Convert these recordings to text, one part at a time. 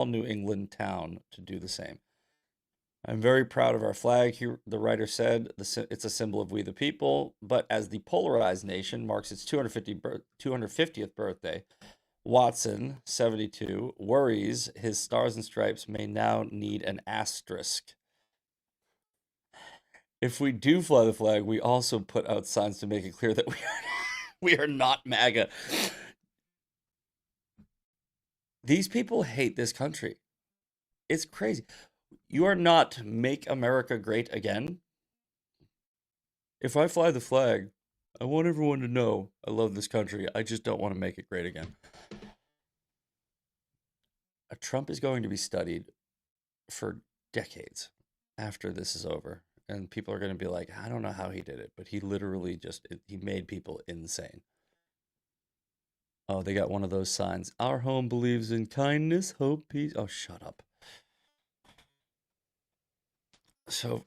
New England town to do the same. I'm very proud of our flag, the writer said. It's a symbol of we the people, but as the polarized nation marks its 250th birthday, Watson, 72, worries his stars and stripes may now need an asterisk. If we do fly the flag, we also put out signs to make it clear that we are not MAGA. These people hate this country. It's crazy. You are not make America great again. If I fly the flag, I want everyone to know I love this country. I just don't want to make it great again. Trump is going to be studied for decades after this is over. And people are going to be like, I don't know how he did it, but he literally he made people insane. Oh, they got one of those signs. Our home believes in kindness, hope, peace. Oh, shut up. So,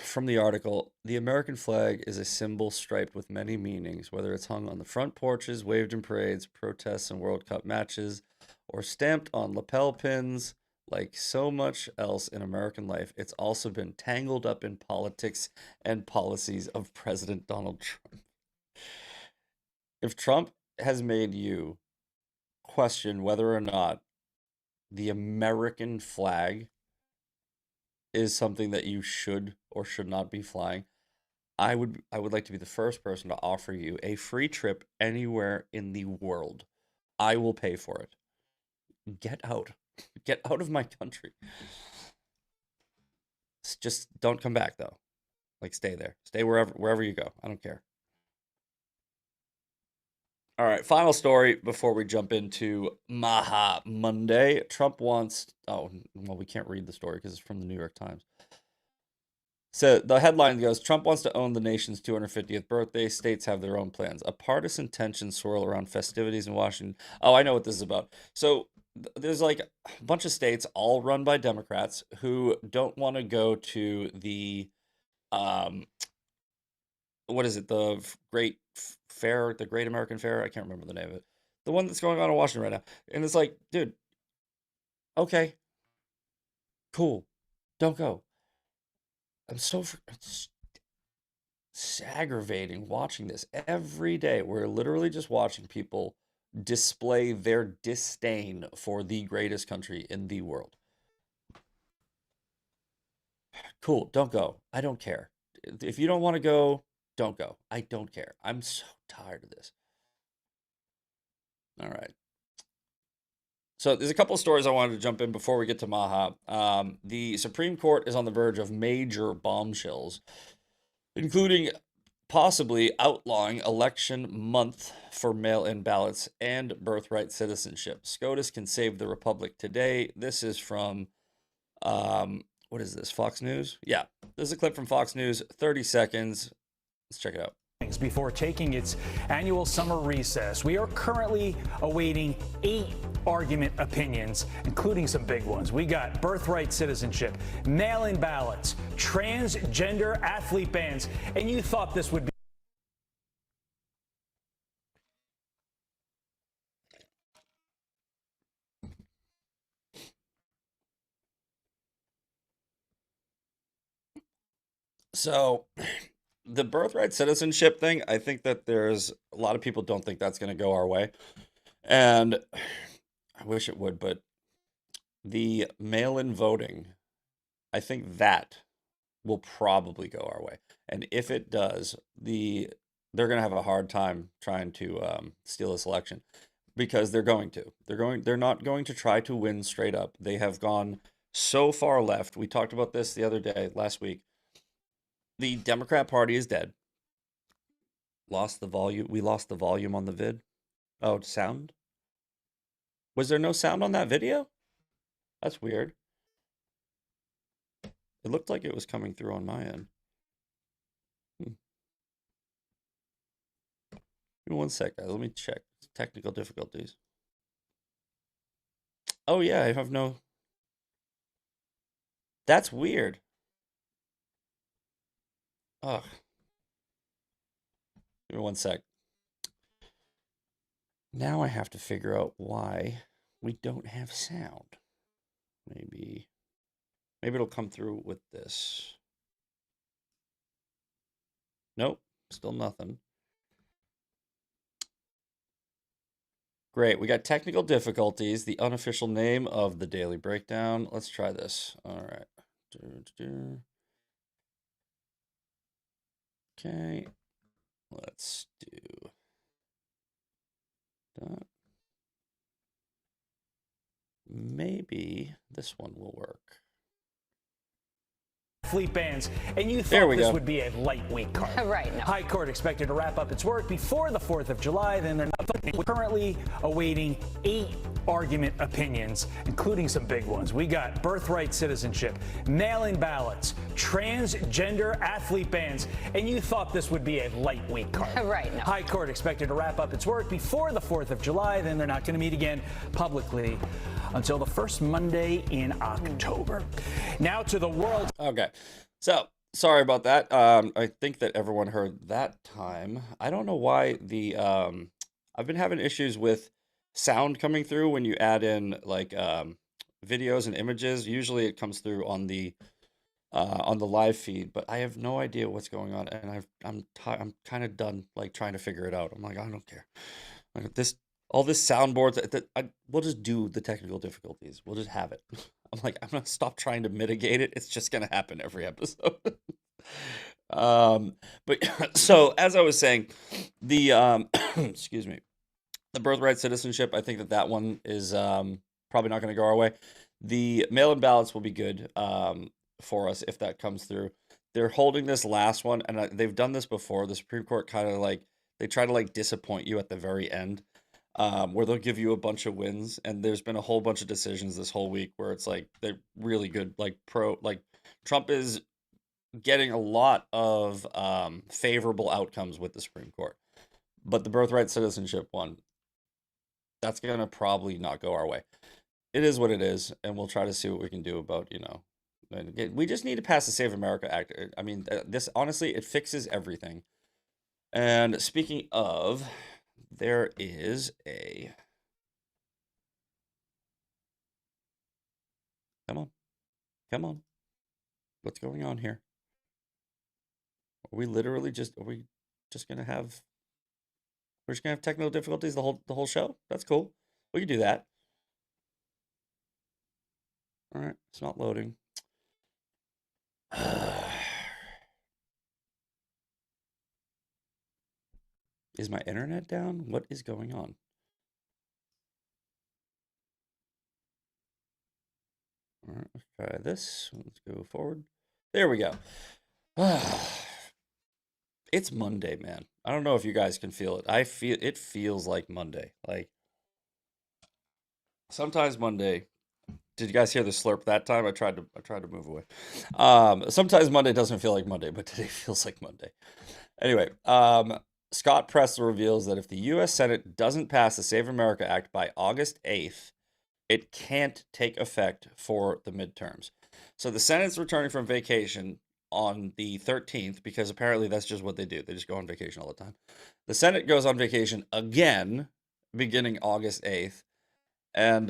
from the article, the American flag is a symbol striped with many meanings, whether it's hung on the front porches, waved in parades, protests, and World Cup matches, or stamped on lapel pins. Like so much else in American life, it's also been tangled up in politics and policies of President Donald Trump. If Trump has made you question whether or not the American flag is something that you should or should not be flying, I would like to be the first person to offer you a free trip anywhere in the world. I will pay for it. Get out. Get out of my country. Just don't come back though. Like stay there. Stay wherever you go. I don't care. All right, final story before we jump into Maha Monday. Trump wants oh, well we can't read the story because it's from the New York Times. So the headline goes Trump wants to own the nation's 250th birthday. States have their own plans. A partisan tension swirl around festivities in Washington. Oh, I know what this is about. So there's like a bunch of states all run by Democrats who don't want to go to the um what is it? Great fair, the Great American Fair. I can't remember the name of it. The one that's going on in Washington right now. And it's like, dude, okay, cool. Don't go. It's aggravating watching this every day. We're literally just watching people display their disdain for the greatest country in the world. Cool, don't go. I don't care. If you don't want to go, don't go. I don't care. I'm so tired of this. All right. So there's a couple of stories I wanted to jump in before we get to Maha. The Supreme Court is on the verge of major bombshells, including possibly outlawing election month for mail-in ballots and birthright citizenship. SCOTUS can save the republic today. This is from what is this? Fox News? Yeah, this is a clip from Fox News. 30 seconds. Let's check it out. Before taking its annual summer recess, we are currently awaiting 8 argument opinions, including some big ones. We got birthright citizenship, mail-in ballots, transgender athlete bans, and you thought this would be So, the birthright citizenship thing, I think that there's a lot of people don't think that's going to go our way. And I wish it would, but the mail-in voting, I think that will probably go our way. And if it does, they're going to have a hard time trying to steal this election because they're going to. They're not going to try to win straight up. They have gone so far left. We talked about this the other day, last week. The Democrat Party is dead. Lost the volume. We lost the volume on the vid. Oh, sound? Was there no sound on that video? That's weird. It looked like it was coming through on my end. Hmm. Give me one sec, guys. Let me check. Technical difficulties. Oh, yeah, I have no. That's weird. Ugh. Give me one sec. Now I have to figure out why we don't have sound. Maybe it'll come through with this. Nope, still nothing. Great, we got technical difficulties. The unofficial name of the daily breakdown. Let's try this. All right. Okay, let's do that. Maybe this one will work. Fleet bans, and you There thought we this go. would be a lightweight card. Right. No. High Court expected to wrap up its work before the 4th of July. Then they're not. We're currently awaiting 8 argument opinions, including some big ones. We got birthright citizenship, mail-in ballots, transgender athlete bans, and you thought this would be a lightweight card. Right. No. High Court expected to wrap up its work before the 4th of July. Then they're not going to meet again publicly until the first Monday in October. Now to the world. Okay, so sorry about that. I think that everyone heard that time. I don't know why I've been having issues with sound coming through when you add in like videos and images. Usually it comes through on the live feed, but I have no idea what's going on, and I'm kind of done like trying to figure it out. I'm like, I don't care. Like all this soundboards, we'll just do the technical difficulties. We'll just have it. I'm like, I'm gonna stop trying to mitigate it. It's just gonna happen every episode. But so as I was saying, the excuse me, the birthright citizenship. I think that one is probably not gonna go our way. The mail-in ballots will be good for us if that comes through. They're holding this last one, and they've done this before. The Supreme Court kind of like they try to like disappoint you at the very end. Where they'll give you a bunch of wins, and there's been a whole bunch of decisions this whole week where it's like they're really good. Like Trump is getting a lot of favorable outcomes with the Supreme Court, but the birthright citizenship one, that's gonna probably not go our way. It is what it is, and we'll try to see what we can do about we just need to pass the Save America Act. I mean, this honestly, it fixes everything. And speaking of. There is a... Come on. Come on. What's going on here? Are we just gonna have... We're just gonna have technical difficulties the whole show? That's cool. We can do that. Alright, it's not loading. Is my internet down? What is going on? All right, let's try this. Let's go forward. There we go. It's Monday, man. I don't know if you guys can feel it. It feels like Monday. Like sometimes Monday. Did you guys hear the slurp that time? I tried to move away. Sometimes Monday doesn't feel like Monday, but today feels like Monday. Anyway, Scott Presler reveals that if the U.S. Senate doesn't pass the Save America Act by August 8th, it can't take effect for the midterms. So the Senate's returning from vacation on the 13th because apparently that's just what they do. They just go on vacation all the time. The Senate goes on vacation again beginning August 8th. And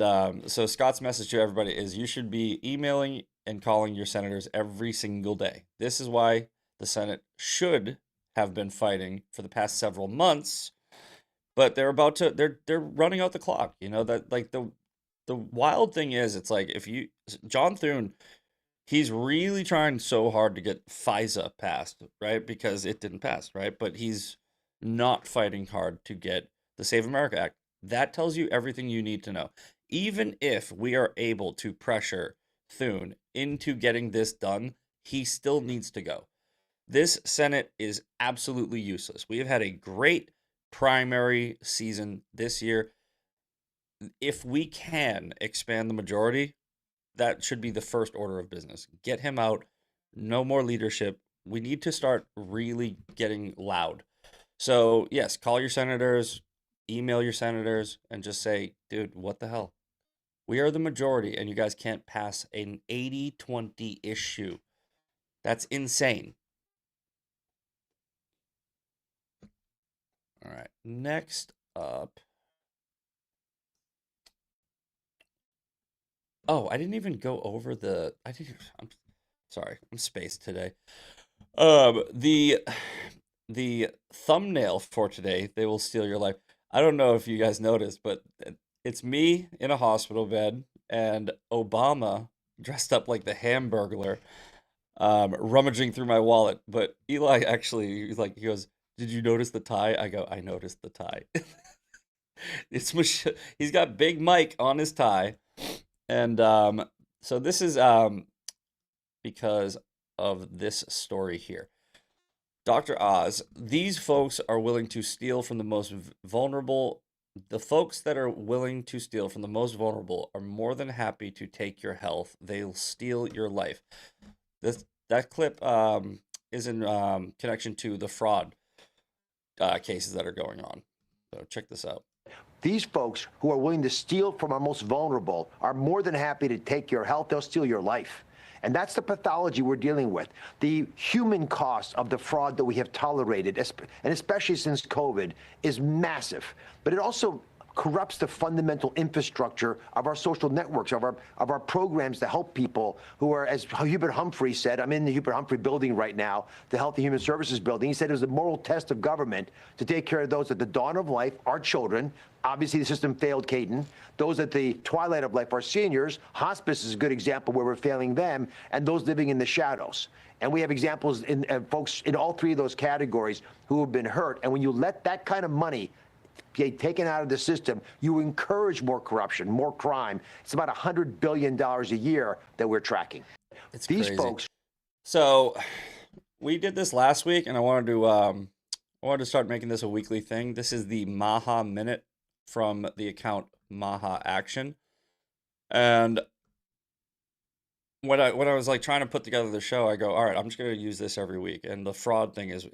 so Scott's message to everybody is you should be emailing and calling your senators every single day. This is why the Senate should have been fighting for the past several months, but they're running out the clock. You know, that like the wild thing is it's like John Thune, he's really trying so hard to get FISA passed, right? Because it didn't pass, right? But he's not fighting hard to get the Save America Act. That tells you everything you need to know. Even if we are able to pressure Thune into getting this done, he still needs to go. This Senate is absolutely useless. We have had a great primary season this year. If we can expand the majority, that should be the first order of business. Get him out. No more leadership. We need to start really getting loud. So, yes, call your senators, email your senators, and just say, dude, what the hell? We are the majority, and you guys can't pass an 80-20 issue. That's insane. All right, next up. Oh, I didn't even go over the. I didn't. I'm sorry. I'm spaced today. The thumbnail for today, they will steal your life. I don't know if you guys noticed, but it's me in a hospital bed and Obama dressed up like the Hamburglar, rummaging through my wallet. But Eli actually, he goes, "Did you notice the tie?" I go, "I noticed the tie." He's got Big Mike on his tie, and so this is because of this story here. Dr. Oz, these folks are willing to steal from the most vulnerable. The folks that are willing to steal from the most vulnerable are more than happy to take your health. They'll steal your life. That clip is in connection to the fraud cases that are going on. So check this out. These folks who are willing to steal from our most vulnerable are more than happy to take your health. They'll steal your life. And that's the pathology we're dealing with. The human cost of the fraud that we have tolerated, and especially since COVID, is massive. But it also corrupts the fundamental infrastructure of our social networks, of our programs to help people who are, as Hubert Humphrey said, I'm in the Hubert Humphrey building right now, the Health and Human Services building. He said it was a moral test of government to take care of those at the dawn of life, our children. Obviously, the system failed Caden. Those at the twilight of life, our seniors. Hospice is a good example where we're failing them, and those living in the shadows. And we have examples in folks in all three of those categories who have been hurt. And when you let that kind of money get taken out of the system, you encourage more corruption, more crime. It's about $100 billion a year that we're tracking. It's These crazy. folks. So we did this last week, and I wanted to start making this a weekly thing. This is the Maha Minute from the account Maha Action, and when I was like trying to put together the show, I go, all right, I'm just gonna use this every week, and the fraud thing is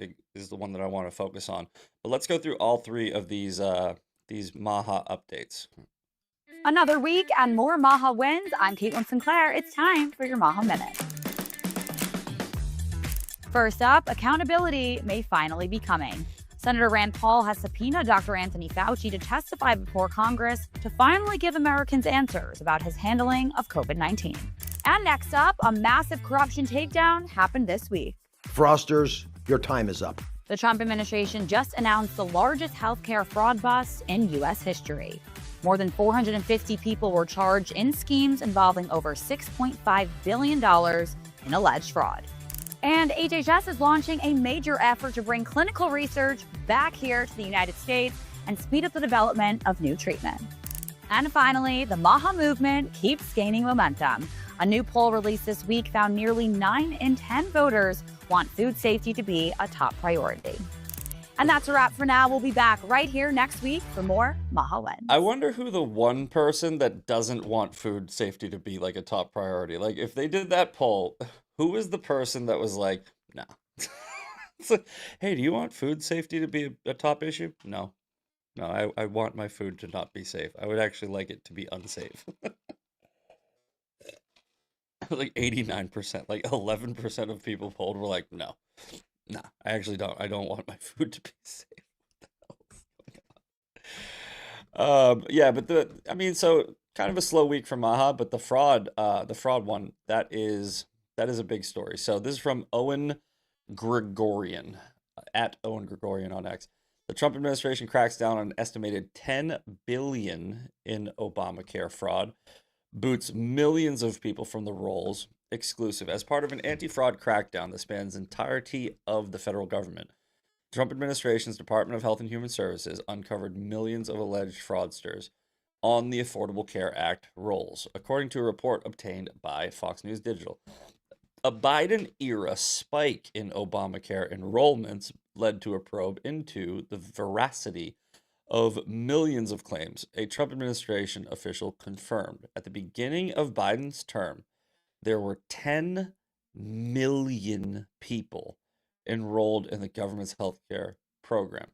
the one that I want to focus on. But let's go through all three of these Maha updates. Another week and more Maha wins. I'm Caitlin Sinclair. It's time for your Maha Minute. First up, accountability may finally be coming. Senator Rand Paul has subpoenaed Dr. Anthony Fauci to testify before Congress to finally give Americans answers about his handling of COVID-19. And next up, a massive corruption takedown happened this week. Frosters, your time is up. The Trump administration just announced the largest healthcare fraud bust in U.S. history. More than 450 people were charged in schemes involving over $6.5 billion in alleged fraud. And HHS is launching a major effort to bring clinical research back here to the United States and speed up the development of new treatment. And finally, the Maha movement keeps gaining momentum. A new poll released this week found nearly 9 in 10 voters want food safety to be a top priority. And that's a wrap for now. We'll be back right here next week for more Maha Wins. I wonder who the one person that doesn't want food safety to be like a top priority. Like if they did that poll, who was the person that was like, no. It's like, hey, do you want food safety to be a top issue? No. No, I want my food to not be safe. I would actually like it to be unsafe. Like 89%, like 11% of people polled were like, no, I actually don't. I don't want my food to be safe. Yeah, but so kind of a slow week for Maha, but the fraud one, that is a big story. So this is from Owen Gregorian, at Owen Gregorian on X. The Trump administration cracks down on an estimated $10 billion in Obamacare fraud, boots millions of people from the rolls, exclusive, as part of an anti-fraud crackdown that spans the entirety of the federal government. The Trump administration's Department of Health and Human Services uncovered millions of alleged fraudsters on the Affordable Care Act rolls, according to a report obtained by Fox News Digital. A Biden-era spike in Obamacare enrollments led to a probe into the veracity of millions of claims, a Trump administration official confirmed. At the beginning of Biden's term, there were 10 million people enrolled in the government's healthcare program.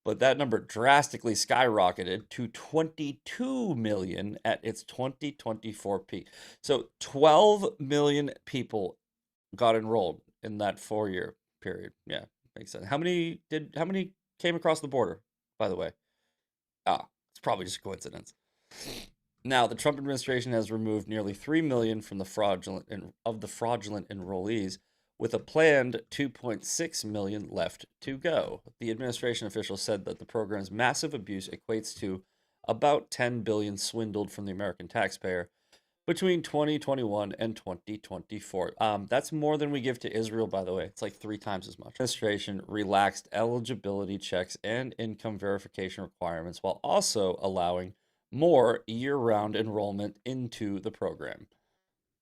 But that number drastically skyrocketed to 22 million at its 2024 peak. So 12 million people got enrolled in that 4-year period. Yeah, makes sense. How many came across the border, by the way? It's probably just a coincidence. Now, the Trump administration has removed nearly 3 million from the fraudulent enrollees, with a planned 2.6 million left to go. The administration officials said that the program's massive abuse equates to about 10 billion swindled from the American taxpayer between 2021 and 2024. That's more than we give to Israel, by the way. It's like 3 times as much. Administration relaxed eligibility checks and income verification requirements while also allowing more year-round enrollment into the program.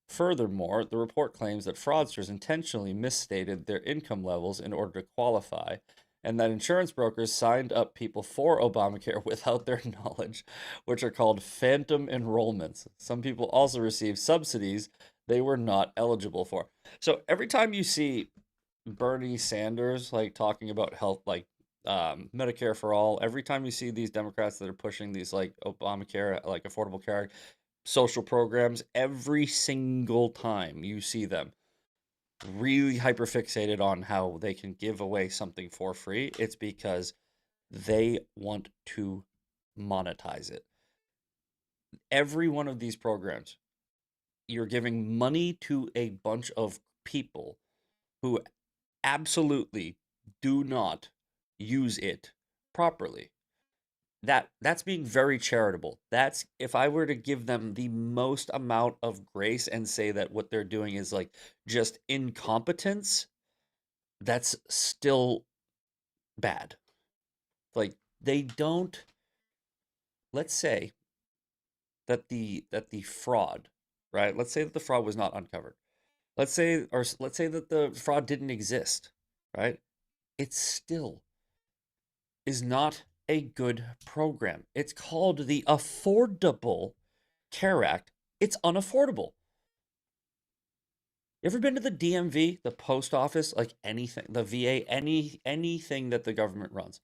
Furthermore, the report claims that fraudsters intentionally misstated their income levels in order to qualify, and that insurance brokers signed up people for Obamacare without their knowledge, which are called phantom enrollments. Some people also received subsidies they were not eligible for. So every time you see Bernie Sanders like talking about health, like Medicare for all, every time you see these Democrats that are pushing these like Obamacare, like Affordable Care, social programs, every single time you see them really hyperfixated on how they can give away something for free, it's because they want to monetize it. Every one of these programs, you're giving money to a bunch of people who absolutely do not use it properly. That's being very charitable. That's if I were to give them the most amount of grace and say that what they're doing is like just incompetence, that's still bad. Like they don't, let's say that the fraud, right? Let's say that the fraud was not uncovered. Let's say that the fraud didn't exist, right? It still is not a good program. It's called the Affordable Care Act. It's unaffordable. You ever been to the DMV, the post office, like anything, the VA, anything that the government runs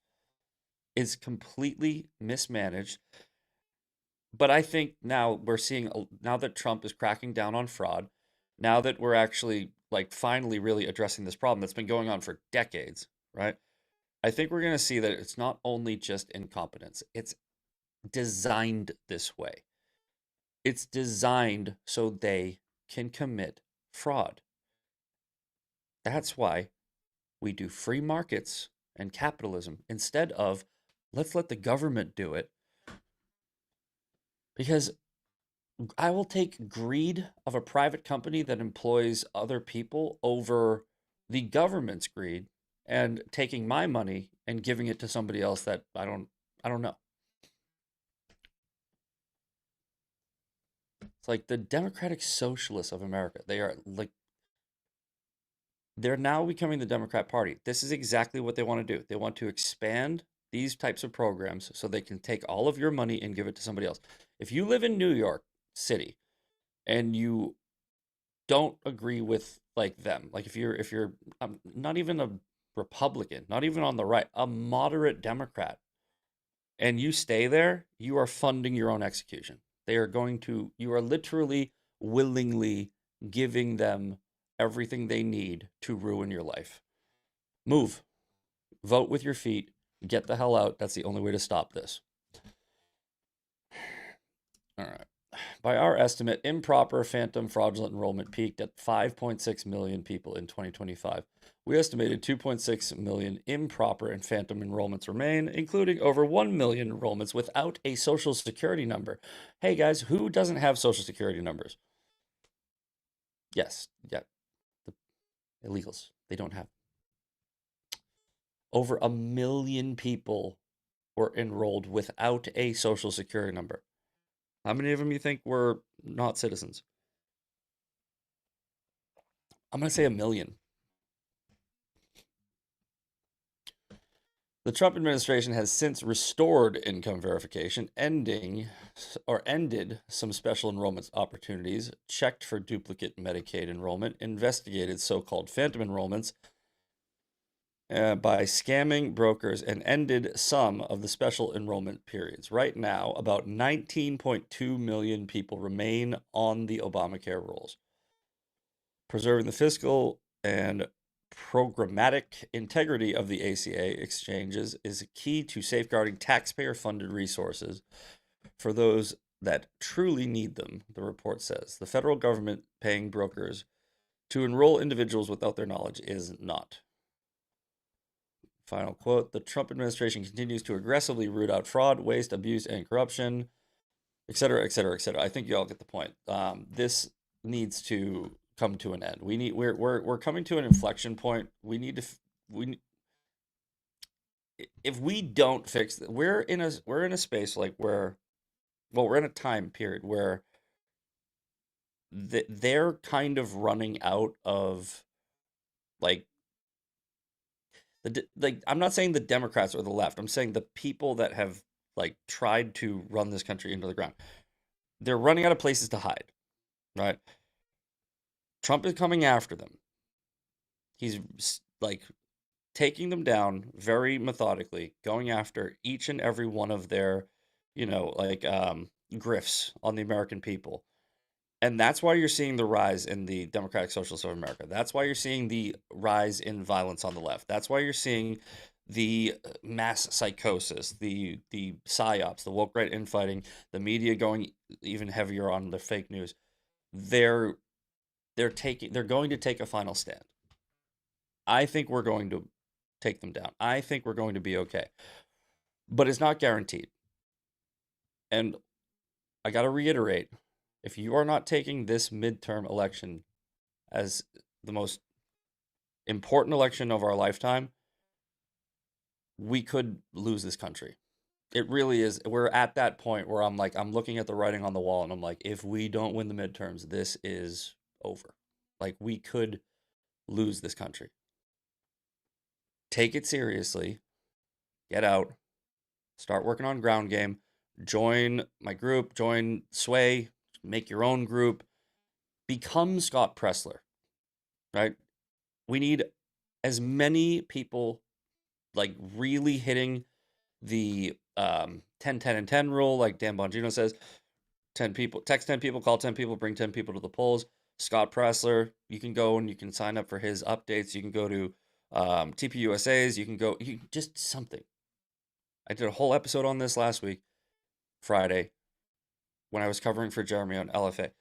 is completely mismanaged. But I think now we're seeing, now that Trump is cracking down on fraud, now that we're actually like finally really addressing this problem that's been going on for decades, right? I think we're going to see that it's not only just incompetence, it's designed this way. It's designed so they can commit fraud. That's why we do free markets and capitalism instead of let's let the government do it. Because I will take greed of a private company that employs other people over the government's greed and taking my money and giving it to somebody else that I don't know. It's like the Democratic Socialists of America. They're now becoming the Democrat Party. This is exactly what they want to do. They want to expand these types of programs so they can take all of your money and give it to somebody else. If you live in New York City and you don't agree with like them, like if you're not even a Republican, not even on the right, a moderate Democrat, and you stay there, you are funding your own execution. You are literally willingly giving them everything they need to ruin your life. Move, vote with your feet, get the hell out. That's the only way to stop this. All right. By our estimate, improper phantom fraudulent enrollment peaked at 5.6 million people in 2025. We estimated 2.6 million improper and phantom enrollments remain, including over 1 million enrollments without a social security number. Hey guys, who doesn't have social security numbers? Yes, yeah. The illegals, they don't have. Over 1 million people were enrolled without a social security number. How many of them you think were not citizens? I'm going to say 1 million. The Trump administration has since restored income verification, ended some special enrollment opportunities, checked for duplicate Medicaid enrollment, investigated so-called phantom enrollments by scamming brokers, and ended some of the special enrollment periods. Right now, about 19.2 million people remain on the Obamacare rolls. Preserving the fiscal and programmatic integrity of the ACA exchanges is key to safeguarding taxpayer-funded resources for those that truly need them, the report says. The federal government paying brokers to enroll individuals without their knowledge is not. Final quote, the Trump administration continues to aggressively root out fraud, waste, abuse, and corruption, et cetera, et cetera, et cetera. I think you all get the point. This needs to come to an end. We're coming to an inflection point. We need to if we don't fix it, we're in a space like where, well, we're in a time period where they're kind of running out of like I'm not saying the Democrats or the left. I'm saying the people that have like tried to run this country into the ground. They're running out of places to hide, right? Trump is coming after them. He's like taking them down very methodically, going after each and every one of their, grifts on the American people. And that's why you're seeing the rise in the Democratic Socialists of America. That's why you're seeing the rise in violence on the left. That's why you're seeing the mass psychosis, the psyops, the woke right infighting, the media going even heavier on the fake news. They're going to take a final stand. I think we're going to take them down. I think we're going to be okay. But it's not guaranteed. And I got to reiterate, if you are not taking this midterm election as the most important election of our lifetime, we could lose this country. It really is. We're at that point where I'm looking at the writing on the wall and I'm like, if we don't win the midterms, this is over. Like, we could lose this country. Take it seriously. Get out. Start working on ground game. Join my group. Join Sway. Make your own group. Become Scott Pressler. Right? We need as many people like really hitting the 10, 10, and 10 rule, like Dan Bongino says. 10 people, text 10 people, call 10 people, bring 10 people to the polls. Scott Pressler, you can go and you can sign up for his updates. You can go to TPUSA's. You can just something. I did a whole episode on this last week, Friday, when I was covering for Jeremy on LFA.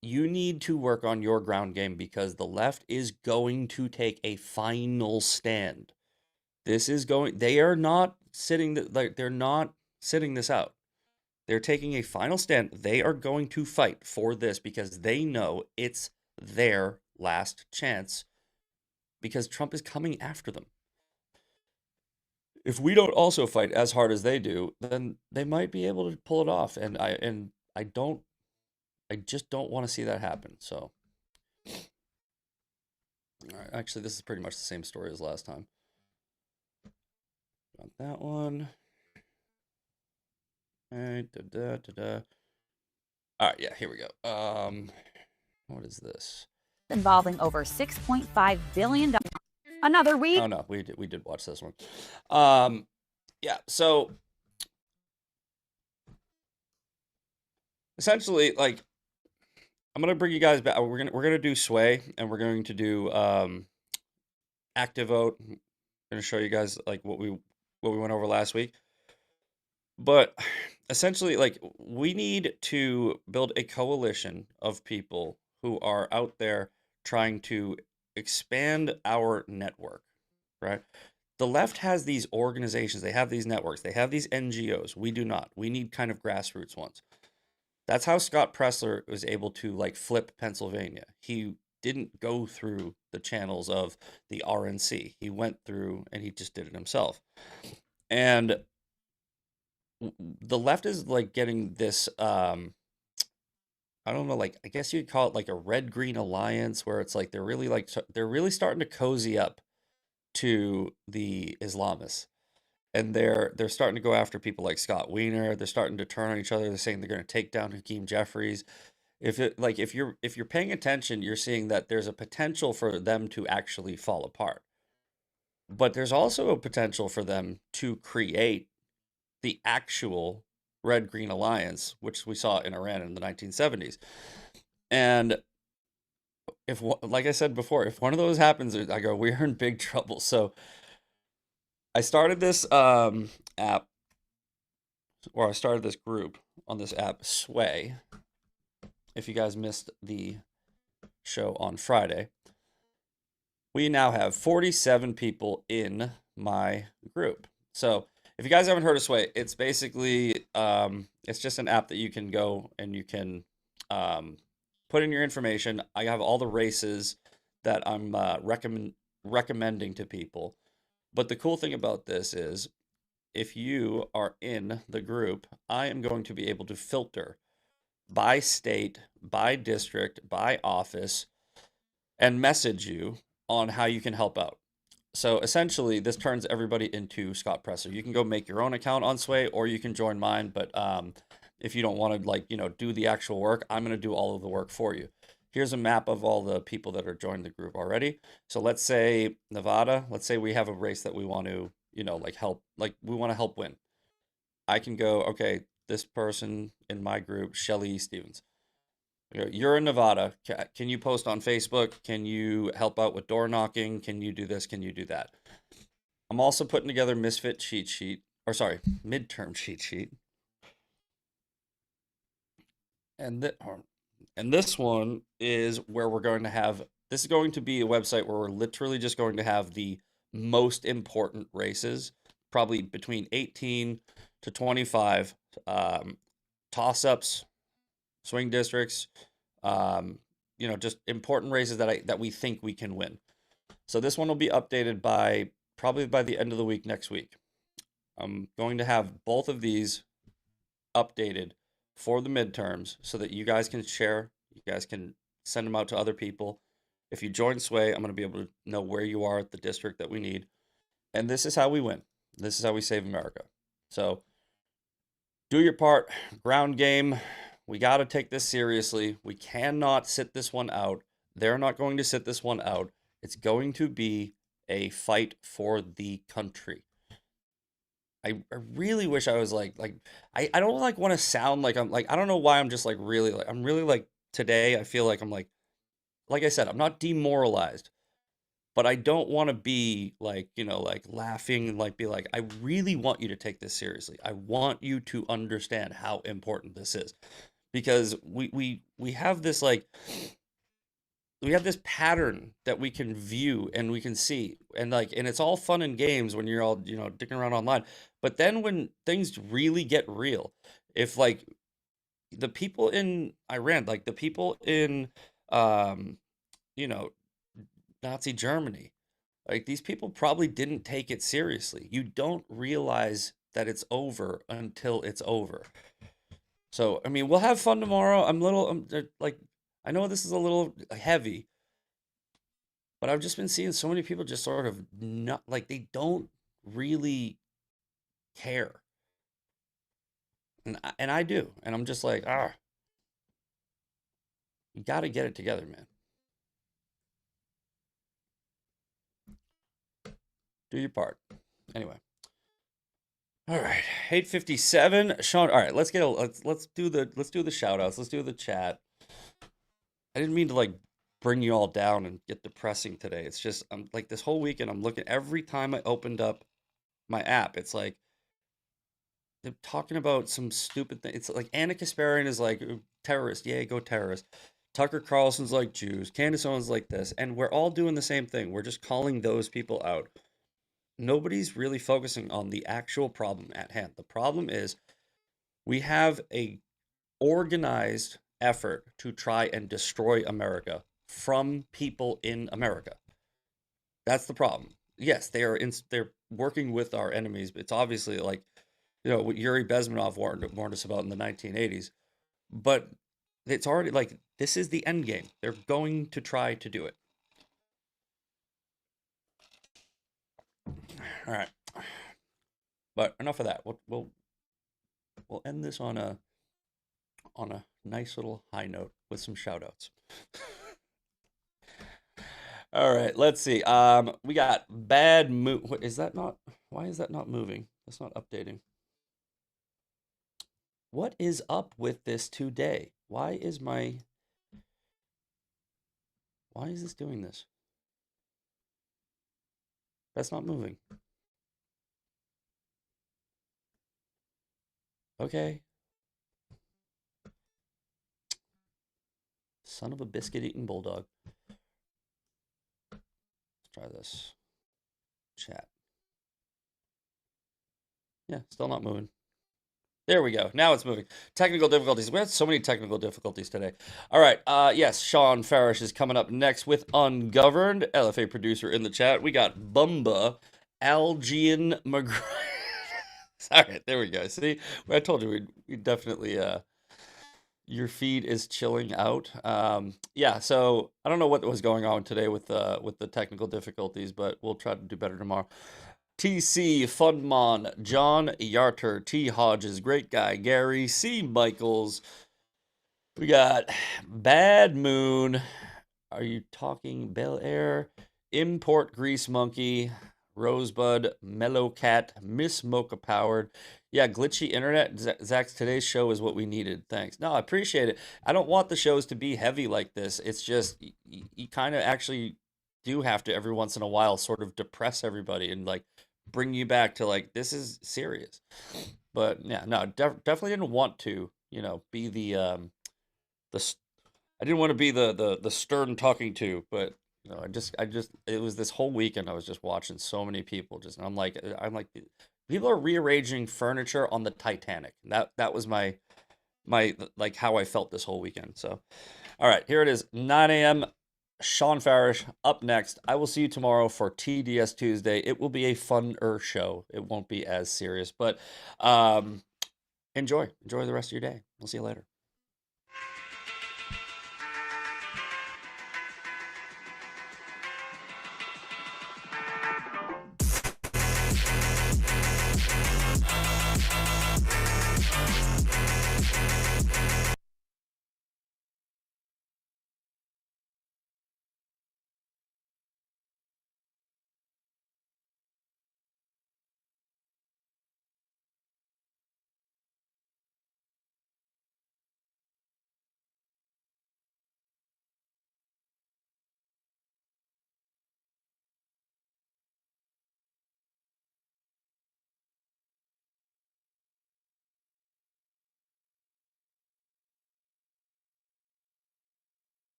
You need to work on your ground game because the left is going to take a final stand. They are not they're not sitting this out. They're taking a final stand. They are going to fight for this because they know it's their last chance because Trump is coming after them. If we don't also fight as hard as they do, then they might be able to pull it off. And I just don't want to see that happen. So, all right, actually, this is pretty much the same story as last time. Got that one. All right, All right, yeah, here we go. What is this? Involving over $6.5 billion. Another week. Oh no, we did watch this one. Yeah, so essentially, like, I'm gonna bring you guys back. We're gonna do Sway, and we're going to do Active Vote. I'm gonna show you guys like what we went over last week. But essentially, like, we need to build a coalition of people who are out there trying to expand our network, right? The left has these organizations, they have these networks, they have these NGOs. We do not. We need kind of grassroots ones. That's how Scott Pressler was able to like flip Pennsylvania. He didn't go through the channels of the RNC. He went through and he just did it himself. And the left is like getting this I don't know, like, I guess you'd call it like a red-green alliance where it's like they're really starting to cozy up to the Islamists. And they're starting to go after people like Scott Wiener. They're starting to turn on each other. They're saying they're going to take down Hakeem Jeffries. If you're paying attention, you're seeing that there's a potential for them to actually fall apart. But there's also a potential for them to create the actual red-green alliance, which we saw in Iran in the 1970s. And if, like I said before, if one of those happens, I go, we're in big trouble. So I started this app or I started this group on this app, Sway. If you guys missed the show on Friday, we now have 47 people in my group. So if you guys haven't heard of Sway, it's basically it's just an app that you can go and you can put in your information. I have all the races that I'm recommending to people. But the cool thing about this is if you are in the group, I am going to be able to filter by state, by district, by office, and message you on how you can help out. So essentially, this turns everybody into Scott Presser. You can go make your own account on Sway, or you can join mine. But if you don't want to, like, do the actual work, I'm going to do all of the work for you. Here's a map of all the people that are joined the group already. So let's say Nevada. Let's say we have a race that we want to, like help, like we want to help win. I can go, okay, this person in my group, Shelly Stevens. You're in Nevada. Can you post on Facebook? Can you help out with door knocking? Can you do this? Can you do that? I'm also putting together Misfit cheat sheet, or sorry, midterm cheat sheet. And this one is where we're going to have, this is going to be a website where we're literally just going to have the most important races, probably between 18 to 25, toss-ups, swing districts, just important races that we think we can win. So this one will be updated probably by the end of the week next week. I'm going to have both of these updated for the midterms so that you guys can share, you guys can send them out to other people. If you join Sway, I'm going to be able to know where you are at the district that we need. And this is how we win. This is how we save America. So do your part, ground game. We got to take this seriously. We cannot sit this one out. They're not going to sit this one out. It's going to be a fight for the country. I really wish I was I don't want to sound like I'm I don't know why I'm just really I'm really today I feel like I'm like I said, I'm not demoralized, but I don't want to be laughing and be like, I really want you to take this seriously. I want you to understand how important this is, because we have this we have this pattern that we can view and we can see, and it's all fun and games when you're all dicking around online, but then when things really get real, if the people in Iran, the people in you know Nazi Germany, these people probably didn't take it seriously. You don't realize that it's over until it's over. So I mean, we'll have fun tomorrow. I know this is a little heavy, but I've just been seeing so many people just sort of not they don't really care. And I do. And I'm just like, you got to get it together, man. Do your part. Anyway. All right. 8:57. Sean, all right, let's do the shout outs. Let's do the chat. I didn't mean to bring you all down and get depressing today. It's just I'm this whole weekend I'm looking, every time I opened up my app, it's they're talking about some stupid thing. It's Anna Kasparian is terrorist, yay, go terrorist. Tucker Carlson's Jews. Candace Owens this, and we're all doing the same thing. We're just calling those people out. Nobody's really focusing on the actual problem at hand. The problem is we have a organized effort to try and destroy America from people in America. That's the problem. Yes, they're working with our enemies, but it's obviously what Yuri Bezmenov warned us about in the 1980s. But it's already this is the end game. They're going to try to do it. All right, but enough of that. We'll end this on a nice little high note with some shout outs. All right, let's see. We got bad move. What is that not? Why is that not moving? That's not updating. What is up with this today? Why is this doing this? That's not moving. Okay. Son of a biscuit-eating bulldog. Let's try this. Chat. Yeah, still not moving. There we go. Now it's moving. Technical difficulties. We had so many technical difficulties today. All right. Yes, Sean Farish is coming up next with Ungoverned. LFA producer in the chat. We got Bumba, Algian McGrath. All right, there we go. See, I told you we definitely your feed is chilling out. Yeah, so I don't know what was going on today with the technical difficulties, but we'll try to do better tomorrow. TC, Fundmon, John Yarter, T. Hodges, Great Guy, Gary, C. Michaels. We got Bad Moon. Are you talking Bel Air? Import Grease Monkey, Rosebud, Mellow Cat, Miss Mocha Powered. Yeah, glitchy internet. Zach's today's show is what we needed. Thanks. No, I appreciate it. I don't want the shows to be heavy like this. It's just, you kind of actually do have to every once in a while sort of depress everybody and like bring you back to like, this is serious. But yeah, no, definitely didn't want to, be the I didn't want to be the stern talking to, but I just it was this whole weekend I was just watching so many people and I'm like people are rearranging furniture on the Titanic. That was my like how I felt this whole weekend. So all right, here it is, 9 a.m. Sean Farish up next. I will see you tomorrow for TDS Tuesday. It will be a funner show. It won't be as serious, but enjoy the rest of your day. We'll see you later.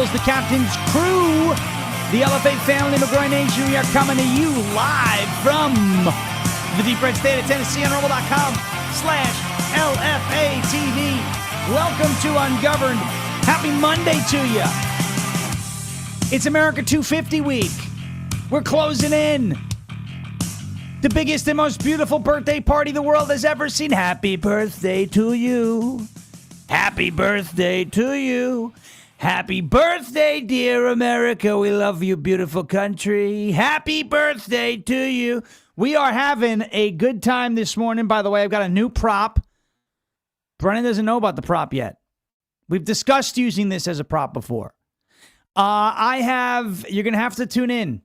The captain's crew, the LFA family, McGroy Nation. We are coming to you live from the deep red state of Tennessee on rumble.com/LFA TV. Welcome to Ungoverned. Happy Monday to you. It's America 250 week. We're closing in. The biggest and most beautiful birthday party the world has ever seen. Happy birthday to you. Happy birthday to you. Happy birthday, dear America. We love you, beautiful country. Happy birthday to you. We are having a good time this morning. By the way, I've got a new prop. Brennan doesn't know about the prop yet. We've discussed using this as a prop before. You're going to have to tune in.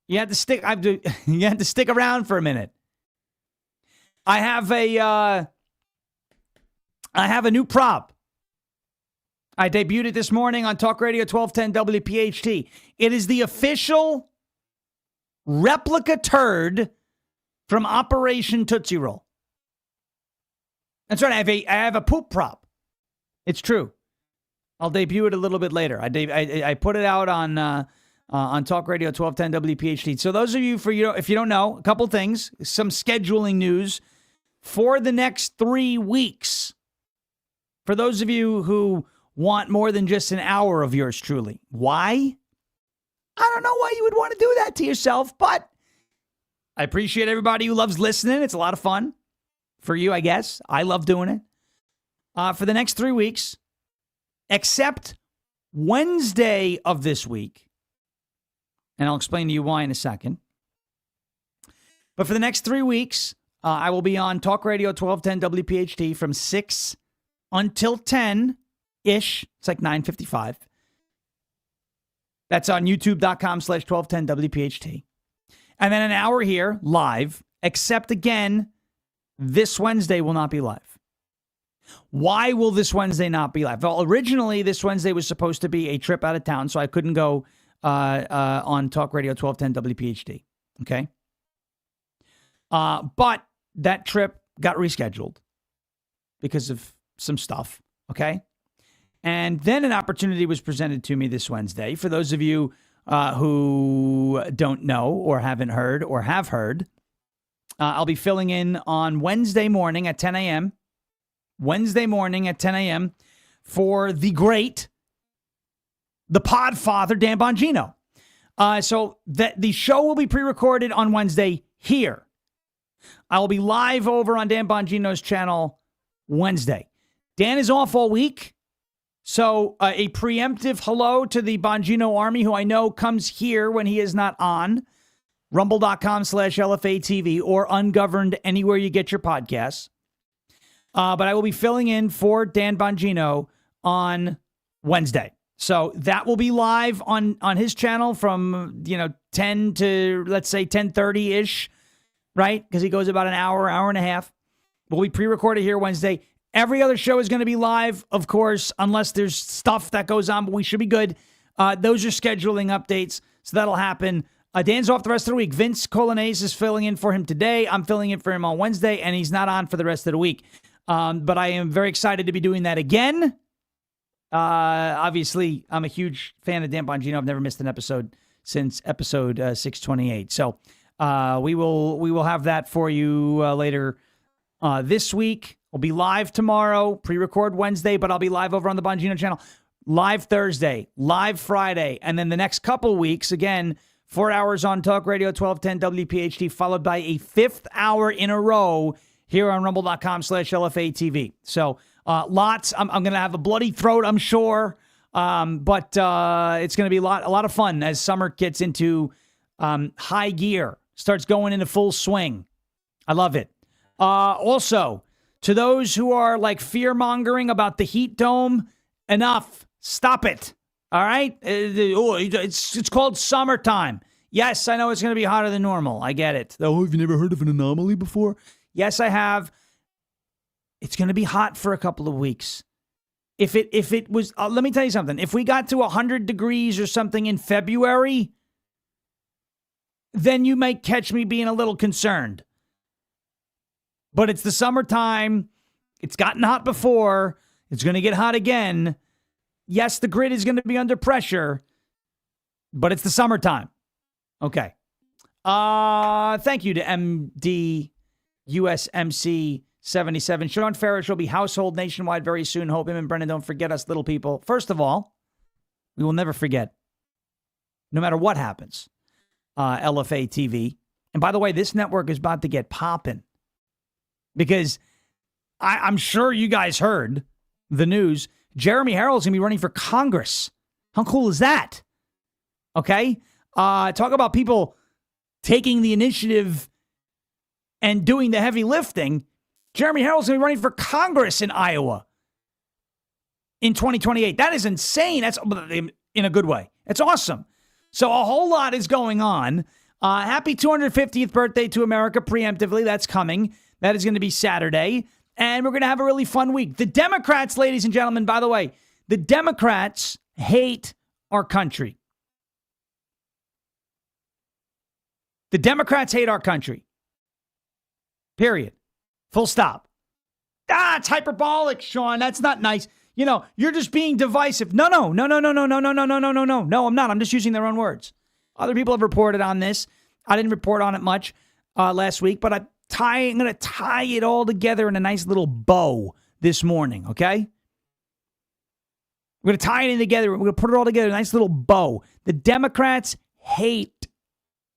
You have to stick around for a minute. I have a new prop. I debuted it this morning on Talk Radio 1210 WPHT. It is the official replica turd from Operation Tootsie Roll. That's right. I have a poop prop. It's true. I'll debut it a little bit later. I put it out on Talk Radio 1210 WPHT. So those of you, if you don't know, a couple things, some scheduling news for the next 3 weeks. For those of you who want more than just an hour of yours truly. Why? I don't know why you would want to do that to yourself, but I appreciate everybody who loves listening. It's a lot of fun for you, I guess. I love doing it. For the next 3 weeks, except Wednesday of this week, and I'll explain to you why in a second. But for the next 3 weeks, I will be on Talk Radio 1210 WPHT from 6 until 10-ish. It's like 9:55. That's on youtube.com/1210 WPHT. And then an hour here, live, except again, this Wednesday will not be live. Why will this Wednesday not be live? Well, originally, this Wednesday was supposed to be a trip out of town, so I couldn't go on Talk Radio 1210 WPHT. Okay? But that trip got rescheduled because of some stuff. Okay? And then an opportunity was presented to me this Wednesday. For those of you who don't know or haven't heard or have heard, I'll be filling in on Wednesday morning at 10 a.m. Wednesday morning at 10 a.m. for the Podfather, Dan Bongino. So the show will be pre-recorded on Wednesday here. I will be live over on Dan Bongino's channel Wednesday. Dan is off all week. So a preemptive hello to the Bongino Army, who I know comes here when he is not on. Rumble.com/LFATV or Ungoverned, anywhere you get your podcasts. But I will be filling in for Dan Bongino on Wednesday. So that will be live on his channel from, 10 to, let's say, 10:30-ish, right? Because he goes about an hour and a half. We'll be pre-recorded here Wednesday. Every other show is going to be live, of course, unless there's stuff that goes on, but we should be good. Those are scheduling updates, so that'll happen. Dan's off the rest of the week. Vince Colonese is filling in for him today. I'm filling in for him on Wednesday, and he's not on for the rest of the week. But I am very excited to be doing that again. Obviously, I'm a huge fan of Dan Bongino. I've never missed an episode since episode 628. So we will have that for you later this week. I'll be live tomorrow, pre-record Wednesday, but I'll be live over on the Bongino channel. Live Thursday, live Friday, and then the next couple weeks, again, 4 hours on Talk Radio 1210 WPHT, followed by a 5th hour in a row here on rumble.com/LFATV. So lots. I'm going to have a bloody throat, I'm sure. But it's going to be a lot of fun as summer gets into high gear, starts going into full swing. I love it. Also, to those who are like fear-mongering about the heat dome, enough. Stop it. All right? It's called summertime. Yes, I know it's going to be hotter than normal. I get it. Oh, have you never heard of an anomaly before? Yes, I have. It's going to be hot for a couple of weeks. If it was, let me tell you something. If we got to 100 degrees or something in February, then you might catch me being a little concerned. But it's the summertime. It's gotten hot before. It's going to get hot again. Yes, the grid is going to be under pressure, but it's the summertime. Okay. Thank you to MD USMC 77. Sean Ferrish will be household nationwide very soon. Hope him and Brendan don't forget us little people. First of all, we will never forget, no matter what happens, LFA TV. And by the way, this network is about to get popping because I'm sure you guys heard the news. Jeremy Herrell is going to be running for Congress. How cool is that? Okay. Talk about people taking the initiative and doing the heavy lifting. Jeremy Herrell is going to be running for Congress in Iowa in 2028. That is insane. That's in a good way. It's awesome. So a whole lot is going on. Happy 250th birthday to America preemptively. That's coming. That is going to be Saturday. And we're going to have a really fun week. The Democrats, ladies and gentlemen, by the way, the Democrats hate our country. The Democrats hate our country. Period. Full stop. It's hyperbolic, Sean. That's not nice. You know, you're just being divisive. No, I'm not. I'm just using their own words. Other people have reported on this. I didn't report on it much last week, but I'm going to tie it all together in a nice little bow this morning, okay? We're going to tie it in together. We're going to put it all together in a nice little bow. The Democrats hate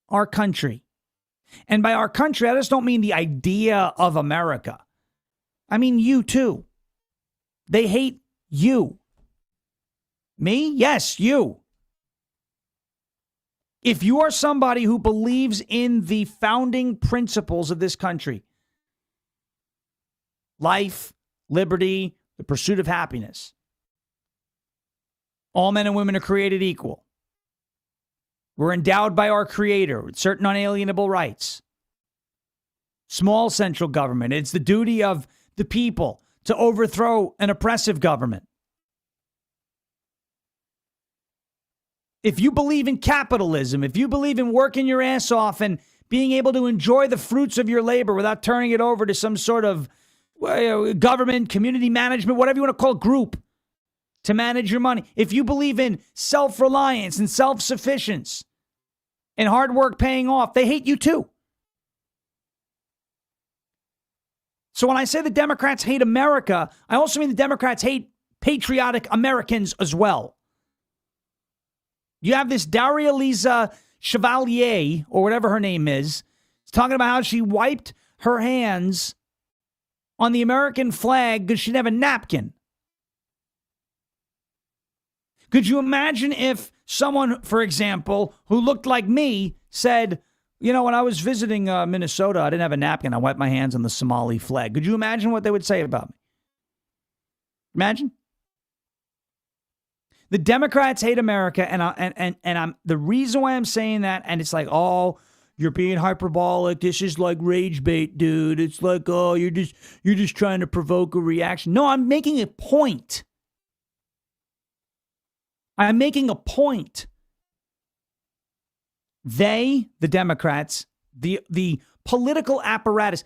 our country. And by our country, I just don't mean the idea of America. I mean you too. They hate you. Me? Yes, you. If you are somebody who believes in the founding principles of this country, life, liberty, the pursuit of happiness, all men and women are created equal. We're endowed by our Creator with certain unalienable rights. Small central government. It's the duty of the people to overthrow an oppressive government. If you believe in capitalism, if you believe in working your ass off and being able to enjoy the fruits of your labor without turning it over to some sort of government, community management, whatever you want to call it, group to manage your money. If you believe in self-reliance and self-sufficiency and hard work paying off, they hate you too. So when I say the Democrats hate America, I also mean the Democrats hate patriotic Americans as well. You have this Daria Lisa Chevalier, or whatever her name is, talking about how she wiped her hands on the American flag because she didn't have a napkin. Could you imagine if someone, for example, who looked like me said, you know, when I was visiting Minnesota, I didn't have a napkin. I wiped my hands on the Somali flag. Could you imagine what they would say about me? Imagine. The Democrats hate America, and I'm the reason why I'm saying that, and it's like, oh, you're being hyperbolic. This is like rage bait, dude. It's like, oh, you're just trying to provoke a reaction. No, I'm making a point. I'm making a point. They, the Democrats, the political apparatus.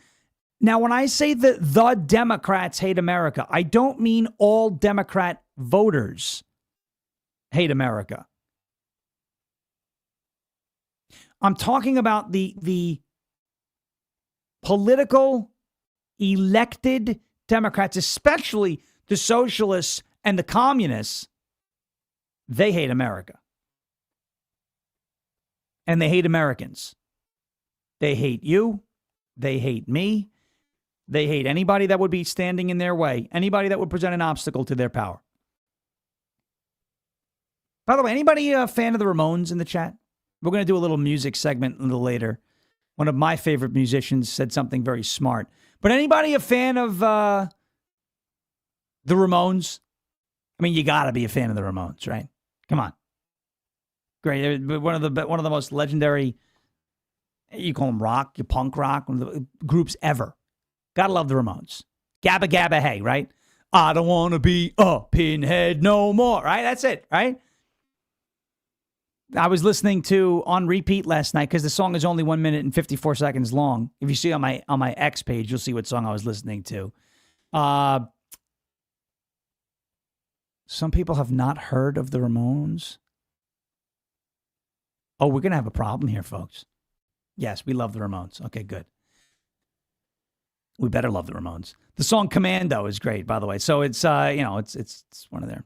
Now, when I say that the Democrats hate America, I don't mean all Democrat voters hate America. I'm talking about the political elected Democrats, especially the socialists and the communists. They hate America. And they hate Americans. They hate you. They hate me. They hate anybody that would be standing in their way, anybody that would present an obstacle to their power. By the way, anybody a fan of the Ramones in the chat? We're going to do a little music segment a little later. One of my favorite musicians said something very smart. But anybody a fan of the Ramones? I mean, you got to be a fan of the Ramones, right? Come on. Great. One of the most legendary, you call them rock, you punk rock, one of the groups ever. Got to love the Ramones. Gabba Gabba Hey, right? I don't want to be a pinhead no more, right? That's it, right? I was listening to on repeat last night because the song is only 1 minute and 54 seconds long. If you see on my X page, you'll see what song I was listening to. Some people have not heard of the Ramones. Oh, we're going to have a problem here, folks. Yes, we love the Ramones. Okay, good. We better love the Ramones. The song Commando is great, by the way. So it's it's one of their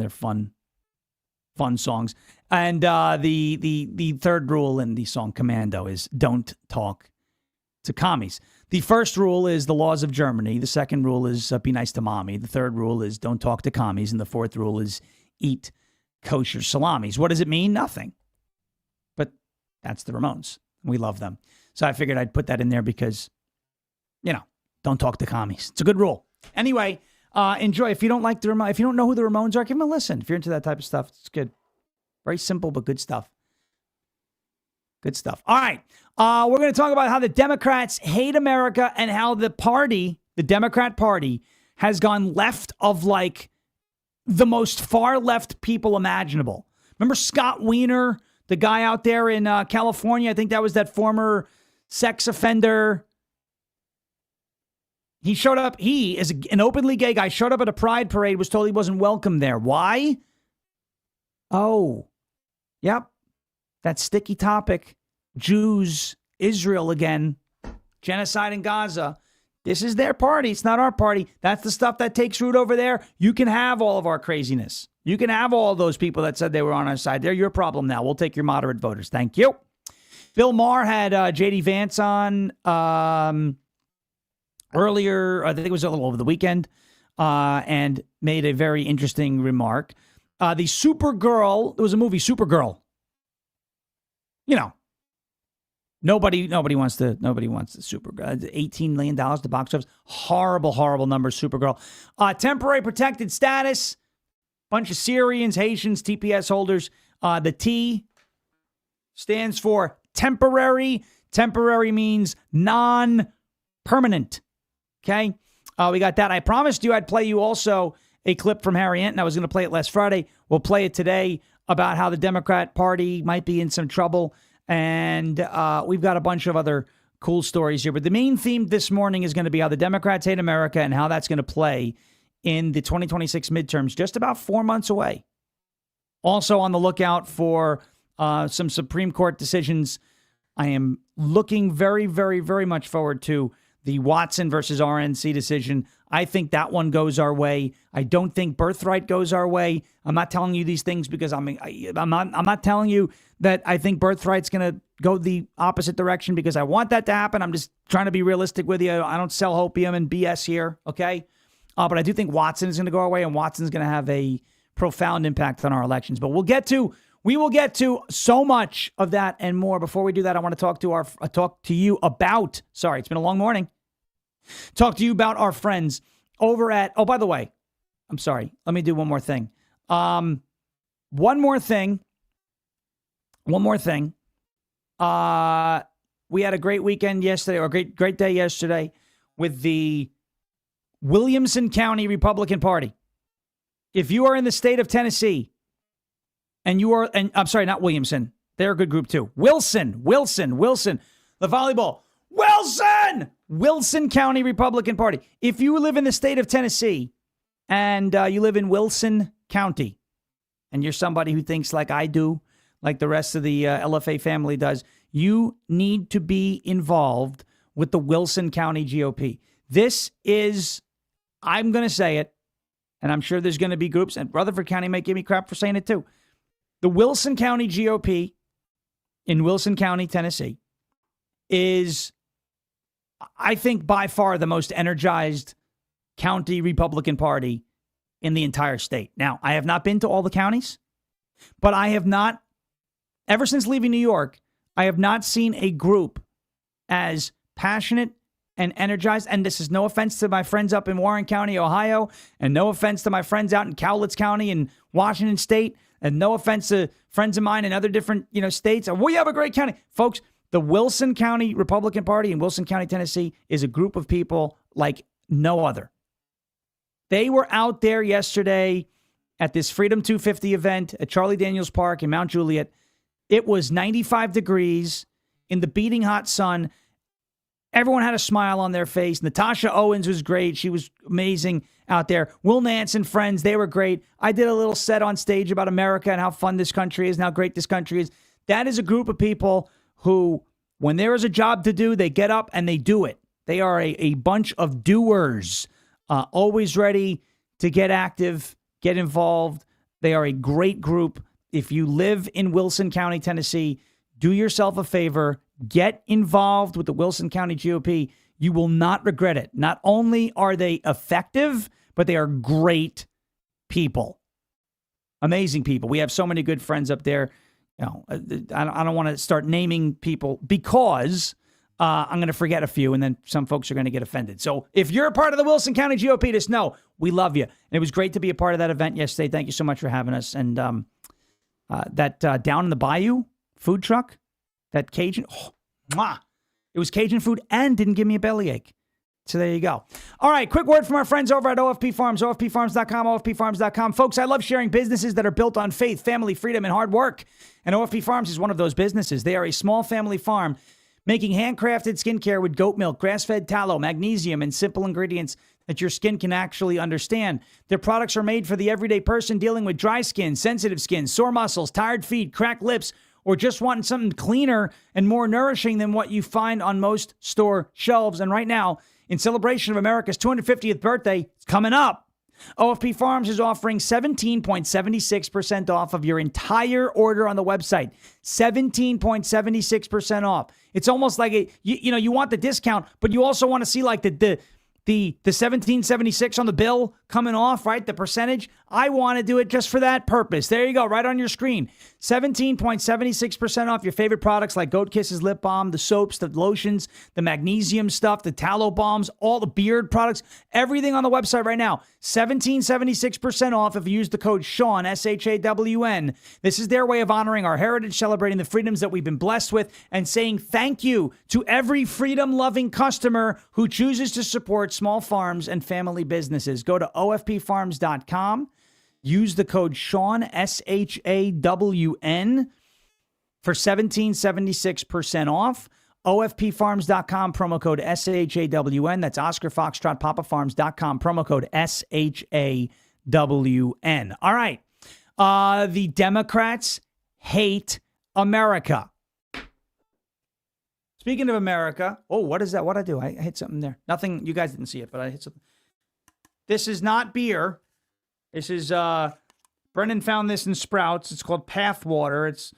fun songs. And the third rule in the song Commando is don't talk to commies. The first rule is the laws of Germany. The second rule is be nice to mommy. The third rule is don't talk to commies. And the fourth rule is eat kosher salamis. What does it mean? Nothing. But that's the Ramones. We love them. So I figured I'd put that in there because, don't talk to commies. It's a good rule. Anyway, enjoy. If you don't like if you don't know who the Ramones are, give them a listen. If you're into that type of stuff, it's good. Very simple, but good stuff. Good stuff. All right. We're going to talk about how the Democrats hate America and how the party, the Democrat Party, has gone left of like the most far left people imaginable. Remember Scott Wiener, the guy out there in California? I think that was that former sex offender. He showed up. He is an openly gay guy. Showed up at a pride parade. Was told he wasn't welcome there. Why? Oh, yep. That sticky topic. Jews, Israel again. Genocide in Gaza. This is their party. It's not our party. That's the stuff that takes root over there. You can have all of our craziness. You can have all of those people that said they were on our side. They're your problem now. We'll take your moderate voters. Thank you. Bill Maher had J.D. Vance on earlier. I think it was a little over the weekend, and made a very interesting remark. The Supergirl, there was a movie, Supergirl. You know, nobody wants the Supergirl. $18 million to box office. Horrible numbers, Supergirl. Temporary protected status. Bunch of Syrians, Haitians, TPS holders. The T stands for temporary. Temporary means non-permanent. Okay? We got that. I promised you I'd play you also a clip from Harry Ant, and I was going to play it last Friday. We'll play it today about how the Democrat Party might be in some trouble. And we've got a bunch of other cool stories here. But the main theme this morning is going to be how the Democrats hate America and how that's going to play in the 2026 midterms, just about 4 months away. Also on the lookout for some Supreme Court decisions. I am looking very, very, very much forward to the Watson versus RNC decision. I think that one goes our way. I don't think birthright goes our way. I'm not telling you these things because I'm not telling you that I think birthright's going to go the opposite direction because I want that to happen. I'm just trying to be realistic with you. I don't sell hopium and BS here, okay? But I do think Watson is going to go our way, and Watson's going to have a profound impact on our elections. But we will get to so much of that and more. Before we do that, I want to talk to you about. Sorry, it's been a long morning. Talk to you about our friends over at. Oh, by the way, I'm sorry. Let me do one more thing. One more thing. We had a great weekend yesterday, or a great day yesterday, with the Williamson County Republican Party. If you are in the state of Tennessee, and I'm sorry, not Williamson. They're a good group too. Wilson. The volleyball. Wilson County Republican Party. If you live in the state of Tennessee and you live in Wilson County and you're somebody who thinks like I do, like the rest of the LFA family does, you need to be involved with the Wilson County GOP. This is, I'm going to say it, and I'm sure there's going to be groups, and Rutherford County might give me crap for saying it too. The Wilson County GOP in Wilson County, Tennessee, is, I think, by far the most energized county Republican Party in the entire state. Now, I have not been to all the counties, but I have not, ever since leaving New York, I have not seen a group as passionate and energized. And this is no offense to my friends up in Warren County, Ohio, and no offense to my friends out in Cowlitz County in Washington State, and no offense to friends of mine in other different, states. We have a great county. Folks, the Wilson County Republican Party in Wilson County, Tennessee, is a group of people like no other. They were out there yesterday at this Freedom 250 event at Charlie Daniels Park in Mount Juliet. It was 95 degrees in the beating hot sun. Everyone had a smile on their face. Natasha Owens was great. She was amazing out there. Will Nance and friends, they were great. I did a little set on stage about America and how fun this country is and how great this country is. That is a group of people who, when there is a job to do, they get up and they do it. They are a bunch of doers, always ready to get active, get involved. They are a great group. If you live in Wilson County, Tennessee, do yourself a favor. Get involved with the Wilson County GOP. You will not regret it. Not only are they effective, but they are great people. Amazing people. We have so many good friends up there. I don't want to start naming people because I'm going to forget a few, and then some folks are going to get offended. So if you're a part of the Wilson County GOP, just know we love you. And it was great to be a part of that event yesterday. Thank you so much for having us. And that Down in the Bayou food truck, that Cajun. Oh, mwah. It was Cajun food and didn't give me a bellyache. So there you go. All right, quick word from our friends over at OFP Farms, OFPFarms.com, OFPFarms.com. Folks, I love sharing businesses that are built on faith, family, freedom, and hard work. And OFP Farms is one of those businesses. They are a small family farm making handcrafted skincare with goat milk, grass-fed tallow, magnesium, and simple ingredients that your skin can actually understand. Their products are made for the everyday person dealing with dry skin, sensitive skin, sore muscles, tired feet, cracked lips, or just wanting something cleaner and more nourishing than what you find on most store shelves. And right now, in celebration of America's 250th birthday, it's coming up, OFP Farms is offering 17.76% off of your entire order on the website. 17.76% off. It's almost like you want the discount, but you also want to see like the 1776 on the bill coming off, right? The percentage. I want to do it just for that purpose. There you go, right on your screen. 17.76% off your favorite products like Goat Kisses Lip Balm, the soaps, the lotions, the magnesium stuff, the tallow balms, all the beard products, everything on the website right now. 17.76% off if you use the code Shawn, SHAWN. This is their way of honoring our heritage, celebrating the freedoms that we've been blessed with, and saying thank you to every freedom-loving customer who chooses to support small farms and family businesses. Go to OFPFarms.com. Use the code Shawn, SHAWN, for 17.76% off. OFPFarms.com, promo code SHAWN. That's Oscar Foxtrot, PapaFarms.com, promo code SHAWN. All right. The Democrats hate America. Speaking of America, what is that? What'd I do? I hit something there. Nothing, you guys didn't see it, but I hit something. This is not beer. This is, Brennan found this in Sprouts. It's called Path Water. It's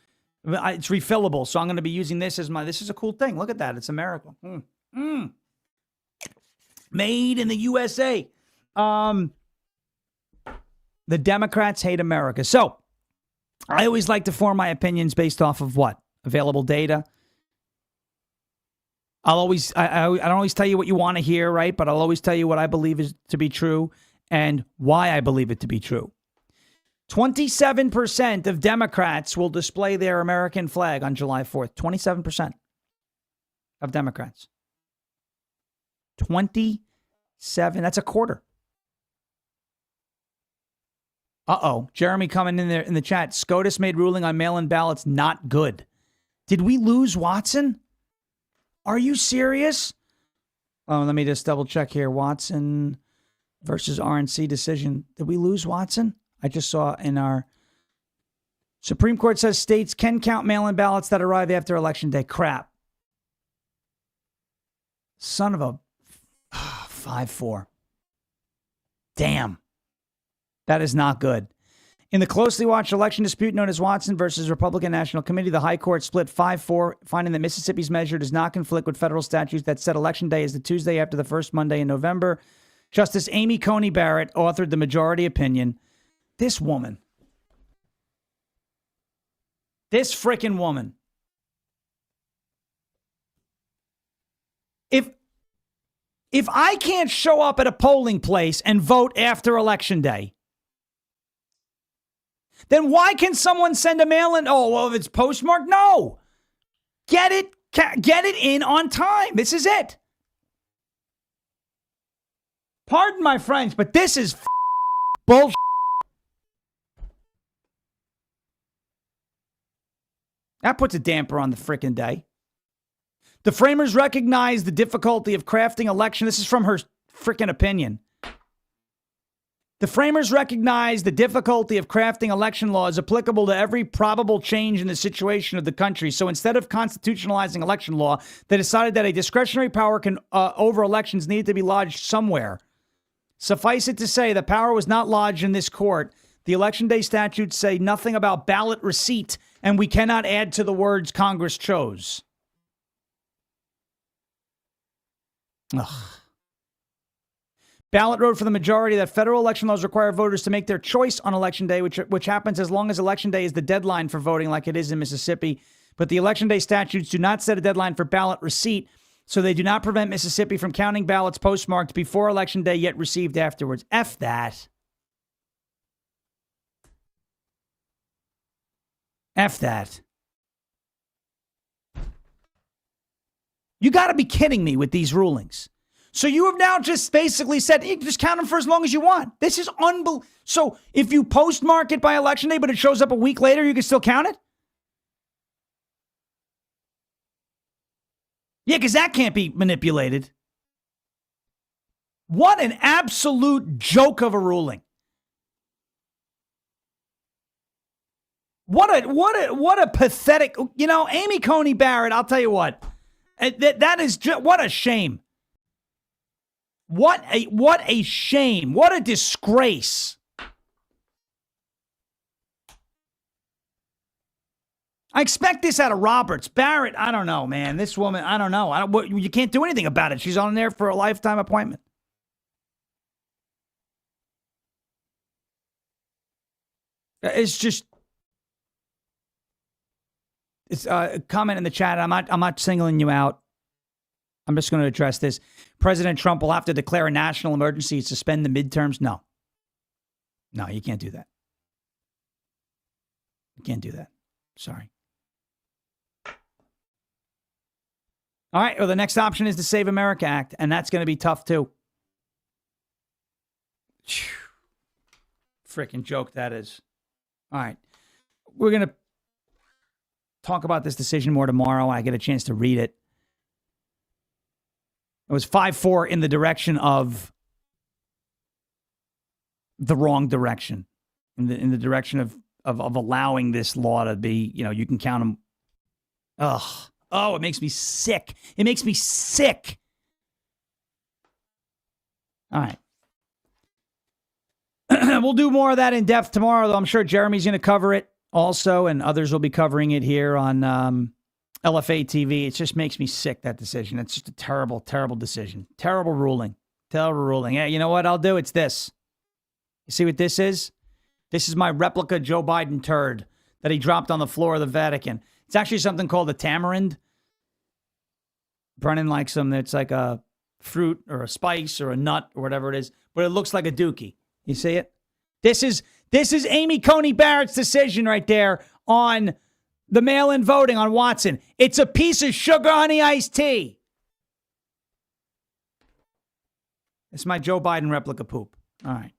refillable, so I'm going to be using this as this is a cool thing. Look at that. It's America. Made in the USA. The Democrats hate America. So, I always like to form my opinions based off of what? Available data. I don't always tell you what you want to hear, right? But I'll always tell you what I believe is to be true and why I believe it to be true. 27% of Democrats will display their American flag on July 4th. 27% of Democrats. 27. That's a quarter. Jeremy coming in there in the chat. SCOTUS made ruling on mail-in ballots not good. Did we lose Watson? Are you serious? Oh, let me just double check here. Watson versus RNC decision. Did we lose Watson? I just saw in our Supreme Court says states can count mail-in ballots that arrive after Election Day. Crap. Son of a 5-4. Damn. That is not good. In the closely watched election dispute known as Watson versus Republican National Committee, the High Court split 5-4, finding that Mississippi's measure does not conflict with federal statutes that set Election Day as the Tuesday after the first Monday in November. Justice Amy Coney Barrett authored the majority opinion. This woman. This frickin' woman. If I can't show up at a polling place and vote after Election Day, then why can someone send a mail-in? Oh, well, if it's postmarked? No. Get it in on time. This is it. Pardon my French, but this is bullshit. That puts a damper on the frickin' day. The framers recognized the difficulty of crafting election. This is from her frickin' opinion. The framers recognized the difficulty of crafting election laws applicable to every probable change in the situation of the country. So instead of constitutionalizing election law, they decided that a discretionary power over elections needed to be lodged somewhere. Suffice it to say, the power was not lodged in this court. The Election Day statutes say nothing about ballot receipt, and we cannot add to the words Congress chose. Ugh. Ballot wrote for the majority that federal election laws require voters to make their choice on Election Day, which happens as long as Election Day is the deadline for voting like it is in Mississippi. But the Election Day statutes do not set a deadline for ballot receipt, so they do not prevent Mississippi from counting ballots postmarked before Election Day yet received afterwards. F that. F that. You got to be kidding me with these rulings. So you have now just basically said, you can just count them for as long as you want. This is unbelievable. So if you postmark it by election day, but it shows up a week later, you can still count it? Yeah, because that can't be manipulated. What an absolute joke of a ruling. What a pathetic, Amy Coney Barrett, I'll tell you what. That is just, what a shame. What a shame. What a disgrace. I expect this out of Roberts. Barrett, I don't know, man. This woman, I don't know. You can't do anything about it. She's on there for a lifetime appointment. It's a comment in the chat. I'm not singling you out. I'm just going to address this. President Trump will have to declare a national emergency and suspend the midterms. No, you can't do that. You can't do that. Sorry. All right. Well, the next option is the Save America Act, and that's going to be tough too. Freaking joke that is. All right. We're going to talk about this decision more tomorrow. I get a chance to read it. It was 5-4 in the direction of the wrong direction, in the direction of allowing this law to be, you can count them. Oh, it makes me sick. It makes me sick. All right. We'll do more of that in depth tomorrow, though. I'm sure Jeremy's going to cover it also, and others will be covering it here on LFA TV. It just makes me sick, that decision. It's just a terrible, terrible decision. Terrible ruling. Terrible ruling. Yeah, you know what I'll do? It's this. You see what this is? This is my replica Joe Biden turd that he dropped on the floor of the Vatican. It's actually something called a tamarind. Brennan likes them. It's like a fruit or a spice or a nut or whatever it is, but it looks like a dookie. You see it? This is Amy Coney Barrett's decision right there on the mail-in voting on Watson. It's a piece of sugar honey iced tea. It's my Joe Biden replica poop. All right.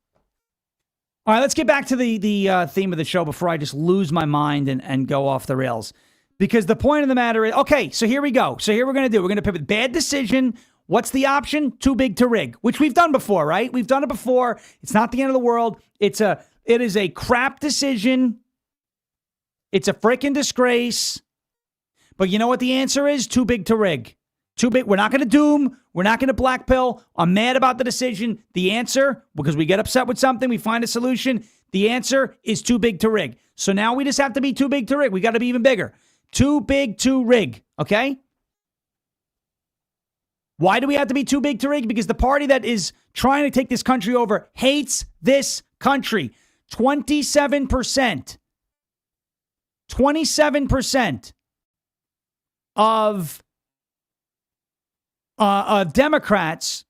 All right, let's get back to the theme of the show before I just lose my mind and go off the rails. Because the point of the matter is, okay, so here we go. So here we're going to do. We're going to pivot. Bad decision. What's the option? Too big to rig, which we've done before, right? We've done it before. It's not the end of the world. It is a crap decision. It's a freaking disgrace. But you know what the answer is? Too big to rig. Too big. We're not going to doom. We're not going to blackpill. I'm mad about the decision. The answer, because we get upset with something, we find a solution. The answer is too big to rig. So now we just have to be too big to rig. We got to be even bigger. Too big to rig. Okay? Why do we have to be too big to rig? Because the party that is trying to take this country over hates this country. 27%. 27% of Democrats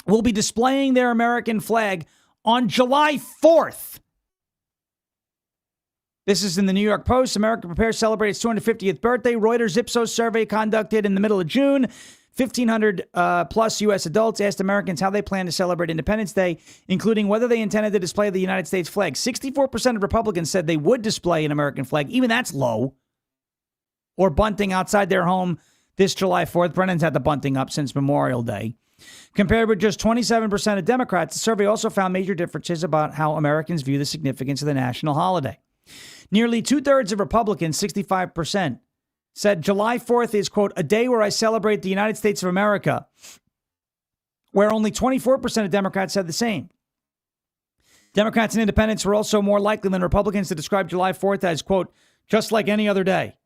will be displaying their American flag on July 4th. This is in the New York Post. America prepares to celebrate its 250th birthday. Reuters Ipsos survey conducted in the middle of June. 1,500 plus U.S. adults asked Americans how they plan to celebrate Independence Day, including whether they intended to display the United States flag. 64% of Republicans said they would display an American flag. Even that's low. Or bunting outside their home this July 4th. Brennan's had the bunting up since Memorial Day. Compared with just 27% of Democrats, the survey also found major differences about how Americans view the significance of the national holiday. Nearly two-thirds of Republicans, 65%, said July 4th is, quote, a day where I celebrate the United States of America, where only 24% of Democrats said the same. Democrats and independents were also more likely than Republicans to describe July 4th as, quote, just like any other day,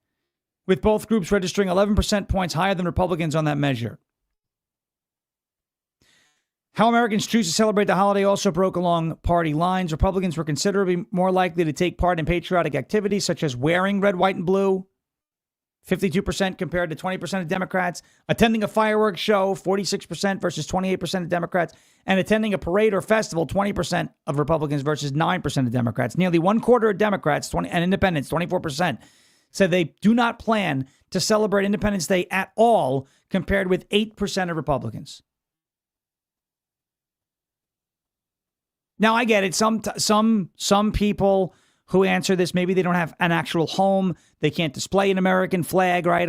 with both groups registering 11% points higher than Republicans on that measure. How Americans choose to celebrate the holiday also broke along party lines. Republicans were considerably more likely to take part in patriotic activities such as wearing red, white, and blue. 52% compared to 20% of Democrats. Attending a fireworks show, 46% versus 28% of Democrats. And attending a parade or festival, 20% of Republicans versus 9% of Democrats. Nearly one quarter of Democrats and independents, 24%, said they do not plan to celebrate Independence Day at all, compared with 8% of Republicans. Now, I get it. Some people who answer this, maybe they don't have an actual home. They can't display an American flag, right?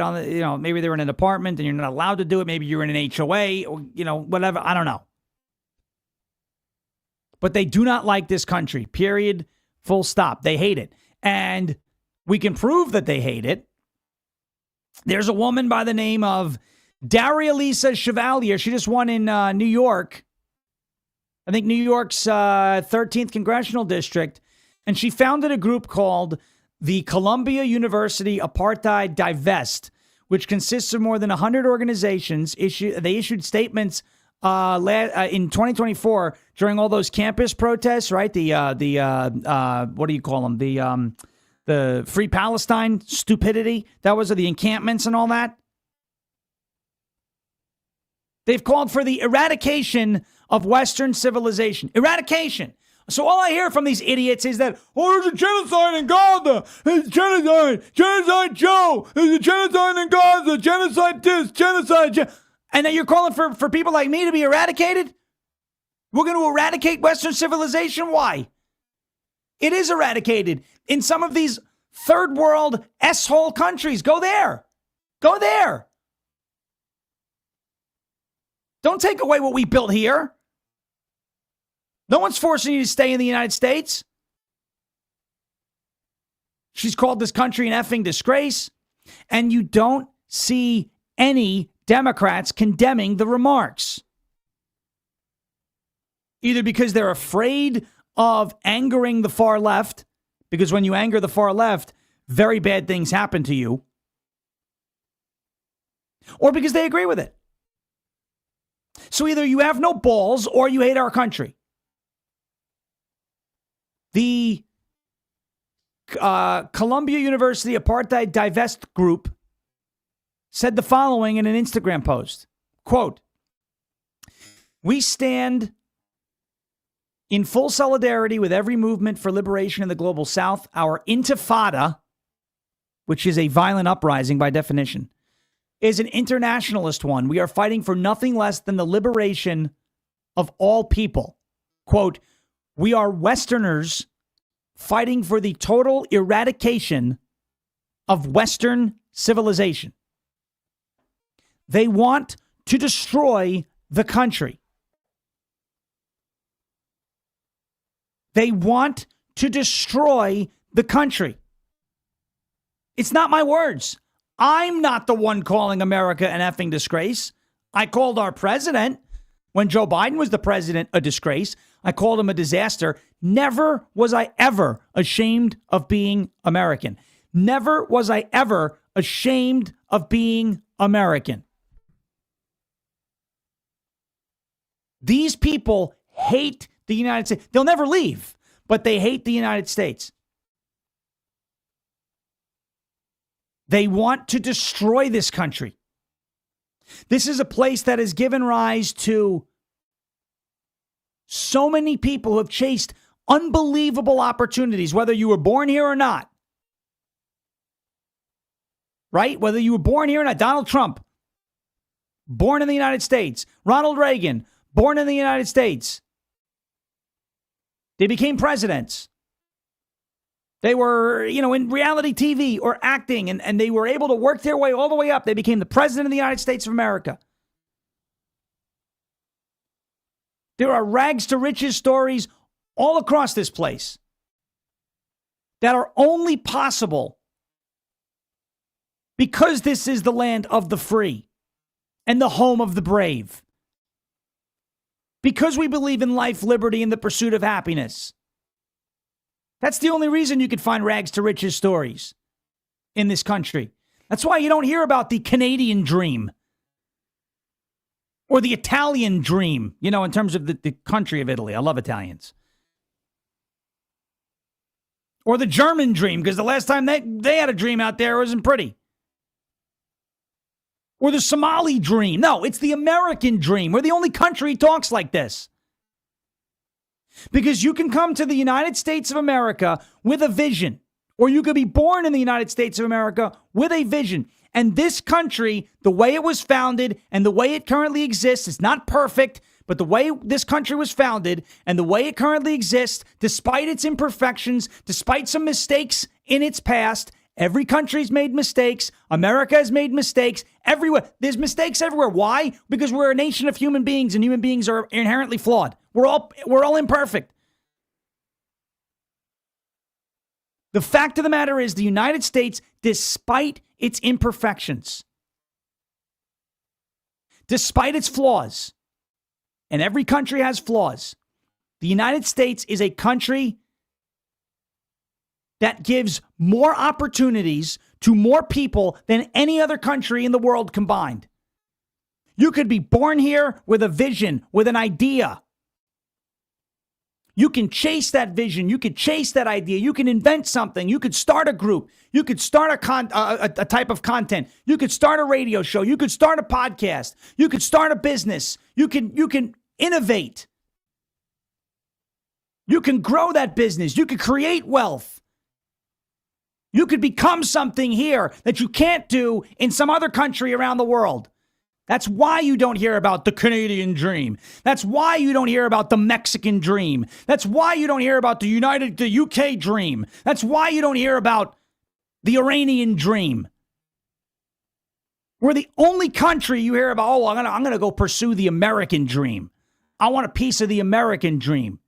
Maybe they're in an apartment and you're not allowed to do it. Maybe you're in an HOA or, whatever. I don't know. But they do not like this country, period, full stop. They hate it. And we can prove that they hate it. There's a woman by the name of Daria Lisa Chevalier. She just won in New York. I think New York's 13th congressional district. And she founded a group called the Columbia University Apartheid Divest, which consists of more than 100 organizations. They issued statements in 2024 during all those campus protests, right? What do you call them? The Free Palestine stupidity. That was the encampments and all that. They've called for the eradication of Western civilization. Eradication. So all I hear from these idiots is that, there's a genocide in Gaza. There's genocide. Genocide Joe. There's a genocide in Gaza. Genocide this. Genocide. And then you're calling for people like me to be eradicated? We're going to eradicate Western civilization? Why? It is eradicated in some of these third world S-hole countries. Go there. Go there. Don't take away what we built here. No one's forcing you to stay in the United States. She's called this country an effing disgrace. And you don't see any Democrats condemning the remarks. Either because they're afraid of angering the far left, because when you anger the far left, very bad things happen to you, or because they agree with it. So either you have no balls or you hate our country. The Columbia University Apartheid Divest Group said the following in an Instagram post. Quote, "We stand in full solidarity with every movement for liberation in the global South. Our intifada, which is a violent uprising by definition, is an internationalist one. We are fighting for nothing less than the liberation of all people. Quote, we are Westerners fighting for the total eradication of Western civilization. They want to destroy the country. They want to destroy the country. It's not my words. I'm not the one calling America an effing disgrace. I called our president, when Joe Biden was the president, a disgrace. I called him a disaster. Never was I ever ashamed of being American. Never was I ever ashamed of being American. These people hate the United States. They'll never leave, but they hate the United States. They want to destroy this country. This is a place that has given rise to so many people who have chased unbelievable opportunities, whether you were born here or not. Right? Whether you were born here or not. Donald Trump, born in the United States. Ronald Reagan, born in the United States. They became presidents. They were, in reality TV or acting, and they were able to work their way all the way up. They became the president of the United States of America. There are rags to riches stories all across this place that are only possible because this is the land of the free and the home of the brave. Because we believe in life, liberty, and the pursuit of happiness. That's the only reason you could find rags to riches stories in this country. That's why you don't hear about the Canadian dream or the Italian dream, in terms of the country of Italy. I love Italians. Or the German dream, because the last time they had a dream out there, it wasn't pretty. or the Somali dream. No, it's the American dream. We're the only country who talks like this. Because you can come to the United States of America with a vision, or you could be born in the United States of America with a vision. And this country, the way it was founded and the way it currently exists, is not perfect, but the way this country was founded and the way it currently exists, despite its imperfections, despite some mistakes in its past, every country's made mistakes. America has made mistakes everywhere. There's mistakes everywhere. Why? Because we're a nation of human beings, and human beings are inherently flawed. We're all imperfect. The fact of the matter is, the United States, despite its imperfections, despite its flaws, and every country has flaws, the United States is a country that gives more opportunities to more people than any other country in the world combined. You could be born here with a vision, with an idea. You can chase that vision. You could chase that idea. You can invent something. You could start a group. You could start a type of content. You could start a radio show. You could start a podcast. You could start a business. You can innovate. You can grow that business. You could create wealth. You could become something here that you can't do in some other country around the world. That's why you don't hear about the Canadian dream. That's why you don't hear about the Mexican dream. That's why you don't hear about the UK dream. That's why you don't hear about the Iranian dream. We're the only country you hear about, I'm going to go pursue the American dream. I want a piece of the American dream.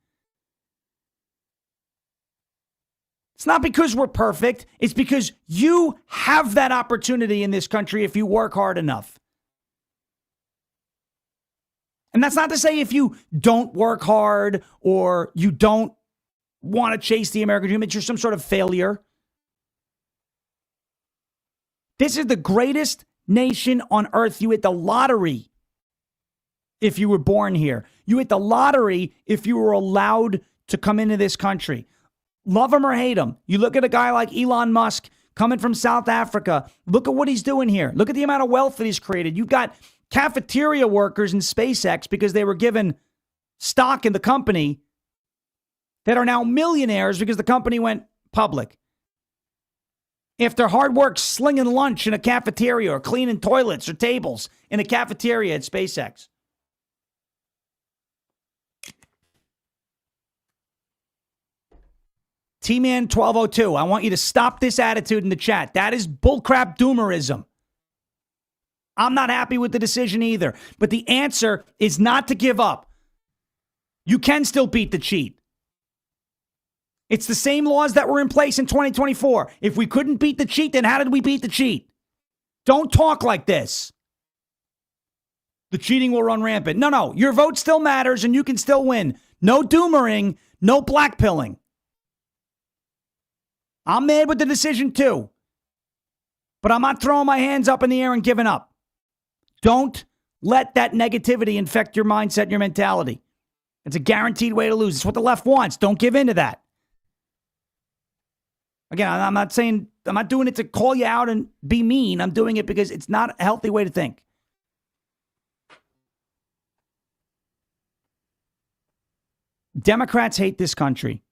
It's not because we're perfect. It's because you have that opportunity in this country if you work hard enough. And that's not to say if you don't work hard or you don't want to chase the American dream, that you're some sort of failure. This is the greatest nation on earth. You hit the lottery if you were born here. You hit the lottery if you were allowed to come into this country. Love him or hate him. You look at a guy like Elon Musk coming from South Africa. Look at what he's doing here. Look at the amount of wealth that he's created. You've got cafeteria workers in SpaceX because they were given stock in the company that are now millionaires because the company went public. After hard work slinging lunch in a cafeteria or cleaning toilets or tables in a cafeteria at SpaceX. T-Man 1202, I want you to stop this attitude in the chat. That is bullcrap doomerism. I'm not happy with the decision either. But the answer is not to give up. You can still beat the cheat. It's the same laws that were in place in 2024. If we couldn't beat the cheat, then how did we beat the cheat? Don't talk like this. The cheating will run rampant. No. Your vote still matters and you can still win. No doomering, no blackpilling. I'm mad with the decision too. But I'm not throwing my hands up in the air and giving up. Don't let that negativity infect your mindset and your mentality. It's a guaranteed way to lose. It's what the left wants. Don't give in to that. Again, I'm not doing it to call you out and be mean. I'm doing it because it's not a healthy way to think. Democrats hate this country.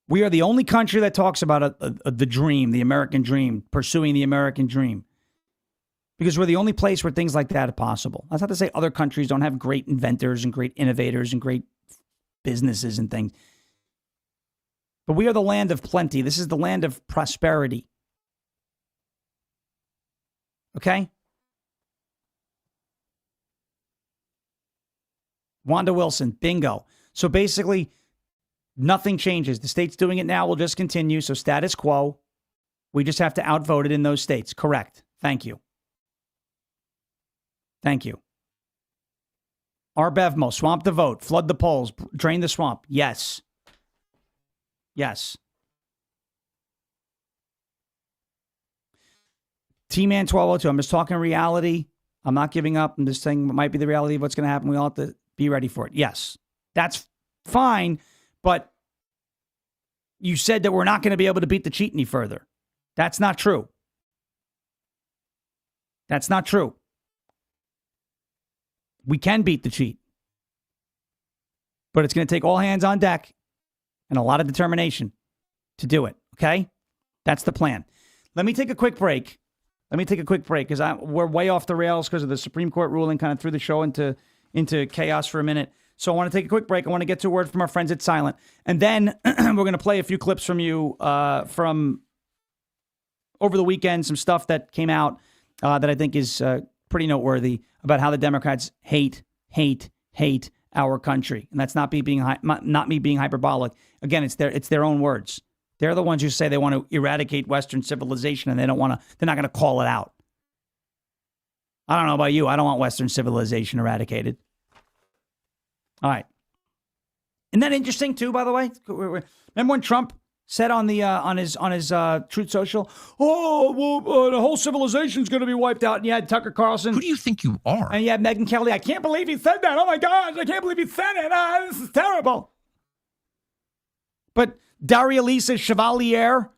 We are the only country that talks about the dream, the American dream, pursuing the American dream. Because we're the only place where things like that are possible. That's not to say other countries don't have great inventors and great innovators and great businesses and things. But we are the land of plenty. This is the land of prosperity. Okay? Wanda Wilson, bingo. So basically, nothing changes. The state's doing it now. We'll just continue. So status quo. We just have to outvote it in those states. Correct. Thank you. Thank you. R. Bevmo, swamp the vote, flood the polls, drain the swamp. Yes. Yes. T-Man 1202, I'm just talking reality. I'm not giving up. I'm just saying what might be the reality of what's going to happen. We all have to be ready for it. Yes. That's fine. But you said that we're not going to be able to beat the cheat any further. That's not true. That's not true. We can beat the cheat. But it's going to take all hands on deck and a lot of determination to do it, okay? That's the plan. Let me take a quick break. Because we're way off the rails because of the Supreme Court ruling, kind of threw the show into chaos for a minute. So I want to take a quick break. I want to get to a word from our friends at Silent. And then we're going to play a few clips from you from over the weekend, some stuff that came out that I think is pretty noteworthy about how the Democrats hate our country. And that's not me being hyperbolic. Again, it's their own words. They're the ones who say they want to eradicate Western civilization, and they're not going to call it out. I don't know about you. I don't want Western civilization eradicated. All right. Isn't that interesting too, by the way? Remember when Trump said on his Truth Social, the whole civilization's going to be wiped out, and you had Tucker Carlson. Who do you think you are? And you had Megyn Kelly. I can't believe he said that. Oh my gosh, I can't believe he said it. This is terrible. But Daria Lisa Chevalier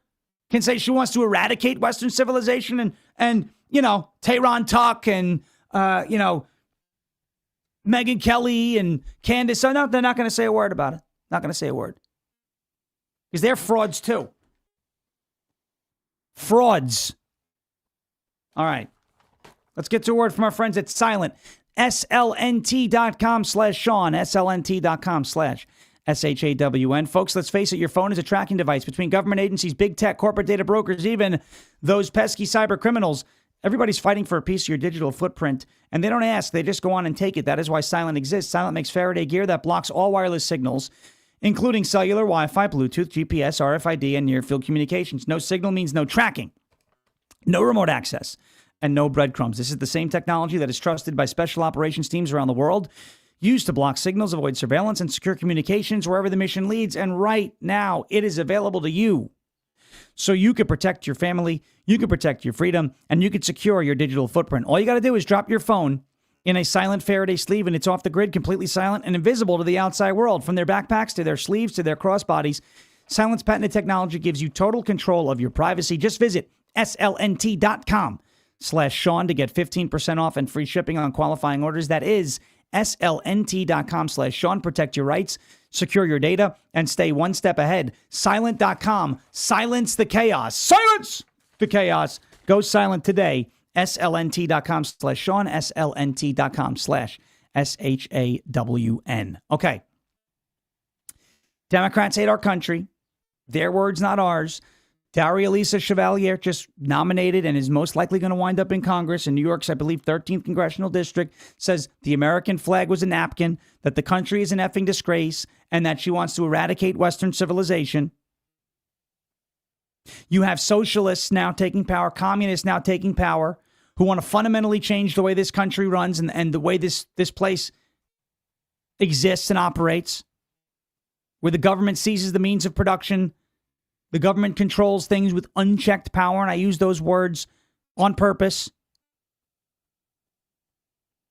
can say she wants to eradicate Western civilization, and Tehran Tuck and Megyn Kelly and Candace. So no, they're not going to say a word about it. Not going to say a word. Because they're frauds too. Frauds. All right. Let's get to a word from our friends at Silent. slnt.com/Sean. slnt.com/SHAWN. Folks, let's face it, your phone is a tracking device between government agencies, big tech, corporate data brokers, even those pesky cyber criminals. Everybody's fighting for a piece of your digital footprint, and they don't ask. They just go on and take it. That is why Silent exists. Silent makes Faraday gear that blocks all wireless signals, including cellular, Wi-Fi, Bluetooth, GPS, RFID, and near-field communications. No signal means no tracking, no remote access, and no breadcrumbs. This is the same technology that is trusted by special operations teams around the world, used to block signals, avoid surveillance, and secure communications wherever the mission leads. And right now, it is available to you. So you can protect your family, you can protect your freedom, and you can secure your digital footprint. All you got to do is drop your phone in a silent Faraday sleeve, and it's off the grid, completely silent and invisible to the outside world. From their backpacks to their sleeves to their crossbodies, Silent's patented technology gives you total control of your privacy. Just visit slnt.com/Sean to get 15% off and free shipping on qualifying orders. That is slnt.com/Sean. Protect your rights, secure your data, and stay one step ahead. Silent.com. Silence the chaos. Silence the chaos. Go silent today. slnt.com/Sean. slnt.com/SHAWN. Okay. Democrats hate our country. Their words, not ours. Daria Lisa Chevalier just nominated and is most likely going to wind up in Congress in New York's, I believe, 13th congressional district, says the American flag was a napkin, that the country is an effing disgrace, and that she wants to eradicate Western civilization. You have socialists now taking power, communists now taking power, who want to fundamentally change the way this country runs and the way this place exists and operates, where the government seizes the means of production. The government controls things with unchecked power, and I use those words on purpose.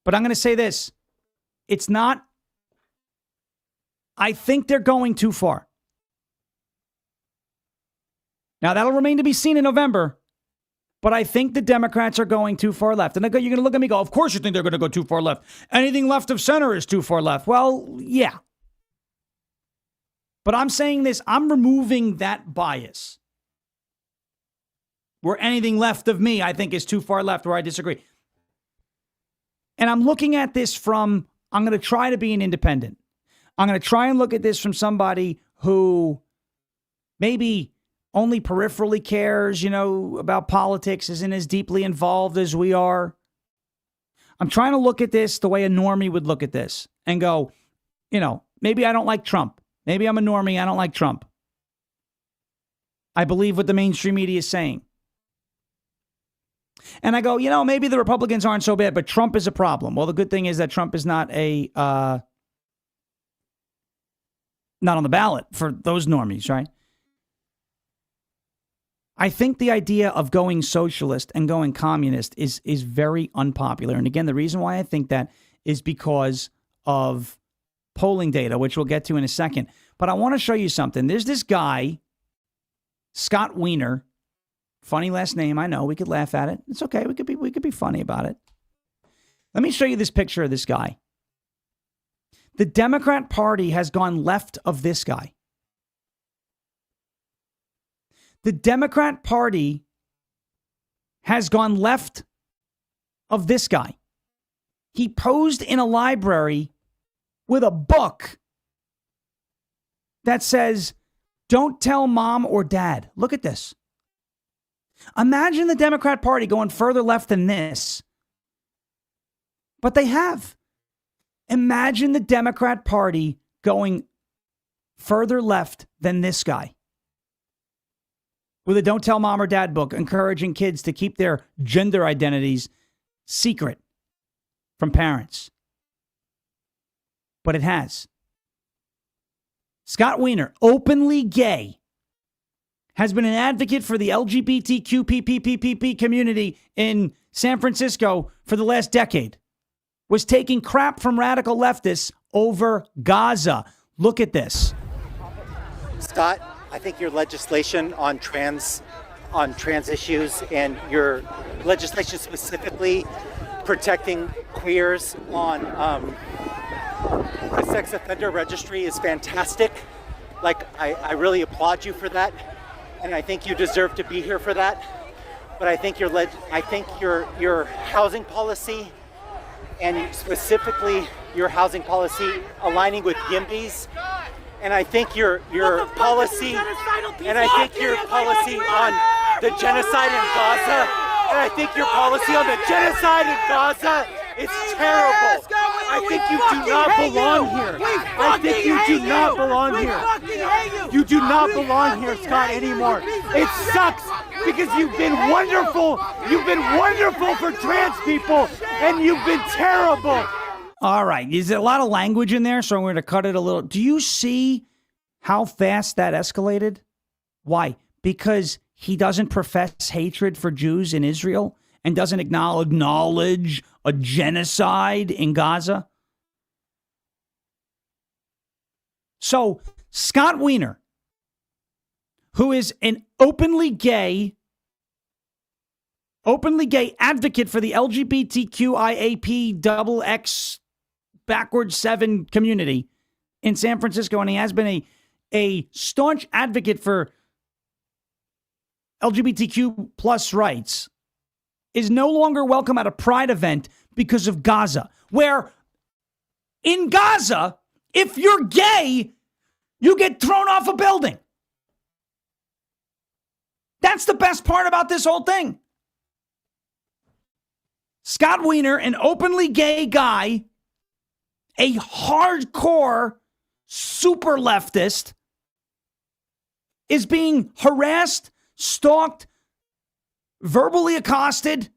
But I'm going to say this. It's not... I think they're going too far. Now, that'll remain to be seen in November, but I think the Democrats are going too far left. And you're going to look at me and go, of course you think they're going to go too far left. Anything left of center is too far left. Well, yeah. But I'm saying this, I'm removing that bias. Where anything left of me, I think, is too far left, where I disagree. And I'm looking at this from, I'm going to try to be an independent. I'm going to try and look at this from somebody who maybe only peripherally cares, about politics, isn't as deeply involved as we are. I'm trying to look at this the way a normie would look at this and go, maybe I don't like Trump. Maybe I'm a normie. I don't like Trump. I believe what the mainstream media is saying. And I go, maybe the Republicans aren't so bad, but Trump is a problem. Well, the good thing is that Trump is not not on the ballot for those normies, right? I think the idea of going socialist and going communist is very unpopular. And again, the reason why I think that is because of polling data, which we'll get to in a second. But I want to show you something. There's this guy, Scott Wiener, Funny last name, I know. We could laugh at it. It's okay. We could be funny about it. Let me show you this picture of this guy. The Democrat Party has gone left of this guy. The Democrat Party has gone left of this guy. He posed in a library with a book that says, "Don't tell mom or dad." Look at this. Imagine the Democrat Party going further left than this. But they have. Imagine the Democrat Party going further left than this guy. With a "Don't Tell Mom or Dad" book, encouraging kids to keep their gender identities secret from parents. But it has. Scott Wiener, openly gay, has been an advocate for the LGBTQ community in San Francisco for the last decade. Was taking crap from radical leftists over Gaza. Look at this. Scott, I think your legislation on trans issues and your legislation specifically protecting queers on the sex offender registry is fantastic. Like, I really applaud you for that, and I think you deserve to be here for that. But I think your housing policy, and specifically your housing policy aligning with YIMBYs, and I think your policy, and I think your policy on the genocide in Gaza, and I think your policy on the genocide in Gaza is terrible. I think you do not belong here. I think you do not belong here. You do not belong here, Scott, anymore. It sucks because you've been wonderful. You've been wonderful for trans people, and you've been terrible. All right. There's a lot of language in there, so I'm going to cut it a little. Do you see how fast that escalated? Why? Because he doesn't profess hatred for Jews in Israel and doesn't acknowledge a genocide in Gaza. So Scott Wiener, who is an openly gay advocate for the LGBTQIAP XX backward 7 community in San Francisco, and he has been a staunch advocate for LGBTQ plus rights, is no longer welcome at a Pride event because of Gaza, where in Gaza, if you're gay, you get thrown off a building. That's the best part about this whole thing. Scott Wiener, an openly gay guy, a hardcore super leftist, is being harassed, stalked, verbally accosted,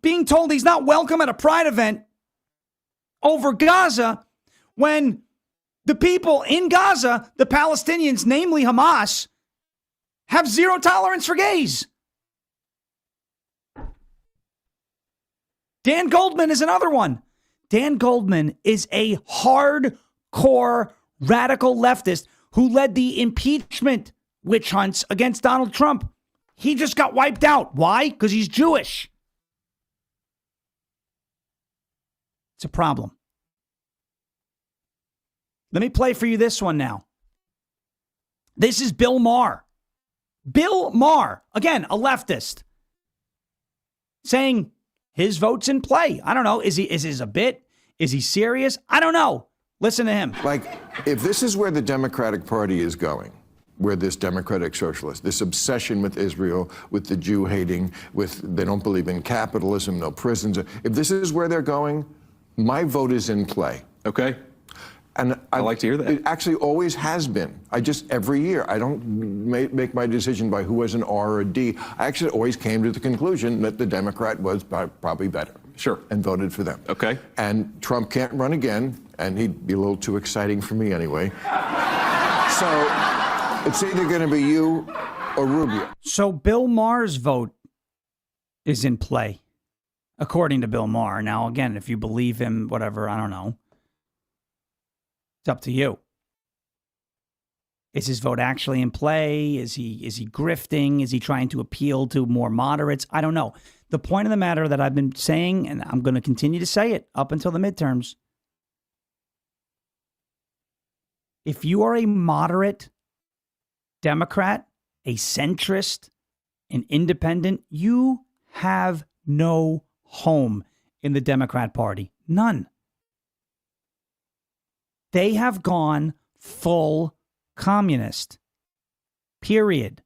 being told he's not welcome at a Pride event over Gaza, when the people in Gaza, the Palestinians, namely Hamas, have zero tolerance for gays. Dan Goldman is another one. Dan Goldman is a hardcore radical leftist who led the impeachment witch hunts against Donald Trump. He just got wiped out. Why? Because he's Jewish. It's a problem. Let me play for you this one now. This is Bill Maher. Bill Maher, again, a leftist, saying his vote's in play. I don't know. Is this a bit? Is he serious? I don't know. Listen to him. Like, if this is where the Democratic Party is going, where this democratic socialist, this obsession with Israel, with the Jew hating, with they don't believe in capitalism, no prisons. If this is where they're going, my vote is in play. Okay. And I like to hear that. It actually always has been. Every year, I don't make my decision by who has an R or a D. I actually always came to the conclusion that the Democrat was probably better. Sure. And voted for them. Okay. And Trump can't run again, and he'd be a little too exciting for me anyway. So it's either going to be you or Rubio. So Bill Maher's vote is in play, according to Bill Maher. Now, again, if you believe him, whatever, I don't know. It's up to you. Is his vote actually in play? Is he grifting? Is he trying to appeal to more moderates? I don't know. The point of the matter that I've been saying, and I'm going to continue to say it up until the midterms, if you are a moderate Democrat, a centrist, an independent, you have no home in the Democrat Party. None. They have gone full communist. Period.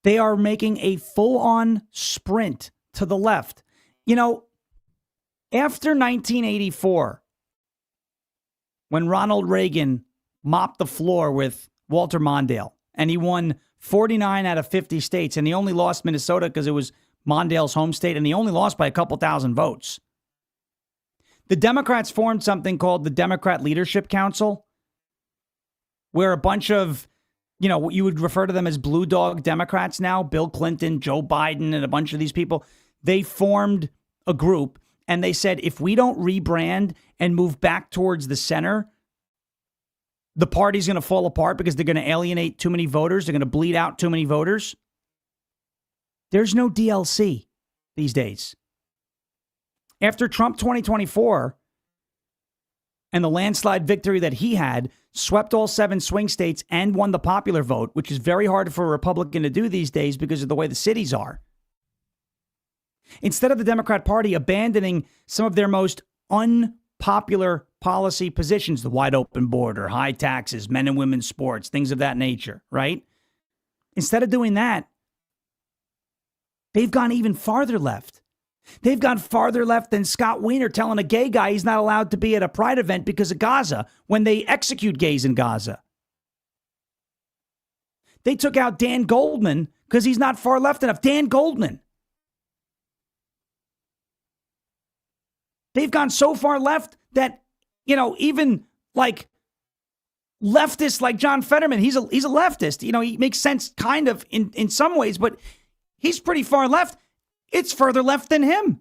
They are making a full-on sprint to the left. You know, after 1984, when Ronald Reagan mopped the floor with Walter Mondale, and he won 49 out of 50 states, and he only lost Minnesota because it was Mondale's home state, and he only lost by a couple thousand votes. The Democrats formed something called the Democrat Leadership Council, where a bunch of, you know, you would refer to them as blue dog Democrats now, Bill Clinton, Joe Biden, and a bunch of these people. They formed a group, and they said, if we don't rebrand and move back towards the center, the party's going to fall apart because they're going to alienate too many voters. They're going to bleed out too many voters. There's no DLC these days. After Trump 2024 and the landslide victory that he had, swept all 7 swing states and won the popular vote, which is very hard for a Republican to do these days because of the way the cities are. Instead of the Democrat Party abandoning some of their most unpopular policy positions, the wide open border, high taxes, men and women's sports, things of that nature, right? Instead of doing that, they've gone even farther left. They've gone farther left than Scott Wiener telling a gay guy he's not allowed to be at a pride event because of Gaza when they execute gays in Gaza. They took out Dan Goldman because he's not far left enough. Dan Goldman. They've gone so far left that, you know, even like leftists like John Fetterman, he's a leftist. You know, he makes sense kind of in some ways, but he's pretty far left. It's further left than him.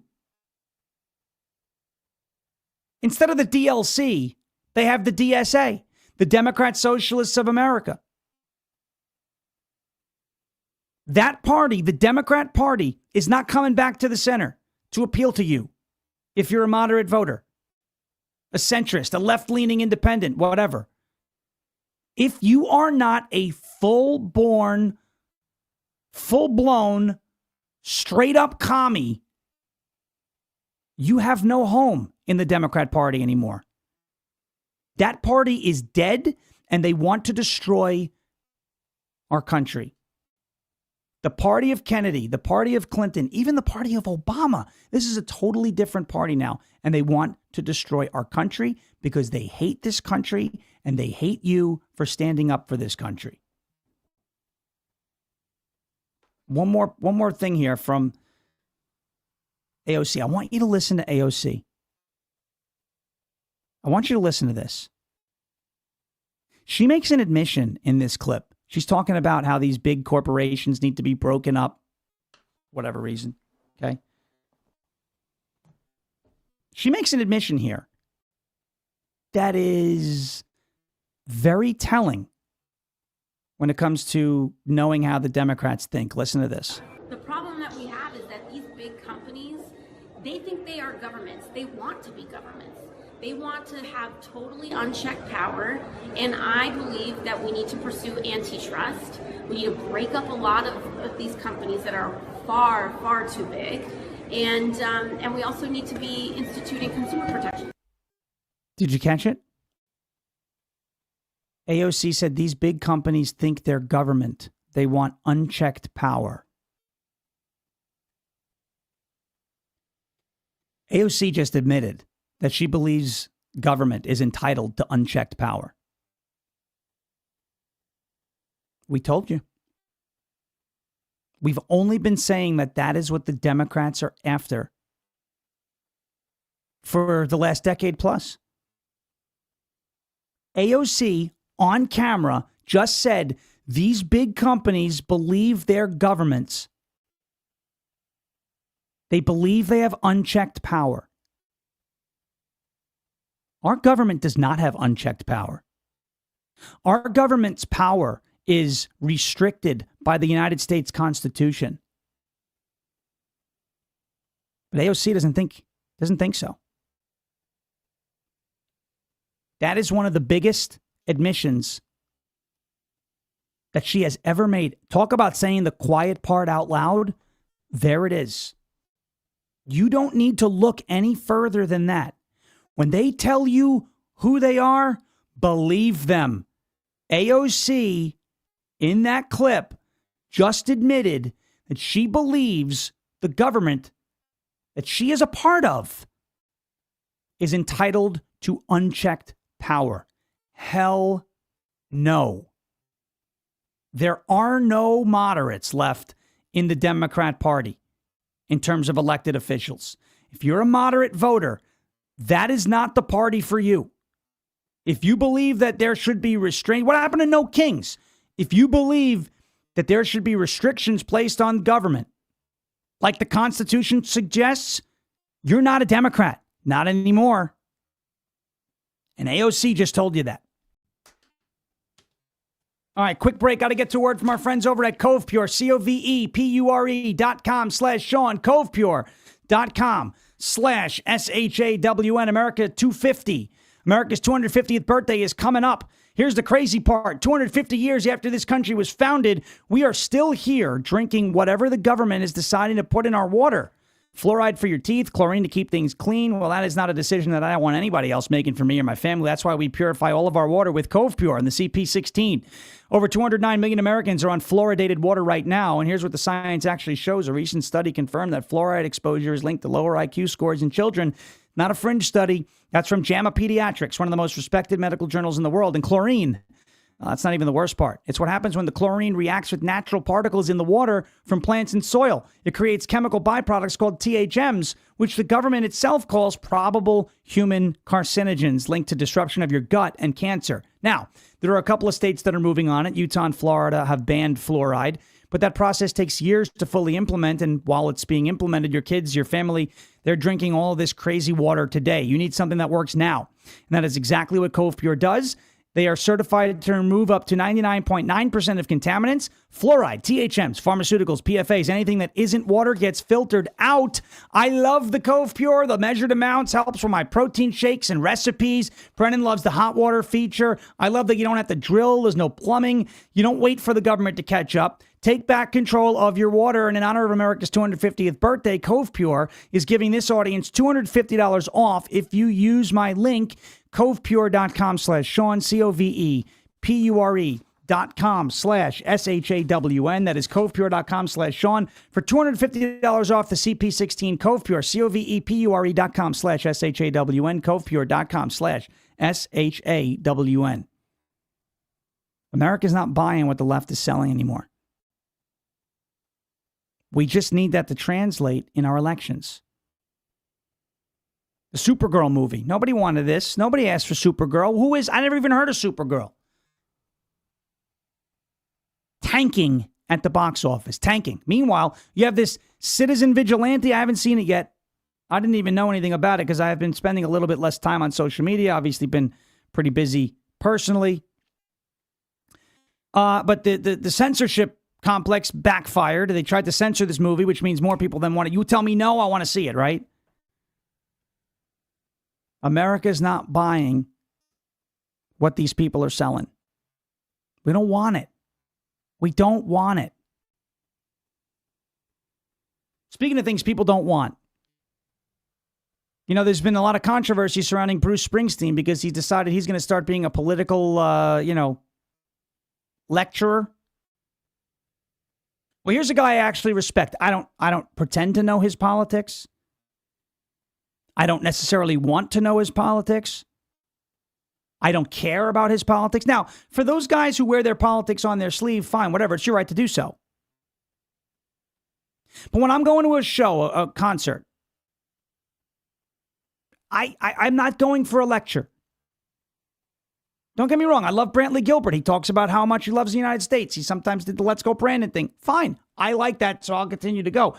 Instead of the DLC, they have the DSA, the Democrat Socialists of America. That party, the Democrat Party, is not coming back to the center to appeal to you if you're a moderate voter, a centrist, a left-leaning independent, whatever. If you are not a full-blown, straight-up commie, you have no home in the Democrat Party anymore. That party is dead, and they want to destroy our country. The party of Kennedy, the party of Clinton, even the party of Obama, this is a totally different party now, and they want to destroy our country because they hate this country, and they hate you for standing up for this country. One more thing here from AOC. I want you to listen to AOC. I want you to listen to this. She makes an admission in this clip. She's talking about how these big corporations need to be broken up, whatever reason, okay? She makes an admission here that is very telling when it comes to knowing how the Democrats think. Listen to this. The problem that we have is that these big companies, they think they are governments. They want to be governments. They want to have totally unchecked power, and I believe that we need to pursue antitrust. We need to break up a lot of these companies that are far, far too big, and we also need to be instituting consumer protection. Did you catch it? AOC said these big companies think they're government. They want unchecked power. AOC just admitted that she believes government is entitled to unchecked power. We told you. We've only been saying that that is what the Democrats are after for the last decade plus. AOC on camera just said these big companies believe they're governments. They believe they have unchecked power. Our government does not have unchecked power. Our government's power is restricted by the United States Constitution. But AOC doesn't think so. That is one of the biggest admissions that she has ever made. Talk about saying the quiet part out loud. There it is. You don't need to look any further than that. When they tell you who they are, believe them. AOC, in that clip, just admitted that she believes the government that she is a part of is entitled to unchecked power. Hell no. There are no moderates left in the Democrat Party in terms of elected officials. If you're a moderate voter, that is not the party for you. If you believe that there should be restraint, what happened to No Kings? If you believe that there should be restrictions placed on government, like the Constitution suggests, you're not a Democrat. Not anymore. And AOC just told you that. All right, quick break. Got to get to a word from our friends over at CovePure, CovePure.com/Sean, CovePure.com/SHAWN, America 250. America's 250th birthday is coming up. Here's the crazy part. 250 years after this country was founded, we are still here drinking whatever the government is deciding to put in our water. Fluoride for your teeth, chlorine to keep things clean. Well, that is not a decision that I don't want anybody else making for me or my family. That's why we purify all of our water with CovePure and the CP16. Over 209 million Americans are on fluoridated water right now. And here's what the science actually shows. A recent study confirmed that fluoride exposure is linked to lower IQ scores in children. Not a fringe study. That's from JAMA Pediatrics, one of the most respected medical journals in the world. And chlorine, that's not even the worst part. It's what happens when the chlorine reacts with natural particles in the water from plants and soil. It creates chemical byproducts called THMs, which the government itself calls probable human carcinogens linked to disruption of your gut and cancer. Now, there are a couple of states that are moving on it. Utah and Florida have banned fluoride, but that process takes years to fully implement. And while it's being implemented, your kids, your family, they're drinking all of this crazy water today. You need something that works now. And that is exactly what CovePure does. They are certified to remove up to 99.9% of contaminants. Fluoride, THMs, pharmaceuticals, PFAs, anything that isn't water gets filtered out. I love the CovePure. The measured amounts helps for my protein shakes and recipes. Brennan loves the hot water feature. I love that you don't have to drill. There's no plumbing. You don't wait for the government to catch up. Take back control of your water. And in honor of America's 250th birthday, CovePure is giving this audience $250 off if you use my link, CovePure.com/Sean, CovePure.com/SHAWN. That is CovePure.com/Sean for $250 off the CP16 CovePure, CovePure.com/SHAWN, CovePure.com/SHAWN. America's not buying what the left is selling anymore. We just need that to translate in our elections. The Supergirl movie. Nobody wanted this. Nobody asked for Supergirl. Who is? I never even heard of Supergirl. Tanking at the box office. Tanking. Meanwhile, you have this Citizen Vigilante. I haven't seen it yet. I didn't even know anything about it because I have been spending a little bit less time on social media. Obviously been pretty busy personally. But the censorship complex backfired. They tried to censor this movie, which means more people than want it. You tell me no, I want to see it, right? America's not buying what these people are selling. We don't want it. We don't want it. Speaking of things people don't want, you know, there's been a lot of controversy surrounding Bruce Springsteen because he decided he's going to start being a political, lecturer. Well, here's a guy I actually respect. I don't pretend to know his politics. I don't necessarily want to know his politics. I don't care about his politics. Now, for those guys who wear their politics on their sleeve, fine, whatever. It's your right to do so. But when I'm going to a show, a concert, I'm not going for a lecture. Don't get me wrong. I love Brantley Gilbert. He talks about how much he loves the United States. He sometimes did the Let's Go Brandon thing. Fine. I like that, so I'll continue to go.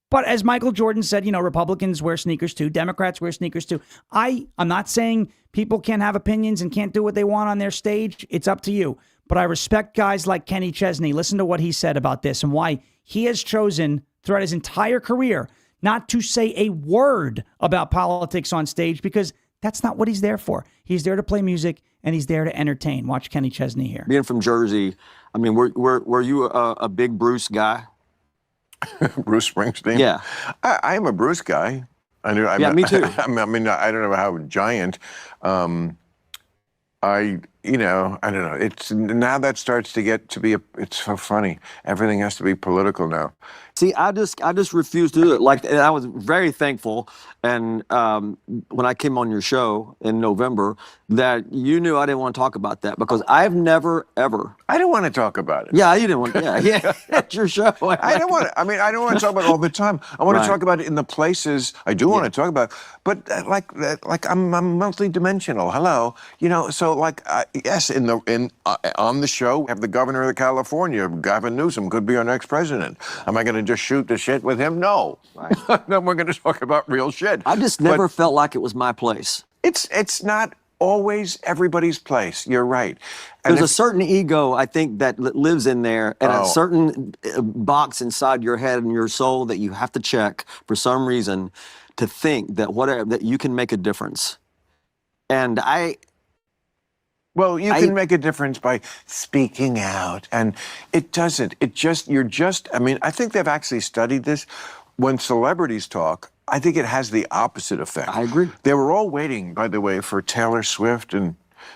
But as Michael Jordan said, Republicans wear sneakers too. Democrats wear sneakers too. I'm not saying people can't have opinions and can't do what they want on their stage. It's up to you. But I respect guys like Kenny Chesney. Listen to what he said about this and why he has chosen throughout his entire career not to say a word about politics on stage, because that's not what he's there for. He's there to play music and he's there to entertain. Watch Kenny Chesney here. Being from Jersey, I mean, were you a big Bruce guy? Bruce Springsteen? Yeah. I am a Bruce guy. Yeah, me too. I mean, I don't know how giant. I don't know. It's now that starts to get to be it's so funny. Everything has to be political now. See, I just refuse to do it. Like, and I was very thankful, and when I came on your show in November, that you knew I didn't want to talk about that, because I've never ever. I don't want to talk about it. Yeah, you didn't want. Yeah, it's your show. I don't want to. I mean, I don't want to talk about it all the time. I want Right. to talk about it in the places I do want to talk about. But like I'm multi-dimensional. Hello, So yes, on the show, we have the governor of California, Gavin Newsom, could be our next president. Am I going to just shoot the shit with him? No. Right. No, we're going to talk about real shit. I just never felt like it was my place. It's not always everybody's place. You're right. And There's a certain ego, I think, that lives in there, and Oh. a certain box inside your head and your soul that you have to check for some reason to think that you can make a difference. And Well, you can make a difference by speaking out, and it doesn't. I mean, I think they've actually studied this. When celebrities talk, I think it has the opposite effect. I agree. They were all waiting, by the way, for Taylor Swift in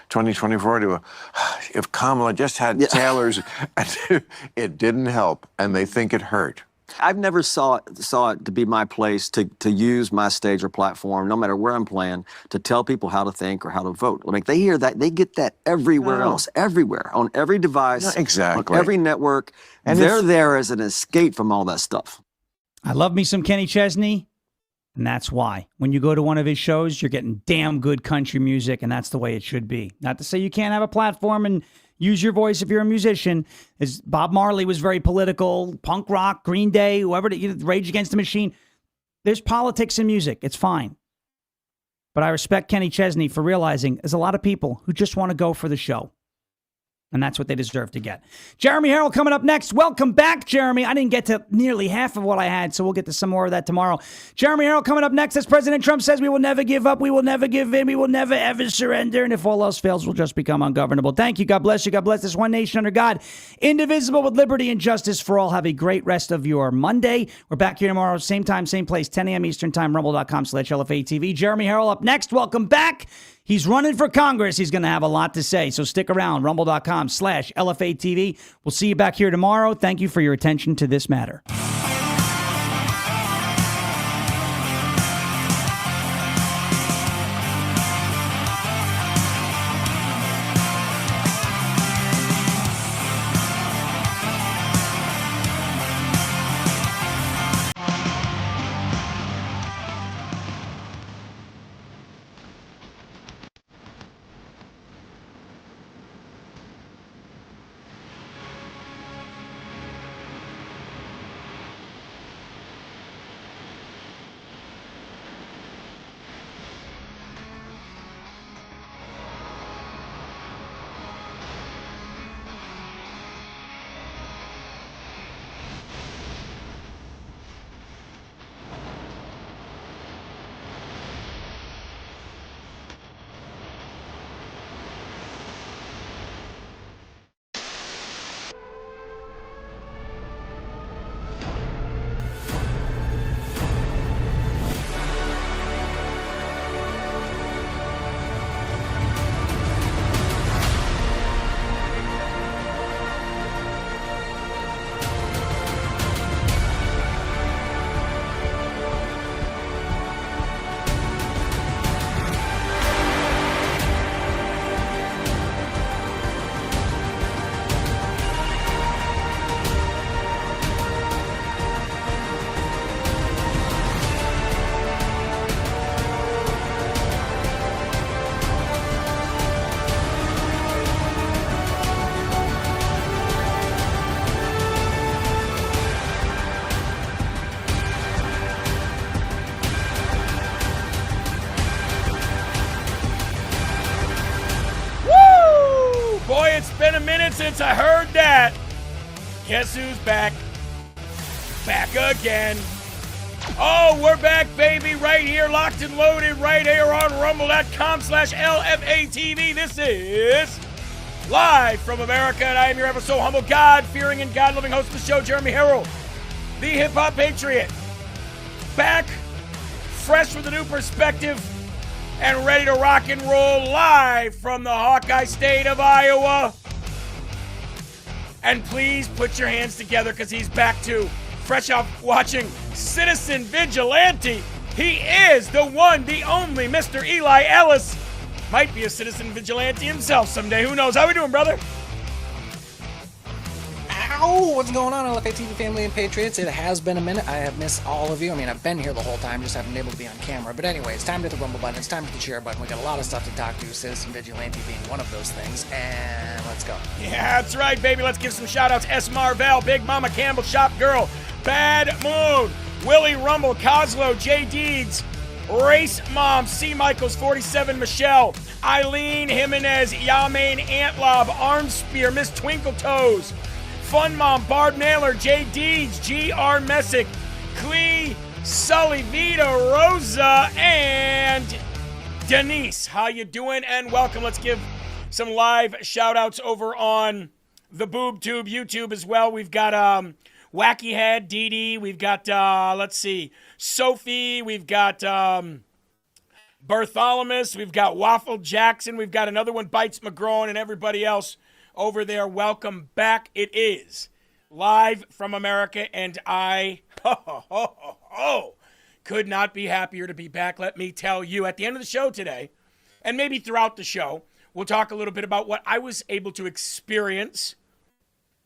2024 if Kamala just had Taylor's, it didn't help, and they think it hurt. I've never saw it to be my place to use my stage or platform, no matter where I'm playing, to tell people how to think or how to vote. Like, they hear that, they get that everywhere else, everywhere, on every device, No, exactly. on every network. And they're there as an escape from all that stuff. I love me some Kenny Chesney, and that's why. When you go to one of his shows, you're getting damn good country music, and that's the way it should be. Not to say you can't have a platform and use your voice if you're a musician. As Bob Marley was very political, punk rock, Green Day, whoever, Rage Against the Machine. There's politics in music. It's fine. But I respect Kenny Chesney for realizing there's a lot of people who just want to go for the show. And that's what they deserve to get. Jeremy Herrell coming up next. Welcome back, Jeremy. I didn't get to nearly half of what I had, so we'll get to some more of that tomorrow. Jeremy Herrell coming up next. As President Trump says, we will never give up. We will never give in. We will never, ever surrender. And if all else fails, we'll just become ungovernable. Thank you. God bless you. God bless this one nation under God, indivisible with liberty and justice for all. Have a great rest of your Monday. We're back here tomorrow, same time, same place, 10 a.m. Eastern time, rumble.com/LFA-TV. Jeremy Herrell up next. Welcome back. He's running for Congress. He's going to have a lot to say. So stick around, rumble.com/LFA-TV. We'll see you back here tomorrow. Thank you for your attention to this matter. since I heard that, guess who's back? Back again. Oh, we're back, baby, right here, locked and loaded, right here on rumble.com/LFATV. This is live from America, and I am your ever so humble, God-fearing and God-loving host of the show, Jeremy Herrell, the hip-hop patriot. Back, fresh with a new perspective, and ready to rock and roll live from the Hawkeye state of Iowa. And please put your hands together because he's back too. Fresh off watching Citizen Vigilante. He is the one, the only Mr. Eli Ellis. Might be a Citizen Vigilante himself someday. Who knows? How we doing, brother? Ow! What's going on, LFATV family and patriots? It has been a minute. I have missed all of you. I mean, I've been here the whole time, just haven't been able to be on camera. But anyway, it's time to hit the rumble button. It's time to hit the share button. We got a lot of stuff to talk to. Citizen Vigilante being one of those things. And let's go. Yeah, that's right, baby. Let's give some shout-outs. S. Marvell, Big Mama Campbell, Shop Girl, Bad Moon, Willie Rumble, Coslow, J. Deeds, Race Mom, C. Michaels, 47, Michelle, Eileen Jimenez, Yamain Antlob, Arm Spear, Miss Twinkle Toes, Fun Mom, Barb Naylor, J. Deeds, G.R. Messick, Clee, Sully, Vita, Rosa, and Denise. How you doing? And welcome. Let's give some live shout-outs over on the Boob Tube, YouTube as well. We've got Wacky Head, Dee Dee. We've got, let's see, Sophie. We've got Bartholomew. We've got Waffle Jackson. We've got another one, Bites McGrone, and everybody else over there. Welcome back. It is live from America, and I could not be happier to be back. Let me tell you, at the end of the show today, and maybe throughout the show, we'll talk a little bit about what I was able to experience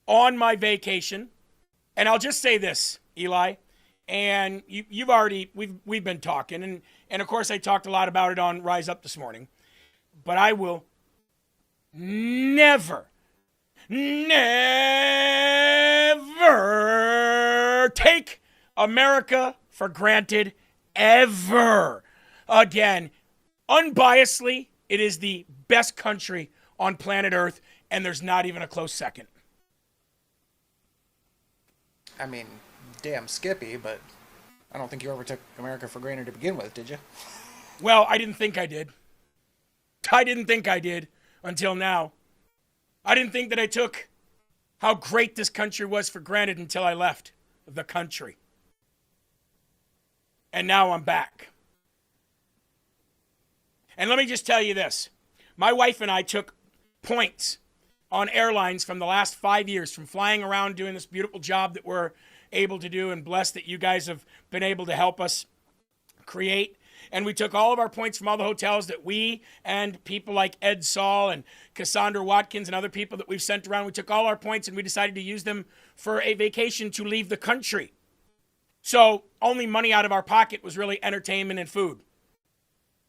on my vacation. And I'll just say this, Eli, and you've already, we've been talking, and of course I talked a lot about it on Rise Up this morning, but I will never take America for granted ever again. Unbiasedly, it is the best country on planet Earth, and there's not even a close second. I mean, damn Skippy, but I don't think you ever took America for granted to begin with, did you? Well, I didn't think I did. I didn't think I did until now. I didn't think that I took how great this country was for granted until I left the country. And now I'm back. And let me just tell you this. My wife and I took points on airlines from the last 5 years, from flying around doing this beautiful job that we're able to do, and blessed that you guys have been able to help us create. And we took all of our points from all the hotels that we and people like Ed Saul and Cassandra Watkins and other people that we've sent around, we took all our points and we decided to use them for a vacation to leave the country. So only money out of our pocket was really entertainment and food.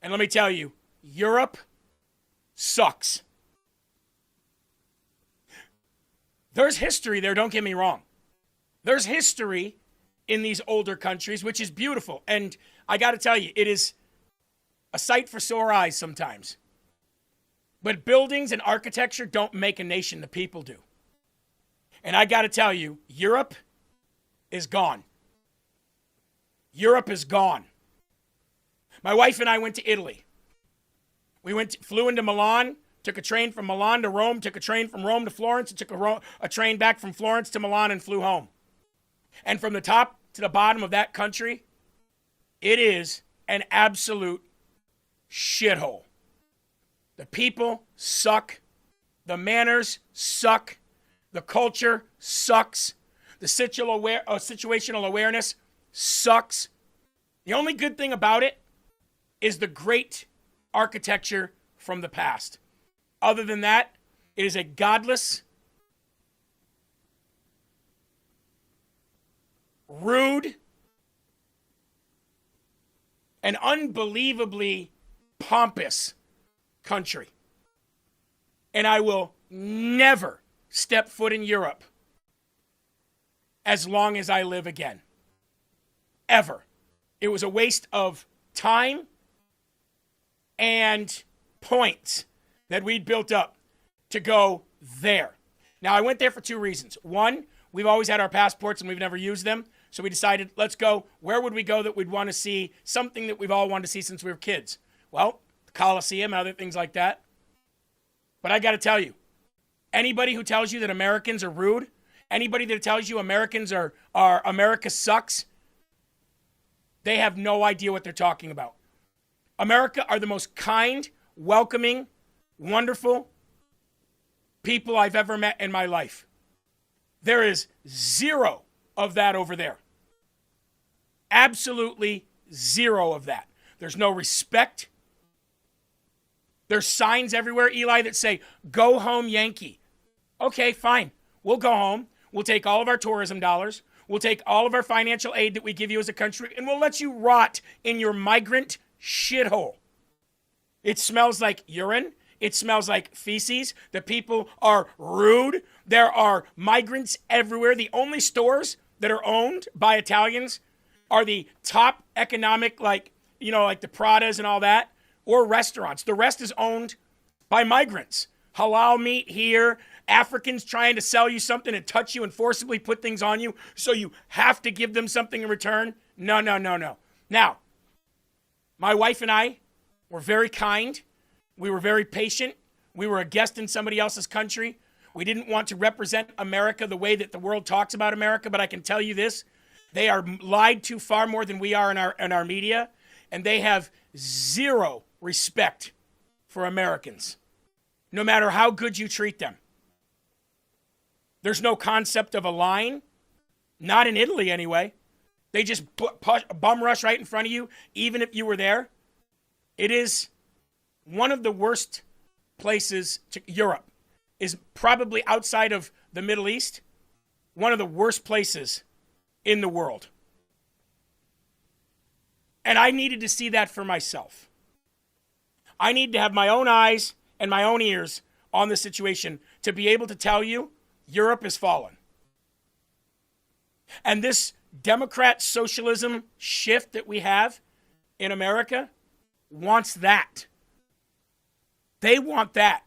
And let me tell you, Europe sucks. There's history there, don't get me wrong. There's history in these older countries, which is beautiful. And I got to tell you, it is a sight for sore eyes sometimes. But buildings and architecture don't make a nation, the people do. And I got to tell you, Europe is gone. Europe is gone. My wife and I went to Italy. We flew into Milan, took a train from Milan to Rome, took a train from Rome to Florence, and took a train back from Florence to Milan and flew home. And from the top to the bottom of that country, it is an absolute shithole. The people suck. The manners suck. The culture sucks. The situational awareness sucks. The only good thing about it is the great architecture from the past. Other than that, it is a godless, rude, and unbelievably pompous country. And I will never step foot in Europe as long as I live again. Ever. It was a waste of time and points that we'd built up to go there. Now, I went there for two reasons. One, we've always had our passports and we've never used them. So we decided, let's go. Where would we go that we'd want to see something that we've all wanted to see since we were kids? Well, the Coliseum, other things like that. But I got to tell you, anybody who tells you that Americans are rude, anybody that tells you Americans are America sucks, they have no idea what they're talking about. America are the most kind, welcoming, wonderful people I've ever met in my life. There is zero of that over there. Absolutely zero of that. There's no respect. There's signs everywhere, Eli, that say, go home, Yankee. Okay, fine. We'll go home. We'll take all of our tourism dollars. We'll take all of our financial aid that we give you as a country, and we'll let you rot in your migrant shithole. It smells like urine. It smells like feces. The people are rude. There are migrants everywhere. The only stores that are owned by Italians are the top economic, like the Pradas and all that, or restaurants. The rest is owned by migrants. Halal meat here, Africans trying to sell you something and touch you and forcibly put things on you so you have to give them something in return. No. Now, my wife and I were very kind. We were very patient. We were a guest in somebody else's country. We didn't want to represent America the way that the world talks about America, but I can tell you this. They are lied to far more than we are in our media, and they have zero respect for Americans, no matter how good you treat them. There's no concept of a line, not in Italy anyway. They just bum rush right in front of you, even if you were there. It is one of the worst places Europe is probably outside of the Middle East, one of the worst places in the world. And I needed to see that for myself. I need to have my own eyes and my own ears on the situation to be able to tell you Europe has fallen. And this Democrat socialism shift that we have in America wants that. They want that.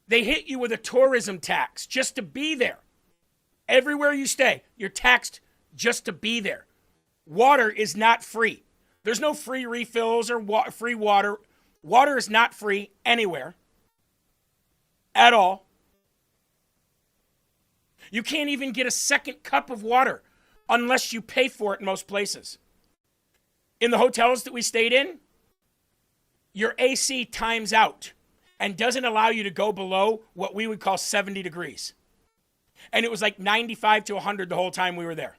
They hit you with a tourism tax just to be there. Everywhere you stay, you're taxed just to be there. Water is not free. There's no free refills or free water. Water is not free anywhere at all. You can't even get a second cup of water unless you pay for it in most places. In the hotels that we stayed in, your AC times out and doesn't allow you to go below what we would call 70 degrees. And it was like 95 to 100 the whole time we were there.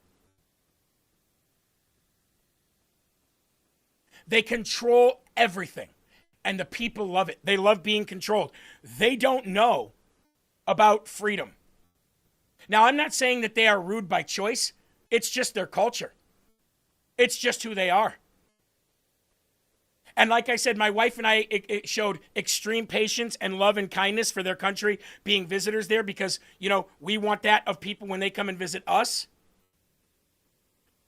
They control everything, and the people love it. They love being controlled. They don't know about freedom. Now, I'm not saying that they are rude by choice. It's just their culture. It's just who they are. And like I said, my wife and I it showed extreme patience and love and kindness for their country being visitors there because, we want that of people when they come and visit us.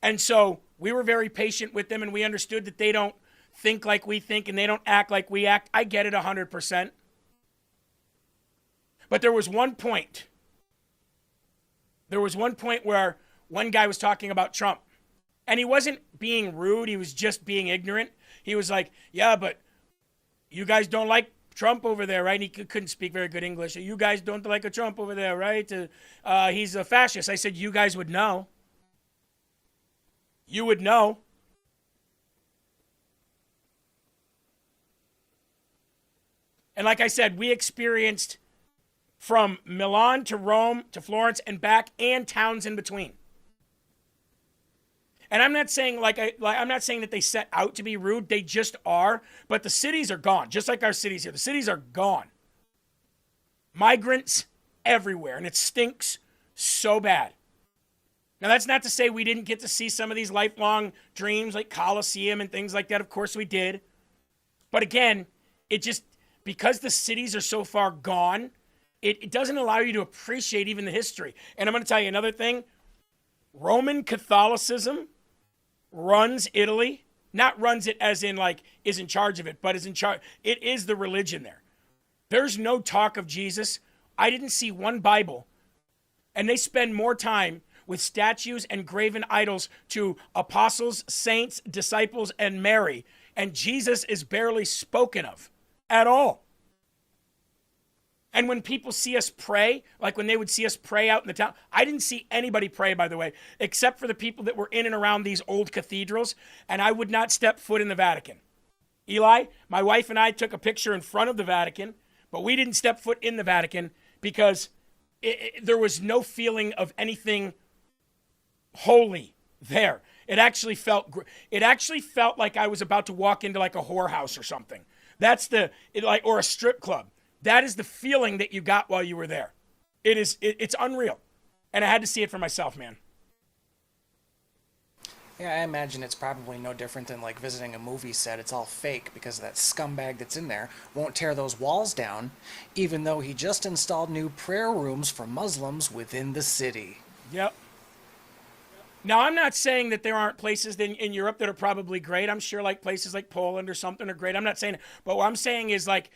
And so we were very patient with them, and we understood that they don't think like we think and they don't act like we act. I get it 100%. But there was one point. There was one point where one guy was talking about Trump. And he wasn't being rude. He was just being ignorant. He was like, yeah, but you guys don't like Trump over there, right? And he couldn't speak very good English. You guys don't like a Trump over there, right? He's a fascist. I said, you guys would know. You would know. And like I said, we experienced from Milan to Rome to Florence and back and towns in between. And I'm not saying I'm not saying that they set out to be rude. They just are. But the cities are gone, just like our cities here. The cities are gone. Migrants everywhere, and it stinks so bad. Now, that's not to say we didn't get to see some of these lifelong dreams like Coliseum and things like that. Of course we did. But again, it just, because the cities are so far gone, it doesn't allow you to appreciate even the history. And I'm going to tell you another thing. Roman Catholicism runs Italy. Not runs it as in is in charge of it, but is in charge. It is the religion there. There's no talk of Jesus I didn't see one Bible, and they spend more time with statues and graven idols to apostles, saints, disciples, and Mary, and Jesus is barely spoken of at all. And when people see us pray, like when they would see us pray out in the town, I didn't see anybody pray, by the way, except for the people that were in and around these old cathedrals, and I would not step foot in the Vatican. Eli, my wife and I took a picture in front of the Vatican, but we didn't step foot in the Vatican because there was no feeling of anything holy there. It actually felt like I was about to walk into like a whorehouse or something. Or a strip club. That is the feeling that you got while you were there. It's unreal. And I had to see it for myself, man. Yeah, I imagine it's probably no different than like visiting a movie set. It's all fake because that scumbag that's in there won't tear those walls down, even though he just installed new prayer rooms for Muslims within the city. Yep. Now, I'm not saying that there aren't places in Europe that are probably great. I'm sure like places like Poland or something are great. I'm not saying it. But what I'm saying is like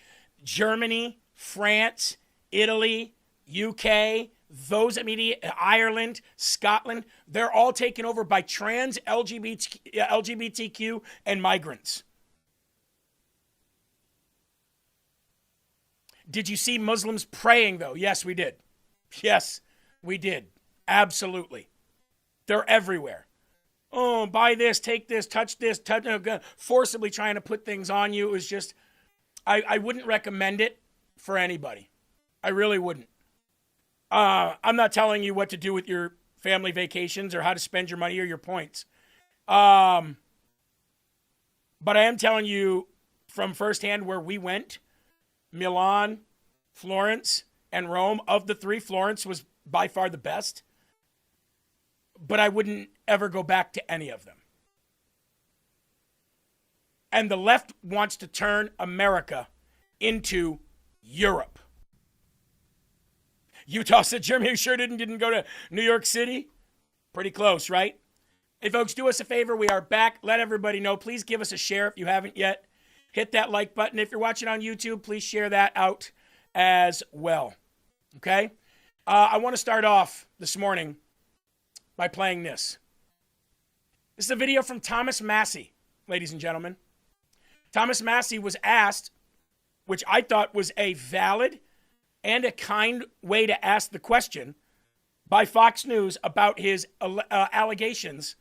Germany, France, Italy, UK, Ireland, Scotland, they're all taken over by trans, LGBTQ, and migrants. Did you see Muslims praying, though? Yes, we did. Yes, we did. Absolutely. They're everywhere. Oh, buy this, take this, touch this, forcibly trying to put things on you. It was just, I wouldn't recommend it for anybody. I really wouldn't. I'm not telling you what to do with your family vacations or how to spend your money or your points. But I am telling you from firsthand where we went, Milan, Florence, and Rome. Of the three, Florence was by far the best. But I wouldn't ever go back to any of them. And the left wants to turn America into Europe. Utah said, Jeremy, you sure didn't go to New York City? Pretty close, right? Hey, folks, do us a favor. We are back. Let everybody know. Please give us a share if you haven't yet. Hit that like button. If you're watching on YouTube, please share that out as well. Okay? I want to start off this morning by playing this. This is a video from Thomas Massey, ladies and gentlemen. Thomas Massey was asked, which I thought was a valid and a kind way to ask the question by Fox News about his allegations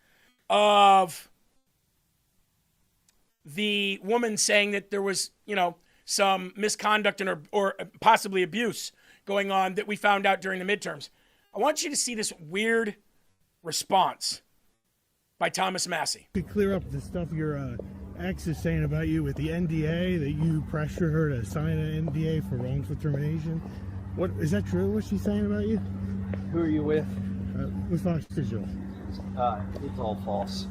of the woman saying that there was, some misconduct or possibly abuse going on that we found out during the midterms. I want you to see this weird response by Thomas Massey. To clear up the stuff your ex is saying about you with the NDA, that you pressured her to sign an NDA for wrongful termination. What is that true? What's she saying about you? Who are you with? With Fox Digital. It's all false.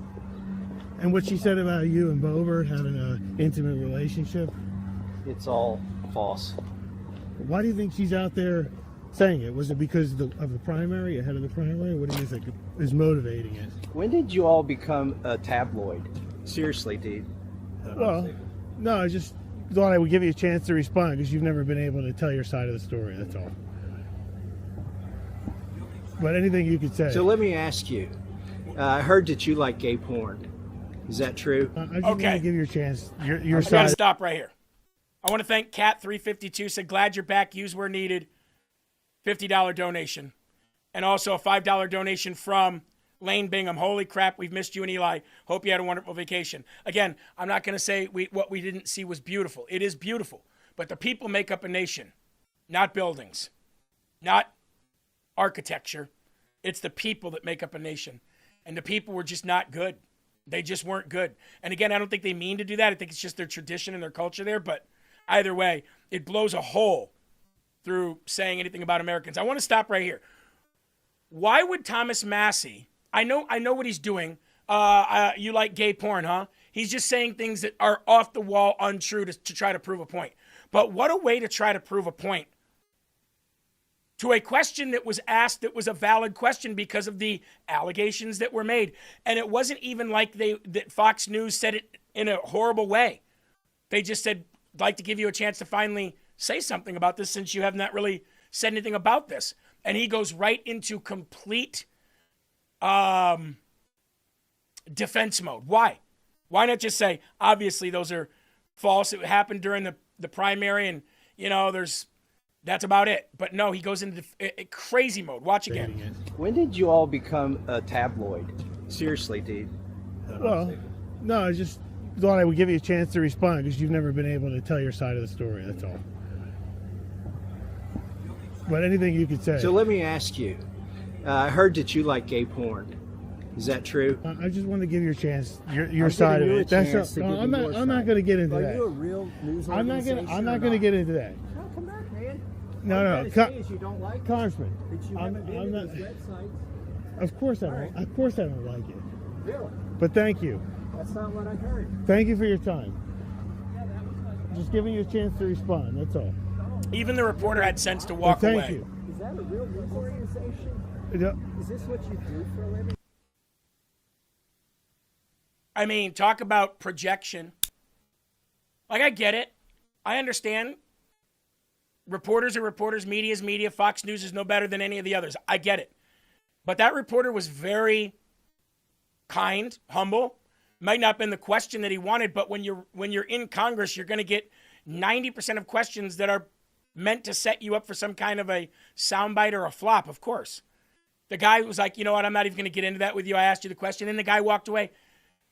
And what she said about you and Boebert having an intimate relationship? It's all false. Why do you think she's out there saying it? Was it because of the primary, ahead of the primary? What do you think is motivating it? When did you all become a tabloid? Seriously, dude. Well, no, I just thought I would give you a chance to respond because you've never been able to tell your side of the story, that's all. But anything you could say. So let me ask you. I heard that you like gay porn. Is that true? I just want to give you a chance. Your I'm side. going to stop right here. I want to thank Cat352, said, glad you're back, use where needed. $50 donation. And also a $5 donation from Lane Bingham. Holy crap, we've missed you and Eli. Hope you had a wonderful vacation. Again, I'm not going to say what we didn't see was beautiful. It is beautiful. But the people make up a nation, not buildings, not architecture. It's the people that make up a nation. And the people were just not good. They just weren't good. And again, I don't think they mean to do that. I think it's just their tradition and their culture there. But either way, it blows a hole through saying anything about Americans. I want to stop right here. Why would Thomas Massey, I know what he's doing. You like gay porn, huh? He's just saying things that are off the wall, untrue to try to prove a point. But what a way to try to prove a point to a question that was asked that was a valid question because of the allegations that were made. And it wasn't even like that Fox News said it in a horrible way. They just said, I'd like to give you a chance to finally say something about this since you have not really said anything about this. And he goes right into complete defense mode. Why? Why not just say, obviously, those are false. It happened during the primary, and, that's about it. But no, he goes into crazy mode. Watch again. When did you all become a tabloid? Seriously, dude. Well, no, I just thought I would give you a chance to respond because you've never been able to tell your side of the story. That's all. But anything you could say. So let me ask you. I heard that you like gay porn. Is that true? I just want to give you a chance, your side of it. That's no, I'm not going to get into that. Are you a real news I'm not going to get into that. No, come back, man. No. You don't like it. Congressman, But you haven't been to these websites. Of course I don't. Of course I don't like it. Really? But thank you. That's not what I heard. Thank you for your time. Just giving you a chance to respond. That's all. Even the reporter had sense to walk thank away. Thank you. Is that a real news organization? Yeah. Is this what you do for a living? I mean, talk about projection. Like, I get it. I understand. Reporters are reporters. Media is media. Fox News is no better than any of the others. I get it. But that reporter was very kind, humble. Might not have been the question that he wanted, but when you're in Congress, you're going to get 90% of questions that are meant to set you up for some kind of a soundbite or a flop, of course. The guy was like, you know what, I'm not even going to get into that with you. I asked you the question. And the guy walked away.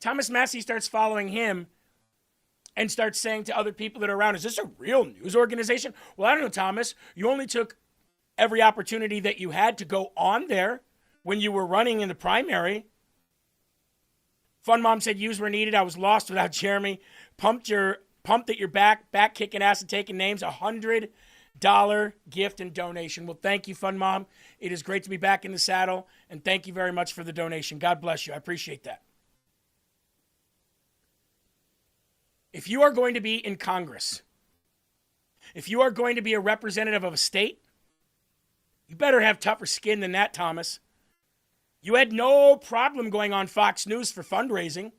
Thomas Massey starts following him and starts saying to other people that are around, is this a real news organization? Well, I don't know, Thomas. You only took every opportunity that you had to go on there when you were running in the primary. Fun Mom said, "Yous were needed. I was lost without Jeremy. Pumped that you're back kicking ass and taking names. $100 gift and donation." Well, thank you, Fun Mom. It is great to be back in the saddle, and thank you very much for the donation. God bless you. I appreciate that. If you are going to be in Congress, if you are going to be a representative of a state, you better have tougher skin than that, Thomas. You had no problem going on Fox News for fundraising.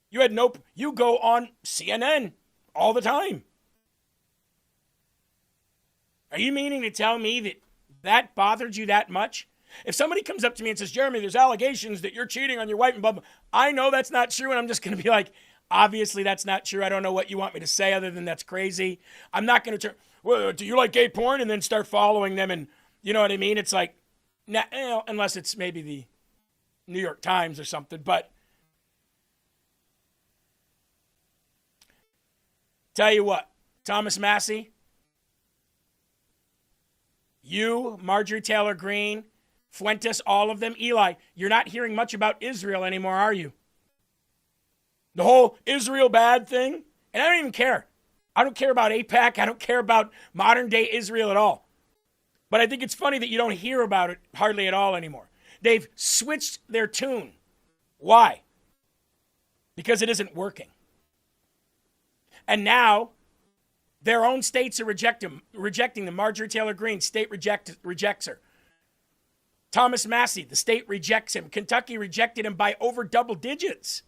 You go on CNN all the time. Are you meaning to tell me that bothered you that much? If somebody comes up to me and says, Jeremy, there's allegations that you're cheating on your wife and blah, blah, I know that's not true, and I'm just going to be like, obviously that's not true. I don't know what you want me to say other than that's crazy. I'm not going to turn, well, do you like gay porn? And then start following them, and you know what I mean? It's like, unless it's maybe the New York Times or something, but tell you what, Thomas Massey, you, Marjorie Taylor Greene, Fuentes, all of them, Eli, you're not hearing much about Israel anymore, are you? The whole Israel bad thing, and I don't even care. I don't care about AIPAC. I don't care about modern day Israel at all. But I think it's funny that you don't hear about it hardly at all anymore. They've switched their tune. Why? Because it isn't working. And now, their own states are rejecting them. Marjorie Taylor Greene, state rejects her. Thomas Massey, the state rejects him. Kentucky rejected him by over double digits.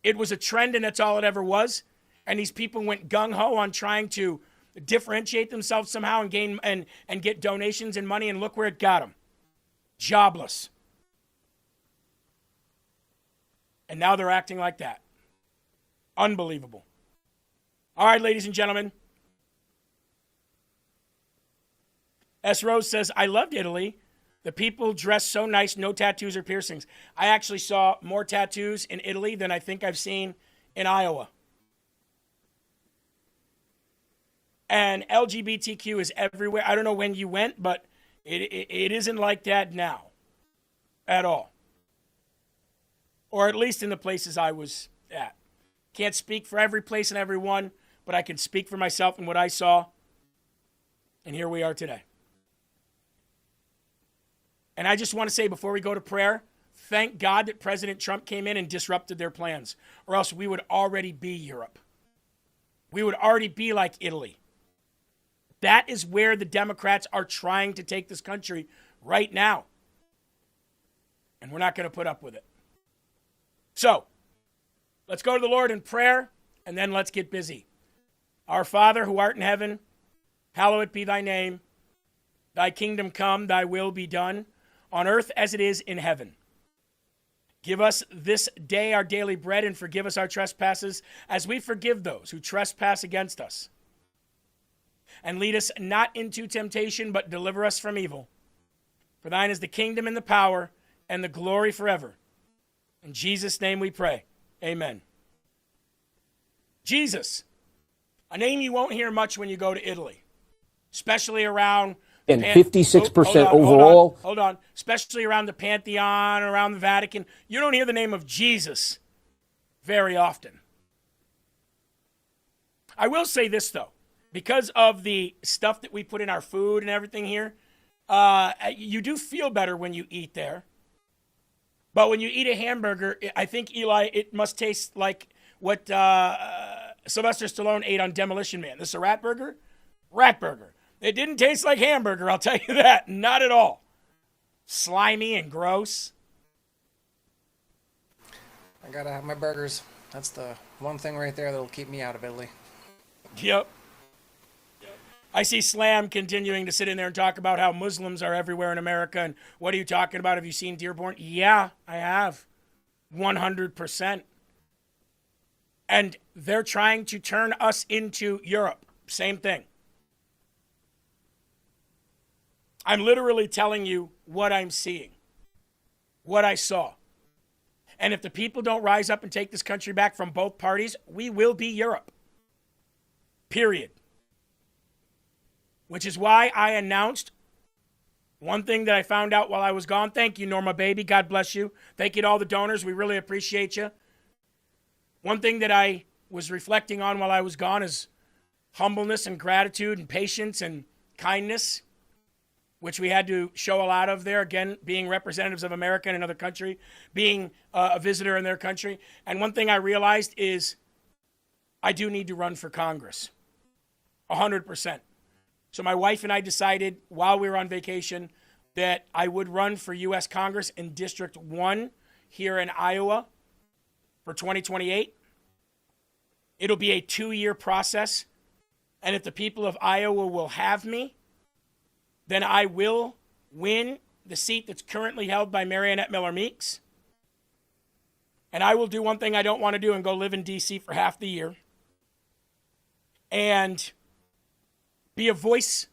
It was a trend, and that's all it ever was. And these people went gung-ho on trying to differentiate themselves somehow and gain and get donations and money, and look where it got them. Jobless. And now they're acting like that. Unbelievable. All right, ladies and gentlemen. S. Rose says, I loved Italy. The people dress so nice, no tattoos or piercings. I actually saw more tattoos in Italy than I think I've seen in Iowa. And LGBTQ is everywhere. I don't know when you went, but it isn't like that now at all. Or at least in the places I was at. Can't speak for every place and everyone, but I can speak for myself and what I saw. And here we are today. And I just want to say before we go to prayer, thank God that President Trump came in and disrupted their plans, or else we would already be Europe. We would already be like Italy. That is where the Democrats are trying to take this country right now. And we're not going to put up with it. So, let's go to the Lord in prayer, and then let's get busy. Our Father who art in heaven, Hallowed be thy name. Thy kingdom come, thy will be done, on earth as it is in heaven. Give us this day our daily bread, and forgive us our trespasses, as we forgive those who trespass against us. And lead us not into temptation, but deliver us from evil. For thine is the kingdom and the power and the glory forever. In Jesus' name we pray. Amen. Jesus, a name you won't hear much when you go to Italy, especially around... And 56% overall. Hold on. Especially around the Pantheon, around the Vatican. You don't hear the name of Jesus very often. I will say this, though. Because of the stuff that we put in our food and everything here, you do feel better when you eat there. But when you eat a hamburger, I think, Eli, it must taste like what Sylvester Stallone ate on Demolition Man. This is a rat burger? Rat burger. It didn't taste like hamburger, I'll tell you that. Not at all. Slimy and gross. I gotta have my burgers. That's the one thing right there that'll keep me out of Italy. Yep. I see Slam continuing to sit in there and talk about how Muslims are everywhere in America. And what are you talking about? Have you seen Dearborn? Yeah, I have. 100%. And they're trying to turn us into Europe. Same thing. I'm literally telling you what I'm seeing, what I saw. And if the people don't rise up and take this country back from both parties, we will be Europe. Period. Which is why I announced one thing that I found out while I was gone. Thank you, Norma Baby. God bless you. Thank you to all the donors. We really appreciate you. One thing that I was reflecting on while I was gone is humbleness and gratitude and patience and kindness, which we had to show a lot of there, again, being representatives of America in another country, being a visitor in their country. And one thing I realized is I do need to run for Congress, 100%. So my wife and I decided while we were on vacation that I would run for U.S. Congress in District 1 here in Iowa for 2028. It'll be a 2-year process. And if the people of Iowa will have me, then I will win the seat that's currently held by Marionette Miller Meeks. And I will do one thing I don't want to do and go live in D.C. for half the year. And be a voice,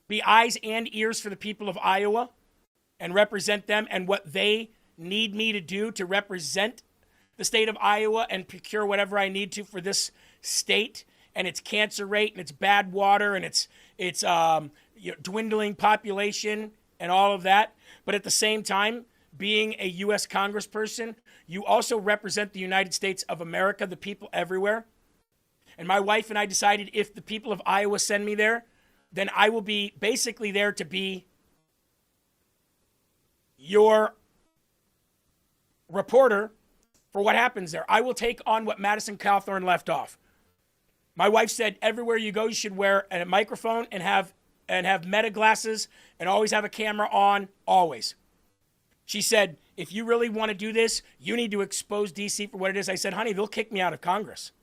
be eyes and ears for the people of Iowa and represent them and what they need me to do to represent the state of Iowa and procure whatever I need to for this state and its cancer rate and its bad water and its dwindling population and all of that. But at the same time, being a U.S. congressperson, you also represent the United States of America, the people everywhere. And my wife and I decided if the people of Iowa send me there, then I will be basically there to be your reporter for what happens there. I will take on what Madison Cawthorn left off. My wife said everywhere you go, you should wear a microphone and have meta glasses and always have a camera on, always. She said, if you really want to do this, you need to expose D.C. for what it is. I said, honey, they'll kick me out of Congress.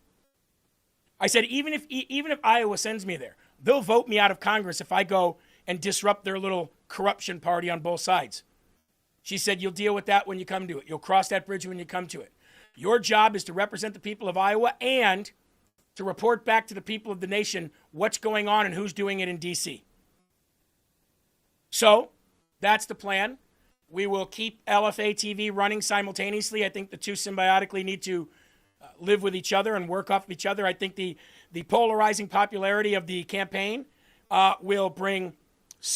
I said, even if Iowa sends me there, they'll vote me out of Congress if I go and disrupt their little corruption party on both sides. She said, you'll deal with that when you come to it. You'll cross that bridge when you come to it. Your job is to represent the people of Iowa and to report back to the people of the nation what's going on and who's doing it in D.C. So that's the plan. We will keep LFA TV running simultaneously. I think the two symbiotically need to live with each other and work off of each other. I think the polarizing popularity of the campaign will bring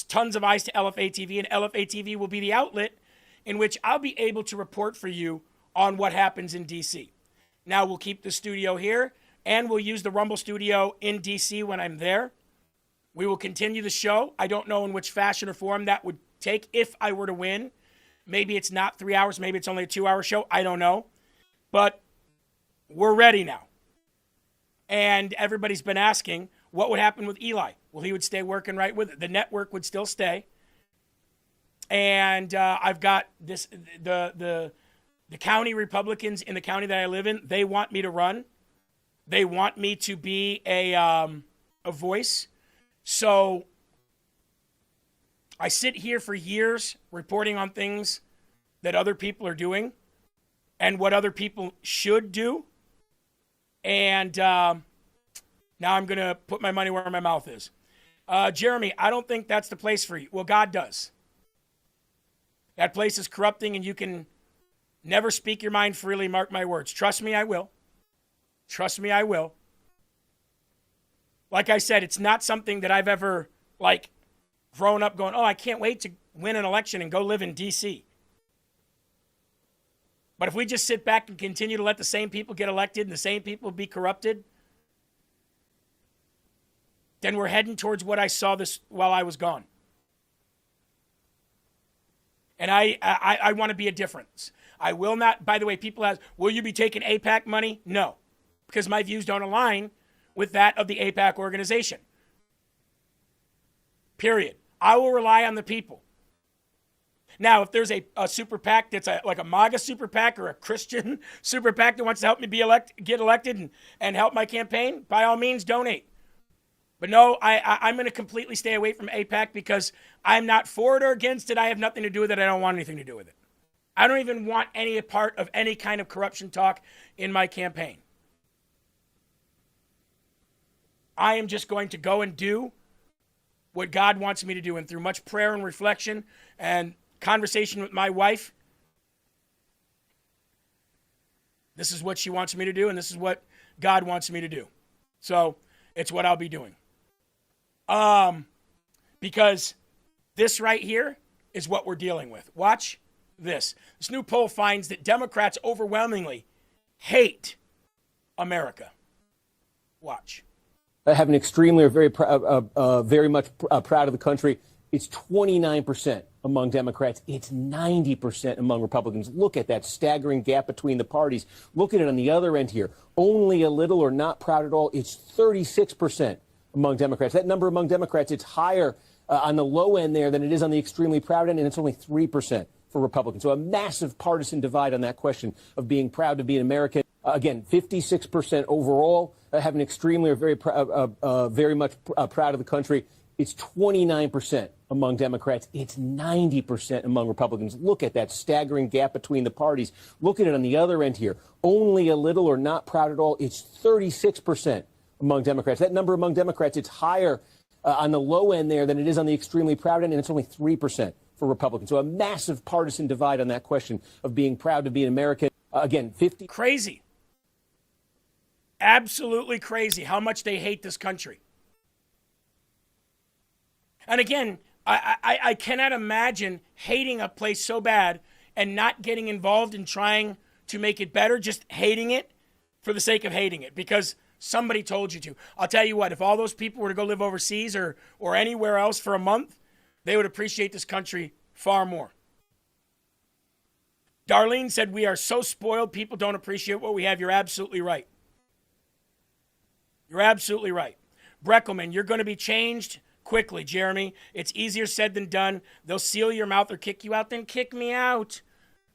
tons of eyes to LFA TV, and LFA TV will be the outlet in which I'll be able to report for you on what happens in D.C. Now we'll keep the studio here, and we'll use the Rumble studio in D.C. when I'm there. We will continue the show. I don't know in which fashion or form that would take if I were to win. Maybe it's not 3 hours. Maybe it's only a 2-hour show. I don't know. But we're ready now. And everybody's been asking what would happen with Eli. Well, he would stay working right with it. The network would still stay. And I've got this, the county Republicans in the county that I live in, they want me to run. They want me to be a voice. So I sit here for years reporting on things that other people are doing and what other people should do. And now I'm going to put my money where my mouth is. Jeremy, I don't think that's the place for you. Well, God does. That place is corrupting, and you can never speak your mind freely, mark my words. Trust me, I will. Trust me, I will. Like I said, it's not something that I've ever, grown up going, oh, I can't wait to win an election and go live in D.C. But if we just sit back and continue to let the same people get elected and the same people be corrupted, then we're heading towards what I saw this while I was gone. And I want to be a difference. I will not, by the way, people ask, will you be taking AIPAC money? No, because my views don't align with that of the AIPAC organization. Period. I will rely on the people. Now, if there's a super PAC that's like a MAGA super PAC or a Christian super PAC that wants to help me get elected and help my campaign, by all means, donate. But no, I'm going to completely stay away from AIPAC because I'm not for it or against it. I have nothing to do with it. I don't want anything to do with it. I don't even want any part of any kind of corruption talk in my campaign. I am just going to go and do what God wants me to do. And through much prayer and reflection and conversation with my wife, this is what she wants me to do, and this is what God wants me to do. So it's what I'll be doing. Because this right here is what we're dealing with. Watch this. This new poll finds that Democrats overwhelmingly hate America. Watch. I have an extremely or very much proud of the country. It's 29% among Democrats. It's 90% among Republicans. Look at that staggering gap between the parties. Look at it on the other end here. Only a little or not proud at all. It's 36% among Democrats. That number among Democrats, it's higher on the low end there than it is on the extremely proud end, and it's only 3% for Republicans. So a massive partisan divide on that question of being proud to be an American. Again, 56% overall have an extremely or very much proud of the country. It's 29% among Democrats. It's 90% among Republicans. Look at that staggering gap between the parties. Look at it on the other end here. Only a little or not proud at all. It's 36% among Democrats. That number among Democrats, it's higher on the low end there than it is on the extremely proud end, and it's only 3% for Republicans. So a massive partisan divide on that question of being proud to be an American. Again, 50. Crazy. Absolutely crazy how much they hate this country. And again, I cannot imagine hating a place so bad and not getting involved in trying to make it better, just hating it for the sake of hating it because somebody told you to. I'll tell you what, if all those people were to go live overseas or anywhere else for a month, they would appreciate this country far more. Darlene said, we are so spoiled, people don't appreciate what we have. You're absolutely right. You're absolutely right. Breckelman, you're going to be changed quickly, Jeremy. It's easier said than done. They'll seal your mouth or kick you out, then kick me out.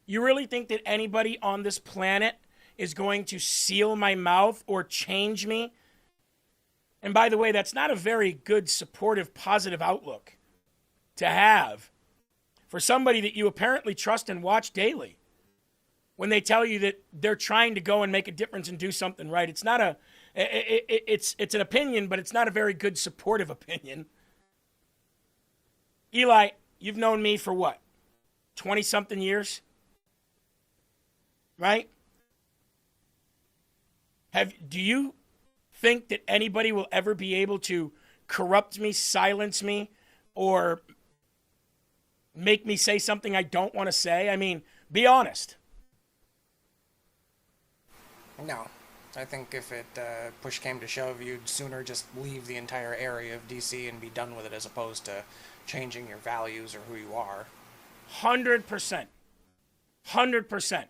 You really think that anybody on this planet is going to seal my mouth or change me? And by the way, that's not a very good, supportive, positive outlook to have for somebody that you apparently trust and watch daily when they tell you that they're trying to go and make a difference and do something right. It's not a it's an opinion, but it's not a very good supportive opinion. Eli, you've known me for what? 20-something years? Right? Do you think that anybody will ever be able to corrupt me, silence me, or make me say something I don't want to say? I mean, be honest. No. I think if it push came to shove, you'd sooner just leave the entire area of D.C. and be done with it as opposed to changing your values or who you are. 100%. 100%.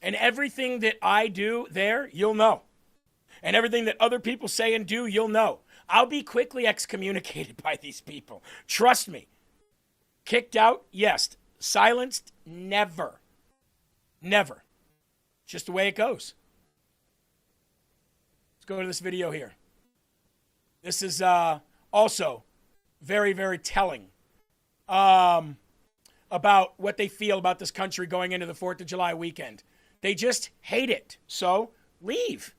And everything that I do there, you'll know. And everything that other people say and do, you'll know. I'll be quickly excommunicated by these people. Trust me. Kicked out? Yes. Silenced? Never. Never. Just the way it goes. go to this video here. This is also very, very telling about what they feel about this country going into the 4th of July weekend. They just hate it. So leave.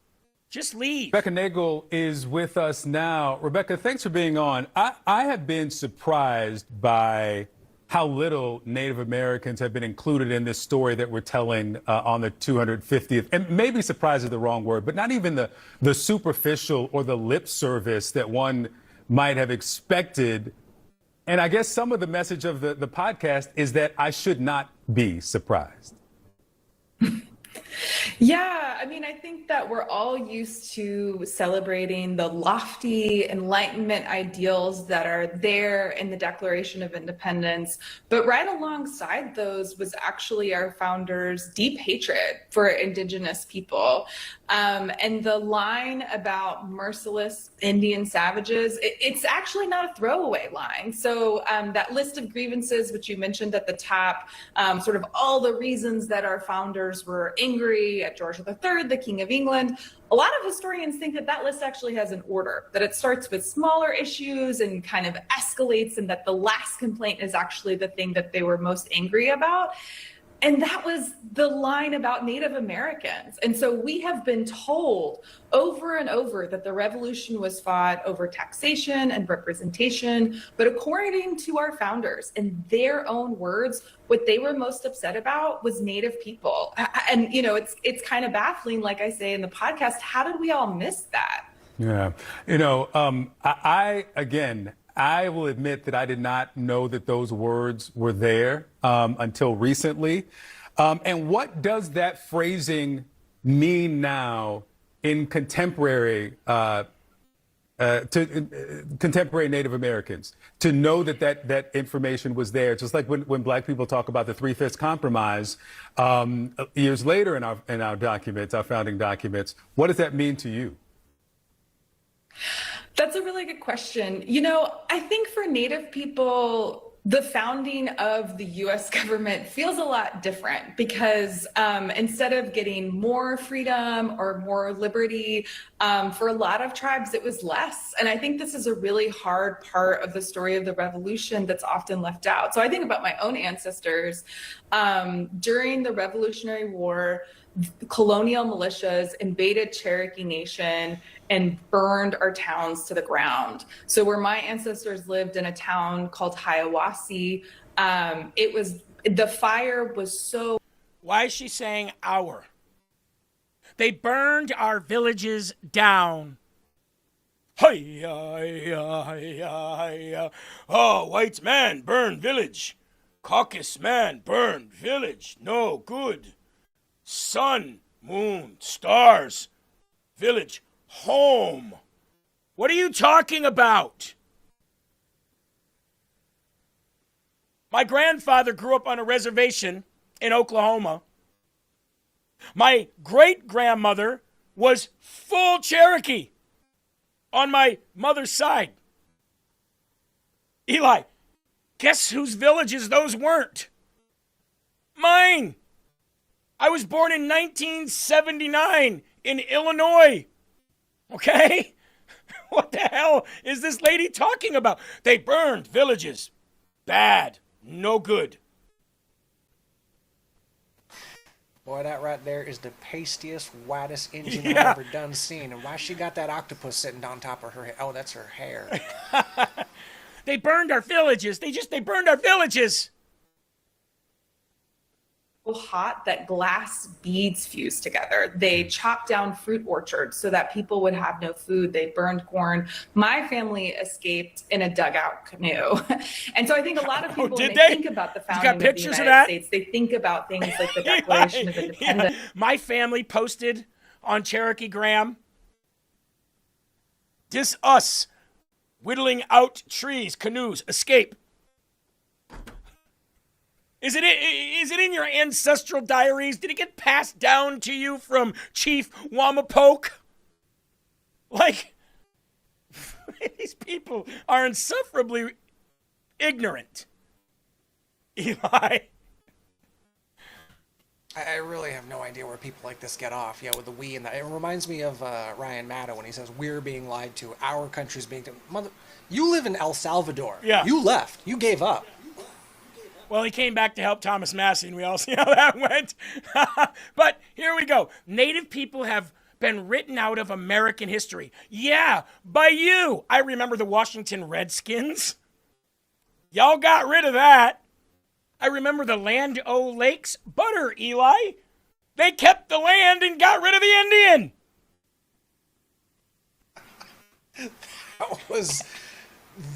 Just leave. Rebecca Nagel is with us now. Rebecca, thanks for being on. I have been surprised by how little Native Americans have been included in this story that we're telling on the 250th. And maybe surprise is the wrong word, but not even the superficial or the lip service that one might have expected. And I guess some of the message of the podcast is that I should not be surprised. Yeah, I mean, I think that we're all used to celebrating the lofty Enlightenment ideals that are there in the Declaration of Independence. But right alongside those was actually our founders' deep hatred for Indigenous people. And the line about merciless Indian savages, it's actually not a throwaway line. So that list of grievances, which you mentioned at the top, sort of all the reasons that our founders were angry at George III, the King of England, a lot of historians think that that list actually has an order, that it starts with smaller issues and kind of escalates, and that the last complaint is actually the thing that they were most angry about. And that was the line about Native Americans. And so we have been told over and over that the revolution was fought over taxation and representation. But according to our founders, in their own words, what they were most upset about was Native people. And, you know, it's kind of baffling, like I say in the podcast, how did we all miss that? Yeah. You know, I will admit that I did not know that those words were there until recently. And what does that phrasing mean now in contemporary contemporary Native Americans, to know that information was there? Just like when Black people talk about the 3/5 compromise years later in our documents, our founding documents, what does that mean to you? That's a really good question. You know, I think for Native people, the founding of the US government feels a lot different because instead of getting more freedom or more liberty, for a lot of tribes, it was less. And I think this is a really hard part of the story of the revolution that's often left out. So I think about my own ancestors. During the Revolutionary War, colonial militias invaded Cherokee Nation and burned our towns to the ground. So where my ancestors lived in a town called Hiawassee, the fire was so... Why is she saying our? They burned our villages down. Oh, white man, burn village. Caucasus man, burn village. No good. Sun, moon, stars, village, home. What are you talking about? My grandfather grew up on a reservation in Oklahoma. My great-grandmother was full Cherokee on my mother's side. Eli, guess whose villages those weren't? Mine. I was born in 1979 in Illinois. Okay? What the hell is this lady talking about? They burned villages. Bad. No good. Boy, that right there is the pastiest, whitest engine I've ever done seen. And why she got that octopus sitting on top of her head? Oh, that's her hair. They burned our villages. They burned our villages. Hot that glass beads fused together. They chopped down fruit orchards so that people would have no food. They burned corn. My family escaped in a dugout canoe. And so I think a lot of people, when they think about the founding of the United States, they think about things like the Declaration of Independence. My family posted on Cherokee Graham, "Dis us, whittling out trees, canoes, escape." Is it in your ancestral diaries? Did it get passed down to you from Chief Wamapoke? Like, these people are insufferably ignorant. Eli. I really have no idea where people like this get off. Yeah, with the we and the. It reminds me of Ryan Maddow when he says we're being lied to, our country's being. You live in El Salvador. Yeah. You left. You gave up. Well, he came back to help Thomas Massey, and we all see how that went. But here we go. Native people have been written out of American history. Yeah, by you. I remember the Washington Redskins. Y'all got rid of that. I remember the Land O'Lakes butter, Eli. They kept the land and got rid of the Indian. That was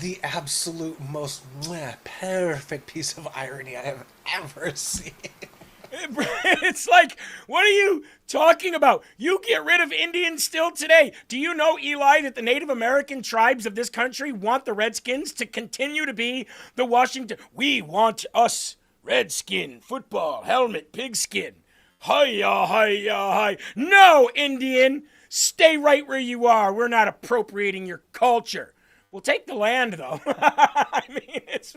the absolute most perfect piece of irony I have ever seen. It's like, what are you talking about? You get rid of Indians still today. Do you know, Eli, that the Native American tribes of this country want the Redskins to continue to be the Washington? We want us Redskin, football, helmet, pigskin. Hi-ya, hi-ya, hi. No, Indian, stay right where you are. We're not appropriating your culture. We'll take the land, though. I mean, it's...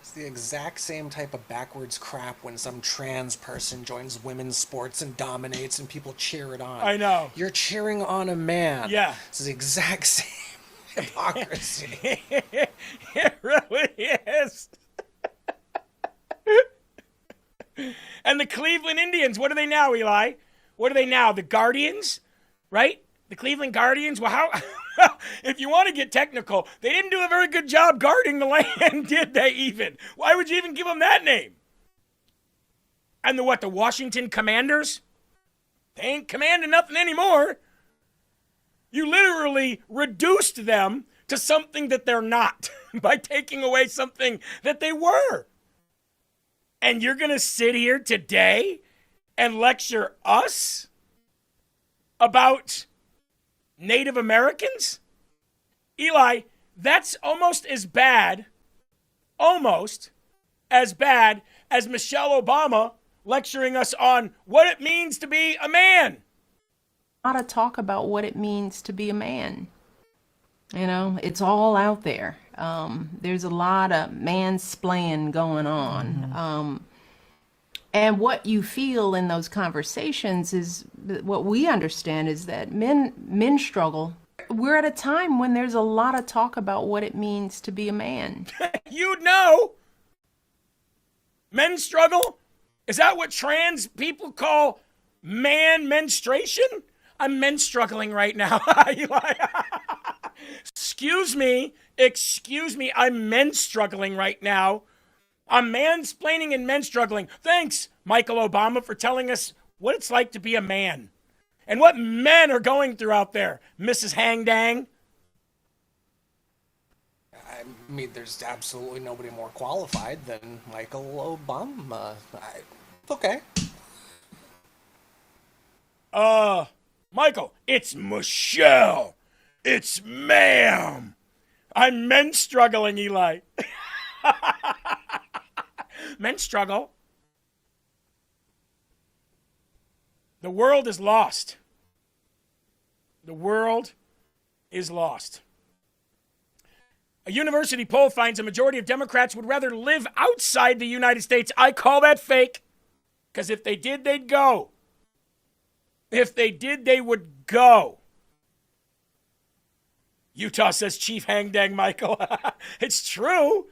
It's the exact same type of backwards crap when some trans person joins women's sports and dominates and people cheer it on. I know. You're cheering on a man. Yeah. It's the exact same hypocrisy. It really is. And the Cleveland Indians, what are they now, Eli? What are they now? The Guardians, right? The Cleveland Guardians? Well, how... if you want to get technical, they didn't do a very good job guarding the land, did they even? Why would you even give them that name? And the Washington Commanders? They ain't commanding nothing anymore. You literally reduced them to something that they're not by taking away something that they were. And you're going to sit here today and lecture us about Native Americans? Eli, that's almost as bad as Michelle Obama lecturing us on what it means to be a man. A lot of talk about what it means to be a man. You know, it's all out there. There's a lot of mansplaining going on. And what you feel in those conversations is what we understand is that men struggle. We're at a time when there's a lot of talk about what it means to be a man. You'd know. Men struggle? Is that what trans people call menstruation? I'm men struggling right now. Excuse me, I'm men struggling right now. I'm mansplaining and men struggling. Thanks, Michael Obama, for telling us what it's like to be a man. And what men are going through out there, Mrs. Hang Dang. I mean, there's absolutely nobody more qualified than Michael Obama. Okay. Michael, it's Michelle. It's ma'am. I'm men struggling, Eli. Men struggle. The world is lost. The world is lost. A university poll finds a majority of Democrats would rather live outside the United States. I call that fake. Because if they did, they'd go. If they did, they would go. Utah says Chief Hang Dang Michael. It's true.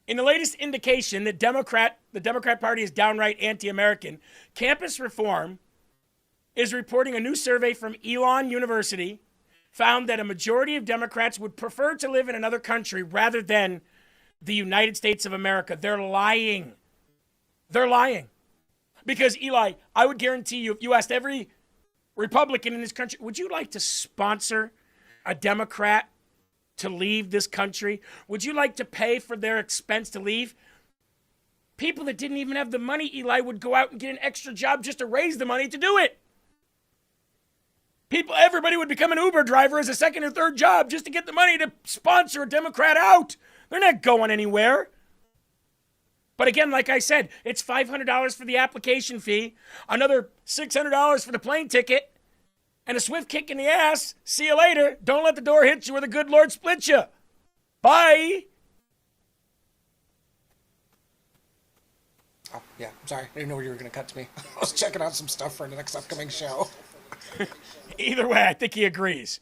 In the latest indication that the Democrat Party is downright anti-American, Campus Reform is reporting a new survey from Elon University found that a majority of Democrats would prefer to live in another country rather than the United States of America. They're lying. They're lying. Because, Eli, I would guarantee you, if you asked every Republican in this country, would you like to sponsor a Democrat to leave this country? Would you like to pay for their expense to leave? People that didn't even have the money, Eli, would go out and get an extra job just to raise the money to do it. Everybody would become an Uber driver as a second or third job just to get the money to sponsor a Democrat out. They're not going anywhere. But again, like I said, it's $500 for the application fee, another $600 for the plane ticket, and a swift kick in the ass. See you later. Don't let the door hit you or the good Lord split you. Bye. Oh, yeah, I'm sorry. I didn't know you were going to cut to me. I was checking out some stuff for the next upcoming show. Either way, I think he agrees.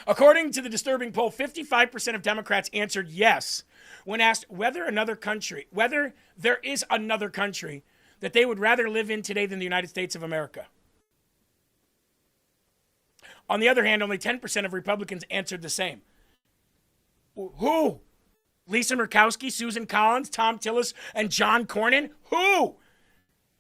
According to the disturbing poll, 55% of Democrats answered yes when asked whether there is another country that they would rather live in today than the United States of America. On the other hand, only 10% of Republicans answered the same. Who? Lisa Murkowski, Susan Collins, Tom Tillis, and John Cornyn? Who?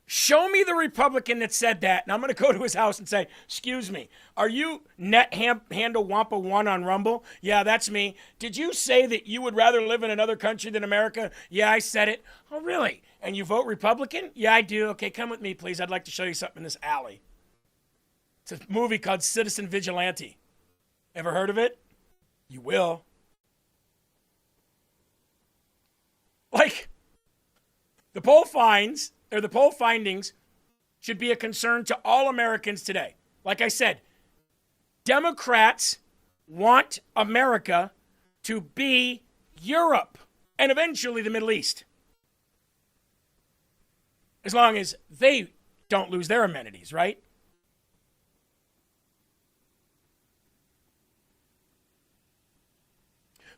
Show me the Republican that said that, and I'm going to go to his house and say, excuse me, are you Handle Wampa 1 on Rumble? Yeah, that's me. Did you say that you would rather live in another country than America? Yeah, I said it. Oh, really? And you vote Republican? Yeah, I do. Okay, come with me, please. I'd like to show you something in this alley. It's a movie called Citizen Vigilante. Ever heard of it? You will. Like, the poll findings should be a concern to all Americans today. Like I said, Democrats want America to be Europe and eventually the Middle East. As long as they don't lose their amenities, right?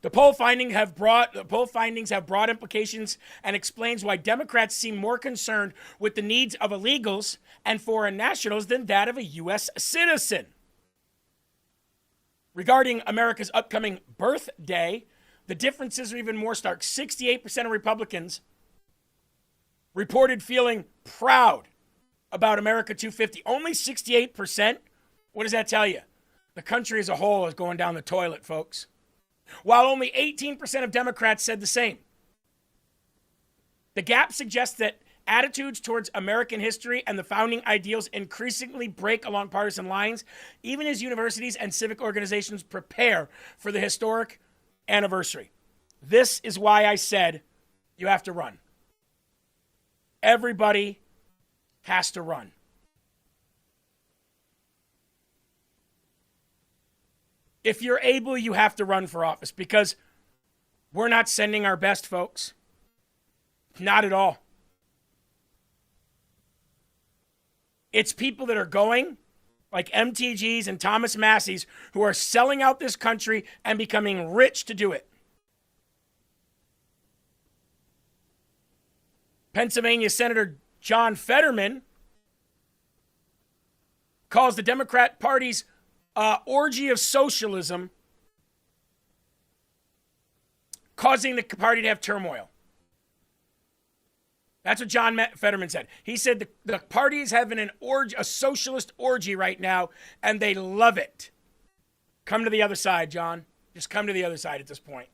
The poll findings have broad implications and explains why Democrats seem more concerned with the needs of illegals and foreign nationals than that of a U.S. citizen. Regarding America's upcoming birthday, the differences are even more stark. 68% of Republicans reported feeling proud about America 250. Only 68%? What does that tell you? The country as a whole is going down the toilet, folks. While only 18% of Democrats said the same. The gap suggests that attitudes towards American history and the founding ideals increasingly break along partisan lines, even as universities and civic organizations prepare for the historic anniversary. This is why I said you have to run. Everybody has to run. If you're able, you have to run for office because we're not sending our best, folks. Not at all. It's people that are going, like MTGs and Thomas Massey's, who are selling out this country and becoming rich to do it. Pennsylvania Senator John Fetterman calls the Democrat Party's orgy of socialism causing the party to have turmoil. That's what John Fetterman said. He said the party is having a socialist orgy right now, and they love it. Come to the other side, John. Just come to the other side at this point.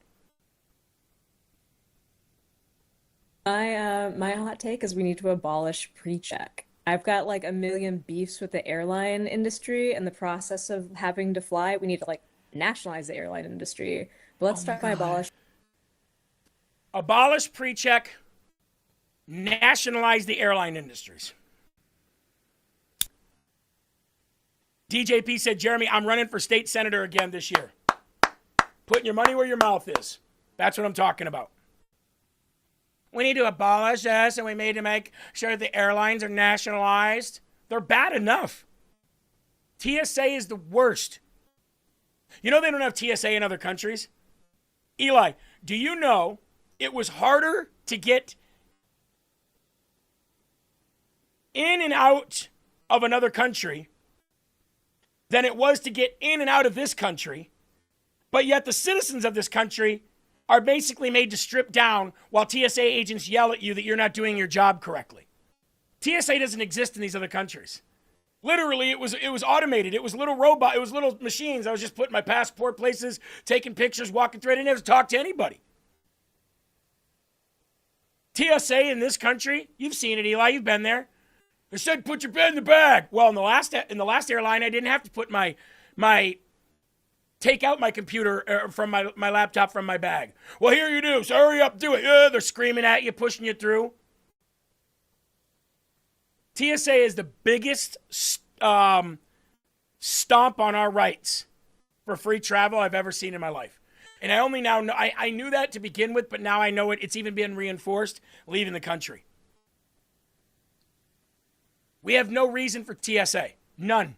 My hot take is we need to abolish pre-check. I've got like a million beefs with the airline industry and the process of having to fly. We need to like nationalize the airline industry. But let's start by abolish pre-check, nationalize the airline industries. DJP said, Jeremy, I'm running for state senator again this year. Putting your money where your mouth is. That's what I'm talking about. We need to abolish this, and we need to make sure the airlines are nationalized. They're bad enough. TSA is the worst. You know they don't have TSA in other countries? Eli, do you know it was harder to get in and out of another country than it was to get in and out of this country, but yet the citizens of this country are basically made to strip down while TSA agents yell at you that you're not doing your job correctly. TSA doesn't exist in these other countries. Literally, it was automated. It was little robot. It was little machines. I was just putting my passport places, taking pictures, walking through. I didn't have to talk to anybody. TSA in this country, you've seen it, Eli. You've been there. They said, put your bed in the bag. Well, in the last airline, I didn't have to put take out my computer from my laptop from my bag. Well, here you do. So hurry up, do it. They're screaming at you, pushing you through. TSA is the biggest stomp on our rights for free travel I've ever seen in my life. And I only now know, I knew that to begin with, but now I know it's even been reinforced leaving the country. We have no reason for TSA. None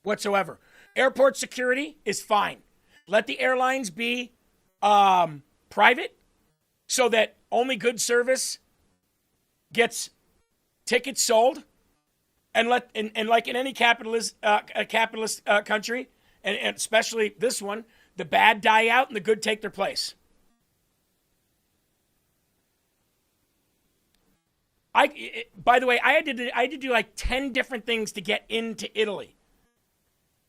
whatsoever. Airport security is fine. Let the airlines be private so that only good service gets tickets sold. And like in any capitalist country, and especially this one, the bad die out and the good take their place. By the way, I had to do like 10 different things to get into Italy.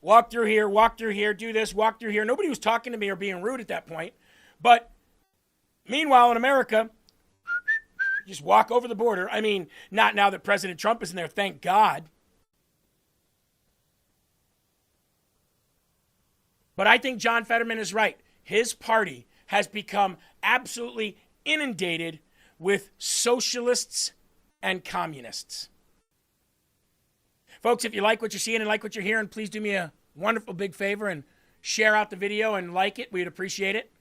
Walk through here, do this, walk through here. Nobody was talking to me or being rude at that point. But meanwhile, in America, just walk over the border. I mean, not now that President Trump is in there, thank God. But I think John Fetterman is right. His party has become absolutely inundated with socialists and communists. Folks, if you like what you're seeing and like what you're hearing, please do me a wonderful big favor and share out the video and like it. We'd appreciate it.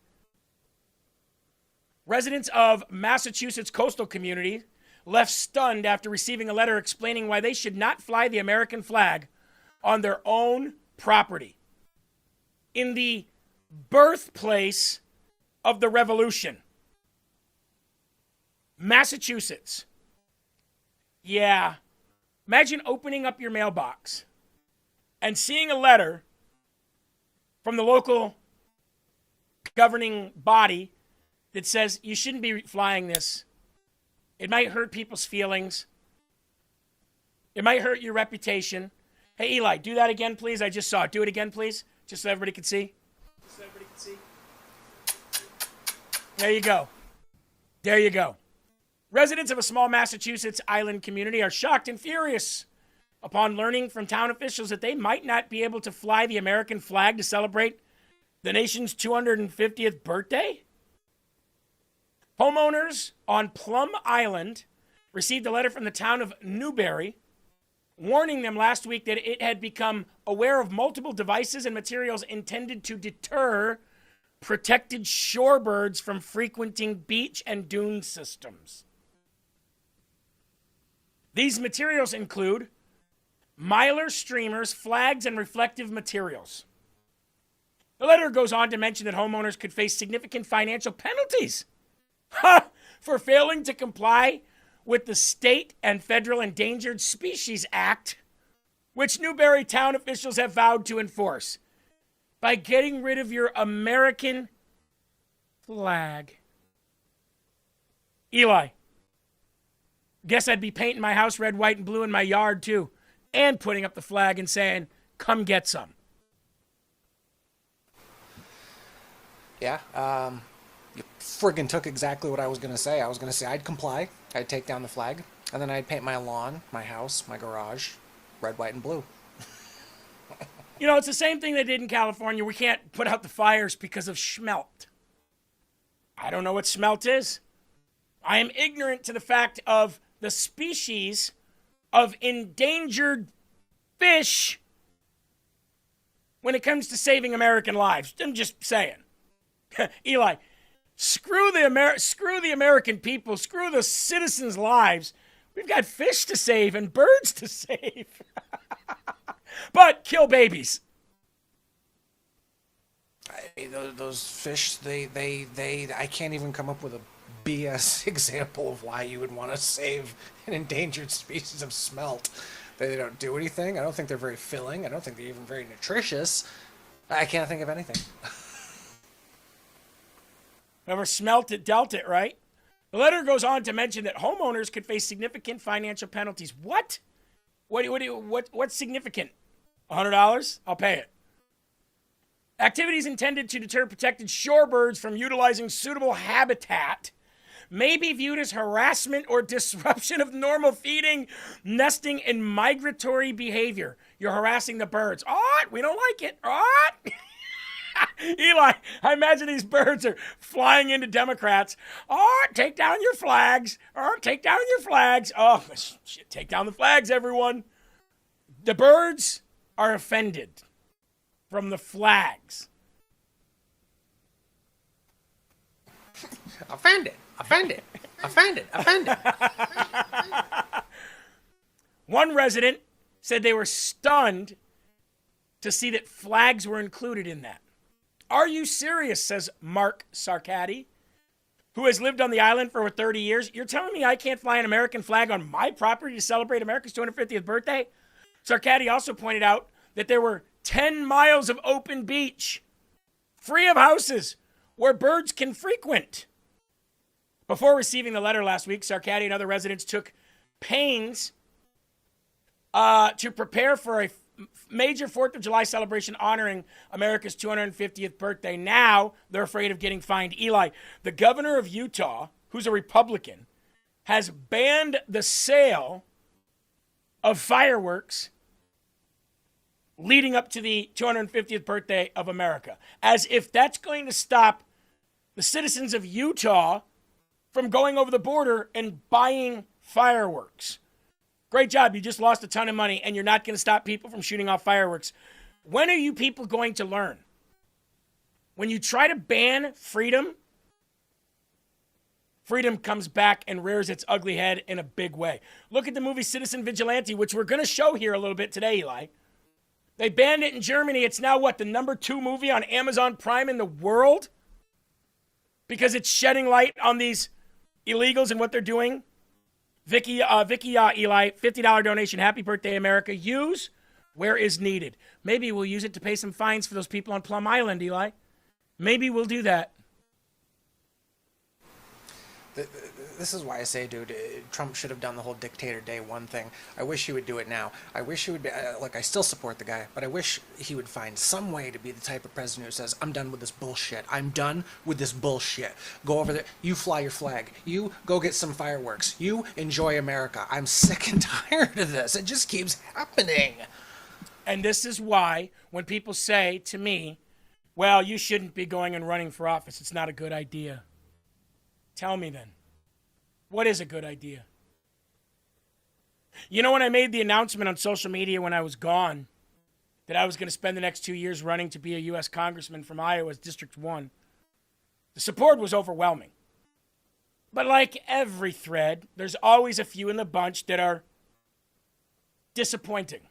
Residents of Massachusetts coastal community left stunned after receiving a letter explaining why they should not fly the American flag on their own property. In the birthplace of the revolution, Massachusetts. Yeah. Imagine opening up your mailbox and seeing a letter from the local governing body that says you shouldn't be flying this. It might hurt people's feelings. It might hurt your reputation. Hey, Eli, do that again, please. I just saw it. Do it again, please, just so everybody can see. There you go. There you go. Residents of a small Massachusetts island community are shocked and furious upon learning from town officials that they might not be able to fly the American flag to celebrate the nation's 250th birthday. Homeowners on Plum Island received a letter from the town of Newbury warning them last week that it had become aware of multiple devices and materials intended to deter protected shorebirds from frequenting beach and dune systems. These materials include mylar streamers, flags, and reflective materials. The letter goes on to mention that homeowners could face significant financial penalties for failing to comply with the state and federal Endangered Species Act, which Newbury town officials have vowed to enforce by getting rid of your American flag. Eli, guess I'd be painting my house red, white, and blue in my yard too, and putting up the flag and saying, come get some. Yeah, you friggin' took exactly what I was going to say. I was going to say I'd comply, I'd take down the flag, and then I'd paint my lawn, my house, my garage, red, white, and blue. You know, it's the same thing they did in California. We can't put out the fires because of smelt. I don't know what smelt is. I am ignorant to the fact of the species of endangered fish when it comes to saving American lives. I'm just saying. Eli, screw the American people, screw the citizens' lives. We've got fish to save and birds to save. But kill babies. Those fish, I can't even come up with a BS example of why you would want to save an endangered species of smelt. They don't do anything. I don't think they're very filling. I don't think they're even very nutritious. I can't think of anything. Whoever smelt it, dealt it, right? The letter goes on to mention that homeowners could face significant financial penalties. What? What's significant? $100? I'll pay it. Activities intended to deter protected shorebirds from utilizing suitable habitat may be viewed as harassment or disruption of normal feeding, nesting, and migratory behavior. You're harassing the birds. We don't like it. Eli, I imagine these birds are flying into Democrats. Take down your flags. Take down your flags. Oh, shit, take down the flags, everyone. The birds are offended from the flags. Offended. Offended. Offended. Offended. One resident said they were stunned to see that flags were included in that. Are you serious, says Mark Sarkady, who has lived on the island for over 30 years. You're telling me I can't fly an American flag on my property to celebrate America's 250th birthday? Sarkady also pointed out that there were 10 miles of open beach, free of houses, where birds can frequent. Before receiving the letter last week, Sarkady and other residents took pains to prepare for a major 4th of July celebration honoring America's 250th birthday. Now they're afraid of getting fined. Eli, the governor of Utah, who's a Republican, has banned the sale of fireworks leading up to the 250th birthday of America, as if that's going to stop the citizens of Utah from going over the border and buying fireworks. Great job. You just lost a ton of money, and you're not going to stop people from shooting off fireworks. When are you people going to learn? When you try to ban freedom, freedom comes back and rears its ugly head in a big way. Look at the movie Citizen Vigilante, which we're going to show here a little bit today, Eli. They banned it in Germany. It's now, what, the number 2 movie on Amazon Prime in the world? Because it's shedding light on these illegals and what they're doing. Vicky, Eli, $50 donation. Happy birthday, America. Use where is needed. Maybe we'll use it to pay some fines for those people on Plum Island, Eli. Maybe we'll do that. This is why I say, dude, Trump should have done the whole dictator day one thing. I wish he would do it now. I wish he would be, I still support the guy, but I wish he would find some way to be the type of president who says, I'm done with this bullshit. I'm done with this bullshit. Go over there. You fly your flag. You go get some fireworks. You enjoy America. I'm sick and tired of this. It just keeps happening. And this is why when people say to me, well, you shouldn't be going and running for office, it's not a good idea. Tell me then, what is a good idea? You know, when I made the announcement on social media when I was gone that I was going to spend the next 2 years running to be a U.S. congressman from Iowa's District 1, the support was overwhelming. But like every thread, there's always a few in the bunch that are disappointing.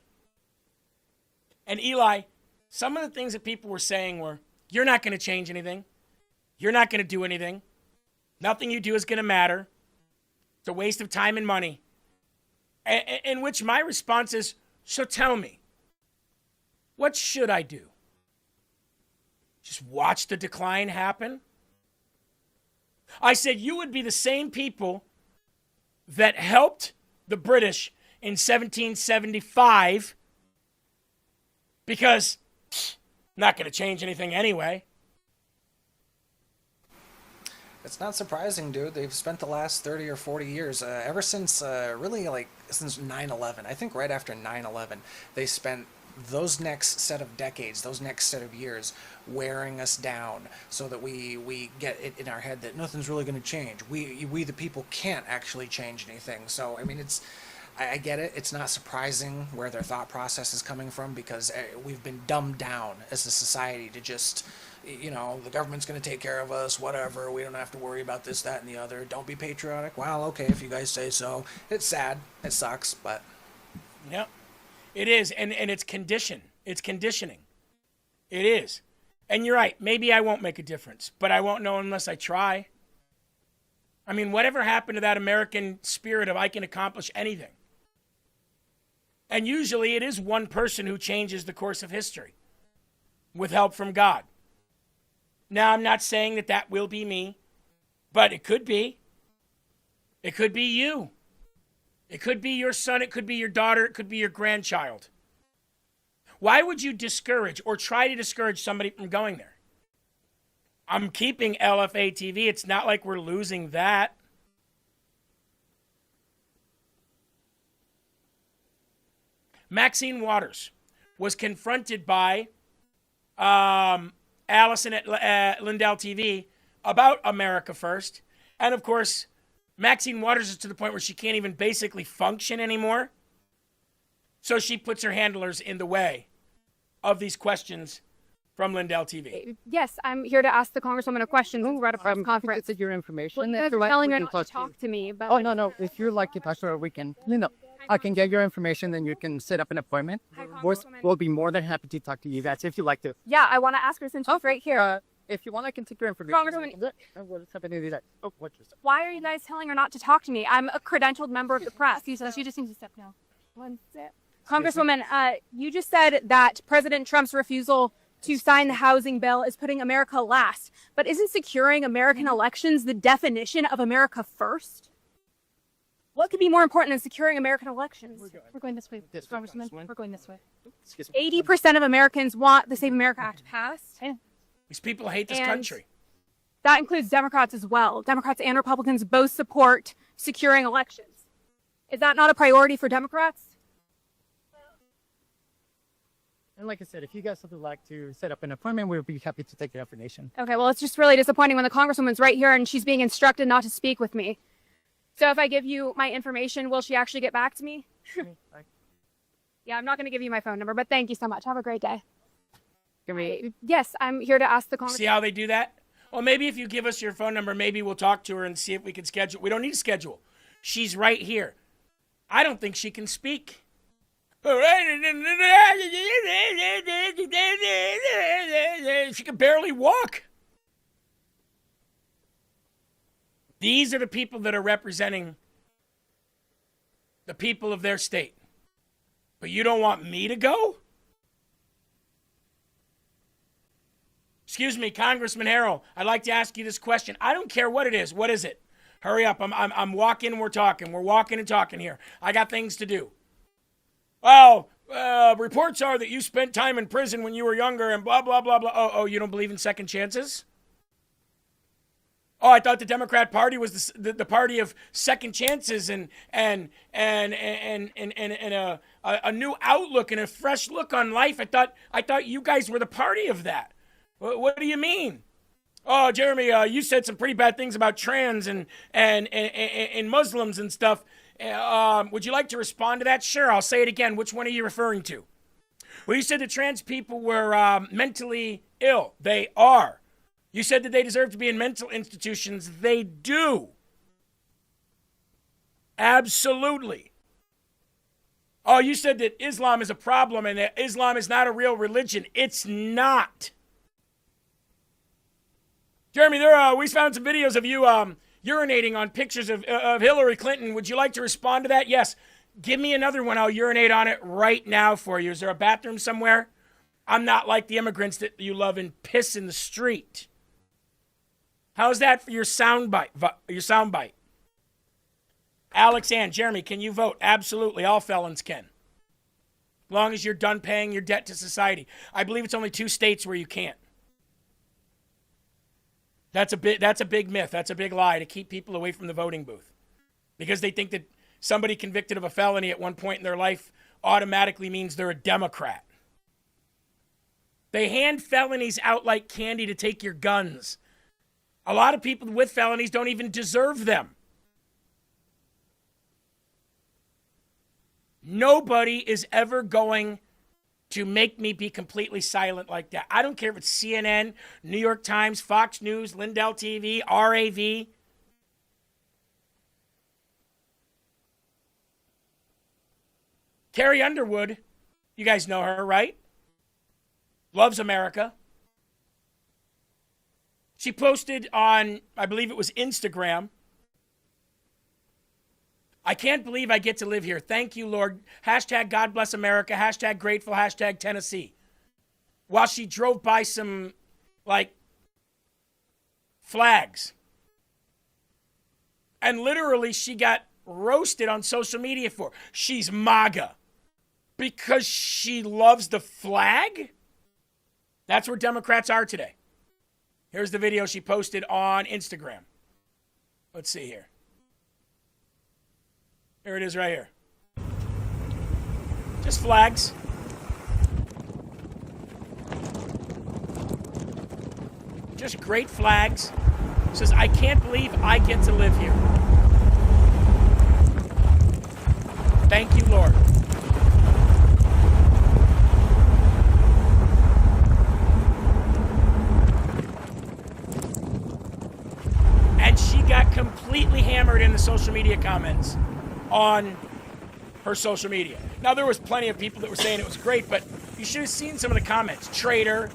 And Eli, some of the things that people were saying were, you're not going to change anything. You're not going to do anything. Nothing you do is going to matter. It's a waste of time and money. In which my response is, so tell me, what should I do? Just watch the decline happen? I said, you would be the same people that helped the British in 1775 because not going to change anything anyway. It's not surprising, dude. They've spent the last 30 or 40 years, ever since, since 9/11. I think right after 9/11, they spent those next set of decades, those next set of years, wearing us down so that we get it in our head that nothing's really going to change. We the people can't actually change anything. So, I mean, I get it. It's not surprising where their thought process is coming from because we've been dumbed down as a society to just, the government's going to take care of us, whatever. We don't have to worry about this, that, and the other. Don't be patriotic. Well, okay, if you guys say so. It's sad. It sucks, but. Yep. It is, and it's condition. It's conditioning. It is. And you're right. Maybe I won't make a difference, but I won't know unless I try. I mean, whatever happened to that American spirit of I can accomplish anything? And usually it is one person who changes the course of history with help from God. Now, I'm not saying that that will be me, but it could be. It could be you. It could be your son. It could be your daughter. It could be your grandchild. Why would you discourage or try to discourage somebody from going there? I'm keeping LFA TV. It's not like we're losing that. Maxine Waters was confronted by Allison at Lindell TV about America First. And of course, Maxine Waters is to the point where she can't even basically function anymore. So she puts her handlers in the way of these questions from Lindell TV. Yes, I'm here to ask the Congresswoman a question. Who read a press conference? It's your information. Well, If you're you're telling her we not can to talk to me. But Oh, no. If you're like to talk to her, we can, I can get your information, then you can set up an appointment. We'll be more than happy to talk to you guys if you like to. Yeah, I want to ask her since she's right here. If you want, I can take your information. Congresswoman, We'll just have to do that. Oh, what's your why are you guys telling her not to talk to me? I'm a credentialed member of the press. She just needs to step down. One step. Congresswoman, you just said that President Trump's refusal to sign the housing bill is putting America last. But isn't securing American elections the definition of America first? What could be more important than securing American elections? We're going this way, Congresswoman. We're going this way. 80% of Americans want the Save America Act passed. These people hate this And country. that includes Democrats as well. Democrats and Republicans both support securing elections. Is that not a priority for Democrats? And like I said, if you guys would like to set up an appointment, we'll be happy to take your information. Okay, well, it's just really disappointing when the Congresswoman's right here and she's being instructed not to speak with me. So if I give you my information, will she actually get back to me? Yeah, I'm not going to give you my phone number, but thank you so much. Have a great day. Yes, I'm here to ask the Congresswoman. See how they do that? Well, maybe if you give us your phone number, maybe we'll talk to her and see if we can schedule. We don't need to schedule. She's right here. I don't think she can speak. She can barely walk. These are the people that are representing the people of their state. But you don't want me to go? Excuse me, Congressman Herrell, I'd like to ask you this question. I don't care what it is. What is it? Hurry up. I'm walking and we're talking. We're walking and talking here. I got things to do. Well, reports are that you spent time in prison when you were younger and blah, blah, blah, blah. Oh, you don't believe in second chances? Oh, I thought the Democrat Party was the party of second chances and a new outlook and a fresh look on life. I thought you guys were the party of that. What do you mean? Oh, Jeremy, you said some pretty bad things about trans and Muslims and stuff. Would you like to respond to that? Sure, I'll say it again. Which one are you referring to? Well, you said that trans people were mentally ill. They are. You said that they deserve to be in mental institutions. They do. Absolutely. Oh, you said that Islam is a problem and that Islam is not a real religion. It's not. Jeremy, we found some videos of you urinating on pictures of Hillary Clinton. Would you like to respond to that? Yes. Give me another one. I'll urinate on it right now for you. Is there a bathroom somewhere? I'm not like the immigrants that you love and piss in the street. How's that for your soundbite? Alex Ann, Jeremy, can you vote? Absolutely. All felons can. As long as you're done paying your debt to society. I believe it's only 2 states where you can't. That's a big myth. That's a big lie to keep people away from the voting booth. Because they think that somebody convicted of a felony at one point in their life automatically means they're a Democrat. They hand felonies out like candy to take your guns. A lot of people with felonies don't even deserve them. Nobody is ever going to make me be completely silent like that. I don't care if it's CNN, New York Times, Fox News, Lindell TV, RAV. Carrie Underwood, you guys know her, right? Loves America. She posted on, I believe it was Instagram, I can't believe I get to live here. Thank you, Lord. Hashtag God bless America. Hashtag grateful. Hashtag Tennessee. While she drove by some, flags. And literally she got roasted on social media for. She's MAGA. Because she loves the flag? That's where Democrats are today. Here's the video she posted on Instagram. Let's see here. Here it is right here. Just flags. Just great flags. Says, I can't believe I get to live here. Thank you, Lord. completely hammered in the social media comments on her social media. Now, there was plenty of people that were saying it was great, but you should have seen some of the comments. Traitor.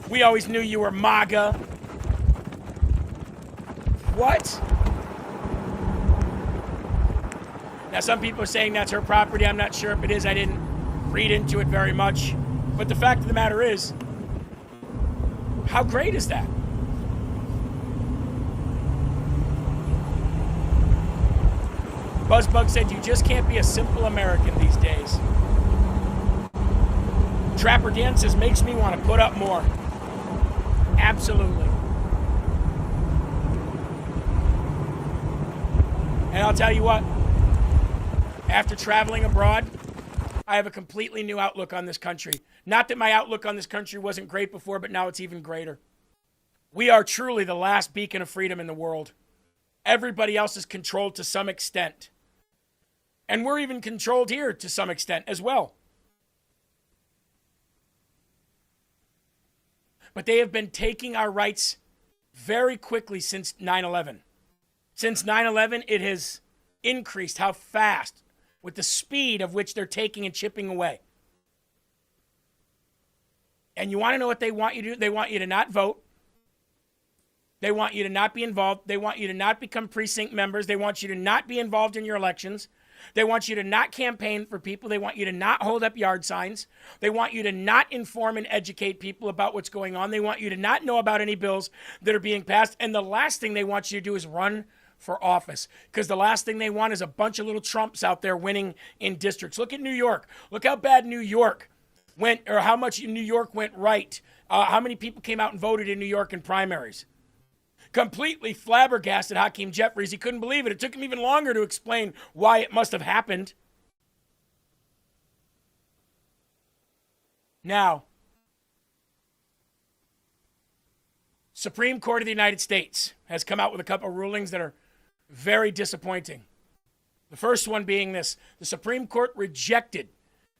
We always knew you were MAGA. What? Now, some people are saying that's her property. I'm not sure if it is. I didn't read into it very much. But the fact of the matter is, how great is that? Buzzbug said, you just can't be a simple American these days. Trapper Dan says, makes me want to put up more. Absolutely. And I'll tell you what, after traveling abroad, I have a completely new outlook on this country. Not that my outlook on this country wasn't great before, but now it's even greater. We are truly the last beacon of freedom in the world. Everybody else is controlled to some extent. And we're even controlled here to some extent as well. But they have been taking our rights very quickly since 9/11. Since 9/11, it has increased how fast, with the speed of which they're taking and chipping away. And you want to know what they want you to do? They want you to not vote. They want you to not be involved. They want you to not become precinct members. They want you to not be involved in your elections. They want you to not campaign for people. They want you to not hold up yard signs. They want you to not inform and educate people about what's going on. They want you to not know about any bills that are being passed. And the last thing they want you to do is run for office, because the last thing they want is a bunch of little Trumps out there winning in districts. Look at New York. Look how bad New York went, or how much New York went right. How many people came out and voted in New York in primaries? Completely flabbergasted Hakeem Jeffries. He couldn't believe it. It took him even longer to explain why it must have happened. Now, Supreme Court of the United States has come out with a couple of rulings that are very disappointing. The first one being this: the Supreme Court rejected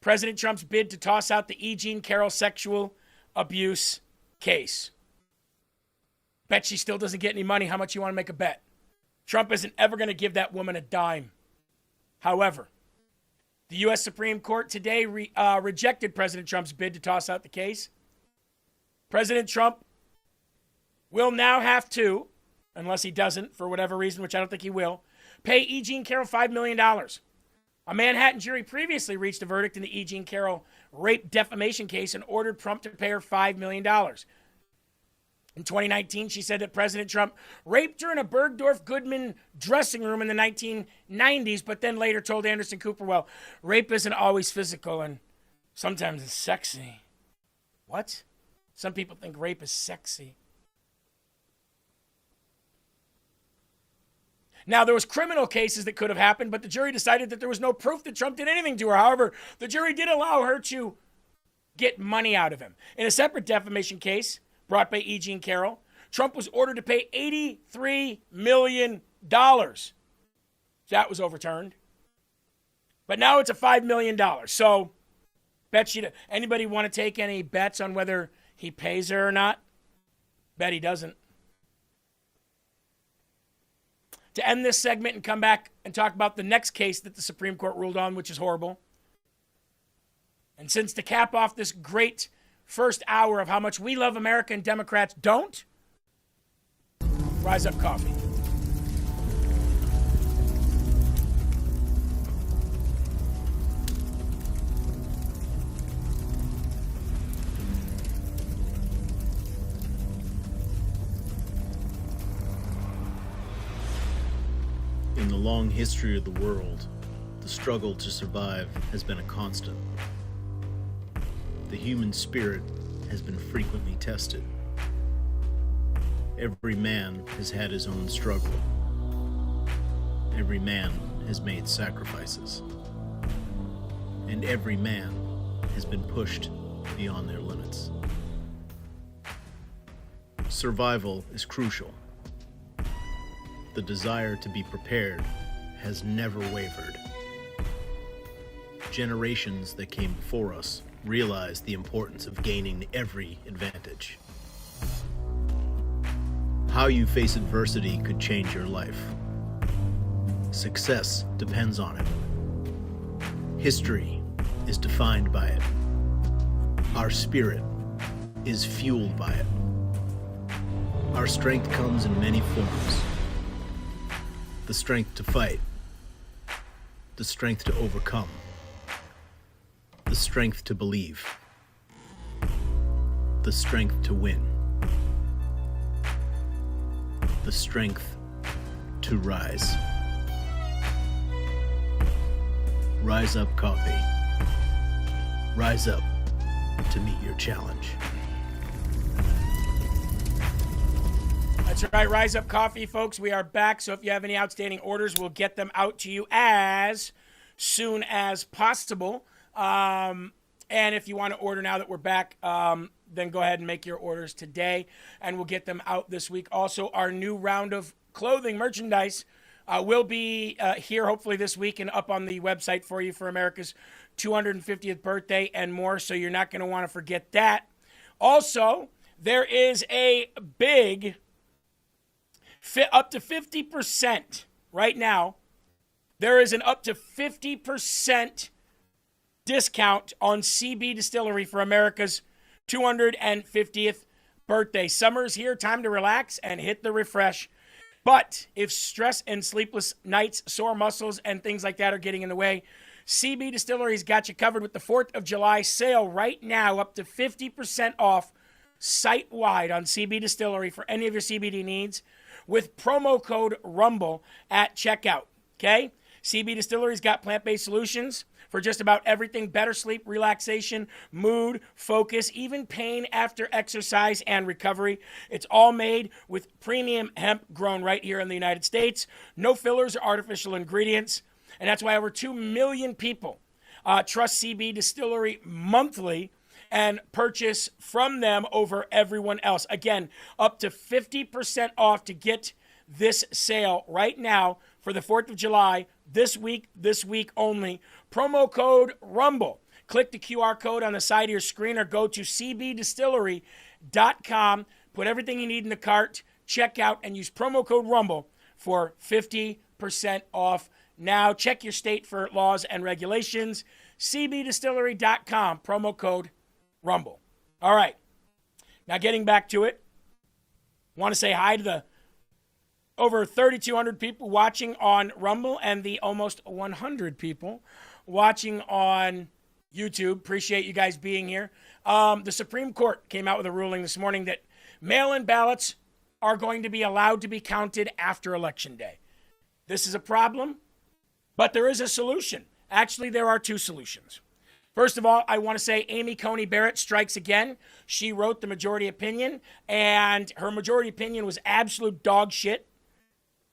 President Trump's bid to toss out the E. Jean Carroll sexual abuse case. Bet she still doesn't get any money. How much you want to make a bet? Trump isn't ever going to give that woman a dime. However, the U.S. Supreme Court today rejected President Trump's bid to toss out the case. President Trump will now have to, unless he doesn't, for whatever reason, which I don't think he will, pay E. Jean Carroll $5 million. A Manhattan jury previously reached a verdict in the E. Jean Carroll rape defamation case and ordered Trump to pay her $5 million. In 2019, she said that President Trump raped her in a Bergdorf Goodman dressing room in the 1990s, but then later told Anderson Cooper, well, rape isn't always physical and sometimes it's sexy. What? Some people think rape is sexy. Now, there was criminal cases that could have happened, but the jury decided that there was no proof that Trump did anything to her. However, the jury did allow her to get money out of him. In a separate defamation case brought by E. Jean Carroll, Trump was ordered to pay $83 million. That was overturned. But now it's a $5 million. So, bet you, anybody want to take any bets on whether he pays her or not? Bet he doesn't. To end this segment and come back and talk about the next case that the Supreme Court ruled on, which is horrible. And since to cap off this great first hour of how much we love America and Democrats don't, Rise Up Coffee. In the long history of the world, the struggle to survive has been a constant. The human spirit has been frequently tested. Every man has had his own struggle. Every man has made sacrifices. And every man has been pushed beyond their limits. Survival is crucial. The desire to be prepared has never wavered. Generations that came before us realized the importance of gaining every advantage. How you face adversity could change your life. Success depends on it. History is defined by it. Our spirit is fueled by it. Our strength comes in many forms. The strength to fight, the strength to overcome, the strength to believe, the strength to win, the strength to rise. Rise Up Coffee. Rise up to meet your challenge. That's right, Rise Up Coffee, folks. We are back, so if you have any outstanding orders, we'll get them out to you as soon as possible. And if you want to order now that we're back, then go ahead and make your orders today, and we'll get them out this week. Also, our new round of clothing merchandise will be here hopefully this week and up on the website for you for America's 250th birthday and more, so you're not going to want to forget that. Also, there is a big up to 50% right now. There is an up to 50% discount on CB Distillery for America's 250th birthday. Summer's here, time to relax and hit the refresh. But if stress and sleepless nights, sore muscles, and things like that are getting in the way, CB Distillery's got you covered with the 4th of July sale right now, up to 50% off site-wide on CB Distillery for any of your CBD needs with promo code RUMBLE at checkout, okay? CB Distillery's got plant-based solutions for just about everything: better sleep, relaxation, mood, focus, even pain after exercise and recovery. It's all made with premium hemp grown right here in the United States. No fillers or artificial ingredients. And that's why over 2 million people trust CB Distillery monthly and purchase from them over everyone else. Again, up to 50% off to get this sale right now for the 4th of July, this week only. Promo code RUMBLE. Click the QR code on the side of your screen or go to cbdistillery.com. Put everything you need in the cart, check out, and use promo code RUMBLE for 50% off. Now, check your state for laws and regulations. cbdistillery.com, promo code RUMBLE. All right. Now, getting back to it, want to say hi to the over 3,200 people watching on Rumble and the almost 100 people watching on YouTube. Appreciate you guys being here. The Supreme Court came out with a ruling this morning that mail-in ballots are going to be allowed to be counted after Election Day. This is a problem, but there is a solution. Actually, there are two solutions. First of all, I want to say Amy Coney Barrett strikes again. She wrote the majority opinion, and her majority opinion was absolute dog shit,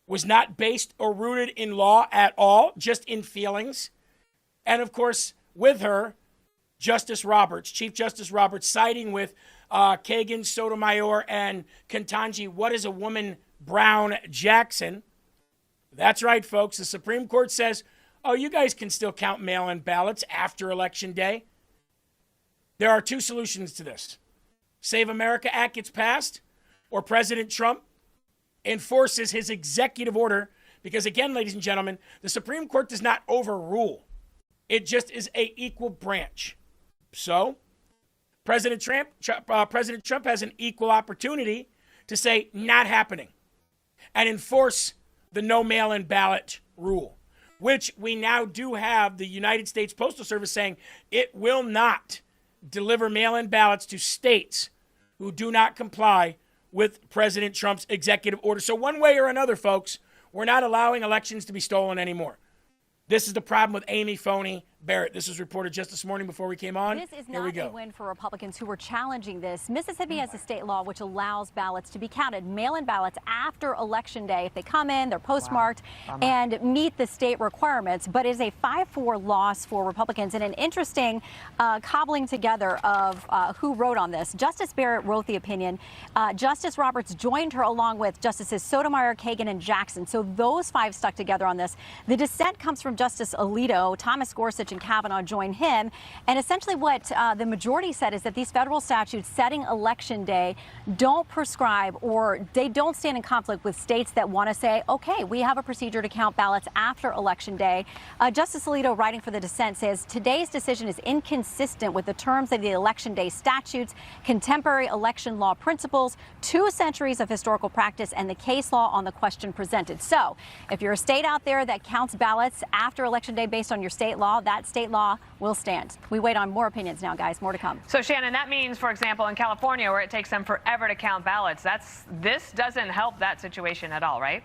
was not based or rooted in law at all, just in feelings. And of course, with her, Justice Roberts, Chief Justice Roberts, siding with Kagan, Sotomayor, and Ketanji, what is a woman, Brown Jackson. That's right, folks. The Supreme Court says, oh, you guys can still count mail-in ballots after Election Day. There are two solutions to this. Save America Act gets passed, or President Trump enforces his executive order, because again, ladies and gentlemen, the Supreme Court does not overrule. It just is an equal branch. So, President Trump has an equal opportunity to say, not happening, and enforce the no mail-in ballot rule, which we now do have the United States Postal Service saying it will not deliver mail-in ballots to states who do not comply with President Trump's executive order. So one way or another, folks, we're not allowing elections to be stolen anymore. This is the problem with Amy Coney Barrett. This was reported just this morning before we came on. This is not a win for Republicans who were challenging this. Mississippi has a state law which allows ballots to be counted, mail-in ballots after Election Day if they come in, they're postmarked, and meet the state requirements. But it is a 5-4 loss for Republicans, and an interesting cobbling together of who wrote on this. Justice Barrett wrote the opinion. Justice Roberts joined her along with Justices Sotomayor, Kagan, and Jackson. So those five stuck together on this. The dissent comes from Justice Alito, Thomas Gorsuch, and Kavanaugh join him. And essentially what the majority said is that these federal statutes setting Election Day don't prescribe or they don't stand in conflict with states that want to say, okay, we have a procedure to count ballots after Election Day. Justice Alito, writing for the dissent, says today's decision is inconsistent with the terms of the Election Day statutes, contemporary election law principles, 2 centuries of historical practice, and the case law on the question presented. So if you're a state out there that counts ballots after Election Day based on your state law, that state law will stand. We wait on more opinions now, guys. More to come. So, Shannon, that means, for example, in California, where it takes them forever to count ballots, this doesn't help that situation at all, right?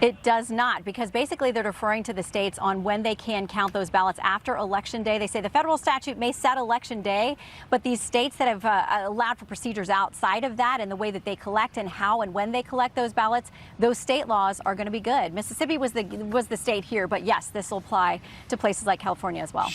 It does not, because basically they're deferring to the states on when they can count those ballots after Election Day. They say the federal statute may set Election Day, but these states that have allowed for procedures outside of that and the way that they collect and how and when they collect those ballots, those state laws are going to be good. Mississippi was the state here, but yes, this will apply to places like California as well.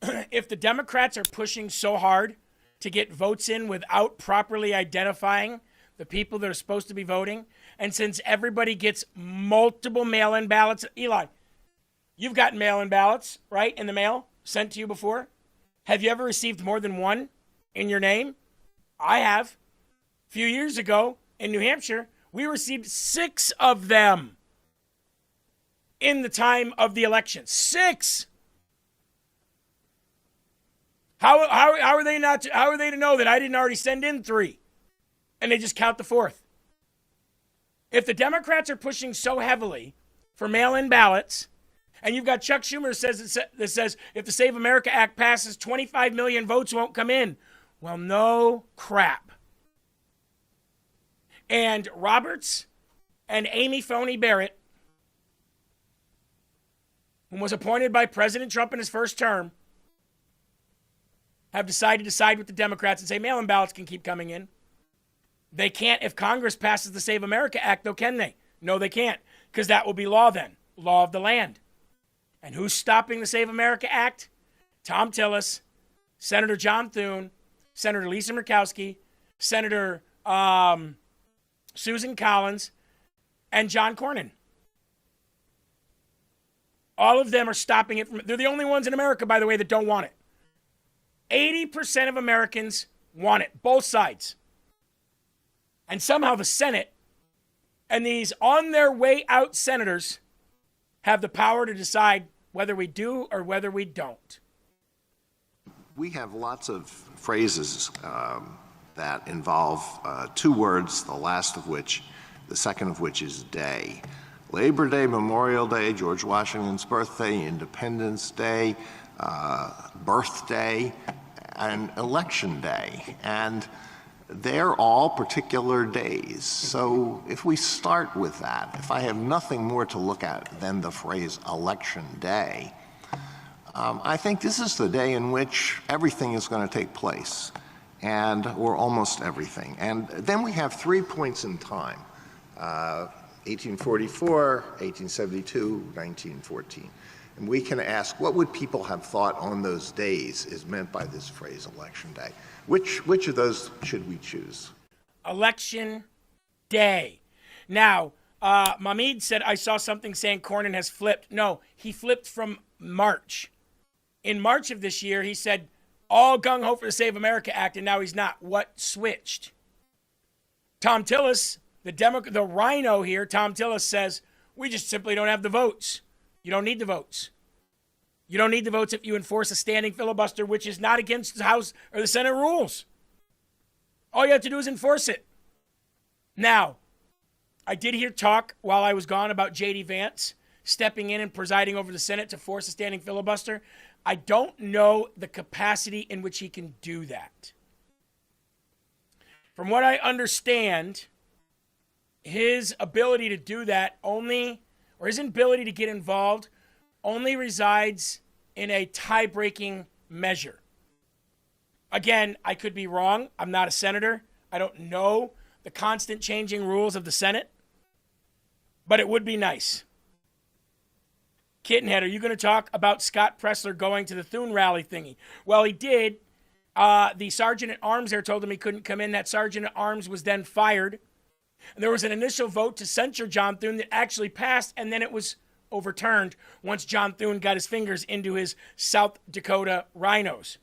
If the Democrats are pushing so hard to get votes in without properly identifying the people that are supposed to be voting, and since everybody gets multiple mail-in ballots, Eli, you've gotten mail-in ballots, right, in the mail, sent to you before? Have you ever received more than one in your name? I have. A few years ago in New Hampshire, we received 6 of them in the time of the election. 6! How are they to know that I didn't already send in 3? And they just count the 4th. If the Democrats are pushing so heavily for mail-in ballots, and you've got Chuck Schumer that says if the Save America Act passes, 25 million votes won't come in. Well, no crap. And Roberts and Amy Coney Barrett, who was appointed by President Trump in his first term, have decided to side with the Democrats and say mail-in ballots can keep coming in. They can't if Congress passes the Save America Act, though, can they? No, they can't, because that will be law then, law of the land. And who's stopping the Save America Act? Tom Tillis, Senator John Thune, Senator Lisa Murkowski, Senator Susan Collins, and John Cornyn. All of them are stopping it from. They're the only ones in America, by the way, that don't want it. 80% of Americans want it, both sides. And somehow the Senate and these on their way out senators have the power to decide whether we do or whether we don't. We have lots of phrases that involve 2 words, the second of which is day. Labor Day, Memorial Day, George Washington's birthday, Independence Day, birthday, and Election Day. And they're all particular days. So if we start with that, if I have nothing more to look at than the phrase Election Day, I think this is the day in which everything is going to take place, or almost everything. And then we have 3 points in time, 1844, 1872, 1914. And we can ask, what would people have thought on those days is meant by this phrase, Election Day? Which of those should we choose? Election Day. Now, Mahmoud said, I saw something saying Cornyn has flipped. No, he flipped from March. In March of this year, he said, all gung-ho for the Save America Act, and now he's not. What switched? Tom Tillis, the rhino here, Tom Tillis says, we just simply don't have the votes. You don't need the votes. You don't need the votes if you enforce a standing filibuster, which is not against the House or the Senate rules. All you have to do is enforce it. Now, I did hear talk while I was gone about J.D. Vance stepping in and presiding over the Senate to force a standing filibuster. I don't know the capacity in which he can do that. From what I understand, his ability to do that his ability to get involved only resides in a tie-breaking measure. Again, I could be wrong. I'm not a senator. I don't know the constant changing rules of the Senate, but it would be nice. Kittenhead, are you going to talk about Scott Pressler going to the Thune rally thingy? Well, he did. The sergeant at arms there told him he couldn't come in. That sergeant at arms was then fired And there was an initial vote to censure John Thune that actually passed, and then it was overturned once John Thune got his fingers into his South Dakota rhinos.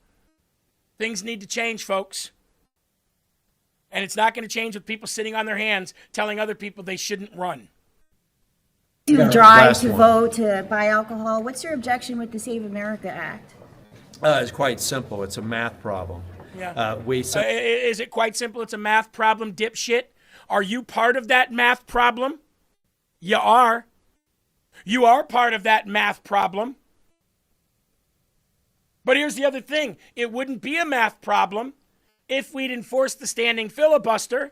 Things need to change, folks. And it's not going to change with people sitting on their hands telling other people they shouldn't run. To drive, to vote, to buy alcohol. What's your objection with the Save America Act? It's quite simple. It's a math problem. Yeah. Is it quite simple? It's a math problem, dipshit. Are you part of that math problem? You are. You are part of that math problem. But here's the other thing. It wouldn't be a math problem if we'd enforce the standing filibuster,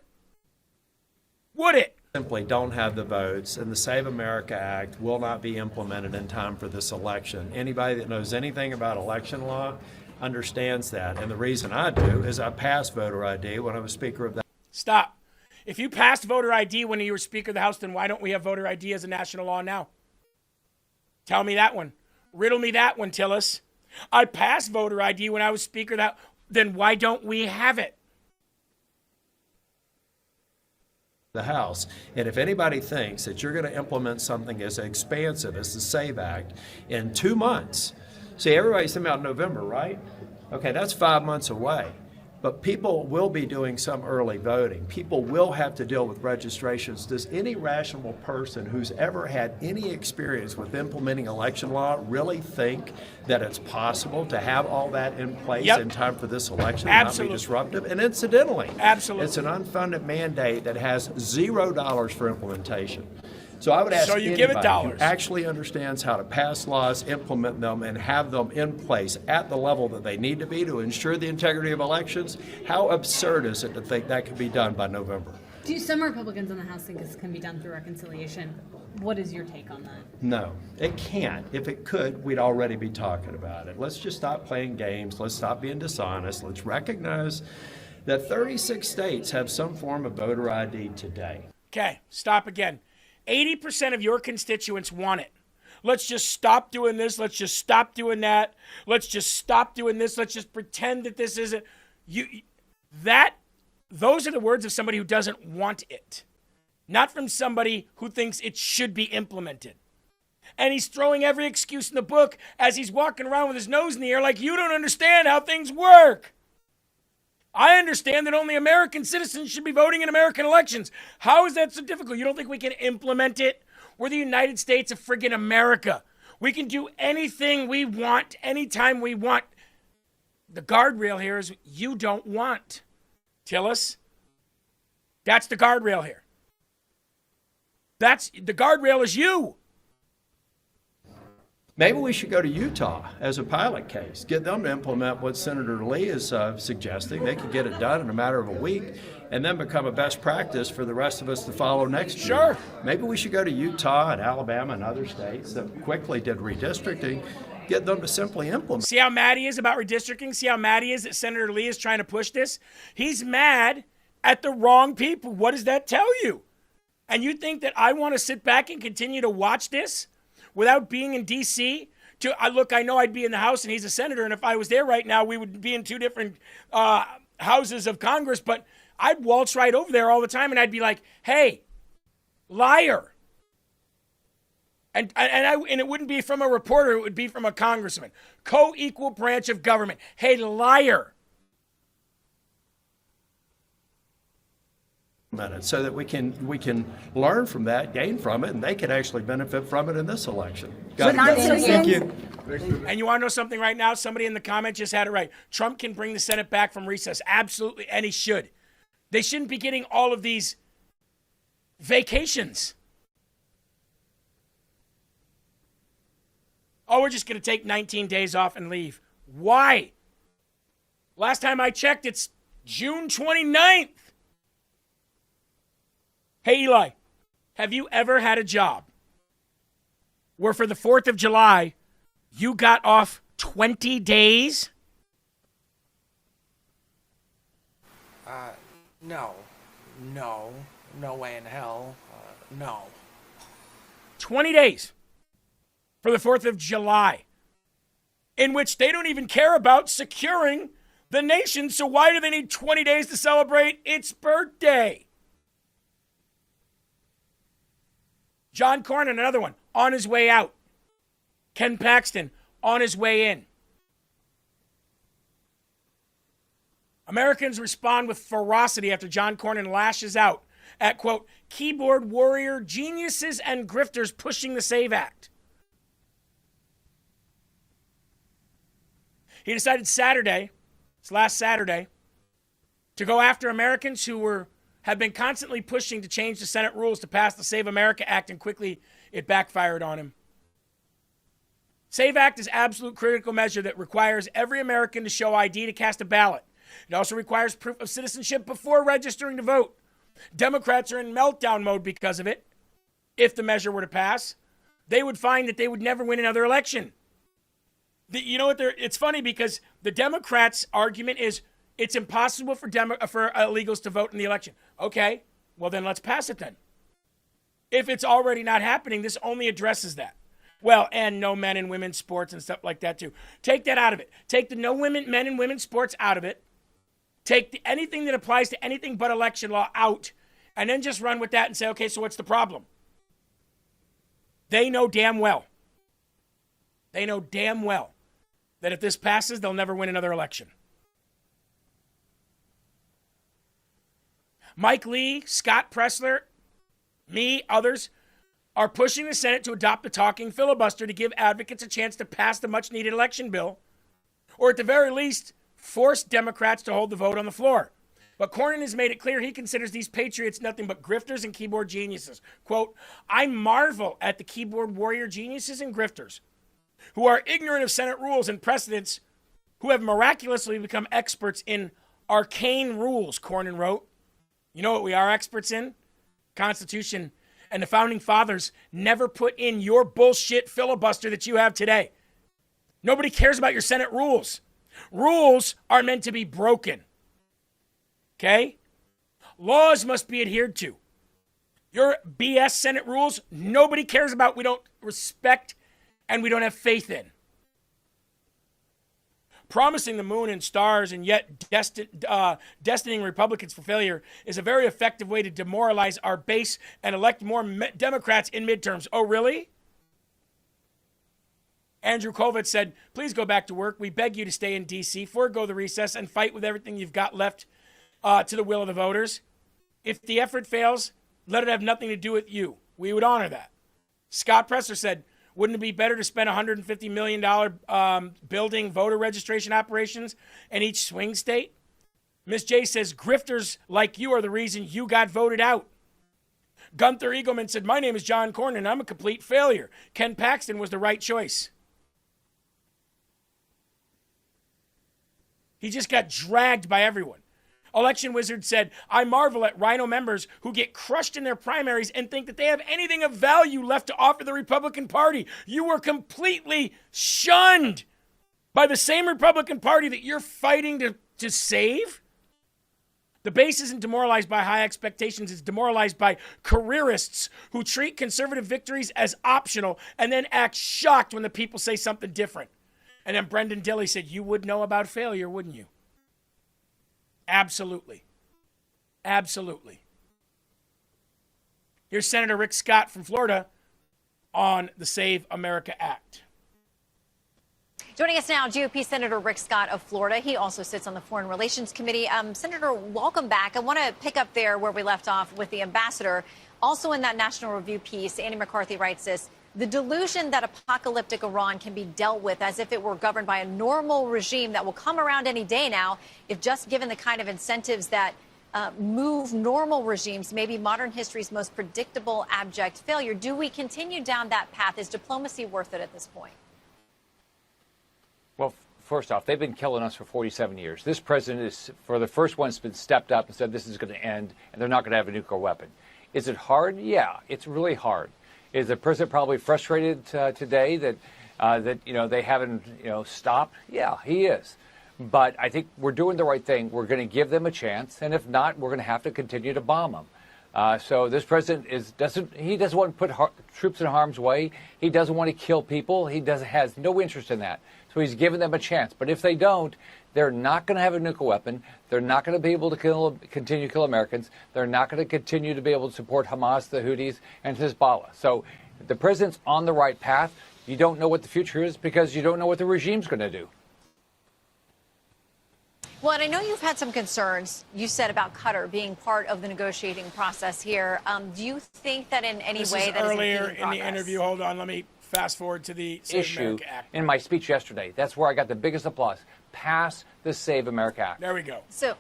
would it? Simply don't have the votes, and the Save America Act will not be implemented in time for this election. Anybody that knows anything about election law understands that. And the reason I do is I passed voter ID when I was Speaker of the House. Stop. If you passed voter ID when you were Speaker of the House, then why don't we have voter ID as a national law now? Tell me that one. Riddle me that one, Tillis. I passed voter ID when I was Speaker of the House. Then why don't we have it? The House. And if anybody thinks that you're going to implement something as expansive as the SAVE Act in 2 months, see, everybody's talking about November, right? Okay, that's 5 months away. But people will be doing some early voting. People will have to deal with registrations. Does any rational person who's ever had any experience with implementing election law really think that it's possible to have all that in place in time for this election and not be disruptive? And incidentally, it's an unfunded mandate that has $0 for implementation. So I would ask anybody who actually understands how to pass laws, implement them, and have them in place at the level that they need to be to ensure the integrity of elections, how absurd is it to think that could be done by November? Do some Republicans in the House think this can be done through reconciliation? What is your take on that? No, it can't. If it could, we'd already be talking about it. Let's just stop playing games. Let's stop being dishonest. Let's recognize that 36 states have some form of voter ID today. Okay, stop again. 80% of your constituents want it. Let's just stop doing this. Let's just stop doing that. Let's just stop doing this. Let's just pretend that this isn't. Those are the words of somebody who doesn't want it, not from somebody who thinks it should be implemented. And he's throwing every excuse in the book as he's walking around with his nose in the air like, you don't understand how things work. I understand that only American citizens should be voting in American elections. How is that so difficult? You don't think we can implement it? We're the United States of friggin' America. We can do anything we want, anytime we want. The guardrail here is you don't want. Tillis, that's the guardrail here. The guardrail is you. Maybe we should go to Utah as a pilot case, get them to implement what Senator Lee is suggesting. They could get it done in a matter of a week and then become a best practice for the rest of us to follow next year. Sure. Maybe we should go to Utah and Alabama and other states that quickly did redistricting, get them to simply implement. See how mad he is about redistricting? See how mad he is that Senator Lee is trying to push this? He's mad at the wrong people. What does that tell you? And you think that I want to sit back and continue to watch this without being in D.C.? Look, I know I'd be in the House and he's a senator, and if I was there right now, we would be in two different houses of Congress, but I'd waltz right over there all the time, and I'd be like, hey, liar. And it wouldn't be from a reporter, it would be from a congressman. Co-equal branch of government. Hey, liar. So that we can learn from that, gain from it, and they can actually benefit from it in this election. Thank you. And you want to know something right now? Somebody in the comments just had it right. Trump can bring the Senate back from recess. Absolutely, and he should. They shouldn't be getting all of these vacations. Oh, we're just going to take 19 days off and leave. Why? Last time I checked, it's June 29th. Hey, Eli, have you ever had a job where for the 4th of July, you got off 20 days? No way in hell. No. 20 days for the 4th of July, in which they don't even care about securing the nation. So why do they need 20 days to celebrate its birthday? John Cornyn, another one, on his way out. Ken Paxton, on his way in. Americans respond with ferocity after John Cornyn lashes out at, quote, keyboard warrior geniuses and grifters pushing the SAVE Act. He decided last Saturday, to go after Americans who have been constantly pushing to change the Senate rules to pass the Save America Act, and quickly it backfired on him. SAVE Act is absolute critical measure that requires every American to show ID to cast a ballot. It also requires proof of citizenship before registering to vote. Democrats are in meltdown mode because of it. If the measure were to pass, they would find that they would never win another election. You know what? It's funny because the Democrats' argument is it's impossible for illegals to vote in the election. Okay, well then let's pass it then. If it's already not happening, this only addresses that. Well, and no men and women's sports and stuff like that too. Take that out of it. Take the no men and women's sports out of it. Take anything that applies to anything but election law out, and then just run with that and say, okay, so what's the problem? They know damn well that if this passes, they'll never win another election. Mike Lee, Scott Pressler, me, others are pushing the Senate to adopt the talking filibuster to give advocates a chance to pass the much-needed election bill, or at the very least, force Democrats to hold the vote on the floor. But Cornyn has made it clear he considers these patriots nothing but grifters and keyboard geniuses. Quote, I marvel at the keyboard warrior geniuses and grifters who are ignorant of Senate rules and precedents, who have miraculously become experts in arcane rules, Cornyn wrote. You know what we are experts in? Constitution. And the Founding Fathers never put in your bullshit filibuster that you have today. Nobody cares about your Senate rules. Rules are meant to be broken. Okay? Laws must be adhered to. Your BS Senate rules, nobody cares about, we don't respect, and we don't have faith in. Promising the moon and stars and yet destining Republicans for failure is a very effective way to demoralize our base and elect more Democrats in midterms. Oh, really? Andrew Kovitz said, please go back to work. We beg you to stay in D.C., forego the recess, and fight with everything you've got left to the will of the voters. If the effort fails, let it have nothing to do with you. We would honor that. Scott Presser said, wouldn't it be better to spend $150 million building voter registration operations in each swing state? Ms. J says, grifters like you are the reason you got voted out. Gunther Eagleman said, my name is John Cornyn and I'm a complete failure. Ken Paxton was the right choice. He just got dragged by everyone. Election Wizard said, I marvel at Rhino members who get crushed in their primaries and think that they have anything of value left to offer the Republican Party. You were completely shunned by the same Republican Party that you're fighting to save. The base isn't demoralized by high expectations. It's demoralized by careerists who treat conservative victories as optional and then act shocked when the people say something different. And then Brendan Dilley said, you would know about failure, wouldn't you? Absolutely. Absolutely. Here's Senator Rick Scott from Florida on the Save America Act. Joining us now, GOP Senator Rick Scott of Florida. He also sits on the Foreign Relations Committee. Senator, welcome back. I want to pick up there where we left off with the ambassador. Also in that National Review piece, Andy McCarthy writes this, the delusion that apocalyptic Iran can be dealt with as if it were governed by a normal regime that will come around any day now, if just given the kind of incentives that move normal regimes, maybe modern history's most predictable abject failure. Do we continue down that path? Is diplomacy worth it at this point? Well, first off, they've been killing us for 47 years. This president is, for the first one, has been stepped up and said this is going to end and they're not going to have a nuclear weapon. Is it hard? Yeah, it's really hard. Is the president probably frustrated today that they haven't stopped? Yeah, he is. But I think we're doing the right thing. We're going to give them a chance, and if not, we're going to have to continue to bomb them. So this president doesn't want to put troops in harm's way. He doesn't want to kill people. He has no interest in that. So he's giving them a chance. But if they don't, they're not going to have a nuclear weapon. They're not going to be able to continue to kill Americans. They're not going to continue to be able to support Hamas, the Houthis, and Hezbollah. So the president's on the right path. You don't know what the future is because you don't know what the regime's going to do. Well, and I know you've had some concerns, you said, about Qatar being part of the negotiating process here. Do you think that in any way that earlier is in the interview, hold on, let me fast forward to the Save issue America Act. in my speech yesterday. That's where I got the biggest applause. Pass the Save America Act. There we go. So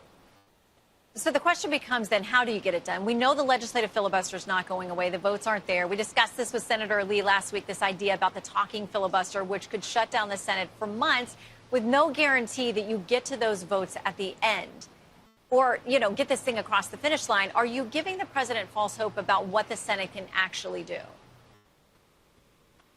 the question becomes then, how do you get it done? We know the legislative filibuster is not going away. The votes aren't there. We discussed this with Senator Lee last week, this idea about the talking filibuster, which could shut down the Senate for months with no guarantee that you get to those votes at the end or, get this thing across the finish line. Are you giving the president false hope about what the Senate can actually do?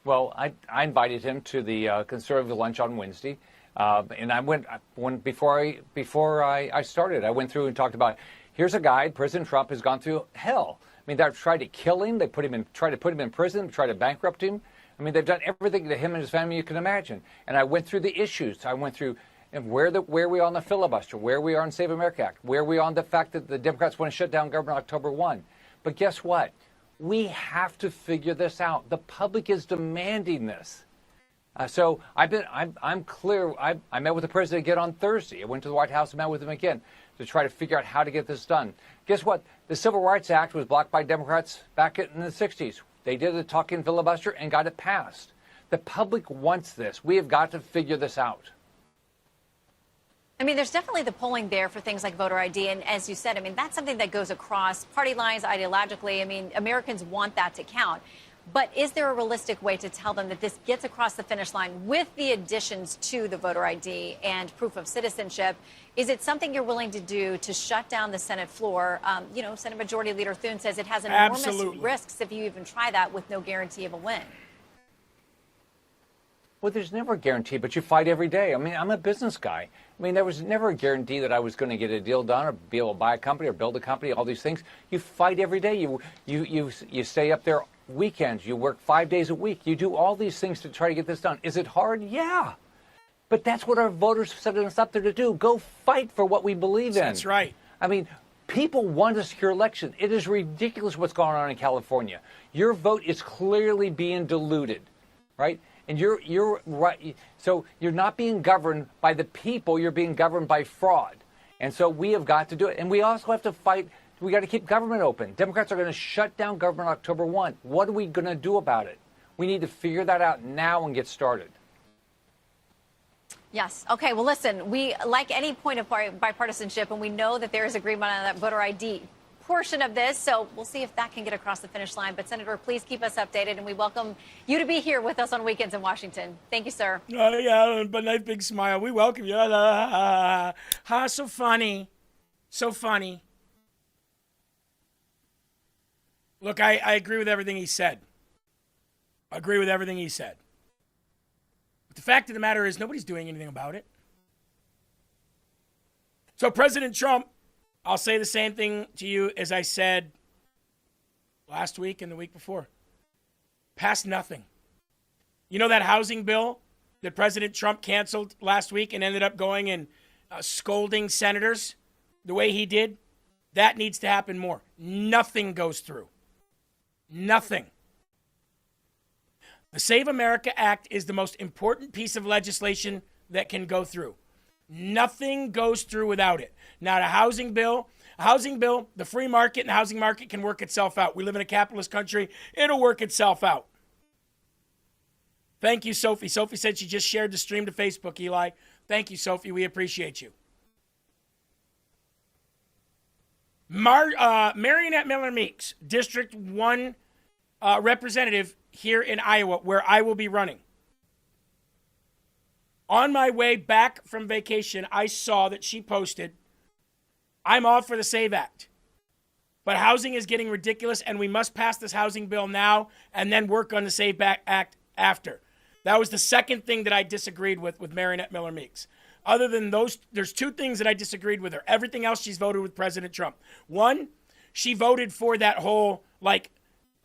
Well, I invited him to the conservative lunch on Wednesday, and I went before I started. I went through and talked about here's a guy, President Trump, has gone through hell. I mean, they've tried to kill him. They tried to put him in prison, tried to bankrupt him. I mean, they've done everything to him and his family you can imagine. And I went through the issues. I went through where we are on the filibuster, where we are on Save America Act, where we are on the fact that the Democrats want to shut down government October 1. But guess what? We have to figure this out. The public is demanding this. So I'm clear. I met with the president again on Thursday. I went to the White House and met with him again to try to figure out how to get this done. Guess what? The Civil Rights Act was blocked by Democrats back in the 60s. They did a talking filibuster and got it passed. The public wants this. We have got to figure this out. I mean, there's definitely the polling there for things like voter ID. And as you said, I mean, that's something that goes across party lines ideologically. I mean, Americans want that to count. But is there a realistic way to tell them that this gets across the finish line with the additions to the voter ID and proof of citizenship? Is it something you're willing to do to shut down the Senate floor? Senate Majority Leader Thune says it has enormous risks if you even try that with no guarantee of a win. Well, there's never a guarantee, but you fight every day. I mean, I'm a business guy. I mean, there was never a guarantee that I was going to get a deal done or be able to buy a company or build a company, all these things. You fight every day. You stay up there weekends. You work 5 days a week. You do all these things to try to get this done. Is it hard? Yeah. But that's what our voters set us up there to do. Go fight for what we believe in. That's right. I mean, people want a secure election. It is ridiculous what's going on in California. Your vote is clearly being diluted, right? And you're right. So you're not being governed by the people. You're being governed by fraud. And so we have got to do it. And we also have to fight. We got to keep government open. Democrats are going to shut down government October 1. What are we going to do about it? We need to figure that out now and get started. Yes. Okay. Well, listen, we like any point of bipartisanship, and we know that there is agreement on that voter ID portion of this. So we'll see if that can get across the finish line. But, Senator, please keep us updated, and we welcome you to be here with us on weekends in Washington. Thank you, sir. Yeah, but nice big smile. We welcome you. So funny. So funny. Look, I agree with everything he said. I agree with everything he said. But the fact of the matter is nobody's doing anything about it. So President Trump, I'll say the same thing to you as I said last week and the week before. Passed nothing. You know that housing bill that President Trump canceled last week and ended up going and scolding senators the way he did? That needs to happen more. Nothing goes through. Nothing. The Save America Act is the most important piece of legislation that can go through. Nothing goes through without it. Not a housing bill. A housing bill, the free market and the housing market can work itself out. We live in a capitalist country. It'll work itself out. Thank you, Sophie. Sophie said she just shared the stream to Facebook, Eli. Thank you, Sophie. We appreciate you. Marionette Miller Meeks, District 1 representative here in Iowa, where I will be running. On my way back from vacation, I saw that she posted, I'm all for the SAVE Act, but housing is getting ridiculous, and we must pass this housing bill now and then work on the SAVE Act after. That was the second thing that I disagreed with Marionette Miller Meeks. Other than those, there's two things that I disagreed with her. Everything else, she's voted with President Trump. One, she voted for that whole,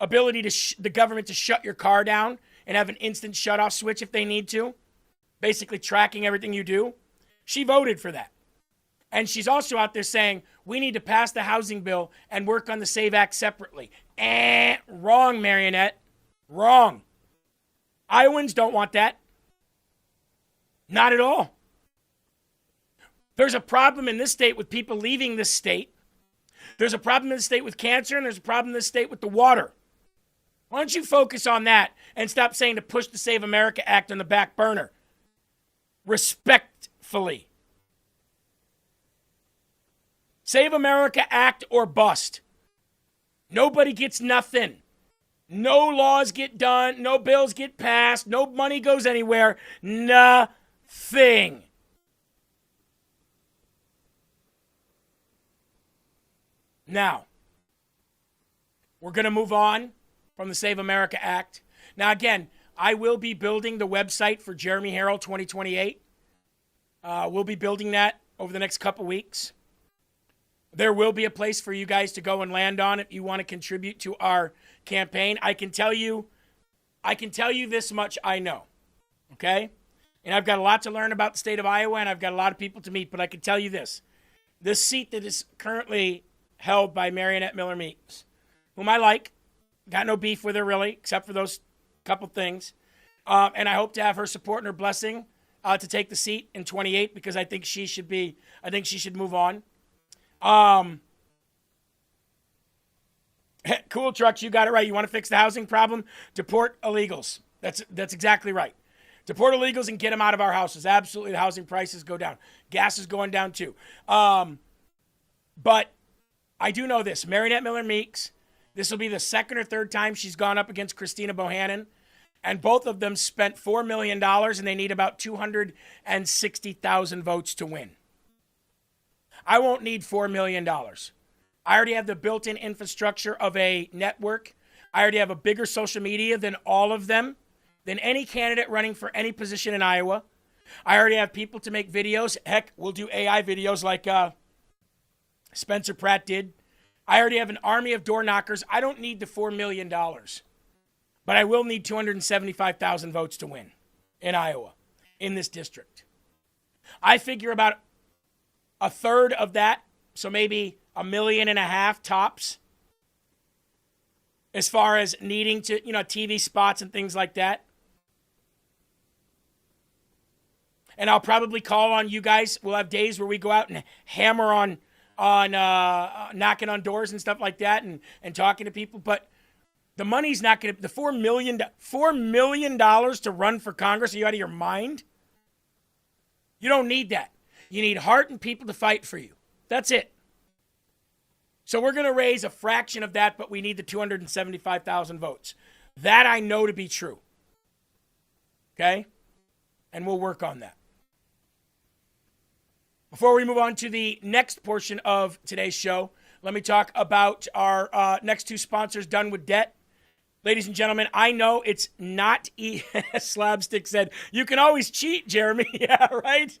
ability to the government to shut your car down and have an instant shut-off switch if they need to. basically tracking everything you do. She voted for that. And she's also out there saying, we need to pass the housing bill and work on the SAVE Act separately. Wrong, Marionette. Wrong. Iowans don't want that. Not at all. There's a problem in this state with people leaving this state. There's a problem in this state with cancer, and there's a problem in this state with the water. Why don't you focus on that and stop saying to push the Save America Act on the back burner? Respectfully. Save America Act or bust. Nobody gets nothing. No laws get done. No bills get passed. No money goes anywhere. Nothing. Now, we're going to move on from the Save America Act. Now, again, I will be building the website for Jeremy Herrell 2028. We'll be building that over the next couple weeks. There will be a place for you guys to go and land on if you want to contribute to our campaign. I can tell you this much I know, okay? And I've got a lot to learn about the state of Iowa, and I've got a lot of people to meet, but I can tell you this. This seat that is currently held by Marionette Miller Meeks, whom I like, got no beef with her really, except for those couple things, and I hope to have her support and her blessing to take the seat in 28 because I think she should move on. Cool Trucks, you got it right. You want to fix the housing problem? Deport illegals. That's exactly right. Deport illegals and get them out of our houses. Absolutely, the housing prices go down. Gas is going down too. But I do know this. Marionette Miller Meeks, this will be the second or third time she's gone up against Christina Bohannon, and both of them spent $4 million, and they need about 260,000 votes to win. I won't need $4 million. I already have the built-in infrastructure of a network. I already have a bigger social media than all of them, than any candidate running for any position in Iowa. I already have people to make videos. Heck, we'll do AI videos like Spencer Pratt did. I already have an army of door knockers. I don't need the $4 million, but I will need 275,000 votes to win in Iowa, in this district. I figure about a third of that, so maybe $1.5 million tops, as far as needing to, TV spots and things like that. And I'll probably call on you guys. We'll have days where we go out and hammer on knocking on doors and stuff like that and talking to people. But the money's not going to, the $4 million to run for Congress, are you out of your mind? You don't need that. You need heart and people to fight for you. That's it. So we're going to raise a fraction of that, but we need the 275,000 votes. That I know to be true. Okay? And we'll work on that. Before we move on to the next portion of today's show, let me talk about our next two sponsors, Done with Debt. Ladies and gentlemen, I know it's not Slabstick said, you can always cheat, Jeremy. Yeah, right?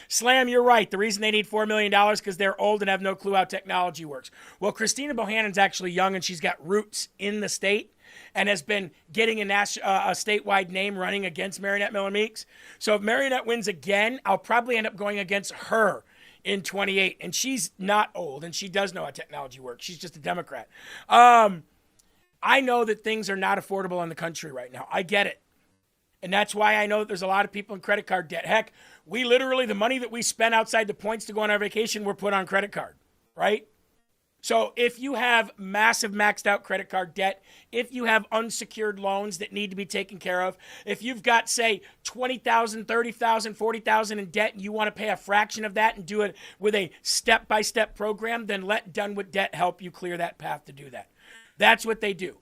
Slam, you're right. The reason they need $4 million is because they're old and have no clue how technology works. Well, Christina Bohannon's actually young, and she's got roots in the state and has been getting a statewide name running against Marionette Miller Meeks. So if Marionette wins again, I'll probably end up going against her in 28. And she's not old, and she does know how technology works. She's just a Democrat. I know that things are not affordable in the country right now. I get it. And that's why I know that there's a lot of people in credit card debt. Heck, we literally, the money that we spend outside the points to go on our vacation, we're put on credit card, right? So if you have massive maxed out credit card debt, if you have unsecured loans that need to be taken care of, if you've got, say, $20,000, $30,000, $40,000 in debt, and you want to pay a fraction of that and do it with a step-by-step program, then let Done with Debt help you clear that path to do that. That's what they do.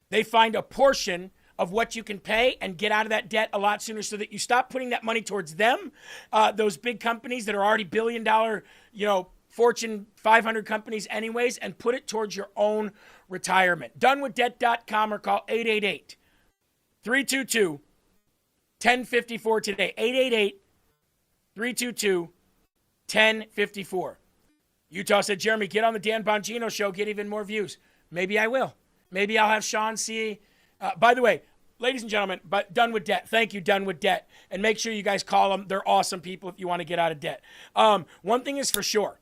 They find a portion of what you can pay and get out of that debt a lot sooner so that you stop putting that money towards them, those big companies that are already billion-dollar, Fortune 500 companies anyways, and put it towards your own retirement. DoneWithDebt.com or call 888-322-1054 today. 888-322-1054. Utah said, Jeremy, get on the Dan Bongino show, get even more views. Maybe I will. Maybe I'll have Sean see. By the way, ladies and gentlemen, but Done with Debt. Thank you, Done with Debt. And make sure you guys call them. They're awesome people if you want to get out of debt. One thing is for sure.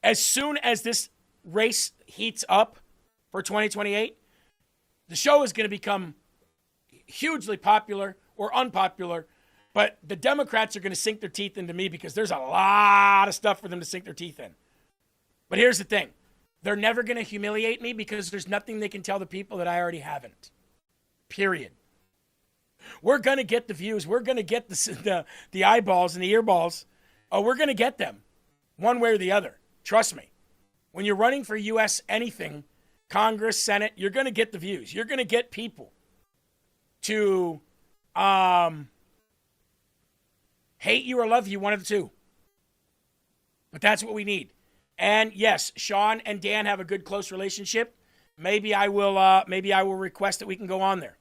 As soon as this race heats up for 2028, the show is going to become hugely popular or unpopular, but the Democrats are going to sink their teeth into me because there's a lot of stuff for them to sink their teeth in. But here's the thing. They're never going to humiliate me because there's nothing they can tell the people that I already haven't. Period. We're going to get the views. We're going to get the eyeballs and the earballs. We're going to get them one way or the other. Trust me. When you're running for U.S. anything, Congress, Senate, you're going to get the views. You're going to get people to hate you or love you, one of the two. But that's what we need. And yes, Sean and Dan have a good, close relationship. Maybe I will request that we can go on there.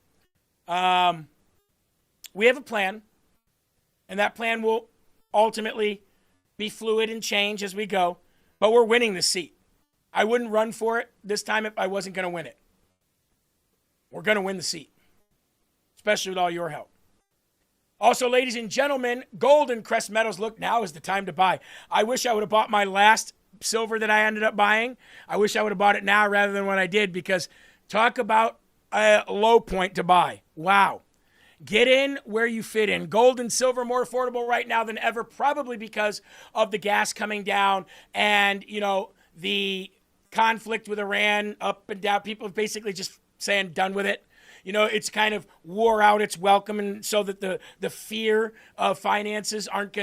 We have a plan, and that plan will ultimately be fluid and change as we go. But we're winning the seat. I wouldn't run for it this time if I wasn't going to win it. We're going to win the seat, especially with all your help. Also, ladies and gentlemen, Golden Crest Metals. Look, now is the time to buy. I wish I would have bought my last silver that I ended up buying. I wish I would have bought it now rather than when I did, because talk about a low point to buy. Wow. Get in where you fit in. Gold and silver more affordable right now than ever, probably because of the gas coming down and, the conflict with Iran up and down. People basically just saying done with it. It's kind of wore out its welcome, and so that the fear of finances aren't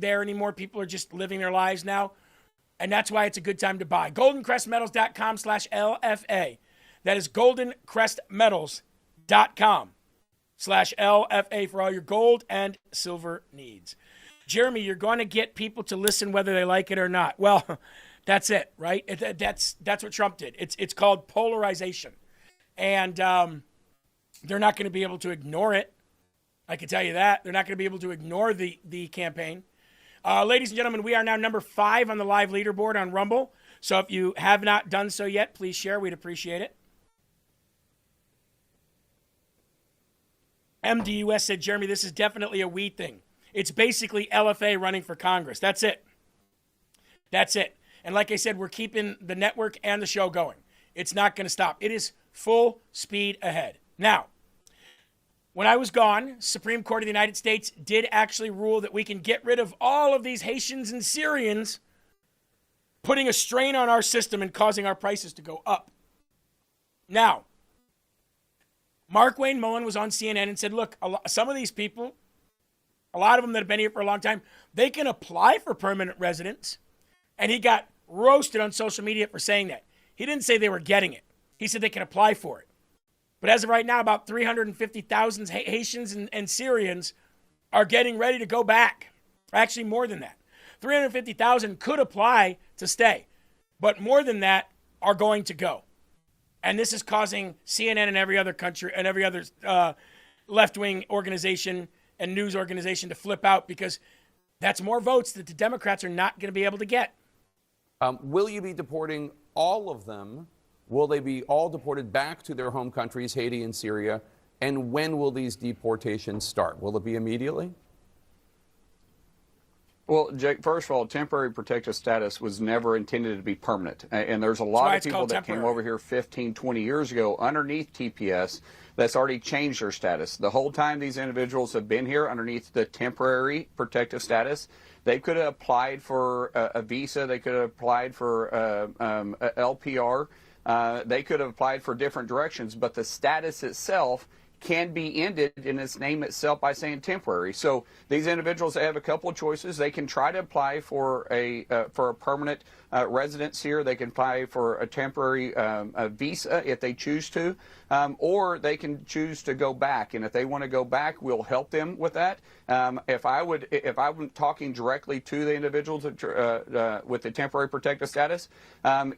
there anymore. People are just living their lives now. And that's why it's a good time to buy. GoldenCrestMetals.com/LFA. That is GoldenCrestMetals.com/LFA for all your gold and silver needs. Jeremy, you're going to get people to listen whether they like it or not. Well, that's it, right? That's what Trump did. It's called polarization. And they're not going to be able to ignore it. I can tell you that. They're not going to be able to ignore the campaign. Ladies and gentlemen, we are now number 5 on the live leaderboard on Rumble. So if you have not done so yet, please share. We'd appreciate it. MDUS said, Jeremy, this is definitely a we thing. It's basically LFA running for Congress. That's it. That's it. And like I said, we're keeping the network and the show going. It's not going to stop. It is full speed ahead. Now, when I was gone, Supreme Court of the United States did actually rule that we can get rid of all of these Haitians and Syrians putting a strain on our system and causing our prices to go up. Now, Mark Wayne Mullen was on CNN and said, look, some of these people, a lot of them that have been here for a long time, they can apply for permanent residence. And he got roasted on social media for saying that. He didn't say they were getting it. He said they can apply for it. But as of right now, about 350,000 Haitians and Syrians are getting ready to go back. Actually, more than that. 350,000 could apply to stay. But more than that are going to go. And this is causing CNN and every other country and every other left-wing organization and news organization to flip out, because that's more votes that the Democrats are not going to be able to get. Will you be deporting all of them? Will they be all deported back to their home countries, Haiti and Syria? And when will these deportations start? Will it be immediately? Well, Jake, first of all, temporary protective status was never intended to be permanent. And there's a lot of people that came over here 15, 20 years ago underneath TPS that's already changed their status. The whole time these individuals have been here underneath the temporary protective status, they could have applied for a visa. They could have applied for a LPR. They could have applied for different directions, but the status itself can be ended in its name itself by saying temporary. So these individuals have a couple of choices. They can try to apply for a permanent residence here. They can apply for a temporary visa if they choose to, or they can choose to go back. And if they want to go back, we'll help them with that. If I'm talking directly to the individuals with the temporary protective status,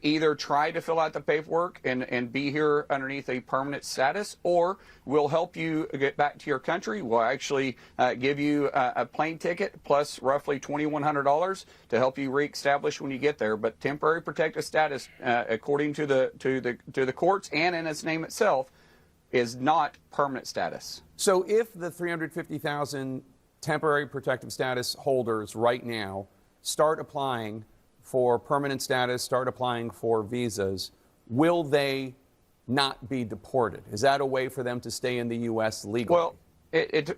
either try to fill out the paperwork and be here underneath a permanent status, or we'll help you get back to your country. We'll actually give you a plane ticket plus roughly $2,100 to help you reestablish when you get there. But temporary protective status, according to the courts and in its name itself, is not permanent status. So if the 350,000 temporary protective status holders right now start applying for permanent status, start applying for visas, will they not be deported? Is that a way for them to stay in the U.S. legally? Well, it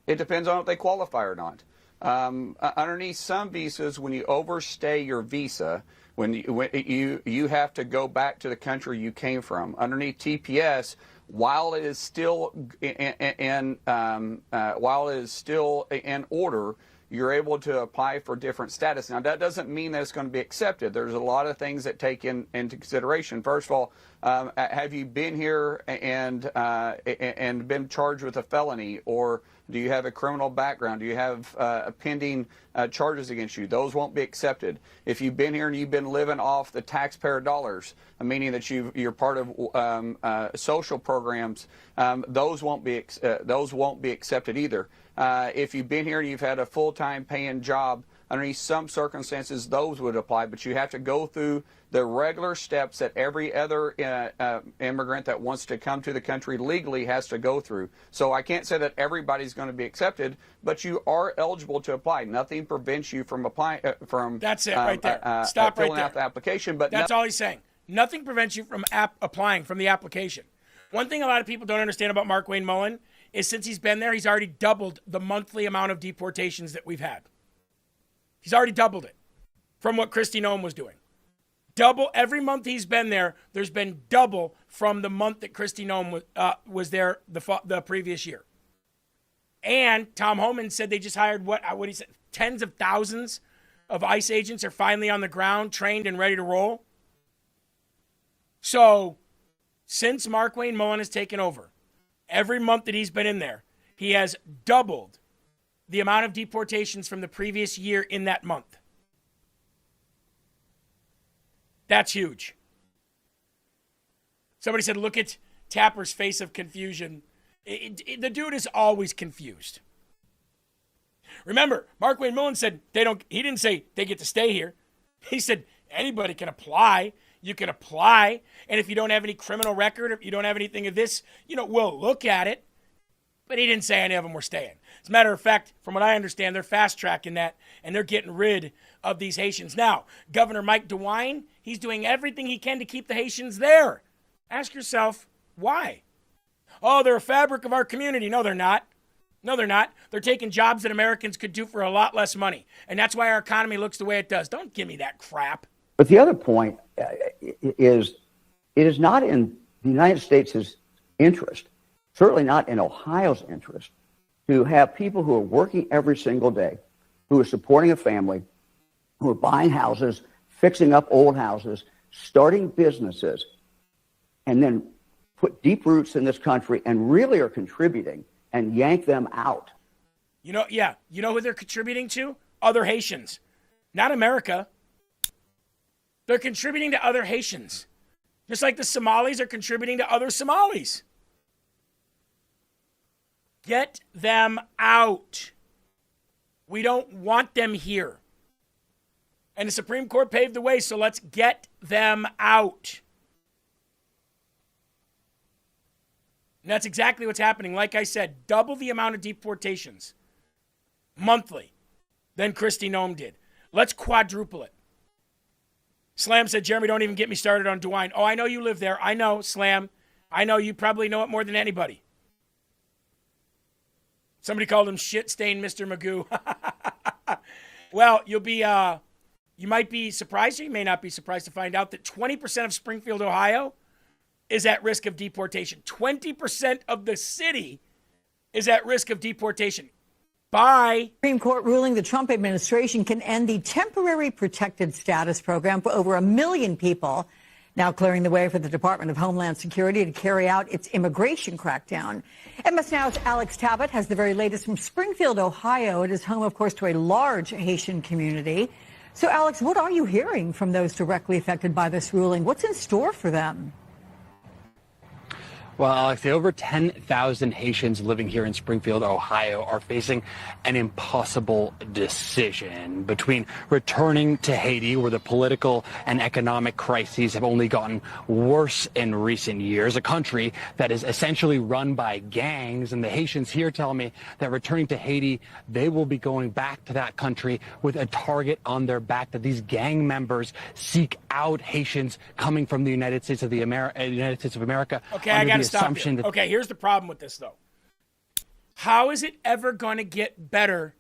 depends on if they qualify or not. Underneath some visas, when you overstay your visa, when you have to go back to the country you came from. Underneath TPS, while it is still in order, you're able to apply for different status. Now, that doesn't mean that it's going to be accepted. There's a lot of things that take into consideration. First of all, have you been here and been charged with a felony, or do you have a criminal background? Do you have pending charges against you? Those won't be accepted. If you've been here and you've been living off the taxpayer dollars, meaning that you're part of social programs, those won't be accepted either. If you've been here and you've had a full-time paying job, underneath some circumstances, those would apply, but you have to go through the regular steps that every other immigrant that wants to come to the country legally has to go through. So I can't say that everybody's going to be accepted, but you are eligible to apply. Nothing prevents you from applying. That's it right there. Stop right filling there. out the application. But that's all he's saying. Nothing prevents you from applying from the application. One thing a lot of people don't understand about Markwayne Mullin is since he's been there, he's already doubled the monthly amount of deportations that we've had. He's already doubled it from what Kristi Noem was doing. Double every month he's been there. There's been double from the month that Kristi Noem was there the previous year. And Tom Homan said they just hired what he said, tens of thousands of ICE agents are finally on the ground, trained and ready to roll. So since Markwayne Mullin has taken over, every month that he's been in there, he has doubled the amount of deportations from the previous year in that month. That's huge. Somebody said, look at Tapper's face of confusion. The dude is always confused. Remember, Markwayne Mullin said he didn't say they get to stay here. He said anybody can apply. You can apply. And if you don't have any criminal record, if you don't have anything of this, we'll look at it. But he didn't say any of them were staying. As a matter of fact, from what I understand, they're fast-tracking that, and they're getting rid of these Haitians. Now, Governor Mike DeWine, he's doing everything he can to keep the Haitians there. Ask yourself, why? Oh, they're a fabric of our community. No, they're not. No, they're not. They're taking jobs that Americans could do for a lot less money. And that's why our economy looks the way it does. Don't give me that crap. But the other point is it is not in the United States' interest, certainly not in Ohio's interest, to have people who are working every single day, who are supporting a family, who are buying houses, fixing up old houses, starting businesses, and then put deep roots in this country and really are contributing, and yank them out. You know who they're contributing to? Other Haitians. Not America. They're contributing to other Haitians. Just like the Somalis are contributing to other Somalis. Get them out. We don't want them here. And the Supreme Court paved the way, so let's get them out. And that's exactly what's happening. Like I said, double the amount of deportations monthly than Kristi Noem did. Let's quadruple it. Slam said, Jeremy, don't even get me started on DeWine. Oh, I know you live there. I know, Slam. I know you probably know it more than anybody. Somebody called him shit-stained Mr. Magoo. Well, you might be surprised, or you may not be surprised to find out that 20% of Springfield, Ohio is at risk of deportation. 20% of the city is at risk of deportation. Bye. Supreme Court ruling the Trump administration can end the temporary protected status program for over 1 million people, now clearing the way for the Department of Homeland Security to carry out its immigration crackdown. MS Now's Alex Tabbitt has the very latest from Springfield, Ohio. It is home, of course, to a large Haitian community. So, Alex, what are you hearing from those directly affected by this ruling? What's in store for them? Well, Alex, over 10,000 Haitians living here in Springfield, Ohio, are facing an impossible decision between returning to Haiti, where the political and economic crises have only gotten worse in recent years, a country that is essentially run by gangs. And the Haitians here tell me that returning to Haiti, they will be going back to that country with a target on their back, that these gang members seek out Haitians coming from the United States of America. Okay, I got to stop you. Okay, here's the problem with this, though. How is it ever going to get better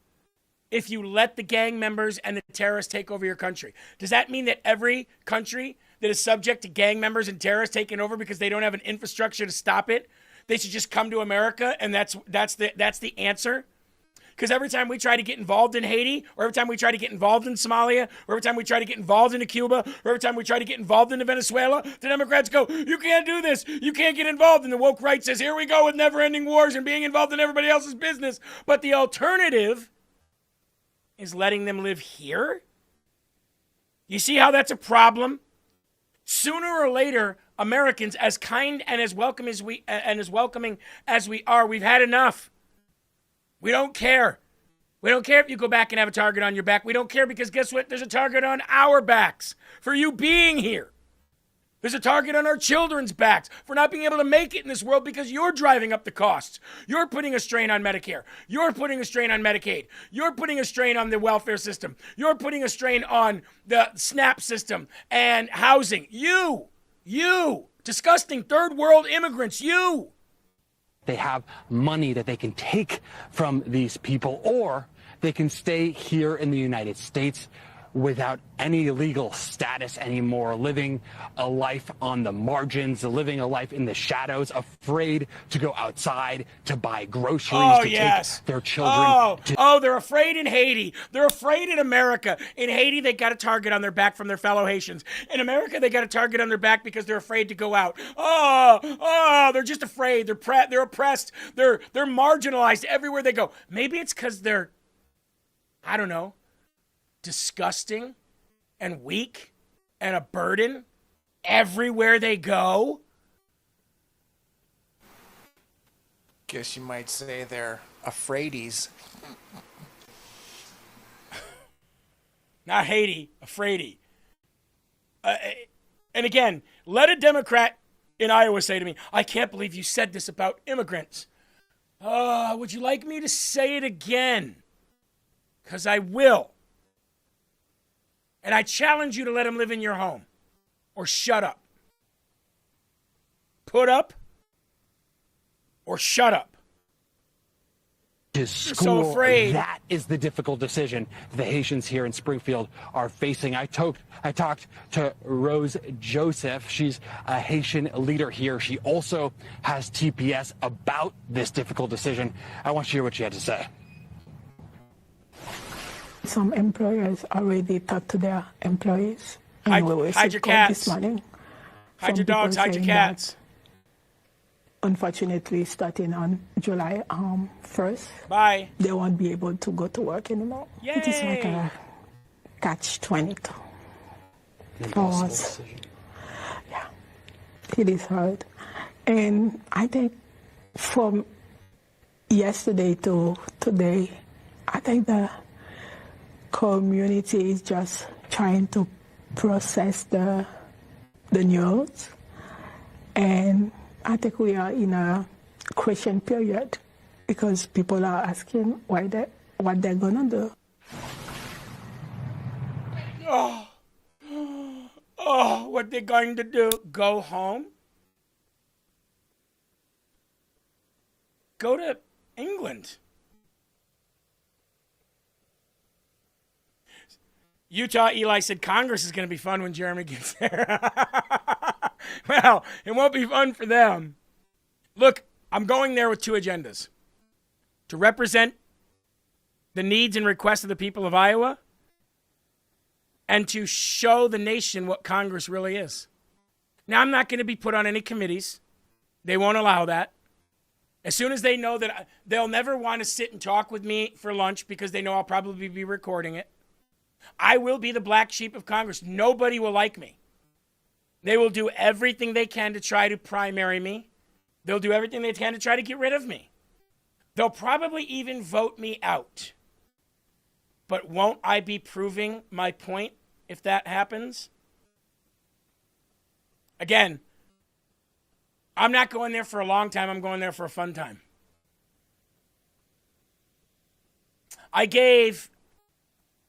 if you let the gang members and the terrorists take over your country? Does that mean that every country that is subject to gang members and terrorists taking over because they don't have an infrastructure to stop it, they should just come to America and that's the answer? Because every time we try to get involved in Haiti, or every time we try to get involved in Somalia, or every time we try to get involved into Cuba, or every time we try to get involved into Venezuela, the Democrats go, you can't do this, you can't get involved. And the woke right says, here we go with never-ending wars and being involved in everybody else's business. But the alternative is letting them live here? You see how that's a problem? Sooner or later, Americans, as kind and as welcoming as we are, we've had enough. We don't care. We don't care if you go back and have a target on your back. We don't care because guess what? There's a target on our backs for you being here. There's a target on our children's backs for not being able to make it in this world because you're driving up the costs. You're putting a strain on Medicare. You're putting a strain on Medicaid. You're putting a strain on the welfare system. You're putting a strain on the SNAP system and housing. You, disgusting third world immigrants, you. They have money that they can take from these people, or they can stay here in the United States without any legal status anymore, living a life on the margins, living a life in the shadows, afraid to go outside to buy groceries, take their children. They're afraid in Haiti. They're afraid in America. In Haiti, they got a target on their back from their fellow Haitians. In America, they got a target on their back because they're afraid to go out. They're just afraid. They're oppressed. They're marginalized everywhere they go. Maybe it's because they're, I don't know, disgusting and weak and a burden everywhere they go. Guess you might say they're afraidies. Not Haiti, afraidy. And again, let a Democrat in Iowa say to me, I can't believe you said this about immigrants. Would you like me to say it again? Because I will. And I challenge you to let them live in your home. Or shut up. Put up or shut up. To school, so afraid. That is the difficult decision the Haitians here in Springfield are facing. I talked to Rose Joseph. She's a Haitian leader here. She also has TPS about this difficult decision. I want you to hear what she had to say. Some employers already talk to their employees. Hide your cats. Hide your dogs, hide your cats. Unfortunately, starting on July 1st, they won't be able to go to work anymore. Yay! It is like a catch-22. Yeah, it is hard. And I think from yesterday to today, I think the community is just trying to process the news, and I think we are in a question period because people are asking what they're gonna do. What they're going to do? Go home? Go to England. Utah, Eli said Congress is going to be fun when Jeremy gets there. Well, it won't be fun for them. Look, I'm going there with two agendas. To represent the needs and requests of the people of Iowa, and to show the nation what Congress really is. Now, I'm not going to be put on any committees. They won't allow that. As soon as they know that they'll never want to sit and talk with me for lunch because they know I'll probably be recording it. I will be the black sheep of Congress. Nobody will like me. They will do everything they can to try to primary me. They'll do everything they can to try to get rid of me. They'll probably even vote me out. But won't I be proving my point if that happens? Again, I'm not going there for a long time. I'm going there for a fun time. I gave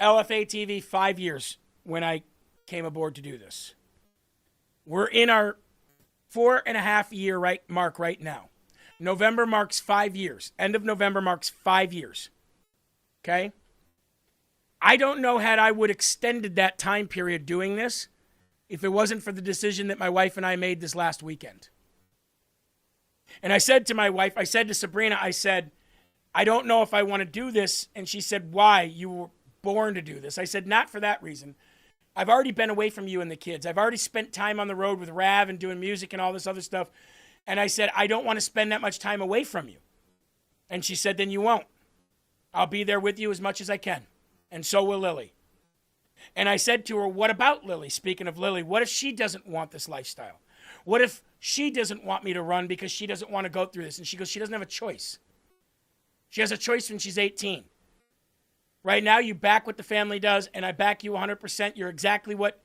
LFA TV 5 years when I came aboard to do this. We're in our 4.5 year mark right now. November marks 5 years. End of November marks 5 years. Okay? I don't know had I would extended that time period doing this if it wasn't for the decision that my wife and I made this last weekend. And I said to my wife, I said to Sabrina, I said, I don't know if I want to do this. And she said, why? You were born to do this. I said, not for that reason. I've already been away from you and the kids. I've already spent time on the road with Rav and doing music and all this other stuff. And I said, I don't want to spend that much time away from you. And she said, then you won't. I'll be there with you as much as I can. And so will Lily. And I said to her, what about Lily? Speaking of Lily, what if she doesn't want this lifestyle? What if she doesn't want me to run because she doesn't want to go through this? And she goes, she doesn't have a choice. She has a choice when she's 18. Right now, you back what the family does, and I back you 100%. You're exactly what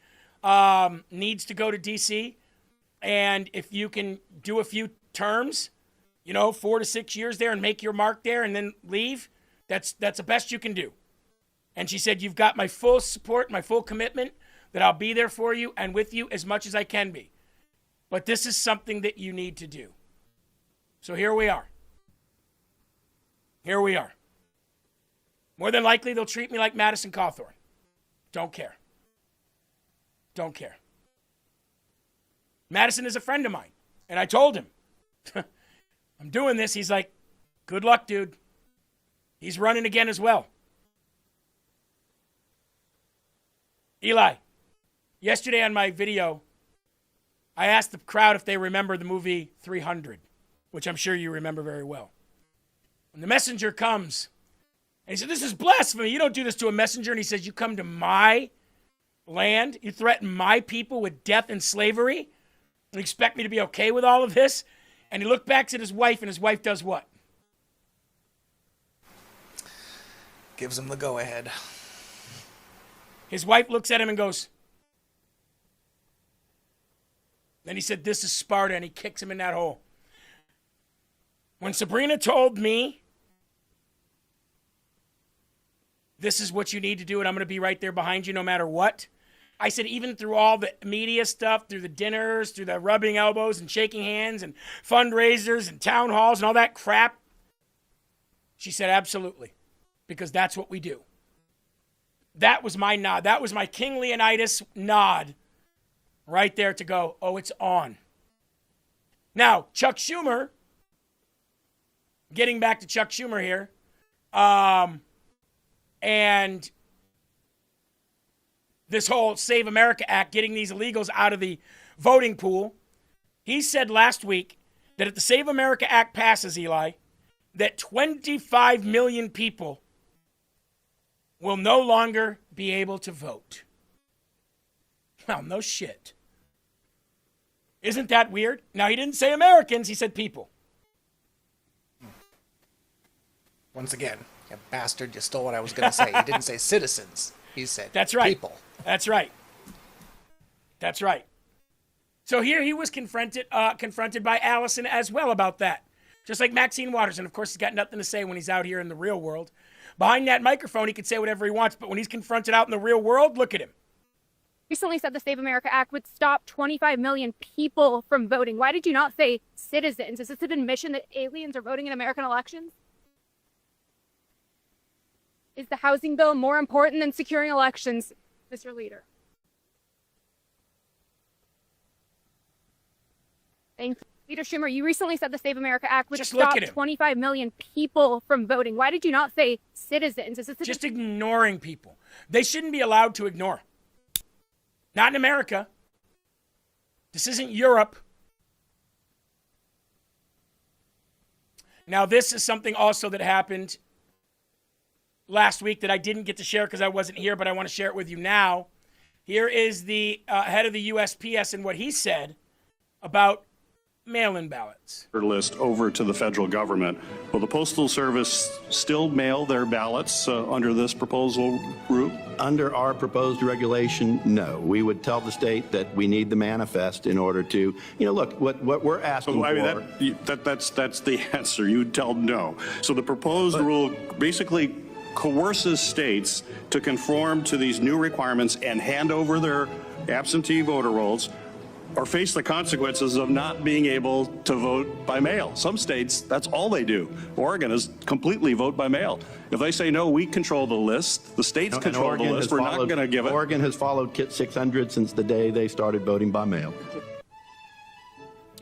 needs to go to D.C. And if you can do a few terms, 4 to 6 years there and make your mark there and then leave, that's the best you can do. And she said, you've got my full support, my full commitment, that I'll be there for you and with you as much as I can be. But this is something that you need to do. So here we are. Here we are. More than likely, they'll treat me like Madison Cawthorn. Don't care. Don't care. Madison is a friend of mine. And I told him, I'm doing this. He's like, good luck, dude. He's running again as well. Eli, yesterday on my video, I asked the crowd if they remember the movie 300, which I'm sure you remember very well. When the messenger comes, and he said, this is blasphemy. You don't do this to a messenger. And he says, you come to my land, you threaten my people with death and slavery, and expect me to be okay with all of this? And he looked back at his wife, and his wife does what? Gives him the go-ahead. His wife looks at him and goes, then he said, this is Sparta, and he kicks him in that hole. When Sabrina told me, this is what you need to do, and I'm going to be right there behind you no matter what, I said, even through all the media stuff, through the dinners, through the rubbing elbows and shaking hands and fundraisers and town halls and all that crap, she said, absolutely, because that's what we do. That was my nod. That was my King Leonidas nod right there to go, oh, it's on. Now, Chuck Schumer, getting back to Chuck Schumer here, and this whole Save America Act, getting these illegals out of the voting pool, he said last week that if the Save America Act passes, Eli, that 25 million people will no longer be able to vote. Well, no shit. Isn't that weird? Now, he didn't say Americans, he said people. Once again, you bastard, you stole what I was going to say. He didn't say citizens. He said That's right. people. That's right. That's right. So here he was confronted by Allison as well about that. Just like Maxine Waters. And of course, he's got nothing to say when he's out here in the real world. Behind that microphone, he can say whatever he wants. But when he's confronted out in the real world, look at him. Recently said the Save America Act would stop 25 million people from voting. Why did you not say citizens? Is this an admission that aliens are voting in American elections? Is the housing bill more important than securing elections, Mr. Leader? Thank you. Leader Schumer, you recently said the Save America Act would stop 25 million people from voting. Why did you not say citizens? Is this just ignoring people? They shouldn't be allowed to ignore. Not in America. This isn't Europe. Now, this is something also that happened last week that I didn't get to share because I wasn't here, but I want to share it with you now. Here is the head of the USPS and what he said about mail-in ballots. List over to the federal government. Will the Postal Service still mail their ballots under this proposal route? Under our proposed regulation, no. We would tell the state that we need the manifest in order to, look, what we're asking that's the answer. You'd tell no. So the proposed rule basically coerces states to conform to these new requirements and hand over their absentee voter rolls or face the consequences of not being able to vote by mail. Some states, that's all they do. Oregon is completely vote by mail. If they say, no, we control the list, the states control the list, we're not going to give it. Oregon has followed Kit 600 since the day they started voting by mail.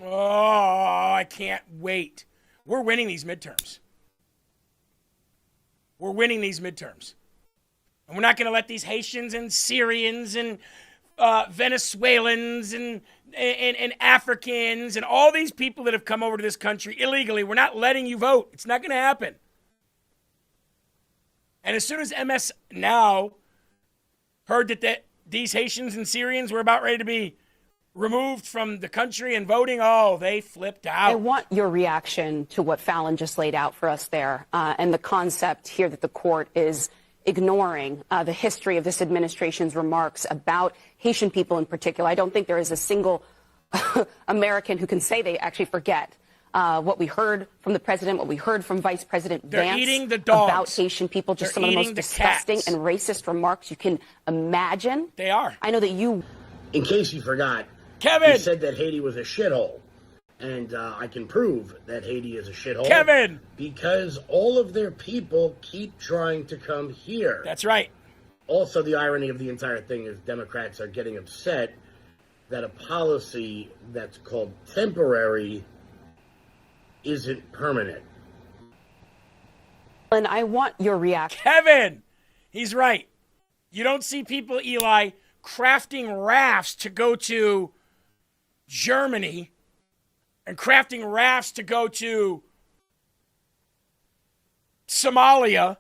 Oh, I can't wait. We're winning these midterms. We're winning these midterms. And we're not going to let these Haitians and Syrians and Venezuelans and Africans and all these people that have come over to this country illegally, we're not letting you vote. It's not going to happen. And as soon as MS Now heard that these Haitians and Syrians were about ready to be removed from the country and voting, they flipped out. I want your reaction to what Fallon just laid out for us there, and the concept here that the court is ignoring the history of this administration's remarks about Haitian people in particular. I don't think there is a single American who can say they actually forget what we heard from the president, what we heard from Vice President Vance eating the dogs. About Haitian people, just some of the most disgusting and racist remarks you can imagine. They are. I know that you... In case you forgot, Kevin! You said that Haiti was a shithole. And I can prove that Haiti is a shithole. Kevin! Because all of their people keep trying to come here. That's right. Also, the irony of the entire thing is Democrats are getting upset that a policy that's called temporary isn't permanent. And I want your reaction. Kevin! He's right. You don't see people, Eli, crafting rafts to go to Germany and crafting rafts to go to Somalia,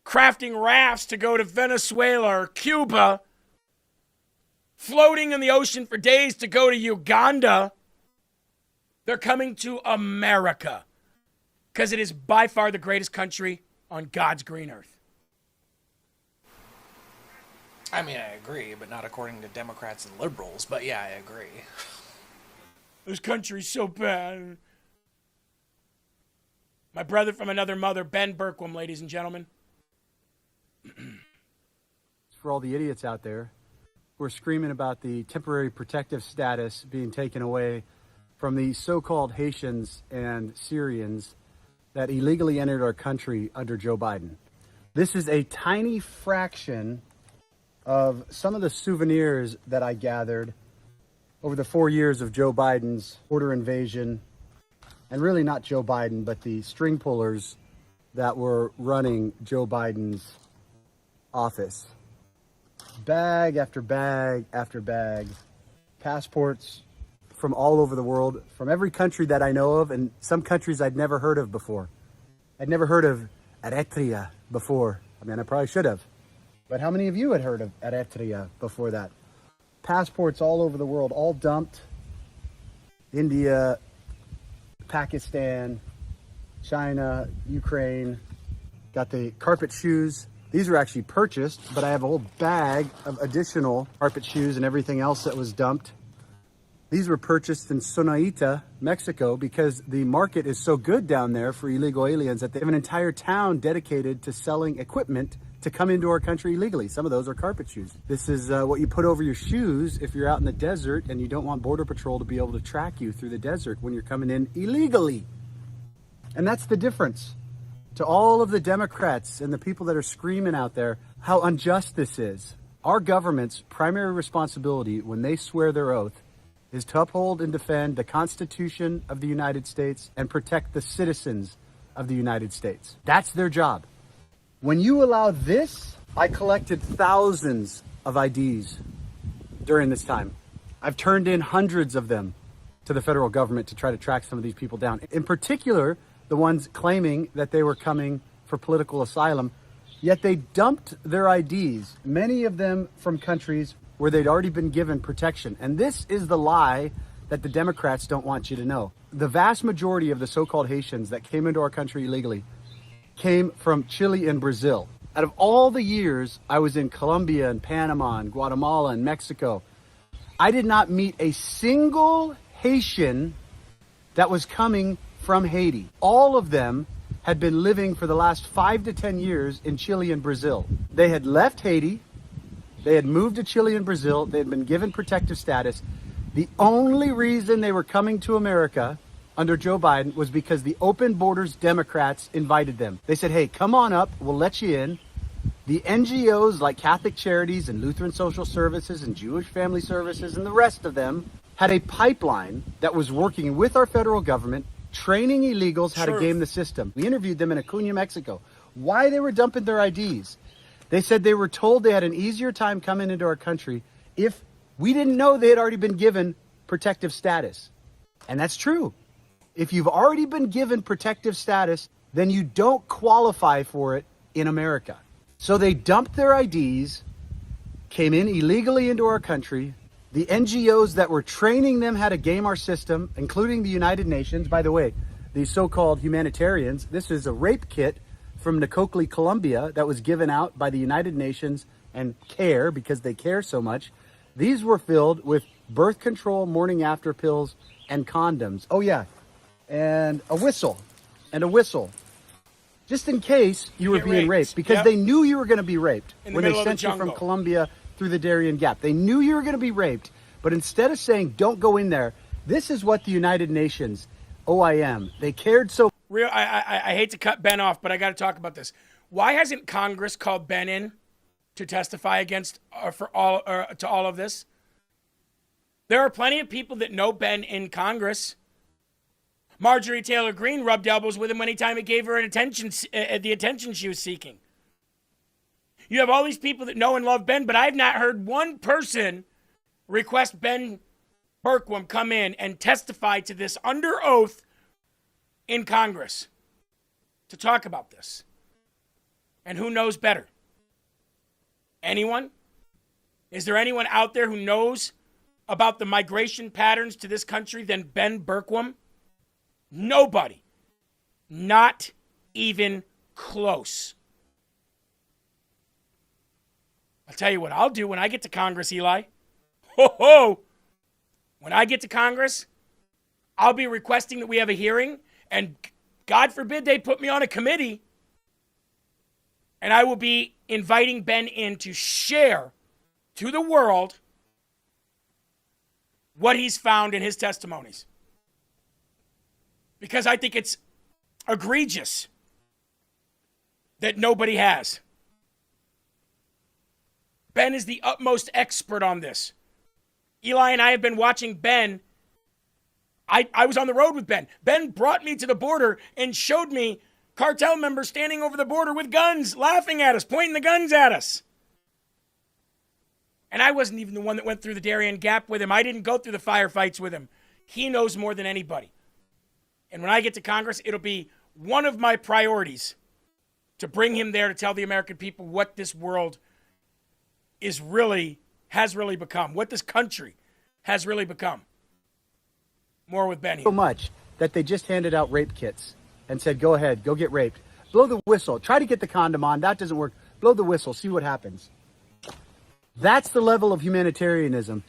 crafting rafts to go to Venezuela or Cuba, floating in the ocean for days to go to Uganda. They're coming to America because it is by far the greatest country on God's green earth. I mean, I agree, but not according to Democrats and liberals. But yeah, I agree. This country's so bad. My brother from another mother, Ben Berkwam, ladies and gentlemen. For all the idiots out there who are screaming about the temporary protective status being taken away from the so-called Haitians and Syrians that illegally entered our country under Joe Biden. This is a tiny fraction of some of the souvenirs that I gathered over the 4 years of Joe Biden's border invasion, and really not Joe Biden, but the string pullers that were running Joe Biden's office. Bag after bag after bag, passports from all over the world, from every country that I know of, and some countries I'd never heard of before. I'd never heard of Eritrea before. I mean, I probably should have. But how many of you had heard of Eritrea before that? Passports all over the world, all dumped. India, Pakistan, China, Ukraine. Got the carpet shoes. These were actually purchased, but I have a whole bag of additional carpet shoes and everything else that was dumped. These were purchased in Sonaita, Mexico, because the market is so good down there for illegal aliens that they have an entire town dedicated to selling equipment to come into our country illegally. Some of those are carpet shoes. This is what you put over your shoes if you're out in the desert and you don't want Border Patrol to be able to track you through the desert when you're coming in illegally. And that's the difference. To all of the Democrats and the people that are screaming out there how unjust this is. Our government's primary responsibility when they swear their oath is to uphold and defend the Constitution of the United States and protect the citizens of the United States. That's their job. When you allow this, I collected thousands of IDs during this time. I've turned in hundreds of them to the federal government to try to track some of these people down. In particular, the ones claiming that they were coming for political asylum, yet they dumped their IDs, many of them from countries where they'd already been given protection. And this is the lie that the Democrats don't want you to know. The vast majority of the so-called Haitians that came into our country illegally came from Chile and Brazil. Out of all the years I was in Colombia and Panama and Guatemala and Mexico, I did not meet a single Haitian that was coming from Haiti. All of them had been living for the last 5 to 10 years in Chile and Brazil. They had left Haiti, they had moved to Chile and Brazil, they had been given protective status. The only reason they were coming to America under Joe Biden was because the open borders Democrats invited them. They said, hey, come on up, we'll let you in. The NGOs like Catholic Charities and Lutheran Social Services and Jewish Family Services and the rest of them had a pipeline that was working with our federal government, training illegals how to game the system. We interviewed them in Acuña, Mexico, why they were dumping their IDs. They said they were told they had an easier time coming into our country if we didn't know they had already been given protective status. And that's true. If you've already been given protective status, then you don't qualify for it in America. So they dumped their IDs, came in illegally into our country. The NGOs that were training them how to game our system, including the United Nations, by the way, these so-called humanitarians, this is a rape kit from Nicocli, Colombia, that was given out by the United Nations and CARE, because they care so much. These were filled with birth control, morning after pills, and condoms. Oh yeah, and a whistle, just in case you were being raped, because they knew you were going to be raped when they sent you from Colombia through the Darien Gap. They knew you were going to be raped, but instead of saying, don't go in there, this is what the United Nations, OIM, they cared so. I hate to cut Ben off, but I got to talk about this. Why hasn't Congress called Ben in to testify against to all of this? There are plenty of people that know Ben in Congress. Marjorie Taylor Greene rubbed elbows with him anytime he gave her the attention she was seeking. You have all these people that know and love Ben, but I've not heard one person request Ben Bergquam come in and testify to this under oath in Congress to talk about this. And who knows better? Anyone? Is there anyone out there who knows about the migration patterns to this country than Ben Bergquam? Nobody. Not even close. I'll tell you what I'll do when I get to Congress, Eli. Ho ho! When I get to Congress, I'll be requesting that we have a hearing, and God forbid they put me on a committee, and I will be inviting Ben in to share to the world what he's found in his testimonies. Because I think it's egregious that nobody has. Ben is the utmost expert on this. Eli and I have been watching Ben. I was on the road with Ben. Ben brought me to the border and showed me cartel members standing over the border with guns, laughing at us, pointing the guns at us. And I wasn't even the one that went through the Darien Gap with him. I didn't go through the firefights with him. He knows more than anybody. And when I get to Congress, it'll be one of my priorities to bring him there to tell the American people what this world has really become, what this country has really become. More with Ben here. So much that they just handed out rape kits and said, go ahead, go get raped. Blow the whistle. Try to get the condom on. That doesn't work. Blow the whistle. See what happens. That's the level of humanitarianism.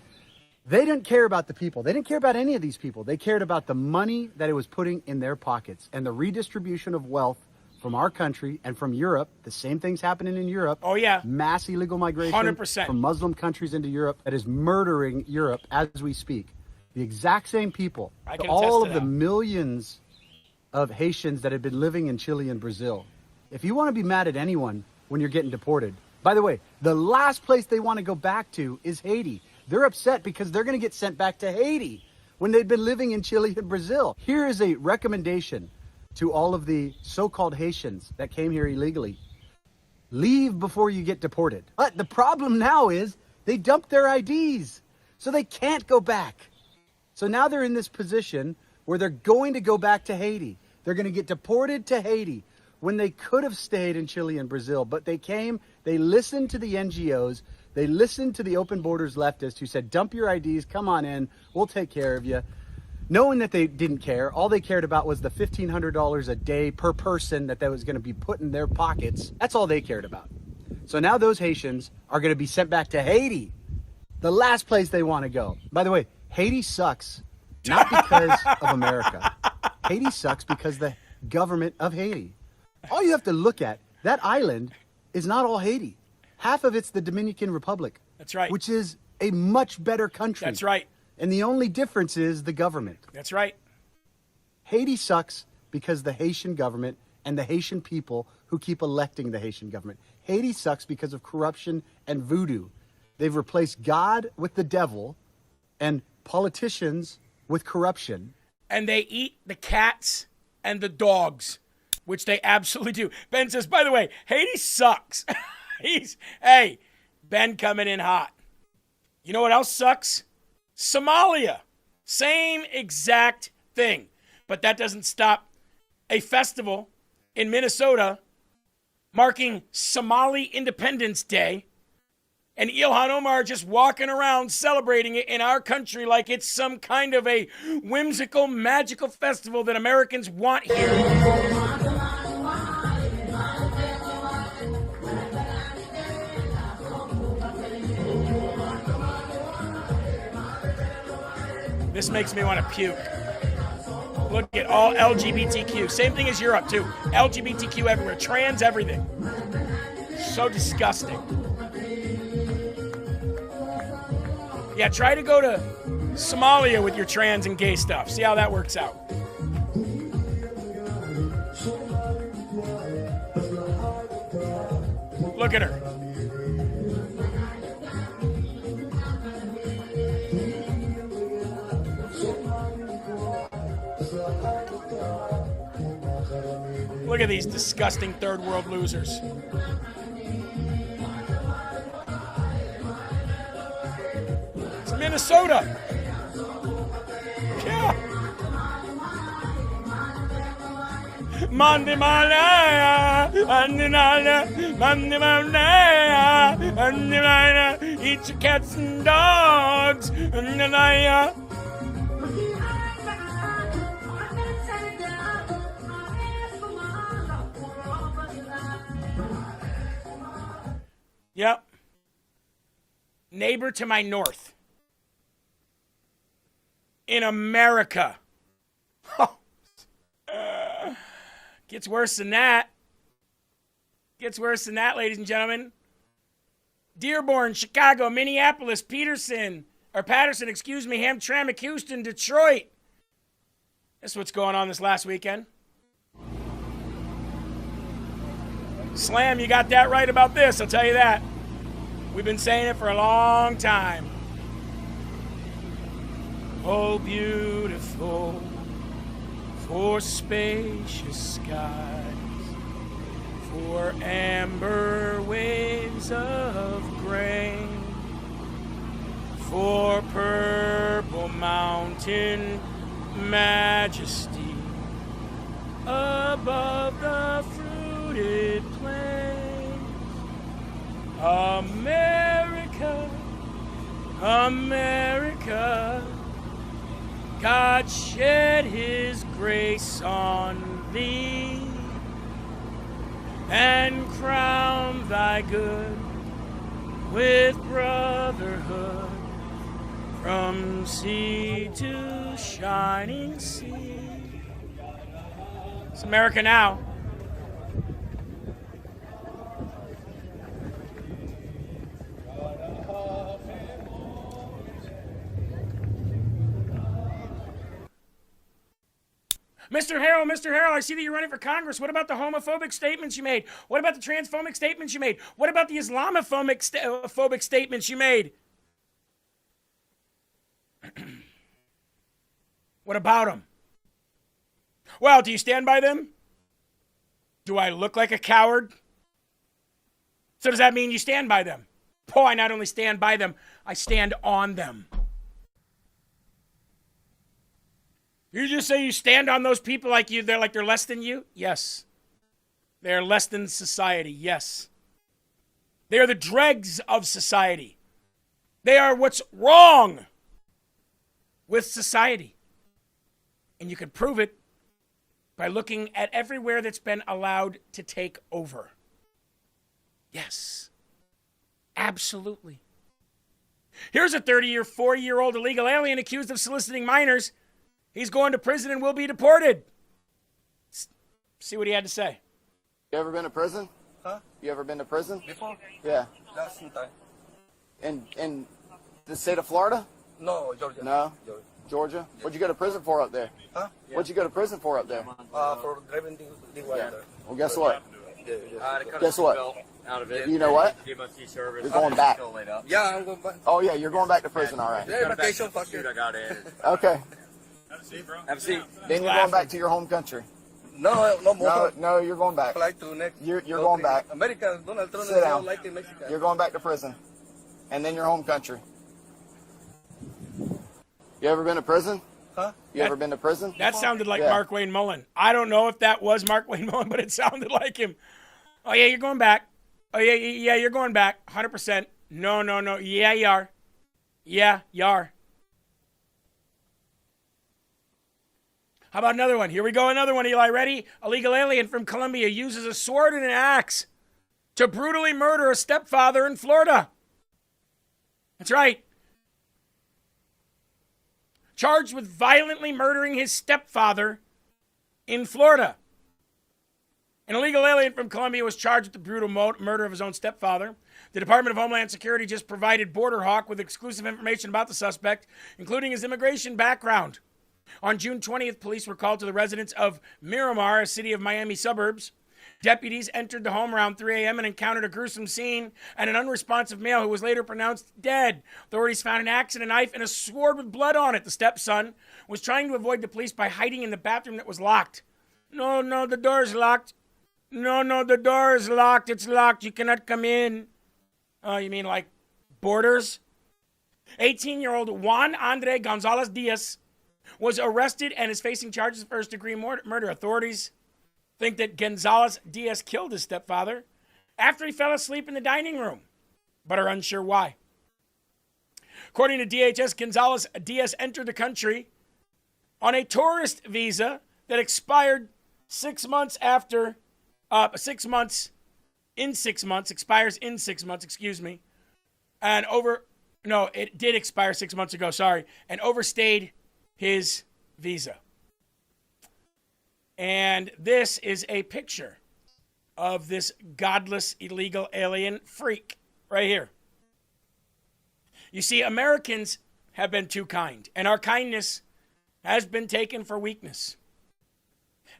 They didn't care about the people. They didn't care about any of these people. They cared about the money that it was putting in their pockets and the redistribution of wealth from our country and from Europe. The same thing's happening in Europe. Oh, yeah. Mass illegal migration 100%. From Muslim countries into Europe that is murdering Europe as we speak. The exact same people. All of the millions of Haitians that have been living in Chile and Brazil. If you want to be mad at anyone when you're getting deported, by the way, the last place they want to go back to is Haiti. They're upset because they're going to get sent back to Haiti when they've been living in Chile and Brazil. Here is a recommendation to all of the so-called Haitians that came here illegally. Leave before you get deported. But the problem now is they dumped their IDs, so they can't go back. So now they're in this position where they're going to go back to Haiti. They're going to get deported to Haiti when they could have stayed in Chile and Brazil. But they came, they listened to the NGOs, They listened to the open borders leftists who said, dump your IDs, come on in, we'll take care of you. Knowing that they didn't care, all they cared about was the $1,500 a day per person that was going to be put in their pockets. That's all they cared about. So now those Haitians are going to be sent back to Haiti, the last place they want to go. By the way, Haiti sucks, not because of America. Haiti sucks because the government of Haiti. All you have to look at, that island is not all Haiti. Half of it's the Dominican Republic. That's right. Which is a much better country. That's right. And the only difference is the government. That's right. Haiti sucks because the Haitian government and the Haitian people who keep electing the Haitian government. Haiti sucks because of corruption and voodoo. They've replaced God with the devil and politicians with corruption. And they eat the cats and the dogs, which they absolutely do. Ben says, by the way, Haiti sucks. Hey, Ben coming in hot. You know what else sucks? Somalia. Same exact thing. But that doesn't stop a festival in Minnesota marking Somali Independence Day, and Ilhan Omar just walking around celebrating it in our country like it's some kind of a whimsical, magical festival that Americans want here. This makes me want to puke. Look at all LGBTQ. Same thing as Europe, too. LGBTQ everywhere. Trans everything. So disgusting. Yeah, try to go to Somalia with your trans and gay stuff. See how that works out. Look at her. Look at these disgusting third world losers. It's Minnesota. Yeah. Mandi Malaya, Mandi Malaya, Mandi Malaya, Mandi Malaya, eat your cats and dogs, Mandi Malaya. Yep. Neighbor to my north. In America. Gets worse than that. Gets worse than that, ladies and gentlemen. Dearborn, Chicago, Minneapolis, Patterson, Hamtramck, Houston, Detroit. That's what's going on this last weekend. Slam, you got that right about this, I'll tell you that. We've been saying it for a long time. Oh, beautiful, for spacious skies, for amber waves of grain, for purple mountain majesty above the fruited plains. America, America, God shed his grace on thee and crown thy good with brotherhood from sea to shining sea. It's America now. Mr. Herrell, I see that you're running for Congress. What about the homophobic statements you made? What about the transphobic statements you made? What about the Islamophobic statements you made? What about them? Well, do you stand by them? Do I look like a coward? So does that mean you stand by them? Oh, I not only stand by them, I stand on them. You just say you stand on those people like they're less than you? Yes. They're less than society, yes. They are the dregs of society. They are what's wrong with society. And you can prove it by looking at everywhere that's been allowed to take over. Yes, absolutely. Here's a 34-year-old illegal alien accused of soliciting minors. He's going to prison and will be deported. See what he had to say. You ever been to prison? Huh? You ever been to prison? Before? Yeah. Last time. In the state of Florida? No, Georgia. No? Georgia? Yeah. What'd you go to prison for up there? Huh? What'd you go to prison for up there? For driving the Yeah. Well, guess what? Yeah. Guess what? Out of it. You know what? You're going back. Yeah, I'm going back. Oh, yeah, you're going back to prison, all right. Yeah, vacation, fuck you. Okay. Have a seat, bro. Have a seat. Then you're going back to your home country. No more. No, you're going back. Flight to next. You're going back. America, Donald Trump Sit down. like in Mexico. You're going back to prison. And then your home country. You ever been to prison? Huh? You ever been to prison? That sounded like Yeah. Mark Wayne Mullen. I don't know if that was Mark Wayne Mullen, but it sounded like him. Oh, yeah, you're going back. Oh, yeah, you're going back. 100%. No. Yeah, you are. Yeah, you are. How about another one? Here we go, another one, Eli. Ready? Illegal alien from Colombia uses a sword and an axe to brutally murder a stepfather in Florida. That's right. Charged with violently murdering his stepfather in Florida. An illegal alien from Colombia was charged with the brutal murder of his own stepfather. The Department of Homeland Security just provided Border Hawk with exclusive information about the suspect, including his immigration background. On June 20th, police were called to the residence of Miramar, a city of Miami suburbs. Deputies entered the home around 3 a.m. and encountered a gruesome scene and an unresponsive male who was later pronounced dead. Authorities found an axe and a knife and a sword with blood on it. The stepson was trying to avoid the police by hiding in the bathroom that was locked. No, the door is locked. No, the door is locked. It's locked. You cannot come in. Oh, you mean like borders? 18-year-old Juan Andre Gonzalez Diaz was arrested and is facing charges of first-degree murder. Authorities think that Gonzalez Diaz killed his stepfather after he fell asleep in the dining room, but are unsure why. According to DHS, Gonzalez Diaz entered the country on a tourist visa that expired 6 months after, expires in 6 months, excuse me. It did expire 6 months ago, and overstayed his visa. And this is a picture of this godless illegal alien freak right here. You see, Americans have been too kind, and our kindness has been taken for weakness.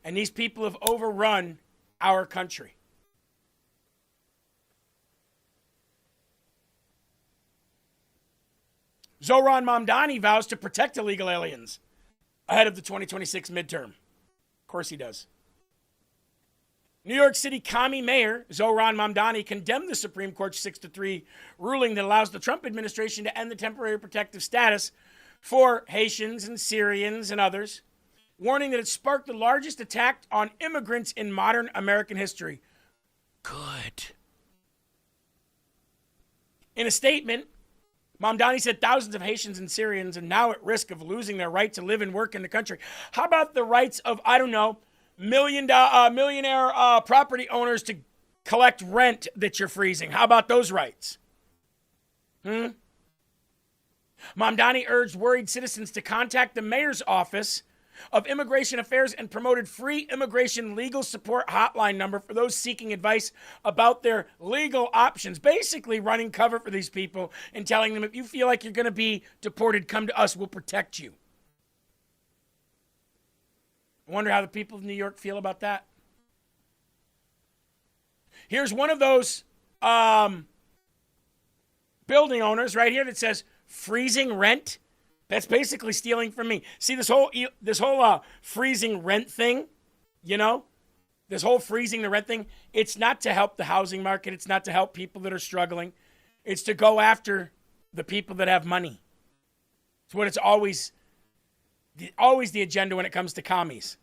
And these people have overrun our country. Zohran Mamdani vows to protect illegal aliens ahead of the 2026 midterm. Of course he does. New York City commie mayor Zohran Mamdani condemned the Supreme Court's 6-3 ruling that allows the Trump administration to end the temporary protective status for Haitians and Syrians and others, warning that it sparked the largest attack on immigrants in modern American history. Good. In a statement, Mamdani said thousands of Haitians and Syrians are now at risk of losing their right to live and work in the country. How about the rights of, millionaire property owners to collect rent that you're freezing? How about those rights? Mamdani urged worried citizens to contact the mayor's office of Immigration Affairs and promoted free immigration legal support hotline number for those seeking advice about their legal options. Basically running cover for these people and telling them, if you feel like you're going to be deported, come to us, we'll protect you. I wonder how the people of New York feel about that. Here's one of those building owners right here that says freezing rent. That's basically stealing from me. See, this whole freezing rent thing, this whole freezing the rent thing, it's not to help the housing market. It's not to help people that are struggling. It's to go after the people that have money. It's what it's always the agenda when it comes to commies.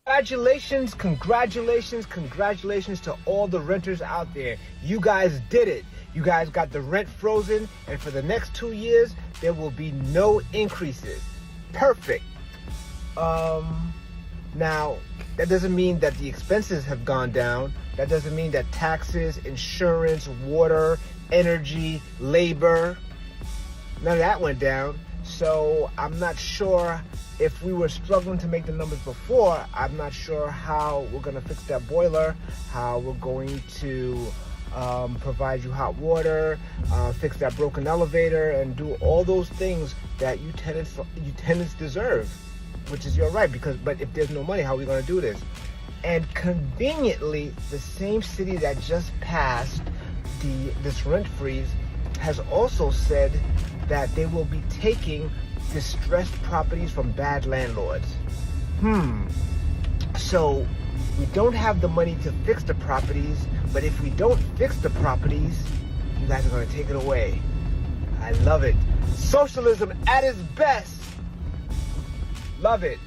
Congratulations, congratulations, congratulations to all the renters out there. You guys did it. You guys got the rent frozen, and for the next 2 years, there will be no increases. Perfect. Now, that doesn't mean that the expenses have gone down. That doesn't mean that taxes, insurance, water, energy, labor, none of that went down. So I'm not sure if we were struggling to make the numbers before. I'm not sure how we're going to fix that boiler, how we're going to provide you hot water, fix that broken elevator, and do all those things that you tenants deserve, which is your right. But if there's no money, how are we going to do this? And conveniently, the same city that just passed this rent freeze has also said that they will be taking distressed properties from bad landlords. So we don't have the money to fix the properties, but if we don't fix the properties, you guys are going to take it away. I love it. Socialism at its best. Love it.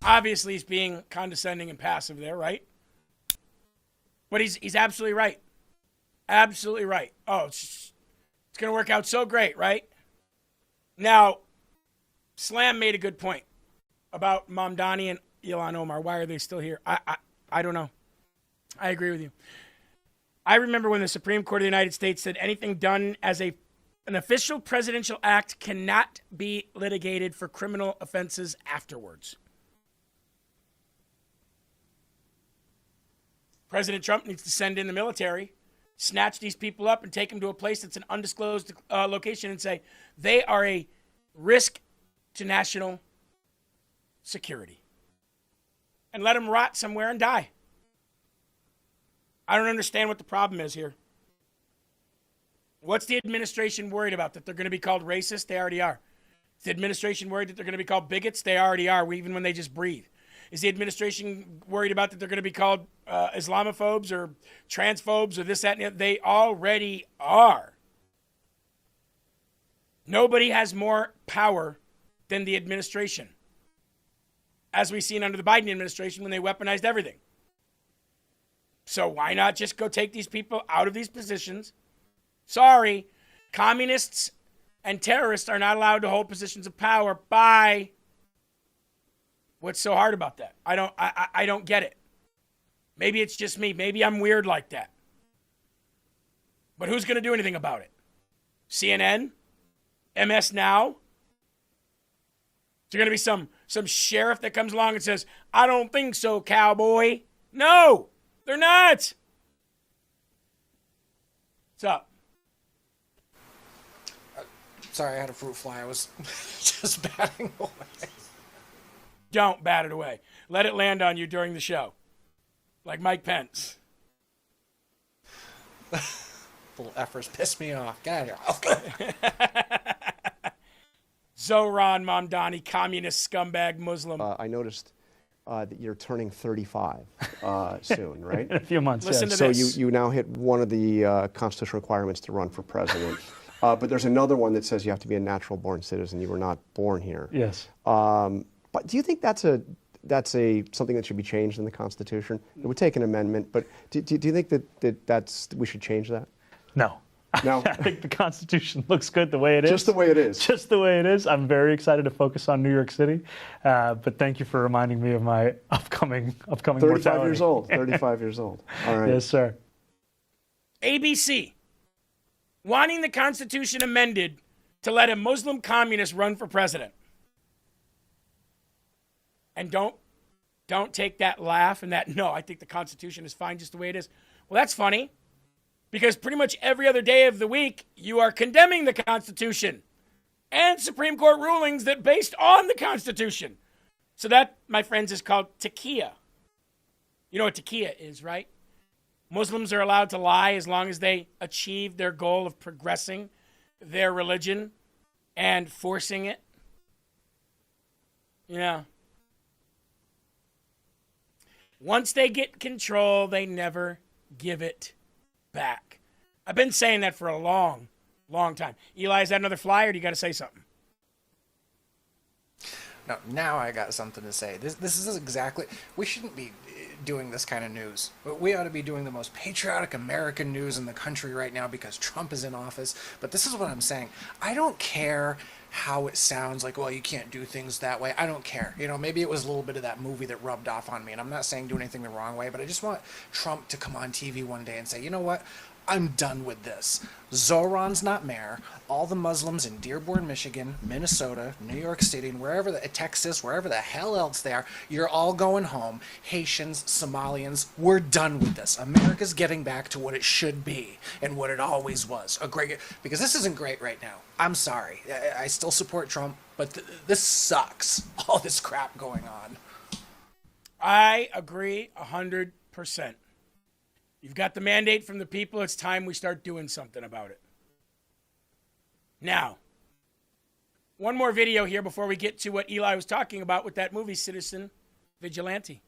Obviously, he's being condescending and passive there, right? But he's absolutely right. Absolutely right. Oh, it's going to work out so great, right? Now, Slam made a good point about Mamdani and Ilhan Omar. Why are they still here? I don't know. I agree with you. I remember when the Supreme Court of the United States said anything done as an official presidential act cannot be litigated for criminal offenses afterwards. President Trump needs to send in the military, snatch these people up and take them to a place that's an undisclosed location and say they are a risk to national security. And let them rot somewhere and die. I don't understand what the problem is here. What's the administration worried about? That they're going to be called racist? They already are. Is the administration worried that they're going to be called bigots? They already are, even when they just breathe. Is the administration worried about that they're going to be called Islamophobes or transphobes or this, that, and the other? They already are. Nobody has more power than the administration, as we've seen under the Biden administration when they weaponized everything. So why not just go take these people out of these positions? Sorry, communists and terrorists are not allowed to hold positions of power. Bye. What's so hard about that? I don't get it. Maybe it's just me. Maybe I'm weird like that. But who's going to do anything about it? CNN? MS Now? Is there going to be some sheriff that comes along and says, I don't think so, cowboy? No, they're not. What's up? Sorry, I had a fruit fly. I was just batting away. Don't bat it away. Let it land on you during the show. Like Mike Pence. Little efforts piss me off. Get out of here. Zohran Mamdani, communist scumbag Muslim. I noticed that you're turning 35 soon, right? In a few months. Listen to so this. you now hit one of the constitutional requirements to run for president. But there's another one that says you have to be a natural-born citizen. You were not born here. Yes. But do you think that's something that should be changed in the Constitution? It would take an amendment, but do you think that we should change that? No. No? I think the Constitution looks good the way it is. Just the way it is. Just the way it is. I'm very excited to focus on New York City, but thank you for reminding me of my upcoming 35 mortality. Years old. 35 years old. All right. Yes, sir. ABC, wanting the Constitution amended to let a Muslim communist run for president. And don't take that laugh and that, no, I think the Constitution is fine just the way it is. Well, that's funny, because pretty much every other day of the week, you are condemning the Constitution and Supreme Court rulings that based on the Constitution. So that, my friends, is called taqiyya. You know what taqiyya is, right? Muslims are allowed to lie as long as they achieve their goal of progressing their religion and forcing it. Yeah. Once they get control, they never give it back. I've been saying that for a long, long time. Eli, is that another flyer, or do you got to say something? No, now I got something to say. This is exactly... We shouldn't be doing this kind of news. We ought to be doing the most patriotic American news in the country right now because Trump is in office. But this is what I'm saying. I don't care how it sounds like, well, you can't do things that way. I don't care. You know, maybe it was a little bit of that movie that rubbed off on me. And I'm not saying do anything the wrong way, but I just want Trump to come on TV one day and say, you know what? I'm done with this. Zoran's not mayor. All the Muslims in Dearborn, Michigan, Minnesota, New York City, and Texas, wherever the hell else they are, you're all going home. Haitians, Somalians, we're done with this. America's getting back to what it should be and what it always was. Because this isn't great right now. I'm sorry. I still support Trump, but this sucks. All this crap going on. I agree 100%. You've got the mandate from the people. It's time we start doing something about it. Now, one more video here before we get to what Eli was talking about with that movie, Citizen Vigilante.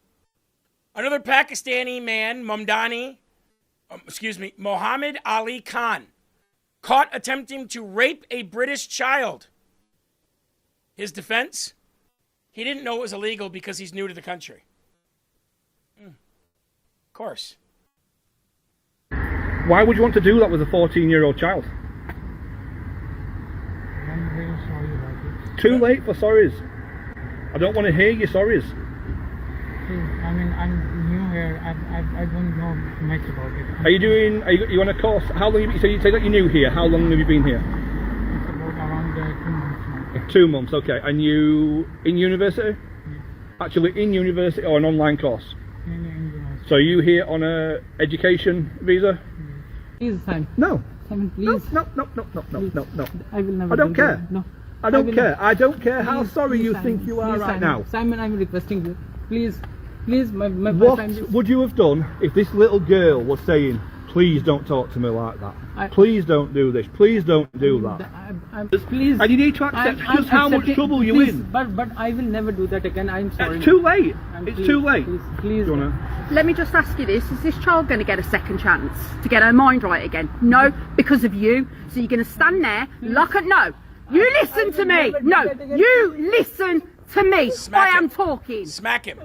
Another Pakistani man, Mohammed Ali Khan, caught attempting to rape a British child. His defense? He didn't know it was illegal because he's new to the country. Of course. Why would you want to do that with a 14-year-old child? I'm very sorry about it. Too late for sorries. I don't want to hear your sorries. I mean, I'm new here. I don't know much about it. Are you on a course? How long? So you say that you're new here. How long have you been here? It's about around 2 months now. 2 months, okay. And you in university? Yes. Actually in university or an online course? In university. So you here on a education visa? Please, Simon. No. Simon, please. No. I will never. I don't care. No. I don't care. I don't care how Please, sorry please, you Simon. think you are Please, right Simon. now. Simon, I'm requesting you. Please, my What family. would you have done if this little girl was saying, please don't talk to me like that. Please don't do this. Please don't do that. Please. And you need to accept just how much trouble you're in. But I will never do that again. I'm sorry. It's too late. It's too late. Please. Let me just ask you this. Is this child going to get a second chance to get her mind right again? No, because of you. So you're going to stand there, no. You listen to me. No, you listen to me. I am talking. Smack him.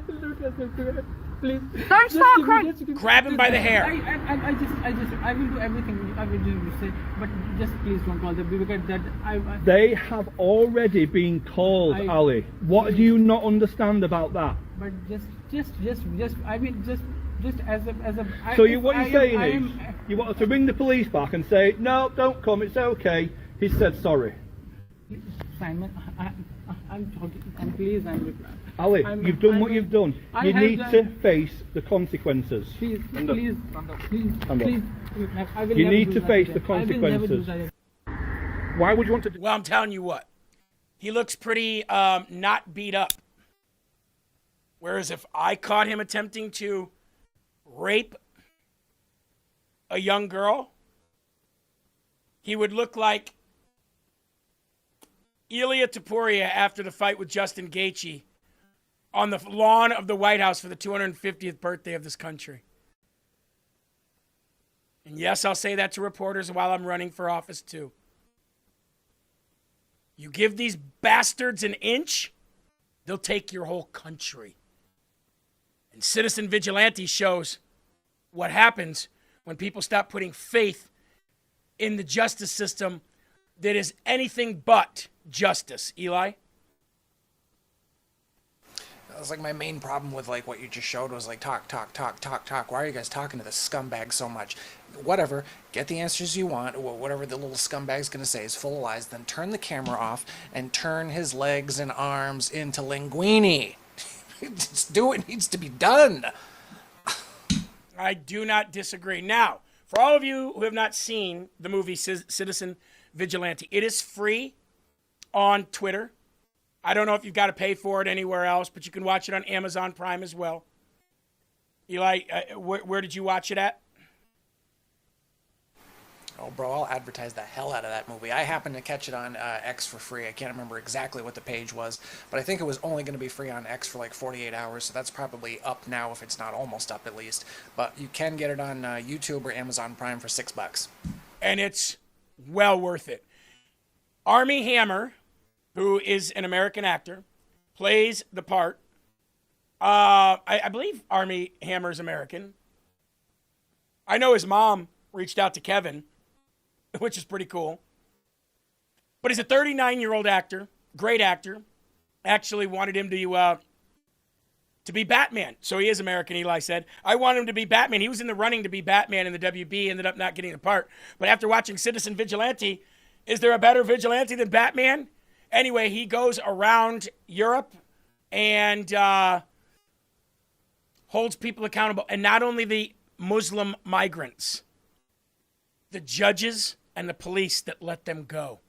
Please. Don't start crying. Grab him by the hair. I will do everything. I will do you say, but just please don't call them because that They have already been called, Ali. What do you not understand about that? But just I mean just as a. So what you're saying is you want to ring the police back and say no, don't come. It's okay. He said sorry. Simon, I'm talking. And please, Ali, you've done what you've done. You need to face the consequences. Please. Stand up. I will you never need do to that face again. the consequences. I will never do that again. Why would you want to do? Well, I'm telling you what. He looks pretty not beat up. Whereas if I caught him attempting to rape a young girl, he would look like Ilya Taporia after the fight with Justin Gaethje on the lawn of the White House for the 250th birthday of this country. And yes, I'll say that to reporters while I'm running for office too. You give these bastards an inch, they'll take your whole country. And Citizen Vigilante shows what happens when people stop putting faith in the justice system that is anything but justice. Eli? That's like my main problem with like what you just showed was like talk. Why are you guys talking to this scumbag so much? Whatever, get the answers you want. Whatever the little scumbag's gonna say is full of lies. Then turn the camera off and turn his legs and arms into linguine. Just do what needs to be done. I do not disagree. Now, for all of you who have not seen the movie Citizen Vigilante, it is free on Twitter. I don't know if you've got to pay for it anywhere else, but you can watch it on Amazon Prime as well. Eli, where did you watch it at? Oh, bro, I'll advertise the hell out of that movie. I happened to catch it on X for free. I can't remember exactly what the page was, but I think it was only going to be free on X for like 48 hours, so that's probably up now if it's not almost up at least. But you can get it on YouTube or Amazon Prime for $6. And it's well worth it. Armie Hammer, who is an American actor, plays the part. I believe Army Hammer's American. I know his mom reached out to Kevin, which is pretty cool. But he's a 39-year-old actor, great actor. Actually wanted him to be Batman. So he is American, Eli said. I want him to be Batman. He was in the running to be Batman in the WB, ended up not getting the part. But after watching Citizen Vigilante, is there a better vigilante than Batman? Anyway, he goes around Europe and holds people accountable. And not only the Muslim migrants, the judges and the police that let them go.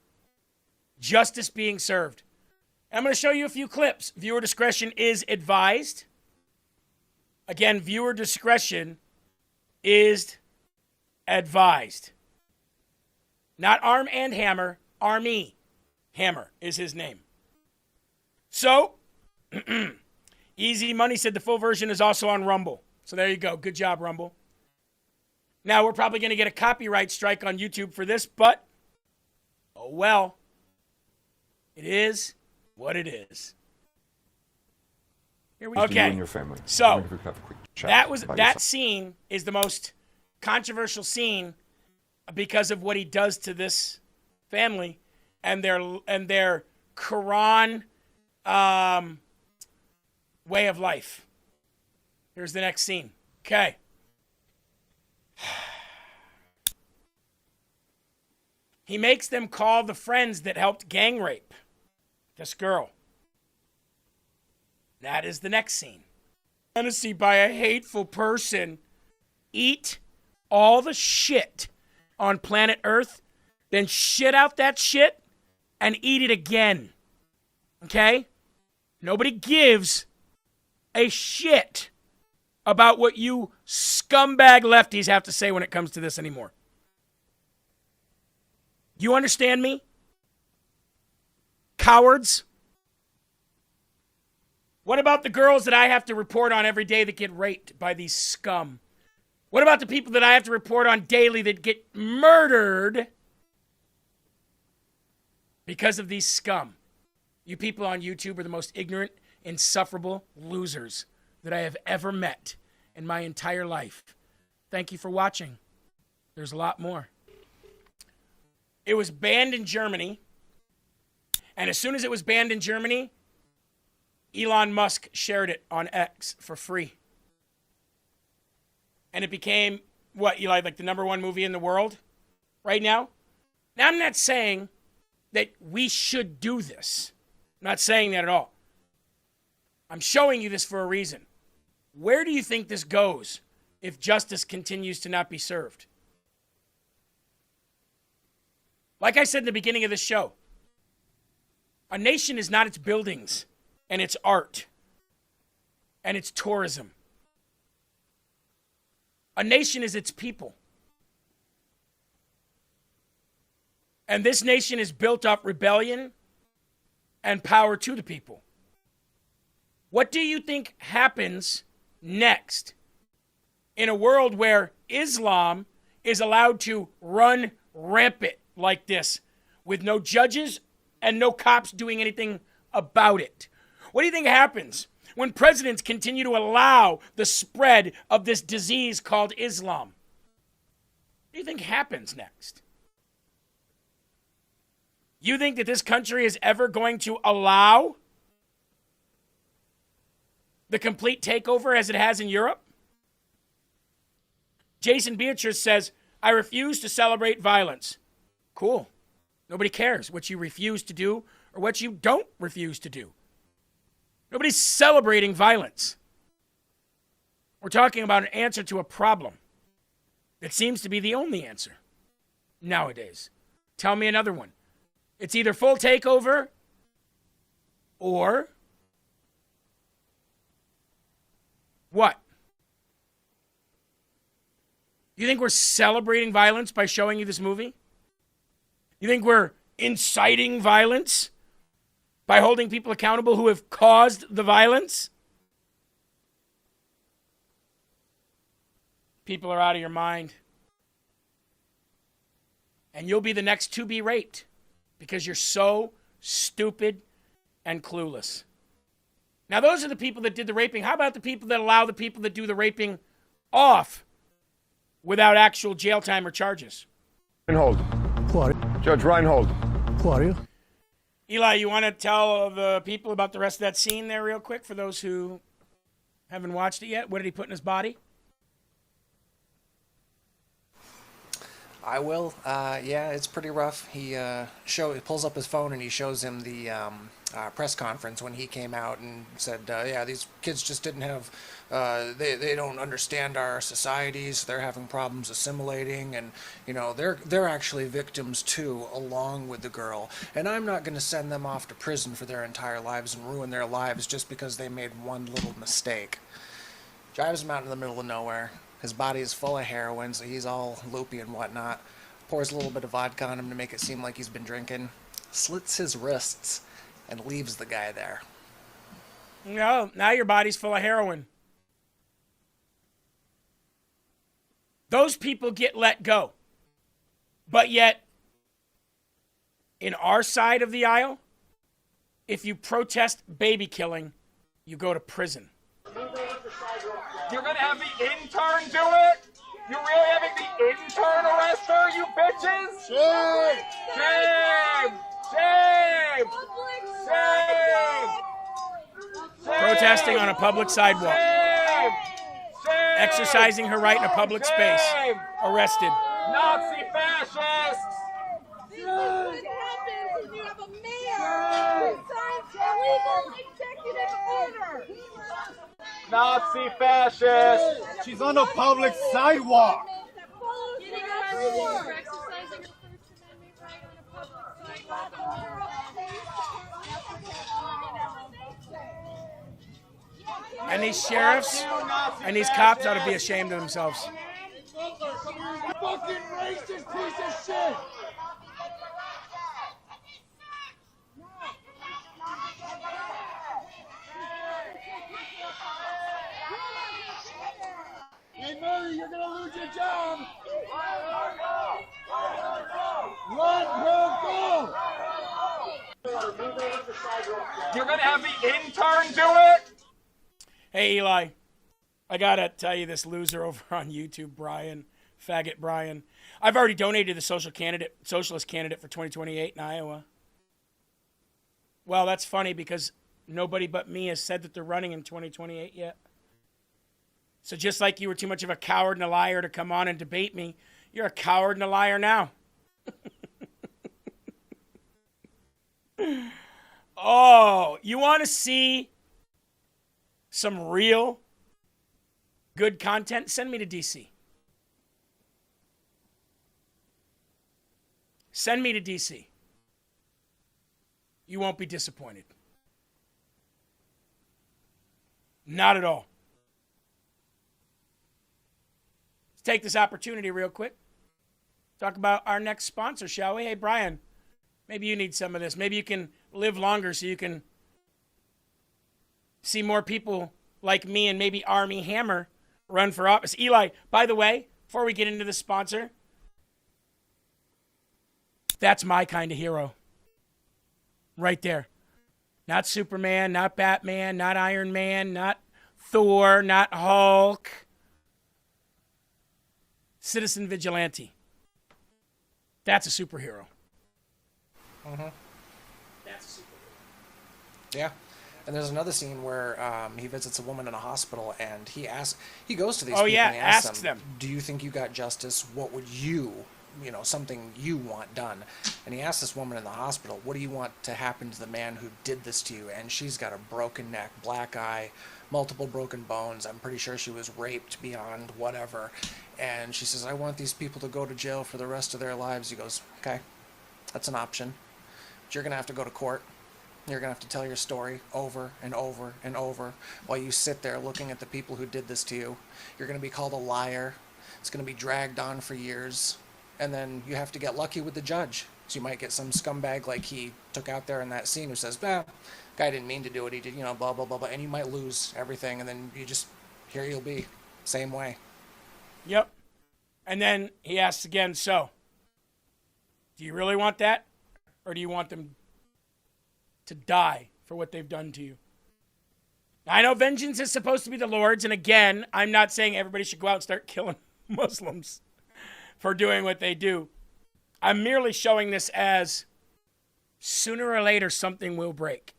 Justice being served. I'm going to show you a few clips. Viewer discretion is advised. Again, viewer discretion is advised. Not Arm and Hammer, Army Hammer is his name. So, Easy Money said the full version is also on Rumble. So there you go. Good job, Rumble. Now, we're probably going to get a copyright strike on YouTube for this, but, oh well. It is what it is. Here we go. Okay. You and your family. So that scene is the most controversial scene because of what he does to this family and their Quran way of life. Here's the next scene. Okay. He makes them call the friends that helped gang rape this girl. That is the next scene. Fantasy by a hateful person. Eat all the shit on planet Earth, then shit out that shit and eat it again. Okay? Nobody gives a shit about what you scumbag lefties have to say when it comes to this anymore. You understand me? Cowards. What about the girls that I have to report on every day that get raped by these scum? What about the people that I have to report on daily that get murdered because of these scum? You people on YouTube are the most ignorant, insufferable losers that I have ever met in my entire life. Thank you for watching. There's a lot more. It was banned in Germany. And as soon as it was banned in Germany, Elon Musk shared it on X for free. And it became, what, Eli, like the #1 movie in the world right now? Now, I'm not saying that we should do this. I'm not saying that at all. I'm showing you this for a reason. Where do you think this goes if justice continues to not be served? Like I said in the beginning of this show, a nation is not its buildings and its art and its tourism. A nation is its people. And this nation is built up rebellion and power to the people. What do you think happens next in a world where Islam is allowed to run rampant like this with no judges and no cops doing anything about it? What do you think happens when presidents continue to allow the spread of this disease called Islam? What do you think happens next? You think that this country is ever going to allow the complete takeover as it has in Europe? Jason Beatrice says, I refuse to celebrate violence. Cool. Nobody cares what you refuse to do or what you don't refuse to do. Nobody's celebrating violence. We're talking about an answer to a problem that seems to be the only answer nowadays. Tell me another one. It's either full takeover or what? You think we're celebrating violence by showing you this movie? You think we're inciting violence by holding people accountable who have caused the violence? People are out of your mind. And you'll be the next to be raped because you're so stupid and clueless. Now, those are the people that did the raping. How about the people that allow the people that do the raping off without actual jail time or charges? Reinhold. Judge Reinhold. Who are you? Eli, you want to tell the people about the rest of that scene there real quick for those who haven't watched it yet? What did he put in his body? I will. Yeah, it's pretty rough. He pulls up his phone and he shows him the press conference when he came out and said, yeah, these kids just didn't have, they don't understand our societies. They're having problems assimilating, and they're actually victims too, along with the girl. And I'm not going to send them off to prison for their entire lives and ruin their lives just because they made one little mistake. Drives him out in the middle of nowhere. His body is full of heroin, so he's all loopy and whatnot. Pours a little bit of vodka on him to make it seem like he's been drinking. Slits his wrists and leaves the guy there. No, now your body's full of heroin. Those people get let go. But yet, in our side of the aisle, if you protest baby killing, you go to prison. You're gonna have the intern do it? You're really having the intern arrest her, you bitches? Shame! Shame! Shame! Shame! Protesting on a public sidewalk. Shame! Shame! Exercising her right in a public space. Shame! Arrested. Nazi fascists! This is what happens when you have a mayor who signs illegal executive order. Nazi fascist! She's on a public sidewalk. And these sheriffs and these cops ought to be ashamed of themselves. Fucking racist piece of shit! Hey, Murray, you're gonna lose your job! Run, go! You're gonna have the intern do it? Hey, Eli, I gotta tell you this loser over on YouTube, Faggot Brian. I've already donated to the socialist candidate for 2028 in Iowa. Well, that's funny because nobody but me has said that they're running in 2028 yet. So just like you were too much of a coward and a liar to come on and debate me, you're a coward and a liar now. Oh, you want to see some real good content? Send me to DC. Send me to DC. You won't be disappointed. Not at all. Let's take this opportunity real quick. Talk about our next sponsor, shall we? Hey, Brian, maybe you need some of this. Maybe you can live longer so you can see more people like me and maybe Army Hammer run for office. Eli, by the way, before we get into the sponsor, that's my kind of hero. Right there. Not Superman, not Batman, not Iron Man, not Thor, not Hulk. Citizen Vigilante. That's a superhero. Mm-hmm. That's a superhero. Yeah. And there's another scene where he visits a woman in a hospital, and he goes to these people and he asks them, do you think you got justice? What would something you want done? And he asked this woman in the hospital, what do you want to happen to the man who did this to you? And she's got a broken neck, black eye, multiple broken bones. I'm pretty sure she was raped beyond whatever. And she says, I want these people to go to jail for the rest of their lives. He goes, okay, that's an option. But you're going to have to go to court. You're going to have to tell your story over and over and over while you sit there looking at the people who did this to you. You're going to be called a liar. It's going to be dragged on for years. And then you have to get lucky with the judge. So you might get some scumbag like he took out there in that scene who says, guy didn't mean to do it. He did, blah, blah, blah, blah. And you might lose everything. And then here you'll be. Same way. Yep. And then he asks again, so, do you really want that? Or do you want them to die for what they've done to you? I know vengeance is supposed to be the Lord's, and again, I'm not saying everybody should go out and start killing Muslims for doing what they do. I'm merely showing this as sooner or later something will break.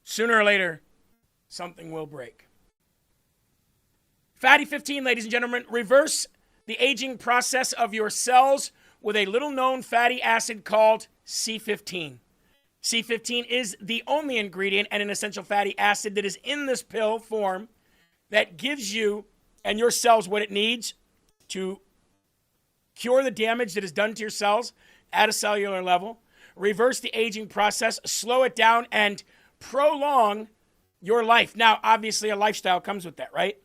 Sooner or later, something will break. Fatty 15, ladies and gentlemen, reverse the aging process of your cells with a little-known fatty acid called C15. C15 is the only ingredient and an essential fatty acid that is in this pill form that gives you and your cells what it needs to cure the damage that is done to your cells at a cellular level, reverse the aging process, slow it down, and prolong your life. Now, obviously, a lifestyle comes with that, right?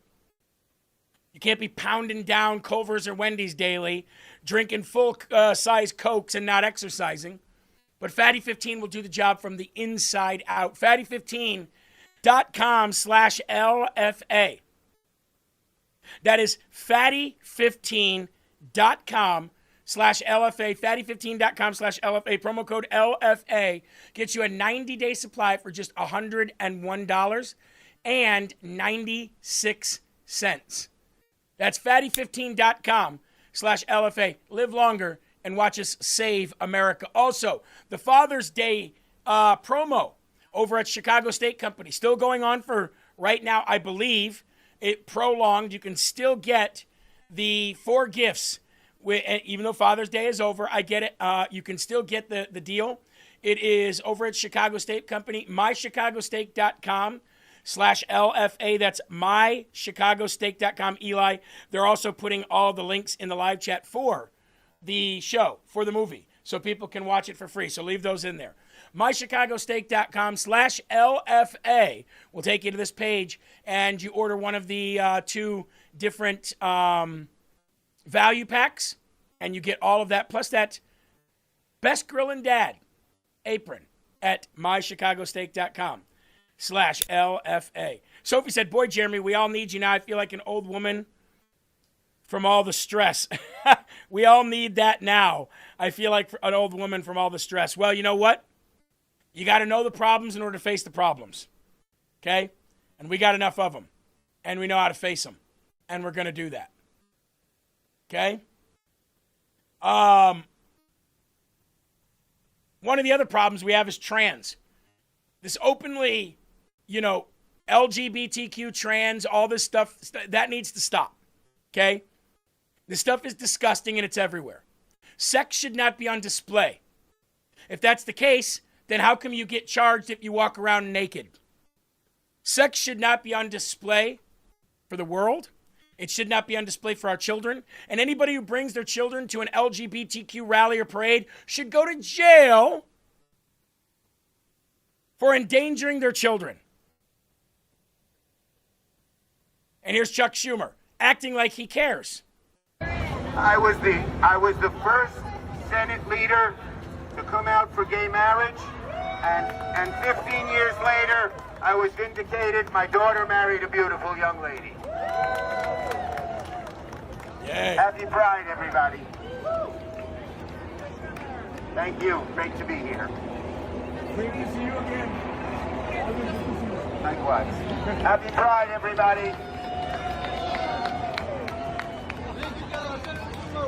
You can't be pounding down Culver's or Wendy's daily, drinking full-size Cokes and not exercising. But Fatty 15 will do the job from the inside out. Fatty15.com/LFA. That is Fatty15.com/LFA. Fatty15.com/LFA. Promo code LFA gets you a 90-day supply for just $101.96. That's Fatty15.com/LFA. Live longer and watch us save America. Also, the Father's Day promo over at Chicago State Company, still going on for right now, I believe. It prolonged. You can still get the 4 gifts. Even though Father's Day is over, I get it. You can still get the deal. It is over at Chicago State Company, mychicagosteak.com/LFA. That's mychicagosteak.com, Eli. They're also putting all the links in the live chat for the show, for the movie, so people can watch it for free. So leave those in there. mychicagosteak.com/LFA will take you to this page, and you order one of the 2 different value packs, and you get all of that, plus that Best Grillin' Dad apron at mychicagosteak.com/LFA. Sophie said, boy, Jeremy, we all need you now. I feel like an old woman from all the stress. We all need that now. I feel like an old woman from all the stress. Well, you know what? You got to know the problems in order to face the problems. Okay? And we got enough of them. And we know how to face them. And we're going to do that. Okay? One of the other problems we have is trans. This openly, LGBTQ, trans, all this stuff, that needs to stop. Okay? This stuff is disgusting and it's everywhere. Sex should not be on display. If that's the case, then how come you get charged if you walk around naked? Sex should not be on display for the world. It should not be on display for our children. And anybody who brings their children to an LGBTQ rally or parade should go to jail for endangering their children. And here's Chuck Schumer, acting like he cares. I was the first Senate leader to come out for gay marriage, and 15 years later, I was vindicated. My daughter married a beautiful young lady. Yay. Happy Pride, everybody. Thank you. Great to be here. Great to see you again. Likewise. Happy Pride, everybody.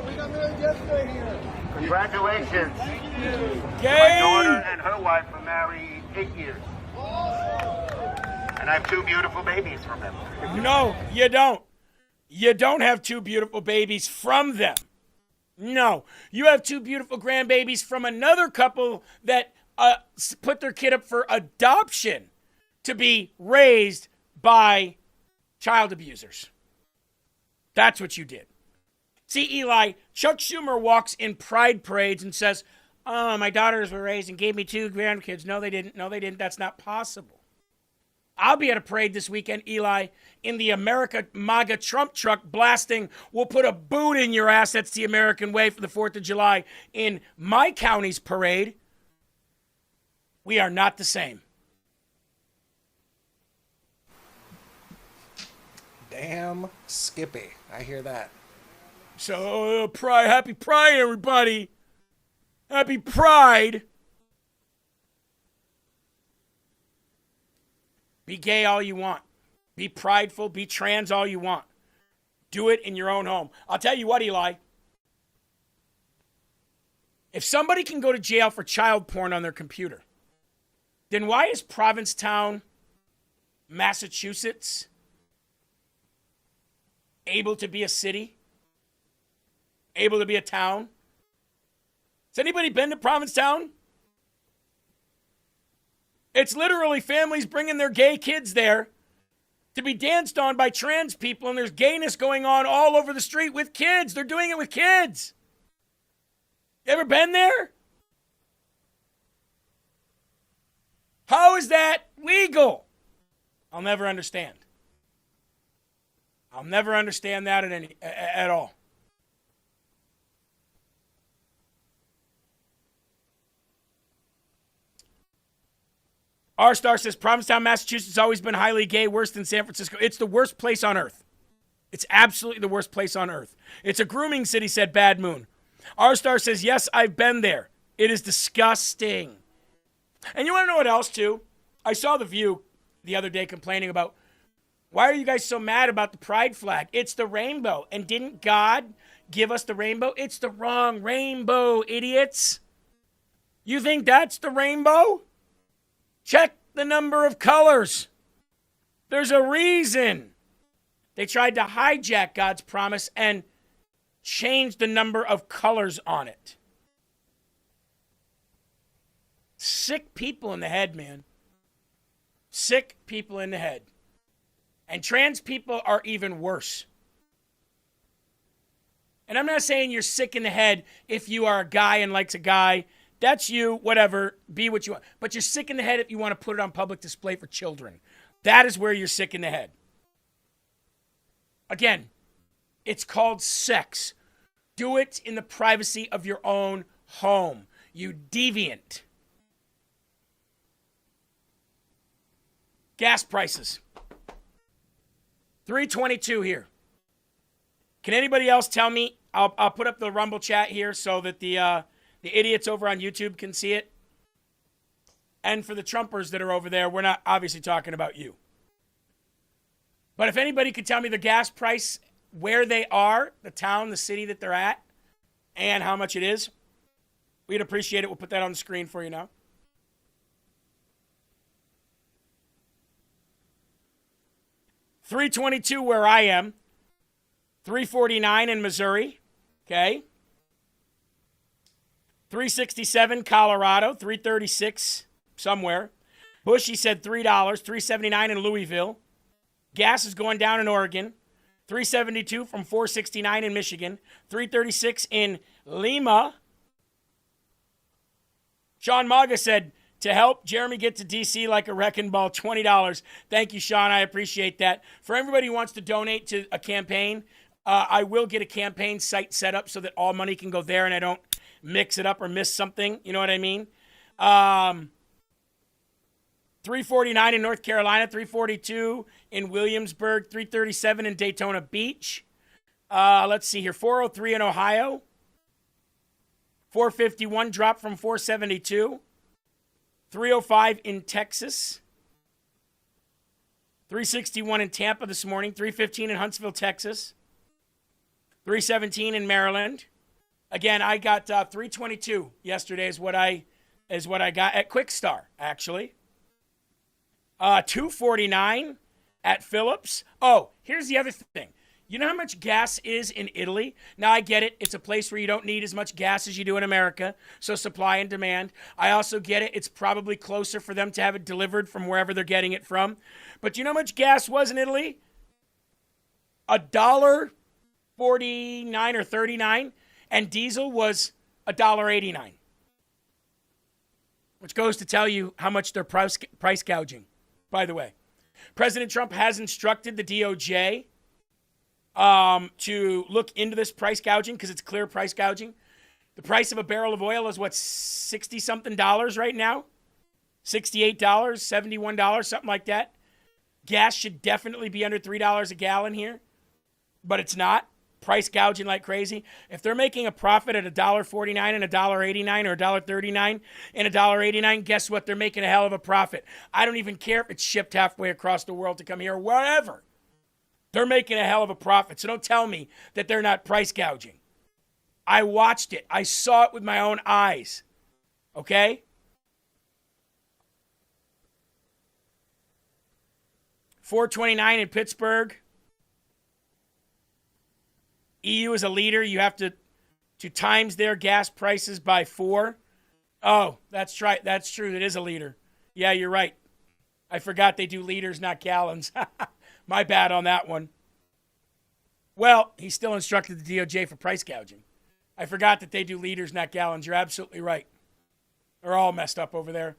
We got married yesterday here. Congratulations. Yay. My daughter and her wife were married 8 years. And I have 2 beautiful babies from them. No, you don't. You don't have 2 beautiful babies from them. No, you have 2 beautiful grandbabies from another couple that put their kid up for adoption to be raised by child abusers. That's what you did. See, Eli, Chuck Schumer walks in pride parades and says, oh, my daughters were raised and gave me 2 grandkids. No, they didn't. No, they didn't. That's not possible. I'll be at a parade this weekend, Eli, in the America MAGA Trump truck blasting, we'll put a boot in your ass, that's the American way, for the 4th of July in my county's parade. We are not the same. Damn Skippy. I hear that. So, Pride, happy Pride, everybody. Happy Pride. Be gay all you want. Be prideful. Be trans all you want. Do it in your own home. I'll tell you what, Eli. If somebody can go to jail for child porn on their computer, then why is Provincetown, Massachusetts, able to be a city? Able to be a town? Has anybody been to Provincetown? It's literally families bringing their gay kids there to be danced on by trans people, and there's gayness going on all over the street with kids. They're doing it with kids. You ever been there? How is that legal? I'll never understand. I'll never understand that at all. R-Star says, Provincetown, Massachusetts has always been highly gay, worse than San Francisco. It's the worst place on earth. It's absolutely the worst place on earth. It's a grooming city, said Bad Moon. R-Star says, yes, I've been there. It is disgusting. And you want to know what else, too? I saw The View the other day complaining about, why are you guys so mad about the pride flag? It's the rainbow. And didn't God give us the rainbow? It's the wrong rainbow, idiots. You think that's the rainbow? Check the number of colors. There's a reason. They tried to hijack God's promise and change the number of colors on it. Sick people in the head, man. Sick people in the head. And trans people are even worse. And I'm not saying you're sick in the head if you are a guy and likes a guy. That's you, whatever, be what you want. But you're sick in the head if you want to put it on public display for children. That is where you're sick in the head. Again, it's called sex. Do it in the privacy of your own home, you deviant. Gas prices. $3.22 here. Can anybody else tell me? I'll put up the Rumble chat here so that the idiots over on YouTube can see it. And for the Trumpers that are over there, we're not obviously talking about you. But if anybody could tell me the gas price, where they are, the town, the city that they're at, and how much it is, we'd appreciate it. We'll put that on the screen for you now. $3.22 where I am. $3.49 in Missouri. Okay. $3.67 Colorado. $3.36 somewhere. Bushy said $3. $3.79 in Louisville. Gas is going down in Oregon. $3.72 from $4.69 in Michigan. $3.36 in Lima. Sean Maga said, to help Jeremy get to D.C. like a wrecking ball, $20. Thank you, Sean. I appreciate that. For everybody who wants to donate to a campaign, I will get a campaign site set up so that all money can go there and I don't mix it up or miss something. You know what I mean? $3.49 in North Carolina, $3.42 in Williamsburg, $3.37 in Daytona Beach. Let's see here, $4.03 in Ohio. $4.51 dropped from $4.72. $3.05 in Texas. $3.61 in Tampa this morning. $3.15 in Huntsville, Texas. $3.17 in Maryland. Again, I got $3.22 yesterday is what I got at Quick Star, actually. $2.49 at Phillips. Oh, here's the other thing. You know how much gas is in Italy? Now, I get it. It's a place where you don't need as much gas as you do in America, so supply and demand. I also get it. It's probably closer for them to have it delivered from wherever they're getting it from. But you know how much gas was in Italy? $1.49 or 39, and diesel was $1.89, which goes to tell you how much they're price gouging, by the way. President Trump has instructed the DOJ to look into this price gouging because it's clear price gouging. The price of a barrel of oil is what, $60-something right now? $68, $71, something like that. Gas should definitely be under $3 a gallon here, but it's not. price gouging like crazy. If they're making a profit at $1.49 and $1.89 or $1.39 and $1.89, guess what? They're making a hell of a profit. I don't even care if it's shipped halfway across the world to come here, wherever. They're making a hell of a profit. So don't tell me that they're not price gouging. I watched it. I saw it with my own eyes. Okay? $4.29 in Pittsburgh. EU is a leader. You have to times their gas prices by 4. Oh, that's right. That's true. It is a liter. Yeah, you're right. I forgot they do liters, not gallons. My bad on that one. Well, he still instructed the DOJ for price gouging. I forgot that they do liters, not gallons. You're absolutely right. They're all messed up over there.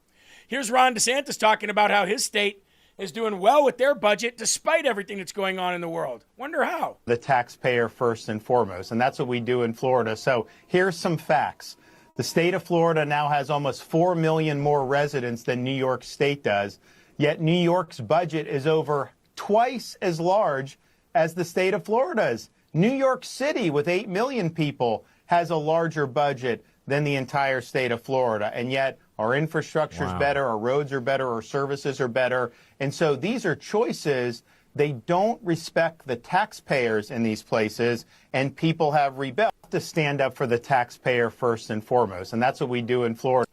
Here's Ron DeSantis talking about how his state is doing well with their budget despite everything that's going on in the world. Wonder how. The taxpayer first and foremost, and that's what we do in Florida. So here's some facts. The state of Florida now has almost 4 million more residents than New York State does, yet New York's budget is over twice as large as the state of Florida's. New York City, with 8 million people, has a larger budget than the entire state of Florida, and yet our infrastructure is better, our roads are better, our services are better. And so these are choices. They don't respect the taxpayers in these places, and people have rebelled to stand up for the taxpayer first and foremost. And that's what we do in Florida.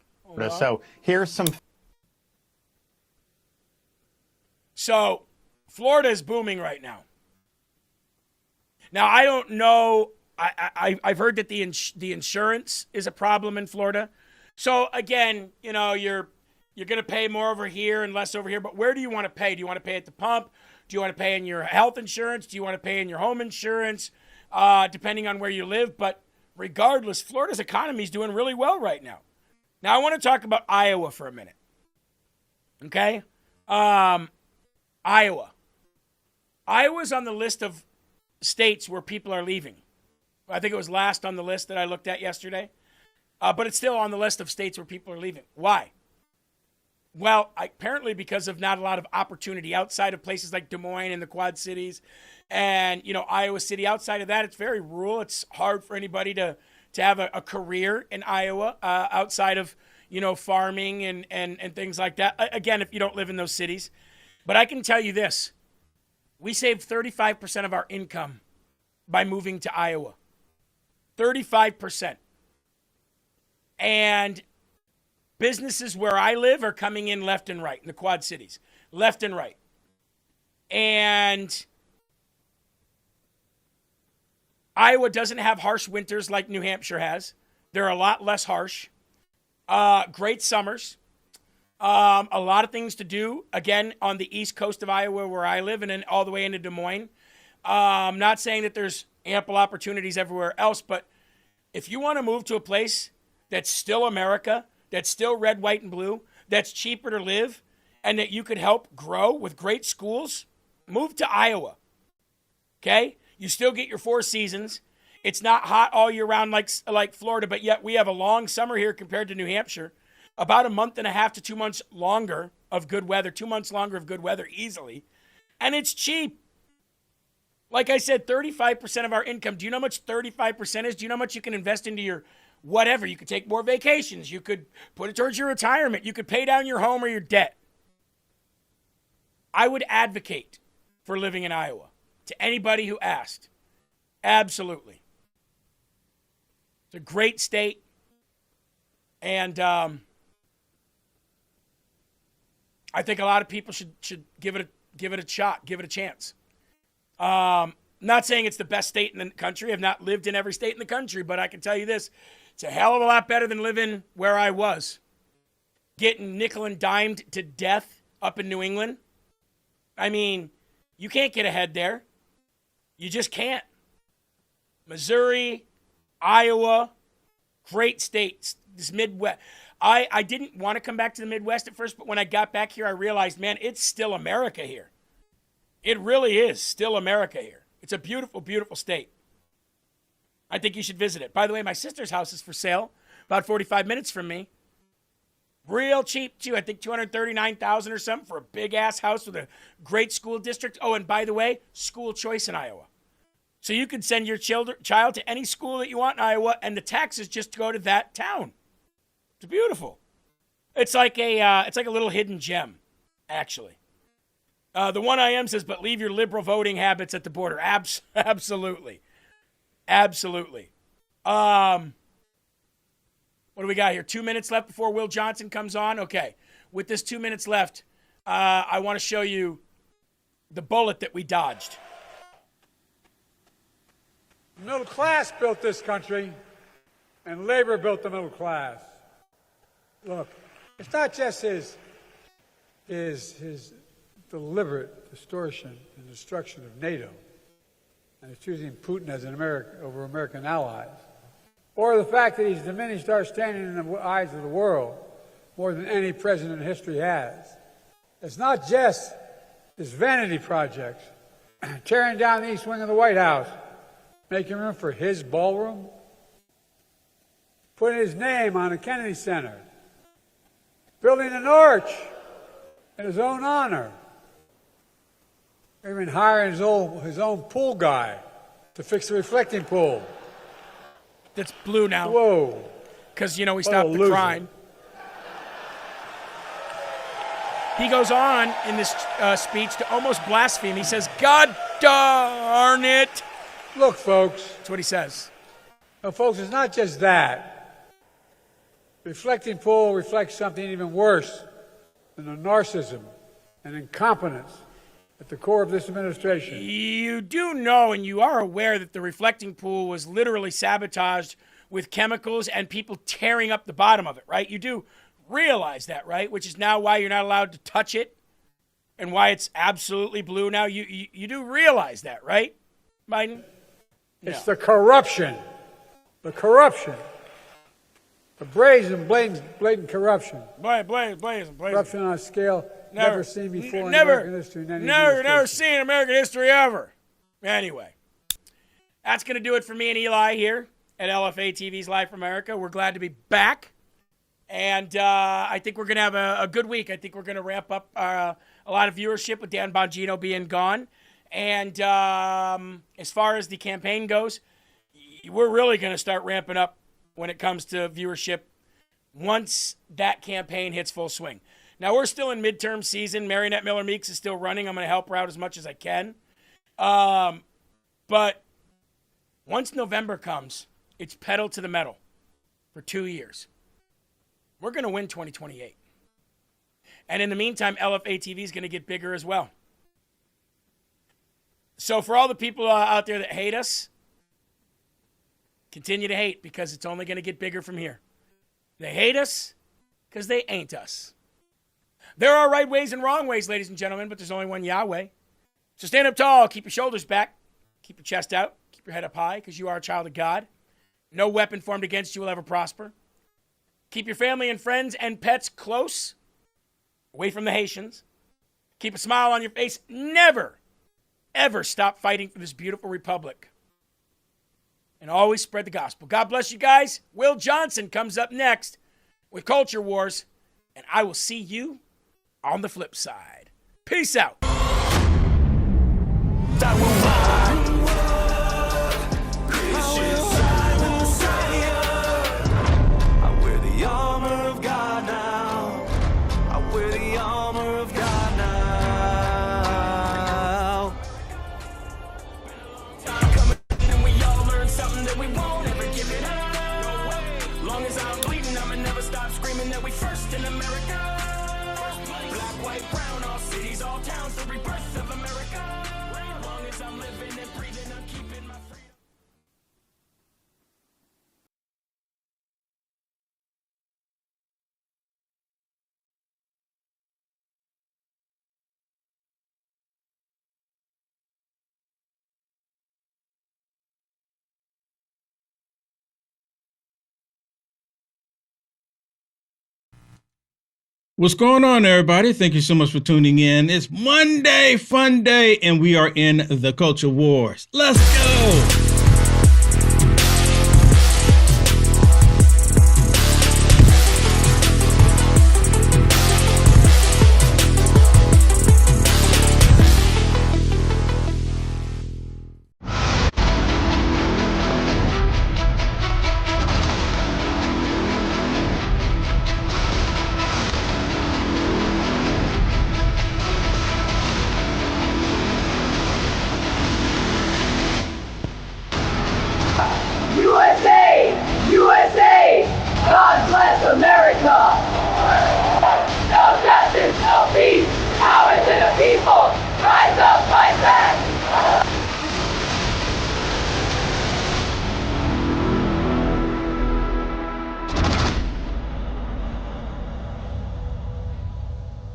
So here's some. So Florida is booming right now. Now, I don't know. I've heard that the insurance is a problem in Florida. So again, you know, you're going to pay more over here and less over here. But where do you want to pay? Do you want to pay at the pump? Do you want to pay in your health insurance? Do you want to pay in your home insurance? Depending on where you live. But regardless, Florida's economy is doing really well right now. Now, I want to talk about Iowa for a minute. Okay? Iowa. Iowa's on the list of states where people are leaving. I think it was last on the list that I looked at yesterday. But it's still on the list of states where people are leaving. Why? Well, apparently because of not a lot of opportunity outside of places like Des Moines and the Quad Cities and, you know, Iowa City. Outside of that, it's very rural. It's hard for anybody to have a career in Iowa outside of, you know, farming and things like that. Again, if you don't live in those cities. But I can tell you this. We saved 35% of our income by moving to Iowa. 35%. And businesses where I live are coming in left and right in the Quad Cities. Left and right. And Iowa doesn't have harsh winters like New Hampshire has. They're a lot less harsh. Great summers. A lot of things to do, again, on the east coast of Iowa where I live and then all the way into Des Moines. I'm not saying that there's ample opportunities everywhere else, but if you want to move to a place that's still America, that's still red, white, and blue, that's cheaper to live, and that you could help grow with great schools, move to Iowa. Okay? You still get your 4 seasons. It's not hot all year round like Florida, but yet we have a long summer here compared to New Hampshire. About a month and a half to 2 months longer of good weather, 2 months longer of good weather easily. And it's cheap. Like I said, 35% of our income. Do you know how much 35% is? Do you know how much you can invest into your whatever? You could take more vacations. You could put it towards your retirement. You could pay down your home or your debt. I would advocate for living in Iowa to anybody who asked. Absolutely. It's a great state. And I think a lot of people should give it a shot, give it a chance. Not saying it's the best state in the country. I've not lived in every state in the country, but I can tell you this. It's a hell of a lot better than living where I was. Getting nickel and dimed to death up in New England. I mean, you can't get ahead there. You just can't. Missouri, Iowa, great states. This Midwest. I didn't want to come back to the Midwest at first, but when I got back here, I realized, man, it's still America here. It really is still America here. It's a beautiful, beautiful state. I think you should visit it. By the way, my sister's house is for sale, about 45 minutes from me. Real cheap, too. I think $239,000 or something for a big-ass house with a great school district. Oh, and by the way, school choice in Iowa. So you can send your child to any school that you want in Iowa, and the taxes just go to that town. It's beautiful. It's like a little hidden gem, actually. The one I am says, but leave your liberal voting habits at the border. Absolutely. Absolutely. What do we got here? 2 minutes left before Will Johnson comes on? Okay. With this 2 minutes left, I want to show you the bullet that we dodged. The middle class built this country, and labor built the middle class. Look, it's not just his deliberate distortion and destruction of NATO, and he's choosing Putin as over American allies, or the fact that he's diminished our standing in the eyes of the world more than any president in history has. It's not just his vanity projects, tearing down the east wing of the White House, making room for his ballroom, putting his name on the Kennedy Center, building an arch in his own honor, even hiring his own pool guy to fix the reflecting pool. That's blue now. Whoa. Because, he stopped the crime. He goes on in this speech to almost blaspheme. He says, God darn it. Look, folks. That's what he says. No, folks, it's not just that. Reflecting pool reflects something even worse than the narcissism and incompetence at the core of this administration. You do know and you are aware that the reflecting pool was literally sabotaged with chemicals and people tearing up the bottom of it, right? You do realize that, right? Which is now why you're not allowed to touch it and why it's absolutely blue now. You do realize that, right, Biden? It's the corruption. The corruption. The brazen, blatant corruption. Brazen. Corruption on a scale never seen before in never, American history. Never seen in American history ever. Anyway, that's going to do it for me and Eli here at LFA TV's Live from America. We're glad to be back. And I think we're going to have a good week. I think we're going to ramp up a lot of viewership with Dan Bongino being gone. And as far as the campaign goes, we're really going to start ramping up when it comes to viewership once that campaign hits full swing. Now, we're still in midterm season. Marionette Miller Meeks is still running. I'm going to help her out as much as I can. But once November comes, it's pedal to the metal for 2 years. We're going to win 2028. And in the meantime, LFA TV is going to get bigger as well. So for all the people out there that hate us, continue to hate because it's only going to get bigger from here. They hate us because they ain't us. There are right ways and wrong ways, ladies and gentlemen, but there's only one Yahweh. So stand up tall, keep your shoulders back, keep your chest out, keep your head up high because you are a child of God. No weapon formed against you will ever prosper. Keep your family and friends and pets close, away from the Haitians. Keep a smile on your face. Never, ever stop fighting for this beautiful republic. And always spread the gospel. God bless you guys. Will Johnson comes up next with Culture Wars. And I will see you on the flip side. Peace out. First in America, black, white, brown, all cities, all towns, the rebirth of America. As long as I'm living and breathing, I'm keeping my freedom. What's going on, everybody? Thank you so much for tuning in. It's Monday, fun day, and we are in the Culture Wars. Let's go!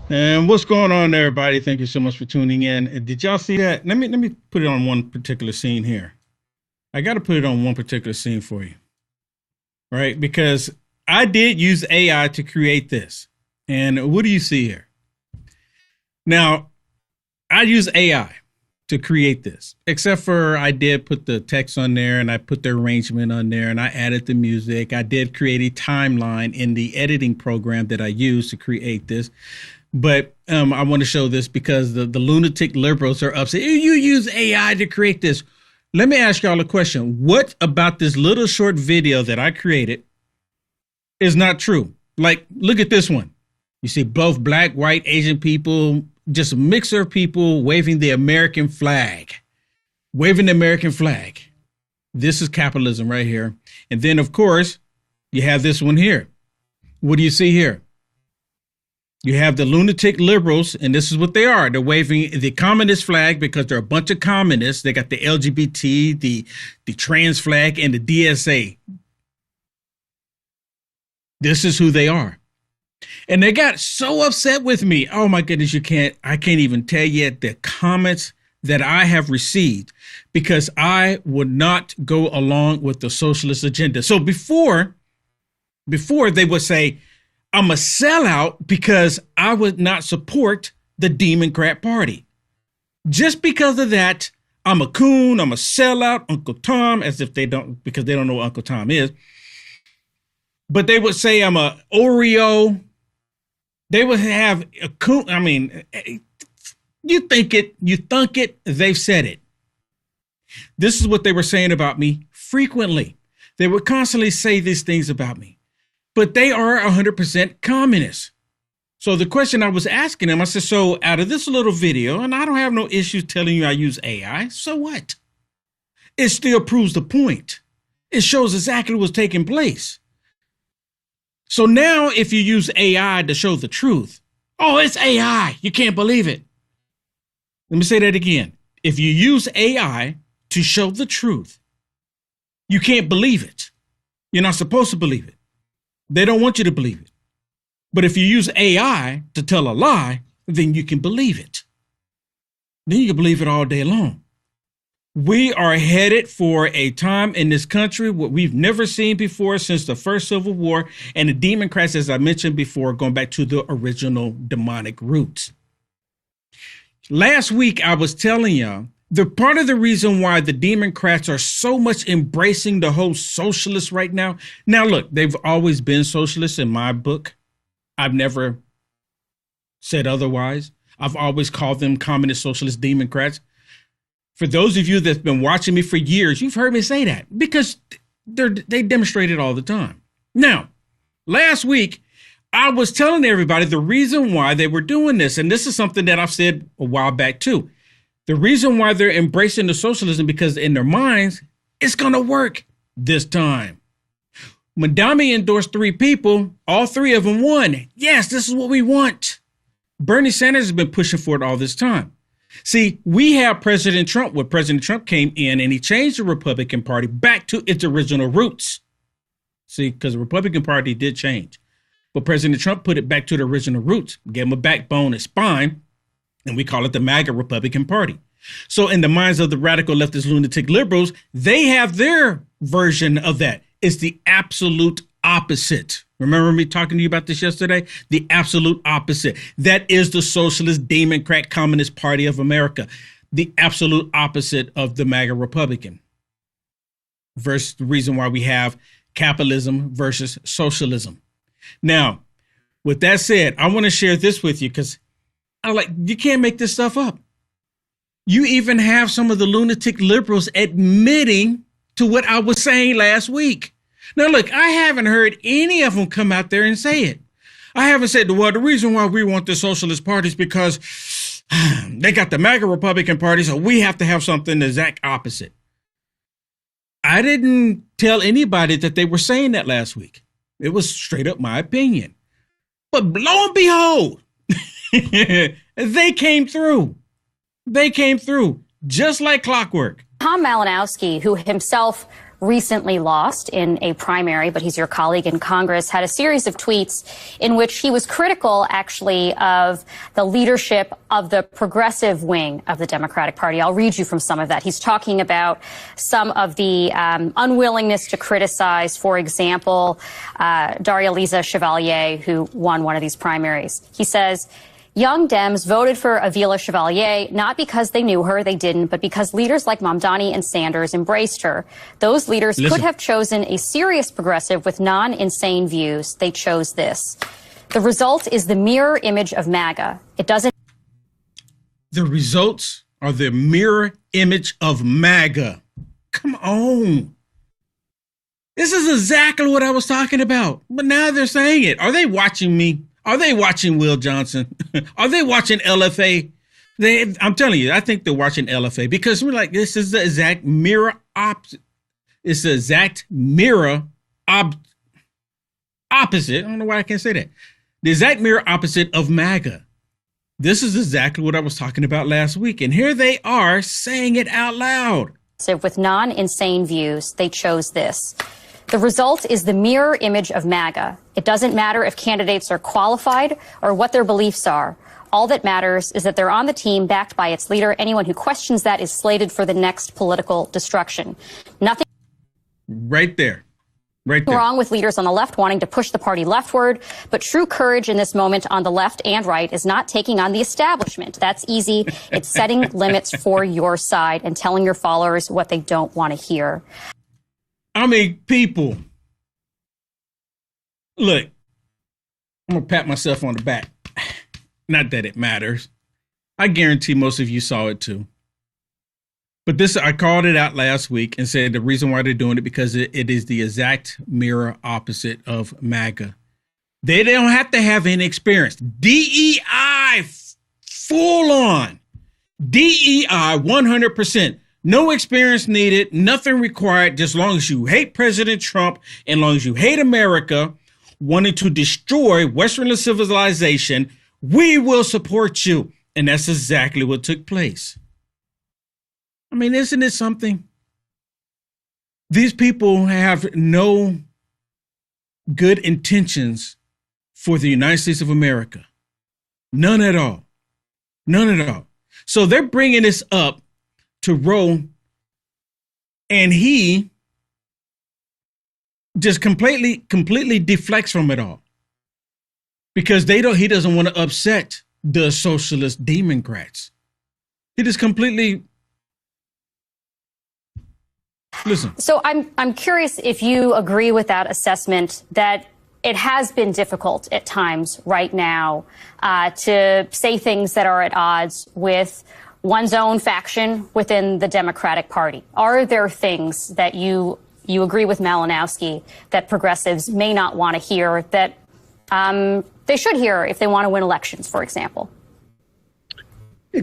And what's going on, everybody? Thank you so much for tuning in. Did y'all see that? Let me put it on one particular scene here. I got to put it on one particular scene for you, right? Because I did use AI to create this. And what do you see here? Now, I use AI to create this, except for I did put the text on there and I put the arrangement on there and I added the music. I did create a timeline in the editing program that I used to create this. But I want to show this because the lunatic liberals are upset. You use AI to create this. Let me ask y'all a question. What about this little short video that I created is not true? Like, look at this one. You see both black, white, Asian people, just a mixer of people waving the American flag. Waving the American flag. This is capitalism right here. And then, of course, you have this one here. What do you see here? You have the lunatic liberals, and this is what they are. They're waving the communist flag because they're a bunch of communists. They got the LGBT, the trans flag, and the DSA. This is who they are. And they got so upset with me. Oh my goodness, I can't even tell you the comments that I have received because I would not go along with the socialist agenda. So before they would say, I'm a sellout because I would not support the Democrat Party. Just because of that, I'm a coon, I'm a sellout, Uncle Tom, as if because they don't know what Uncle Tom is. But they would say I'm a Oreo. They would have a coon. I mean, you think it, you thunk it, they've said it. This is what they were saying about me frequently. They would constantly say these things about me. But they are 100% communists. So the question I was asking them, I said, so out of this little video, and I don't have no issues telling you I use AI, so what? It still proves the point. It shows exactly what's taking place. So now if you use AI to show the truth, oh, it's AI, you can't believe it. Let me say that again. If you use AI to show the truth, you can't believe it. You're not supposed to believe it. They don't want you to believe it. But if you use AI to tell a lie, then you can believe it. Then you can believe it all day long. We are headed for a time in this country what we've never seen before since the first Civil War and the Democrats, as I mentioned before, going back to the original demonic roots. Last week, I was telling y'all the part of the reason why the Democrats are so much embracing the whole socialist right now. Now, look, they've always been socialists in my book. I've never said otherwise. I've always called them communist socialist Democrats. For those of you that's been watching me for years, you've heard me say that because they demonstrate it all the time. Now, last week, I was telling everybody the reason why they were doing this, and this is something that I've said a while back too. The reason why they're embracing the socialism because in their minds, it's going to work this time. Madami endorsed 3 people. All 3 of them won. Yes, this is what we want. Bernie Sanders has been pushing for it all this time. See, we have President Trump, where President Trump came in and he changed the Republican Party back to its original roots. See, because the Republican Party did change. But President Trump put it back to the original roots, gave him a backbone and spine, and we call it the MAGA Republican Party. So in the minds of the radical leftist lunatic liberals, they have their version of that. It's the absolute opposite. Remember me talking to you about this yesterday? The absolute opposite. That is the Socialist Democrat Communist Party of America. The absolute opposite of the MAGA Republican. Versus the reason why we have capitalism versus socialism. Now, with that said, I want to share this with you because you can't make this stuff up. You even have some of the lunatic liberals admitting to what I was saying last week. Now, look, I haven't heard any of them come out there and say it. I haven't said, well, the reason why we want the socialist party is because they got the MAGA Republican Party, so we have to have something the exact opposite. I didn't tell anybody that they were saying that last week. It was straight up my opinion. But lo and behold, they came through. They came through just like clockwork. Tom Malinowski, who himself recently lost in a primary, but he's your colleague in Congress, had a series of tweets in which he was critical, actually, of the leadership of the progressive wing of the Democratic Party. I'll read you from some of that. He's talking about some of the unwillingness to criticize, for example, Daria-Lisa Chevalier, who won one of these primaries. He says, young Dems voted for Avila Chevalier not because they knew her, they didn't, but because leaders like Mamdani and Sanders embraced her. Those leaders could have chosen a serious progressive with non-insane views. They chose this. The result is the mirror image of MAGA. It doesn't. The results are the mirror image of MAGA. Come on. This is exactly what I was talking about. But now they're saying it. Are they watching me? Are they watching Will Johnson? Are they watching LFA? I'm telling you, I think they're watching LFA because we're like, this is the exact mirror opposite. It's the exact mirror opposite. I don't know why I can't say that. The exact mirror opposite of MAGA. This is exactly what I was talking about last week. And here they are saying it out loud. With non-insane views, they chose this. The result is the mirror image of MAGA. It doesn't matter if candidates are qualified or what their beliefs are. All that matters is that they're on the team backed by its leader. Anyone who questions that is slated for the next political destruction. Nothing right there. Right there. Wrong with leaders on the left wanting to push the party leftward, but true courage in this moment on the left and right is not taking on the establishment. That's easy. It's setting limits for your side and telling your followers what they don't want to hear. I mean, people, look, I'm going to pat myself on the back. Not that it matters. I guarantee most of you saw it too. But this, I called it out last week and said the reason why they're doing it because it is the exact mirror opposite of MAGA. They don't have to have any experience. DEI, full on. DEI, 100%. No experience needed, nothing required, just as long as you hate President Trump and as long as you hate America, wanting to destroy Western civilization, we will support you. And that's exactly what took place. I mean, isn't it something? These people have no good intentions for the United States of America. None at all. None at all. So they're bringing this up to Roe, and he just completely deflects from it all because he doesn't want to upset the socialist Democrats. He just completely listen. So I'm curious if you agree with that assessment that it has been difficult at times right now to say things that are at odds with one's own faction within the Democratic Party. Are there things that you agree with Malinowski that progressives may not want to hear that they should hear if they want to win elections, for example?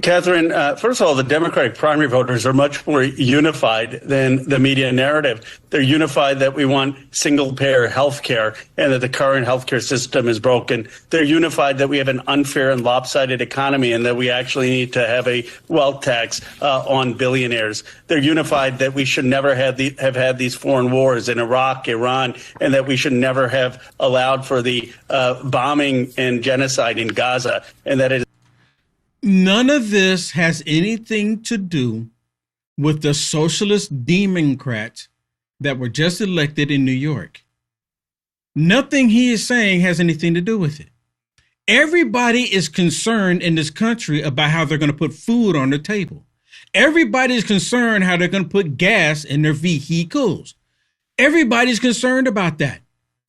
Catherine, first of all, the Democratic primary voters are much more unified than the media narrative. They're unified that we want single-payer health care and that the current health care system is broken. They're unified that we have an unfair and lopsided economy and that we actually need to have a wealth tax on billionaires. They're unified that we should never have had these foreign wars in Iraq, Iran, and that we should never have allowed for the bombing and genocide in Gaza, and that it None of this has anything to do with the socialist Democrats that were just elected in New York. Nothing he is saying has anything to do with it. Everybody is concerned in this country about how they're going to put food on the table. Everybody is concerned how they're going to put gas in their vehicles. Everybody's concerned about that.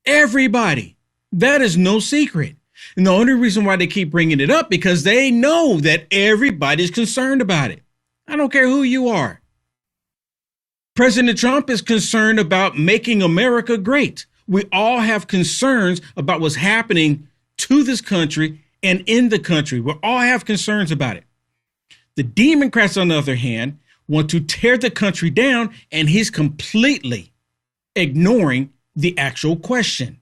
Everybody. That is no secret. And the only reason why they keep bringing it up because they know that everybody's concerned about it. I don't care who you are. President Trump is concerned about making America great. We all have concerns about what's happening to this country and in the country. We all have concerns about it. The Democrats, on the other hand, want to tear the country down, and he's completely ignoring the actual question.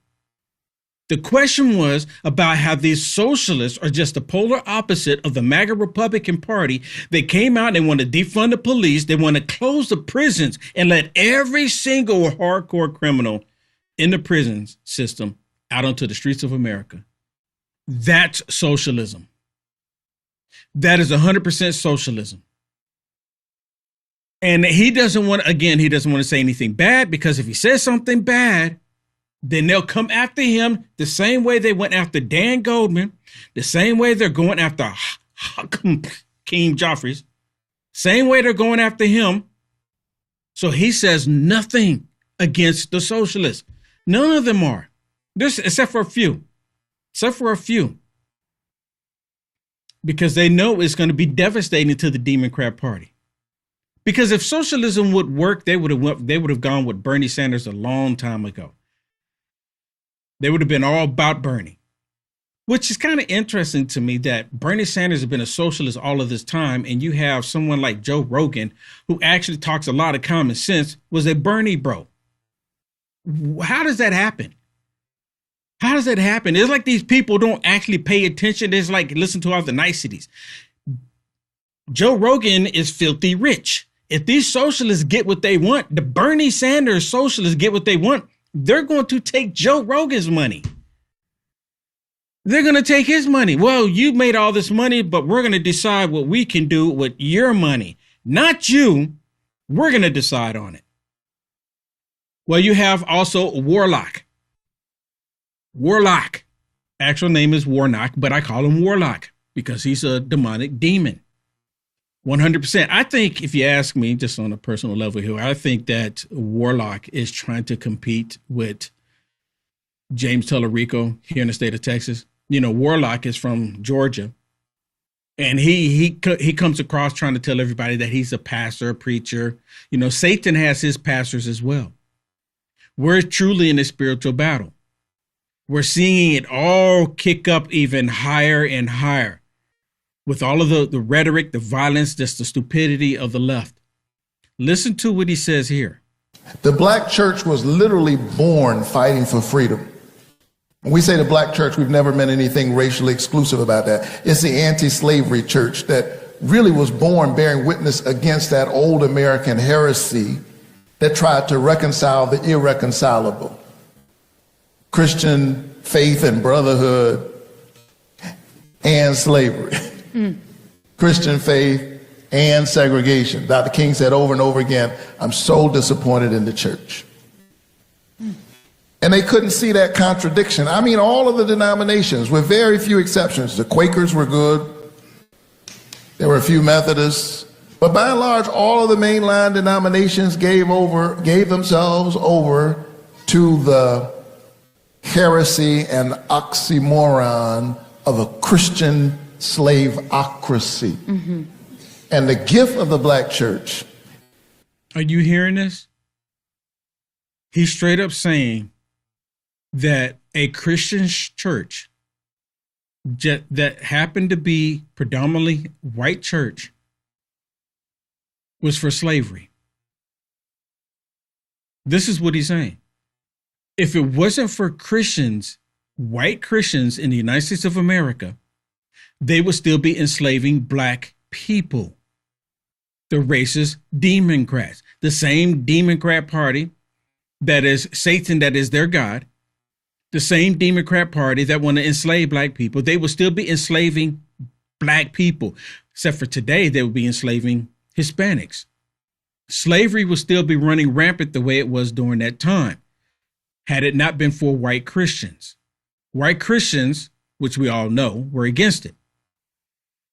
The question was about how these socialists are just the polar opposite of the MAGA Republican Party. They came out and they want to defund the police. They want to close the prisons and let every single hardcore criminal in the prison system out onto the streets of America. That's socialism. That is 100% socialism. And he doesn't want to say anything bad, because if he says something bad, then they'll come after him the same way they went after Dan Goldman, the same way they're going after King Joffrey's, same way they're going after him. So he says nothing against the socialists. None of them are. Except for a few. Because they know it's going to be devastating to the Democrat Party. Because if socialism would work, they would have gone with Bernie Sanders a long time ago. They would have been all about Bernie, which is kind of interesting to me that Bernie Sanders has been a socialist all of this time, and you have someone like Joe Rogan, who actually talks a lot of common sense, was a Bernie bro. How does that happen? How does that happen? It's like these people don't actually pay attention. It's like, listen to all the niceties. Joe Rogan is filthy rich. If these socialists get what they want, the Bernie Sanders socialists get what they want, they're going to take Joe Rogan's money. They're going to take his money. Well, you made all this money, but we're going to decide what we can do with your money. Not you. We're going to decide on it. Well, you have also Warlock. Warlock. Actual name is Warnock, but I call him Warlock because he's a demonic demon. 100%. I think, if you ask me, just on a personal level here, I think that Warlock is trying to compete with James Tellerico here in the state of Texas. You know, Warlock is from Georgia, and he comes across trying to tell everybody that he's a pastor, a preacher. You know, Satan has his pastors as well. We're truly in a spiritual battle. We're seeing it all kick up even higher and higher. With all of the rhetoric, the violence, just the stupidity of the left. Listen to what he says here. The black church was literally born fighting for freedom. When we say the black church, we've never meant anything racially exclusive about that. It's the anti-slavery church that really was born bearing witness against that old American heresy that tried to reconcile the irreconcilable. Christian faith and brotherhood and slavery. Christian faith and segregation. Dr. King said over and over again, I'm so disappointed in the church. And they couldn't see that contradiction. I mean, all of the denominations, with very few exceptions. The Quakers were good. There were a few Methodists. But by and large, all of the mainline denominations gave themselves over to the heresy and oxymoron of a Christian slaveocracy. Mm-hmm. And the gift of the black church. Are you hearing this? He's straight up saying that a Christian church that happened to be predominantly white church was for slavery. This is what he's saying. If it wasn't for Christians, white Christians in the United States of America, they would still be enslaving black people. The racist Democrats, the same Democrat party that is Satan, that is their God, the same Democrat party that want to enslave black people, they would still be enslaving black people. Except for today, they would be enslaving Hispanics. Slavery would still be running rampant the way it was during that time, had it not been for white Christians. White Christians, which we all know, were against it.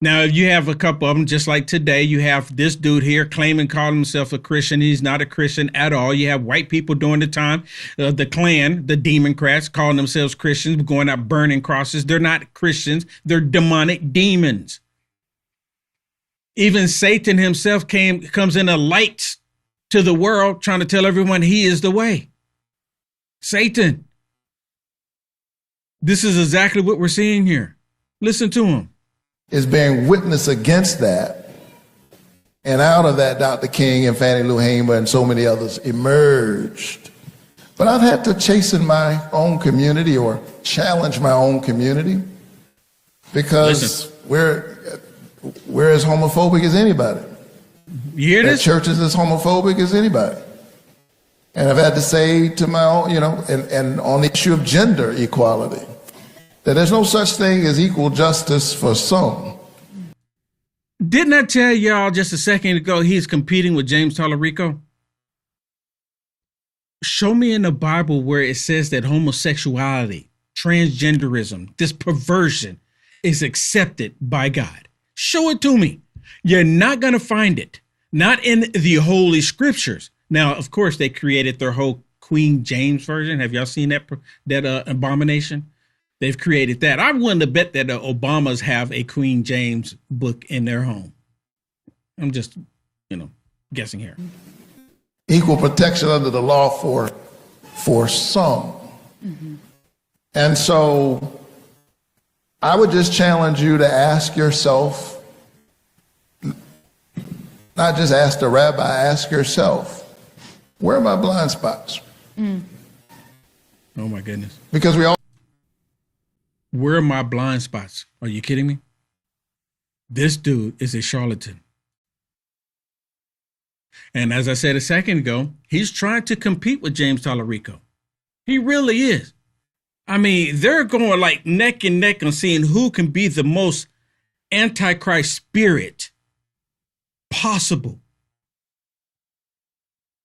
Now, you have a couple of them, just like today, you have this dude here claiming, calling himself a Christian. He's not a Christian at all. You have white people during the time, the Klan, the Democrats, calling themselves Christians, going out burning crosses. They're not Christians. They're demonic demons. Even Satan himself comes in a light to the world, trying to tell everyone he is the way. Satan. This is exactly what we're seeing here. Listen to him. Is bearing witness against that. And out of that, Dr. King and Fannie Lou Hamer and so many others emerged But I've had to chasten my own community or challenge my own community because we're as homophobic as anybody. You hear this? Church is as homophobic as anybody. And I've had to say to my own, and on the issue of gender equality, that there's no such thing as equal justice for some. Didn't I tell y'all just a second ago he's competing with James Tallarico? Show me in the Bible where it says that homosexuality, transgenderism, this perversion is accepted by God. Show it to me. You're not going to find it. Not in the Holy Scriptures. Now, of course, they created their whole Queen James version. Have y'all seen that abomination? They've created that. I'm willing to bet that the Obamas have a Queen James book in their home. I'm just, guessing here. Equal protection under the law for some. Mm-hmm. And so I would just challenge you to ask yourself, not just ask the rabbi, ask yourself, where are my blind spots? Mm. Oh my goodness. Because we all. Where are my blind spots? Are you kidding me? This dude is a charlatan. And as I said a second ago, he's trying to compete with James Tallarico. He really is. I mean, they're going like neck and neck on seeing who can be the most antichrist spirit possible.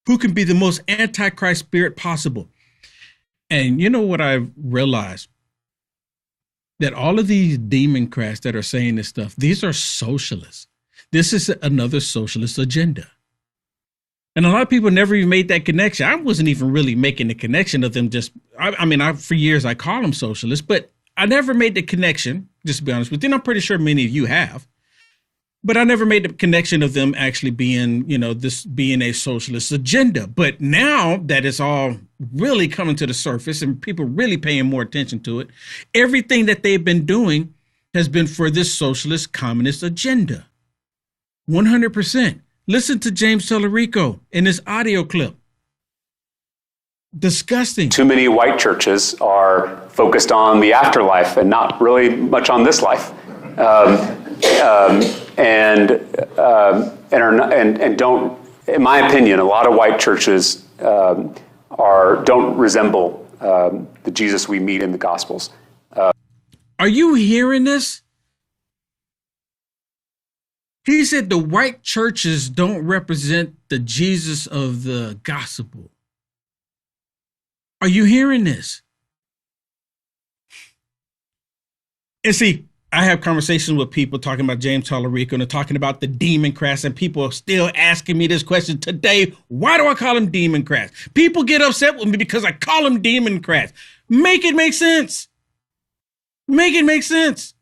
Who can be the most antichrist spirit possible? And you know what I've realized? That all of these democrats that are saying this stuff, these are socialists. This is another socialist agenda. And a lot of people never even made that connection. I wasn't even really making the connection of them for years I call them socialists, but I never made the connection, just to be honest with you. And I'm pretty sure many of you have. But I never made the connection of them actually being, this being a socialist agenda. But now that it's all really coming to the surface and people really paying more attention to it, everything that they've been doing has been for this socialist communist agenda. 100%. Listen to James Tallarico in this audio clip. Disgusting. Too many white churches are focused on the afterlife and not really much on this life. And don't, in my opinion, a lot of white churches don't resemble the Jesus we meet in the Gospels. Are you hearing this? He said the white churches don't represent the Jesus of the gospel. Are you hearing this? And see, I have conversations with people talking about James Tallarico and they're talking about the Democrats, and people are still asking me this question today. Why do I call them Democrats? People get upset with me because I call them Democrats. Make it make sense. Make it make sense.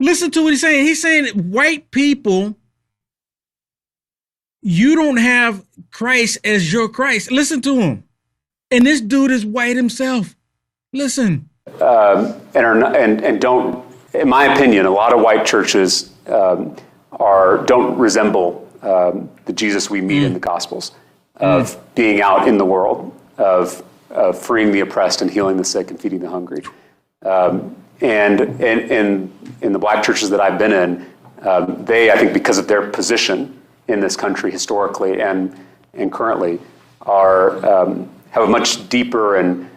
Listen to what he's saying. He's saying that white people, you don't have Christ as your Christ. Listen to him. And this dude is white himself. Listen. And don't, in my opinion, a lot of white churches don't resemble the Jesus we meet in the Gospels of being out in the world, of freeing the oppressed and healing the sick and feeding the hungry. And in the black churches that I've been in, they, I think, because of their position in this country historically and currently, have a much deeper and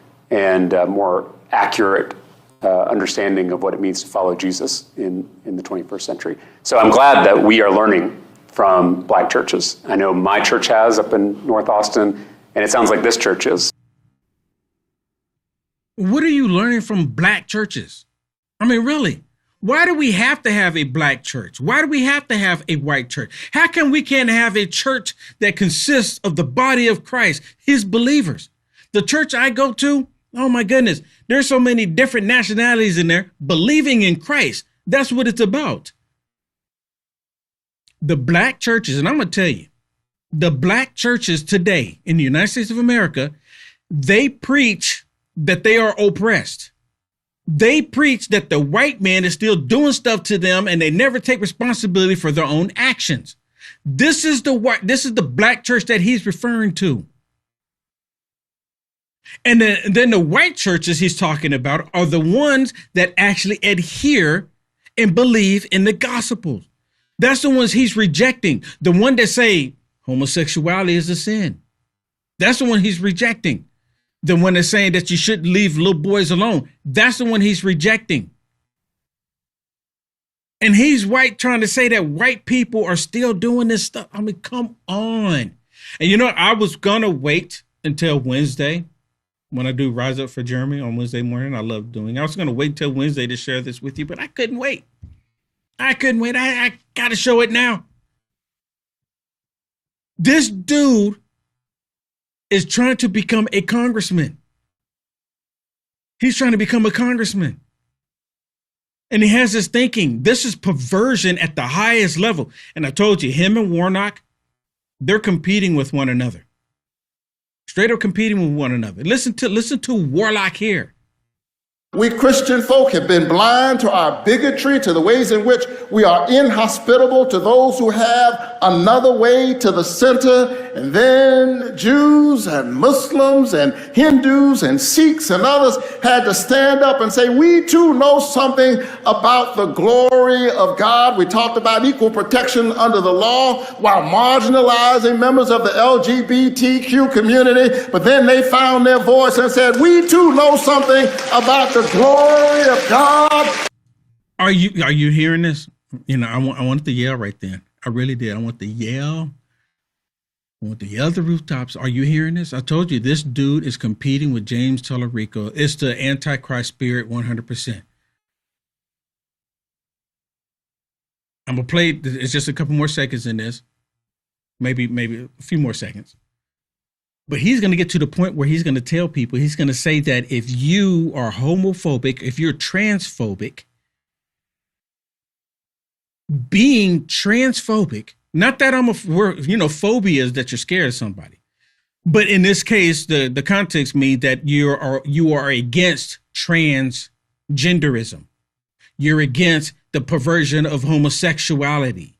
more accurate understanding of what it means to follow Jesus in the 21st century. So I'm glad that we are learning from black churches. I know my church has up in North Austin, and it sounds like this church is. What are you learning from black churches? I mean, really, why do we have to have a black church? Why do we have to have a white church? How come we can't have a church that consists of the body of Christ, his believers? The church I go to, oh my goodness, there's so many different nationalities in there believing in Christ. That's what it's about. The black churches, and I'm going to tell you, the black churches today in the United States of America, they preach that they are oppressed. They preach that the white man is still doing stuff to them and they never take responsibility for their own actions. This is the black church that he's referring to. And then the white churches he's talking about are the ones that actually adhere and believe in the gospel. That's the ones he's rejecting. The one that say homosexuality is a sin. That's the one he's rejecting. The one that's saying that you shouldn't leave little boys alone. That's the one he's rejecting. And he's white, trying to say that white people are still doing this stuff. I mean, come on. And you know, I was going to wait until Wednesday when I do Rise Up for Jeremy on Wednesday morning. I love doing it. I was going to wait until Wednesday to share this with you, but I couldn't wait. I got to show it now. This dude is trying to become a congressman. He's trying to become a congressman. And he has this thinking. This is perversion at the highest level. And I told you, him and Warnock, they're competing with one another. Straight up competing with one another. Listen to Warlock here. We Christian folk have been blind to our bigotry, to the ways in which we are inhospitable to those who have another way to the center. And then Jews and Muslims and Hindus and Sikhs and others had to stand up and say, we too know something about the glory of God. We talked about equal protection under the law while marginalizing members of the LGBTQ community. But then they found their voice and said, we too know something about the glory of God. Are you hearing this? You know, I wanted to yell right then. I really did. I want to yell. I want to yell at the rooftops. Are you hearing this? I told you this dude is competing with James Tallarico. It's the Antichrist spirit 100%. I'm gonna play. It's just a couple more seconds in this. Maybe a few more seconds. But he's going to get to the point where he's going to tell people, he's going to say that if you are homophobic, if you're transphobic, being transphobic, not that phobia is that you're scared of somebody. But in this case, the context means that you are against transgenderism. You're against the perversion of homosexuality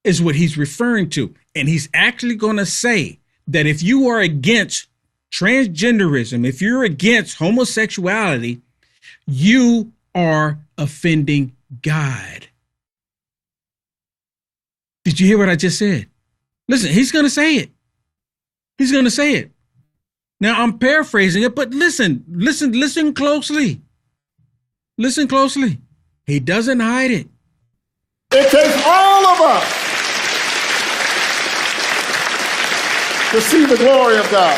is what he's referring to. And he's actually going to say that if you are against transgenderism, if you're against homosexuality, you are offending God. Did you hear what I just said? Listen, he's going to say it. He's going to say it. Now, I'm paraphrasing it, but listen closely. Listen closely. He doesn't hide it. It takes all of us to see the glory of God.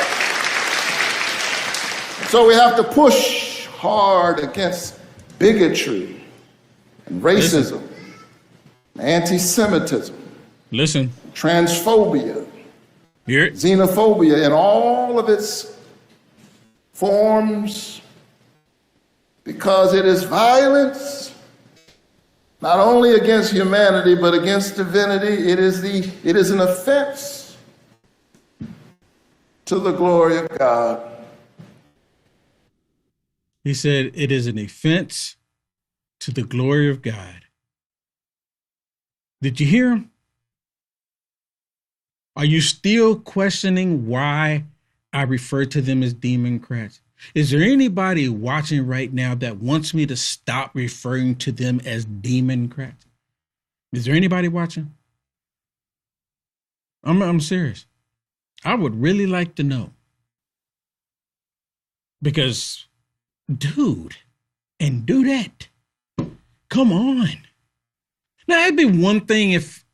So we have to push hard against bigotry and racism, anti-Semitism, transphobia, xenophobia in all of its forms, because it is violence not only against humanity but against divinity. It is an offense to the glory of God. He said it is an offense to the glory of God. Did you hear him? Are you still questioning why I refer to them as Democrats? Is there anybody watching right now that wants me to stop referring to them as Democrats? Is there anybody watching? I'm serious. I would really like to know. Because, dude, and dudette, come on. Now, it'd be one thing if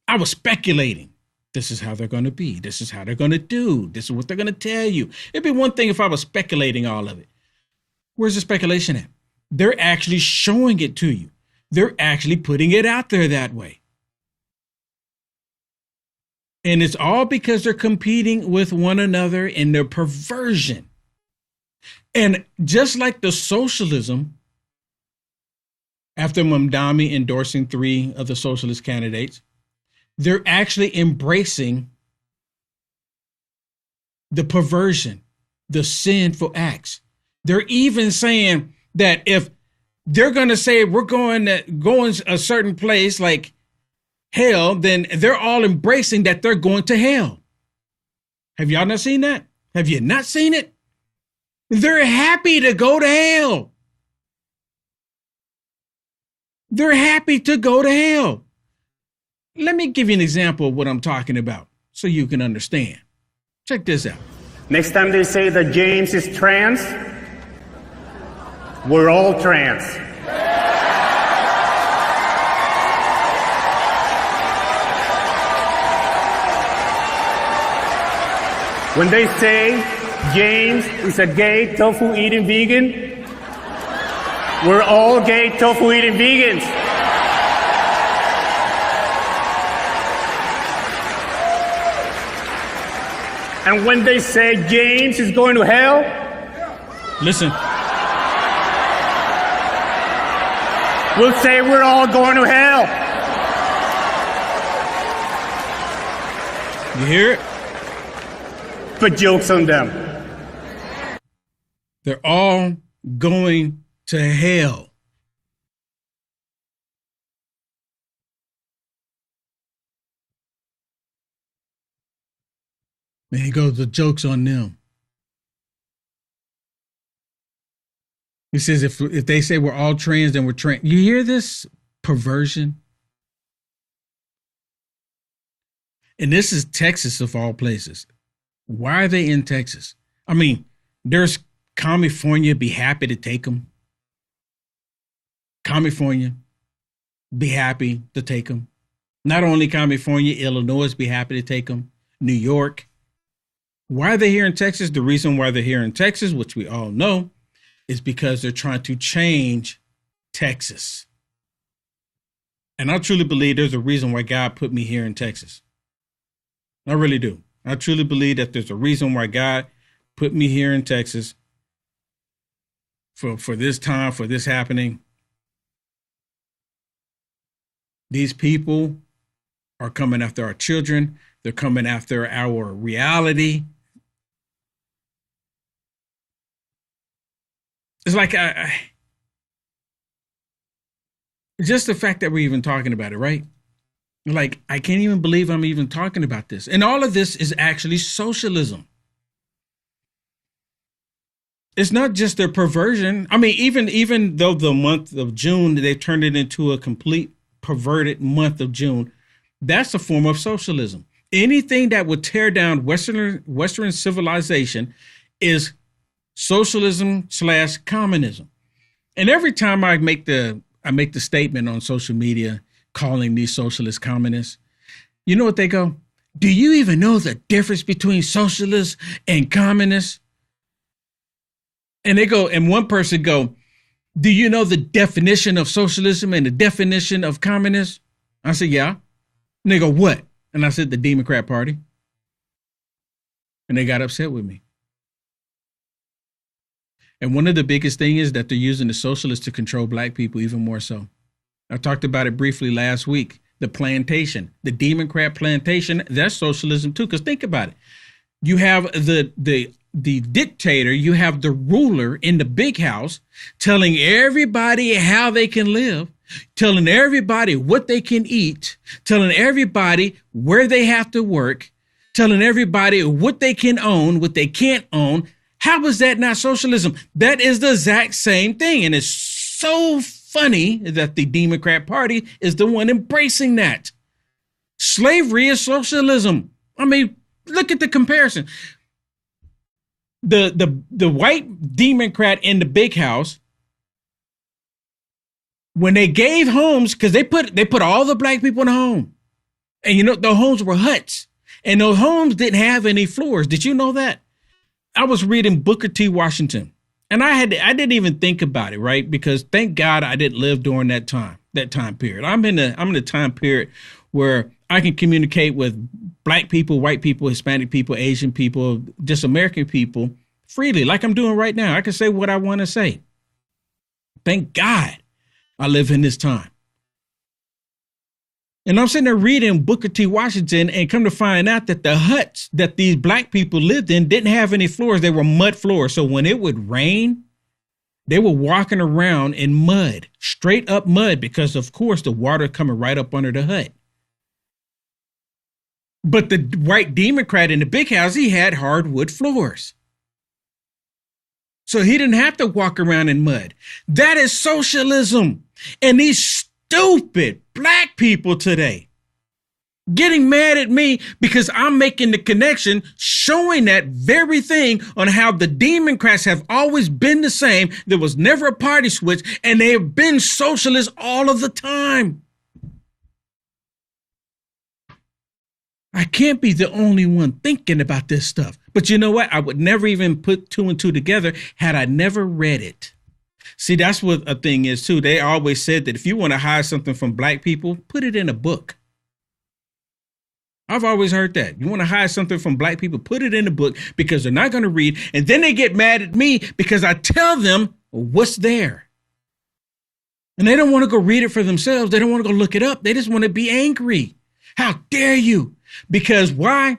I was speculating. This is how they're going to be. This is how they're going to do. This is what they're going to tell you. It'd be one thing if I was speculating all of it. Where's the speculation at? They're actually showing it to you. They're actually putting it out there that way. And it's all because they're competing with one another in their perversion. And just like the socialism, after Mamdani endorsing 3 of the socialist candidates, they're actually embracing the perversion, the sinful acts. They're even saying that if they're going to say we're going a certain place like hell, then they're all embracing that they're going to hell. Have y'all not seen that? Have you not seen it? They're happy to go to hell. They're happy to go to hell. Let me give you an example of what I'm talking about so you can understand. Check this out. Next time they say that James is trans, we're all trans. When they say James is a gay tofu eating vegan, we're all gay tofu eating vegans. And when they say James is going to hell, listen, we'll say we're all going to hell. You hear it? But joke's on them. They're all going to hell. There he goes, the joke's on them. He says if they say we're all trans, then we're trans. You hear this perversion? And this is Texas of all places. Why are they in Texas? I mean, there's California, be happy to take them. California, be happy to take them. Not only California, Illinois, be happy to take them. New York. Why are they here in Texas? The reason why they're here in Texas, which we all know, is because they're trying to change Texas. And I truly believe there's a reason why God put me here in Texas. I really do. I truly believe that there's a reason why God put me here in Texas for this time, for this happening. These people are coming after our children. They're coming after our reality. It's like just the fact that we're even talking about it, right? Like, I can't even believe I'm even talking about this. And all of this is actually socialism. It's not just their perversion. I mean, even though the month of June, they've turned it into a complete perverted month of June, that's a form of socialism. Anything that would tear down Western civilization is socialism / communism. And every time I make the statement on social media, calling these socialist communists, you know what they go? Do you even know the difference between socialists and communists? And they go, and one person go, do you know the definition of socialism and the definition of communist? I said, yeah. And they go, what? And I said, the Democrat Party. And they got upset with me. And one of the biggest things is that they're using the socialists to control black people even more so. I talked about it briefly last week. The plantation, the Democrat plantation, that's socialism too. Because think about it. You have the dictator, you have the ruler in the big house telling everybody how they can live, telling everybody what they can eat, telling everybody where they have to work, telling everybody what they can own, what they can't own. How is that not socialism? That is the exact same thing. And it's so funny that the Democrat Party is the one embracing that. Slavery is socialism. I mean, look at the comparison. The white Democrat in the big house, when they gave homes, because they put all the black people in a home. And you know, the homes were huts. And those homes didn't have any floors. Did you know that? I was reading Booker T. Washington. And I didn't even think about it, right? Because thank God I didn't live during that time period. I'm in a time period where I can communicate with black people, white people, Hispanic people, Asian people, just American people freely, like I'm doing right now. I can say what I want to say. Thank God I live in this time. And I'm sitting there reading Booker T. Washington and come to find out that the huts that these black people lived in didn't have any floors. They were mud floors. So when it would rain, they were walking around in mud, straight up mud, because of course the water coming right up under the hut. But the white Democrat in the big house, he had hardwood floors. So he didn't have to walk around in mud. That is socialism. And these stupid black people today getting mad at me because I'm making the connection, showing that very thing on how the Democrats have always been the same. There was never a party switch, and they have been socialists all of the time. I can't be the only one thinking about this stuff. But you know what? I would never even put two and two together had I never read it. See, that's what a thing is, too. They always said that if you want to hide something from black people, put it in a book. I've always heard that. You want to hide something from black people, put it in a book because they're not going to read. And then they get mad at me because I tell them what's there. And they don't want to go read it for themselves. They don't want to go look it up. They just want to be angry. How dare you? Because why?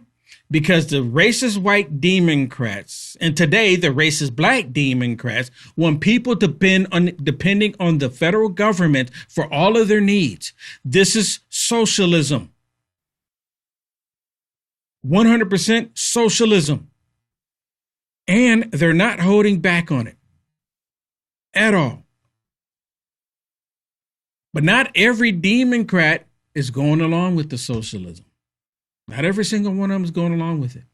Because the racist white Democrats and today the racist black Democrats want people depending on the federal government for all of their needs. This is socialism. 100% socialism. And they're not holding back on it at all. But not every Democrat is going along with the socialism. Not every single one of them is going along with it.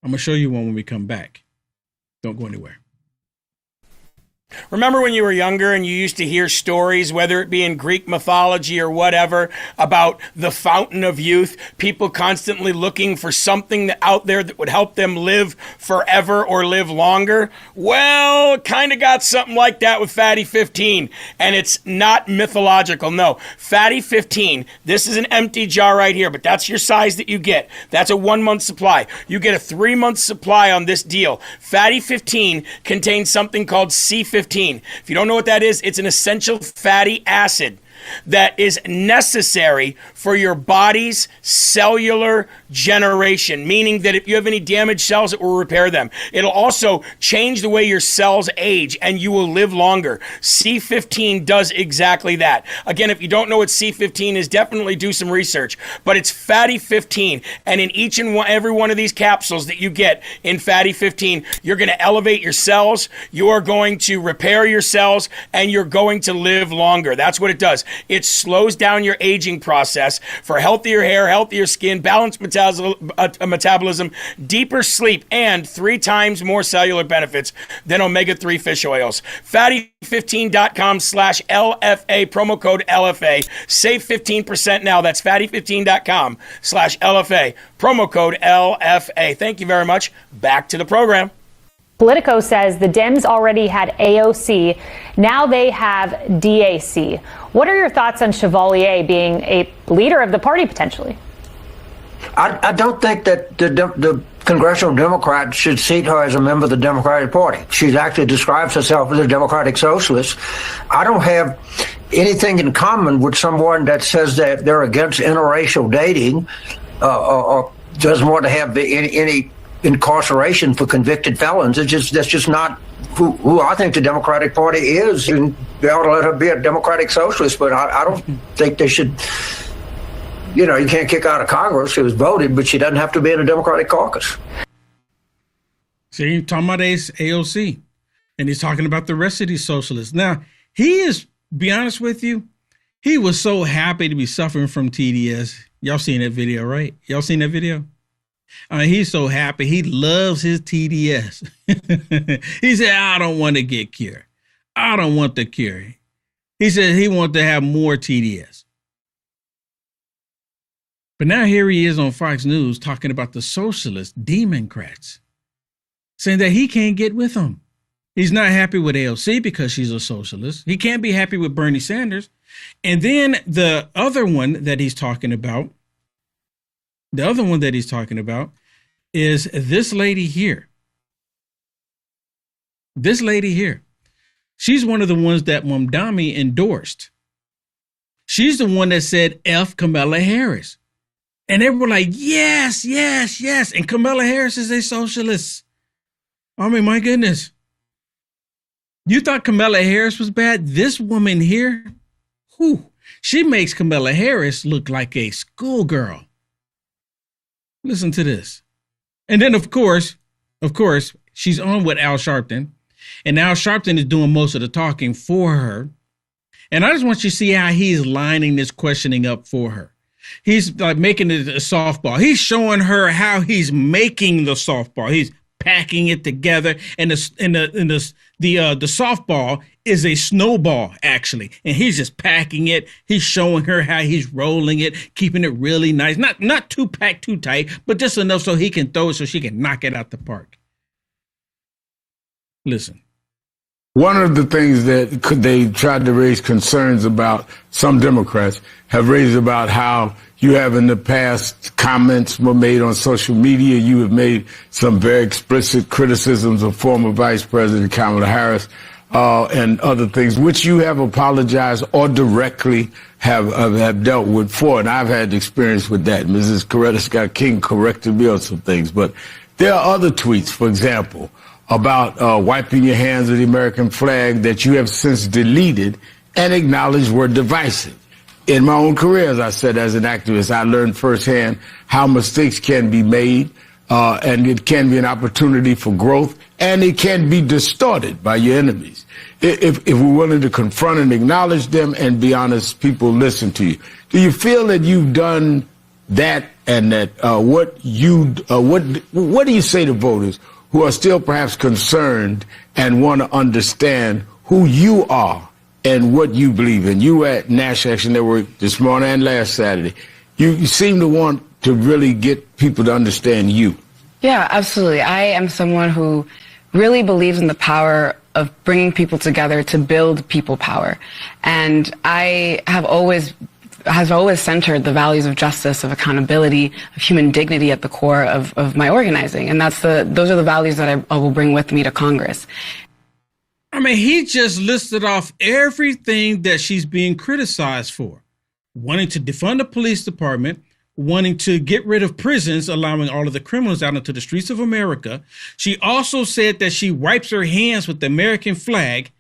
I'm going to show you one when we come back. Don't go anywhere. Remember when you were younger and you used to hear stories, whether it be in Greek mythology or whatever, about the fountain of youth, people constantly looking for something out there that would help them live forever or live longer? Well, kind of got something like that with Fatty 15, and it's not mythological. No, Fatty 15, this is an empty jar right here, but that's your size that you get. That's a 1 month supply. You get a 3 month supply on this deal. Fatty 15 contains something called C15. If you don't know what that is, it's an essential fatty acid that is necessary for your body's cellular generation, meaning that if you have any damaged cells, it will repair them. It'll also change the way your cells age and you will live longer. C15 does exactly that. Again, if you don't know what C15 is, definitely do some research, but it's Fatty 15, and in each and every one of these capsules that you get in Fatty 15, you're going to elevate your cells, you are going to repair your cells, and you're going to live longer. That's what it does. It slows down your aging process for healthier hair, healthier skin, balanced metabolism, deeper sleep, and 3 times more cellular benefits than omega-3 fish oils. Fatty15.com/LFA, promo code LFA. Save 15% now. That's fatty15.com/LFA, promo code LFA. Thank you very much. Back to the program. Politico says the Dems already had AOC. Now they have DAC. What are your thoughts on Chevalier being a leader of the party potentially? I don't think that the congressional Democrats should seat her as a member of the Democratic Party. She actually describes herself as a democratic socialist. I don't have anything in common with someone that says that they're against interracial dating or doesn't want to have any incarceration for convicted felons. That's just not who I think the Democratic Party is, and they ought to let her be a democratic socialist. But I don't think they should. You know, you can't kick out of Congress. She was voted, but she doesn't have to be in a Democratic caucus. See, he's talking about AOC, and he's talking about the rest of these socialists. Now, he is, be honest with you, he was so happy to be suffering from TDS. Y'all seen that video, right? Y'all seen that video? He's so happy. He loves his TDS. He said, I don't want to get cured. I don't want the cure. He said he wants to have more TDS. But now here he is on Fox News talking about the socialist Democrats, saying that he can't get with them. He's not happy with AOC because she's a socialist. He can't be happy with Bernie Sanders. And then the other one that he's talking about, is this lady here. This lady here. She's one of the ones that Mamdani endorsed. She's the one that said F Kamala Harris. And they were like, yes, yes, yes. And Kamala Harris is a socialist. I mean, my goodness. You thought Kamala Harris was bad? This woman here, whew, She makes Kamala Harris look like a schoolgirl. Listen to this. And then, of course, she's on with Al Sharpton. And Al Sharpton is doing most of the talking for her. And I just want you to see how he's lining this questioning up for her. He's like making it a softball. He's showing her how he's making the softball. He's packing it together, and the softball is a snowball actually, and he's just packing it. He's showing her how he's rolling it, keeping it really nice, not too packed too tight, but just enough so he can throw it so she can knock it out the park. Listen. One of the things that they tried to raise concerns about, some Democrats have raised about how you have in the past comments were made on social media. You have made some very explicit criticisms of former Vice President Kamala Harris and other things, which you have apologized or directly have dealt with for. And I've had experience with that. Mrs. Coretta Scott King corrected me on some things. But there are other tweets, for example, about wiping your hands of the American flag that you have since deleted and acknowledged were divisive. In my own career, as I said, as an activist, I learned firsthand how mistakes can be made, and it can be an opportunity for growth, and it can be distorted by your enemies. If we're willing to confront and acknowledge them and be honest, people listen to you. Do you feel that you've done that, and that what do you say to voters who are still perhaps concerned and want to understand who you are and what you believe in? You at National Action Network this morning and last Saturday, you seem to want to really get people to understand you. Yeah, absolutely. I am someone who really believes in the power of bringing people together to build people power. And I have always centered the values of justice, of accountability, of human dignity at the core of my organizing. And those are the values that I will bring with me to Congress. I mean, he just listed off everything that she's being criticized for. Wanting to defund the police department, wanting to get rid of prisons, allowing all of the criminals out into the streets of America. She also said that she wipes her hands with the American flag.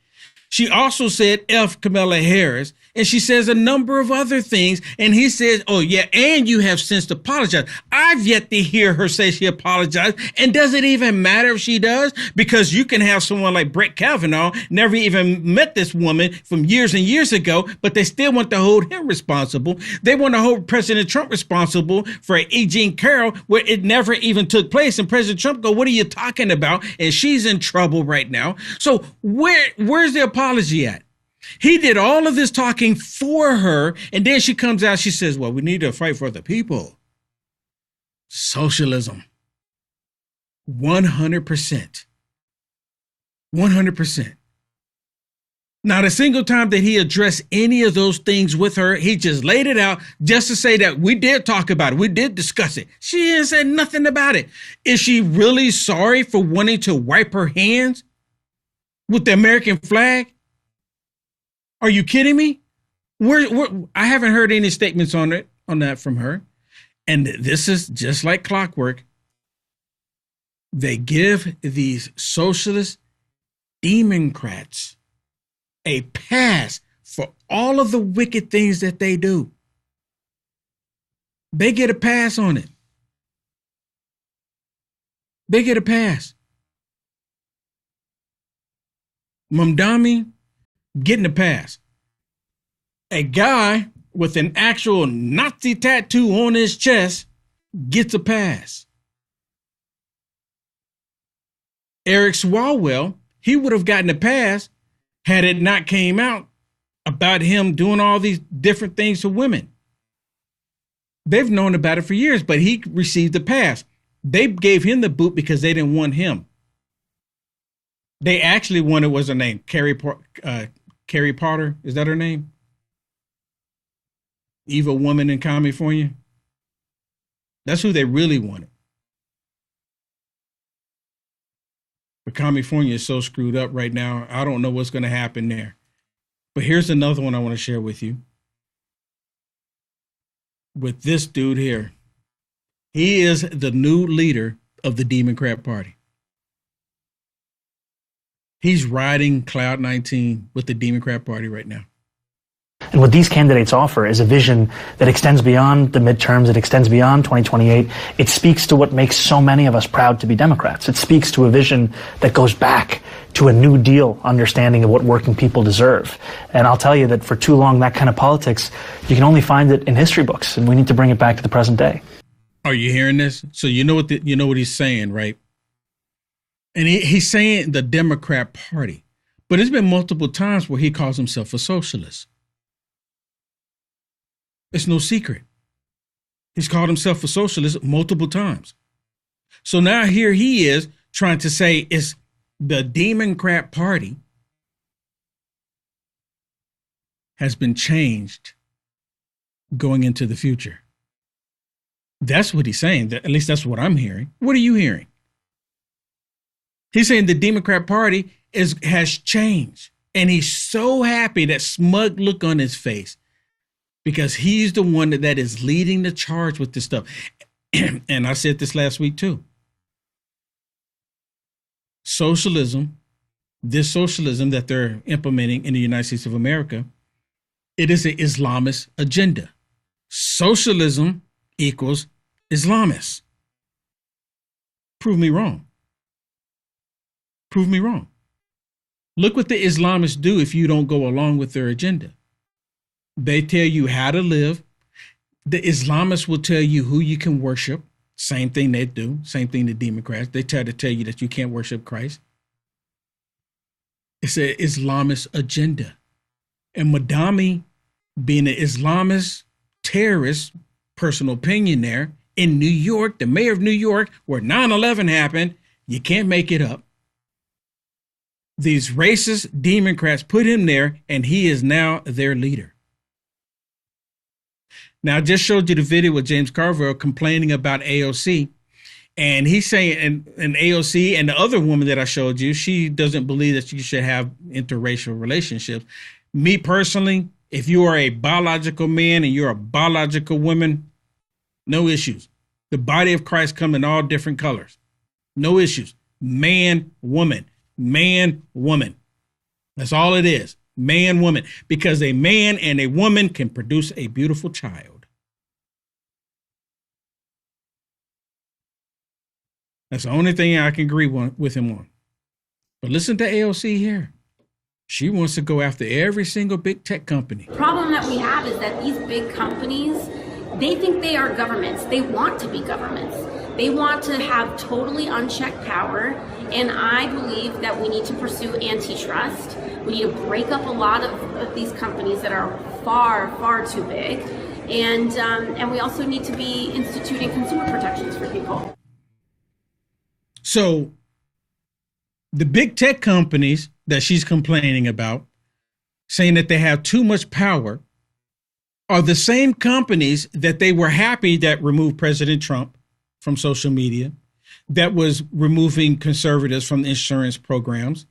She also said F Kamala Harris, and she says a number of other things. And he says, oh, yeah, and you have since apologized. I've yet to hear her say she apologized. And does it even matter if she does? Because you can have someone like Brett Kavanaugh, never even met this woman from years and years ago, but they still want to hold him responsible. They want to hold President Trump responsible for E. Jean Carroll, where it never even took place. And President Trump go, what are you talking about? And she's in trouble right now. So where's the apology at? He did all of this talking for her, and then she comes out, she says, well, we need to fight for the people. Socialism. 100%. 100%. Not a single time did he address any of those things with her. He just laid it out just to say that we did talk about it. We did discuss it. She didn't say nothing about it. Is she really sorry for wanting to wipe her hands with the American flag? Are you kidding me? I haven't heard any statements on that from her. And this is just like clockwork. They give these socialist Democrats a pass for all of the wicked things that they do. They get a pass on it. They get a pass. Mamdani getting a pass. A guy with an actual Nazi tattoo on his chest gets a pass. Eric Swalwell, he would have gotten a pass had it not came out about him doing all these different things to women. They've known about it for years, but he received a pass. They gave him the boot because they didn't want him. They actually wanted, what's her name? Carrie Potter, is that her name? Evil woman in California. That's who they really wanted. But California is so screwed up right now. I don't know what's going to happen there. But here's another one I want to share with you. With this dude here. He is the new leader of the Democrat Party. He's riding Cloud 19 with the Democrat Party right now. And what these candidates offer is a vision that extends beyond the midterms, it extends beyond 2028. It speaks to what makes so many of us proud to be Democrats. It speaks to a vision that goes back to a New Deal understanding of what working people deserve. And I'll tell you that for too long, that kind of politics, you can only find it in history books, and we need to bring it back to the present day. Are you hearing this? So you know what he's saying, right? And he's saying the Democrat Party. But there's been multiple times where he calls himself a socialist. It's no secret. He's called himself a socialist multiple times. So now here he is trying to say it's the Democrat Party has been changed going into the future. That's what he's saying. At least that's what I'm hearing. What are you hearing? He's saying the Democrat Party has changed. And he's so happy, that smug look on his face, because he's the one that is leading the charge with this stuff. And I said this last week too. Socialism, this socialism that they're implementing in the United States of America, it is an Islamist agenda. Socialism equals Islamists. Prove me wrong. Prove me wrong. Look what the Islamists do if you don't go along with their agenda. They tell you how to live. The Islamists will tell you who you can worship. Same thing they do. Same thing the Democrats. They try to tell you that you can't worship Christ. It's an Islamist agenda. And Madami, being an Islamist terrorist, personal opinion there, in New York, the mayor of New York, where 9/11 happened, you can't make it up. These racist Democrats put him there, and he is now their leader. Now, I just showed you the video with James Carville complaining about AOC. And he's saying, and AOC and the other woman that I showed you, she doesn't believe that you should have interracial relationships. Me personally, if you are a biological man and you're a biological woman, no issues. The body of Christ comes in all different colors. No issues. Man, woman. Man, woman. That's all it is. Man, woman. Because a man and a woman can produce a beautiful child. That's the only thing I can agree with him on. But listen to AOC here. She wants to go after every single big tech company. The problem that we have is that these big companies, they think they are governments. They want to be governments. They want to have totally unchecked power. And I believe that we need to pursue antitrust. We need to break up a lot of these companies that are far, far too big. And we also need to be instituting consumer protections for people. So the big tech companies that she's complaining about, saying that they have too much power, are the same companies that they were happy that removed President Trump from social media, that was removing conservatives from the insurance programs.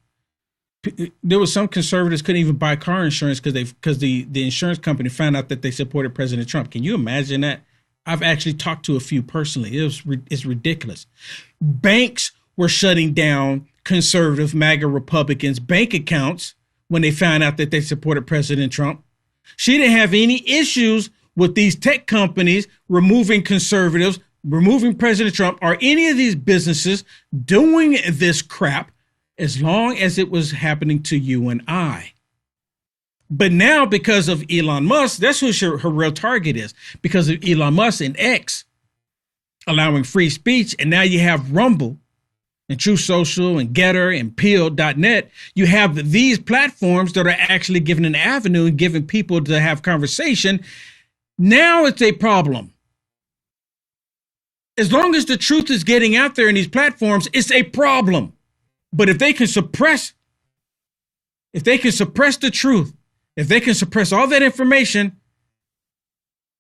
There was some conservatives couldn't even buy car insurance because the insurance company found out that they supported President Trump. Can you imagine that? I've actually talked to a few personally. It's ridiculous. Banks were shutting down conservative MAGA Republicans' bank accounts when they found out that they supported President Trump. She didn't have any issues with these tech companies removing conservatives, removing President Trump, or any of these businesses doing this crap, as long as it was happening to you and I. But now, because of Elon Musk, that's who her real target is. Because of Elon Musk and X allowing free speech, and now you have Rumble and True Social and Getter and Peel.net. You have these platforms that are actually giving an avenue and giving people to have conversation. Now it's a problem. As long as the truth is getting out there in these platforms, it's a problem. But if they can suppress the truth, if they can suppress all that information,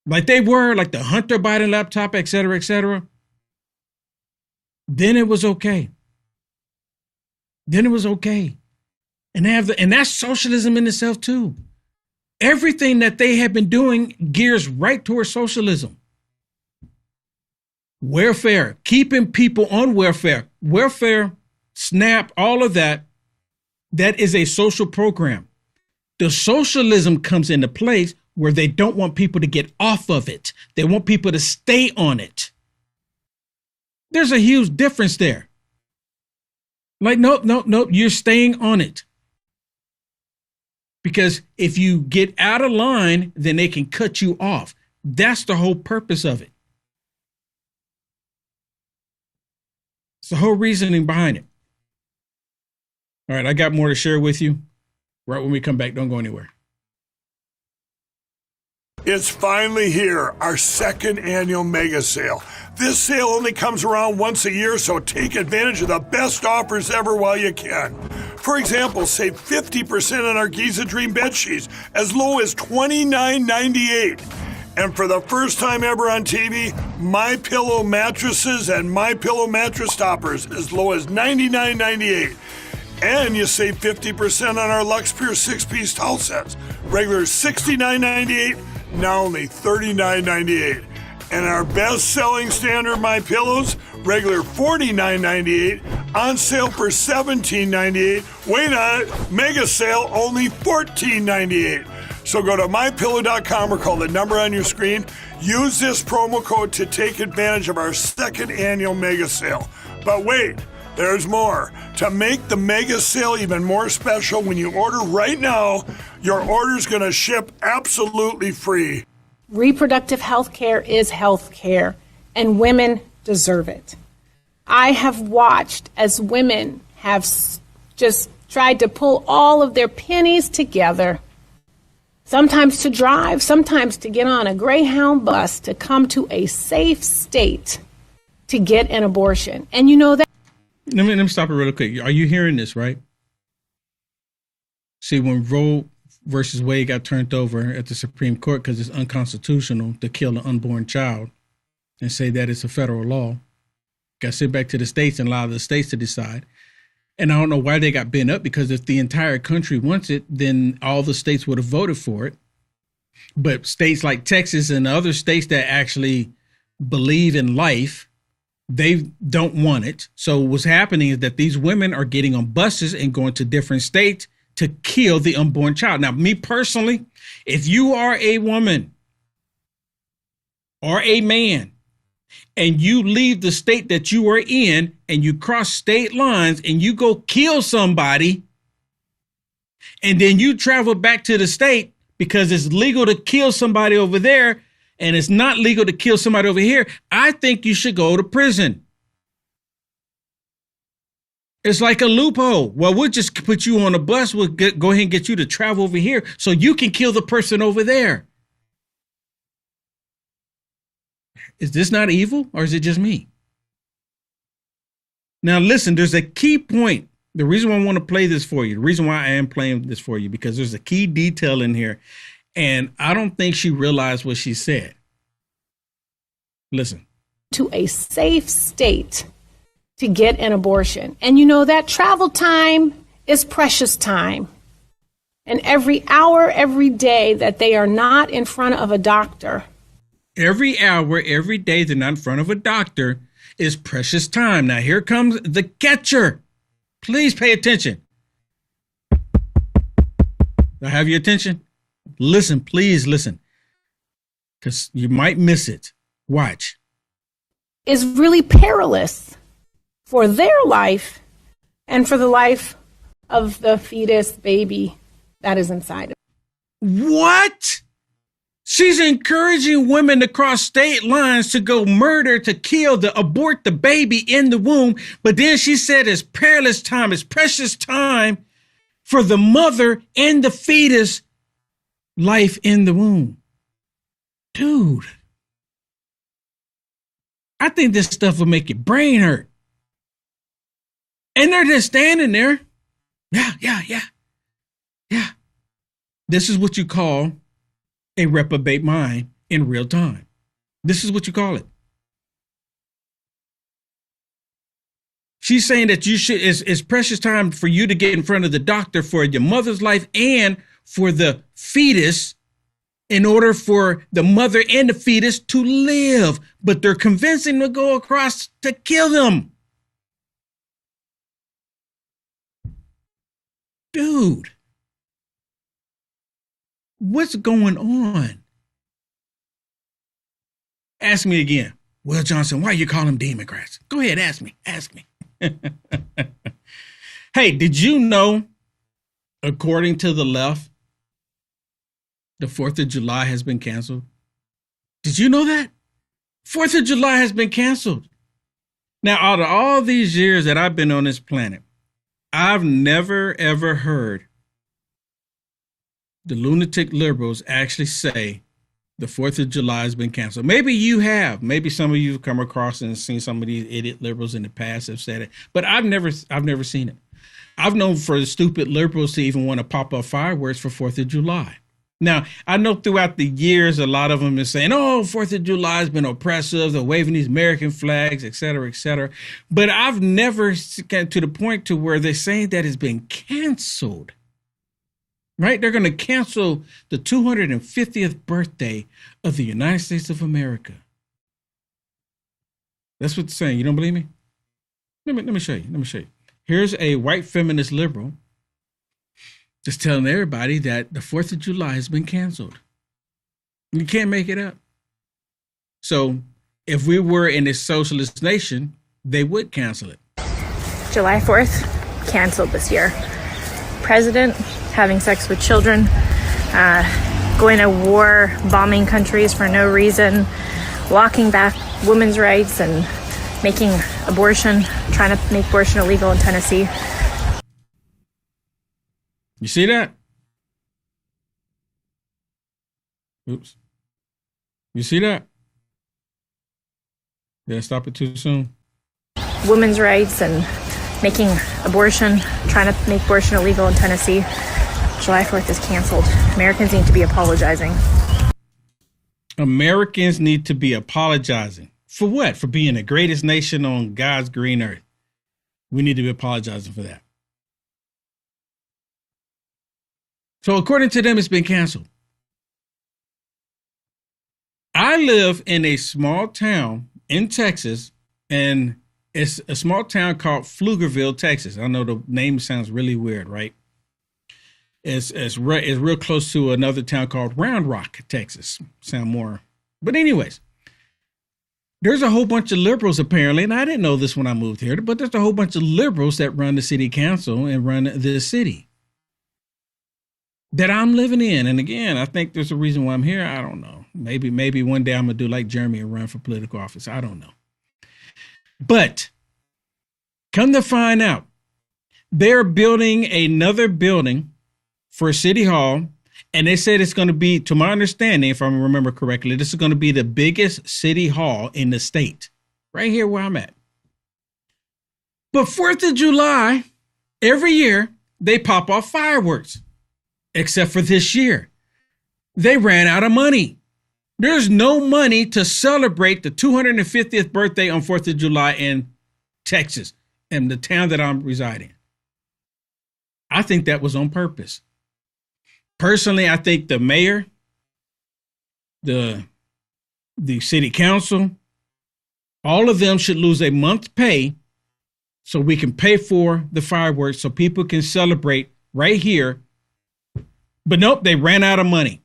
like they were, like the Hunter Biden laptop, et cetera, then it was okay. Then it was okay. And that's socialism in itself too. Everything that they have been doing gears right towards socialism. Welfare, keeping people on welfare, SNAP, all of that, that is a social program. The socialism comes into place where they don't want people to get off of it. They want people to stay on it. There's a huge difference there. Like, nope, you're staying on it. Because if you get out of line, then they can cut you off. That's the whole purpose of it. It's the whole reasoning behind it. All right, I got more to share with you. Right when we come back, don't go anywhere. It's finally here, our second annual mega sale. This sale only comes around once a year, so take advantage of the best offers ever while you can. For example, save 50% on our Giza Dream bed sheets, as low as $29.98. And for the first time ever on TV, My Pillow mattresses and My Pillow mattress toppers, as low as $99.98. And you save 50% on our Lux Pure 6-piece towel sets. Regular $69.98, now only $39.98. And our best-selling standard My Pillows, regular $49.98, on sale for $17.98. Wait on it, mega sale, only $14.98. So go to mypillow.com or call the number on your screen. Use this promo code to take advantage of our second annual mega sale. But wait, there's more. To make the mega sale even more special, when you order right now, your order's going to ship absolutely free. Reproductive health care is health care, and women deserve it. I have watched as women have just tried to pull all of their pennies together, sometimes to drive, sometimes to get on a Greyhound bus to come to a safe state to get an abortion. And you know that. Let me stop it real quick. Are you hearing this, right? See, when Roe versus Wade got turned over at the Supreme Court because it's unconstitutional to kill an unborn child and say that it's a federal law, got sent back to the states and allow the states to decide. And I don't know why they got bent up, because if the entire country wants it, then all the states would have voted for it. But states like Texas and other states that actually believe in life, they don't want it. So what's happening is that these women are getting on buses and going to different states to kill the unborn child. Now, me personally, if you are a woman or a man and you leave the state that you are in and you cross state lines and you go kill somebody and then you travel back to the state because it's legal to kill somebody over there and it's not legal to kill somebody over here, I think you should go to prison. It's like a loophole. Well, we'll just put you on a bus. We'll go ahead and get you to travel over here so you can kill the person over there. Is this not evil, or is it just me? Now, listen, there's a key point. The reason why I want to play this for you, the reason why I am playing this for you, because there's a key detail in here, and I don't think she realized what she said. Listen. To a safe state to get an abortion. And you know that travel time is precious time. And every hour, every day that they are not in front of a doctor. Every hour, every day they're not in front of a doctor is precious time. Now, here comes the catcher. Please pay attention. I have your attention. Listen, please listen, because you might miss it. Watch. Is really perilous for their life and for the life of the fetus baby that is inside of them. What? She's encouraging women to cross state lines to go murder, to kill, to abort the baby in the womb. But then she said it's perilous time, it's precious time for the mother and the fetus life in the womb. Dude, I think this stuff will make your brain hurt. And they're just standing there. Yeah. This is what you call a reprobate mind in real time. This is what you call it. She's saying that you should, it's precious time for you to get in front of the doctor for your mother's life and for the fetus in order for the mother and the fetus to live. But they're convincing them to go across to kill them. Dude. What's going on? Ask me again. Will Johnson, why you call them Democrats? Go ahead, ask me. Ask me. Hey, did you know, according to the left, the 4th of July has been canceled? Did you know that? 4th of July has been canceled. Now, out of all these years that I've been on this planet, I've never, ever heard the lunatic liberals actually say the 4th of July has been canceled. Maybe you have. Maybe some of you have come across and seen some of these idiot liberals in the past have said it, but I've never seen it. I've known for the stupid liberals to even want to pop up fireworks for 4th of July. Now, I know throughout the years, a lot of them are saying, oh, 4th of July has been oppressive. They're waving these American flags, et cetera, et cetera. But I've never gotten to the point to where they're saying that it's been canceled. Right? They're going to cancel the 250th birthday of the United States of America. That's what they're saying. You don't believe me? Let me show you. Let me show you. Here's a white feminist liberal just telling everybody that the 4th of July has been canceled. You can't make it up. So if we were in a socialist nation, they would cancel it. July 4th, canceled this year. President having sex with children, going to war, bombing countries for no reason, walking back women's rights and making abortion, trying to make abortion illegal in Tennessee. You see that? Oops. You see that? Did I stop it too soon? Women's rights and making abortion, trying to make abortion illegal in Tennessee. July 4th is canceled. Americans need to be apologizing. Americans need to be apologizing. For what? For being the greatest nation on God's green earth. We need to be apologizing for that. So according to them, it's been canceled. I live in a small town in Texas, and it's a small town called Pflugerville, Texas. I know the name sounds really weird, right? It's real close to another town called Round Rock, Texas. Sound more. But anyways, there's a whole bunch of liberals apparently, and I didn't know this when I moved here, but there's a whole bunch of liberals that run the city council and run this city that I'm living in. And again, I think there's a reason why I'm here. I don't know. Maybe one day I'm going to do like Jeremy and run for political office. I don't know. But come to find out, they're building another building for City Hall. And they said it's going to be, to my understanding, if I remember correctly, this is going to be the biggest city hall in the state, right here where I'm at. But 4th of July, every year, they pop off fireworks. Except for this year. They ran out of money. There's no money to celebrate the 250th birthday on 4th of July in Texas, in the town that I'm residing. I think that was on purpose. Personally, I think the mayor, the city council, all of them should lose a month's pay so we can pay for the fireworks so people can celebrate right here. But nope, they ran out of money.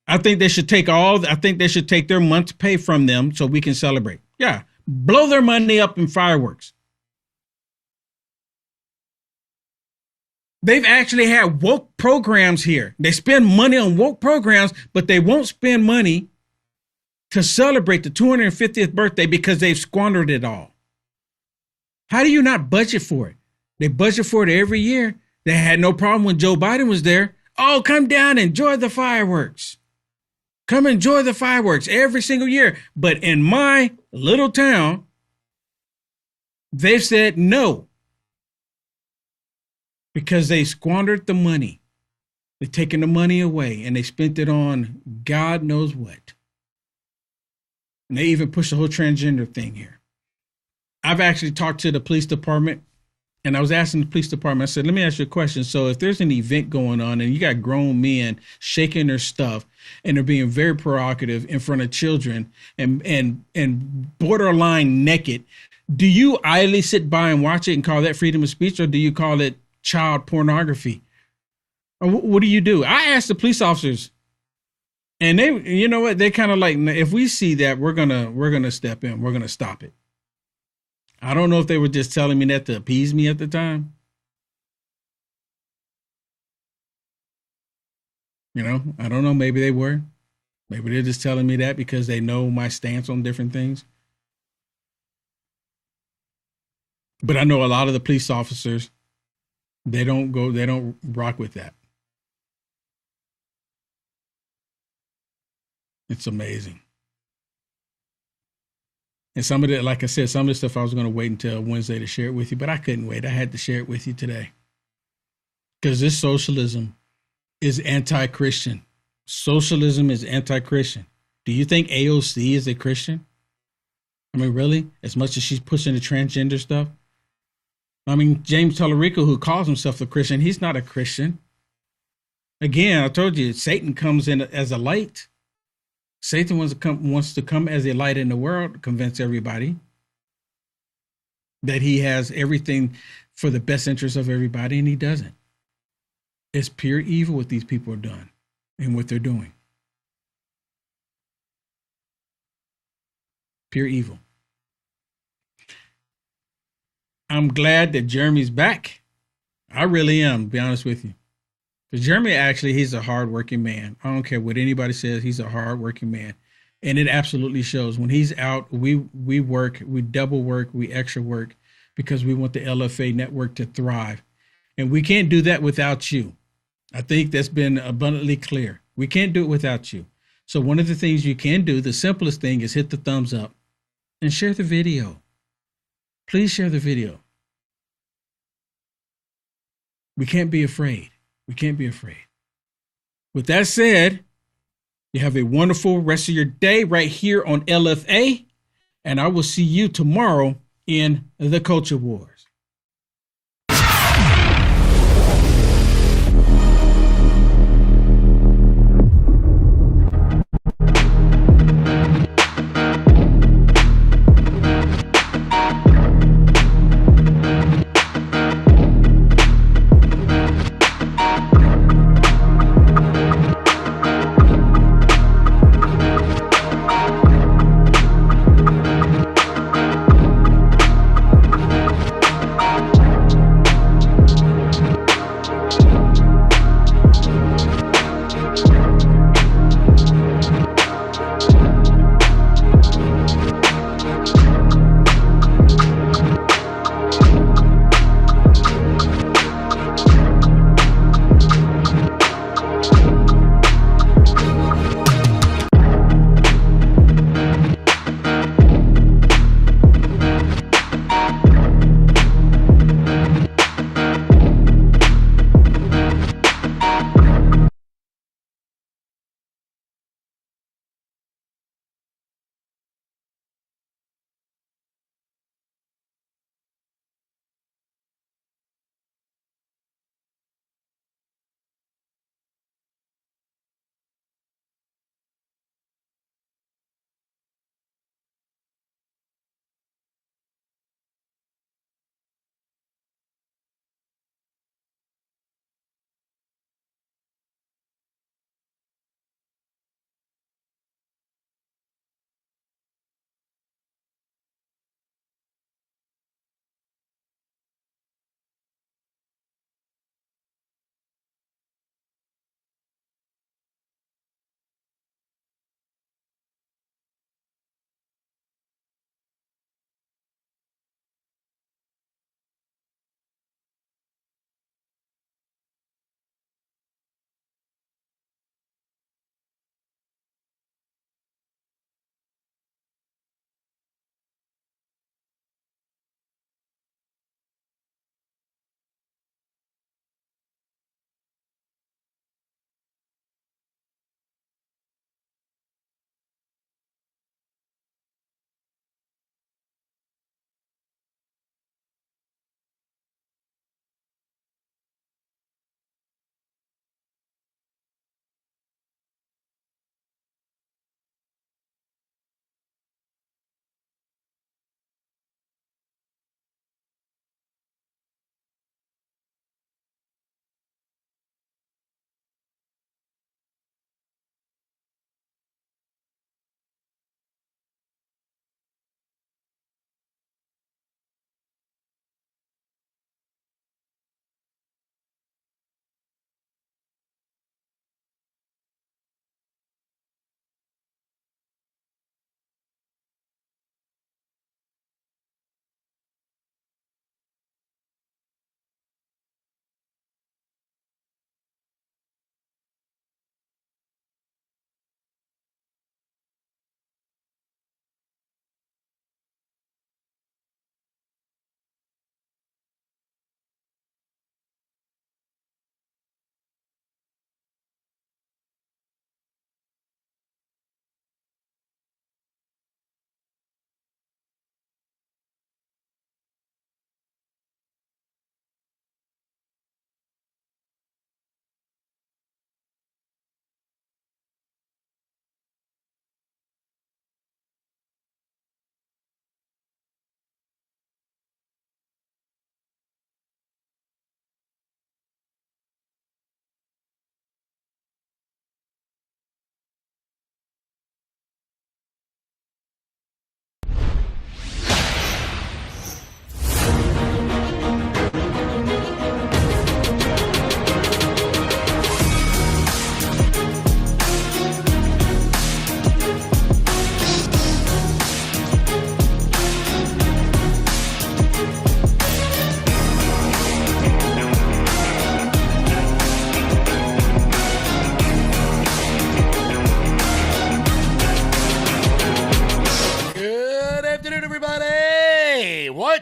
I think they should take their month's pay from them so we can celebrate. Yeah, blow their money up in fireworks. They've actually had woke programs here. They spend money on woke programs, but they won't spend money to celebrate the 250th birthday because they've squandered it all. How do you not budget for it? They budget for it every year. They had no problem when Joe Biden was there. Oh, come down, enjoy the fireworks. Come enjoy the fireworks every single year. But in my little town, they've said no because they squandered the money. They've taken the money away and they spent it on God knows what. And they even pushed the whole transgender thing here. I've actually talked to the police department. And I was asking the police department, I said, let me ask you a question. So if there's an event going on and you got grown men shaking their stuff and they're being very provocative in front of children and borderline naked, do you idly sit by and watch it and call that freedom of speech, or do you call it child pornography? Or what do you do? I asked the police officers, And they, you know what? They kind of like, if we see that, we're gonna step in. We're gonna stop it. I don't know if they were just telling me that to appease me at the time. You know, I don't know. Maybe they were. Maybe they're just telling me that because they know my stance on different things. But I know a lot of the police officers, they don't rock with that. It's amazing. And some of it, like I said, some of the stuff I was going to wait until Wednesday to share it with you, but I couldn't wait. I had to share it with you today. Because this socialism is anti-Christian. Socialism is anti-Christian. Do you think AOC is a Christian? I mean, really? As much as she's pushing the transgender stuff? I mean, James Tallarico, who calls himself a Christian, he's not a Christian. Again, I told you, Satan comes in as a light. Satan wants to come as a light in the world to convince everybody that he has everything for the best interest of everybody, and he doesn't. It's pure evil what these people are doing and what they're doing. Pure evil. I'm glad that Jeremy's back. I really am, to be honest with you. Because Jeremy, actually, he's a hardworking man. I don't care what anybody says. He's a hardworking man. And it absolutely shows. When he's out, we work, we double work, we extra work because we want the LFA network to thrive. And we can't do that without you. I think that's been abundantly clear. We can't do it without you. So one of the things you can do, the simplest thing, is hit the thumbs up and share the video. Please share the video. We can't be afraid. We can't be afraid. With that said, you have a wonderful rest of your day right here on LFA, and I will see you tomorrow in the Culture Wars.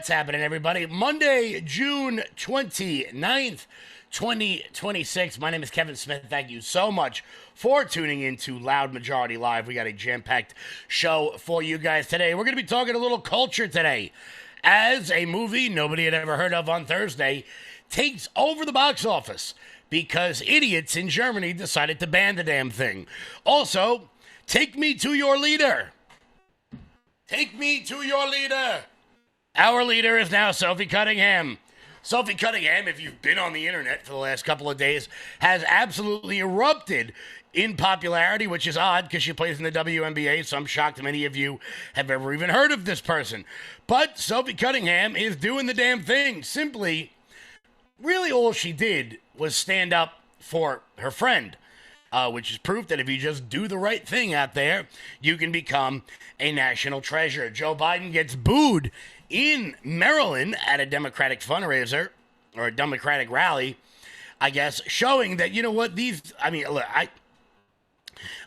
What's happening, everybody? Monday, June 29th, 2026. My name is Kevin Smith. Thank you so much for tuning in to Loud Majority Live. We got a jam-packed show for you guys today. We're going to be talking a little culture today as a movie nobody had ever heard of on Thursday takes over the box office because idiots in Germany decided to ban the damn thing. Also, Take Me to Your Leader. Take me to your leader. Our leader is now Sophie Cunningham. Sophie Cunningham, if you've been on the internet for the last couple of days, has absolutely erupted in popularity, which is odd because she plays in the WNBA, so I'm shocked many of you have ever even heard of this person. But Sophie Cunningham is doing the damn thing. Simply, really all she did was stand up for her friend, which is proof that if you just do the right thing out there, you can become a national treasure. Joe Biden gets booed in Maryland at a Democratic fundraiser, or a Democratic rally, I guess, showing that, you know what, look,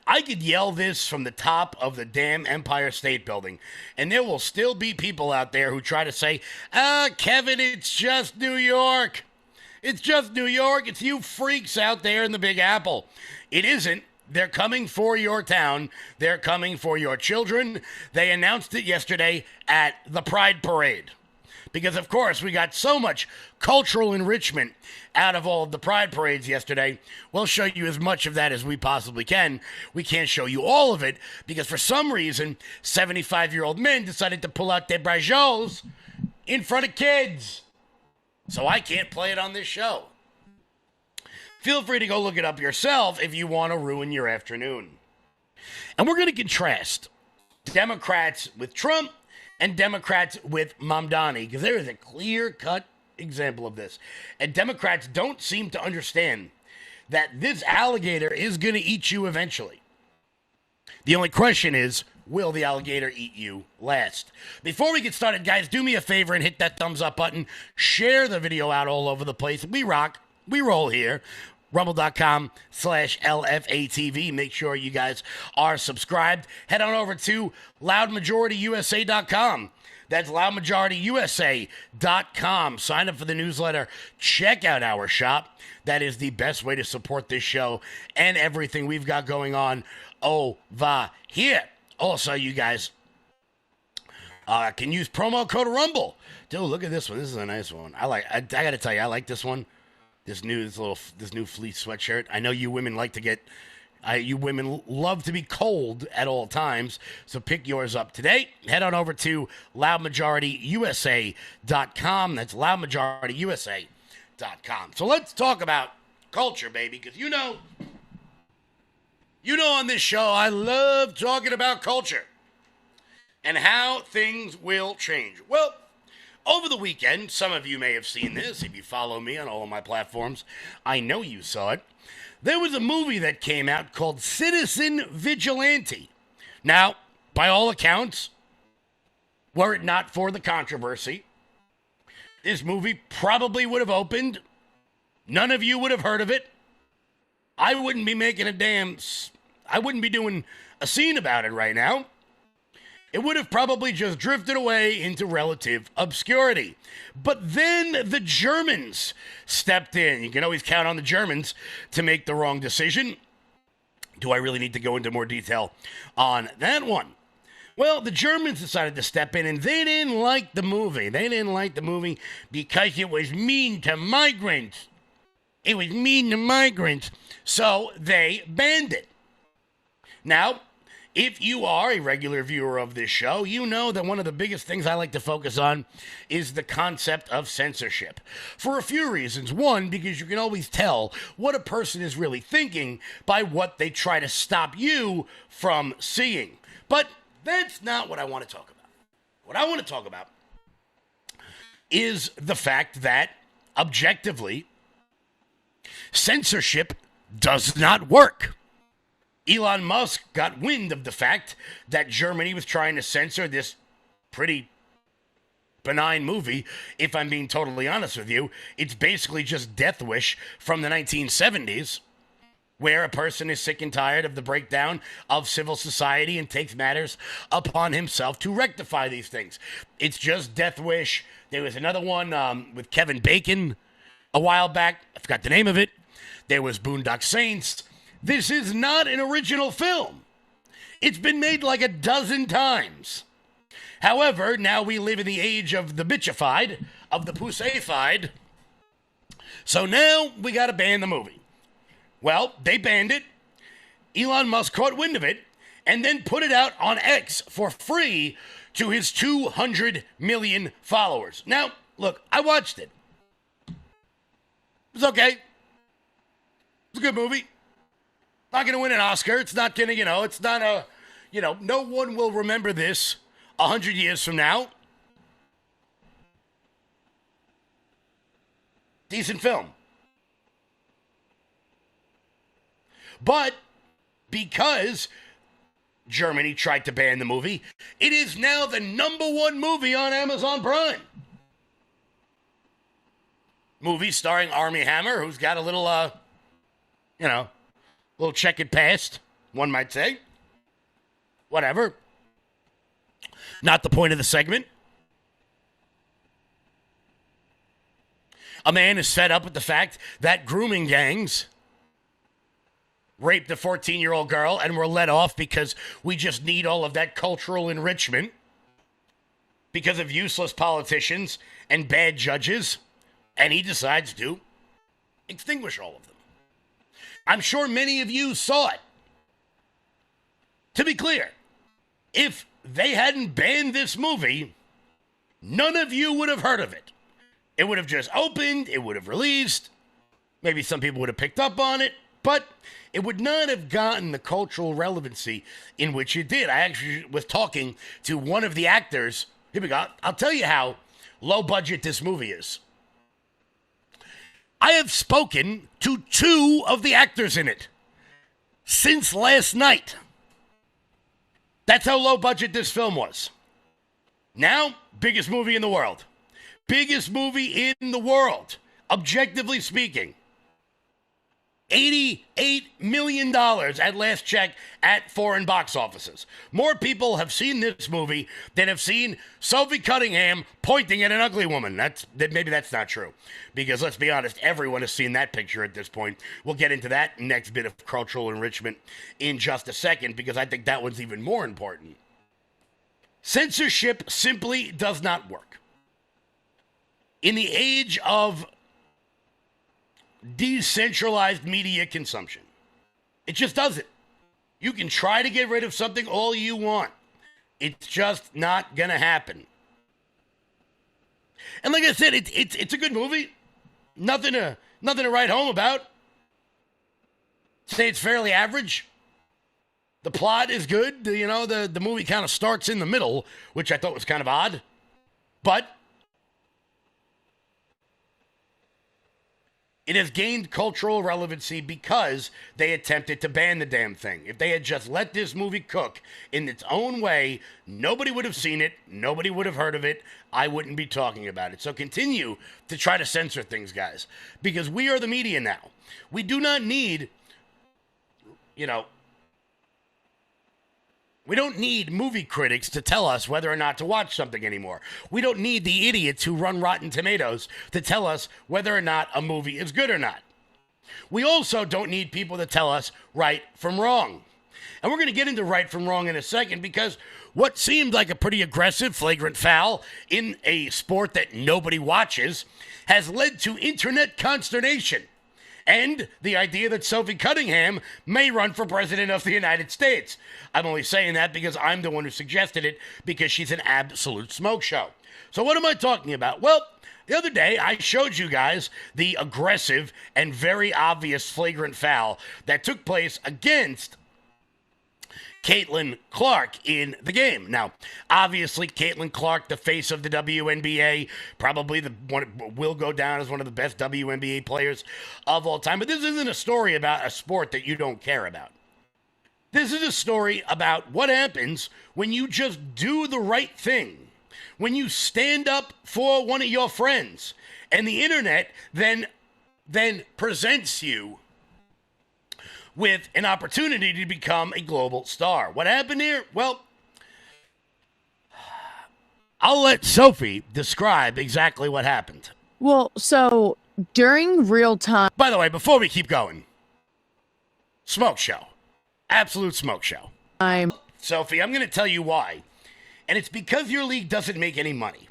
I could yell this from the top of the damn Empire State Building, and there will still be people out there who try to say, Kevin, it's just New York. It's just New York. It's you freaks out there in the Big Apple. It isn't. They're coming for your town. They're coming for your children. They announced it yesterday at the Pride Parade. Because, of course, we got so much cultural enrichment out of all of the Pride Parades yesterday. We'll show you as much of that as we possibly can. We can't show you all of it because, for some reason, 75-year-old men decided to pull out their brajoles in front of kids. So I can't play it on this show. Feel free to go look it up yourself if you want to ruin your afternoon. And we're going to contrast Democrats with Trump and Democrats with Mamdani, because there is a clear-cut example of this. And Democrats don't seem to understand that this alligator is going to eat you eventually. The only question is, will the alligator eat you last? Before we get started, guys, do me a favor and hit that thumbs up button. Share the video out all over the place. We rock. We roll here. Rumble.com/LFATV. Make sure you guys are subscribed. Head on over to loudmajorityusa.com. That's loudmajorityusa.com. Sign up for the newsletter. Check out our shop. That is the best way to support this show and everything we've got going on over here. Also, you guys can use promo code Rumble. Dude, look at this one. This is a nice one. I got to tell you, I like this one. This new fleece sweatshirt. I know you women like to you women love to be cold at all times, so pick yours up today. Head on over to loudmajorityusa.com. That's loudmajorityusa.com. So let's talk about culture, baby, because you know on this show I love talking about culture and how things will change. Well, over the weekend, some of you may have seen this. If you follow me on all of my platforms, I know you saw it. There was a movie that came out called Citizen Vigilante. Now, by all accounts, were it not for the controversy, this movie probably would have opened. None of you would have heard of it. I wouldn't be I wouldn't be doing a scene about it right now. It would have probably just drifted away into relative obscurity. But then the Germans stepped in. You can always count on the Germans to make the wrong decision. Do I really need to go into more detail on that one? Well, the Germans decided to step in, and they didn't like the movie. They didn't like the movie because it was mean to migrants. It was mean to migrants, so they banned it. Now, if you are a regular viewer of this show, you know that one of the biggest things I like to focus on is the concept of censorship. For a few reasons. One, because you can always tell what a person is really thinking by what they try to stop you from seeing. But that's not what I want to talk about. What I want to talk about is the fact that, objectively, censorship does not work. Elon Musk got wind of the fact that Germany was trying to censor this pretty benign movie. If I'm being totally honest with you, it's basically just Death Wish from the 1970s. where a person is sick and tired of the breakdown of civil society and takes matters upon himself to rectify these things. It's just Death Wish. There was another one with Kevin Bacon a while back. I forgot the name of it. There was Boondock Saints. This is not an original film. It's been made like a dozen times. However, now we live in the age of the bitchified, of the pusseified. So now we got to ban the movie. Well, they banned it. Elon Musk caught wind of it and then put it out on X for free to his 200 million followers. Now, look, I watched it. It was okay. It's a good movie. Not going to win an Oscar. It's not going to, it's not a, no one will remember this 100 years from now. Decent film. But because Germany tried to ban the movie, it is now the #1 movie on Amazon Prime. Movie starring Armie Hammer, who's got a little, little checkered past, one might say. Whatever. Not the point of the segment. A man is fed up with the fact that grooming gangs raped a 14-year-old girl and were let off because we just need all of that cultural enrichment because of useless politicians and bad judges, and he decides to extinguish all of them. I'm sure many of you saw it. To be clear, if they hadn't banned this movie, none of you would have heard of it. It would have just opened, it would have released, maybe some people would have picked up on it, but it would not have gotten the cultural relevancy in which it did. I actually was talking to one of the actors. Here we go. I'll tell you how low budget this movie is. I have spoken to 2 of the actors in it since last night. That's how low budget this film was. Now, biggest movie in the world. Biggest movie in the world, objectively speaking. $88 million at last check at foreign box offices. More people have seen this movie than have seen Sophie Cunningham pointing at an ugly woman. Maybe that's not true. Because let's be honest, everyone has seen that picture at this point. We'll get into that next bit of cultural enrichment in just a second, because I think that one's even more important. Censorship simply does not work. In the age of decentralized media consumption, it just doesn't. You can try to get rid of something all you want. It's just not going to happen. And like I said, it's a good movie. Nothing to write home about. Say it's fairly average. The plot is good. The movie kind of starts in the middle, which I thought was kind of odd. But it has gained cultural relevancy because they attempted to ban the damn thing. If they had just let this movie cook in its own way, nobody would have seen it. Nobody would have heard of it. I wouldn't be talking about it. So continue to try to censor things, guys, because we are the media now. We do not need, we don't need movie critics to tell us whether or not to watch something anymore. We don't need the idiots who run Rotten Tomatoes to tell us whether or not a movie is good or not. We also don't need people to tell us right from wrong. And we're going to get into right from wrong in a second, because what seemed like a pretty aggressive flagrant foul in a sport that nobody watches has led to internet consternation and the idea that Sophie Cunningham may run for president of the United States. I'm only saying that because I'm the one who suggested it, because she's an absolute smoke show. So what am I talking about? Well, the other day I showed you guys the aggressive and very obvious flagrant foul that took place against Caitlin Clark in the game. Now, obviously, Caitlin Clark, the face of the WNBA, probably will go down as one of the best WNBA players of all time. But this isn't a story about a sport that you don't care about. This is a story about what happens when you just do the right thing, when you stand up for one of your friends, and the internet then presents you with an opportunity to become a global star. What happened here? Well, I'll let Sophie describe exactly what happened. Well, so during real time. By the way, before we keep going, smoke show. Absolute smoke show. Sophie, I'm going to tell you why. And it's because your league doesn't make any money.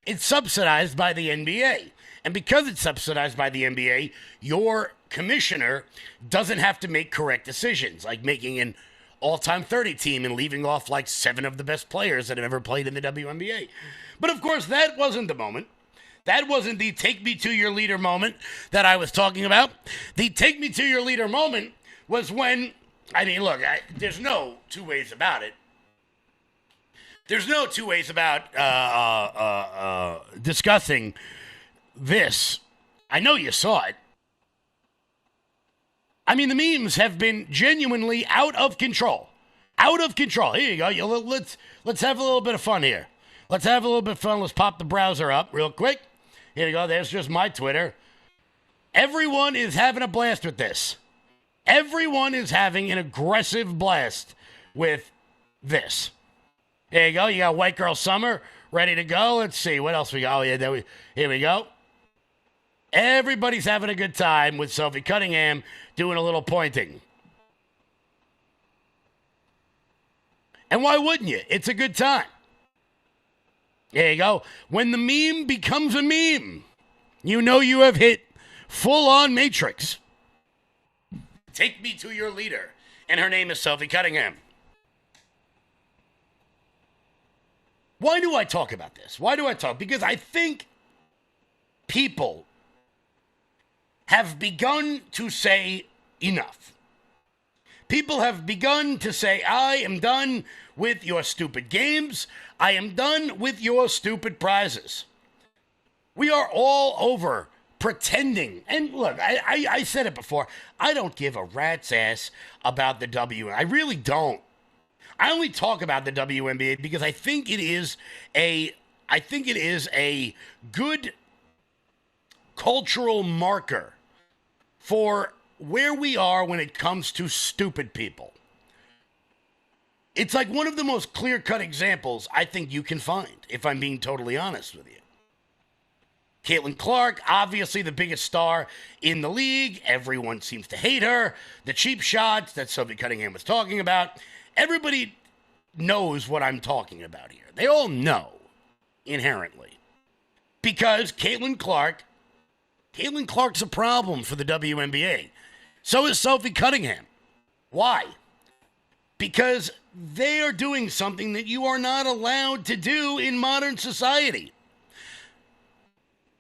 It's subsidized by the NBA. And because it's subsidized by the NBA, your commissioner doesn't have to make correct decisions, like making an all-time 30 team and leaving off like 7 of the best players that have ever played in the WNBA. But of course, that wasn't the moment. That wasn't the take me to your leader moment that I was talking about. The take me to your leader moment was when, I mean, look, there's no two ways about it. There's no two ways about discussing this. I know you saw it. I mean, the memes have been genuinely out of control. Out of control. Here you go. Let's have a little bit of fun here. Let's have a little bit of fun. Let's pop the browser up real quick. Here you go. There's just my Twitter. Everyone is having a blast with this. Everyone is having an aggressive blast with this. There you go. You got White Girl Summer ready to go. Let's see. What else we got? Oh, yeah, here we go. Everybody's having a good time with Sophie Cunningham doing a little pointing. And why wouldn't you? It's a good time. There you go. When the meme becomes a meme, you know you have hit full-on Matrix. Take me to your leader. And her name is Sophie Cunningham. Why do I talk about this? Why do I talk? Because I think people have begun to say enough. People have begun to say, I am done with your stupid games. I am done with your stupid prizes. We are all over pretending. And look, I said it before. I don't give a rat's ass about the W. I really don't. I only talk about the WNBA because I think it is a good cultural marker for where we are when it comes to stupid people. It's like one of the most clear-cut examples I think you can find, if I'm being totally honest with you. Caitlin Clark, obviously the biggest star in the league. Everyone seems to hate her. The cheap shots that Sophie Cunningham was talking about. Everybody knows what I'm talking about here. They all know, inherently. Because Caitlin Clark's a problem for the WNBA. So is Sophie Cunningham. Why? Because they are doing something that you are not allowed to do in modern society.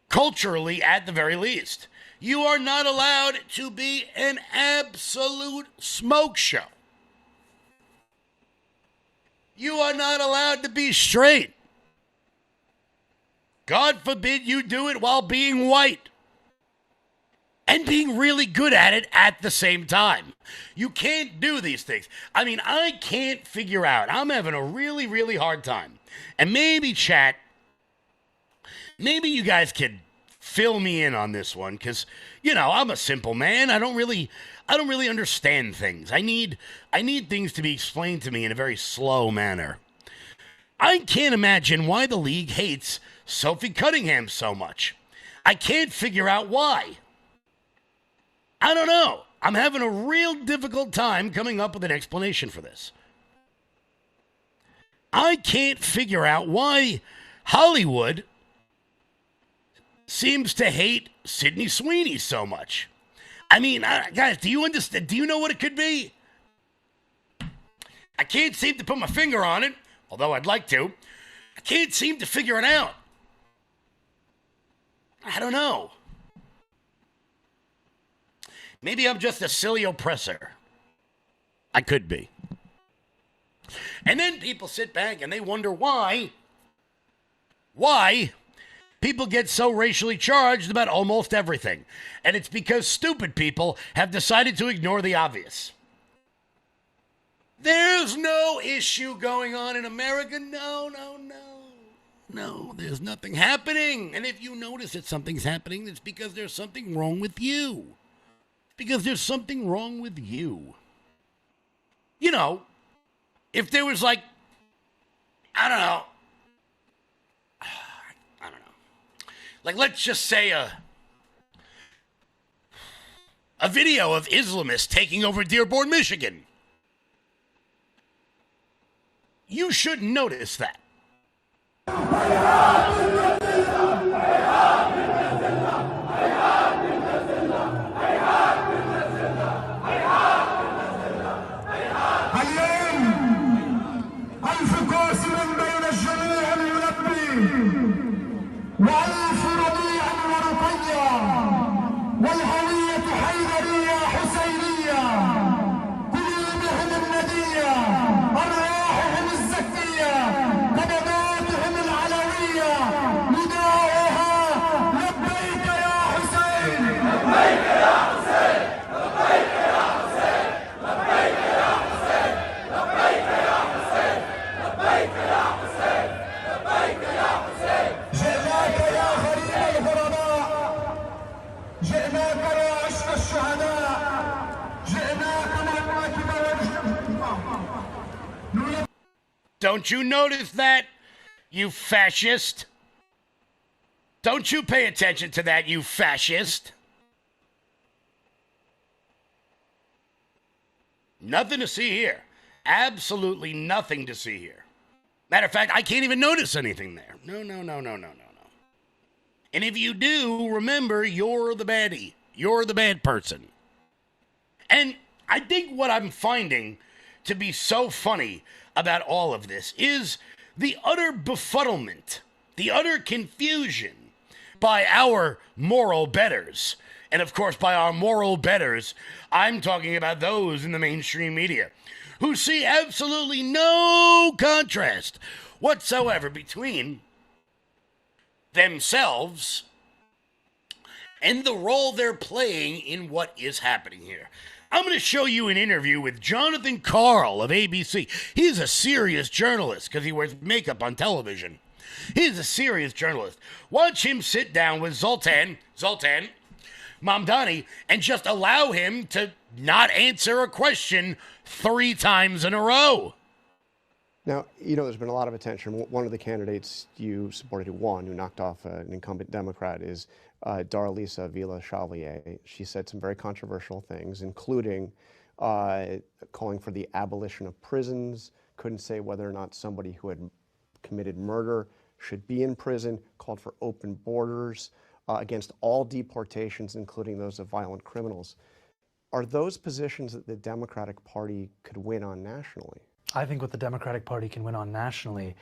Culturally, at the very least. You are not allowed to be an absolute smoke show. You are not allowed to be straight. God forbid you do it while being white. And being really good at it at the same time. You can't do these things. I mean, I can't figure out. I'm having a really, really hard time. And maybe chat, maybe you guys could fill me in on this one. Because, you know, I'm a simple man. I don't really understand things. I need things to be explained to me in a very slow manner. I can't imagine why the league hates Sophie Cunningham so much. I can't figure out why. I don't know. I'm having a real difficult time coming up with an explanation for this. I can't figure out why Hollywood seems to hate Sydney Sweeney so much. I mean, guys, do you understand? Do you know what it could be? I can't seem to put my finger on it, although I'd like to. I can't seem to figure it out. I don't know. Maybe I'm just a silly oppressor. I could be. And then people sit back and they wonder why people get so racially charged about almost everything. And it's because stupid people have decided to ignore the obvious. There's no issue going on in America. No, there's nothing happening. And if you notice that something's happening, it's because there's something wrong with you. because there's something wrong with you. You know, if there was like, I don't know, like let's just say a video of Islamists taking over Dearborn, Michigan. You shouldn't notice that. وألف ربيع ورقية والهوية حيدرية حسينية قلوبهم الندية أرواحهم الزكية نبضاتهم العلوية نداؤها لبيك يا حسين لبيك يا حسين لبيك يا حسين لبيك يا حسين لبيك يا حسين لبيك يا حسين لبيك يا حسين جئناك يا غريب الغرباء جئناك يا عشق الشهداء جئناك لنركب وجهك. Don't you notice that, you fascist? Don't you pay attention to that, you fascist? Nothing to see here. Absolutely nothing to see here. Matter of fact, I can't even notice anything there. No. And if you do, remember, you're the baddie. You're the bad person. And I think what I'm finding to be so funny about all of this is the utter befuddlement, the utter confusion by our moral betters. And of course, by our moral betters, I'm talking about those in the mainstream media who see absolutely no contrast whatsoever between themselves and the role they're playing in what is happening here. I'm going to show you an interview with Jonathan Karl of ABC. He's a serious journalist because he wears makeup on television. He's a serious journalist. Watch him sit down with Zoltan Mamdani and just allow him to not answer a question 3 times in a row. Now, you know, there's been a lot of attention. One of the candidates you supported who won, who knocked off an incumbent Democrat, is Darlisa Villa-Chevalier. She said some very controversial things, including calling for the abolition of prisons, couldn't say whether or not somebody who had committed murder should be in prison, called for open borders, against all deportations, including those of violent criminals. Are those positions that the Democratic Party could win on nationally? I think what the Democratic Party can win on nationally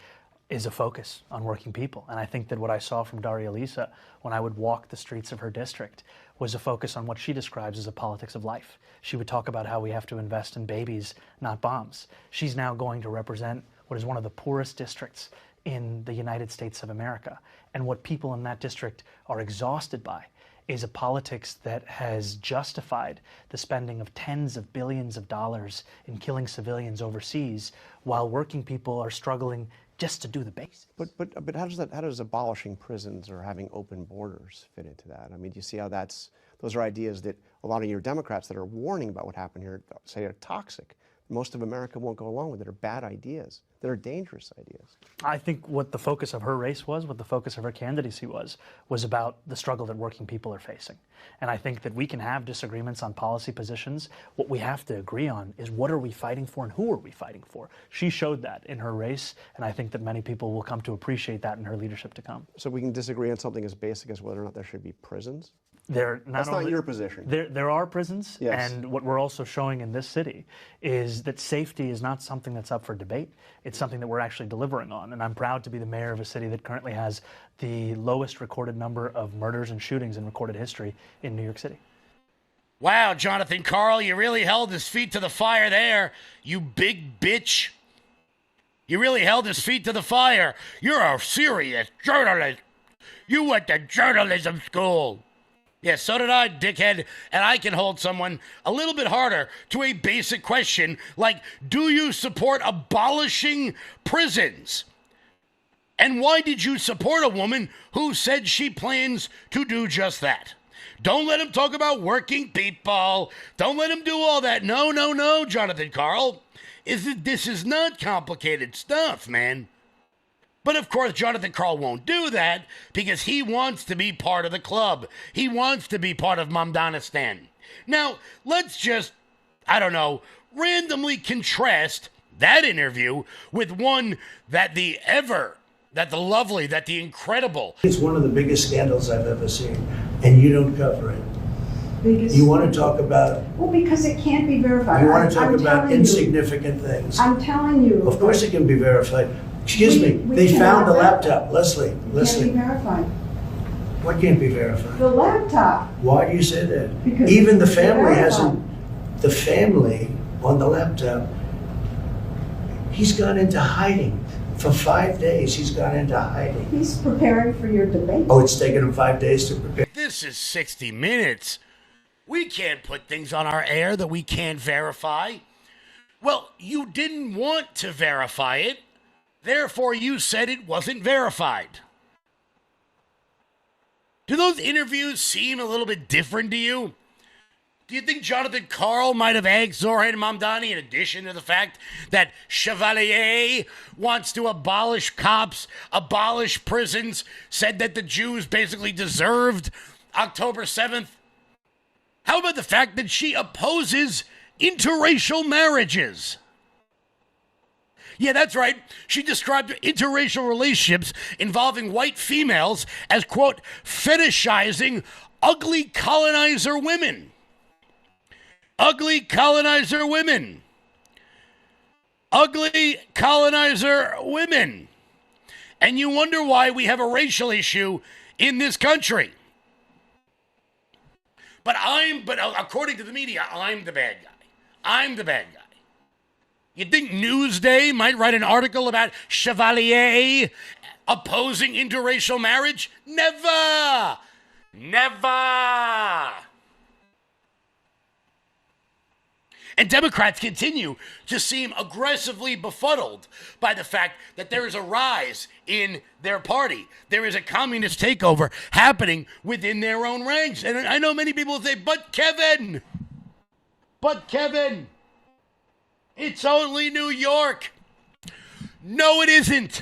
is a focus on working people. And I think that what I saw from Daria Lisa when I would walk the streets of her district was a focus on what she describes as a politics of life. She would talk about how we have to invest in babies, not bombs. She's now going to represent what is one of the poorest districts in the United States of America. And what people in that district are exhausted by is a politics that has justified the spending of tens of billions of dollars in killing civilians overseas while working people are struggling just to do the basics. But how does abolishing prisons or having open borders fit into that? I mean, do you see how those are ideas that a lot of your Democrats that are warning about what happened here say are toxic. Most of America won't go along with it. Are bad ideas. That are dangerous ideas. I think what the focus of her race was, what the focus of her candidacy was about the struggle that working people are facing. And I think that we can have disagreements on policy positions. What we have to agree on is what are we fighting for and who are we fighting for? She showed that in her race, and I think that many people will come to appreciate that in her leadership to come. So we can disagree on something as basic as whether or not there should be prisons? That's not your position. There are prisons, yes. And what we're also showing in this city is that safety is not something that's up for debate. It's something that we're actually delivering on, and I'm proud to be the mayor of a city that currently has the lowest recorded number of murders and shootings in recorded history in New York City. Wow, Jonathan Karl, you really held his feet to the fire there, you big bitch. You really held his feet to the fire. You're a serious journalist. You went to journalism school. Yeah, so did I, dickhead, and I can hold someone a little bit harder to a basic question like, do you support abolishing prisons? And why did you support a woman who said she plans to do just that? Don't let him talk about working people. Don't let him do all that. No, no, no, Jonathan Karl. This is not complicated stuff, man. But of course, Jonathan Karl won't do that because he wants to be part of the club. He wants to be part of Mamdanistan. Now, let's just, I don't know, randomly contrast that interview with one that the lovely, that the incredible. It's one of the biggest scandals I've ever seen, and you don't cover it. Biggest, you want to talk about... Well, because it can't be verified. You want to talk I'm about insignificant things. I'm telling you. Of course it can be verified. Excuse me, they found the laptop. Leslie. Can't be verified. What can't be verified? The laptop. Why do you say that? Because even the it's family verified. hasn't... The family on the laptop, he's gone into hiding. For 5 days, he's gone into hiding. He's preparing for your debate. Oh, it's taken him 5 days to prepare. This is 60 Minutes. We can't put things on our air that we can't verify. Well, you didn't want to verify it. Therefore, you said it wasn't verified. Do those interviews seem a little bit different to you? Do you think Jonathan Karl might have egged Zoran Mamdani in addition to the fact that Chevalier wants to abolish cops, abolish prisons, said that the Jews basically deserved October 7th? How about the fact that she opposes interracial marriages? Yeah, that's right. She described interracial relationships involving white females as, quote, fetishizing ugly colonizer women. Ugly colonizer women. Ugly colonizer women. And you wonder why we have a racial issue in this country. But according to the media, I'm the bad guy. I'm the bad guy. You think Newsday might write an article about Chevalier opposing interracial marriage? Never! Never! And Democrats continue to seem aggressively befuddled by the fact that there is a rise in their party. There is a communist takeover happening within their own ranks. And I know many people say, but Kevin, it's only New York. No, it isn't.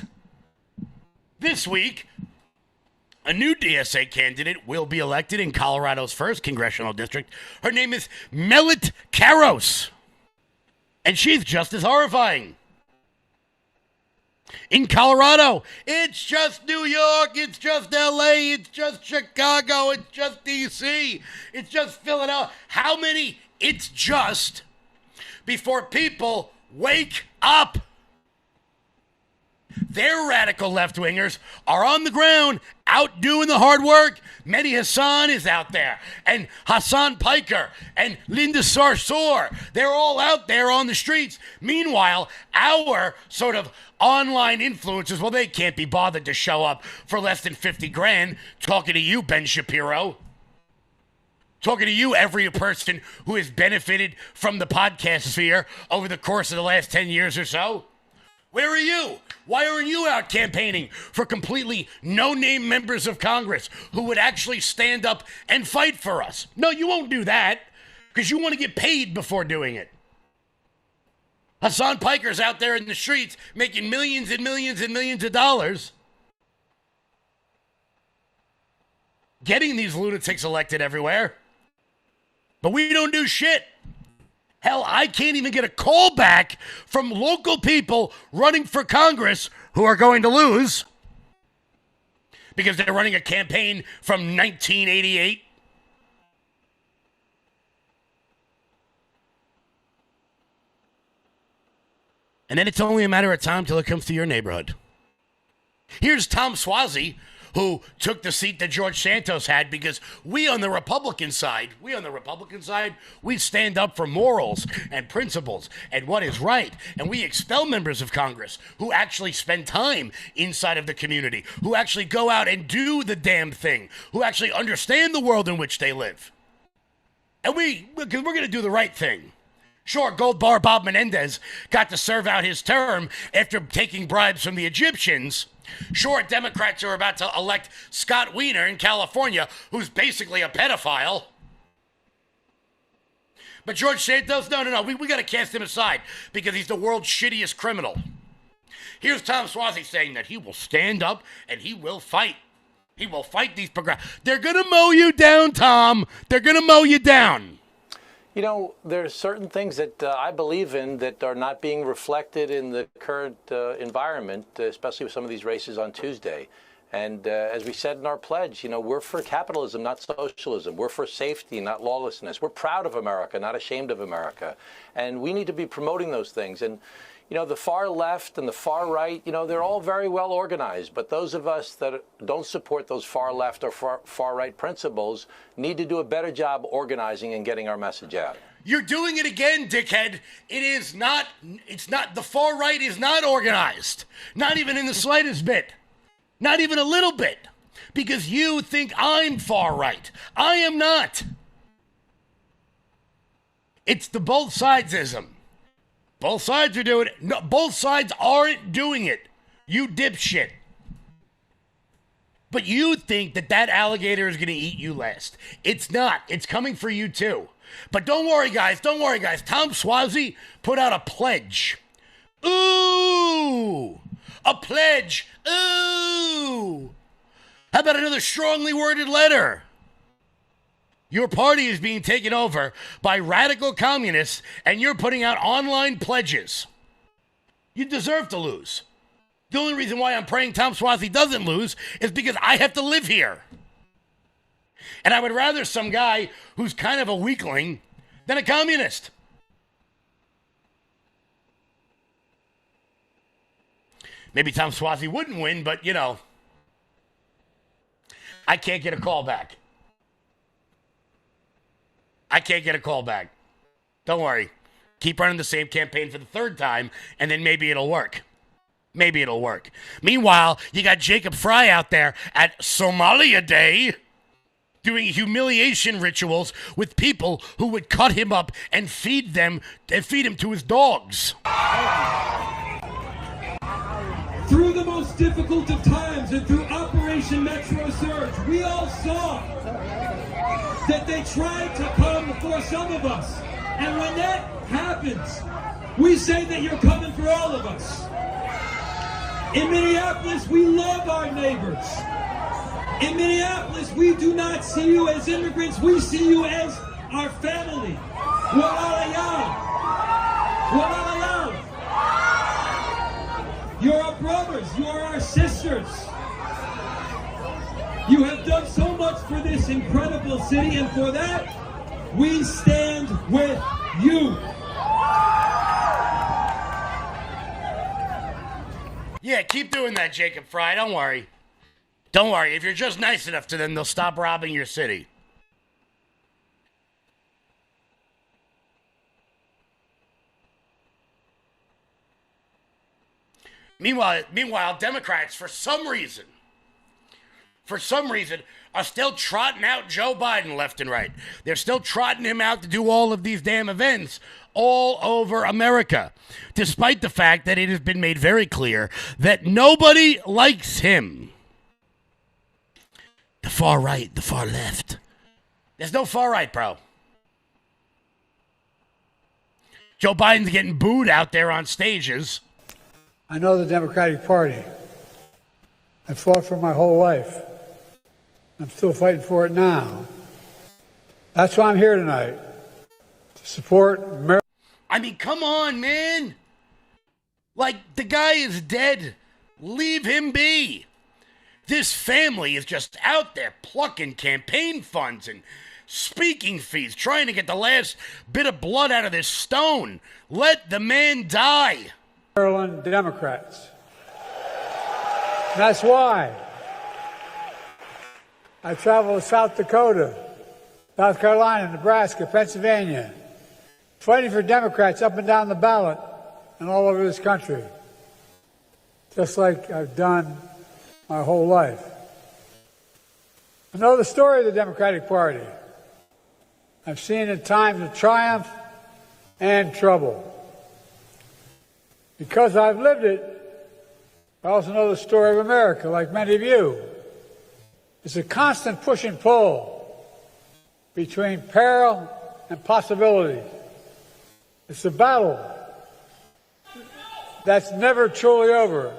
This week, a new DSA candidate will be elected in Colorado's 1st congressional district. Her name is Melit Karos, and she's just as horrifying. In Colorado, it's just New York, it's just LA, it's just Chicago, it's just DC, it's just Philadelphia. How many it's just before people wake up? Their radical left-wingers are on the ground, out doing the hard work. Mehdi Hassan is out there, and Hassan Piker, and Linda Sarsour. They're all out there on the streets. Meanwhile, our sort of online influencers, well, they can't be bothered to show up for less than 50 grand. Talking to you, Ben Shapiro. Talking to you, every person who has benefited from the podcast sphere over the course of the last 10 years or so. Where are you? Why aren't you out campaigning for completely no-name members of Congress who would actually stand up and fight for us? No, you won't do that because you want to get paid before doing it. Hassan Piker's out there in the streets making millions and millions and millions of dollars, getting these lunatics elected everywhere. But we don't do shit. Hell, I can't even get a call back from local people running for Congress who are going to lose because they're running a campaign from 1988. And then it's only a matter of time till it comes to your neighborhood. Here's Tom Suozzi, who took the seat that George Santos had because we on the Republican side, we stand up for morals and principles and what is right. And we expel members of Congress who actually spend time inside of the community, who actually go out and do the damn thing, who actually understand the world in which they live. And because we're going to do the right thing. Sure, Gold Bar Bob Menendez got to serve out his term after taking bribes from the Egyptians. Sure, Democrats are about to elect Scott Wiener in California, who's basically a pedophile. But George Santos, no, we got to cast him aside because he's the world's shittiest criminal. Here's Tom Suozzi saying that he will stand up and he will fight. He will fight these progressives. They're going to mow you down, Tom. They're going to mow you down. You know, there are certain things that I believe in that are not being reflected in the current environment, especially with some of these races on Tuesday. And as we said in our pledge, you know, we're for capitalism, not socialism. We're for safety, not lawlessness. We're proud of America, not ashamed of America. And we need to be promoting those things. And, you know, the far left and the far right, you know, they're all very well organized. But those of us that don't support those far left or far right principles need to do a better job organizing and getting our message out. You're doing it again, dickhead. It's not, the far right is not organized. Not even in the slightest bit. Not even a little bit. Because you think I'm far right. I am not. It's the both sidesism. Both sides are doing it. No, both sides aren't doing it. You dipshit. But you think that alligator is going to eat you last. It's not. It's coming for you too. But don't worry, guys. Tom Suozzi put out a pledge. Ooh! A pledge. Ooh! How about another strongly worded letter? Your party is being taken over by radical communists, and you're putting out online pledges. You deserve to lose. The only reason why I'm praying Tom Suozzi doesn't lose is because I have to live here. And I would rather some guy who's kind of a weakling than a communist. Maybe Tom Suozzi wouldn't win, but, you know, I can't get a call back. Don't worry. Keep running the same campaign for the third time, and then maybe it'll work. Meanwhile, you got Jacob Fry out there at Somalia Day doing humiliation rituals with people who would cut him up and feed him to his dogs. Through the most difficult of times and through Operation Metro Surge, we all saw that they tried to come for some of us. And when that happens, we say that you're coming for all of us. In Minneapolis, we love our neighbors. In Minneapolis, we do not see you as immigrants, we see you as our family. You're our brothers, you are our sisters. You have done so much for this incredible city, and for that, we stand with you. Yeah, keep doing that, Jacob Fry. Don't worry. If you're just nice enough to them, they'll stop robbing your city. Meanwhile, Democrats, for some reason, are still trotting out Joe Biden left and right. They're still trotting him out to do all of these damn events all over America, despite the fact that it has been made very clear that nobody likes him. The far right, the far left. There's no far right, bro. Joe Biden's getting booed out there on stages. I know the Democratic Party. I fought for my whole life. I'm still fighting for it now. That's why I'm here tonight, to support America. I mean, come on, man. Like, the guy is dead. Leave him be. This family is just out there plucking campaign funds and speaking fees, trying to get the last bit of blood out of this stone. Let the man die. Maryland Democrats. That's why I travel to South Dakota, South Carolina, Nebraska, Pennsylvania, fighting for Democrats up and down the ballot and all over this country, just like I've done my whole life. I know the story of the Democratic Party. I've seen it times of triumph and trouble. Because I've lived it, I also know the story of America, like many of you. It's a constant push and pull between peril and possibility. It's a battle that's never truly over.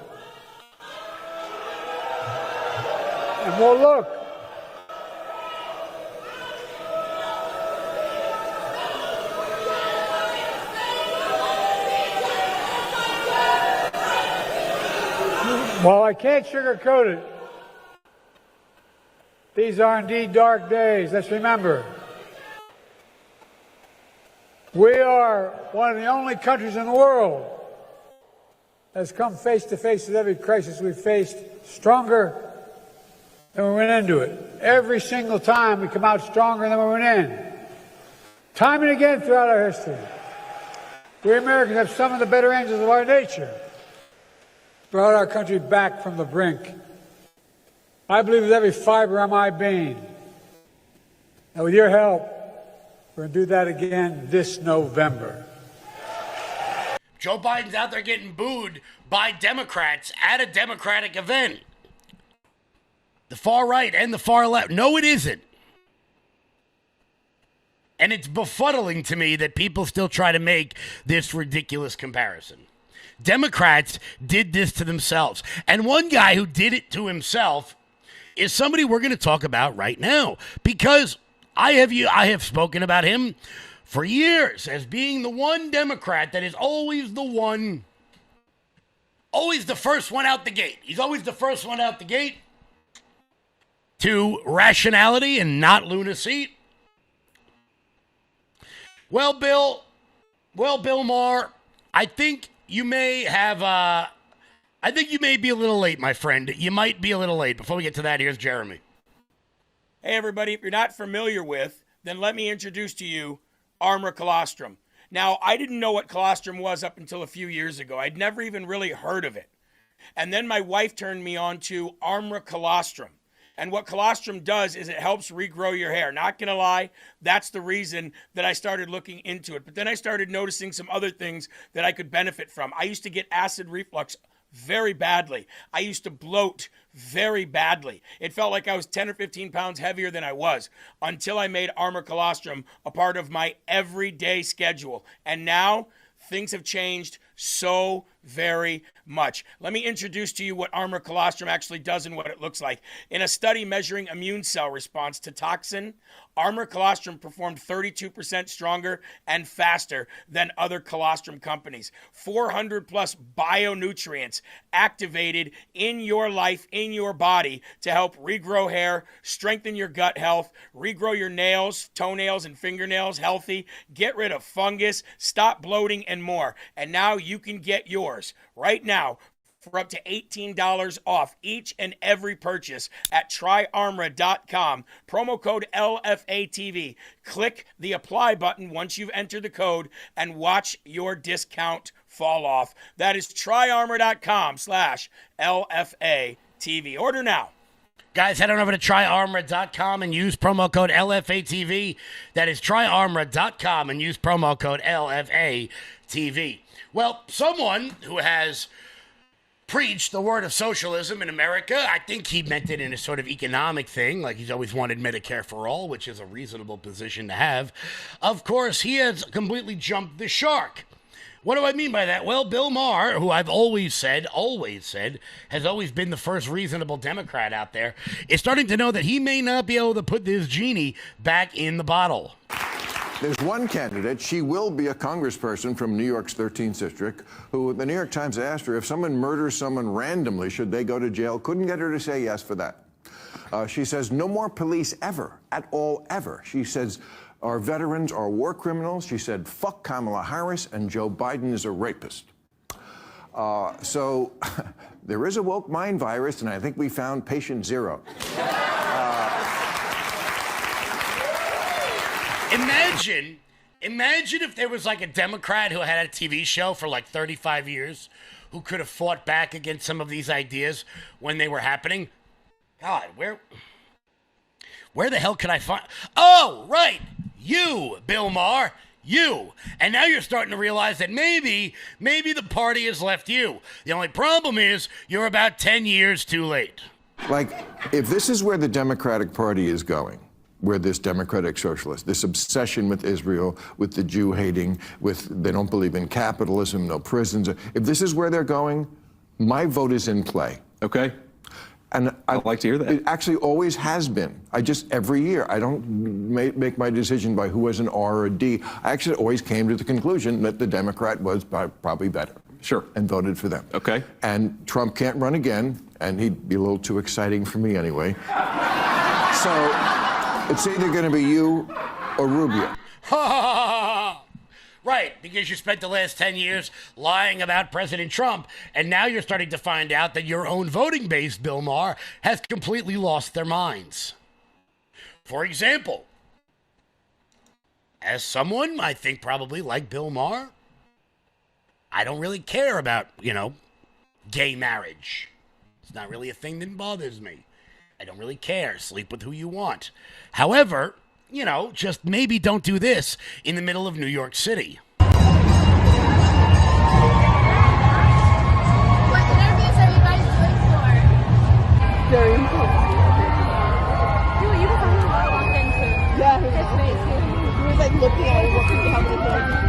And we'll look. While I can't sugarcoat it, these are indeed dark days. Let's remember, we are one of the only countries in the world that's come face to face with every crisis we've faced stronger than we went into it. Every single time we come out stronger than we went in. Time and again throughout our history. We Americans have some of the better angels of our nature. Brought our country back from the brink. I believe with every fiber of my being. And with your help, we're going to do that again this November. Joe Biden's out there getting booed by Democrats at a Democratic event. The far right and the far left. No, it isn't. And it's befuddling to me that people still try to make this ridiculous comparison. Democrats did this to themselves. And one guy who did it to himself is somebody we're going to talk about right now. Because I have spoken about him for years as being the one Democrat that is always the one, always the first one out the gate. He's always the first one out the gate to rationality and not lunacy. Well, Bill Maher, I think you may have, I think you may be a little late, my friend. You might be a little late. Before we get to that, here's Jeremy. Hey, everybody, if you're not familiar with, then let me introduce to you Armor Colostrum. Now, I didn't know what colostrum was up until a few years ago. I'd never even really heard of it. And then my wife turned me on to Armor Colostrum. And what colostrum does is it helps regrow your hair. Not going to lie, that's the reason that I started looking into it. But then I started noticing some other things that I could benefit from. I used to get acid reflux very badly. I used to bloat very badly. It felt like I was 10 or 15 pounds heavier than I was until I made Armor Colostrum a part of my everyday schedule. And now things have changed so very much. Let me introduce to you what Armor Colostrum actually does and what it looks like. In a study measuring immune cell response to toxin, Armor Colostrum performed 32% stronger and faster than other colostrum companies. 400 plus bionutrients activated in your life, in your body, to help regrow hair, strengthen your gut health, regrow your nails, toenails, and fingernails healthy, get rid of fungus, stop bloating, and more. And now you can get yours right now for up to $18 off each and every purchase at tryarmor.com. Promo code LFATV. Click the apply button once you've entered the code and watch your discount fall off. That is tryarmor.com/LFATV. Order now. Guys, head on over to tryarmor.com and use promo code LFATV. That is tryarmor.com and use promo code LFATV. Well, someone who has preached the word of socialism in America, I think he meant it in a sort of economic thing, like he's always wanted Medicare for all, which is a reasonable position to have. Of course, he has completely jumped the shark. What do I mean by that? Well, Bill Maher, who I've always said, has always been the first reasonable Democrat out there, is starting to know that he may not be able to put this genie back in the bottle. There's one candidate, she will be a congressperson from New York's 13th district, who the New York Times asked her if someone murders someone randomly, should they go to jail? Couldn't get her to say yes for that. She says no more police ever, at all, ever. She says our veterans are war criminals. She said fuck Kamala Harris and Joe Biden is a rapist. So there is a woke mind virus, and I think we found patient zero. Imagine if there was like a Democrat who had a TV show for like 35 years who could have fought back against some of these ideas when they were happening. God, where the hell could I find? Oh, right. You, Bill Maher. You. And now you're starting to realize that maybe the party has left you. The only problem is you're about 10 years too late. Like, if this is where the Democratic Party is going, where this democratic socialist, this obsession with Israel, with the Jew hating, with they don't believe in capitalism, no prisons, if this is where they're going, my vote is in play. Okay. And I'd like to hear that. It actually always has been. Every year, I don't make my decision by who was an R or a D. I actually always came to the conclusion that the Democrat was probably better. Sure. And voted for them. Okay. And Trump can't run again, and he'd be a little too exciting for me anyway. So it's either going to be you or Rubio. Right, because you spent the last 10 years lying about President Trump, and now you're starting to find out that your own voting base, Bill Maher, has completely lost their minds. For example, as someone, I think probably like Bill Maher, I don't really care about, gay marriage. It's not really a thing that bothers me. I don't really care. Sleep with who you want. However, just maybe don't do this in the middle of New York City. What interviews are you guys doing for? Very important. You were talking about walked into. Yeah, his face. He was like looking at it, looking how many things.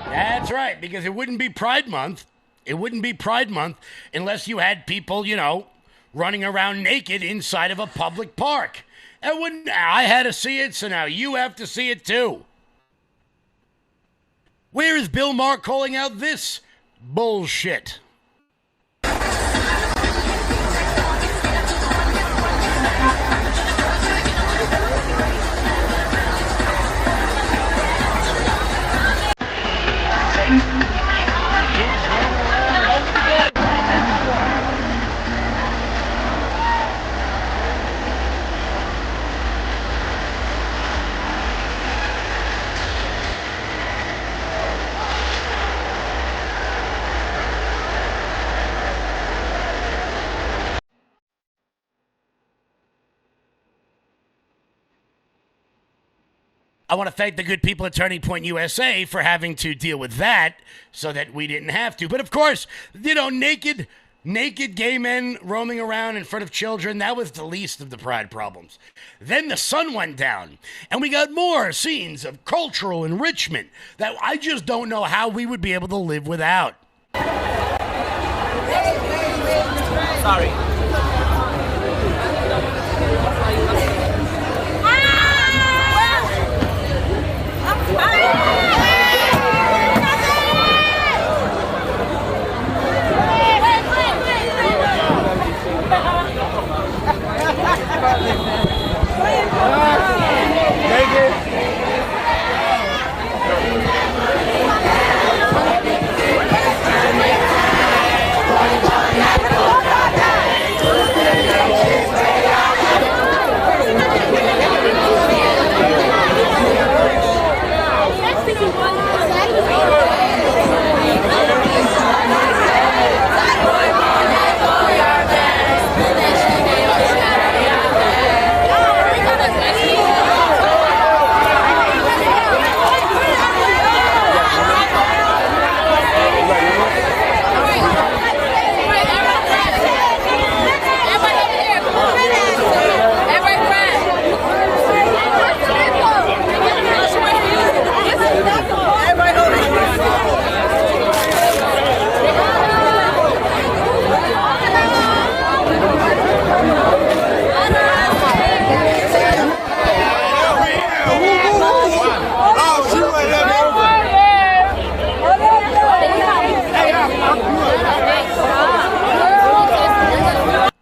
That's right, because it wouldn't be Pride Month. It wouldn't be Pride Month unless you had people, running around naked inside of a public park. I had to see it, so now you have to see it too. Where is Bill Maher calling out this bullshit? I want to thank the good people at Turning Point USA for having to deal with that so that we didn't have to. But of course, naked gay men roaming around in front of children, that was the least of the Pride problems. Then the sun went down, and we got more scenes of cultural enrichment that I just don't know how we would be able to live without. Sorry.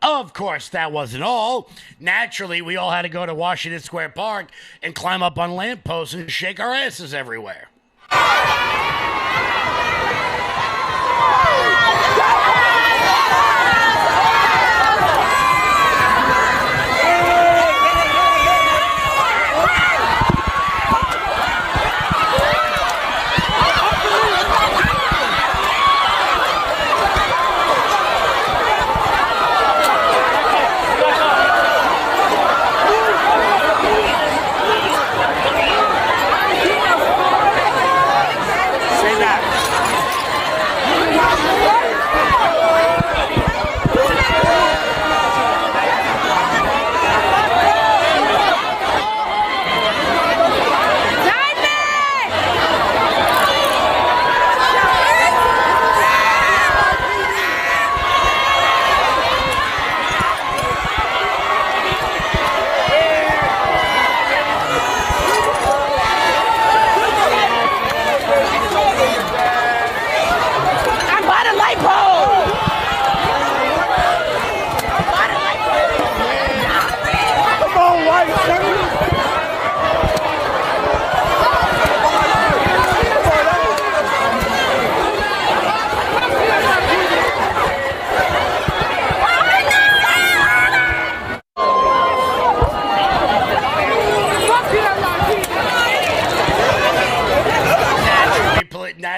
Of course, that wasn't all. Naturally, we all had to go to Washington Square Park and climb up on lampposts and shake our asses everywhere.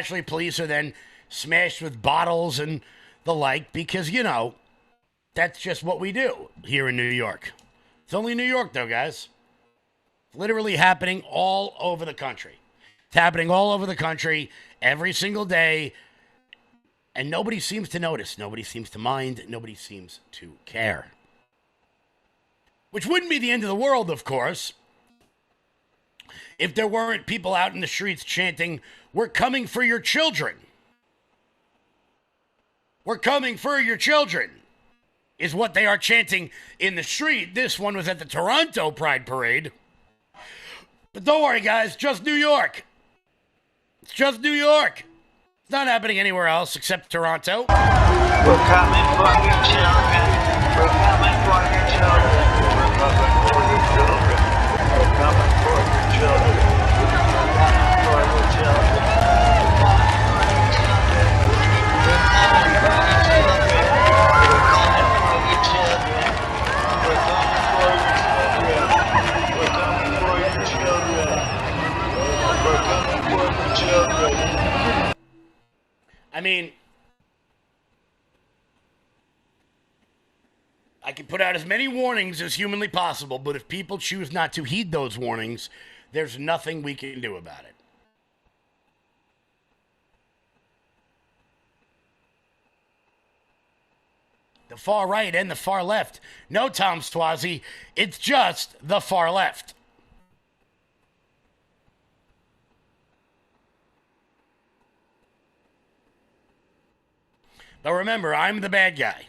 naturally, police are then smashed with bottles and the like because, you know, that's just what we do here in New York. It's only New York, though, guys. It's literally happening all over the country. It's happening all over the country every single day, and nobody seems to notice. Nobody seems to mind. Nobody seems to care. Which wouldn't be the end of the world, of course, if there weren't people out in the streets chanting, "We're coming for your children." "We're coming for your children," is what they are chanting in the street. This one was at the Toronto Pride Parade. But don't worry, guys, just New York. It's just New York. It's not happening anywhere else except Toronto. We're coming for your children. We're coming for your children. We're coming for your children. We're coming for your children. We're coming for your children. I mean, I can put out as many warnings as humanly possible, but if people choose not to heed those warnings, there's nothing we can do about it. The far right and the far left. No, Tom Swazi, it's just the far left. But remember, I'm the bad guy.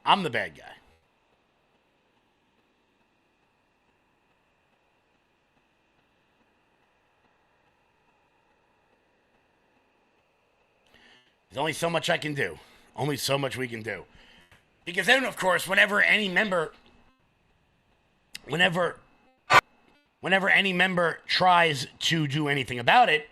I'm the bad guy. There's only so much I can do. Only so much we can do. Because then, of course, whenever any member tries to do anything about it,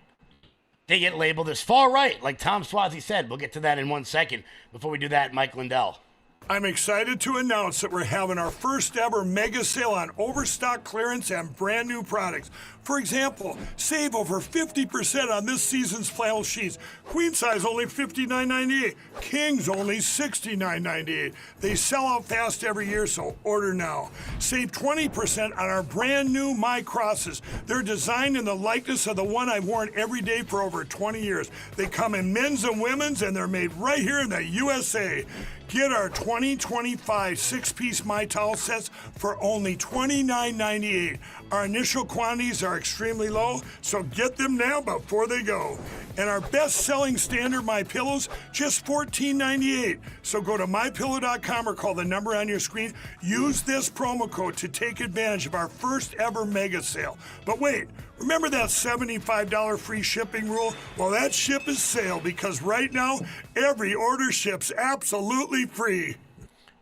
they get labeled as far right, like Tom Swazi said. We'll get to that in 1 second. Before we do that, Mike Lindell. I'm excited to announce that we're having our first ever mega sale on overstock clearance and brand new products. For example, save over 50% on this season's flannel sheets. Queen size only $59.98. Kings only $69.98. They sell out fast every year, so order now. Save 20% on our brand new My Crosses. They're designed in the likeness of the one I've worn every day for over 20 years. They come in men's and women's, and they're made right here in the USA. Get our 2025 six-piece My Towel sets for only $29.98. Our initial quantities are extremely low, so get them now before they go. And our best-selling standard My Pillows, just $14.98. So go to MyPillow.com or call the number on your screen. Use this promo code to take advantage of our first ever mega sale. But wait, remember that $75 free shipping rule? Well, that ship is sailed because right now, every order ships absolutely free.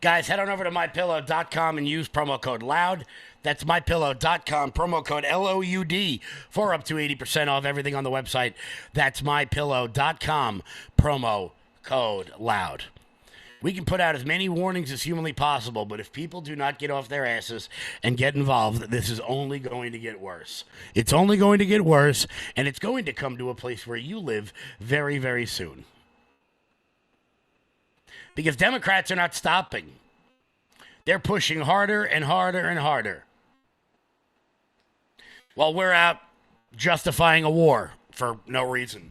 Guys, head on over to MyPillow.com and use promo code LOUD. That's MyPillow.com, promo code LOUD for up to 80% off everything on the website. That's MyPillow.com, promo code LOUD. We can put out as many warnings as humanly possible, but if people do not get off their asses and get involved, this is only going to get worse. It's only going to get worse, and it's going to come to a place where you live very, very soon. Because Democrats are not stopping. They're pushing harder and harder and harder. While we're out justifying a war for no reason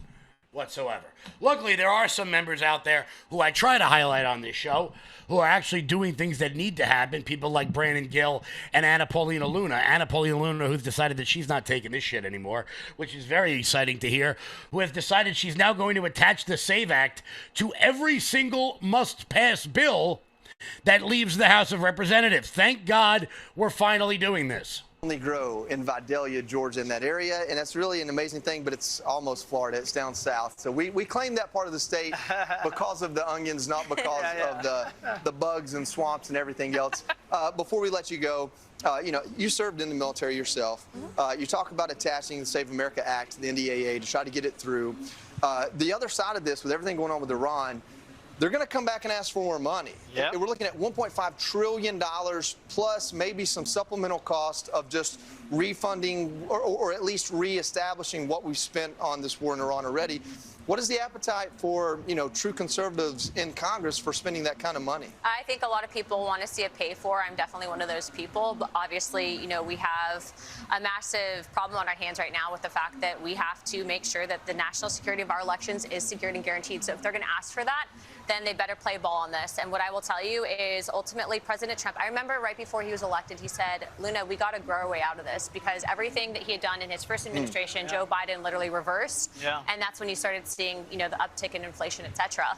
whatsoever. Luckily, there are some members out there who I try to highlight on this show who are actually doing things that need to happen. People like Brandon Gill and Anna Paulina Luna. Anna Paulina Luna, who's decided that she's not taking this shit anymore, which is very exciting to hear, who has decided she's now going to attach the SAVE Act to every single must-pass bill that leaves the House of Representatives. Thank God we're finally doing this. Only grow in Vidalia, Georgia, in that area, and that's really an amazing thing, but it's almost Florida. It's down south. So we claim that part of the state because of the onions, not because of the bugs and swamps and everything else. Before we let you go, you served in the military yourself. You talk about attaching the Save America Act to the NDAA to try to get it through. The other side of this, with everything going on with Iran, they're going to come back and ask for more money. Yep. We're looking at $1.5 trillion plus maybe some supplemental cost of just refunding or at least reestablishing what we've spent on this war in Iran already. What is the appetite for, true conservatives in Congress for spending that kind of money? I think a lot of people want to see it paid for. I'm definitely one of those people. But obviously, we have a massive problem on our hands right now with the fact that we have to make sure that the national security of our elections is secured and guaranteed. So if they're going to ask for that, then they better play ball on this. And what I will tell you is ultimately President Trump, I remember right before he was elected, he said, Luna, we got to grow our way out of this, because everything that he had done in his first administration, Joe Biden literally reversed. Yeah. And that's when you started seeing, the uptick in inflation, et cetera.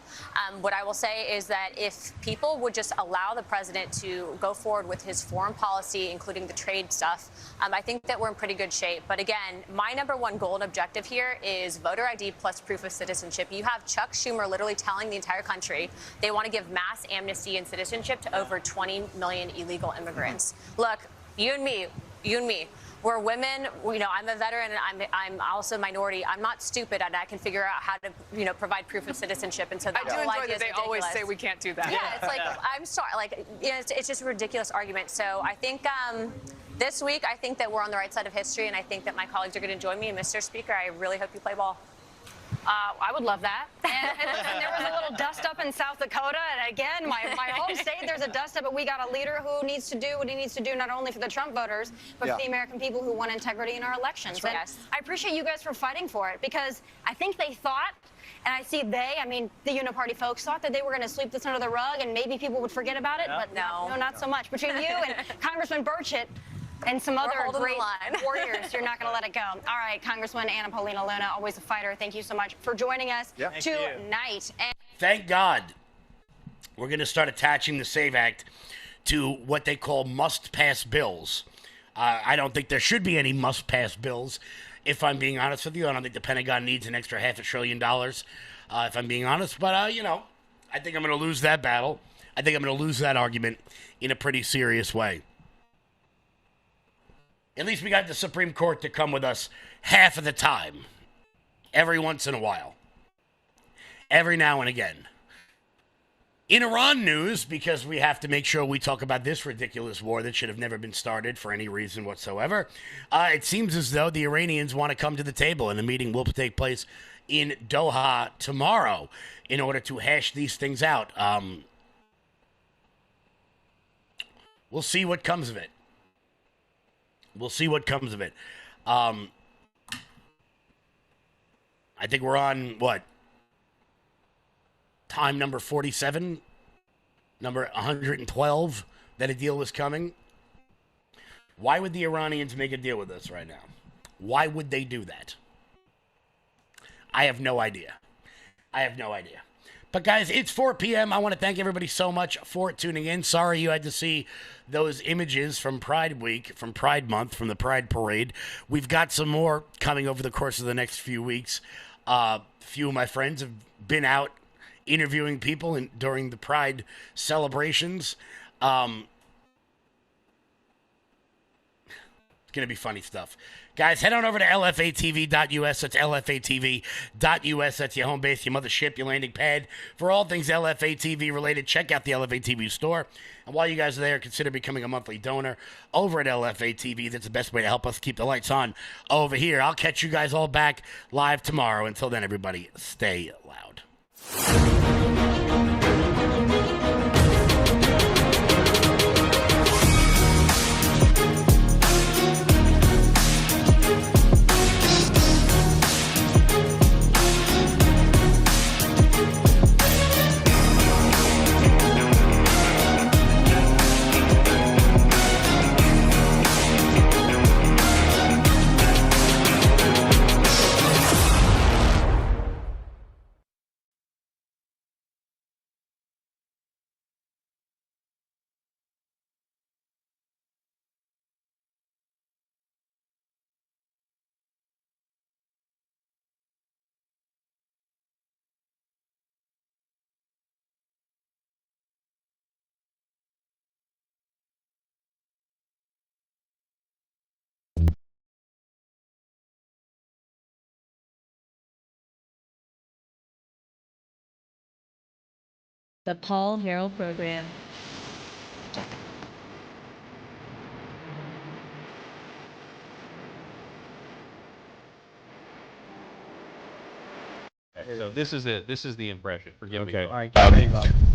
What I will say is that if people would just allow the president to go forward with his foreign policy, including the trade stuff, I think that we're in pretty good shape. But again, my number one goal and objective here is voter ID plus proof of citizenship. You have Chuck Schumer literally telling the entire country they want to give mass amnesty and citizenship to over 20 million illegal immigrants. Look, you and me, we're women. I'm a veteran, and I'm also a minority. I'm not stupid, and I can figure out how to, provide proof of citizenship. And so I do enjoy that they always say we can't do that. Yeah, it's like I'm sorry, it's just a ridiculous argument. So I think this week, I think that we're on the right side of history, and I think that my colleagues are going to join me. And Mr. Speaker, I really hope you play ball. I would love that. And listen, there was a little dust up in South Dakota. And again, my home state, there's a dust up, but we got a leader who needs to do what he needs to do, not only for the Trump voters, but for the American people who want integrity in our elections. Right. And I appreciate you guys for fighting for it, because I think they thought, and I see the Uniparty folks thought that they were going to sweep this under the rug and maybe people would forget about it, but no, not so much. Between you and Congressman Burchett, and some other great warriors, you're not going to let it go. All right, Congresswoman Anna Paulina Luna, always a fighter. Thank you so much for joining us tonight. And thank God we're going to start attaching the SAVE Act to what they call must-pass bills. I don't think there should be any must-pass bills, if I'm being honest with you. I don't think the Pentagon needs an extra $500 billion, if I'm being honest. But, I think I'm going to lose that battle. I think I'm going to lose that argument in a pretty serious way. At least we got the Supreme Court to come with us half of the time. Every once in a while. Every now and again. In Iran news, because we have to make sure we talk about this ridiculous war that should have never been started for any reason whatsoever, it seems as though the Iranians want to come to the table, and the meeting will take place in Doha tomorrow in order to hash these things out. We'll see what comes of it. We'll see what comes of it. I think we're on, time number 47, number 112, that a deal was coming. Why would the Iranians make a deal with us right now? Why would they do that? I have no idea. But guys, it's 4 p.m. I want to thank everybody so much for tuning in. Sorry you had to see those images from Pride Week, from Pride Month, from the Pride Parade. We've got some more coming over the course of the next few weeks. A few of my friends have been out interviewing people during the Pride celebrations. It's going to be funny stuff. Guys, head on over to lfatv.us. That's lfatv.us. That's your home base, your mothership, your landing pad. For all things LFA-TV related, check out the LFA-TV store. And while you guys are there, consider becoming a monthly donor over at LFA-TV. That's the best way to help us keep the lights on over here. I'll catch you guys all back live tomorrow. Until then, everybody, stay loud. The Paul Herrell Program. So this is it. This is the impression. Forgive me. Okay. All right.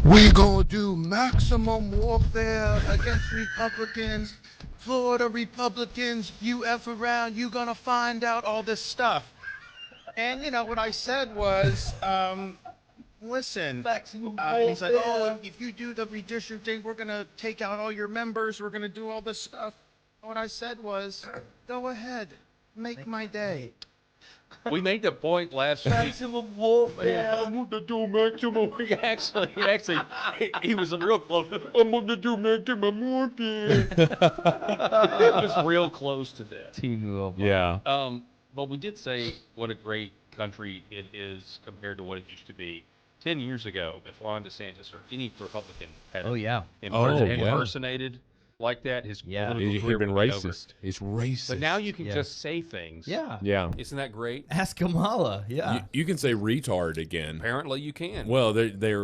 We gonna do maximum warfare against Republicans, Florida Republicans. You F around, you gonna find out all this stuff. And you know what I said was, listen. He's like, oh, if you do the redistricting, we're gonna take out all your members. We're gonna do all this stuff. What I said was, go ahead, make my day. We made the point last week. Maximum warfare. I'm gonna do maximum. Actually, he was real close. I'm gonna do maximum warfare. It was real close to that. Yeah. But we did say what a great country it is compared to what it used to be 10 years ago. If Ron DeSantis or any Republican had impersonated like that, his political He'd career been would be over. racist. He's racist. But now you can just say things. Yeah. Yeah. Isn't that great? Ask Kamala. Yeah. You can say retard again. Apparently you can. Well, they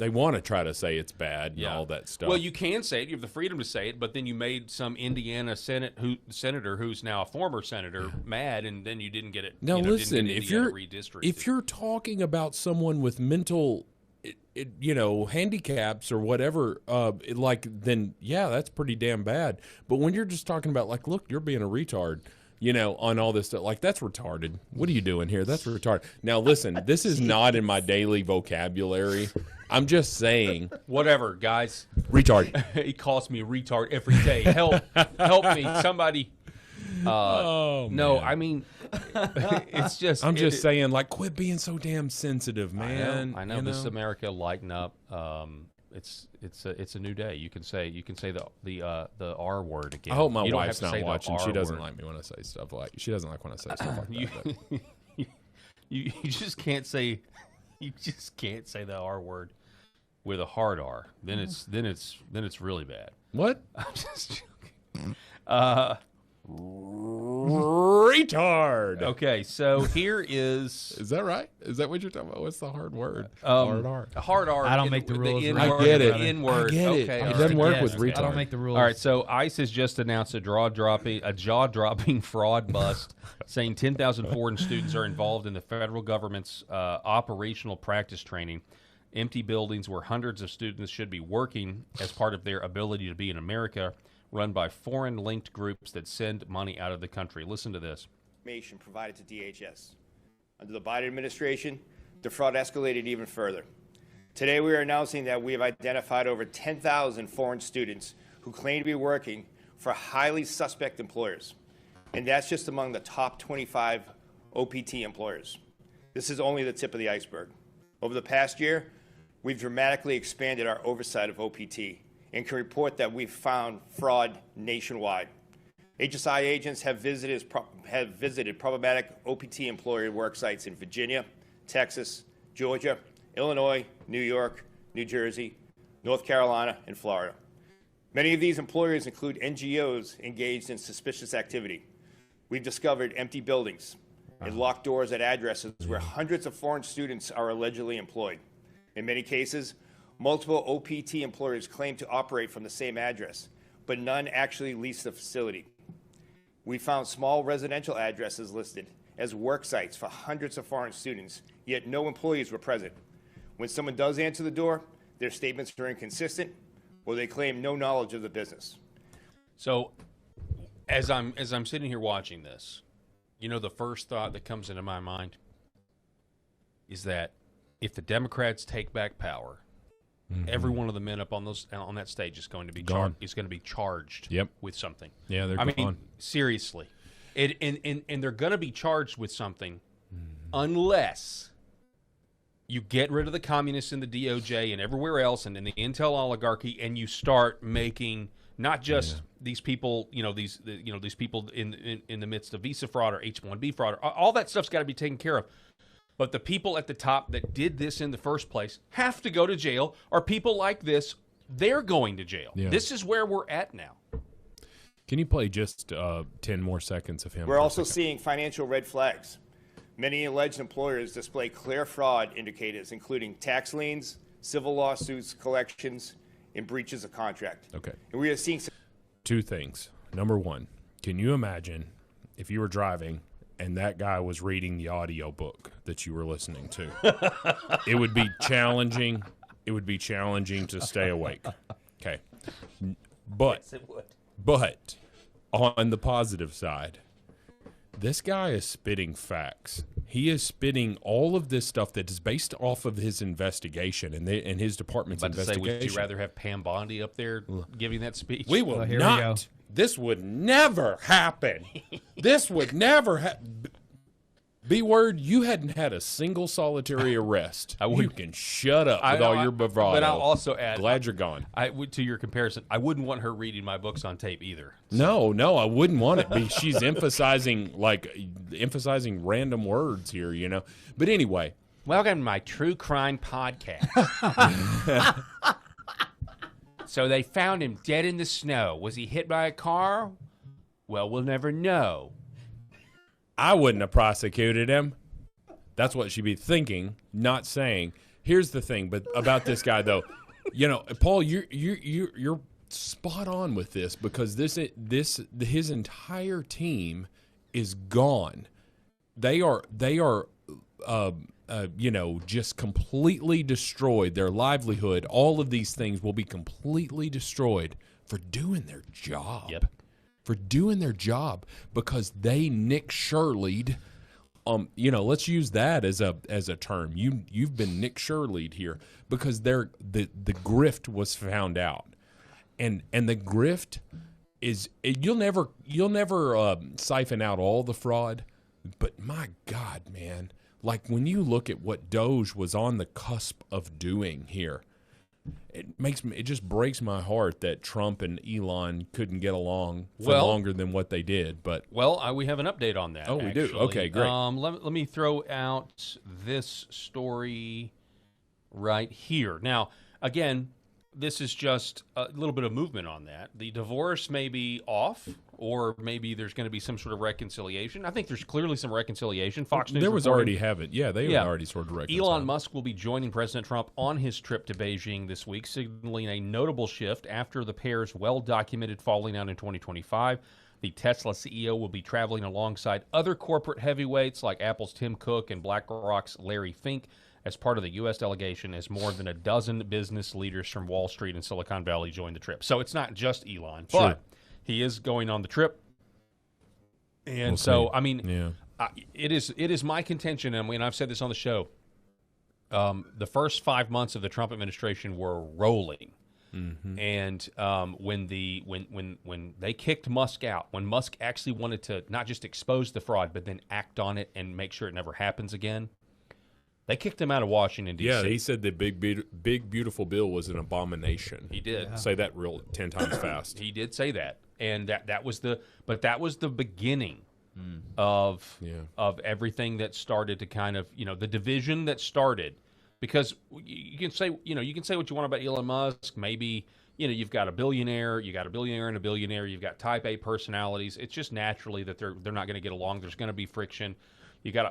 want to try to say it's bad and all that stuff. Well, you can say it. You have the freedom to say it, but then you made some Indiana senator who's now a former senator mad, and then you didn't get it. Now listen, didn't get if Indiana you're redistricted. if you're talking about someone with mental, handicaps or whatever, then yeah, that's pretty damn bad. But when you're just talking about like, look, you're being a retard. On all this stuff, like that's retarded. What are you doing here? That's retarded. Now listen, this is not in my daily vocabulary. I'm just saying. Whatever, guys. Retard. He calls me a retard every day. Help me, somebody. No, I mean, it's just. I'm just saying, like, quit being so damn sensitive, man. I know. This is America. Lighten up. It's a new day. You can say the R word again. I hope my You don't wife's have to not say the watching. R She doesn't word. like me when I say stuff like. She doesn't like when I say stuff like that. You just can't say. You just can't say the R word with a hard R. Then it's really bad. What? I'm just joking. Retard. Okay, so here is. Is that right? Is that what you're talking about? What's the hard word? Hard R. Hard R. I don't make the rules. I get it. The N-word. I get it. Okay, It all doesn't right. work with retard. I don't make the rules. All right, so ICE has just announced a jaw-dropping fraud bust, saying 10,000 foreign students are involved in the federal government's operational practice training. Empty buildings where hundreds of students should be working as part of their ability to be in America, run by foreign-linked groups that send money out of the country. Listen to this. Information provided to DHS. Under the Biden administration, the fraud escalated even further. Today, we are announcing that we have identified over 10,000 foreign students who claim to be working for highly suspect employers. And that's just among the top 25 OPT employers. This is only the tip of the iceberg. Over the past year, we've dramatically expanded our oversight of OPT and can report that we've found fraud nationwide. HSI agents have visited problematic OPT employer work sites in Virginia, Texas, Georgia, Illinois, New York, New Jersey, North Carolina, and Florida. Many of these employers include NGOs engaged in suspicious activity. We've discovered empty buildings and locked doors at addresses where hundreds of foreign students are allegedly employed. In many cases, multiple OPT employers claim to operate from the same address, but none actually lease the facility. We found small residential addresses listed as work sites for hundreds of foreign students, yet no employees were present. When someone does answer the door, their statements are inconsistent, or they claim no knowledge of the business. So, as I'm sitting here watching this, the first thought that comes into my mind is that if the Democrats take back power, every one of the men up on that stage is going to be charged with something. Yeah, they're gone. gone. Seriously, and they're going to be charged with something unless you get rid of the communists in the DOJ and everywhere else, and in the intel oligarchy, and you start making not just these people, these people in the midst of visa fraud or H-1B fraud, or all that stuff's got to be taken care of. But the people at the top that did this in the first place have to go to jail, or people like this, they're going to jail. Yeah. This is where we're at now. Can you play just 10 more seconds of him? We're also seeing financial red flags. Many alleged employers display clear fraud indicators, including tax liens, civil lawsuits, collections, and breaches of contract. Okay. And we are seeing two things. Number one, can you imagine if you were driving and that guy was reading the audiobook that you were listening to, it would be challenging. It would be challenging to stay awake. Okay. But, Yes, it would. But on the positive side, this guy is spitting facts. He is spitting all of this stuff that is based off of his investigation and his department's investigation. Would you rather have Pam Bondi up there giving that speech? We will not. This would never happen. This would never happen. B-word, you hadn't had a single solitary arrest. You can shut up with all your bravado. But I'll also add, glad you're gone. To your comparison, I wouldn't want her reading my books on tape either. No, I wouldn't want it. She's emphasizing random words here, you know. But anyway, welcome to my true crime podcast. So they found him dead in the snow. Was he hit by a car? Well, we'll never know. I wouldn't have prosecuted him. That's what she'd be thinking, not saying. Here's the thing, but about this guy though, you know, Paul, you're spot on with this because his entire team is gone. They are you know, just completely destroyed. Their livelihood, all of these things will be completely destroyed for doing their job. Yep. For doing their job because they Nick Shirley'd, you know, let's use that as a term. You've been Nick Shirley'd here because the grift was found out, and the grift is you'll never siphon out all the fraud, but my God, man, like when you look at what Doge was on the cusp of doing here. It just breaks my heart that Trump and Elon couldn't get along for longer than what they did. But we have an update on that. Oh, we do. Okay, great. Let me throw out this story right here. Now, again, this is just a little bit of movement on that. The divorce may be off, or maybe there's going to be some sort of reconciliation. I think there's clearly some reconciliation. Fox News. There was already they had already sort of reconciled. Elon Musk will be joining President Trump on his trip to Beijing this week, signaling a notable shift after the pair's well-documented falling out in 2025. The Tesla CEO will be traveling alongside other corporate heavyweights like Apple's Tim Cook and BlackRock's Larry Fink as part of the U.S. delegation, as more than a dozen business leaders from Wall Street and Silicon Valley joined the trip. So it's not just Elon, but he is going on the trip. And I mean, it is my contention, and I mean, I've said this on the show, the first 5 months of the Trump administration were rolling. Mm-hmm. And when they kicked Musk out, when Musk actually wanted to not just expose the fraud, but then act on it and make sure it never happens again, they kicked him out of Washington, D.C. Yeah, he said the big beautiful bill was an abomination. He did. Say that 10 times fast. He did say that. And that was the beginning of everything that started to kind of, you know, the division that started. Because you can say what you want about Elon Musk. Maybe, you know, you've got a billionaire and a billionaire. You've got type A personalities. It's just naturally that they're not going to get along. There's going to be friction.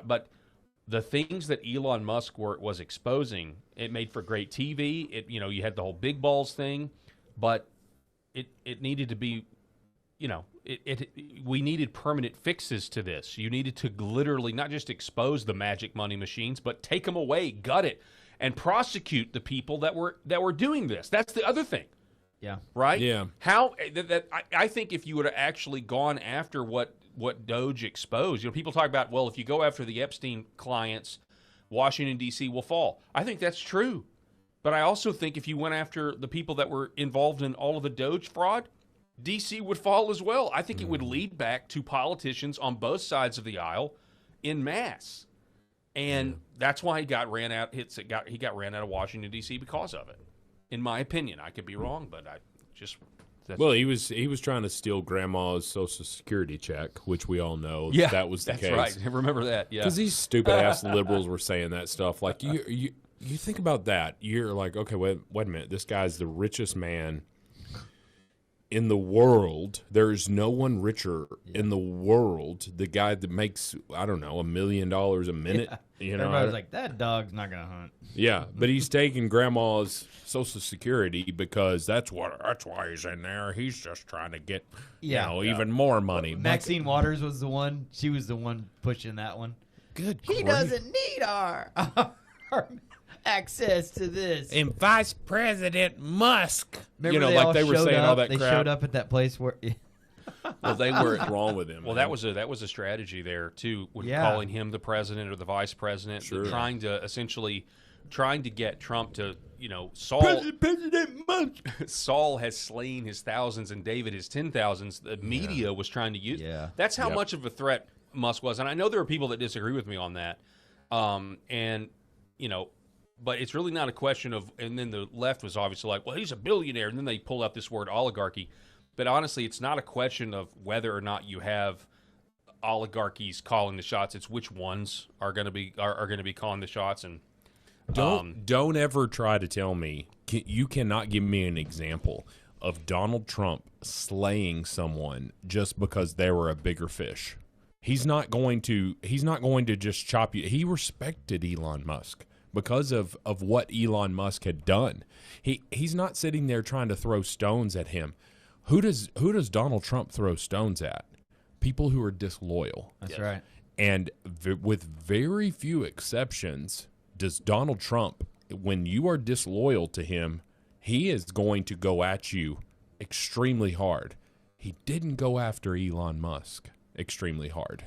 But the things that Elon Musk was exposing, it made for great TV. You had the whole big balls thing, but it needed to be, you know, we needed permanent fixes to this. You needed to literally not just expose the magic money machines, but take them away, gut it, and prosecute the people that were doing this. That's the other thing. Yeah. Right? Yeah. I think if you would have actually gone after what Doge exposed, you know, people talk about, well, if you go after the Epstein clients, Washington, D.C. will fall. I think that's true. But I also think if you went after the people that were involved in all of the Doge fraud, D.C. would fall as well. I think it would lead back to politicians on both sides of the aisle en masse. And that's why he got ran out. He got ran out of Washington, D.C. because of it. In my opinion, I could be wrong, but he was trying to steal Grandma's Social Security check, which we all know that was the case. That's right. I remember that. Yeah, because these stupid ass liberals were saying that stuff. Like you think about that, you're like, okay, wait a minute. This guy's the richest man in the world, there is no one richer in the world. The guy that makes, I don't know, $1 million a minute. You know, everybody's like, that dog's not gonna hunt. Yeah, but he's taking grandma's Social Security because that's why he's in there. He's just trying to get even more money. Maxine Waters was the one. She was the one pushing that one. Good. He doesn't need our access to this. And Vice President Musk. Remember they were saying all that crap. They showed up at that place where. Well, they were wrong with him. Well, that was a strategy there too, with calling him the president or the vice president, trying to get Trump to, President Musk. Saul has slain his thousands and David his 10,000s. The media was trying to use. Yeah. That's how much of a threat Musk was, and I know there are people that disagree with me on that. But it's really not a question of. And then the left was obviously like, well, he's a billionaire, and then they pull out this word oligarchy. But honestly, it's not a question of whether or not you have oligarchies calling the shots. It's which ones are going to be calling the shots. And don't ever try to tell me you cannot give me an example of Donald Trump slaying someone just because they were a bigger fish. He's not going to just chop you. He respected Elon Musk because of what Elon Musk had done. He's not sitting there trying to throw stones at him. Who does Donald Trump throw stones at? People who are disloyal. That's right. And with very few exceptions, does Donald Trump, when you are disloyal to him, he is going to go at you extremely hard. He didn't go after Elon Musk extremely hard.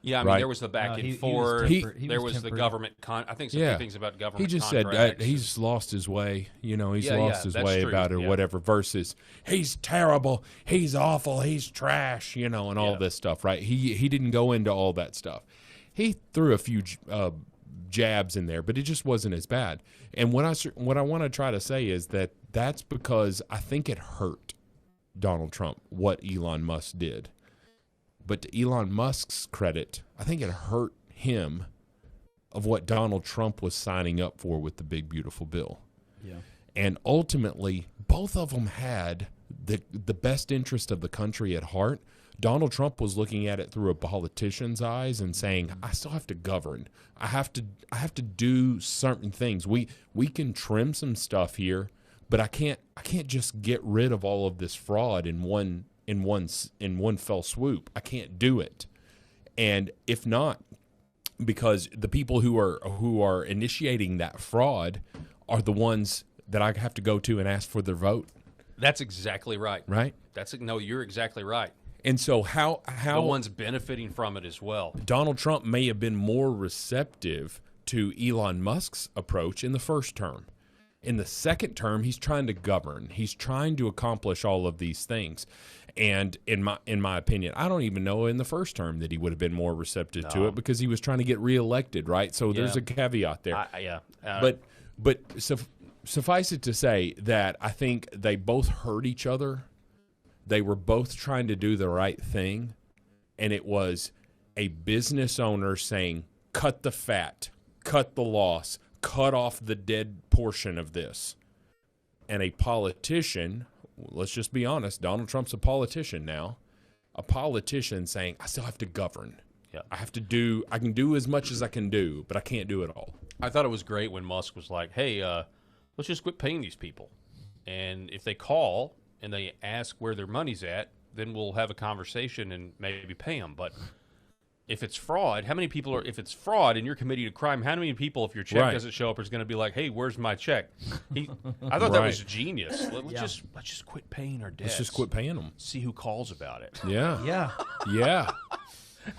Yeah, I mean, there was the back and forth. There was the government. I think some few things about government. He just said he's lost his way. He's lost his way about it or whatever. Versus he's terrible, he's awful, he's trash. And all this stuff. Right? He didn't go into all that stuff. He threw a few jabs in there, but it just wasn't as bad. And what I want to try to say is that's because I think it hurt Donald Trump what Elon Musk did. But to Elon Musk's credit, I think it hurt him of what Donald Trump was signing up for with the big, beautiful bill. Yeah. And ultimately, both of them had the best interest of the country at heart. Donald Trump was looking at it through a politician's eyes and saying, I still have to govern. I have to do certain things. We can trim some stuff here, but I can't just get rid of all of this fraud in one fell swoop. I can't do it. And if not, because the people who are initiating that fraud are the ones that I have to go to and ask for their vote. That's exactly right. Right? You're exactly right. And so how the one's benefiting from it as well. Donald Trump may have been more receptive to Elon Musk's approach in the first term. In the second term, he's trying to govern. He's trying to accomplish all of these things. And in my opinion, I don't even know in the first term that he would have been more receptive to it because he was trying to get reelected, right? So there's a caveat there. But suffice it to say that I think they both hurt each other. They were both trying to do the right thing, and it was a business owner saying, cut the fat, cut the loss, cut off the dead portion of this. And a politician, let's just be honest, Donald Trump's a politician now, a politician saying, I still have to govern. Yeah. I can do as much as I can do, but I can't do it all. I thought it was great when Musk was like, hey, let's just quit paying these people. And if they call and they ask where their money's at, then we'll have a conversation and maybe pay them. But if it's fraud, if it's fraud and you're committing a crime, how many people, if your check doesn't show up, is going to be like, hey, where's my check? I thought that was genius. Let's just quit paying our debts. Let's just quit paying them. See who calls about it. Yeah. Yeah.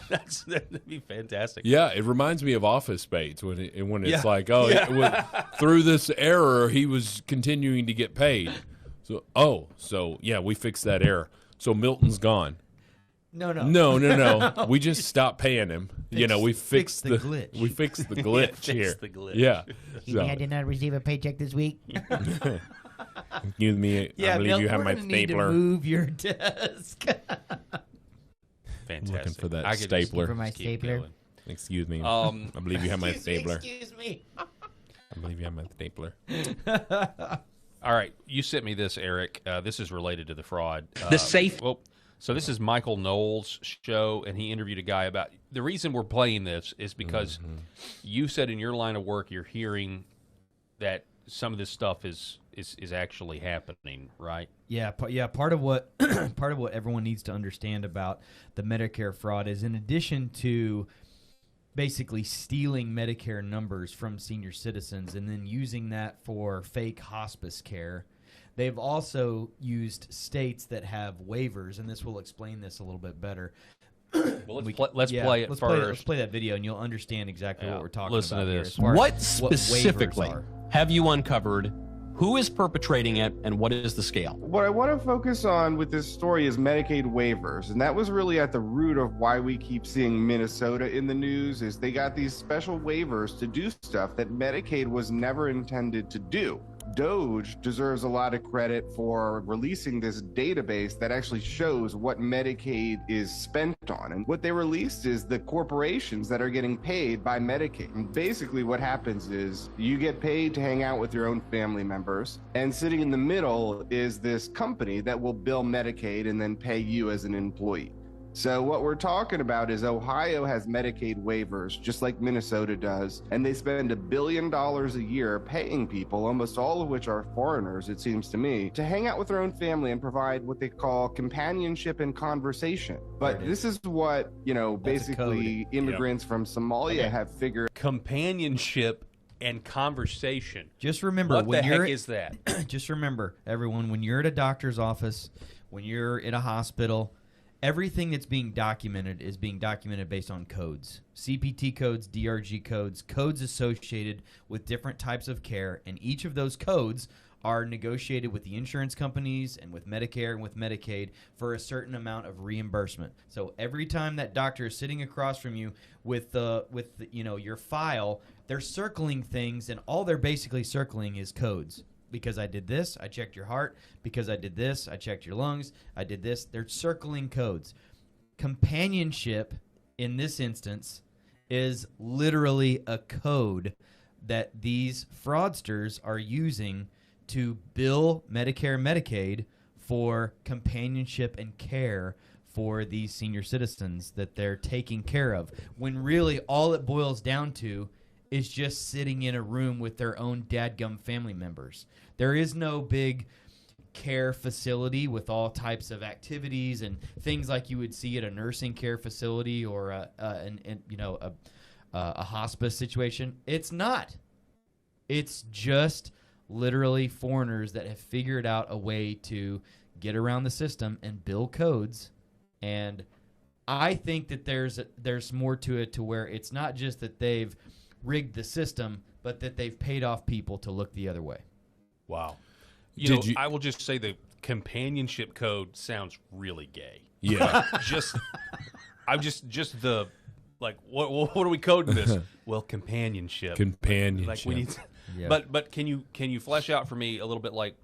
That'd be fantastic. Yeah, it reminds me of Office Space when it's like, through this error, he was continuing to get paid. So we fixed that error. So Milton's gone. No. We just stopped paying him. We fixed the glitch. We fixed the glitch here. Yeah. I did not receive a paycheck this week. Excuse me. I believe you have my stapler. Need to move your desk. Fantastic. Looking for that stapler. For my stapler. Excuse me. I believe you have my stapler. Excuse me. I believe you have my stapler. All right, you sent me this, Eric. This is related to the fraud. The safe. Well, so this is Michael Knowles' show, and he interviewed a guy about. The reason we're playing this is because you said in your line of work you're hearing that some of this stuff is actually happening, right? Yeah, part of what everyone needs to understand about the Medicare fraud is, in addition to basically stealing Medicare numbers from senior citizens and then using that for fake hospice care, they've also used states that have waivers, and this will explain this a little bit better. Well, let's play it first. Let's play that video, and you'll understand exactly what we're talking listen about. to here this. as far as What specifically waivers are. have you uncovered? Who is perpetrating it, and what is the scale? What I want to focus on with this story is Medicaid waivers, and that was really at the root of why we keep seeing Minnesota in the news. Is they got these special waivers to do stuff that Medicaid was never intended to do. DOJ deserves a lot of credit for releasing this database that actually shows what Medicaid is spent on. And what they released is the corporations that are getting paid by Medicaid. And basically what happens is you get paid to hang out with your own family members, and sitting in the middle is this company that will bill Medicaid and then pay you as an employee. So what we're talking about is Ohio has Medicaid waivers, just like Minnesota does, and they spend $1 billion a year paying people, almost all of which are foreigners, it seems to me, to hang out with their own family and provide what they call companionship and conversation. But this is what, basically immigrants from Somalia have figured. Companionship and conversation. Just remember, what when the you're heck is that? Just remember, everyone, when you're at a doctor's office, when you're in a hospital, everything that's being documented is being documented based on codes. CPT codes, DRG codes, codes associated with different types of care, and each of those codes are negotiated with the insurance companies and with Medicare and with Medicaid for a certain amount of reimbursement. So every time that doctor is sitting across from you with your file, they're circling things, and all they're basically circling is codes. Because I did this, I checked your heart. Because I did this, I checked your lungs. I did this. They're circling codes. Companionship, in this instance, is literally a code that these fraudsters are using to bill Medicare and Medicaid for companionship and care for these senior citizens that they're taking care of. When really all it boils down to is just sitting in a room with their own dadgum family members. There is no big care facility with all types of activities and things like you would see at a nursing care facility or a hospice situation. It's not. It's just literally foreigners that have figured out a way to get around the system and bill codes. And I think that there's more to it, to where it's not just that they've rigged the system, but that they've paid off people to look the other way. Wow. I will just say the companionship code sounds really gay. Yeah. What are we coding this? Well, companionship. Companionship. Like we need to, Yeah. But can you flesh out for me a little bit, like,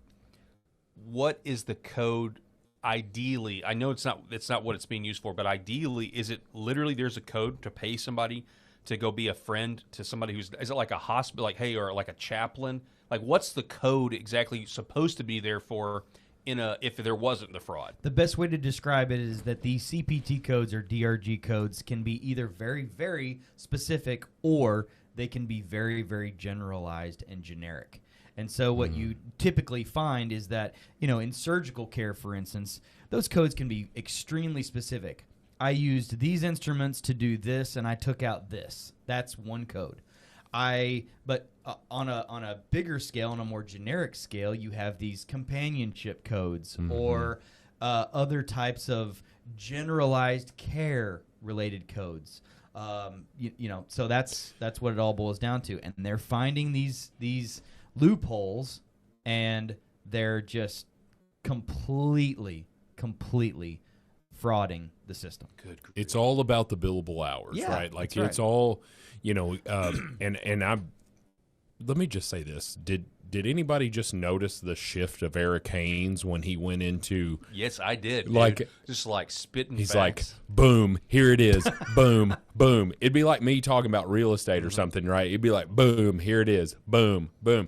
what is the code ideally? I know it's not what it's being used for, but ideally, is it literally there's a code to pay somebody to go be a friend to somebody is it like a hospital, like, hey, or like a chaplain? Like, what's the code exactly supposed to be there for if there wasn't the fraud? The best way to describe it is that these CPT codes or DRG codes can be either very, very specific, or they can be very, very generalized and generic. And so what you typically find is that, in surgical care, for instance, those codes can be extremely specific. I used these instruments to do this, and I took out this. That's one code. But on a bigger scale, on a more generic scale, you have these companionship codes or other types of generalized care related codes. So that's what it all boils down to. And they're finding these loopholes, and they're just completely frauding the system. Good. It's all about the billable hours, right? Like, it's all, and let me just say this. Did anybody just notice the shift of Eric Haynes when he went into? Yes, I did. Like, dude. Just like spitting. He's facts. like, boom, here it is, boom, boom. It'd be like me talking about real estate or something, right? It'd be like, boom, here it is, boom, boom.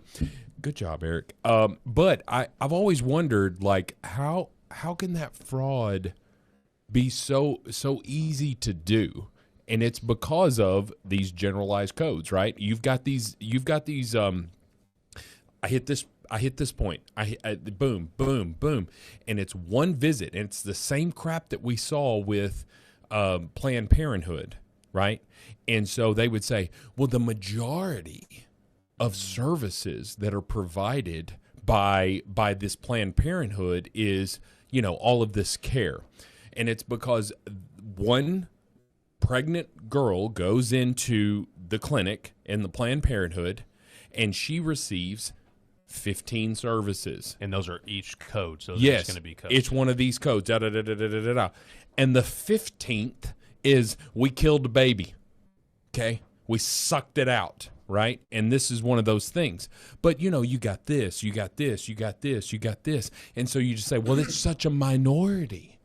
Good job, Eric. But I've always wondered, like, how can that fraud be so easy to do? And it's because of these generalized codes, right? You've got these. I hit this point. I boom, boom, boom, and it's one visit, and it's the same crap that we saw with Planned Parenthood, right? And so they would say, well, the majority of services that are provided by this Planned Parenthood is, all of this care, and it's because one pregnant girl goes into the clinic in the Planned Parenthood, and she receives 15 services. And those are each code. So yes, going to be codes. It's one of these codes. Da, da, da, da, da, da, da. And the 15th is we killed a baby. Okay? We sucked it out, right? And this is one of those things. But, you got this, you got this, you got this, you got this. And so you just say, well, it's such a minority.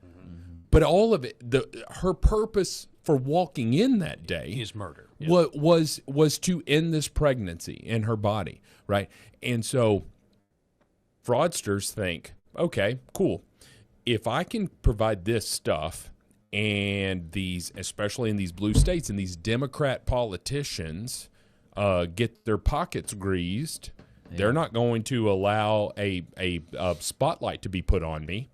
But all of it, her purpose for walking in that day is murder. Yeah. Was to end this pregnancy in her body, right? And so fraudsters think, okay, cool. If I can provide this stuff, and these, especially in these blue states, and these Democrat politicians get their pockets greased, they're not going to allow a spotlight to be put on me.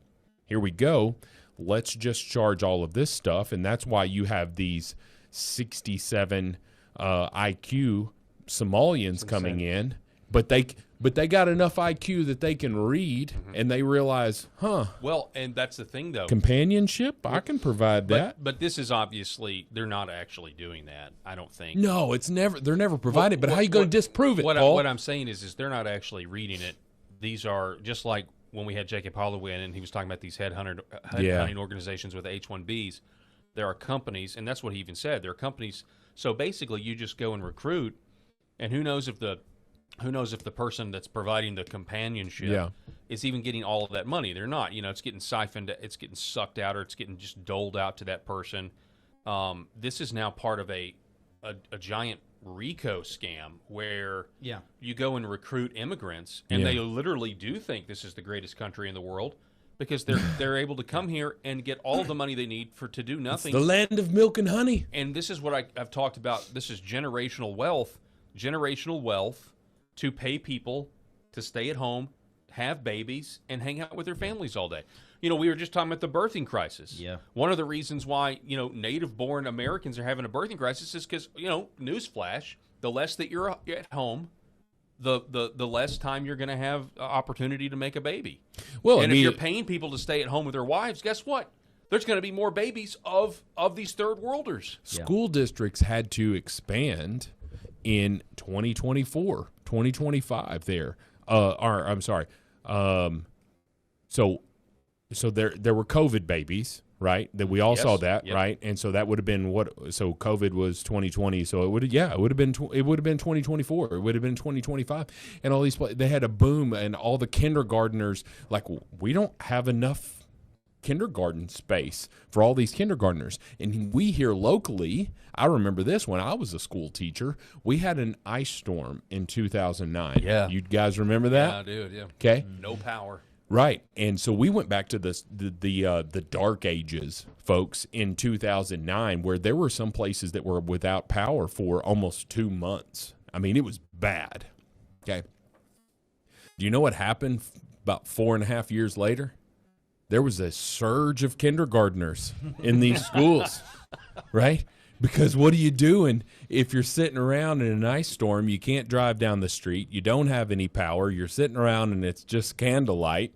Here we go. Let's just charge all of this stuff, and that's why you have these 67 IQ Somalians coming in, but they got enough IQ that they can read, and they realize, Well, and that's the thing, though. Companionship, I can provide that. But this is obviously, they're not actually doing that, I don't think. No, they're never provided, but how are you going to disprove it, Paul? What I'm saying is they're not actually reading it. These are just like when we had Jacob Holloway in, and he was talking about these headhunting organizations with H-1Bs. There are companies, and that's what he even said. There are companies. So basically, you just go and recruit, and who knows if the person that's providing the companionship is even getting all of that money. They're not. It's getting siphoned, it's getting sucked out, or it's getting just doled out to that person. This is now part of a giant RICO scam where you go and recruit immigrants, and they literally do think this is the greatest country in the world because they're able to come here and get all the money they need to do nothing. It's the land of milk and honey. And this is what I've talked about. This is generational wealth to pay people to stay at home, have babies, and hang out with their families all day. We were just talking about the birthing crisis. Yeah. One of the reasons why, native-born Americans are having a birthing crisis is because, newsflash, the less that you're at home, the less time you're going to have opportunity to make a baby. Well, and if you're paying people to stay at home with their wives, guess what? There's going to be more babies of these third worlders. School districts had to expand in 2024, 2025 there. I'm sorry. So there were COVID babies, right? That we all saw that, right? And so that would have been so COVID was 2020, so it would have been 2024. It would have been 2025. And all these they had a boom, and all the kindergartners, like, we don't have enough kindergarten space for all these kindergartners. And we here locally, I remember this when I was a school teacher, we had an ice storm in 2009. Yeah. You guys remember that? Yeah, dude, yeah. Okay. No power. Right. And so we went back to the dark ages, folks, in 2009, where there were some places that were without power for almost 2 months. I mean, it was bad. Okay. Do you know what happened about 4.5 years later? There was a surge of kindergartners in these schools, right? Because what are you doing if you're sitting around in an ice storm? You can't drive down the street. You don't have any power. You're sitting around and it's just candlelight.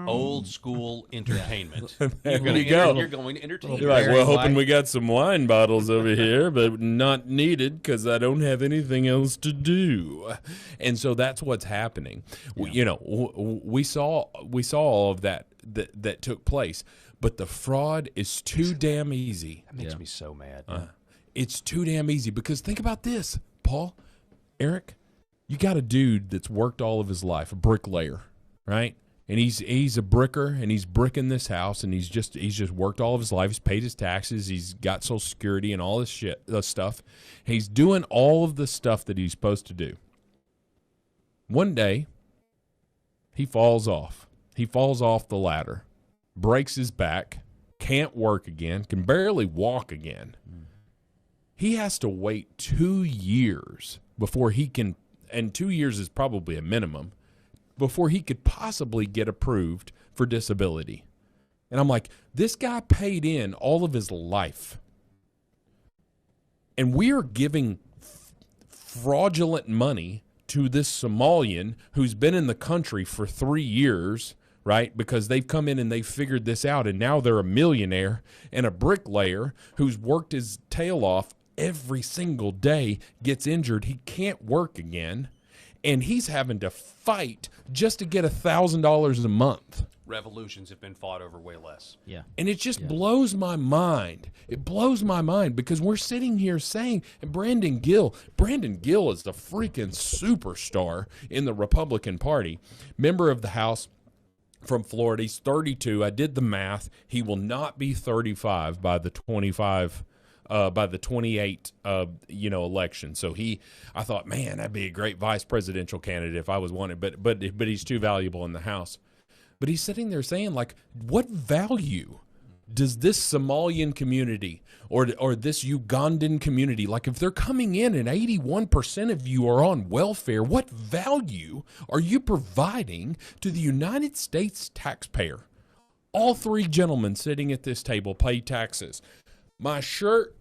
Old school entertainment. There you go. You're going to entertain. You're like, well, hoping we got some wine bottles over here, but not needed because I don't have anything else to do. And so that's what's happening. Yeah. We saw all of that took place. But the fraud is too damn easy. That makes me so mad. It's too damn easy because think about this, Paul, Eric. You got a dude that's worked all of his life, a bricklayer, right? And he's a bricker, and he's bricking this house, and he's just worked all of his life. He's paid his taxes. He's got Social Security and all this stuff. He's doing all of the stuff that he's supposed to do. One day, he falls off. He falls off the ladder, breaks his back, can't work again, can barely walk again. He has to wait 2 years before he can, and 2 years is probably a minimum, before he could possibly get approved for disability. And I'm like, this guy paid in all of his life. And we are giving fraudulent money to this Somalian who's been in the country for 3 years, right? Because they've come in and they've figured this out, and now they're a millionaire, and a bricklayer who's worked his tail off every single day gets injured. He can't work again, and he's having to fight just to get $1,000 a month. Revolutions have been fought over way less. Yeah. And it just blows my mind. It blows my mind because we're sitting here saying, and Brandon Gill is the freaking superstar in the Republican Party, member of the House from Florida. He's 32. I did the math. He will not be 35 by the 28 election. So I thought, man, that'd be a great vice presidential candidate if I was wanted, but he's too valuable in the House. But he's sitting there saying, like, what value does this Somalian community or this Ugandan community, like, if they're coming in and 81% of you are on welfare, what value are you providing to the United States taxpayer? All three gentlemen sitting at this table pay taxes. My shirt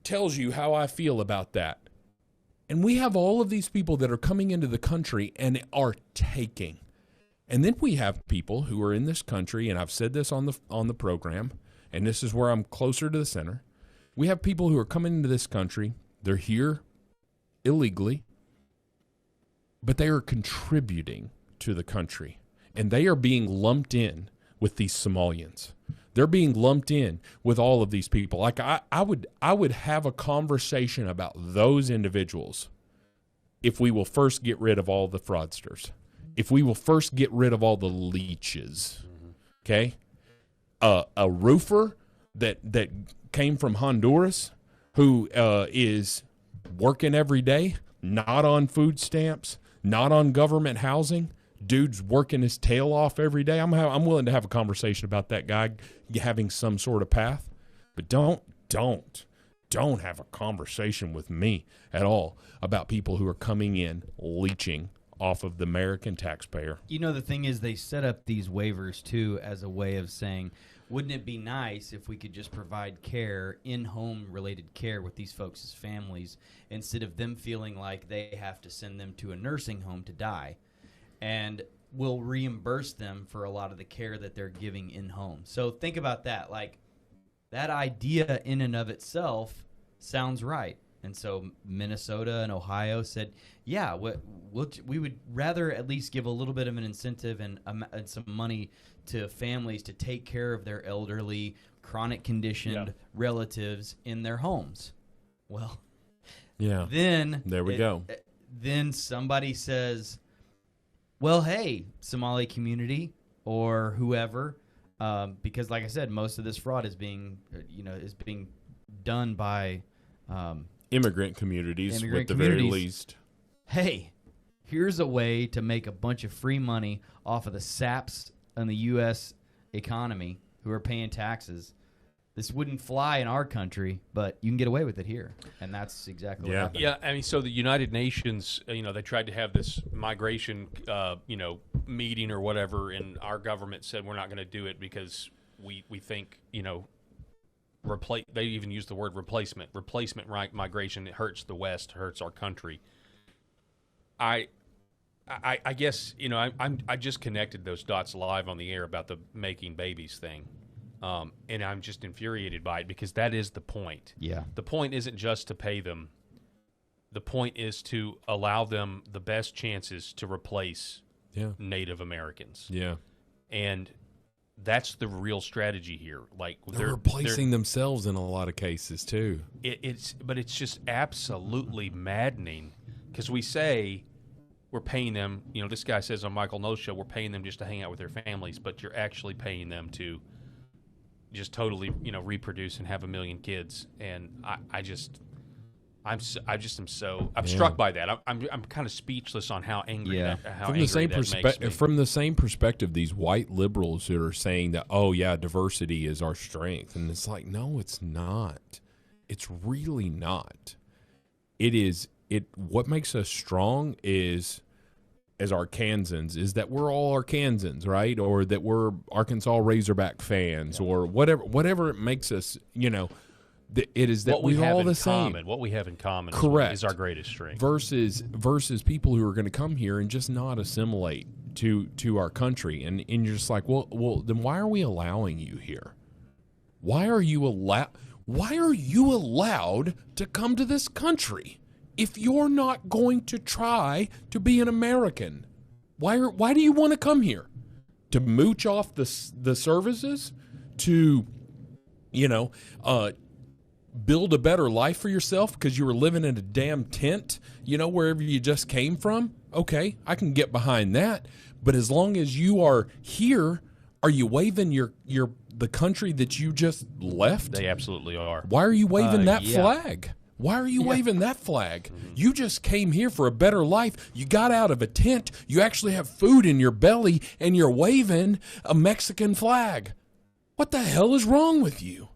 tells you how I feel about that. And we have all of these people that are coming into the country and are taking. And then we have people who are in this country, and I've said this on the program, and this is where I'm closer to the center. We have people who are coming into this country. They're here illegally, but they are contributing to the country, and they are being lumped in with these Somalians. They're being lumped in with all of these people. Like I would have a conversation about those individuals if we will first get rid of all the fraudsters. If we will first get rid of all the leeches, okay? A roofer that came from Honduras who is working every day, not on food stamps, not on government housing, dude's working his tail off every day. I'm willing to have a conversation about that guy having some sort of path, but don't have a conversation with me at all about people who are coming in leeching off of the American taxpayer. You know, the thing is, they set up these waivers, too, as a way of saying, wouldn't it be nice if we could just provide care, in-home related care with these folks' families, instead of them feeling like they have to send them to a nursing home to die, and we'll reimburse them for a lot of the care that they're giving in-home. So think about that. Like, that idea in and of itself sounds right. And so Minnesota and Ohio said, yeah, we would rather at least give a little bit of an incentive and some money to families to take care of their elderly, chronic conditioned relatives in their homes. Well, then there we go. Then somebody says, well, hey, Somali community or whoever, because like I said, most of this fraud is being done by immigrant communities, at the very least. Hey, here's a way to make a bunch of free money off of the saps in the U.S. economy who are paying taxes. This wouldn't fly in our country, but you can get away with it here, and that's exactly what happened. Yeah, I mean, so the United Nations, they tried to have this migration, meeting or whatever, and our government said we're not going to do it because we think, they even use the word replacement. Replacement migration, it hurts the West, hurts our country. I guess, I just connected those dots live on the air about the making babies thing. And I'm just infuriated by it because that is the point. Yeah. The point isn't just to pay them. The point is to allow them the best chances to replace Native Americans. Yeah. And that's the real strategy here. Like they're replacing themselves in a lot of cases too. But it's just absolutely maddening because we say we're paying them. This guy says on Michael Knowles' show, we're paying them just to hang out with their families, but you're actually paying them to just totally, reproduce and have 1 million kids. And I'm struck by that. I'm kind of speechless on how angry that makes me. From the same perspective, these white liberals who are saying that, oh yeah, diversity is our strength, and it's like, no, it's not. It's really not. It is. What makes us strong is, as Arkansans, is that we're all Arkansans, right? Or that we're Arkansas Razorback fans, or whatever it makes us. It is that we're all the same. What we have in common, correct, is our greatest strength. Versus people who are going to come here and just not assimilate to our country, and you're just like, well, then why are we allowing you here? Why are you allowed to come to this country if you're not going to try to be an American? Why do you want to come here? To mooch off the services? To build a better life for yourself because you were living in a damn tent, wherever you just came from? Okay, I can get behind that. But as long as you are here, are you waving the country that you just left? They absolutely are. Why are you waving that flag? Why are you waving that flag? You just came here for a better life. You got out of a tent. You actually have food in your belly, and you're waving a Mexican flag. What the hell is wrong with you?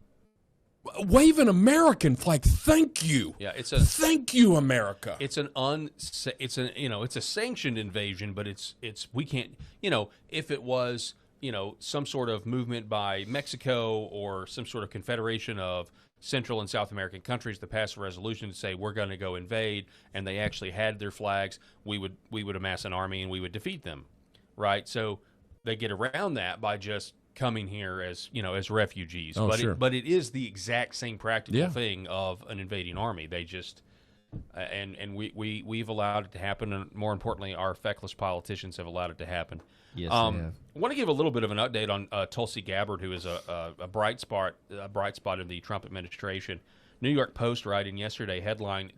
Wave an American flag. Thank you. Yeah, thank you, America. It's a sanctioned invasion, but we can't. If it was some sort of movement by Mexico or some sort of confederation of Central and South American countries that passed a resolution to say we're going to go invade, and they actually had their flags, we would amass an army and we would defeat them, right? So they get around that by just coming here as refugees. But it is the exact same practical thing of an invading army. They just and we've allowed it to happen, and more importantly, our feckless politicians have allowed it to happen. Yes, I want to give a little bit of an update on Tulsi Gabbard, who is a bright spot in the Trump administration. New York Post writing yesterday, headline: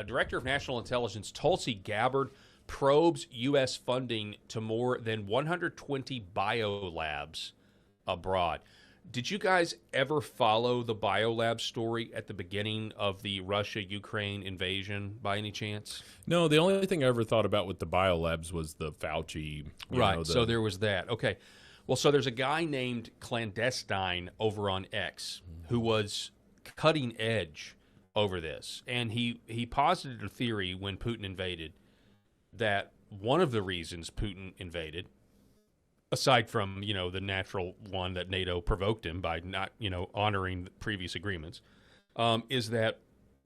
Director of National Intelligence Tulsi Gabbard probes U.S. funding to more than 120 biolabs abroad. Did you guys ever follow the biolab story at the beginning of the Russia-Ukraine invasion by any chance? No, the only thing I ever thought about with the biolabs was the Fauci. Right, so there was that. Okay. Well, so there's a guy named Clandestine over on X who was cutting edge over this. And he posited a theory when Putin invaded that one of the reasons Putin invaded, aside from, the natural one that NATO provoked him by not, honoring the previous agreements, is that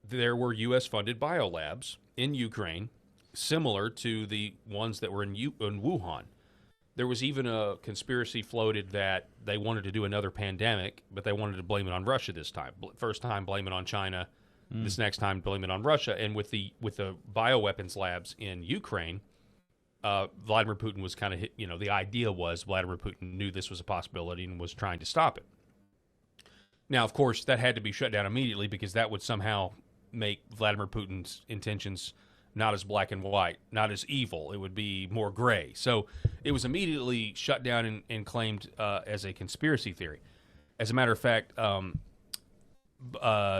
there were U.S.-funded biolabs in Ukraine similar to the ones that were in Wuhan. There was even a conspiracy floated that they wanted to do another pandemic, but they wanted to blame it on Russia this time. First time, blame it on China. This next time, blame it on Russia. And with the bioweapons labs in Ukraine, Vladimir Putin was kind of, the idea was Vladimir Putin knew this was a possibility and was trying to stop it. Now, of course, that had to be shut down immediately because that would somehow make Vladimir Putin's intentions not as black and white, not as evil. It would be more gray. So it was immediately shut down and claimed as a conspiracy theory. As a matter of fact,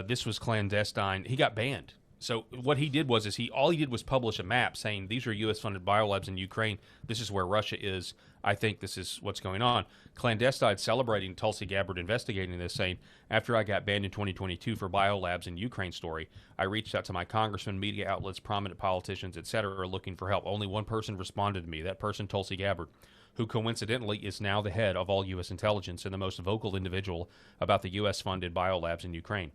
this was clandestine. He got banned. So what he did was all he did was publish a map saying these are U.S.-funded biolabs in Ukraine. This is where Russia is. I think this is what's going on. Clandestine celebrating Tulsi Gabbard investigating this, saying, after I got banned in 2022 for biolabs in Ukraine story, I reached out to my congressmen, media outlets, prominent politicians, etc., looking for help. Only one person responded to me, that person Tulsi Gabbard, who coincidentally is now the head of all U.S. intelligence and the most vocal individual about the U.S.-funded biolabs in Ukraine.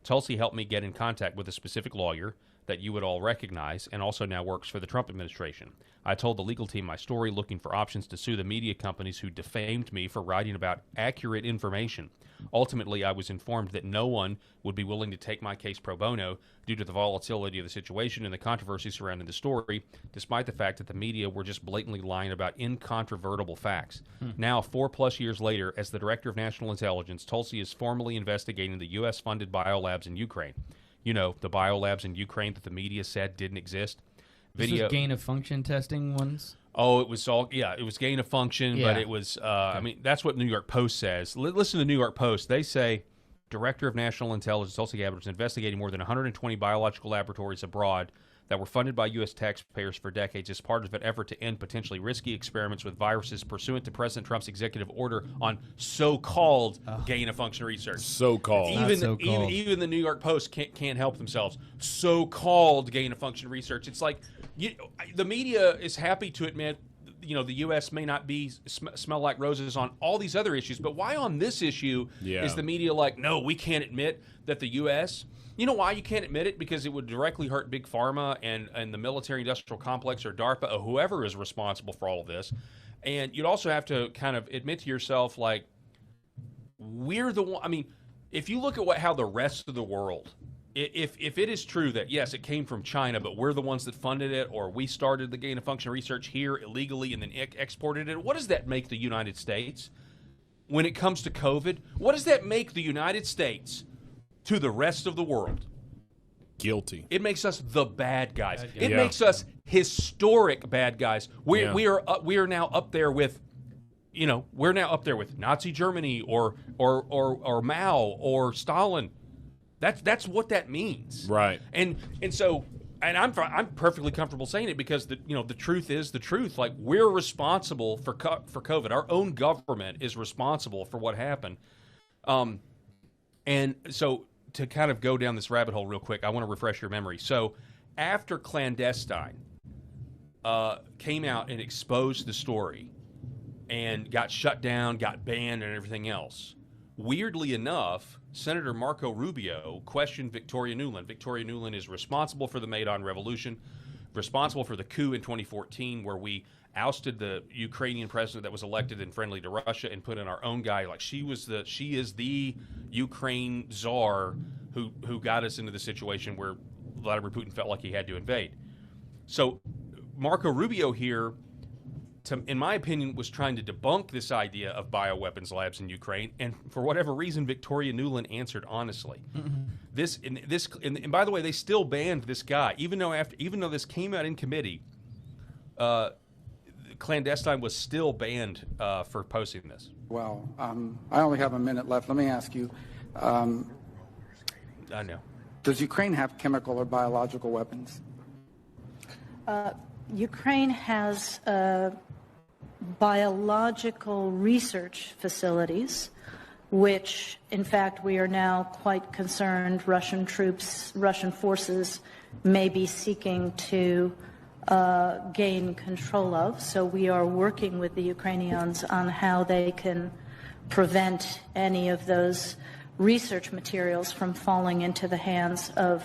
Tulsi helped me get in contact with a specific lawyer that you would all recognize and also now works for the Trump administration. I told the legal team my story, looking for options to sue the media companies who defamed me for writing about accurate information. Ultimately, I was informed that no one would be willing to take my case pro bono due to the volatility of the situation and the controversy surrounding the story, despite the fact that the media were just blatantly lying about incontrovertible facts. Now, 4+ years later, as the Director of National Intelligence, Tulsi is formally investigating the U.S.-funded biolabs in Ukraine. The biolabs in Ukraine that the media said didn't exist. This was gain-of-function testing ones? Oh, it was all, it was gain of function, but it was, that's what New York Post says. Listen to New York Post. They say Director of National Intelligence, Tulsi Gabbard, was investigating more than 120 biological laboratories abroad that were funded by U.S. taxpayers for decades as part of an effort to end potentially risky experiments with viruses pursuant to President Trump's executive order on so-called gain-of-function research. So-called. Even the New York Post can't help themselves. So-called gain-of-function research. It's like the media is happy to admit, the U.S. may not be smell like roses on all these other issues, but why on this issue is the media like, no, we can't admit that the U.S. You know why you can't admit it? Because it would directly hurt Big Pharma and the military-industrial complex or DARPA or whoever is responsible for all of this. And you'd also have to kind of admit to yourself, like, we're the one. I mean, if you look at how the rest of the world, if it is true that, yes, it came from China, but we're the ones that funded it, or we started the gain-of-function research here illegally and then exported it, what does that make the United States when it comes to COVID? What does that make the United States to the rest of the world? Guilty. It makes us the bad guys. It makes us historic bad guys. We are now up there with, we're now up there with Nazi Germany or Mao or Stalin. That's what that means. Right. And so I'm perfectly comfortable saying it because the truth is the truth. Like, we're responsible for COVID. Our own government is responsible for what happened. And so to kind of go down this rabbit hole real quick, I want to refresh your memory. So after Clandestine came out and exposed the story and got shut down, got banned, and everything else, weirdly enough, Senator Marco Rubio questioned Victoria Nuland. Victoria Nuland is responsible for the Maidan Revolution, responsible for the coup in 2014 where we ousted the Ukrainian president that was elected and friendly to Russia and put in our own guy. Like, she is the Ukraine czar who got us into the situation where Vladimir Putin felt like he had to invade. So Marco Rubio here, in my opinion, was trying to debunk this idea of bioweapons labs in Ukraine, and for whatever reason, Victoria Nuland answered honestly. Mm-hmm. And by the way, they still banned this guy, even though this came out in committee. Clandestine was still banned for posting this. Well, I only have a minute left. Let me ask you. I know. Does Ukraine have chemical or biological weapons? Ukraine has biological research facilities, which, in fact, we are now quite concerned Russian forces may be seeking to gain control of. So we are working with the Ukrainians on how they can prevent any of those research materials from falling into the hands of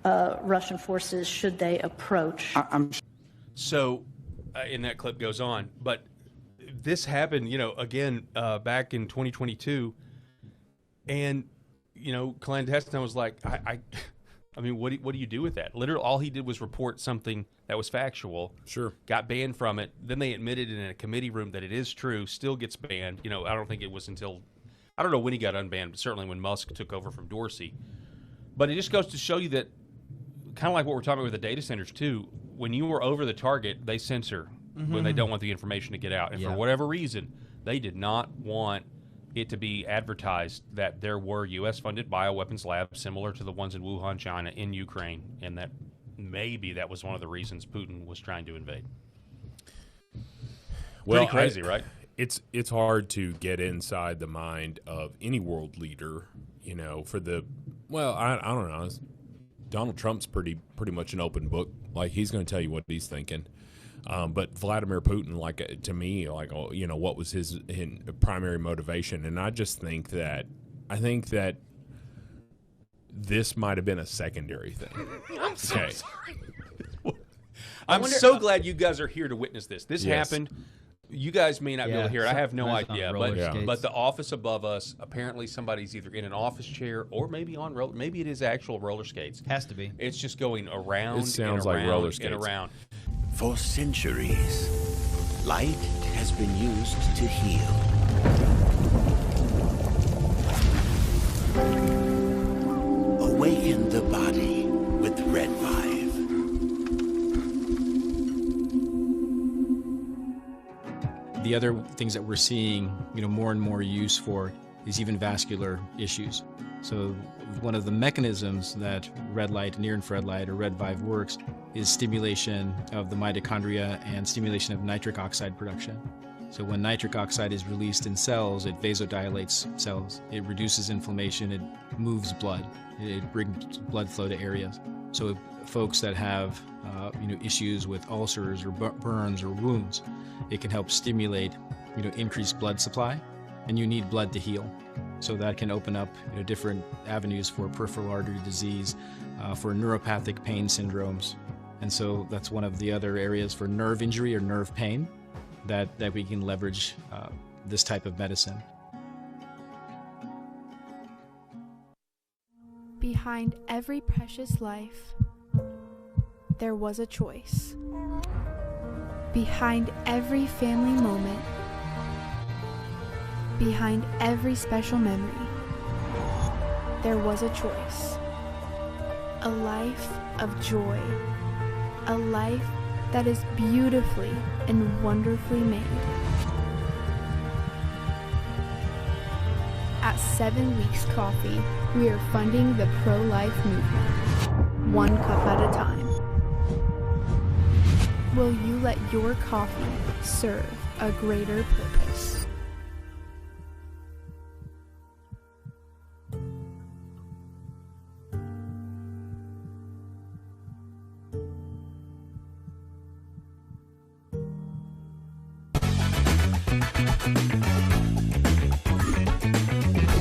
Russian forces should they approach. So, and that clip goes on, but this happened, again, back in 2022, and, Clandestine was like, I mean, what do you do with that? Literally, all he did was report something that was factual. Sure. Got banned from it. Then they admitted in a committee room that it is true, still gets banned. I don't think it was until, I don't know when he got unbanned, but certainly when Musk took over from Dorsey. But it just goes to show you that, kind of like what we're talking about with the data centers too, when you are over the target, they censor when they don't want the information to get out. And for whatever reason, they did not want it to be advertised that there were U.S.-funded bioweapons labs similar to the ones in Wuhan, China, in Ukraine, and that maybe that was one of the reasons Putin was trying to invade. Well, pretty crazy, right? It's hard to get inside the mind of any world leader, I don't know. Donald Trump's pretty much an open book. Like, he's going to tell you what he's thinking. But Vladimir Putin, to me, what was his primary motivation? And I think that this might have been a secondary thing. I'm so sorry. I'm so glad you guys are here to witness this. This happened. You guys may not be able to hear it. I have no idea. But the office above us, apparently somebody's either in an office chair or maybe on roller. Maybe it is actual roller skates. Has to be. It's just going around. It sounds and like around roller skates. and around. For centuries, light has been used to heal. Awaken the body with Red 5. The other things that we're seeing, more and more use for is even vascular issues. So one of the mechanisms that red light, near infrared light, or red VIVE works is stimulation of the mitochondria and stimulation of nitric oxide production. So when nitric oxide is released in cells, it vasodilates cells. It reduces inflammation. It moves blood. It brings blood flow to areas. So folks that have issues with ulcers or burns or wounds, it can help stimulate increased blood supply, and you need blood to heal. So that can open up different avenues for peripheral artery disease, for neuropathic pain syndromes. And so that's one of the other areas for nerve injury or nerve pain that we can leverage this type of medicine. Behind every precious life, there was a choice. Behind every family moment, behind every special memory, there was a choice. A life of joy. A life that is beautifully and wonderfully made. At 7 Weeks Coffee, we are funding the pro-life movement, one cup at a time. Will you let your coffee serve a greater purpose?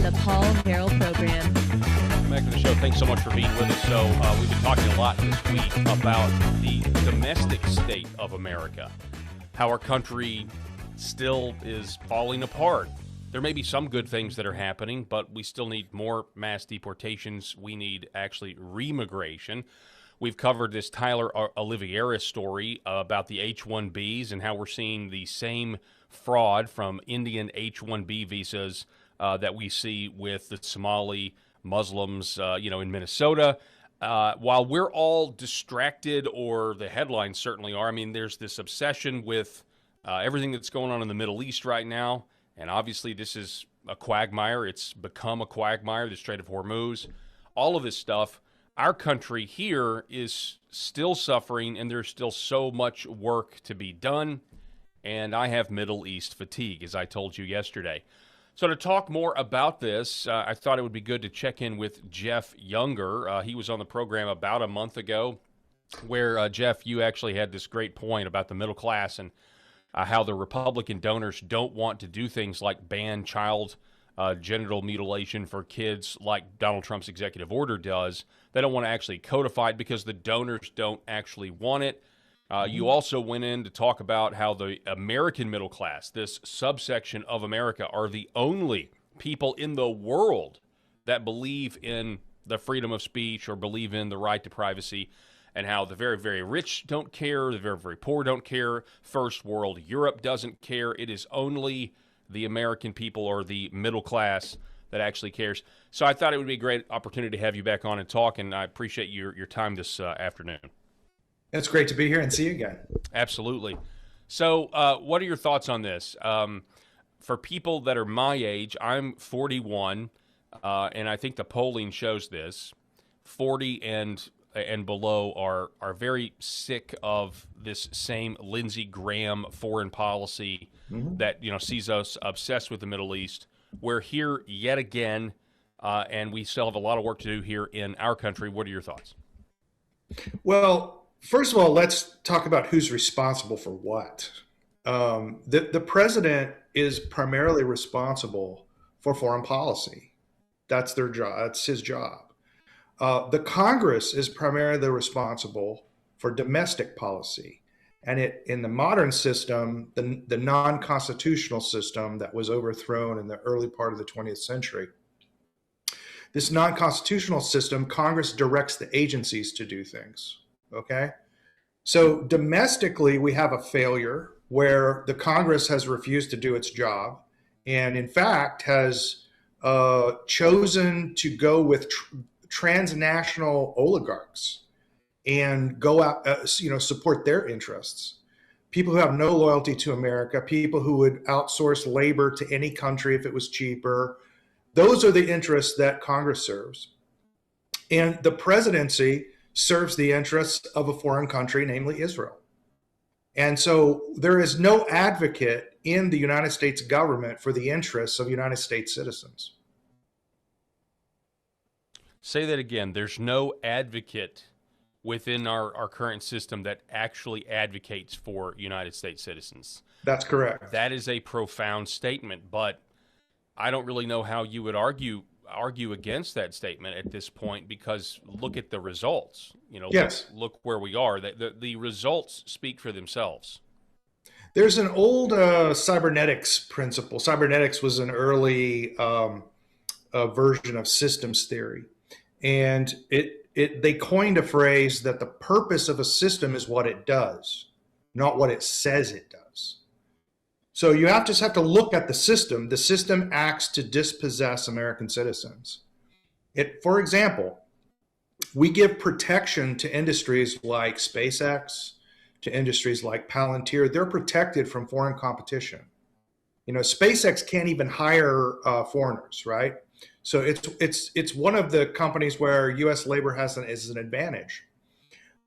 The Paul Herrell Program. Welcome back to the show. Thanks so much for being with us. So we've been talking a lot this week about the domestic state of America, how our country still is falling apart. There may be some good things that are happening, but we still need more mass deportations. We need actually remigration. We've covered this Tyler Oliveira story about the H-1Bs and how we're seeing the same fraud from Indian H-1B visas that we see with the Somali Muslims, in Minnesota. While we're all distracted, or the headlines certainly are, I mean, there's this obsession with everything that's going on in the Middle East right now, and obviously this is a quagmire. It's become a quagmire, the Strait of Hormuz, all of this stuff. Our country here is still suffering, and there's still so much work to be done, and I have Middle East fatigue, as I told you yesterday. So to talk more about this, I thought it would be good to check in with Jeff Younger. He was on the program about a month ago, where, Jeff, you actually had this great point about the middle class and how the Republican donors don't want to do things like ban child genital mutilation for kids like Donald Trump's executive order does. They don't want to actually codify it because the donors don't actually want it. You also went in to talk about how the American middle class, this subsection of America, are the only people in the world that believe in the freedom of speech or believe in the right to privacy, and how the very, very rich don't care, the very, very poor don't care, first world Europe doesn't care. It is only the American people or the middle class that actually cares. So I thought it would be a great opportunity to have you back on and talk, and I appreciate your time this afternoon. It's great to be here and see you again. Absolutely. So what are your thoughts on this? For people that are my age, I'm 41, and I think the polling shows this. 40 and below are very sick of this same Lindsey Graham foreign policy that sees us obsessed with the Middle East. We're here yet again, and we still have a lot of work to do here in our country. What are your thoughts? Well, first of all, let's talk about who's responsible for what. The president is primarily responsible for foreign policy. That's their job. That's his job. The Congress is primarily responsible for domestic policy. And in the modern system, the non-constitutional system that was overthrown in the early part of the 20th century, this non-constitutional system, Congress directs the agencies to do things. Okay, so domestically, we have a failure where the Congress has refused to do its job, and in fact has chosen to go with transnational oligarchs and go out, support their interests. People who have no loyalty to America, people who would outsource labor to any country if it was cheaper, Those are the interests that Congress serves. And the presidency serves the interests of a foreign country, namely Israel. And so there is no advocate in the United States government for the interests of United States citizens. Say that again. There's no advocate within our current system that actually advocates for United States citizens. That's correct. That is a profound statement, but I don't really know how you would argue against that statement at this point, because look at the results. You know, yes. Look where we are. The results speak for themselves. There's an old cybernetics principle. Cybernetics was an early version of systems theory, and they coined a phrase that the purpose of a system is what it does, not what it says it does. So you just have to look at the system. The system acts to dispossess American citizens. For example, we give protection to industries like SpaceX, to industries like Palantir. They're protected from foreign competition. You know, SpaceX can't even hire foreigners, right? So it's one of the companies where U.S. labor is an advantage.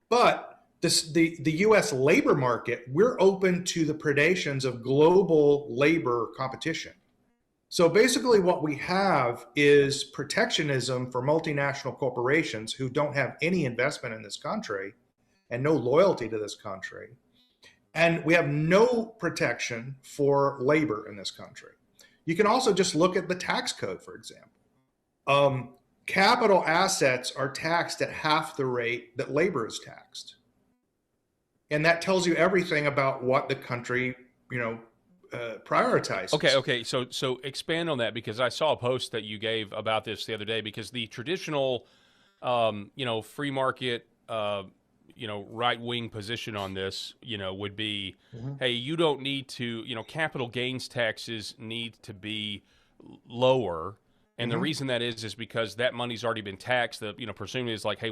But the U.S. labor market, we're open to the predations of global labor competition. So basically what we have is protectionism for multinational corporations who don't have any investment in this country and no loyalty to this country. And we have no protection for labor in this country. You can also just look at the tax code, for example. Capital assets are taxed at half the rate that labor is taxed. And that tells you everything about what the country, prioritizes. Okay. So expand on that, because I saw a post that you gave about this the other day, because the traditional, free market, right-wing position on this, would be, hey, you don't need to, capital gains taxes need to be lower. And the reason that is because that money's already been taxed. Presumably it's like, hey,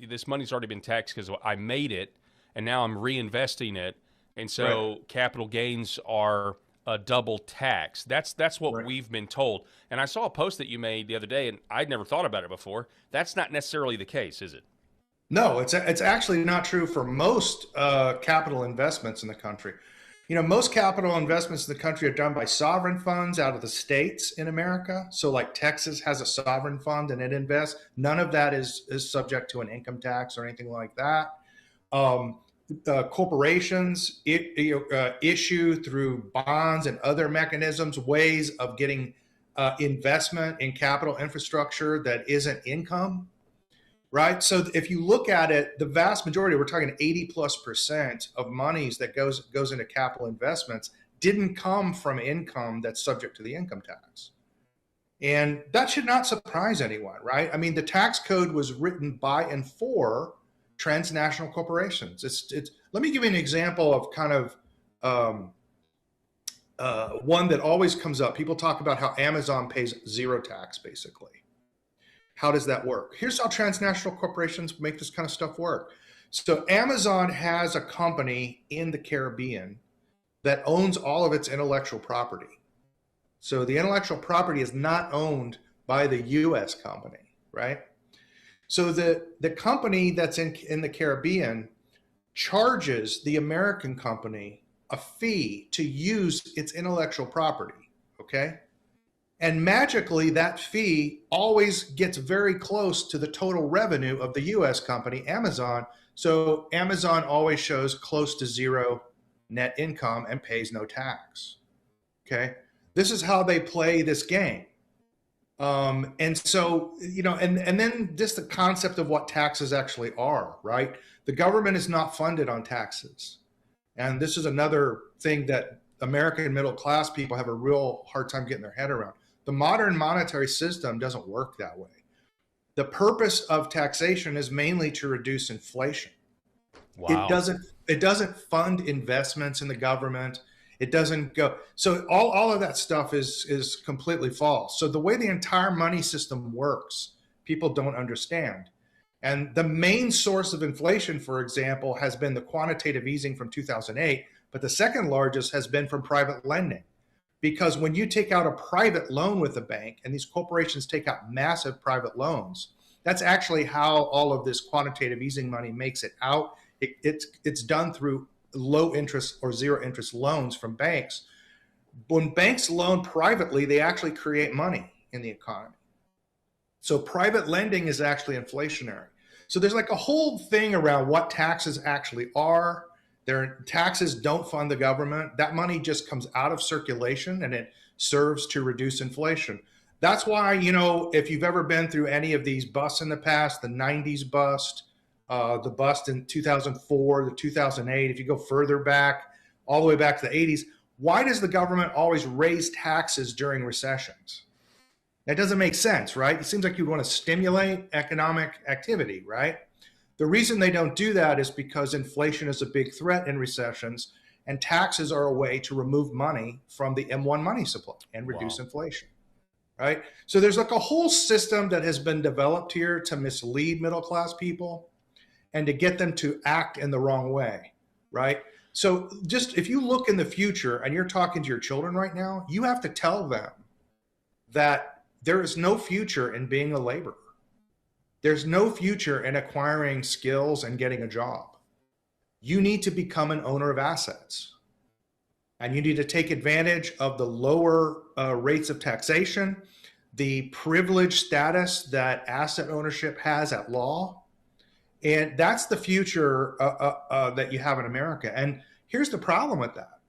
this money's already been taxed because I made it, and now I'm reinvesting it. And so capital gains are a double tax. That's what we've been told. And I saw a post that you made the other day, and I'd never thought about it before. That's not necessarily the case, is it? No, it's actually not true for most capital investments in the country. Most capital investments in the country are done by sovereign funds out of the states in America. So like Texas has a sovereign fund and it invests. None of that is subject to an income tax or anything like that. Corporations issue through bonds and other mechanisms, ways of getting investment in capital infrastructure that isn't income. Right. So if you look at it, the vast majority, we're talking 80+% of monies that goes into capital investments didn't come from income that's subject to the income tax. And that should not surprise anyone, right? I mean, the tax code was written by and for transnational corporations. Let me give you an example of kind of one that always comes up. People talk about how Amazon pays zero tax, basically. How does that work? Here's how transnational corporations make this kind of stuff work. So Amazon has a company in the Caribbean that owns all of its intellectual property. So the intellectual property is not owned by the U.S. company, right? So the company that's in the Caribbean charges the American company a fee to use its intellectual property, okay? And magically, that fee always gets very close to the total revenue of the U.S. company, Amazon. So Amazon always shows close to zero net income and pays no tax. Okay, this is how they play this game. And so, and then just the concept of what taxes actually are, right? The government is not funded on taxes. And this is another thing that American middle class people have a real hard time getting their head around. The modern monetary system doesn't work that way. The purpose of taxation is mainly to reduce inflation. Wow. It doesn't fund investments in the government. It doesn't go. So all of that stuff is completely false. So the way the entire money system works, people don't understand. And the main source of inflation, for example, has been the quantitative easing from 2008, but the second largest has been from private lending. because when you take out a private loan with a bank, and these corporations take out massive private loans, that's actually how all of this quantitative easing money makes it out. It's done through low interest or zero interest loans from banks. When banks loan privately, they actually create money in the economy. So private lending is actually inflationary. So there's like a whole thing around what taxes actually are. Taxes don't fund the government. That money just comes out of circulation and it serves to reduce inflation. That's why, if you've ever been through any of these busts in the past, the 90s bust, the bust in 2004, the 2008, if you go further back, all the way back to the 80s, why does the government always raise taxes during recessions? That doesn't make sense, right? It seems like you'd want to stimulate economic activity, right? The reason they don't do that is because inflation is a big threat in recessions, and taxes are a way to remove money from the M1 money supply and reduce inflation, right? So there's like a whole system that has been developed here to mislead middle-class people and to get them to act in the wrong way, right? So just if you look in the future and you're talking to your children right now, you have to tell them that there is no future in being a laborer. There's no future in acquiring skills and getting a job. You need to become an owner of assets. And you need to take advantage of the lower rates of taxation, the privileged status that asset ownership has at law. And that's the future that you have in America. And here's the problem with that.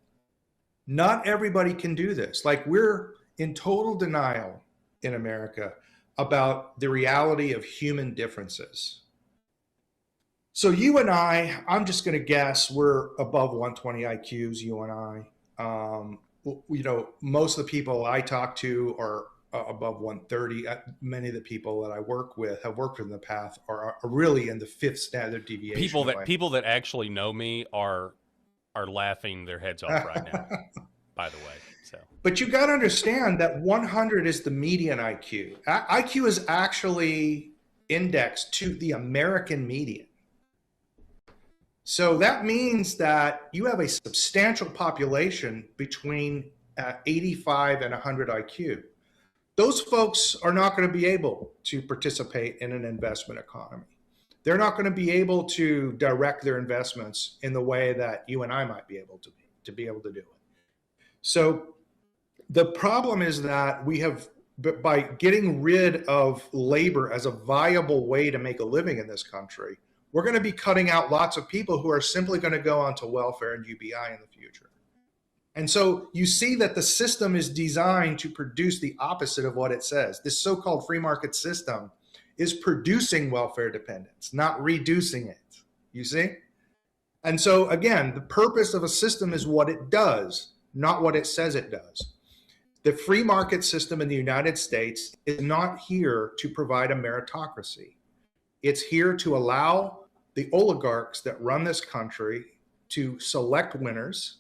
Not everybody can do this. Like, we're in total denial in America about the reality of human differences. So you and I'm just going to guess we're above 120 IQs, you and I. Most of the people I talk to are above 130. Many of the people that I work with, have worked with in the past, are really in the fifth standard deviation. People that actually know me are laughing their heads off right now, by the way. So. But you got to understand that 100 is the median IQ. IQ is actually indexed to the American median. So that means that you have a substantial population between 85 and 100 IQ. Those folks are not going to be able to participate in an investment economy. They're not going to be able to direct their investments in the way that you and I might be able to be able to do it. So the problem is that we have, by getting rid of labor as a viable way to make a living in this country, we're going to be cutting out lots of people who are simply going to go onto welfare and UBI in the future. And so you see that the system is designed to produce the opposite of what it says. This so-called free market system is producing welfare dependence, not reducing it. You see? And so again, the purpose of a system is what it does, not what it says it does. The free market system in the United States is not here to provide a meritocracy. It's here to allow the oligarchs that run this country to select winners,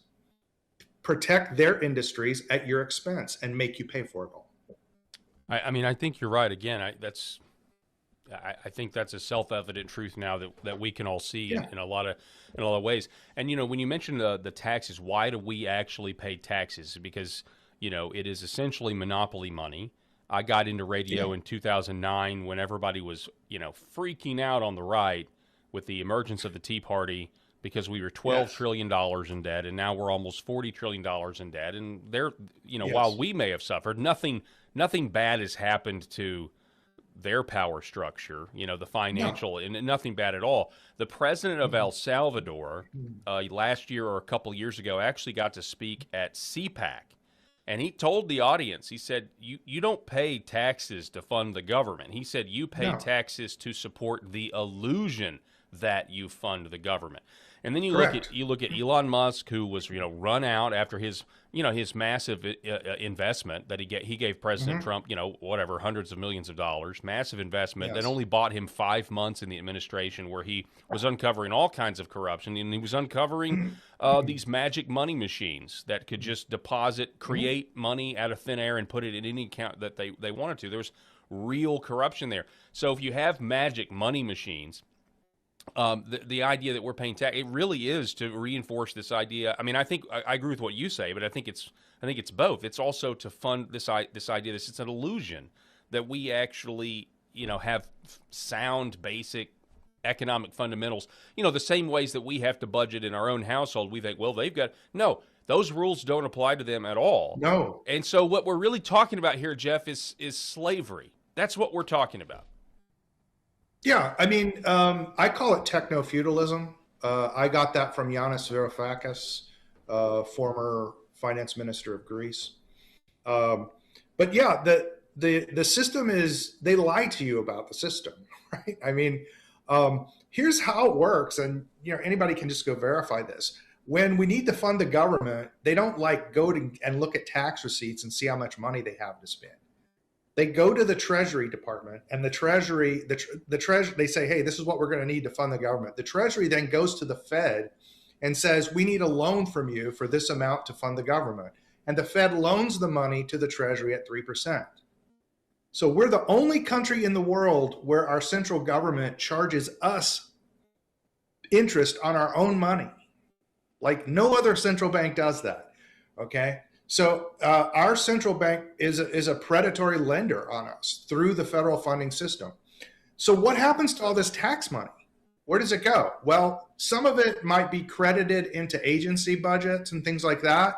protect their industries at your expense, and make you pay for it all. I mean, I think you're right. Again, I think that's a self-evident truth now that we can all see in a lot of ways. And when you mention the taxes, why do we actually pay taxes? Because it is essentially monopoly money. I got into radio in 2009 when everybody was freaking out on the right with the emergence of the Tea Party, because we were $12 trillion in debt, and now we're almost $40 trillion in debt. And while we may have suffered, nothing bad has happened to their power structure, the financial, and nothing bad at all. The president of El Salvador last year or a couple years ago actually got to speak at CPAC, and he told the audience, he said, you don't pay taxes to fund the government. He said you pay taxes to support the illusion that you fund the government. And then you look at Elon Musk, who was run out after his massive investment that he gave President Trump, hundreds of millions of dollars, massive investment that only bought him 5 months in the administration, where he was uncovering all kinds of corruption, and he was uncovering these magic money machines that could just create money out of thin air and put it in any account that they wanted to. There was real corruption there. So if you have magic money machines, the idea that we're paying tax, it really is to reinforce this idea. I mean, I think I agree with what you say, but I think it's I think it's both. It's also to fund this idea. It's an illusion that we actually, have sound, basic economic fundamentals. The same ways that we have to budget in our own household. We think, well, no. Those rules don't apply to them at all. No. And so what we're really talking about here, Jeff, is slavery. That's what we're talking about. Yeah, I mean, I call it techno-feudalism. I got that from Yanis Varoufakis, former finance minister of Greece. But yeah, the system is, they lie to you about the system, right? I mean, here's how it works, and anybody can just go verify this. When we need to fund the government, they don't go and look at tax receipts and see how much money they have to spend. They go to the Treasury Department, and the Treasury, they say, hey, this is what we're going to need to fund the government. The Treasury then goes to the Fed and says, we need a loan from you for this amount to fund the government. And the Fed loans the money to the Treasury at 3%. So we're the only country in the world where our central government charges us interest on our own money. Like no other central bank does that, okay? So our central bank is a predatory lender on us through the federal funding system. So what happens to all this tax money? Where does it go? Well, some of it might be credited into agency budgets and things like that,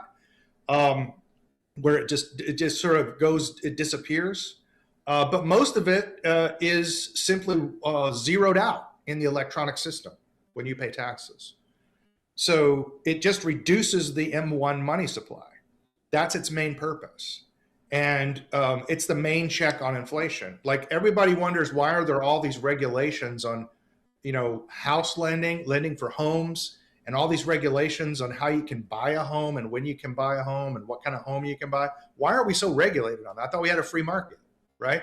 where it just sort of goes, it disappears. But most of it is simply zeroed out in the electronic system when you pay taxes. So it just reduces the M1 money supply. That's its main purpose. And it's the main check on inflation. Like everybody wonders, why are there all these regulations on, house lending for homes, and all these regulations on how you can buy a home and when you can buy a home and what kind of home you can buy? Why are we so regulated on that? I thought we had a free market, right?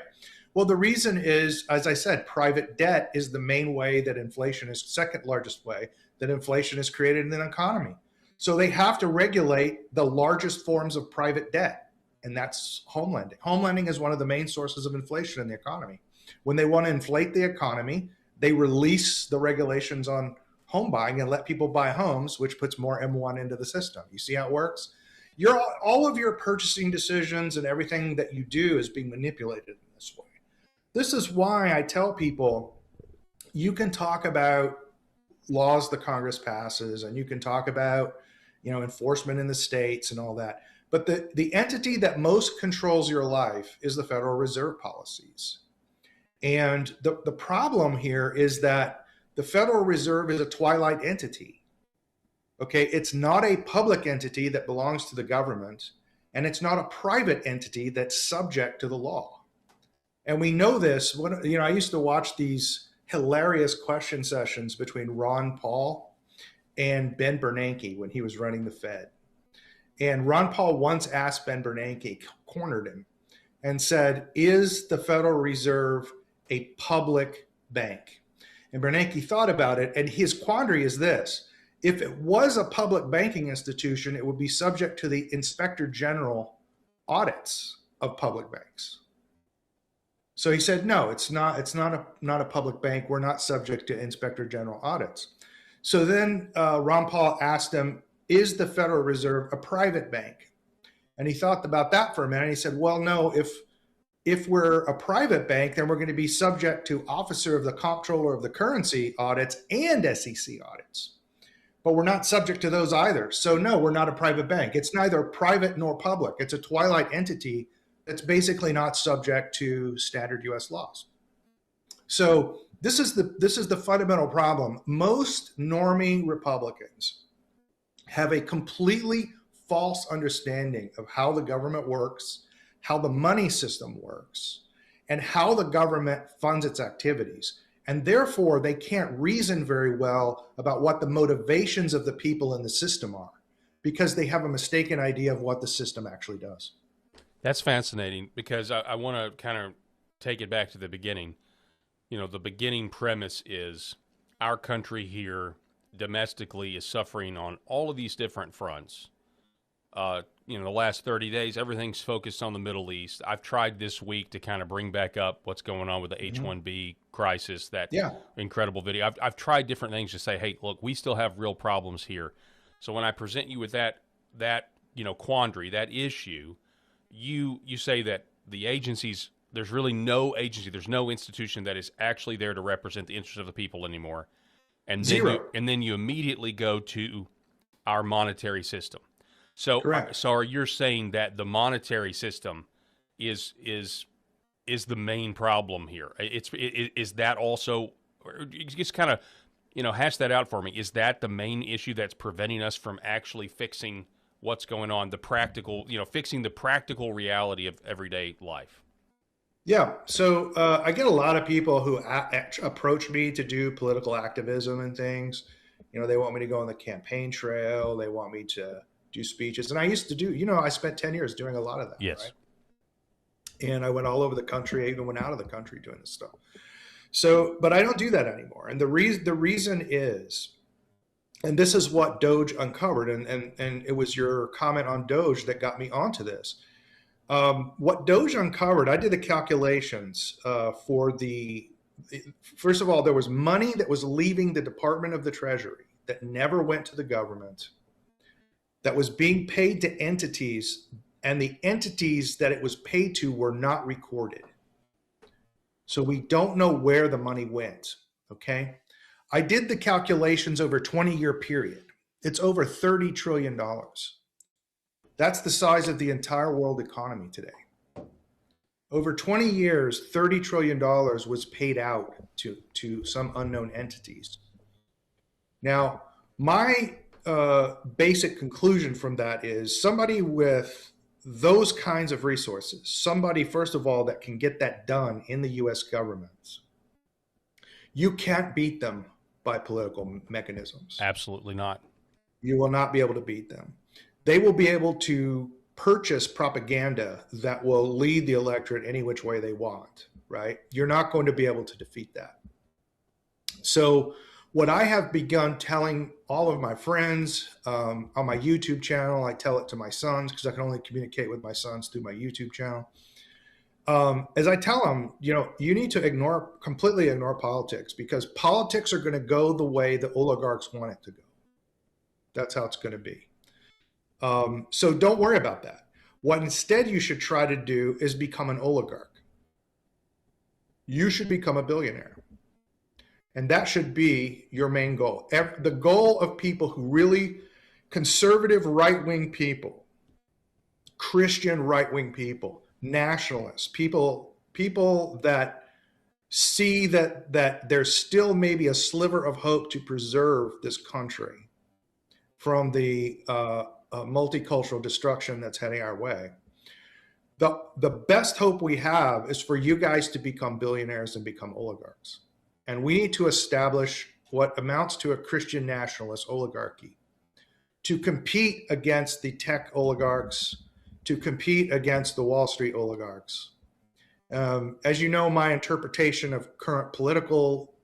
Well, the reason is, as I said, private debt is the main way that inflation is, second largest way that inflation is created in an economy. So they have to regulate the largest forms of private debt, and that's home lending. Home lending is one of the main sources of inflation in the economy. When they want to inflate the economy, they release the regulations on home buying and let people buy homes, which puts more M1 into the system. You see how it works? All of your purchasing decisions and everything that you do is being manipulated in this way. This is why I tell people, you can talk about laws the Congress passes, and you can talk about, enforcement in the states and all that. But the entity that most controls your life is the Federal Reserve policies. And the problem here is that the Federal Reserve is a twilight entity. Okay, it's not a public entity that belongs to the government, and it's not a private entity that's subject to the law. And we know this. I used to watch these hilarious question sessions between Ron Paul and Ben Bernanke when he was running the Fed. And Ron Paul once asked Ben Bernanke, cornered him, and said, is the Federal Reserve a public bank? And Bernanke thought about it, and his quandary is this: if it was a public banking institution, it would be subject to the Inspector General audits of public banks. So he said, no, it's not a public bank. We're not subject to Inspector General audits. So then Ron Paul asked him, is the Federal Reserve a private bank? And he thought about that for a minute. And he said, well, no, if we're a private bank, then we're going to be subject to Officer of the Comptroller of the Currency audits and SEC audits. But we're not subject to those either. So no, we're not a private bank. It's neither private nor public. It's a twilight entity that's basically not subject to standard U.S. laws. So this is the fundamental problem. Most normie Republicans have a completely false understanding of how the government works, how the money system works, and how the government funds its activities. And therefore, they can't reason very well about what the motivations of the people in the system are, because they have a mistaken idea of what the system actually does. That's fascinating, because I want to kind of take it back to the beginning. The beginning premise is our country here domestically is suffering on all of these different fronts. The last 30 days, everything's focused on the Middle East. I've tried this week to kind of bring back up what's going on with the H-1B crisis, that incredible video. I've tried different things to say, hey, look, we still have real problems here. So when I present you with that quandary, that issue, you say that the agencies, there's really no agency, there's no institution that is actually there to represent the interests of the people anymore. And then you immediately go to our monetary system. So you're saying that the monetary system is the main problem here? Is that also, just kind of, hash that out for me. Is that the main issue that's preventing us from actually fixing what's going on, the practical, fixing the practical reality of everyday life? Yeah. So I get a lot of people who approach me to do political activism and things. They want me to go on the campaign trail. They want me to do speeches. And I used to do, I spent 10 years doing a lot of that. Yes. Right? And I went all over the country. I even went out of the country doing this stuff. So, but I don't do that anymore. And the reason is, and this is what Doge uncovered, and it was your comment on Doge that got me onto this. What Doge uncovered, I did the calculations first of all, there was money that was leaving the Department of the Treasury that never went to the government, that was being paid to entities, and the entities that it was paid to were not recorded. So we don't know where the money went, okay? I did the calculations over a 20-year period. It's over $30 trillion. That's the size of the entire world economy today. Over 20 years, $30 trillion was paid out to some unknown entities. Now, my basic conclusion from that is somebody with those kinds of resources, somebody, first of all, that can get that done in the US government, you can't beat them by political mechanisms. Absolutely not. You will not be able to beat them. They will be able to purchase propaganda that will lead the electorate any which way they want, right? You're not going to be able to defeat that. So what I have begun telling all of my friends on my YouTube channel, I tell it to my sons because I can only communicate with my sons through my YouTube channel. As I tell them, you need to completely ignore politics, because politics are going to go the way the oligarchs want it to go. That's how it's going to be. So don't worry about that. What instead you should try to do is become an oligarch. You should become a billionaire. And that should be your main goal. The goal of people who really, conservative right-wing people, Christian right-wing people, nationalists, people that see that there's still maybe a sliver of hope to preserve this country from the multicultural destruction that's heading our way. The best hope we have is for you guys to become billionaires and become oligarchs. And we need to establish what amounts to a Christian nationalist oligarchy to compete against the tech oligarchs, to compete against the Wall Street oligarchs. As you know, my interpretation of current political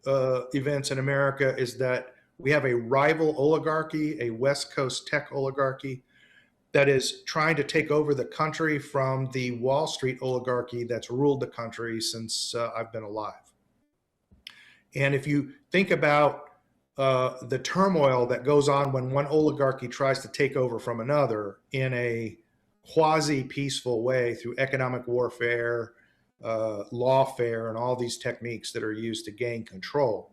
events in America is that we have a rival oligarchy, a West Coast tech oligarchy, that is trying to take over the country from the Wall Street oligarchy that's ruled the country since I've been alive. And if you think about the turmoil that goes on when one oligarchy tries to take over from another in a quasi-peaceful way through economic warfare, lawfare, and all these techniques that are used to gain control,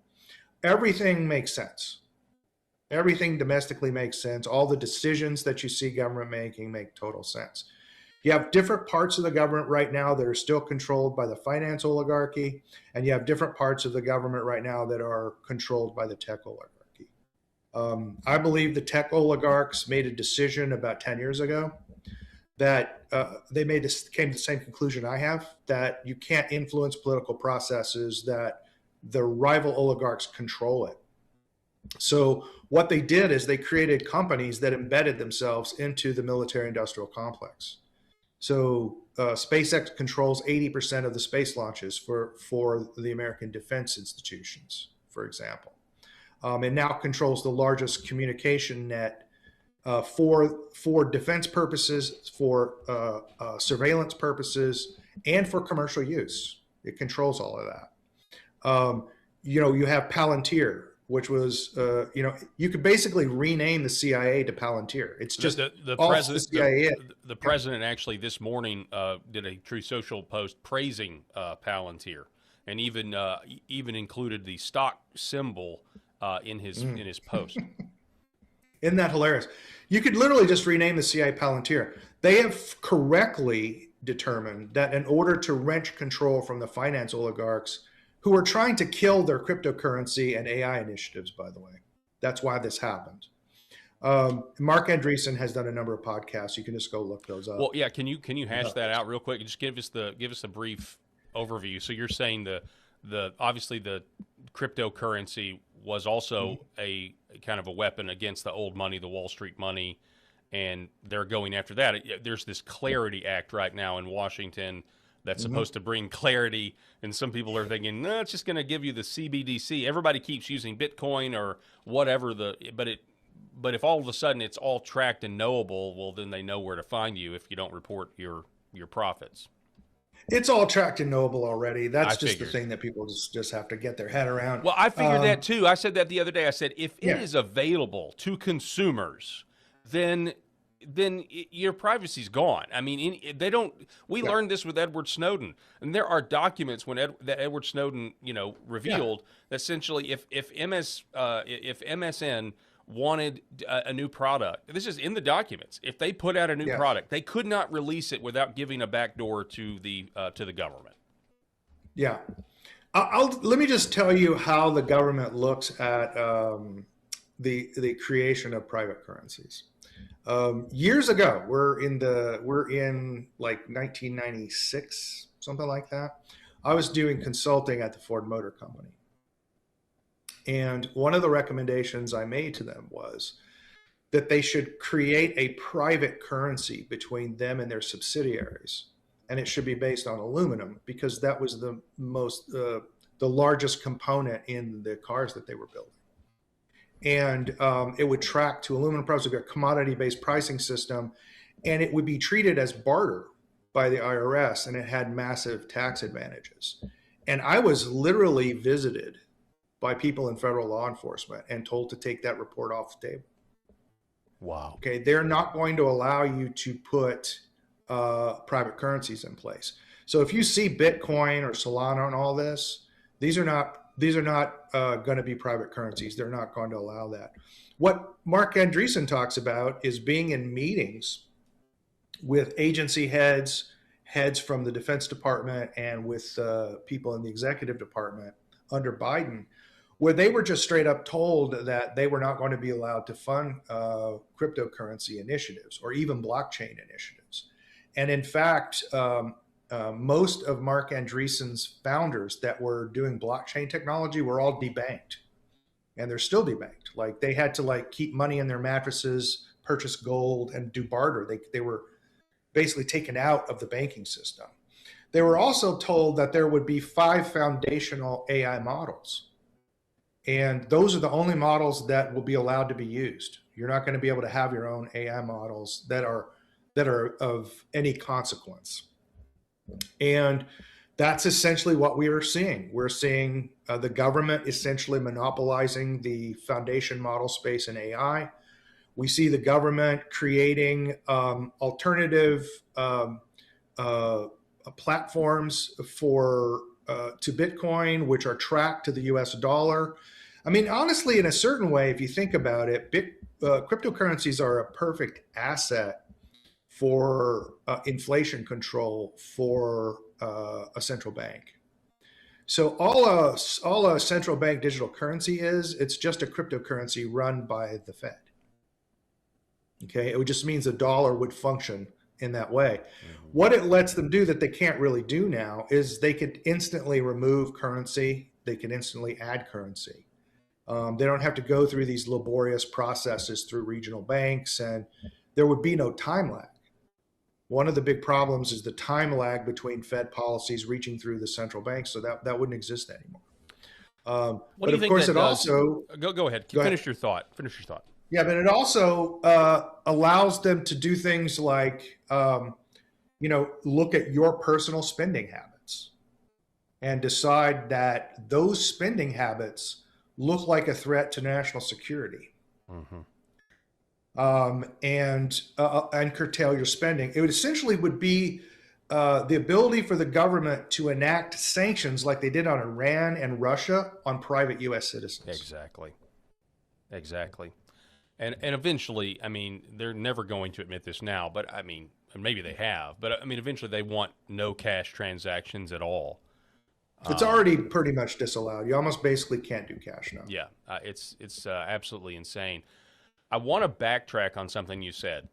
everything makes sense. Everything domestically makes sense. All the decisions that you see government making make total sense. You have different parts of the government right now that are still controlled by the finance oligarchy, and you have different parts of the government right now that are controlled by the tech oligarchy. I believe the tech oligarchs made a decision about 10 years ago that they came to the same conclusion I have, that you can't influence political processes, that the rival oligarchs control it. So what they did is they created companies that embedded themselves into the military-industrial complex. So SpaceX controls 80% of the space launches for the American defense institutions, for example. It now controls the largest communication net for defense purposes, for surveillance purposes, and for commercial use. It controls all of that. You have Palantir, which was, you could basically rename the CIA to Palantir. It's just the all president. the CIA. The president actually this morning did a True Social post praising Palantir, and even included the stock symbol in his post. Isn't that hilarious? You could literally just rename the CIA Palantir. They have correctly determined that in order to wrench control from the finance oligarchs, who are trying to kill their cryptocurrency and AI initiatives, by the way. That's why this happened. Mark Andreessen has done a number of podcasts. You can just go look those up. Well, yeah. Can you hash that out real quick? Just give us a brief overview. So you're saying the obviously the cryptocurrency was also a kind of a weapon against the old money, the Wall Street money, and they're going after that. There's this Clarity Act right now in Washington that's supposed to bring clarity, and some people are thinking, no, it's just going to give you the CBDC. Everybody keeps using Bitcoin or whatever, but if all of a sudden it's all tracked and knowable, well, then they know where to find you if you don't report your profits. It's all tracked and knowable already. That's just the thing that people just have to get their head around. Well, I figured that too. I said that the other day. I said, if it is available to consumers, then your privacy's gone. I mean, they don't. We learned this with Edward Snowden, and there are documents that Edward Snowden, revealed that essentially, if MSN wanted a new product, this is in the documents. If they put out a new product, they could not release it without giving a backdoor to the government. Yeah, let me just tell you how the government looks at the creation of private currencies. Years ago, we're in like 1996, something like that. I was doing consulting at the Ford Motor Company. And one of the recommendations I made to them was that they should create a private currency between them and their subsidiaries. And it should be based on aluminum, because that was the largest component in the cars that they were building. And it would track to aluminum price. It would be a commodity-based pricing system, and it would be treated as barter by the IRS, and it had massive tax advantages. And I was literally visited by people in federal law enforcement and told to take that report off the table. Wow. Okay, they're not going to allow you to put private currencies in place. So if you see Bitcoin or Solana and all this, these are not going to be private currencies. They're not going to allow that. What Mark Andreessen talks about is being in meetings with agency heads from the Defense Department, and with people in the executive department under Biden, where they were just straight up told that they were not going to be allowed to fund cryptocurrency initiatives or even blockchain initiatives. And in fact, most of Mark Andreessen's founders that were doing blockchain technology were all debanked, and they're still debanked. Like, they had to keep money in their mattresses, purchase gold, and do barter. They were basically taken out of the banking system. They were also told that there would be 5 foundational AI models, and those are the only models that will be allowed to be used. You're not going to be able to have your own AI models that are of any consequence. And that's essentially what we are seeing. We're seeing the government essentially monopolizing the foundation model space in AI. We see the government creating alternative platforms to Bitcoin, which are tracked to the US dollar. I mean, honestly, in a certain way, if you think about it, cryptocurrencies are a perfect asset for inflation control for a central bank. So all a central bank digital currency it's just a cryptocurrency run by the Fed. Okay, it just means a dollar would function in that way. Mm-hmm. What it lets them do that they can't really do now is they could instantly remove currency. They can instantly add currency. They don't have to go through these laborious processes through regional banks, and there would be no time lag. One of the big problems is the time lag between Fed policies reaching through the central bank, so that wouldn't exist anymore. What do you think that does? Go ahead. Finish your thought. Yeah, but it also allows them to do things like, look at your personal spending habits and decide that those spending habits look like a threat to national security. And curtail your spending. It would essentially be the ability for the government to enact sanctions like they did on Iran and Russia on private U.S. citizens. Exactly. And eventually, I mean, they're never going to admit this now, but I mean, maybe they have, but I mean, eventually they want no cash transactions at all. It's already pretty much disallowed. You almost basically can't do cash now. Yeah, it's absolutely insane. I want to backtrack on something you said,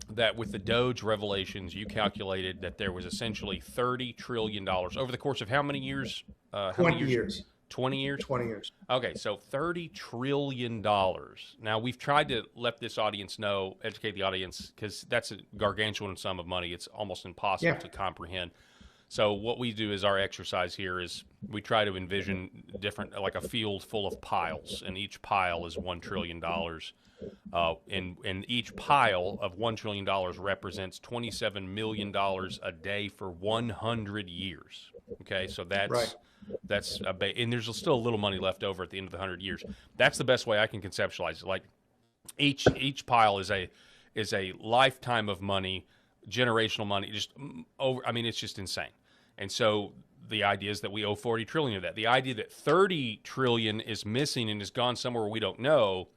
that with the Doge revelations, you calculated that there was essentially $30 trillion over the course of how many years? 20 years. 20 years? 20 years. Okay, so $30 trillion. Now, we've tried to let this audience know, educate the audience, because that's a gargantuan sum of money. It's almost impossible to comprehend. So what we do is our exercise here is we try to envision different, like a field full of piles, and each pile is $1 trillion. And each pile of $1 trillion represents $27 million a day for 100 years. Okay, so that's and there's still a little money left over at the end of the 100 years. That's the best way I can conceptualize it. Like each pile is a lifetime of money, generational money. Just over. I mean, it's just insane. And so the idea is that we owe 40 trillion of that. The idea that 30 trillion is missing and is gone somewhere we don't know.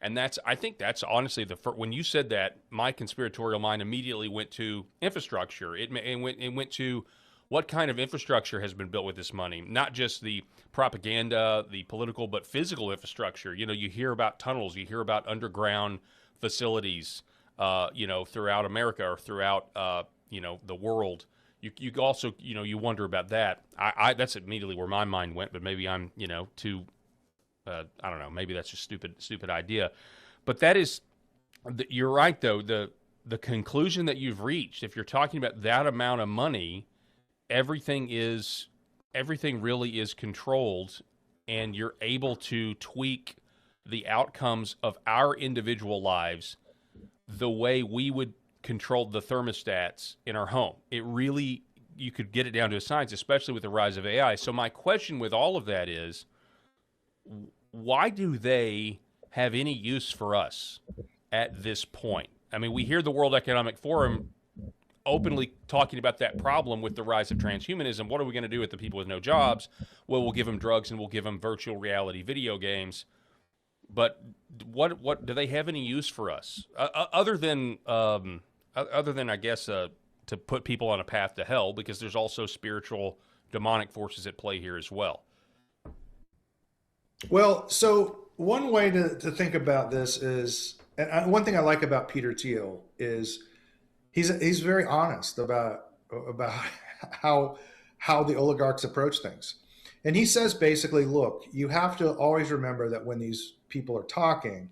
And I think that's honestly when you said that, my conspiratorial mind immediately went to infrastructure. It went to what kind of infrastructure has been built with this money, not just the propaganda, the political, but physical infrastructure. You know, you hear about tunnels, you hear about underground facilities, throughout America or throughout, the world. You also, you wonder about that. That's immediately where my mind went, but maybe I'm, too, I don't know, maybe that's just stupid idea. But that is, you're right though, the conclusion that you've reached, if you're talking about that amount of money, everything really is controlled, and you're able to tweak the outcomes of our individual lives the way we would control the thermostats in our home. It really, you could get it down to a science, especially with the rise of AI. So my question with all of that is, why do they have any use for us at this point? I mean, we hear the World Economic Forum openly talking about that problem with the rise of transhumanism. What are we going to do with the people with no jobs? Well, we'll give them drugs and we'll give them virtual reality video games. But what do they have any use for us other than I guess to put people on a path to hell, because there's also spiritual demonic forces at play here as well. Well, so one way to think about this is, and one thing I like about Peter Thiel is he's very honest about how the oligarchs approach things. And he says basically, look, you have to always remember that when these people are talking,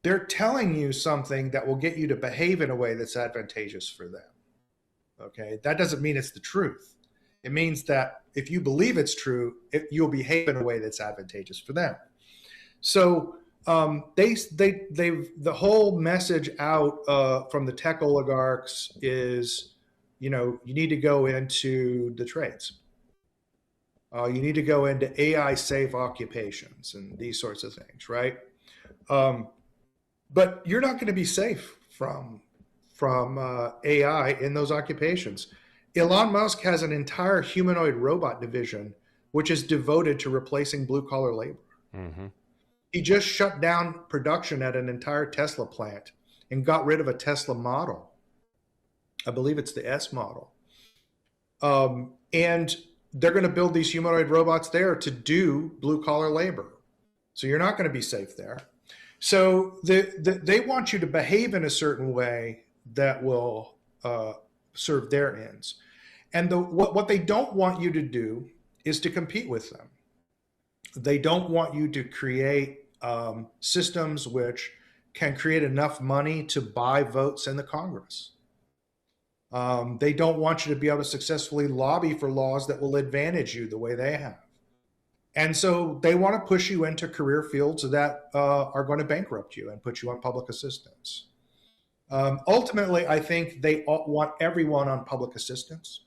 they're telling you something that will get you to behave in a way that's advantageous for them. Okay, that doesn't mean it's the truth. It means that if you believe it's true, you'll behave in a way that's advantageous for them. So the whole message out from the tech oligarchs is, you need to go into the trades. You need to go into AI safe occupations and these sorts of things, right? But you're not going to be safe from AI in those occupations. Elon Musk has an entire humanoid robot division, which is devoted to replacing blue-collar labor. Mm-hmm. He just shut down production at an entire Tesla plant and got rid of a Tesla model. I believe it's the S model. And they're going to build these humanoid robots there to do blue-collar labor. So you're not going to be safe there. So they want you to behave in a certain way that will serve their ends. And what they don't want you to do is to compete with them. They don't want you to create systems which can create enough money to buy votes in the Congress. They don't want you to be able to successfully lobby for laws that will advantage you the way they have. And so they want to push you into career fields that are going to bankrupt you and put you on public assistance. Ultimately, I think they want everyone on public assistance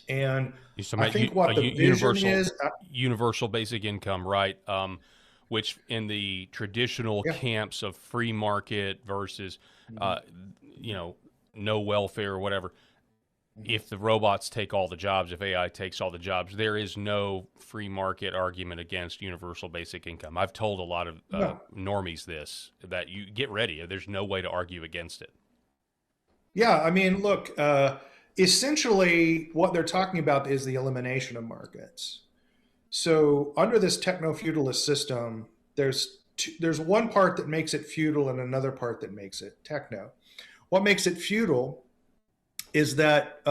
And So, I Matt, think what the vision is universal basic income, right? Which in the traditional camps of free market versus, no welfare or whatever. If the robots take all the jobs, if AI takes all the jobs, there is no free market argument against universal basic income. I've told a lot of normies this, that you get ready. There's no way to argue against it. Yeah, I mean, look, essentially what they're talking about is the elimination of markets. So under this techno-feudalist system, there's one part that makes it feudal and another part that makes it techno. What makes it feudal is that,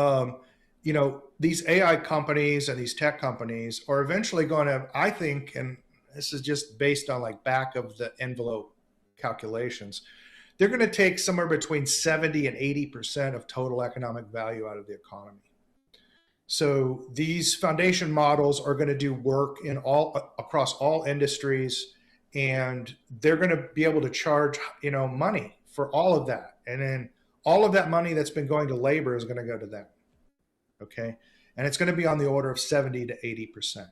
these AI companies and these tech companies are eventually going to, I think, and this is just based on like back of the envelope calculations, they're going to take somewhere between 70 and 80% of total economic value out of the economy. So these foundation models are going to do work across all industries, and they're going to be able to charge, money for all of that. And then all of that money that's been going to labor is going to go to them. Okay. And it's going to be on the order of 70 to 80%.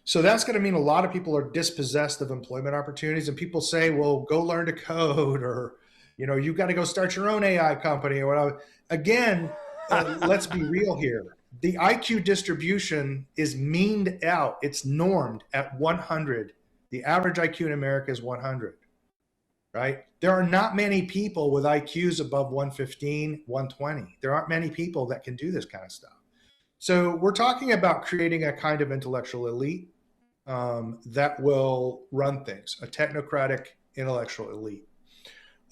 So that's going to mean a lot of people are dispossessed of employment opportunities, and people say, well, go learn to code, or, you've got to go start your own AI company or whatever. Again, let's be real here. The IQ distribution is meaned out. It's normed at 100. The average IQ in America is 100, right? There are not many people with IQs above 115, 120. There aren't many people that can do this kind of stuff. So we're talking about creating a kind of intellectual elite that will run things, a technocratic intellectual elite.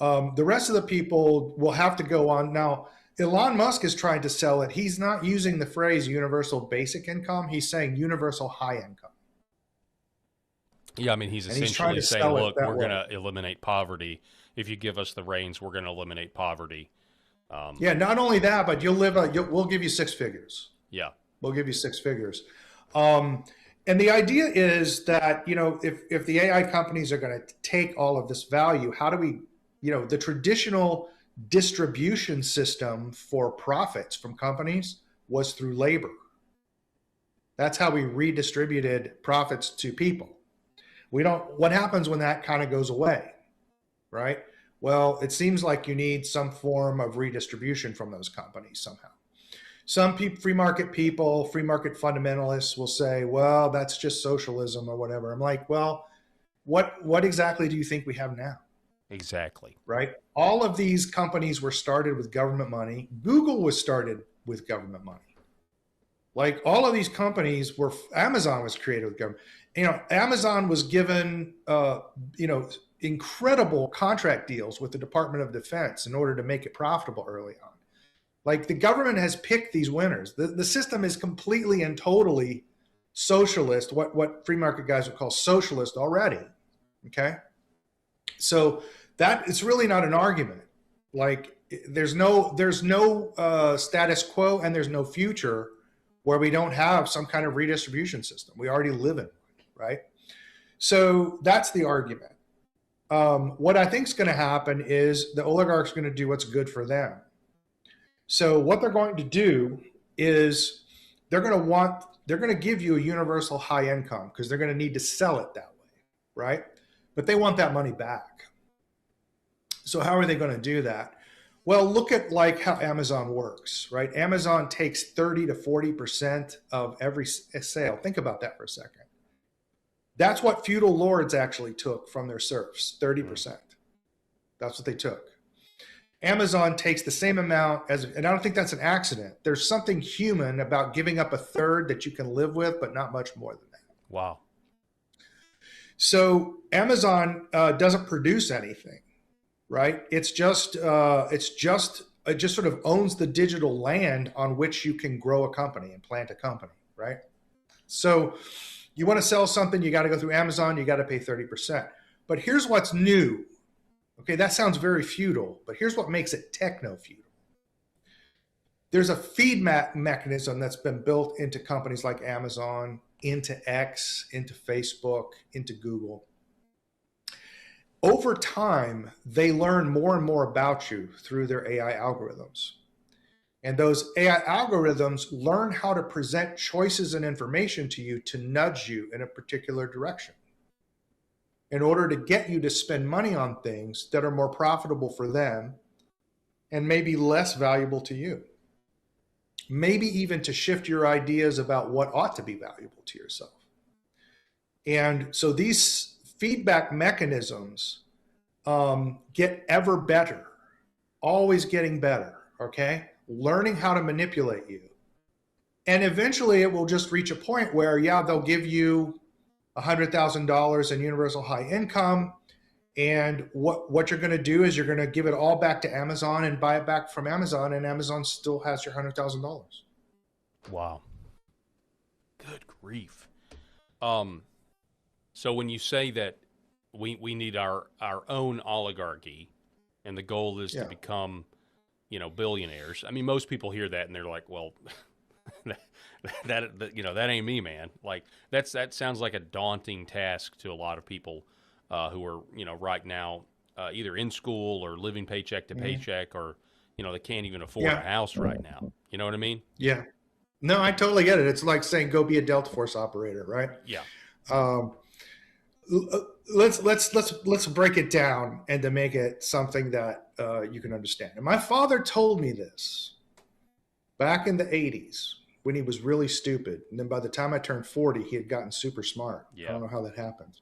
The rest of the people will have to go on. Now, Elon Musk is trying to sell it. He's not using the phrase universal basic income. He's saying universal high income. Yeah, I mean, he's essentially saying, look, we're going to eliminate poverty. If you give us the reins, we're going to eliminate poverty. Yeah, not only that, but we'll give you six figures. Yeah. We'll give you six figures. And the idea is that, if the AI companies are going to take all of this value, how do we, the traditional distribution system for profits from companies was through labor. That's how we redistributed profits to people. What happens when that kind of goes away, right? Well, it seems like you need some form of redistribution from those companies somehow. Some free market people, free market fundamentalists will say, well, that's just socialism or whatever. I'm like, well, what exactly do you think we have now? Exactly. Right? All of these companies were started with government money. Google was started with government money. Like all of these companies Amazon was created with government. Amazon was given, incredible contract deals with the Department of Defense in order to make it profitable early on. Like the government has picked these winners. The system is completely and totally socialist, what free market guys would call socialist already. Okay. So that it's really not an argument. Like there's no status quo and there's no future where we don't have some kind of redistribution system. We already live in it, right? So that's the argument. What I think is going to happen is the oligarchs are going to do what's good for them. So what they're going to do is they're going to give you a universal high income because they're going to need to sell it that way, right? But they want that money back. So how are they going to do that? Well, look at like how Amazon works, right? Amazon takes 30 to 40% of every sale. Think about that for a second. That's what feudal lords actually took from their serfs, 30%. That's what they took. Amazon takes the same amount and I don't think that's an accident. There's something human about giving up a third that you can live with, but not much more than that. Wow. So Amazon doesn't produce anything, right? It just sort of owns the digital land on which you can grow a company and plant a company, right? So you want to sell something, you got to go through Amazon, you got to pay 30%. But here's what's new. Okay, that sounds very feudal, but here's what makes it techno-feudal. There's a feed mechanism that's been built into companies like Amazon, into X, into Facebook, into Google. Over time, they learn more and more about you through their AI algorithms. And those AI algorithms learn how to present choices and information to you to nudge you in a particular direction in order to get you to spend money on things that are more profitable for them and maybe less valuable to you. Maybe even to shift your ideas about what ought to be valuable to yourself. And so these feedback mechanisms get ever better, always getting better, okay? Learning how to manipulate you. And eventually it will just reach a point where, yeah, they'll give you $100,000 in universal high income. And what you're going to do is you're going to give it all back to Amazon and buy it back from Amazon, and Amazon still has your $100,000. Wow. Good grief. So when you say that we need our own oligarchy, and the goal is to become, billionaires. I mean, most people hear that and they're like, well, that ain't me, man. Like that sounds like a daunting task to a lot of people who are, right now either in school or living paycheck to paycheck, or, they can't even afford a house right now. You know what I mean? Yeah. No, I totally get it. It's like saying go be a Delta Force operator, right? Yeah. Let's break it down and to make it something that you can understand. And my father told me this back in the 80s when he was really stupid. And then by the time I turned 40, he had gotten super smart. I don't know how that happened.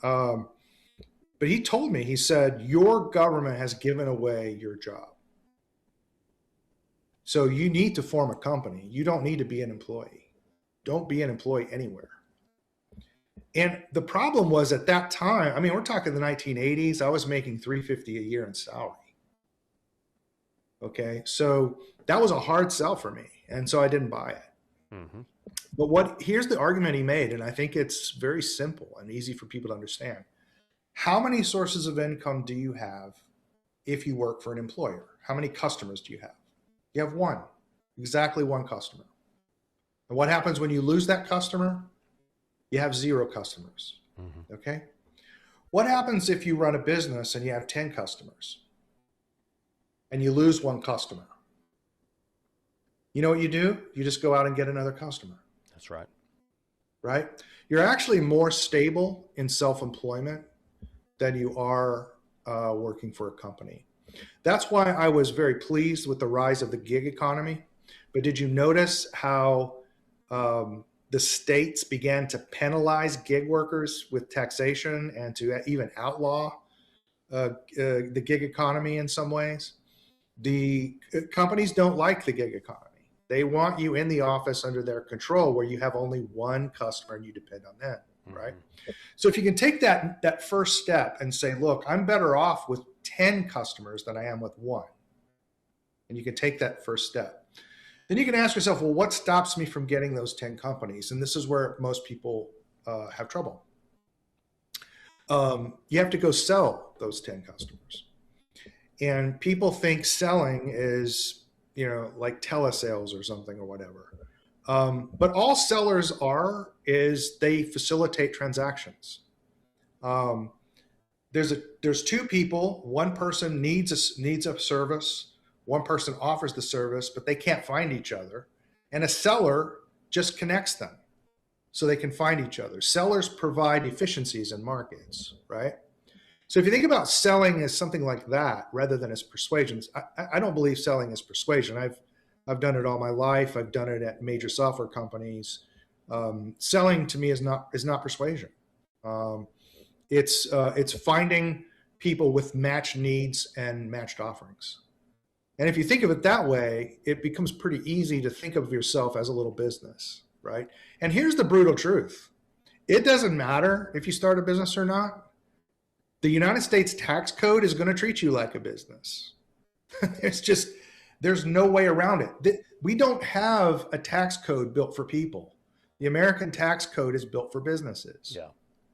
But he told me, he said, your government has given away your job. So you need to form a company. You don't need to be an employee. Don't be an employee anywhere. And the problem was at that time, I mean, we're talking the 1980s, I was making $350 a year in salary. Okay, so that was a hard sell for me. And so I didn't buy it. Mm-hmm. But here's the argument he made, and I think it's very simple and easy for people to understand. How many sources of income do you have if you work for an employer? How many customers do you have? You have one, exactly one customer. And what happens when you lose that customer? You have 0 customers, okay? What happens if you run a business and you have 10 customers and you lose one customer? You know what you do? You just go out and get another customer. That's right. Right? You're actually more stable in self-employment than you are working for a company. That's why I was very pleased with the rise of the gig economy. But did you notice how the states began to penalize gig workers with taxation and to even outlaw the gig economy in some ways? The companies don't like the gig economy. They want you in the office under their control where you have only one customer and you depend on them, right? So if you can take that first step and say, look, I'm better off with 10 customers than I am with one, and you can take that first step, then you can ask yourself, well, what stops me from getting those 10 companies? And this is where most people have trouble. You have to go sell those 10 customers. And people think selling is, like telesales or something or whatever. But all sellers is they facilitate transactions. There's 2 people. One person needs a service. One person offers the service, but they can't find each other. And a seller just connects them so they can find each other. Sellers provide efficiencies in markets, right? So if you think about selling as something like that rather than as persuasion, I don't believe selling is persuasion. I've done it all my life. I've done it at major software companies. Selling to me is not persuasion. It's finding people with matched needs and matched offerings. And if you think of it that way, it becomes pretty easy to think of yourself as a little business, right? And here's the brutal truth. It doesn't matter if you start a business or not. The United States tax code is going to treat you like a business. There's no way around it. We don't have a tax code built for people. The American tax code is built for businesses. Yeah.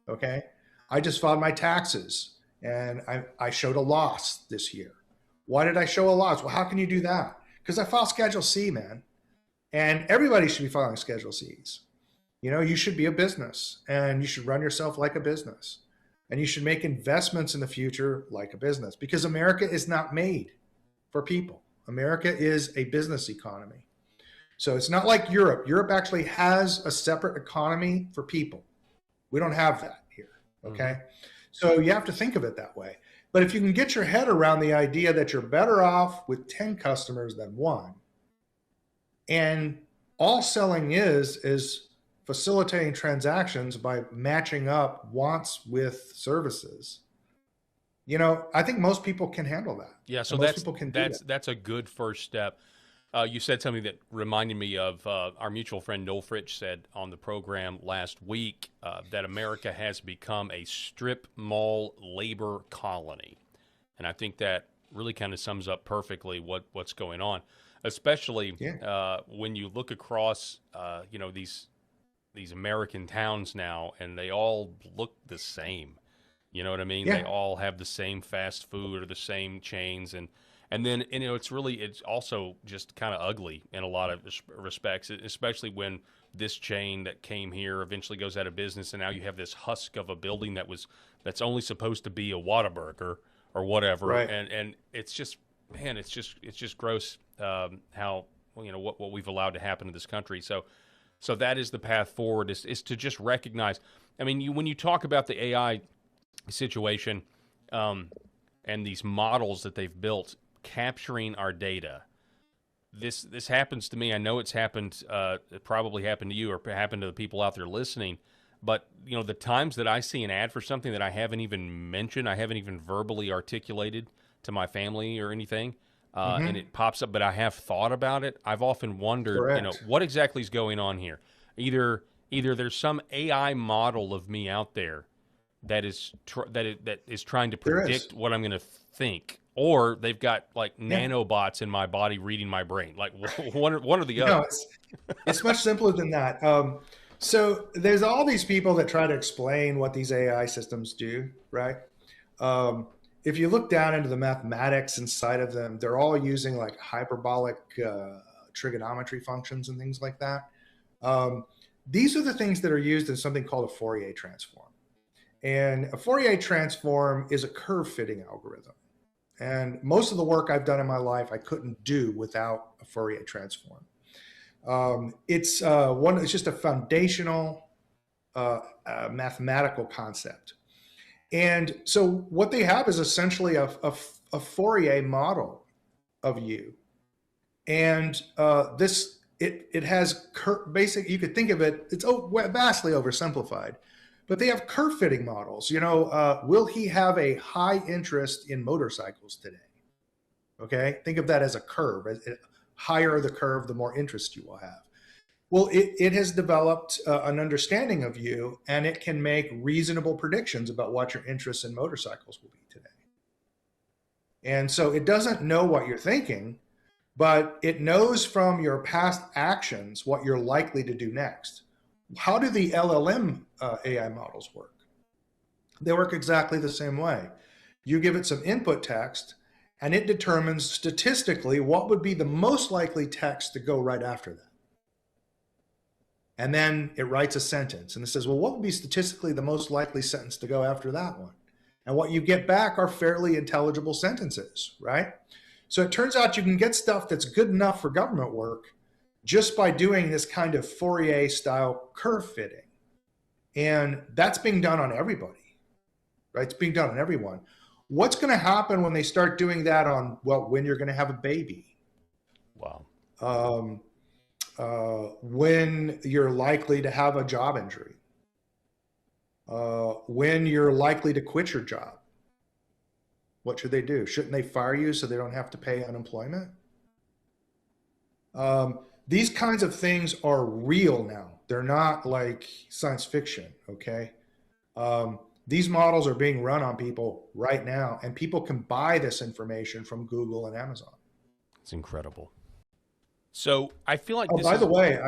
Okay. I just filed my taxes and I showed a loss this year. Why did I show a loss? Well, how can you do that? Because I filed Schedule C, man. And everybody should be filing Schedule Cs. You should be a business and you should run yourself like a business. And you should make investments in the future like a business, because America is not made for people. America is a business economy. So it's not like Europe. Europe actually has a separate economy for people. We don't have that here, okay? So you have to think of it that way. But if you can get your head around the idea that you're better off with 10 customers than one, and all selling is facilitating transactions by matching up wants with services, you know, I think most people can handle that. Yeah, so And most people can do that. that's a good first step. You said something that reminded me of our mutual friend Noel Fritch said on the program last week that America has become a strip mall labor colony. And I think that really kind of sums up perfectly what's going on, especially when you look across, you know, these American towns now, and they all look the same. You know what I mean? Yeah. They all have the same fast food or the same chains, and then, you know, it's also just kind of ugly in a lot of respects, especially when this chain that came here eventually goes out of business, and now you have this husk of a building that's only supposed to be a Whataburger or whatever, Right. and it's just, man, it's just gross how, you know, what we've allowed to happen in this country. So that is the path forward, is to just recognize. I mean, when you talk about the AI situation and these models that they've built capturing our data, this happens to me. I know it's happened. It probably happened to you, or happened to the people out there listening. But you know, the times that I see an ad for something that I haven't even mentioned, I haven't even verbally articulated to my family or anything, and it pops up, but I have thought about it. I've often wondered, you know, Correct. what exactly is going on here. Either there's some AI model of me out there that is trying to There is. predict what I'm going to think, or they've got like Yeah. nanobots in my body reading my brain. Like one or the No, other. it's much simpler than that. So there's all these people that try to explain what these AI systems do, right? If you look down into the mathematics inside of them, they're all using like hyperbolic trigonometry functions and things like that. These are the things that are used in something called a Fourier transform. And a Fourier transform is a curve fitting algorithm. And most of the work I've done in my life, I couldn't do without a Fourier transform. It's just a foundational mathematical concept. And so what they have is essentially a Fourier model of you. And it has basic, you could think of it, it's vastly oversimplified, but they have curve fitting models. You know, will he have a high interest in motorcycles today? Okay, think of that as a curve. Higher the curve, the more interest you will have. Well, it has developed an understanding of you, and it can make reasonable predictions about what your interests in motorcycles will be today. And so it doesn't know what you're thinking, but it knows from your past actions what you're likely to do next. How do the LLM AI models work? They work exactly the same way. You give it some input text, and it determines statistically what would be the most likely text to go right after that. And then it writes a sentence, and it says, well, what would be statistically the most likely sentence to go after that one? And what you get back are fairly intelligible sentences, right? So it turns out you can get stuff that's good enough for government work just by doing this kind of Fourier style curve fitting. And that's being done on everybody, right? It's being done on everyone. What's going to happen when they start doing that on, well, when you're going to have a baby? Wow. When you're likely to have a job injury? When you're likely to quit your job? What should they do? Shouldn't they fire you so they don't have to pay unemployment? These kinds of things are real now. They're not like science fiction, okay? These models are being run on people right now, and people can buy this information from Google and Amazon. It's incredible. So I feel like by the way,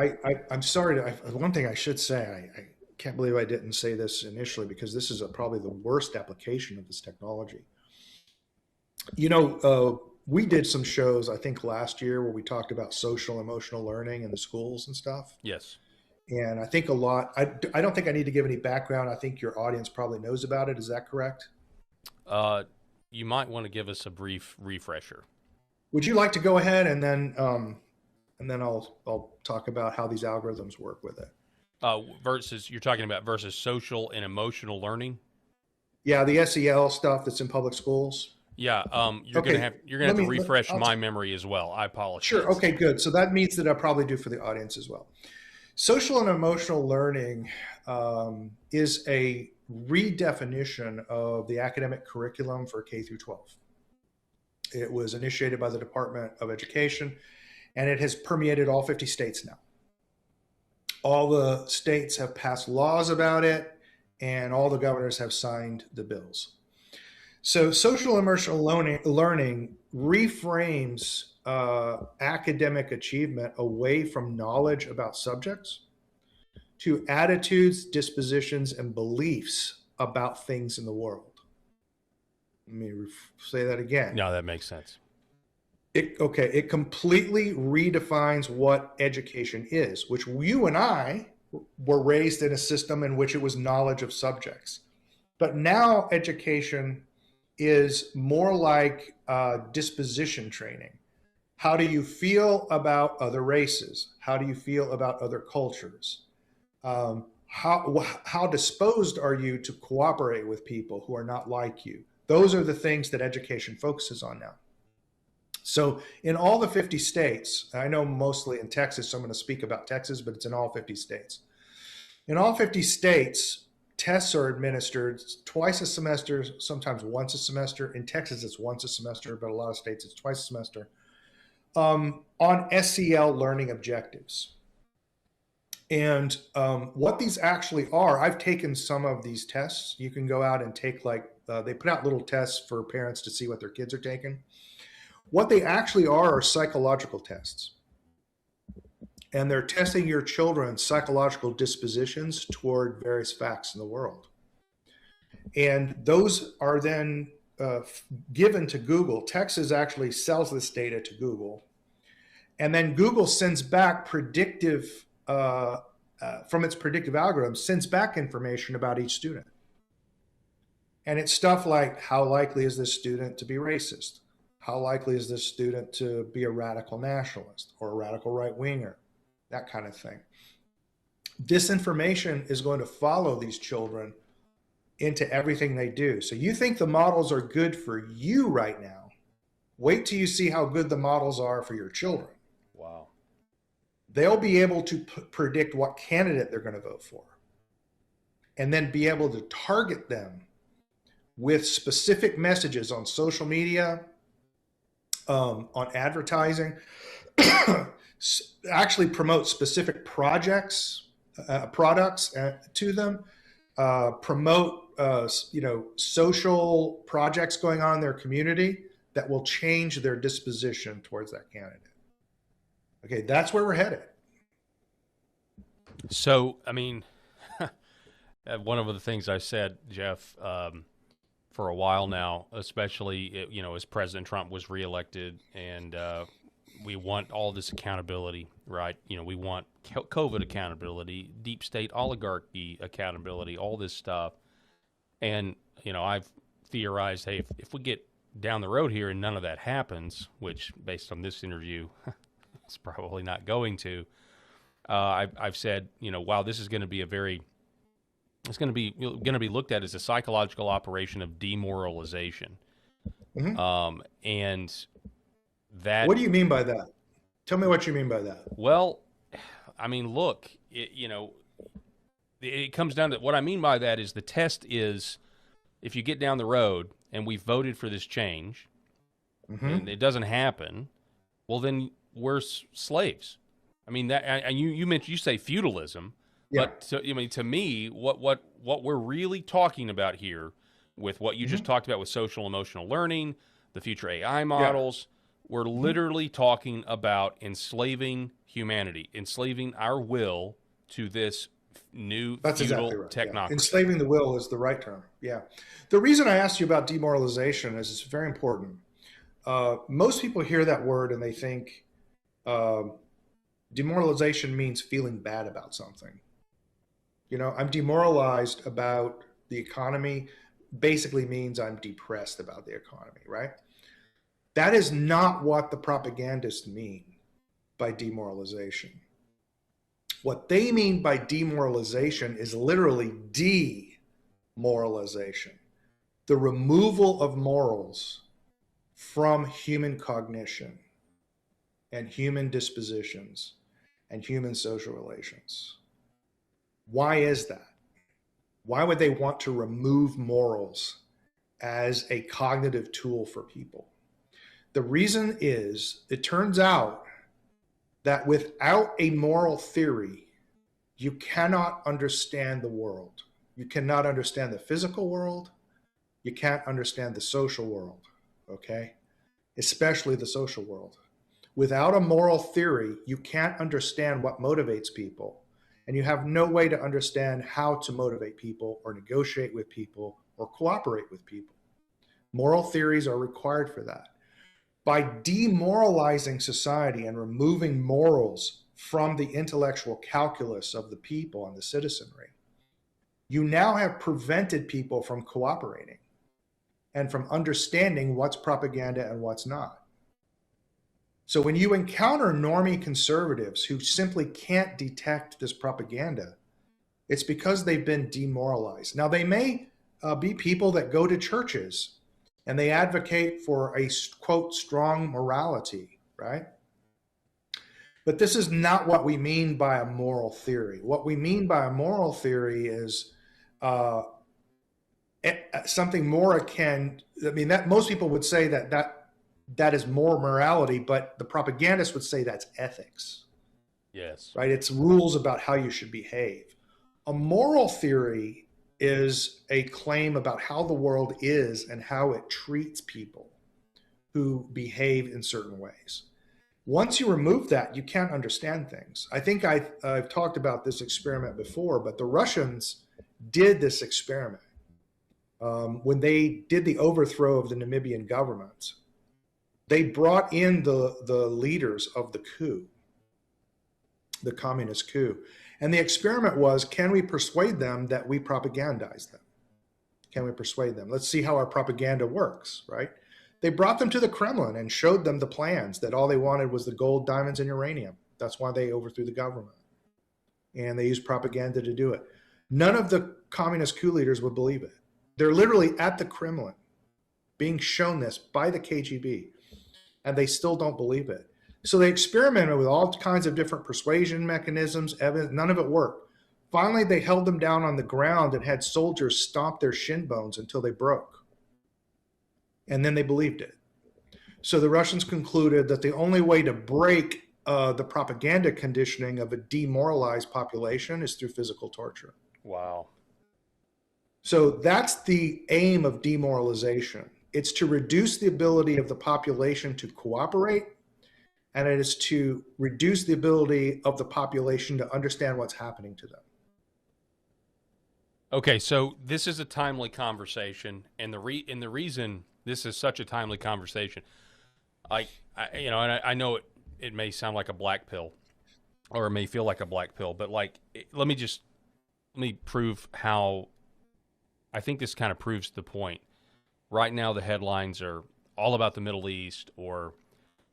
I'm sorry. One thing I should say, I can't believe I didn't say this initially, because this is probably the worst application of this technology. You know, we did some shows, I think last year, where we talked about social emotional learning in the schools and stuff. Yes. And I think a lot, I don't think I need to give any background. I think your audience probably knows about it. Is that correct? You might want to give us a brief refresher. Would you like to go ahead and then I'll talk about how these algorithms work with it. You're talking about versus social and emotional learning. Yeah, the SEL stuff that's in public schools. Yeah, you're gonna have to refresh my memory as well. I apologize. Sure. Okay, good. So that means that I'll probably do for the audience as well. Social and emotional learning is a redefinition of the academic curriculum for K through 12. It was initiated by the Department of Education, and it has permeated all 50 states now. All the states have passed laws about it, and all the governors have signed the bills. So social and emotional learning reframes academic achievement away from knowledge about subjects to attitudes, dispositions, and beliefs about things in the world. Let me say that again. No, that makes sense. It completely redefines what education is, which you and I were raised in a system in which it was knowledge of subjects. But now education is more like disposition training. How do you feel about other races? How do you feel about other cultures? How disposed are you to cooperate with people who are not like you? Those are the things that education focuses on now. So in all the 50 states, I know mostly in Texas, so I'm going to speak about Texas, but it's in all 50 states. In all 50 states, tests are administered twice a semester, sometimes once a semester. In Texas, it's once a semester, but a lot of states, it's twice a semester, on SEL learning objectives. And what these actually are, I've taken some of these tests. You can go out and take they put out little tests for parents to see what their kids are taking. What they actually are psychological tests. And they're testing your children's psychological dispositions toward various facts in the world. And those are then given to Google. Texas actually sells this data to Google. And then Google sends back from its predictive algorithm, sends back information about each student. And it's stuff like, how likely is this student to be racist? How likely is this student to be a radical nationalist or a radical right-winger? That kind of thing. This information is going to follow these children into everything they do. So you think the models are good for you right now. Wait till you see how good the models are for your children. Wow. They'll be able to predict what candidate they're going to vote for, and then be able to target them with specific messages on social media, on advertising, actually promote specific products to them, promote social projects going on in their community that will change their disposition towards that candidate. Okay, that's where we're headed. So, I mean, one of the things I've said, Jeff, for a while now, especially, as President Trump was reelected, and we want all this accountability, right? We want COVID accountability, deep state oligarchy accountability, all this stuff. And, I've theorized, hey, if we get down the road here and none of that happens, which based on this interview, it's probably not going to, I've said, wow, this is going to be it's going to be looked at as a psychological operation of demoralization. Mm-hmm. And that. What do you mean by that? Tell me what you mean by that. Well, I mean, look, it comes down to what I mean by that is the test is if you get down the road and we've voted for this change and it doesn't happen, well, then we're slaves. I mean, that, and you say feudalism. Yeah. But to me, what we're really talking about here, with what you just talked about with social emotional learning, the future AI models, we're literally talking about enslaving humanity, enslaving our will to this new feudal technocracy. Yeah. Enslaving the will is the right term. Yeah. The reason I asked you about demoralization is it's very important. Most people hear that word and they think demoralization means feeling bad about something. I'm demoralized about the economy basically means I'm depressed about the economy, right? That is not what the propagandists mean by demoralization. What they mean by demoralization is literally demoralization, the removal of morals from human cognition and human dispositions and human social relations. Why is that? Why would they want to remove morals as a cognitive tool for people? The reason is, it turns out that without a moral theory, you cannot understand the world. You cannot understand the physical world. You can't understand the social world, okay? Especially the social world. Without a moral theory, you can't understand what motivates people. And you have no way to understand how to motivate people or negotiate with people or cooperate with people. Moral theories are required for that. By demoralizing society and removing morals from the intellectual calculus of the people and the citizenry, you now have prevented people from cooperating and from understanding what's propaganda and what's not. So when you encounter normie conservatives who simply can't detect this propaganda, it's because they've been demoralized. Now, they may be people that go to churches and they advocate for a, quote, strong morality, right? But this is not what we mean by a moral theory. What we mean by a moral theory is something more akin, I mean, that most people would say that is more morality, but the propagandists would say that's ethics. Yes. Right? It's rules about how you should behave. A moral theory is a claim about how the world is and how it treats people who behave in certain ways. Once you remove that, you can't understand things. I think I've talked about this experiment before, but the Russians did this experiment when they did the overthrow of the Namibian government. They brought in the leaders of the coup, the communist coup. And the experiment was, can we persuade them that we propagandize them? Can we persuade them? Let's see how our propaganda works, right? They brought them to the Kremlin and showed them the plans that all they wanted was the gold, diamonds, and uranium. That's why they overthrew the government. And they used propaganda to do it. None of the communist coup leaders would believe it. They're literally at the Kremlin being shown this by the KGB, and they still don't believe it. So they experimented with all kinds of different persuasion mechanisms. None of it worked. Finally, they held them down on the ground and had soldiers stomp their shin bones until they broke. And then they believed it. So the Russians concluded that the only way to break the propaganda conditioning of a demoralized population is through physical torture. Wow. So that's the aim of demoralization. It's to reduce the ability of the population to cooperate, and it is to reduce the ability of the population to understand what's happening to them. Okay, so this is a timely conversation, and the reason this is such a timely conversation, I know it may sound like a black pill, or it may feel like a black pill, but let me prove how. I think this kind of proves the point. Right now, the headlines are all about the Middle East, or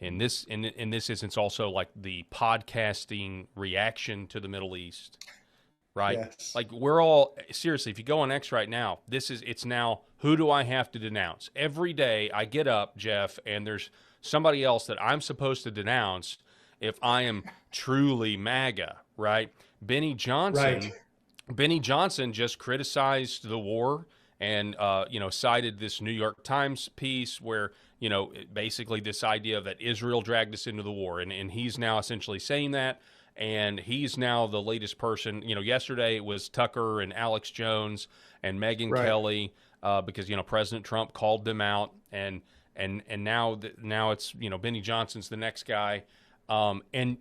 in this instance, also like the podcasting reaction to the Middle East, right? Yes. Like we're all seriously. If you go on X right now, it's now who do I have to denounce? Every day I get up, Jeff, and there's somebody else that I'm supposed to denounce if I am truly MAGA, right? Benny Johnson just criticized the war and cited this New York Times piece where basically this idea that Israel dragged us into the war, and he's now essentially saying that, and he's now the latest person. Yesterday it was Tucker and Alex Jones and Megyn Kelly because President Trump called them out, and now it's Benny Johnson's the next guy, and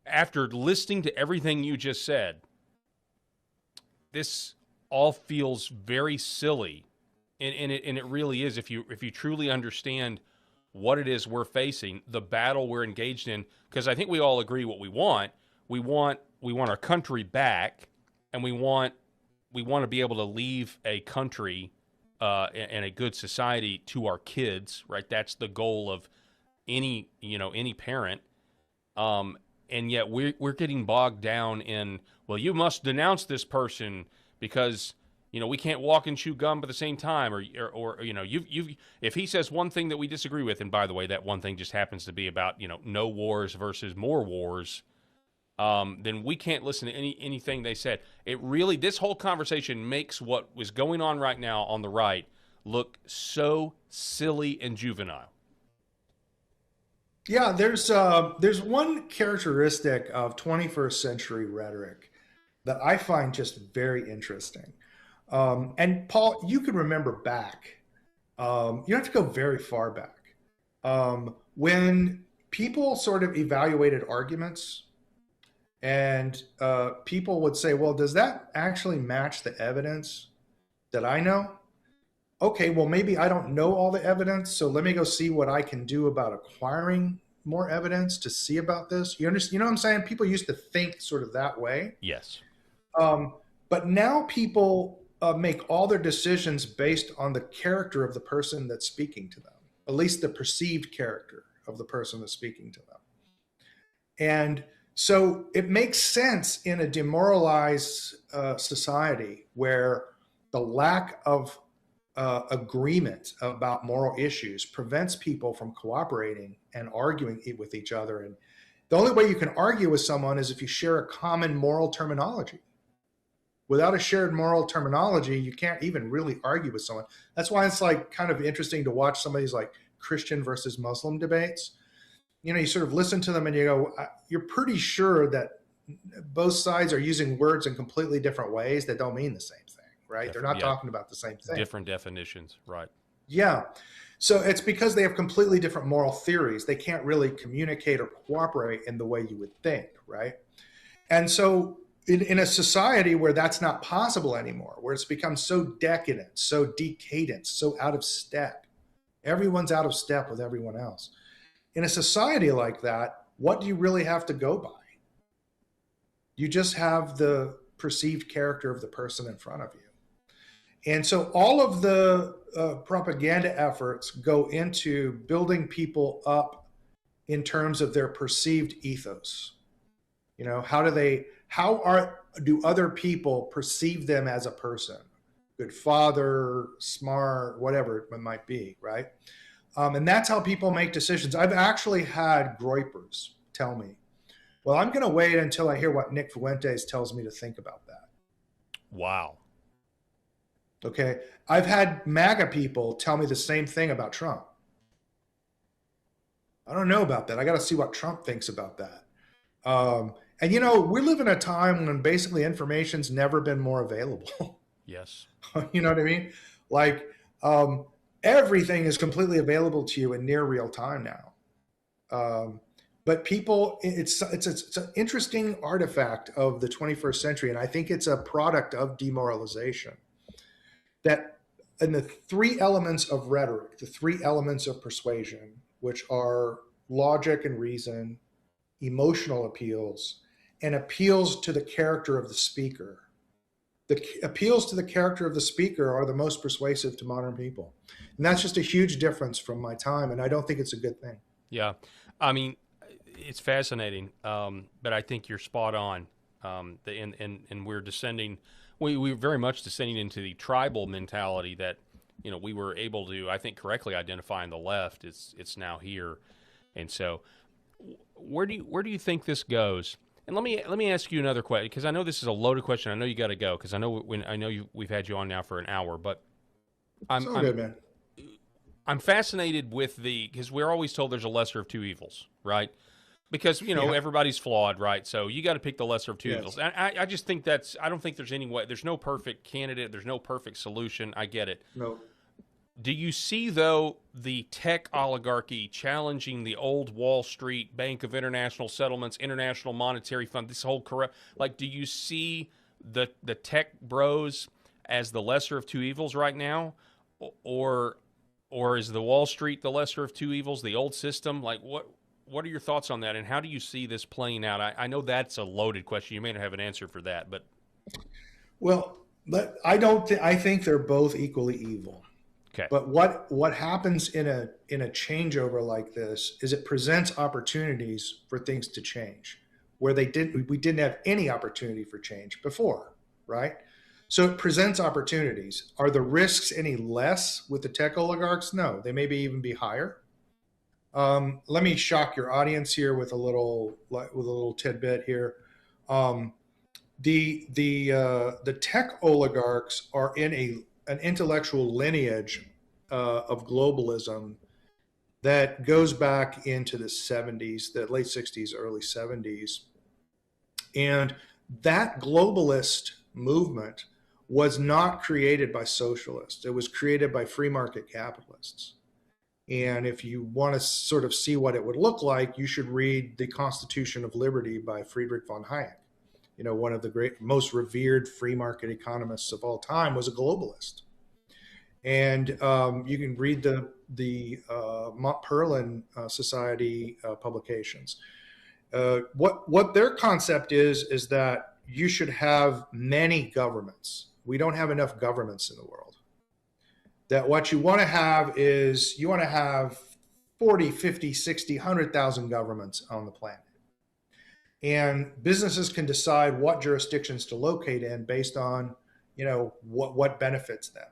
after listening to everything you just said, this all feels very silly, and it really is if you truly understand what it is we're facing, the battle we're engaged in. Because I think we all agree what we want. We want our country back, and we want to be able to leave a country and a good society to our kids, right? That's the goal any parent. And yet we're getting bogged down in, well, you must denounce this person because we can't walk and chew gum at the same time, or you've if he says one thing that we disagree with, and by the way, that one thing just happens to be about no wars versus more wars, then we can't listen to anything they said. This whole conversation makes what was going on right now on the right look so silly and juvenile. Yeah, there's one characteristic of 21st century rhetoric that I find just very interesting. And Paul, you can remember back, you don't have to go very far back, when people sort of evaluated arguments and people would say, well, does that actually match the evidence that I know? Okay, well, maybe I don't know all the evidence, so let me go see what I can do about acquiring more evidence to see about this. You understand? You know what I'm saying? People used to think sort of that way. Yes. But now people make all their decisions based on the character of the person that's speaking to them, at least the perceived character of the person that's speaking to them. And so it makes sense in a demoralized society where the lack of agreement about moral issues prevents people from cooperating and arguing with each other. And the only way you can argue with someone is if you share a common moral terminology. Without a shared moral terminology, you can't even really argue with someone. That's why it's like kind of interesting to watch some of these like Christian versus Muslim debates. You sort of listen to them and you go, you're pretty sure that both sides are using words in completely different ways that don't mean the same thing. Right? They're not talking about the same thing. Different definitions, right? Yeah. So it's because they have completely different moral theories. They can't really communicate or cooperate in the way you would think, right? And so in a society where that's not possible anymore, where it's become so decadent, so decadent, so out of step, everyone's out of step with everyone else. In a society like that, what do you really have to go by? You just have the perceived character of the person in front of you. And so all of the propaganda efforts go into building people up in terms of their perceived ethos. How do other people perceive them as a person? Good father, smart, whatever it might be, right? And that's how people make decisions. I've actually had groypers tell me, well, I'm going to wait until I hear what Nick Fuentes tells me to think about that. Wow. Okay. I've had MAGA people tell me the same thing about Trump. I don't know about that. I got to see what Trump thinks about that. And we live in a time when basically information's never been more available. Yes. You know what I mean? Like everything is completely available to you in near real time now. But people, it's an interesting artifact of the 21st century, and I think it's a product of demoralization. That in the three elements of rhetoric, the three elements of persuasion, which are logic and reason, emotional appeals, and appeals to the character of the speaker. The appeals to the character of the speaker are the most persuasive to modern people. And that's just a huge difference from my time, and I don't think it's a good thing. Yeah. I mean, it's fascinating, but I think you're spot on. And we're descending... We're very much descending into the tribal mentality that, we were able to, I think, correctly identify in the left. It's now here, and so where do you think this goes? And let me ask you another question, because I know this is a loaded question. I know you got to go because I know we've had you on now for an hour, but good, man. I'm fascinated with because we're always told there's a lesser of two evils, right? Because, everybody's flawed, right? So you got to pick the lesser of two evils. And I just think I don't think there's any way, there's no perfect candidate, there's no perfect solution. I get it. No. Do you see, though, the tech oligarchy challenging the old Wall Street, Bank of International Settlements, International Monetary Fund, this whole corrupt, do you see the tech bros as the lesser of two evils right now? Or is the Wall Street the lesser of two evils, the old system? What are your thoughts on that, and how do you see this playing out? I know that's a loaded question. You may not have an answer for that, but well, I think they're both equally evil. Okay. But what happens in a changeover like this is it presents opportunities for things to change where we didn't have any opportunity for change before, right? So it presents opportunities. Are the risks any less with the tech oligarchs? No, they maybe even be higher. Let me shock your audience here with a little tidbit here. The tech oligarchs are in an intellectual lineage of globalism that goes back into the 70s, the late 60s, early 70s. And that globalist movement was not created by socialists. It was created by free market capitalists. And if you want to sort of see what it would look like, you should read The Constitution of Liberty by Friedrich von Hayek. You know, one of the most revered free market economists of all time was a globalist. And you can read the Montpellier Society publications. What their concept is that you should have many governments. We don't have enough governments in the world. That what you want to have is you want to have 40, 50, 60, 100,000 governments on the planet. And businesses can decide what jurisdictions to locate in based on, you know, what benefits them.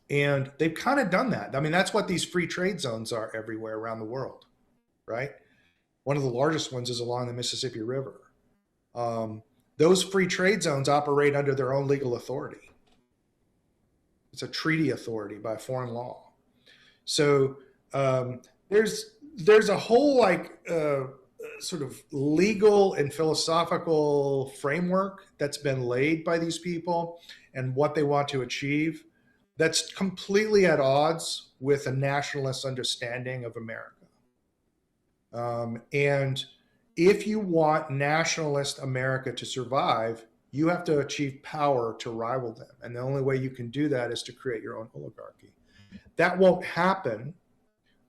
And they've kind of done that. I mean, that's what these free trade zones are everywhere around the world, right? One of the largest ones is along the Mississippi River. Those free trade zones operate under their own legal authority. It's a treaty authority by foreign law. So there's a whole sort of legal and philosophical framework that's been laid by these people and what they want to achieve that's completely at odds with a nationalist understanding of America. And if you want nationalist America to survive, you have to achieve power to rival them. And the only way you can do that is to create your own oligarchy. That won't happen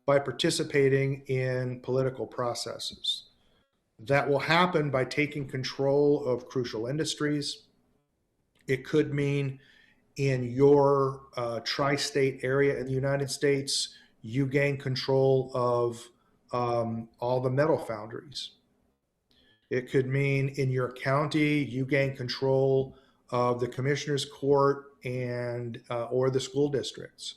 by participating in political processes. That will happen by taking control of crucial industries. It could mean in your tri-state area in the United States, you gain control of all the metal foundries. It could mean in your county, you gain control of the commissioner's court and or the school districts.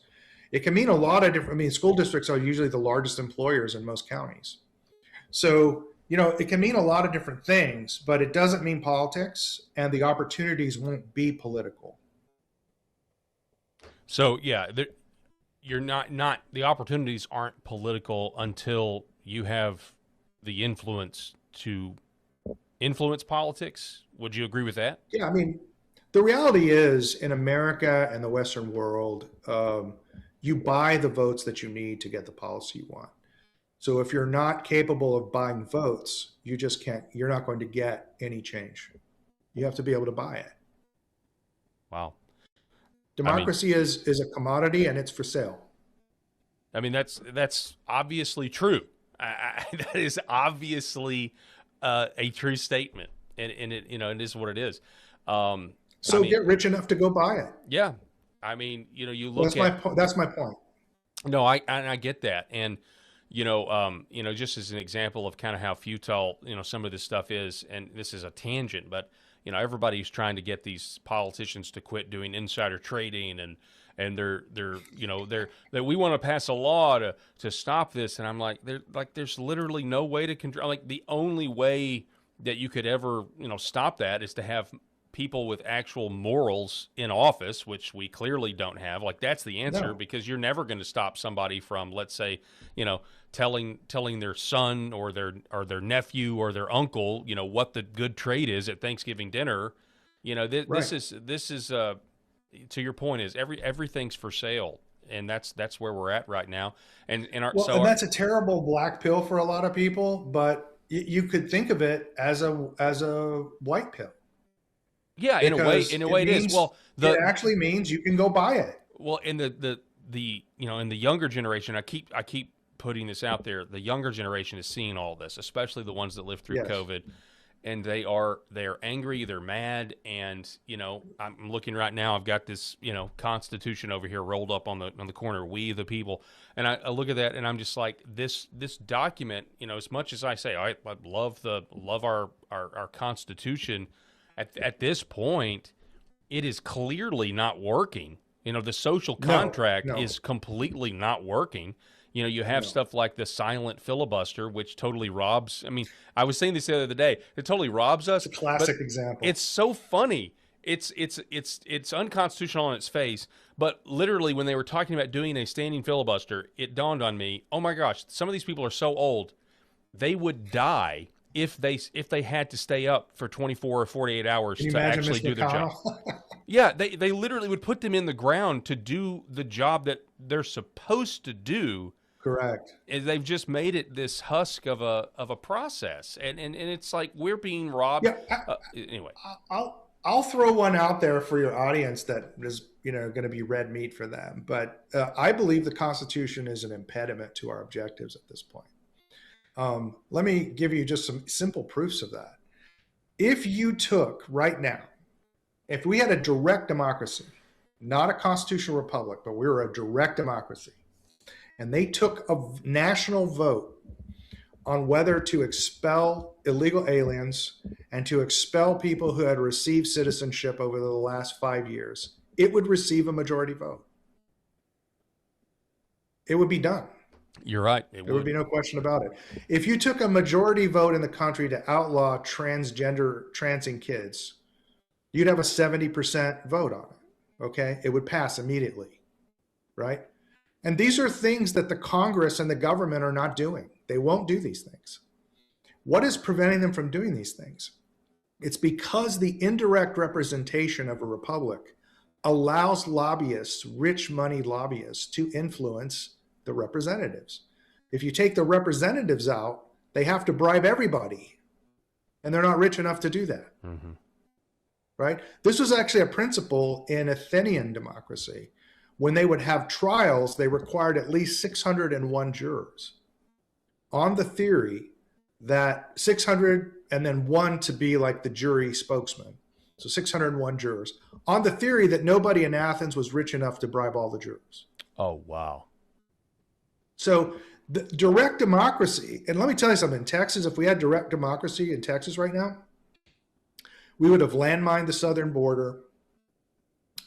It can mean a lot of different, I mean, school districts are usually the largest employers in most counties. So, you know, it can mean a lot of different things, but it doesn't mean politics, and the opportunities won't be political. So, yeah, you're not the opportunities aren't political until you have the influence to influence politics. Would you agree with that? Yeah, I mean, the reality is in America and the Western world, you buy the votes that you need to get the policy you want. So if you're not capable of buying votes, you just can't, you're not going to get any change. You have to be able to buy it. Wow. Democracy is a commodity and it's for sale. I mean, that's obviously true. That is obviously a true statement, and it, you know, it is what it is. So get rich enough to go buy it. Yeah, I mean, you know, you look that's my point. No, I get that, and you know, just as an example of kind of how futile, you know, some of this stuff is, and this is a tangent, but you know, everybody's trying to get these politicians to quit doing insider trading, and they're you know, that we want to pass a law to stop this, and I'm like, there's literally no way to control. Like, the only way that you could ever, you know, stop that is to have people with actual morals in office, which we clearly don't have. Like, that's the answer, because you're never going to stop somebody from, let's say, you know, telling their son or their nephew or their uncle, you know, what the good trade is at Thanksgiving dinner. You know, this is to your point, is everything's for sale, and that's where we're at right now. And that's a terrible black pill for a lot of people, but you could think of it as a white pill. Yeah, in a way it is. Well, it actually means you can go buy it. Well, in the you know, in the younger generation, I keep putting this out there. The younger generation is seeing all this, especially the ones that lived through COVID, and they are angry, they're mad, and I'm looking right now. I've got this Constitution over here rolled up on the corner. We the people, and I look at that, and I'm just like this document. As much as I say I love our Constitution, at this point, it is clearly not working. The social contract is completely not working. You have stuff like the silent filibuster, which totally robs. I mean, I was saying this the other day. It totally robs us. It's a classic example. It's so funny. It's unconstitutional on its face. But literally, when they were talking about doing a standing filibuster, it dawned on me, oh my gosh, some of these people are so old, they would die if they had to stay up for 24 or 48 hours to actually do their job. Yeah, they literally would put them in the ground to do the job that they're supposed to do. Correct. And they've just made it this husk of a process, and it's like we're being robbed. Yeah, anyway, I'll throw one out there for your audience that is going to be red meat for them. But I believe the Constitution is an impediment to our objectives at this point. Let me give you just some simple proofs of that. If you took right now, if we had a direct democracy, not a constitutional republic, but we were a direct democracy, and they took a national vote on whether to expel illegal aliens and to expel people who had received citizenship over the last 5 years, it would receive a majority vote. It would be done. You're right. There would be no question about it. If you took a majority vote in the country to outlaw transing kids, you'd have a 70% vote on it. Okay? It would pass immediately. Right? And these are things that the Congress and the government are not doing. They won't do these things. What is preventing them from doing these things? It's because the indirect representation of a republic allows lobbyists, rich money lobbyists, to influence the representatives. If you take the representatives out, they have to bribe everybody. And they're not rich enough to do that. Mm-hmm. Right? This was actually a principle in Athenian democracy. When they would have trials, they required at least 601 jurors on the theory that 600 and then one to be like the jury spokesman. So 601 jurors on the theory that nobody in Athens was rich enough to bribe all the jurors. Oh, wow. So the direct democracy, and let me tell you something, in Texas, if we had direct democracy in Texas right now, we would have landmined the southern border.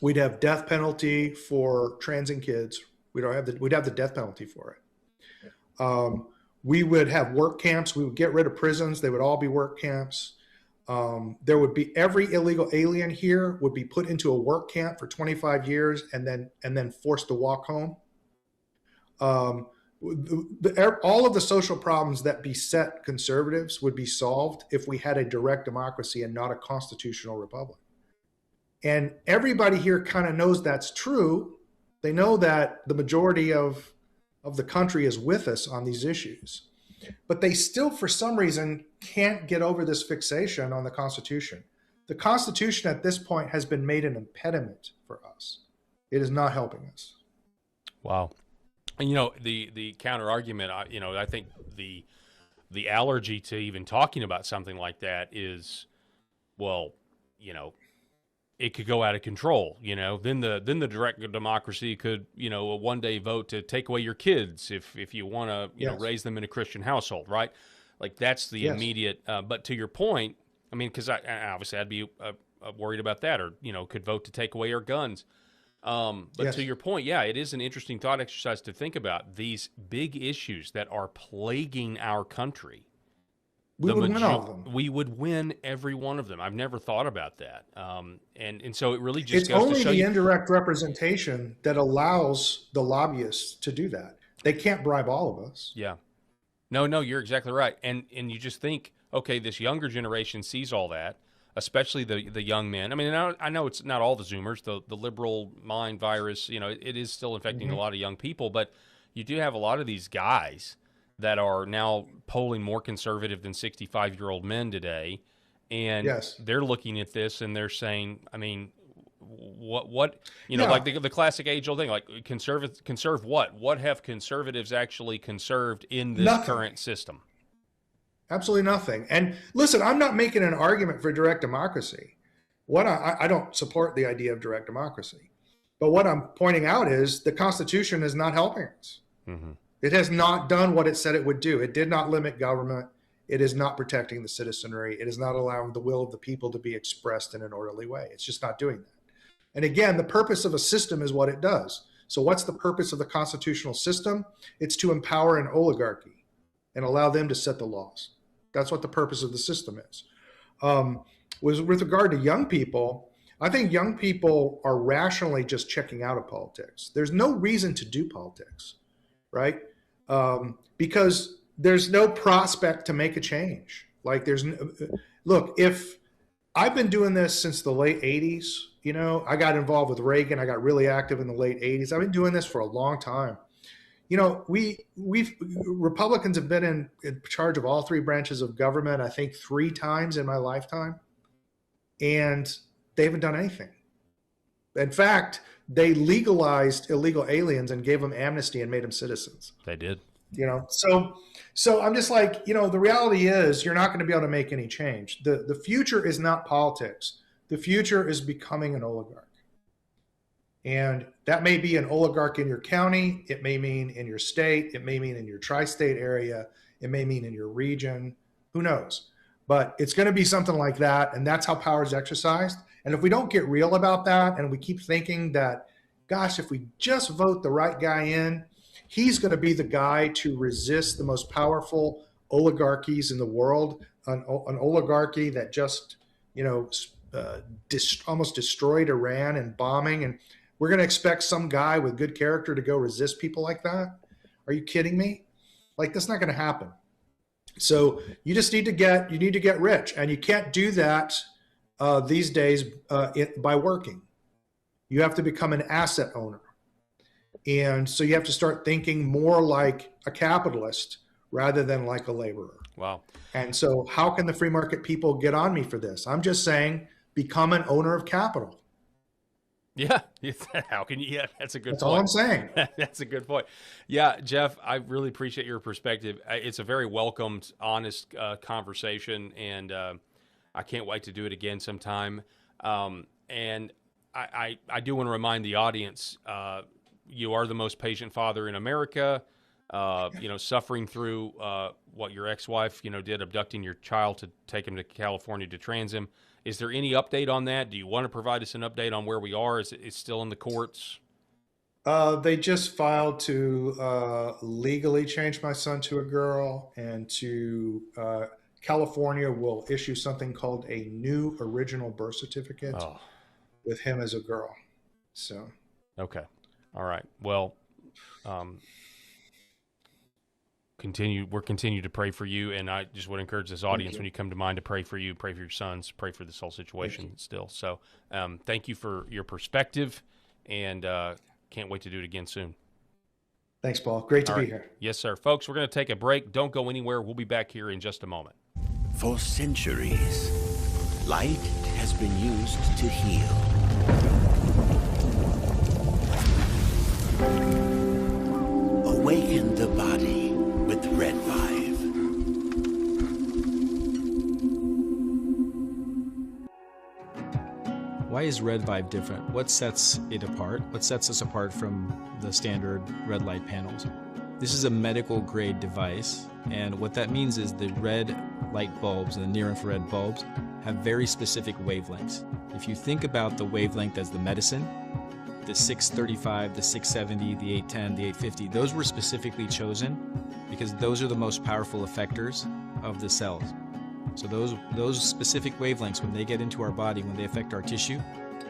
We'd have death penalty for transing kids. We'd have the death penalty for it. We would have work camps. We would get rid of prisons. They would all be work camps. There would be every illegal alien here would be put into a work camp for 25 years and then forced to walk home. All of the social problems that beset conservatives would be solved if we had a direct democracy and not a constitutional republic. And everybody here kind of knows that's true. They know that the majority of the country is with us on these issues. But they still, for some reason, can't get over this fixation on the Constitution. The Constitution at this point has been made an impediment for us. It is not helping us. Wow. And, the counter argument, I think the allergy to even talking about something like that is, well, it could go out of control, then the direct democracy could, one day vote to take away your kids if you want to, Yes. raise them in a Christian household, right? Like that's the Yes. immediate, but to your point, I mean, because obviously I'd be worried about that, or, could vote to take away our guns. But Yes. to your point, yeah, it is an interesting thought exercise to think about these big issues that are plaguing our country. We would win all of them. We would win every one of them. I've never thought about that. And so it really just It's goes only to show the you. indirect representation that allows the lobbyists to do that. They can't bribe all of us. Yeah. No, you're exactly right. And you just think, okay, this younger generation sees all that, especially the young men. I mean, I know it's not all the Zoomers, the liberal mind virus, it is still infecting a lot of young people, but you do have a lot of these guys that are now polling more conservative than 65-year-old men today. And Yes. they're looking at this and they're saying, I mean, what Yeah. like the classic age-old thing, like conserve what? What have conservatives actually conserved in this Nothing. current system? Absolutely nothing. And listen, I'm not making an argument for direct democracy. What I don't support the idea of direct democracy. But what I'm pointing out is the Constitution is not helping us. Mm-hmm. It has not done what it said it would do. It did not limit government. It is not protecting the citizenry. It is not allowing the will of the people to be expressed in an orderly way. It's just not doing that. And again, the purpose of a system is what it does. So what's the purpose of the constitutional system? It's to empower an oligarchy and allow them to set the laws. That's what the purpose of the system is. With regard to young people, I think young people are rationally just checking out of politics. There's no reason to do politics, right? Because there's no prospect to make a change. Like look, if I've been doing this since the late 80s, you know, I got involved with Reagan. I got really active in the late 80s. I've been doing this for a long time. You know, Republicans have been in charge of all three branches of government, I think 3 times in my lifetime. And they haven't done anything. In fact, they legalized illegal aliens and gave them amnesty and made them citizens. They did. You know, so I'm just like, you know, the reality is you're not going to be able to make any change. The future is not politics. The future is becoming an oligarch. And that may be an oligarch in your county. It may mean in your state. It may mean in your tri-state area. It may mean in your region. Who knows? But it's going to be something like that. And that's how power is exercised. And if we don't get real about that and we keep thinking that, gosh, if we just vote the right guy in, he's going to be the guy to resist the most powerful oligarchies in the world, an oligarchy that just, you know, almost destroyed Iran and bombing. And we're going to expect some guy with good character to go resist people like that? Are you kidding me? Like, that's not going to happen. So you just need to get rich, and you can't do that these days by working. You have to become an asset owner. And so you have to start thinking more like a capitalist rather than like a laborer. Wow. And so how can the free market people get on me for this? I'm just saying, become an owner of capital. Yeah. How can you? Yeah, that's a good point. That's all I'm saying. That's a good point. Yeah, Jeff, I really appreciate your perspective. It's a very welcomed, honest conversation, and I can't wait to do it again sometime. And I do want to remind the audience, you are the most patient father in America, you know, suffering through what your ex-wife, you know, did, abducting your child to take him to California to trans him. Is there any update on that? Do you want to provide us an update on where we are? Is it still in the courts? They just filed to legally change my son to a girl, and to California will issue something called a new original birth certificate with him as a girl. So. Okay. All right. Well, we're continue to pray for you, and I just would encourage this audience, when you come to mind, to pray for you, pray for your sons, pray for this whole situation still. So thank you for your perspective, and can't wait to do it again soon. Thanks, Paul. Great to be here. Yes, sir. Folks, we're going to take a break. Don't go anywhere. We'll be back here in just a moment. For centuries, light has been used to heal. Awaken the body with Red Vive. Why is Red Vive different? What sets it apart? What sets us apart from the standard red light panels? This is a medical grade device, and what that means is the red light bulbs and the near infrared bulbs have very specific wavelengths. If you think about the wavelength as the medicine, the 635, the 670, the 810, the 850, those were specifically chosen because those are the most powerful effectors of the cells. So those specific wavelengths, when they get into our body, when they affect our tissue,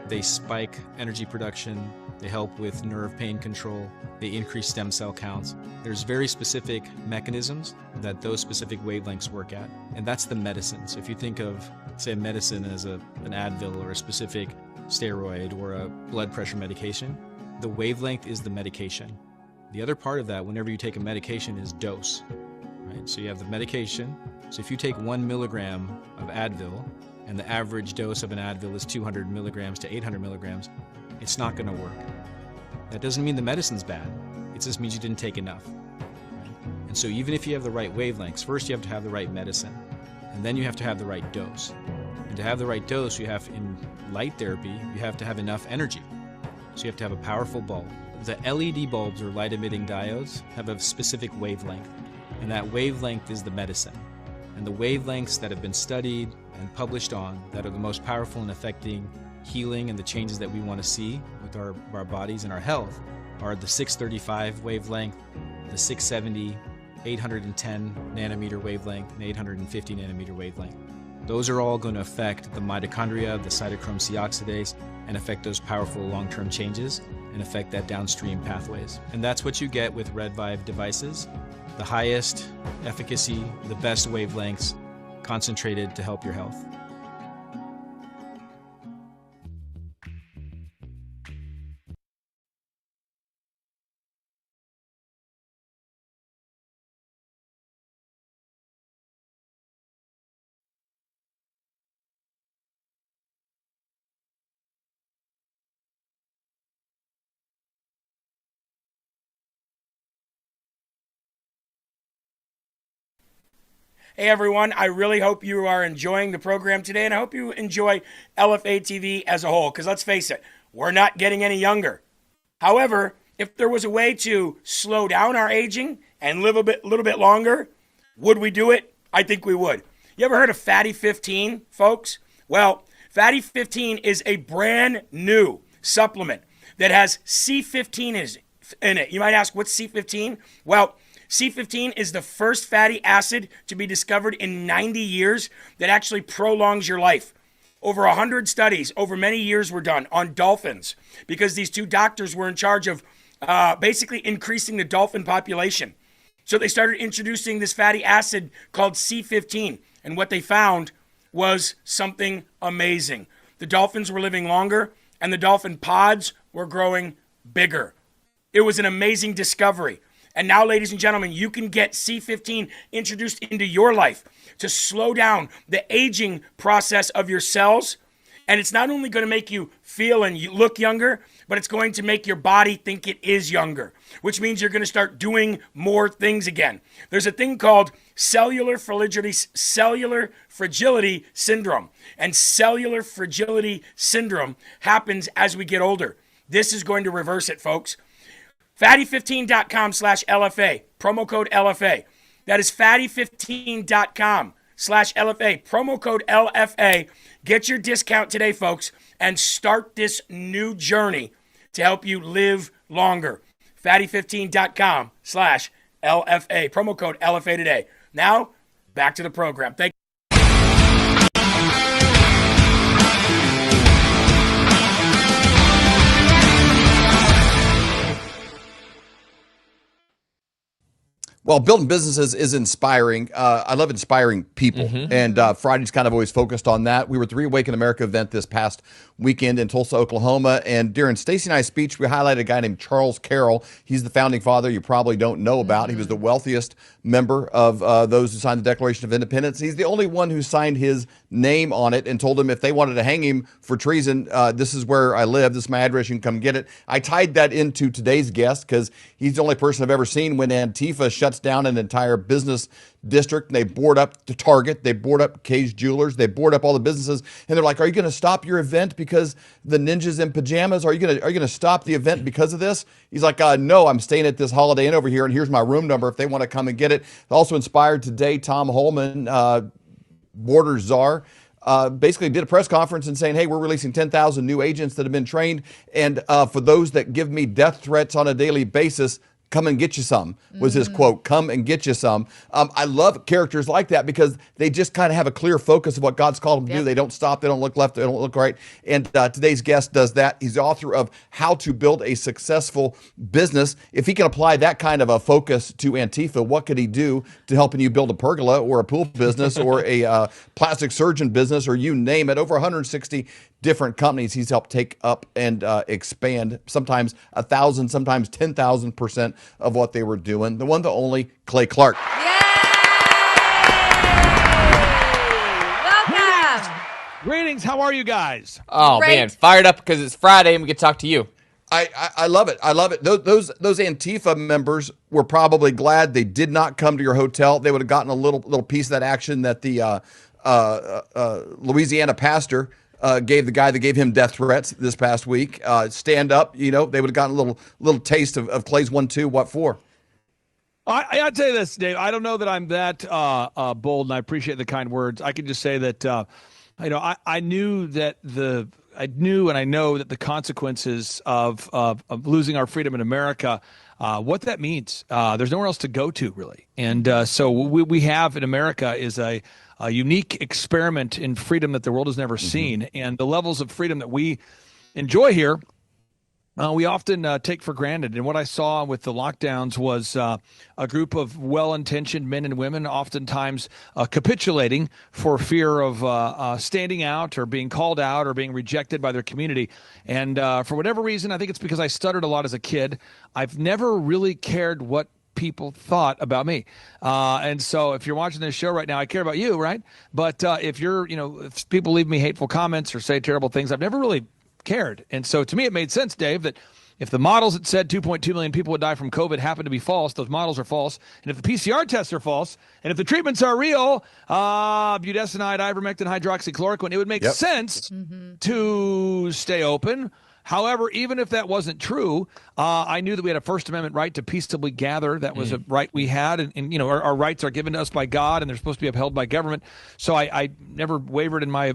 they spike energy production, they help with nerve pain control, they increase stem cell counts. There's very specific mechanisms that those specific wavelengths work at, and that's the medicine. So if you think of, say, medicine as an Advil or a specific steroid or a blood pressure medication, the wavelength is the medication. The other part of that, whenever you take a medication, is dose, right? So you have the medication. So if you take 1 milligram of Advil, and the average dose of an Advil is 200 milligrams to 800 milligrams, it's not going to work. That doesn't mean the medicine's bad. It just means you didn't take enough. Right? And so even if you have the right wavelengths, first you have to have the right medicine, and then you have to have the right dose. And to have the right dose, in light therapy, you have to have enough energy. So you have to have a powerful bulb. The LED bulbs, or light-emitting diodes, have a specific wavelength, and that wavelength is the medicine. And the wavelengths that have been studied and published on that are the most powerful in affecting healing and the changes that we want to see with our bodies and our health are the 635 wavelength, the 670, 810 nanometer wavelength, and 850 nanometer wavelength. Those are all going to affect the mitochondria, the cytochrome C oxidase, and affect those powerful long-term changes and affect that downstream pathways. And that's what you get with RedVive devices. The highest efficacy, the best wavelengths, concentrated to help your health. Hey everyone, I really hope you are enjoying the program today, and I hope you enjoy LFA TV as a whole, because let's face it, we're not getting any younger. However, if there was a way to slow down our aging and live a little bit longer, would we do it? I think we would. You ever heard of Fatty 15, folks? Well, Fatty 15 is a brand new supplement that has C15 in it. You might ask, what's C15? Well, C15 is the first fatty acid to be discovered in 90 years that actually prolongs your life. Over 100 studies over many years were done on dolphins because these two doctors were in charge of basically increasing the dolphin population. So they started introducing this fatty acid called C15, and what they found was something amazing. The dolphins were living longer, and the dolphin pods were growing bigger. It was an amazing discovery. And now, ladies and gentlemen, you can get C15 introduced into your life to slow down the aging process of your cells. And it's not only going to make you feel and you look younger, but it's going to make your body think it is younger, which means you're going to start doing more things again. There's a thing called cellular fragility syndrome. And cellular fragility syndrome happens as we get older. This is going to reverse it, folks. Fatty15.com/LFA, promo code LFA. That is fatty15.com/LFA, promo code LFA. Get your discount today, folks, and start this new journey to help you live longer. Fatty15.com/LFA, promo code LFA today. Now, back to the program. Thank you. Well, building businesses is inspiring. I love inspiring people, and Friday's kind of always focused on that. We were at the Reawaken America event this past weekend in Tulsa, Oklahoma, and during Stacey and I's speech, we highlighted a guy named Charles Herrell. He's the founding father you probably don't know about. He was the wealthiest member of those who signed the Declaration of Independence. He's the only one who signed his name on it and told him if they wanted to hang him for treason, this is where I live, this is my address, you can come get it. I tied that into today's guest because he's the only person I've ever seen when Antifa shuts down an entire business district. They board up the Target, they board up Kay's Jewelers, they board up all the businesses, and they're like, "Are you going to stop your event because the ninjas in pajamas? Are you going to stop the event because of this?" He's like, "No, I'm staying at this Holiday Inn over here, and here's my room number if they want to come and get it." Also inspired today, Tom Holman, border czar, basically did a press conference and saying, "Hey, we're releasing 10,000 new agents that have been trained, and for those that give me death threats on a daily basis, come and get you some," was his quote. Come and get you some. I love characters like that because they just kind of have a clear focus of what God's called them to do. They don't stop. They don't look left. They don't look right. And today's guest does that. He's the author of How to Build a Successful Business. If he can apply that kind of a focus to Antifa, what could he do to helping you build a pergola or a pool business or a plastic surgeon business or you name it? Over 160 different companies he's helped take up and expand, sometimes 1,000, sometimes 10,000% of what they were doing. The one, the only, Clay Clark. Greetings. How are you guys? Oh, man. Fired up because it's Friday and we can talk to you. I love it. I love it. Those Antifa members were probably glad they did not come to your hotel. They would have gotten a little piece of that action that the Louisiana pastor gave the guy that gave him death threats this past week. Stand up, they would have gotten a little taste of Clay's 1-2. What for? I'll tell you this, Dave. I don't know that I'm that bold, and I appreciate the kind words. I can just say that I knew that I know that the consequences of losing our freedom in America, what that means. There's nowhere else to go to, really. And so we have in America is a unique experiment in freedom that the world has never seen. And the levels of freedom that we enjoy here, we often take for granted. And what I saw with the lockdowns was a group of well-intentioned men and women oftentimes capitulating for fear of standing out or being called out or being rejected by their community. And for whatever reason, I think it's because I stuttered a lot as a kid. I've never really cared what people thought about me. And so if you're watching this show right now, I care about you, right? But if people leave me hateful comments or say terrible things, I've never really cared. And so to me, it made sense, Dave, that if the models that said 2.2 million people would die from COVID happen to be false, those models are false. And if the PCR tests are false, and if the treatments are real, budesonide, ivermectin, hydroxychloroquine, it would make sense to stay open. However, even if that wasn't true, I knew that we had a First Amendment right to peaceably gather. That was a right we had. And our rights are given to us by God, and they're supposed to be upheld by government. So I never wavered in my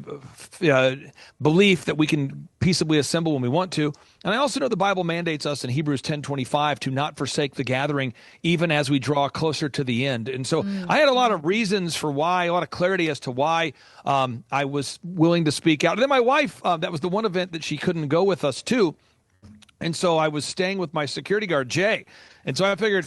belief that we can peaceably assemble when we want to. And I also know the Bible mandates us in Hebrews 10:25 to not forsake the gathering, even as we draw closer to the end. And so I had a lot of reasons for why, a lot of clarity as to why I was willing to speak out. And then my wife, that was the one event that she couldn't go with us to. And so I was staying with my security guard, Jay. And so I figured,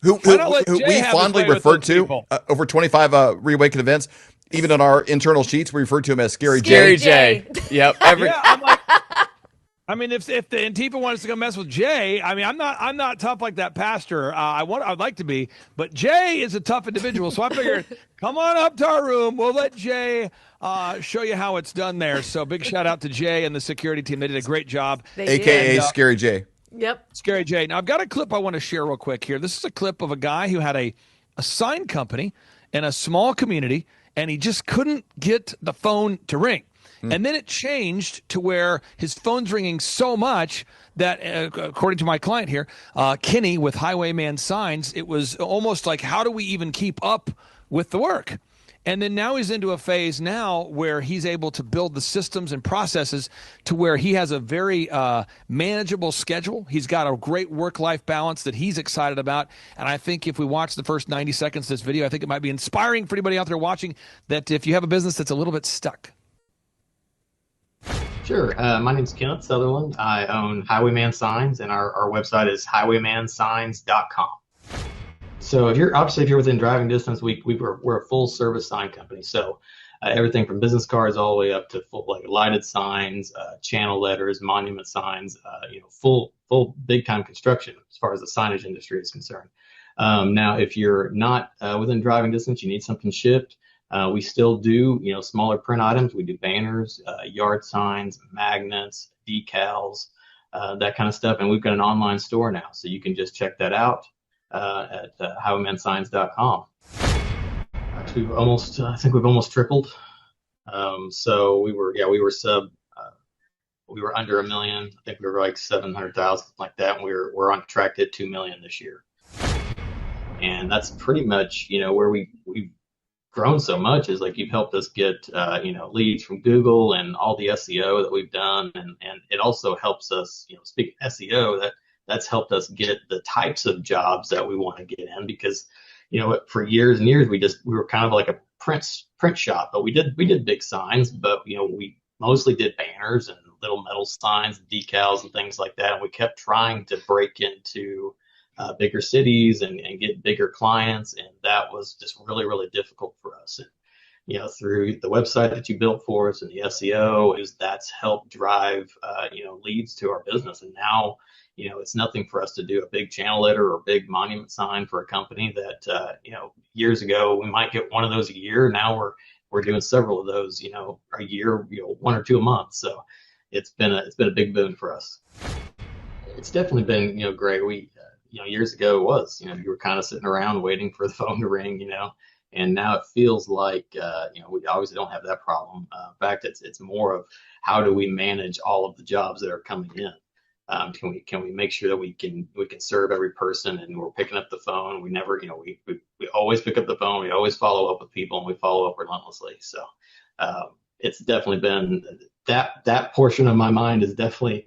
who we fondly referred to over 25 Reawaken events. Even on our internal sheets, we referred to him as Scary Jay. Scary Jay. Yep. Yeah, I'm like, I mean, if the Antifa wants to go mess with Jay, I mean, I'm not tough like that pastor. I'd like to be, but Jay is a tough individual. So I figured, come on up to our room. We'll let Jay show you how it's done there. So big shout out to Jay and the security team. They did a great job. AKA Scary Jay. Yep. Scary Jay. Now I've got a clip I want to share real quick here. This is a clip of a guy who had a sign company in a small community, and he just couldn't get the phone to ring. And then it changed to where his phone's ringing so much that, according to my client here, Kenny with Highwayman Signs, it was almost like, how do we even keep up with the work? And then now he's into a phase now where he's able to build the systems and processes to where he has a very manageable schedule. He's got a great work-life balance that he's excited about. And I think if we watch the first 90 seconds of this video, I think it might be inspiring for anybody out there watching that if you have a business that's a little bit stuck. Sure. My name's Kenneth Sutherland. I own Highwayman Signs, and our website is highwaymansigns.com. So if you're within driving distance, we're a full service sign company. So everything from business cards all the way up to full lighted signs, channel letters, monument signs, full big time construction as far as the signage industry is concerned. Now, if you're not within driving distance, you need something shipped. We still do, smaller print items. We do banners, yard signs, magnets, decals, that kind of stuff. And we've got an online store now, so you can just check that out at highwaymansigns.com. Actually, I think we've almost tripled. So we were under 1 million. I think we were like 700,000, like that. And we're on track to hit 2 million this year. And that's pretty much, where we've grown so much is like you've helped us get leads from Google and all the SEO that we've done, and it also helps us, speaking of SEO, that's helped us get the types of jobs that we want to get in, because for years and years we were kind of like a print shop, but we did big signs, but we mostly did banners and little metal signs, decals and things like that, and we kept trying to break into bigger cities and get bigger clients, and that was just really, really difficult for us. And through the website that you built for us and the SEO, that's helped drive leads to our business. And now it's nothing for us to do a big channel letter or a big monument sign for a company that years ago we might get one of those a year. Now we're doing several of those a year, 1 or 2 a month. So it's been a big boon for us. It's definitely been, great. Years ago it was, you were kind of sitting around waiting for the phone to ring, and now it feels like, we obviously don't have that problem. In fact, it's more of how do we manage all of the jobs that are coming in? Can we make sure that we can serve every person, and we're picking up the phone? We never, we always pick up the phone. We always follow up with people, and we follow up relentlessly. So it's definitely been that portion of my mind is definitely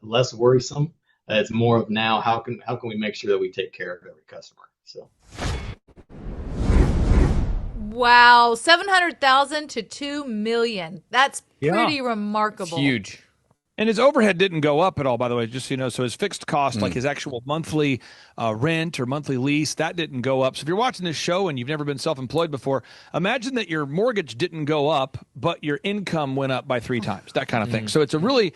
less worrisome. It's more of now how can we make sure that we take care of every customer? So. Wow, 700,000 to 2 million. That's Yeah. pretty remarkable. Huge. And his overhead didn't go up at all, by the way, just so you know. So his fixed cost, like his actual monthly rent or monthly lease, that didn't go up. So if you're watching this show and you've never been self-employed before, imagine that your mortgage didn't go up, but your income went up by 3 times, that kind of thing. So it's a really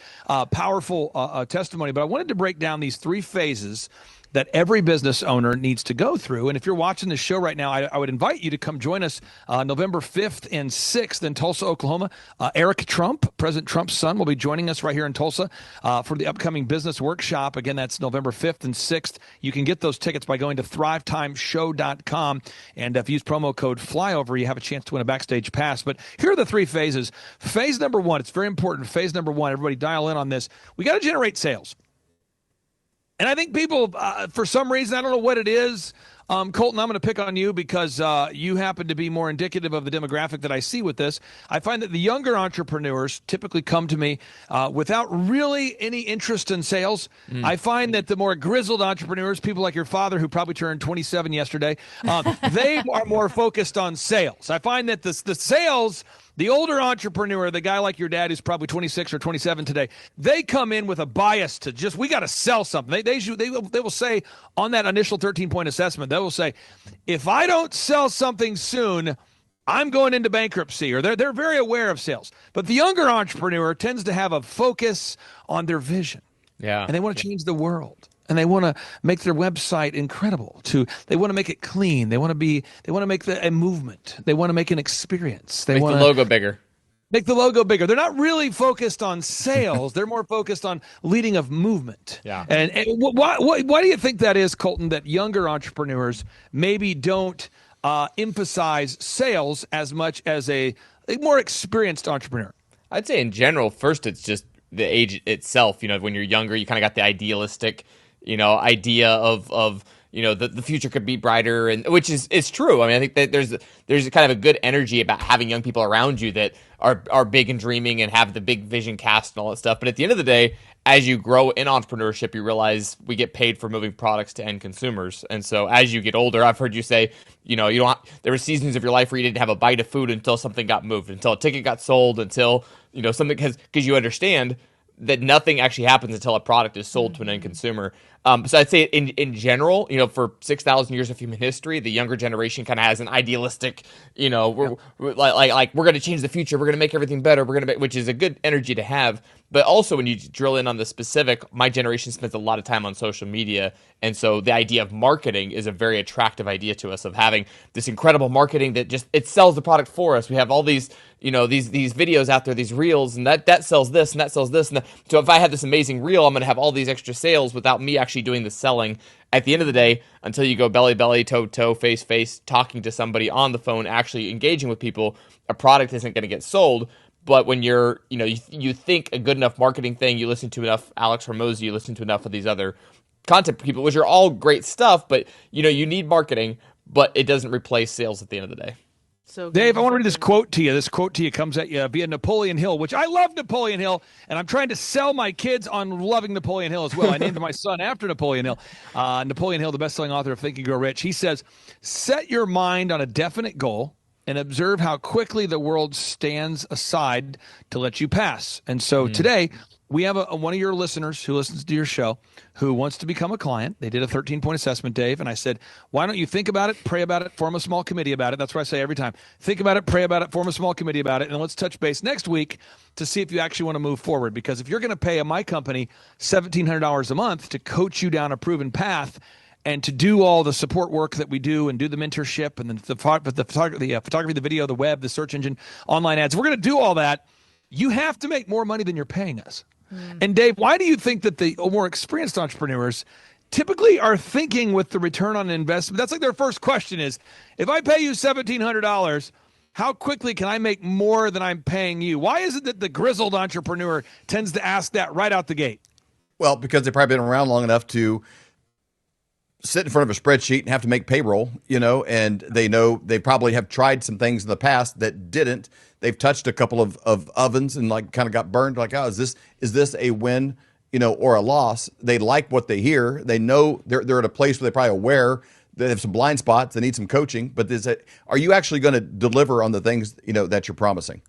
powerful testimony. But I wanted to break down these 3 phases that every business owner needs to go through. And if you're watching this show right now, I would invite you to come join us November 5th and 6th in Tulsa, Oklahoma. Eric Trump, President Trump's son, will be joining us right here in Tulsa for the upcoming business workshop. Again, that's November 5th and 6th. You can get those tickets by going to thrivetimeshow.com. And if you use promo code FLYOVER, you have a chance to win a backstage pass. But here are the 3 phases. Phase number 1, it's very important. Phase number 1, everybody dial in on this. We got to generate sales. And I think people, for some reason, I don't know what it is. Colton, I'm going to pick on you because you happen to be more indicative of the demographic that I see with this. I find that the younger entrepreneurs typically come to me without really any interest in sales. I find that the more grizzled entrepreneurs, people like your father who probably turned 27 yesterday, they are more focused on sales. I find that the sales... The older entrepreneur, the guy like your dad who's probably 26 or 27 today, they come in with a bias to just, we got to sell something. They will say on that initial 13-point assessment, they will say, if I don't sell something soon, I'm going into bankruptcy, or they're very aware of sales. But the younger entrepreneur tends to have a focus on their vision. Yeah. And they want to change the world. And they want to make their website incredible. They want to make it clean. They want to make a movement. They want to make an experience. They Make want the logo bigger. Make the logo bigger. They're not really focused on sales. They're more focused on leading of movement. Yeah. And why do you think that is, Colton? That younger entrepreneurs maybe don't emphasize sales as much as a more experienced entrepreneur? I'd say in general, first it's just the age itself. When you're younger, you kind of got the idealistic idea of the future could be brighter, and which is true. I mean, I think that there's kind of a good energy about having young people around you that are big and dreaming and have the big vision cast and all that stuff. But at the end of the day, as you grow in entrepreneurship, you realize we get paid for moving products to end consumers. And so as you get older, I've heard you say, there were seasons of your life where you didn't have a bite of food until something got moved, until a ticket got sold, until something, because you understand that nothing actually happens until a product is sold to an end consumer. So I'd say in general, for 6,000 years of human history, the younger generation kind of has an idealistic, we're going to change the future. We're going to make everything better. Which is a good energy to have. But also when you drill in on the specific, my generation spends a lot of time on social media. And so the idea of marketing is a very attractive idea to us, of having this incredible marketing that it sells the product for us. We have all these, these videos out there, these reels, and that sells this and that sells this. And so if I have this amazing reel, I'm going to have all these extra sales without me actually doing the selling. At the end of the day, until you go belly, toe, toe, face, talking to somebody on the phone, actually engaging with people, a product isn't going to get sold. But when you're, you think a good enough marketing thing, you listen to enough Alex Hormozy, you listen to enough of these other content people, which are all great stuff, but you need marketing, but it doesn't replace sales at the end of the day. So Dave, I want to read this quote to you. This quote to you comes at you via Napoleon Hill, which I love Napoleon Hill, and I'm trying to sell my kids on loving Napoleon Hill as well. I named my son after Napoleon Hill. Napoleon Hill, the best-selling author of Think and Grow Rich, he says, set your mind on a definite goal and observe how quickly the world stands aside to let you pass. And so today, we have one of your listeners who listens to your show who wants to become a client. They did a 13-point assessment, Dave, and I said, why don't you think about it, pray about it, form a small committee about it. That's what I say every time. Think about it, pray about it, form a small committee about it, and let's touch base next week to see if you actually want to move forward. Because if you're going to pay my company $1,700 a month to coach you down a proven path and to do all the support work that we do and do the mentorship and the photography, the video, the web, the search engine, online ads, we're going to do all that. You have to make more money than you're paying us. And Dave, why do you think that the more experienced entrepreneurs typically are thinking with the return on investment? That's like their first question is, if I pay you $1,700, how quickly can I make more than I'm paying you? Why is it that the grizzled entrepreneur tends to ask that right out the gate? Well, because they've probably been around long enough to sit in front of a spreadsheet and have to make payroll, and they know they probably have tried some things in the past that didn't. They've touched a couple of ovens and kind of got burned. Like, oh, is this a win, or a loss? They like what they hear. They know they're at a place where they're probably aware they have some blind spots. They need some coaching. But are you actually going to deliver on the things that you're promising?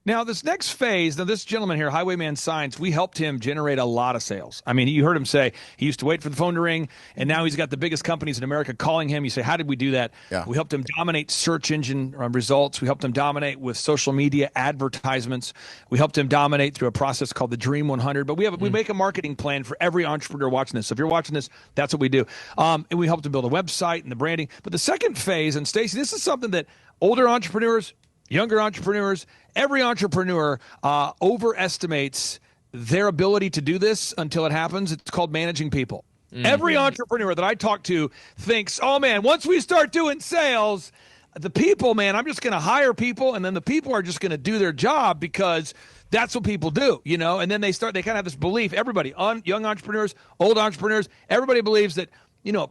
Now, this next phase, this gentleman here, Highwayman Signs, we helped him generate a lot of sales. I mean, you heard him say he used to wait for the phone to ring, and now he's got the biggest companies in America calling him. You say, how did we do that? Yeah. We helped him dominate search engine results. We helped him dominate with social media advertisements. We helped him dominate through a process called the Dream 100. But we make a marketing plan for every entrepreneur watching this. So if you're watching this, that's what we do. And we helped him build a website and the branding. But the second phase, and Stacey, this is something that older entrepreneurs, younger entrepreneurs, every entrepreneur overestimates their ability to do this until it happens. It's called managing people. Every entrepreneur that I talk to thinks, oh, man, once we start doing sales, the people, man, I'm just going to hire people, and then the people are just going to do their job because that's what people do, and then they kind of have this belief, everybody, young entrepreneurs, old entrepreneurs, everybody believes that,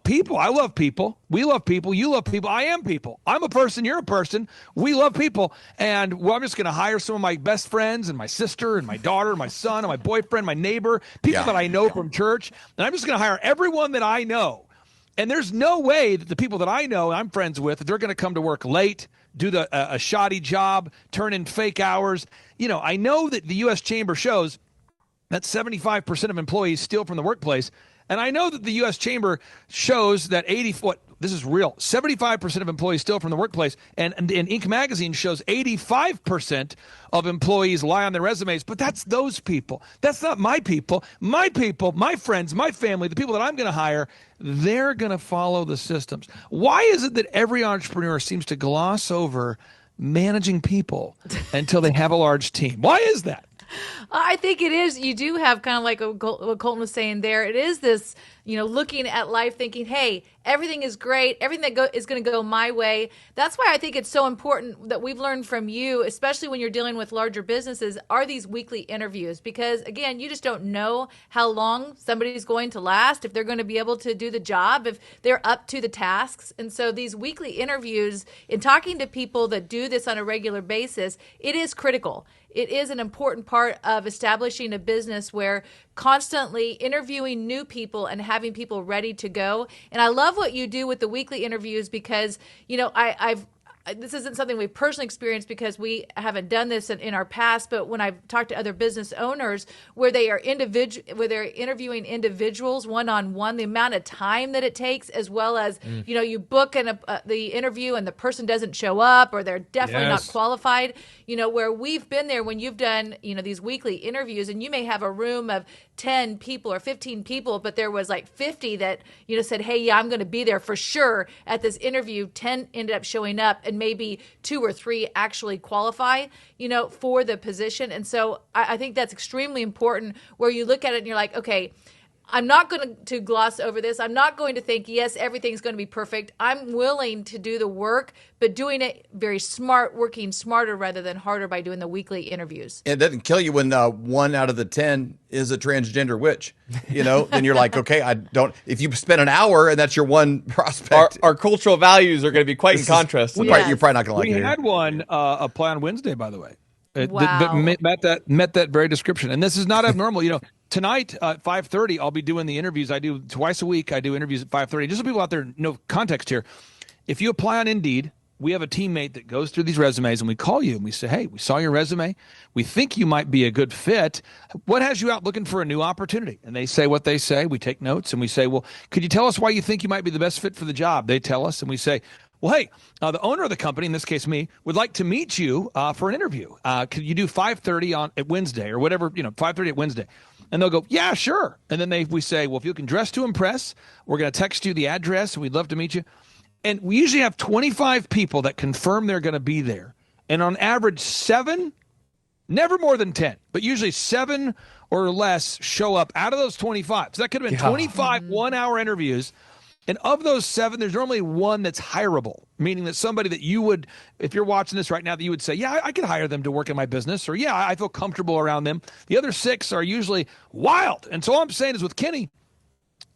people, I love people. We love people. You love people. I am people. I'm a person. You're a person. We love people. And I'm just going to hire some of my best friends and my sister and my daughter and my son and my boyfriend, my neighbor, people that I know from church. And I'm just going to hire everyone that I know. And there's no way that the people that I know and I'm friends with, they're going to come to work late, do a shoddy job, turn in fake hours. I know that the U.S. Chamber shows that 75% of employees steal from the workplace. And I know that the U.S. Chamber shows that this is real, 75% of employees steal from the workplace. And Inc. magazine shows 85% of employees lie on their resumes. But that's those people. That's not my people. My people, my friends, my family, the people that I'm going to hire, they're going to follow the systems. Why is it that every entrepreneur seems to gloss over managing people until they have a large team? Why is that? I think it is. You do have kind of like what Colton was saying there. It is this, looking at life thinking, hey, everything is great. Everything that is going to go my way. That's why I think it's so important that we've learned from you, especially when you're dealing with larger businesses, are these weekly interviews. Because, again, you just don't know how long somebody's going to last, if they're going to be able to do the job, if they're up to the tasks. And so these weekly interviews, in talking to people that do this on a regular basis, it is critical. It is an important part of establishing a business where constantly interviewing new people and having people ready to go. And I love what you do with the weekly interviews because, this isn't something we've personally experienced because we haven't done this in our past, but when I've talked to other business owners where they're interviewing individuals one-on-one, the amount of time that it takes, as well as, you book the interview and the person doesn't show up or they're definitely not qualified, where we've been there when you've done, these weekly interviews and you may have a room of 10 people or 15 people, but there was like 50 that, said, hey, yeah, I'm going to be there for sure at this interview. 10 ended up showing up and maybe 2 or 3 actually qualify, for the position. And so I think that's extremely important where you look at it and you're like, okay, I'm not going to gloss over this. I'm not going to think, yes, everything's going to be perfect. I'm willing to do the work, but doing it very smart, working smarter rather than harder by doing the weekly interviews. It doesn't kill you when 1 out of the 10 is a transgender witch, then you're like, okay, if you spend an hour and that's your one prospect. Our cultural values are going to be quite in contrast. You're probably not going to like it. We had one apply on Wednesday, by the way. Wow. That met that very description. And this is not abnormal. Tonight at 5:30, I'll be doing the interviews. I do twice a week. I do interviews at 5:30. Just so people out there know context here. If you apply on Indeed, we have a teammate that goes through these resumes and we call you and we say, hey, we saw your resume. We think you might be a good fit. What has you out looking for a new opportunity? And they say what they say. We take notes and we say, well, could you tell us why you think you might be the best fit for the job? They tell us and we say, well, hey, the owner of the company, in this case me, would like to meet you for an interview. Could you do 5:30 at Wednesday or whatever, 5:30 at Wednesday? And they'll go, yeah, sure. And then we say, well, if you can dress to impress, we're going to text you the address and we'd love to meet you. And we usually have 25 people that confirm they're going to be there. And on average, 7, never more than 10, but usually 7 or less show up out of those 25. So that could have been 25 1-hour interviews. And of those 7, there's normally 1 that's hireable, meaning that somebody that you would, if you're watching this right now, that you would say, yeah, I could hire them to work in my business, or yeah, I feel comfortable around them. The other 6 are usually wild. And so all I'm saying is with Kenny,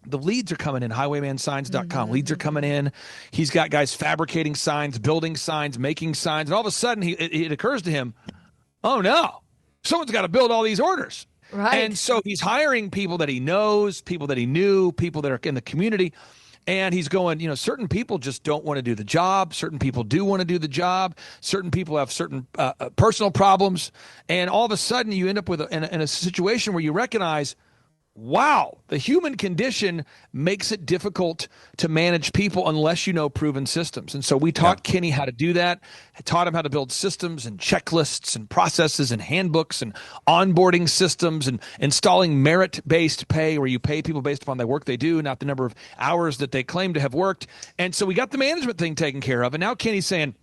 the leads are coming in, highwaymansigns.com. Leads are coming in. He's got guys fabricating signs, building signs, making signs. And all of a sudden, it occurs to him, oh, no, someone's got to build all these orders. Right. And so he's hiring people that he knows, people that he knew, people that are in the community. And he's going, certain people just don't want to do the job. Certain people do want to do the job. Certain people have certain personal problems. And all of a sudden, you end up with in a situation where you recognize, wow, the human condition makes it difficult to manage people unless you know proven systems. And so we taught Kenny how to do that. I taught him how to build systems and checklists and processes and handbooks and onboarding systems and installing merit-based pay where you pay people based upon the work they do, not the number of hours that they claim to have worked. And so we got the management thing taken care of. And now Kenny's saying,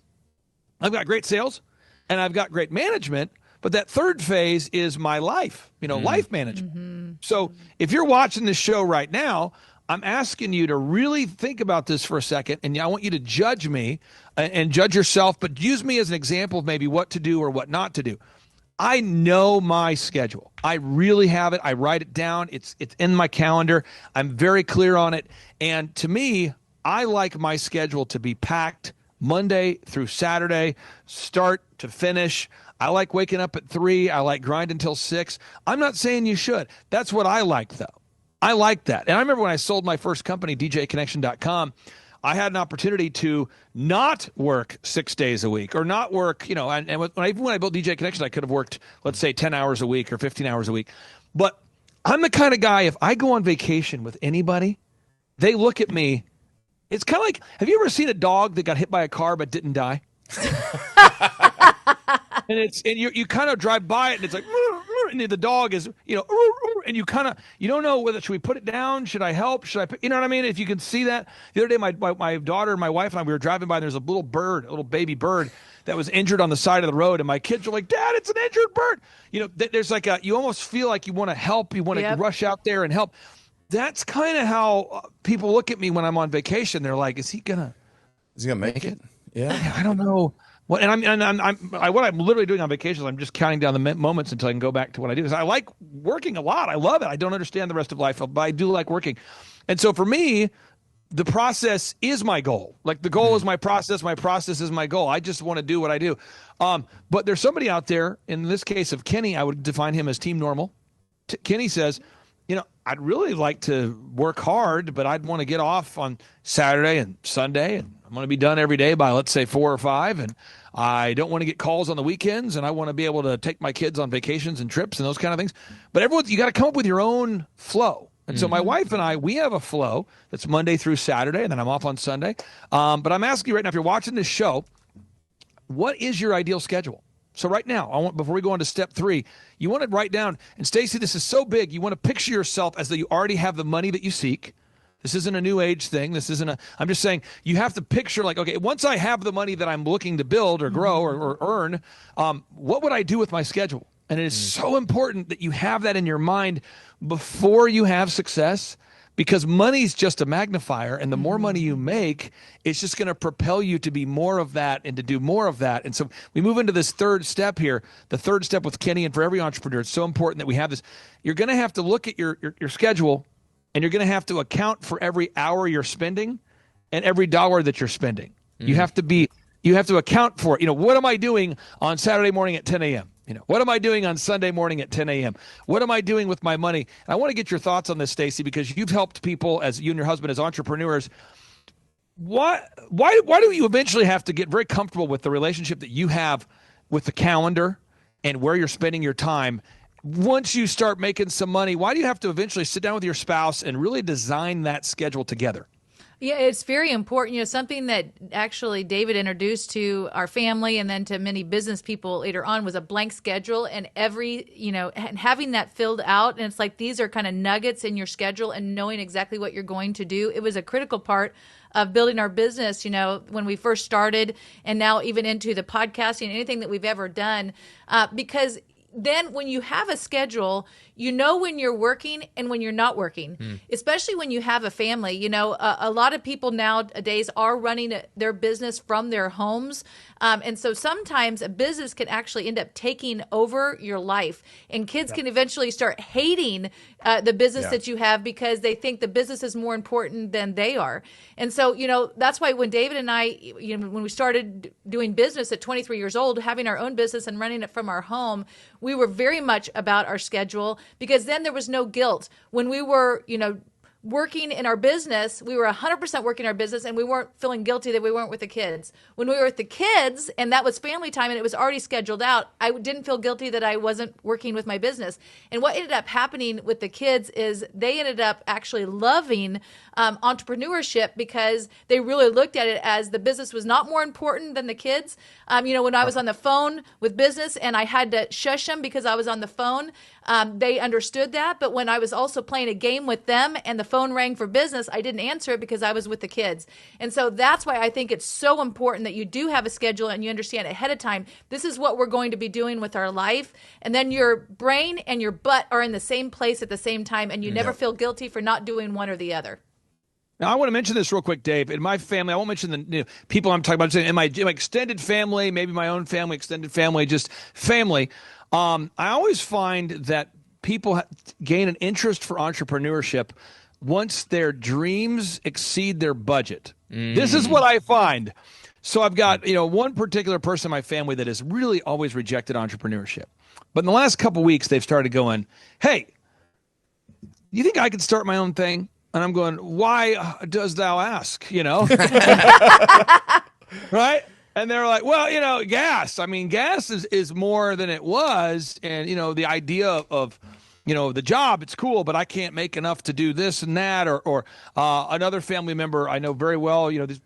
I've got great sales and I've got great management. But that third phase is my life, life management. So if you're watching this show right now, I'm asking you to really think about this for a second. And I want you to judge me and judge yourself, but use me as an example of maybe what to do or what not to do. I know my schedule. I really have it. I write it down. It's in my calendar. I'm very clear on it. And to me, I like my schedule to be packed Monday through Saturday, start to finish. I like waking up at 3. I like grind until 6. I'm not saying you should. That's what I like, though. I like that. And I remember when I sold my first company, DJConnection.com, I had an opportunity to not work 6 days a week or not work, even when I built DJ Connection, I could have worked, let's say, 10 hours a week or 15 hours a week. But I'm the kind of guy, if I go on vacation with anybody, they look at me. It's kind of like, have you ever seen a dog that got hit by a car but didn't die? And you kind of drive by it and it's like, and the dog is, and you don't know whether, should we put it down? Should I help? Should I, you know what I mean? If you can see that. The other day, my daughter and my wife and I, we were driving by and there's a little baby bird that was injured on the side of the road. And my kids were like, Dad, it's an injured bird. There's like you almost feel like you want to help. You want to rush out there and help. That's kind of how people look at me when I'm on vacation. They're like, is he gonna make it? Yeah. I don't know. What I'm literally doing on vacations, I'm just counting down the moments until I can go back to what I do. Because I like working a lot. I love it. I don't understand the rest of life, but I do like working. And so for me, the process is my goal. Like the goal is my process is my goal. I just want to do what I do. But there's somebody out there, in this case of Kenny, I would define him as team normal. Kenny says, I'd really like to work hard, but I'd want to get off on Saturday and Sunday, and I'm going to be done every day by, let's say, 4 or 5, and I don't want to get calls on the weekends, and I want to be able to take my kids on vacations and trips and those kind of things. But you got to come up with your own flow. And so my wife and I, we have a flow that's Monday through Saturday, and then I'm off on Sunday. But I'm asking you right now, if you're watching this show, what is your ideal schedule? So right now, before we go on to step 3, you want to write down, and Stacy, this is so big, you want to picture yourself as though you already have the money that you seek. This isn't a new age thing. I'm just saying you have to picture like, okay, once I have the money that I'm looking to build or grow or earn, what would I do with my schedule? And it is so important that you have that in your mind before you have success, because money's just a magnifier, and the more money you make, it's just going to propel you to be more of that and to do more of that. And so we move into this third step here, the third step with Kenny, and for every entrepreneur, it's so important that we have this. You're going to have to look at your schedule, and you're going to have to account for every hour you're spending and every dollar that you're spending. You have to account for it. What am I doing on Saturday morning at 10 a.m.? What am I doing on Sunday morning at 10 a.m.? What am I doing with my money? And I want to get your thoughts on this, Stacy, because you've helped people, as you and your husband, as entrepreneurs. Why do you eventually have to get very comfortable with the relationship that you have with the calendar and where you're spending your time? Once you start making some money, why do you have to eventually sit down with your spouse and really design that schedule together? Yeah, it's very important. Something that actually David introduced to our family and then to many business people later on was a blank schedule, and and having that filled out. And it's like, these are kind of nuggets in your schedule and knowing exactly what you're going to do. It was a critical part of building our business, when we first started, and now even into the podcasting, anything that we've ever done, because then when you have a schedule, you know when you're working and when you're not working, especially when you have a family. You know, a lot of people nowadays are running their business from their homes. And so sometimes a business can actually end up taking over your life, and kids can eventually start hating the business that you have because they think the business is more important than they are. And so, you know, that's why when David and I, you know, when we started doing business at 23 years old, having our own business and running it from our home, we were very much about our schedule, because then there was no guilt. When we were, you know, working in our business, we were 100% working our business, and we weren't feeling guilty that we weren't with the kids. When we were with the kids and that was family time and it was already scheduled out, I didn't feel guilty that I wasn't working with my business. And what ended up happening with the kids is they ended up actually loving entrepreneurship, because they really looked at it as the business was not more important than the kids. You know, when I was on the phone with business and I had to shush them because I was on the phone, they understood that. But when I was also playing a game with them and the phone rang for business, I didn't answer it because I was with the kids. And so that's why I think it's so important that you do have a schedule and you understand ahead of time, this is what we're going to be doing with our life. And then your brain and your butt are in the same place at the same time, and you never feel guilty for not doing one or the other. Now, I want to mention this real quick, Dave. In my family, I won't mention the people I'm talking about. In my extended family, maybe my own family, extended family, just family, I always find that people gain an interest for entrepreneurship once their dreams exceed their budget. This is what I find. So I've got, you know, one particular person in my family that has really always rejected entrepreneurship. But in the last couple of weeks, they've started going, hey, you think I could start my own thing? And I'm going, why does thou ask, you know? Right? And they're like, well, you know, gas. I mean, gas is more than it was. And, you know, the idea of, you know, the job, it's cool, but I can't make enough to do this and that. Or another family member I know very well, you know, these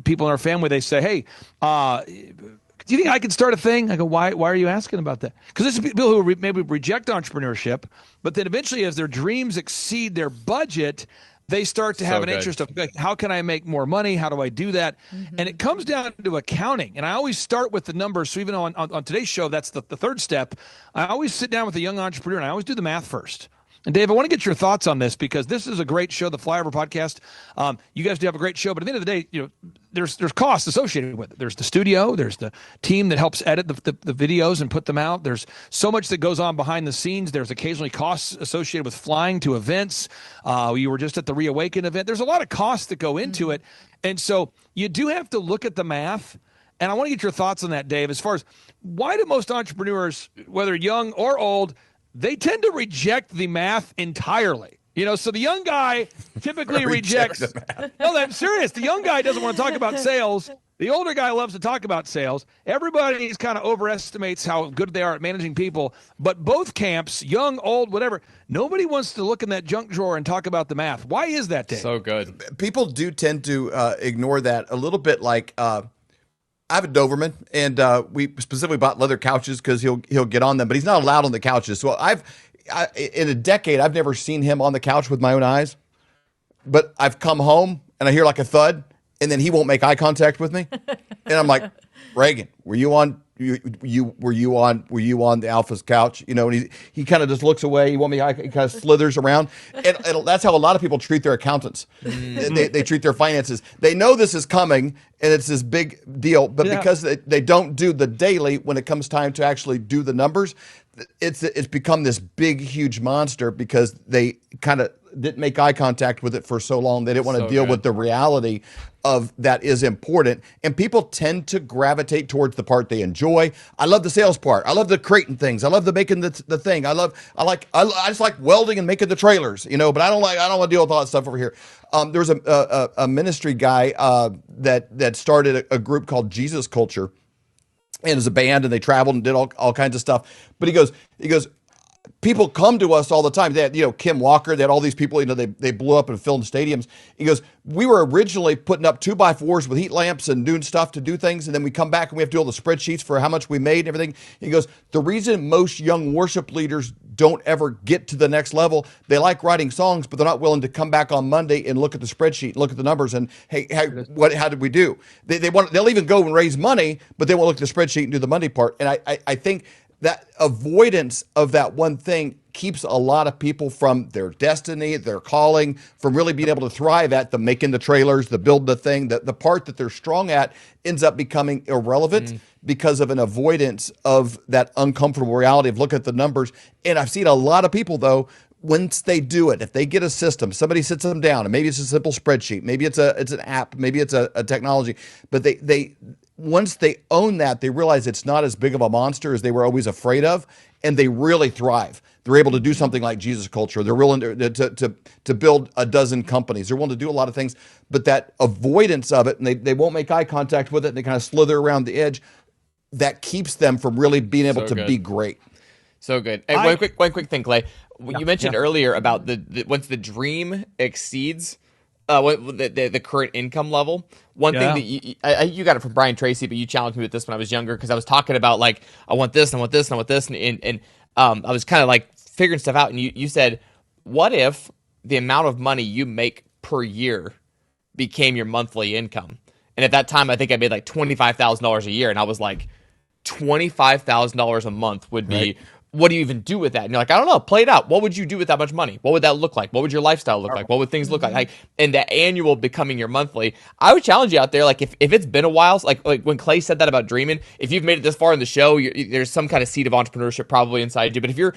people in our family, they say, hey, do you think I could start a thing? I go, why are you asking about that? Because this is people who maybe reject entrepreneurship, but then eventually as their dreams exceed their budget, they start to have an interest of, like, how can I make more money? How do I do that? And it comes down to accounting. And I always start with the numbers. So even on today's show, that's the third step. I always sit down with a young entrepreneur and I always do the math first. And Dave, I want to get your thoughts on this, because this is a great show, the Flyover podcast. You guys do have a great show, but at the end of the day, you know, there's costs associated with it. There's the studio, there's the team that helps edit the videos and put them out. There's so much that goes on behind the scenes. There's occasionally costs associated with flying to events. You were just at the Reawaken event. There's a lot of costs that go into it. And so you do have to look at the math. And I want to get your thoughts on that, Dave, as far as why do most entrepreneurs, whether young or old, they tend to reject the math entirely. You know, so the young guy typically rejects. No, I'm serious. The young guy doesn't want to talk about sales. The older guy loves to talk about sales. Everybody kind of overestimates how good they are at managing people. But both camps, young, old, whatever, nobody wants to look in that junk drawer and talk about the math. Why is that, Dave? So good. People do tend to ignore that a little bit. Like I have a Doberman, and we specifically bought leather couches because he'll get on them, but he's not allowed on the couches. So in a decade, I've never seen him on the couch with my own eyes. But I've come home and I hear like a thud, and then he won't make eye contact with me, and I'm like, Reagan, were you on the Alpha's couch? You know, and he kind of just looks away. He kind of slithers around, and that's how a lot of people treat their accountants. They treat their finances. They know this is coming, and it's this big deal, but because they don't do the daily when it comes time to actually do the numbers, it's become this big, huge monster because they kind of didn't make eye contact with it for so long. They didn't want to deal with the reality of that is important. And people tend to gravitate towards the part they enjoy. I love the sales part. I love the creating things. I love the making the thing. I just like welding and making the trailers, you know, but I don't want to deal with all that stuff over here. There was a ministry guy that started a group called Jesus Culture, and as a band, and they traveled and did all kinds of stuff. But he goes, people come to us all the time. They had, you know, Kim Walker, they had all these people, you know, they blew up and filled stadiums. He goes, we were originally putting up 2x4s with heat lamps and doing stuff to do things. And then we come back and we have to do all the spreadsheets for how much we made and everything. He goes, the reason most young worship leaders don't ever get to the next level, they like writing songs, but they're not willing to come back on Monday and look at the spreadsheet, look at the numbers, and hey, how did we do? They'll even go and raise money, but they won't look at the spreadsheet and do the Monday part. And I think that avoidance of that one thing keeps a lot of people from their destiny, their calling, from really being able to thrive at the making the trailers, the build the thing. The part that they're strong at ends up becoming irrelevant because of an avoidance of that uncomfortable reality of look at the numbers. And I've seen a lot of people, though, once they do it, if they get a system, somebody sits them down, and maybe it's a simple spreadsheet, maybe it's an app, maybe it's a technology, but they once they own that, they realize it's not as big of a monster as they were always afraid of, and they really thrive. They're able to do something like Jesus Culture. They're willing to build a dozen companies. They're willing to do a lot of things, but that avoidance of it, and they won't make eye contact with it, and they kind of slither around the edge, that keeps them from really being able to be great. So good. And one quick thing, Clay. You mentioned earlier about the once the dream exceeds the current income level. One thing that you got it from Brian Tracy, but you challenged me with this when I was younger because I was talking about like I want this, and I want this, and I want this, and I was kind of like figuring stuff out. And you said, what if the amount of money you make per year became your monthly income? And at that time, I think I made like $25,000 a year, and I was like, $25,000 a month would be. Right. What do you even do with that? And you're like, I don't know, play it out. What would you do with that much money? What would that look like? What would your lifestyle look like? What would things look like? And the annual becoming your monthly. I would challenge you out there, like if it's been a while, like when Clay said that about dreaming, if you've made it this far in the show, there's some kind of seed of entrepreneurship probably inside you. But if you're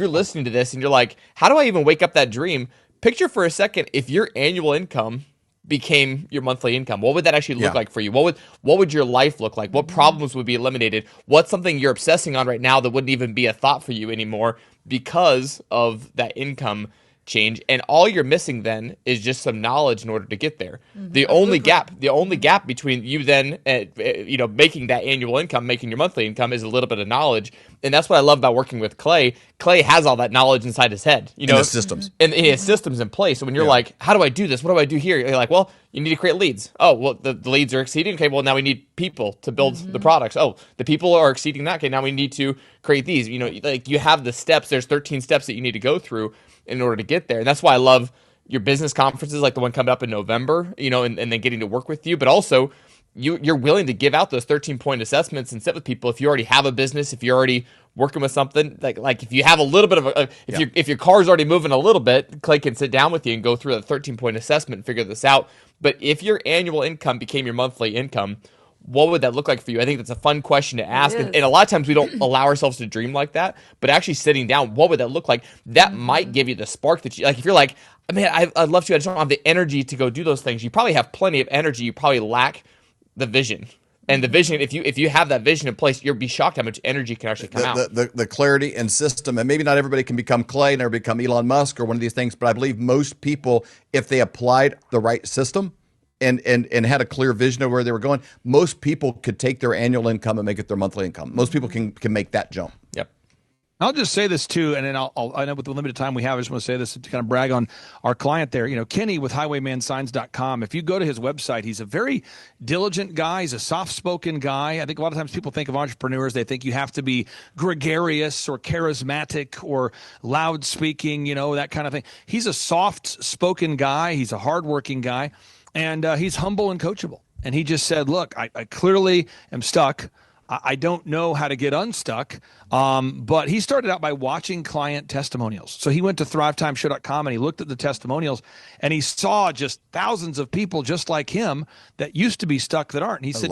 listening to this and you're like, how do I even wake up that dream? Picture for a second if your annual income became your monthly income. What would that actually look like for you? What would your life look like? What problems would be eliminated? What's something you're obsessing on right now that wouldn't even be a thought for you anymore because of that income change? And all you're missing then is just some knowledge in order to get there. The only gap between you then making that annual income, making your monthly income, is a little bit of knowledge. And that's what I love about working with Clay. Clay has all that knowledge inside his head, and the systems, and he has systems in place. So when you're like, how do I do this? What do I do here? You're like, well, you need to create leads. Oh, well, the leads are exceeding. Okay, well, now we need people to build the products. Oh, the people are exceeding that. Okay, now we need to create these. Like you have the steps. There's 13 steps that you need to go through in order to get there. And that's why I love your business conferences, like the one coming up in November, and then getting to work with you, but also you're willing to give out those 13-point assessments and sit with people. If you already have a business, if you're already working with something, like if you have a little bit of if your car's already moving a little bit, Clay can sit down with you and go through the 13-point assessment and figure this out. But if your annual income became your monthly income, what would that look like for you? I think that's a fun question to ask. And a lot of times we don't allow ourselves to dream like that, but actually sitting down, what would that look like? That might give you the spark that you like. If you're like, I mean, I'd love to, I just don't have the energy to go do those things. You probably have plenty of energy. You probably lack the vision. And the vision, if you have that vision in place, you'll be shocked how much energy can actually come out. The clarity and system, and maybe not everybody can become Clay, never become Elon Musk or one of these things, but I believe most people, if they applied the right system and had a clear vision of where they were going, most people could take their annual income and make it their monthly income. Most people can make that jump. Yep. I'll just say this too, and then I know with the limited time we have, I just want to say this to kind of brag on our client there. Kenny with highwaymansigns.com. If you go to his website, he's a very diligent guy. He's a soft-spoken guy. I think a lot of times people think of entrepreneurs, they think you have to be gregarious or charismatic or loud-speaking, that kind of thing. He's a soft-spoken guy. He's a hard-working guy, and he's humble and coachable. And he just said, look, I clearly am stuck. I don't know how to get unstuck, but he started out by watching client testimonials. So he went to thrivetimeshow.com and he looked at the testimonials and he saw just thousands of people just like him that used to be stuck that aren't. And he said,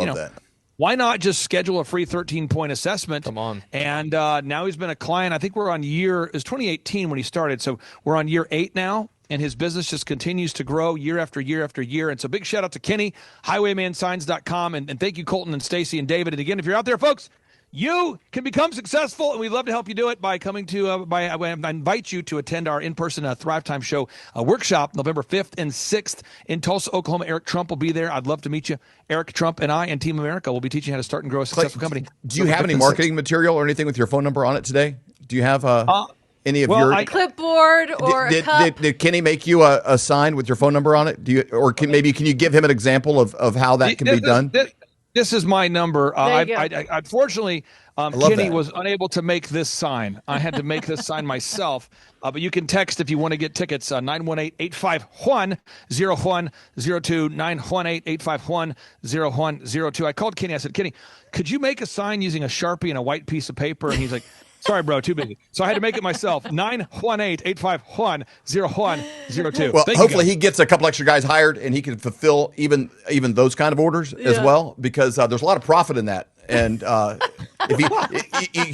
why not just schedule a free 13-point assessment? Come on. And now he's been a client. I think we're on it was 2018 when he started. So we're on year 8 now. And his business just continues to grow year after year after year. And so big shout out to Kenny, highwaymansigns.com. And thank you, Colton and Stacy and David. And again, if you're out there, folks, you can become successful, and we'd love to help you do it by coming to, I invite you to attend our in-person Thrive Time Show workshop November 5th and 6th in Tulsa, Oklahoma. Eric Trump will be there. I'd love to meet you. Eric Trump and I and Team America will be teaching you how to start and grow a successful company. Do you have any marketing material or anything with your phone number on it today? Do you have any of your clipboard or a cup? Did Kenny make you a sign with your phone number on it? Can you give him an example of how that can be done? This is my number. There you I unfortunately, love Kenny that. was unable to make this sign. I had to make this sign myself. But you can text if you want to get tickets. 918-851-0102, 918-851-0102. I called Kenny. I said, Kenny, could you make a sign using a Sharpie and a white piece of paper? And he's like, sorry, bro, too busy. So I had to make it myself. 918-851-0102. Well, Thank you, hopefully guys. he gets a couple extra guys hired and he can fulfill even those kind of orders as Yeah. well, because there's a lot of profit in that. And if he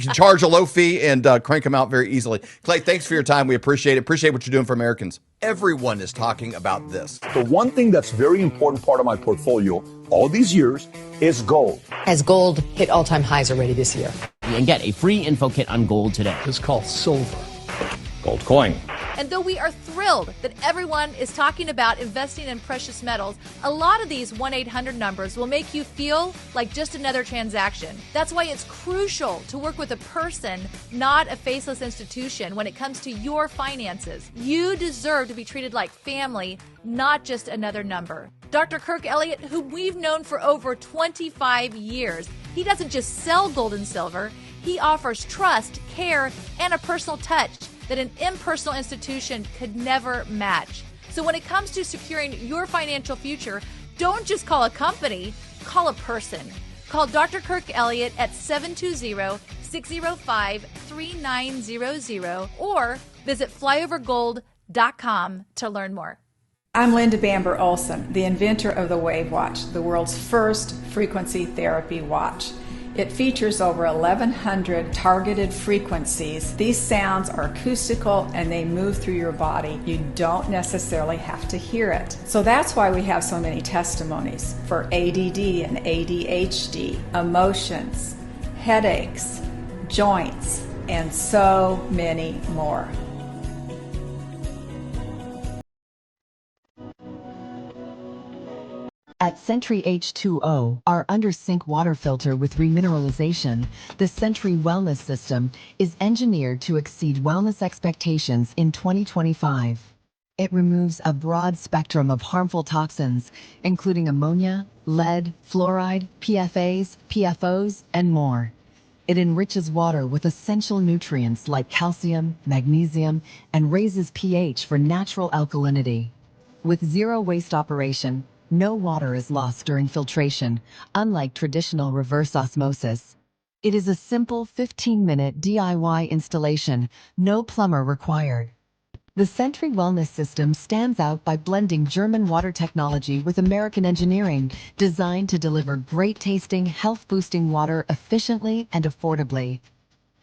can charge a low fee and crank them out very easily. Clay, thanks for your time. We appreciate it. Appreciate what you're doing for Americans. Everyone is talking about this. The one thing that's very important part of my portfolio all these years is gold. As gold hit all-time highs already this year. And get a free info kit on gold today. It's called silver. Gold coin. And though we are thrilled that everyone is talking about investing in precious metals, a lot of these 1-800 numbers will make you feel like just another transaction. That's why it's crucial to work with a person, not a faceless institution, when it comes to your finances. You deserve to be treated like family, not just another number. Dr. Kirk Elliott, who we've known for over 25 years, he doesn't just sell gold and silver, he offers trust, care, and a personal touch that an impersonal institution could never match. So when it comes to securing your financial future, don't just call a company, call a person. Call Dr. Kirk Elliott at 720-605-3900 or visit flyovergold.com to learn more. I'm Linda Bamber Olson, the inventor of the Wave Watch, the world's first frequency therapy watch. It features over 1,100 targeted frequencies. These sounds are acoustical and they move through your body. You don't necessarily have to hear it. So that's why we have so many testimonies for ADD and ADHD, emotions, headaches, joints, and so many more. At Sentry H2O, our under-sink water filter with remineralization, the Sentry Wellness System is engineered to exceed wellness expectations in 2025. It removes a broad spectrum of harmful toxins, including ammonia, lead, fluoride, PFAs, PFOs, and more. It enriches water with essential nutrients like calcium, magnesium, and raises pH for natural alkalinity. With zero waste operation, no water is lost during filtration, unlike traditional reverse osmosis. It is a simple 15-minute DIY installation, no plumber required. The Sentry Wellness System stands out by blending German water technology with American engineering, designed to deliver great-tasting, health-boosting water efficiently and affordably.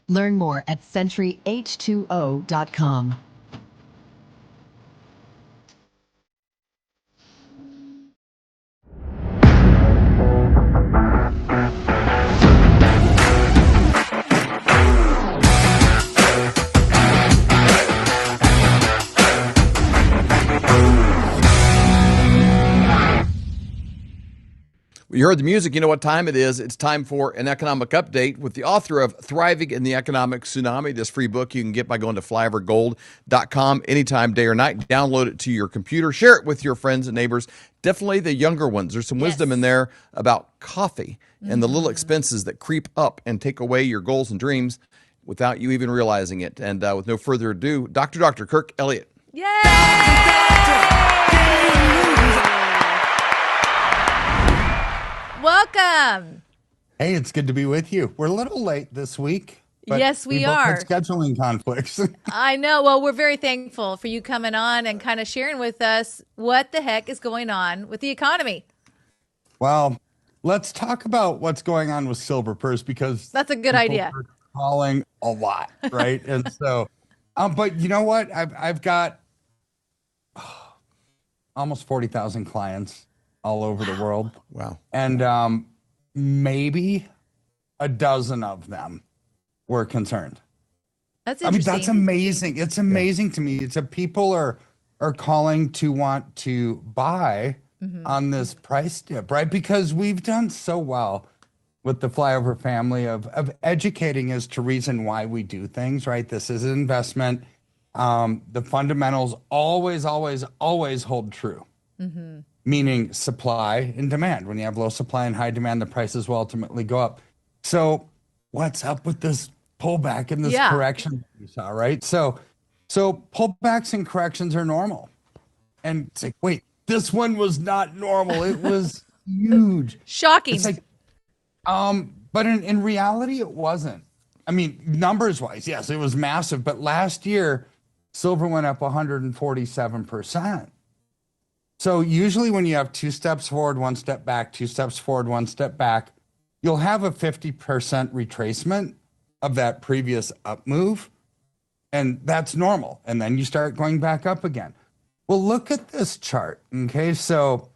Learn more at sentryh2o.com. You heard the music. You know what time it is. It's time for an economic update with the author of Thriving in the Economic Tsunami. This free book you can get by going to flyovergold.com anytime, day or night. Download it to your computer. Share it with your friends and neighbors. Definitely the younger ones. There's some wisdom in there about coffee and the little expenses that creep up and take away your goals and dreams without you even realizing it. And with no further ado, Dr. Kirk Elliott. Welcome. Hey, it's good to be with you. We're a little late this week. But Yes, we both are. had scheduling conflicts. I know. Well, we're very thankful for you coming on and kind of sharing with us what the heck is going on with the economy. Well, let's talk about what's going on with silver first, because That's a good people idea. are calling a lot, right? And so, but you know what? I've got almost 40,000 clients all over the world. Wow. And maybe a dozen of them were concerned. That's I mean, interesting. that's amazing. It's amazing to me. It's that people are calling to want to buy on this price dip, right? Because we've done so well with the Flyover family of educating as to reason why we do things, right? This is an investment. The fundamentals always hold true. meaning supply and demand. When you have low supply and high demand, the prices will ultimately go up. So what's up with this pullback and this correction you saw, right? So pullbacks and corrections are normal. And it's like, wait, this one was not normal. It was huge. Shocking. It's like, but in reality, it wasn't. I mean, numbers wise, yes, it was massive. But last year, silver went up 147%. So usually when you have 2 steps forward, 1 step back, 2 steps forward, 1 step back, you'll have a 50% retracement of that previous up move. And that's normal. And then you start going back up again. Well, look at this chart. Okay. So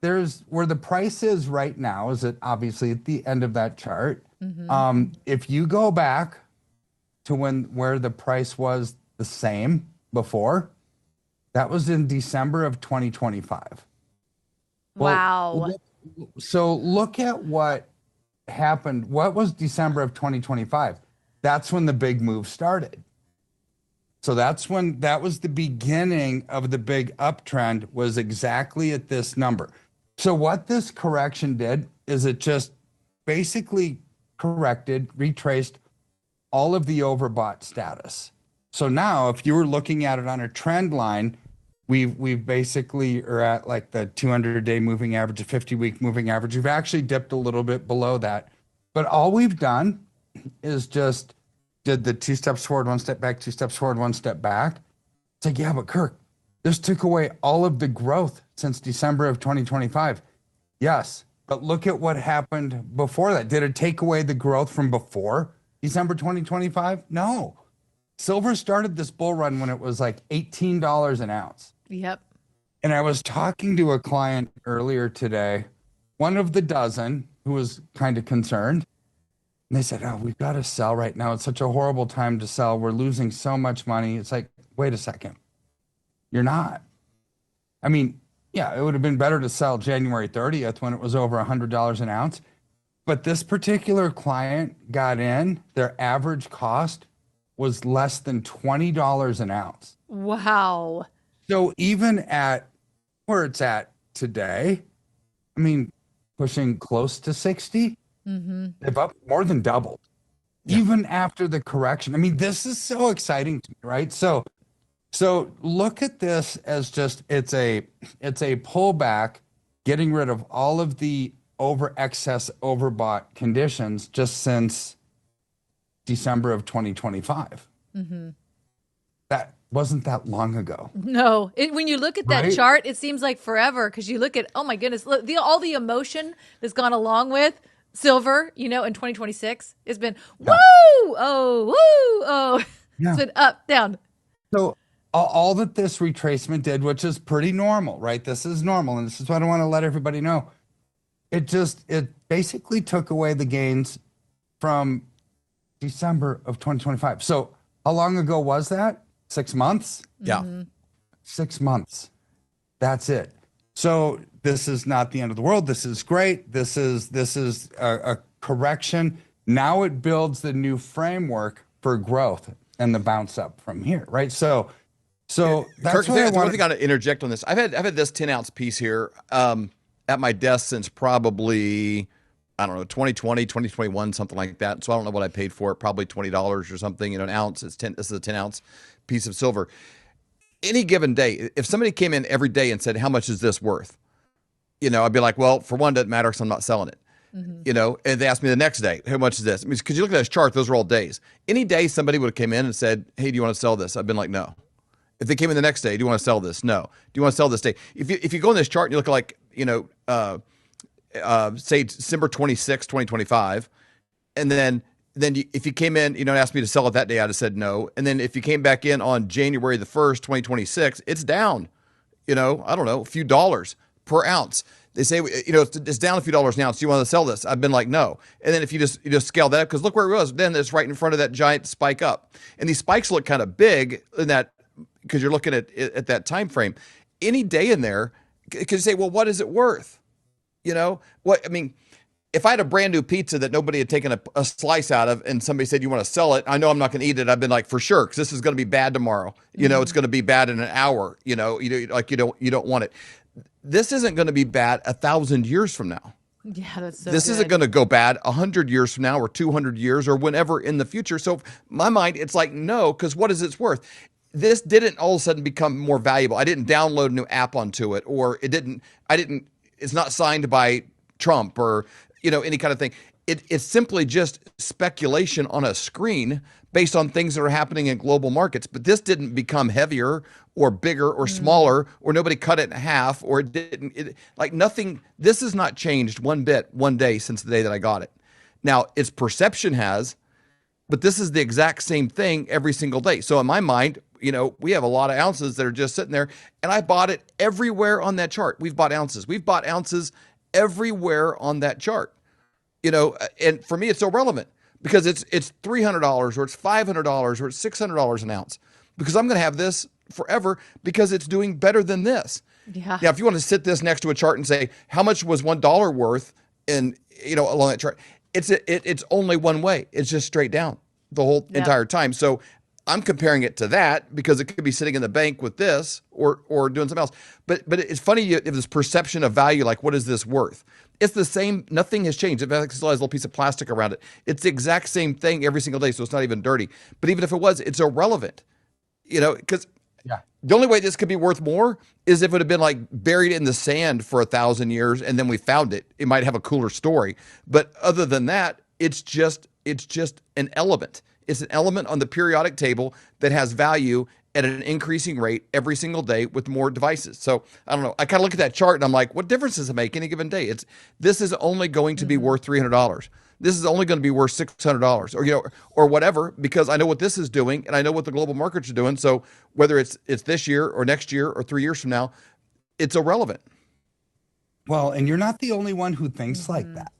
there's where the price is right now is it obviously at the end of that chart. If you go back to where the price was the same before, that was in December of 2025. Wow. So look at what happened. What was December of 2025? That's when the big move started. So that was the beginning of the big uptrend, was exactly at this number. So what this correction did is it just basically corrected, retraced all of the overbought status. So now if you were looking at it on a trend line, we've basically are at like the 200-day moving average, the 50-week moving average. We've actually dipped a little bit below that. But all we've done is just did the 2 steps forward, 1 step back, 2 steps forward, 1 step back. It's like, yeah, but Kirk, this took away all of the growth since December of 2025. Yes, but look at what happened before that. Did it take away the growth from before December 2025? No. Silver started this bull run when it was like $18 an ounce. Yep. And I was talking to a client earlier today, one of the dozen, who was kind of concerned. And they said, oh, we've got to sell right now. It's such a horrible time to sell. We're losing so much money. It's like, wait a second. You're not. I mean, yeah, it would have been better to sell January 30th when it was over $100 an ounce. But this particular client got in, their average cost was less than $20 an ounce. Wow. So even at where it's at today, I mean, pushing close to 60, they've up more than doubled, even after the correction. I mean, this is so exciting to me, right? So look at this as just it's a pullback, getting rid of all of the excess overbought conditions just since December of 2025 That wasn't that long ago. No, when you look at that Right? chart, it seems like forever because you look at, oh my goodness, look, all the emotion that's gone along with silver, in 2026 has been woo, oh. Yeah. It's been up, down. So all that this retracement did, which is pretty normal, right? This is normal, and this is what I want to let everybody know. It basically took away the gains from December of 2025. So how long ago was that? 6 months? Yeah. 6 months. That's it. So this is not the end of the world. This is great. This is a correction. Now it builds the new framework for growth and the bounce up from here, right? So that's Kirk, what I one want. thing I got to interject on this. I've had this 10-ounce piece here at my desk since probably, I don't know, 2020, 2021, something like that. So I don't know what I paid for it, probably $20 or something, an ounce. This is a 10-ounce piece of silver. Any given day, if somebody came in every day and said, how much is this worth? I'd be like, well, for one, it doesn't matter because I'm not selling it. And they asked me the next day, how much is this? Because you look at this chart, those are all days. Any day somebody would have came in and said, hey, do you want to sell this? I've been like, no. If they came in the next day, do you want to sell this? No. Do you want to sell this day? If you go on this chart and you look at like, say December 26, 2025, and then if you came in, and asked me to sell it that day, I'd have said no. And then if you came back in on January the 1st, 2026, it's down, I don't know, a few dollars per ounce. They say, it's down a few dollars an ounce. Do you want to sell this? I've been like, no. And then if you just scale that up, because look where it was, then it's right in front of that giant spike up. And these spikes look kind of big in that, because you're looking at that time frame. Any day in there, because you say, well, what is it worth? If I had a brand new pizza that nobody had taken a slice out of and somebody said, you want to sell it? I know I'm not going to eat it. I've been like, for sure, because this is going to be bad tomorrow. It's going to be bad in an hour. You don't want it. this isn't going to be bad 1,000 years from now. Yeah, that's so This good. isn't going to go bad 100 years from now or 200 years or whenever in the future. So my mind, it's like, no, because what is its worth? This didn't all of a sudden become more valuable. I didn't download a new app onto it, or it's not signed by Trump or, any kind of thing. It's simply just speculation on a screen based on things that are happening in global markets. But this didn't become heavier or bigger or smaller, or nobody cut it in half, or nothing. This has not changed one bit one day since the day that I got it. Now, its perception has, but this is the exact same thing every single day. So in my mind, we have a lot of ounces that are just sitting there, and I bought it everywhere on that chart. We've bought ounces. We've bought ounces everywhere on that chart. And for me, it's irrelevant because it's $300 or it's $500 or it's $600 an ounce, because I'm going to have this forever because it's doing better than this. Yeah. Now, if you want to sit this next to a chart and say, how much was $1 worth along that chart, it's only one way. It's just straight down the whole entire time. So I'm comparing it to that because it could be sitting in the bank with this or doing something else. But it's funny, you have this perception of value, like, what is this worth? It's the same. Nothing has changed. It still has a little piece of plastic around it. It's the exact same thing every single day, so it's not even dirty. But even if it was, it's irrelevant, because the only way this could be worth more is if it would have been like buried in the sand for 1,000 years and then we found it. It might have a cooler story. But other than that, it's just an element. It's an element on the periodic table that has value at an increasing rate every single day with more devices. So I don't know. I kind of look at that chart and I'm like, what difference does it make any given day? This is only going to be worth $300. This is only going to be worth $600 or whatever, because I know what this is doing and I know what the global markets are doing. So whether it's this year or next year or 3 years from now, it's irrelevant. Well, and you're not the only one who thinks like that,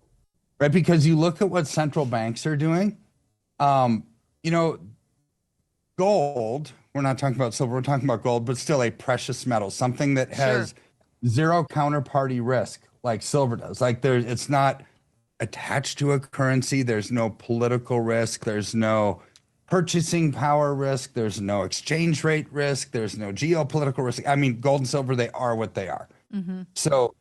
right? Because you look at what central banks are doing. Gold, we're not talking about silver, we're talking about gold, but still a precious metal, something that has zero counterparty risk like silver does. Like it's not attached to a currency. There's no political risk. There's no purchasing power risk. There's no exchange rate risk. There's no geopolitical risk. I mean, gold and silver, they are what they are. Mm-hmm. So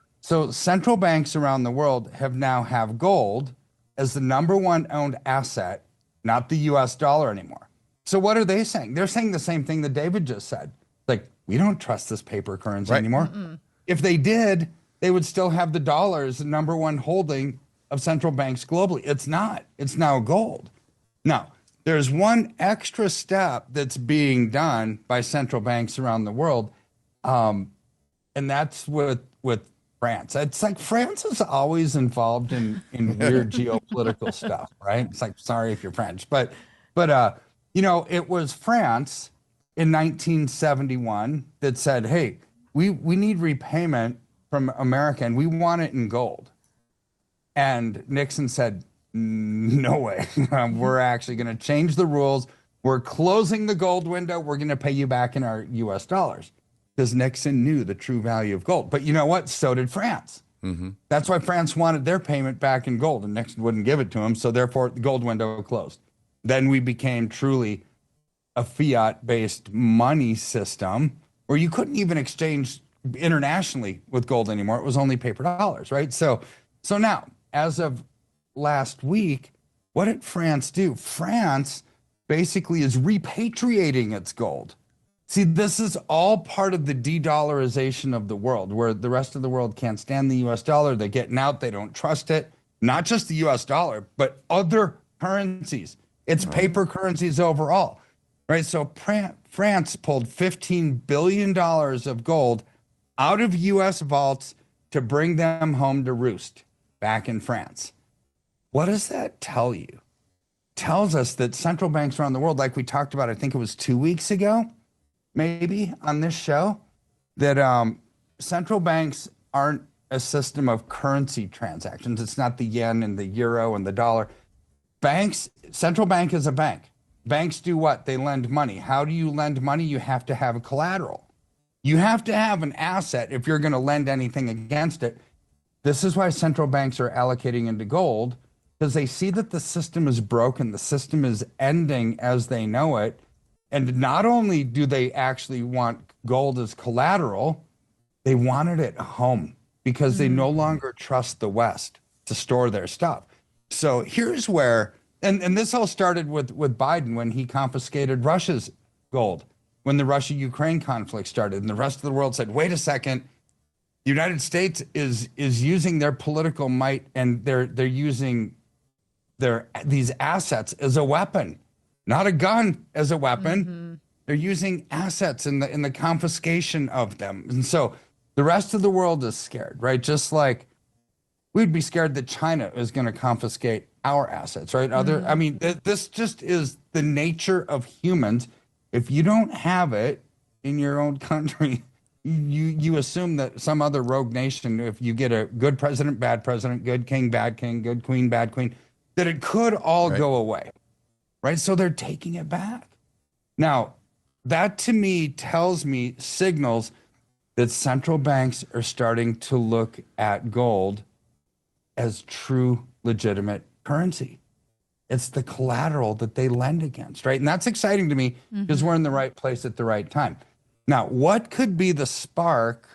central banks around the world have gold as the number one owned asset, not the US dollar anymore. So what are they saying? They're saying the same thing that David just said. Like, we don't trust this paper currency anymore. Mm-mm. If they did, they would still have the dollar as the number one holding of central banks globally. It's not. It's now gold. Now, there's one extra step that's being done by central banks around the world, and that's with France. It's like France is always involved in weird geopolitical stuff, right? It's like, sorry if you're French, but it was France in 1971 that said, hey, we need repayment from America and we want it in gold. And Nixon said, no way. We're actually going to change the rules. We're closing the gold window. We're going to pay you back in our US dollars, because Nixon knew the true value of gold. But you know what? So did France. Mm-hmm. That's why France wanted their payment back in gold, and Nixon wouldn't give it to them. So therefore, the gold window closed. Then we became truly a fiat-based money system where you couldn't even exchange internationally with gold anymore. It was only paper dollars, right? So now, as of last week, what did France do? France basically is repatriating its gold. See, this is all part of the de-dollarization of the world, where the rest of the world can't stand the US dollar. They're getting out. They don't trust it. Not just the US dollar, but other currencies. It's paper currencies overall, right? So France pulled $15 billion of gold out of US vaults to bring them home to roost back in France. What does that tell you? It tells us that central banks around the world, like we talked about, I think it was 2 weeks ago, maybe on this show, that central banks aren't a system of currency transactions. It's not the yen and the euro and the dollar. Central bank is a bank. Banks do what? They lend money. How do you lend money? You have to have a collateral. You have to have an asset if you're going to lend anything against it. This is why central banks are allocating into gold, because they see that the system is broken. The system is ending as they know it. And not only do they actually want gold as collateral, They wanted it home because they no longer trust the West to store their stuff. So here's where, and this all started with Biden when he confiscated Russia's gold, when the Russia-Ukraine conflict started, and the rest of the world said, wait a second, the United States is using their political might, and they're using these assets as a weapon, not a gun, as a weapon. They're using assets in the confiscation of them. And so the rest of the world is scared, right? Just like we'd be scared that China is going to confiscate our assets, right? I mean, this just is the nature of humans. If you don't have it in your own country, you assume that some other rogue nation, if you get a good president, good king, bad king, good queen, bad queen, that it could all go away, right? So they're taking it back. Now, that to me signals that central banks are starting to look at gold as true legitimate currency. It's the collateral that they lend against, right? And that's exciting to me because we're in the right place at the right time. Now, what could be the spark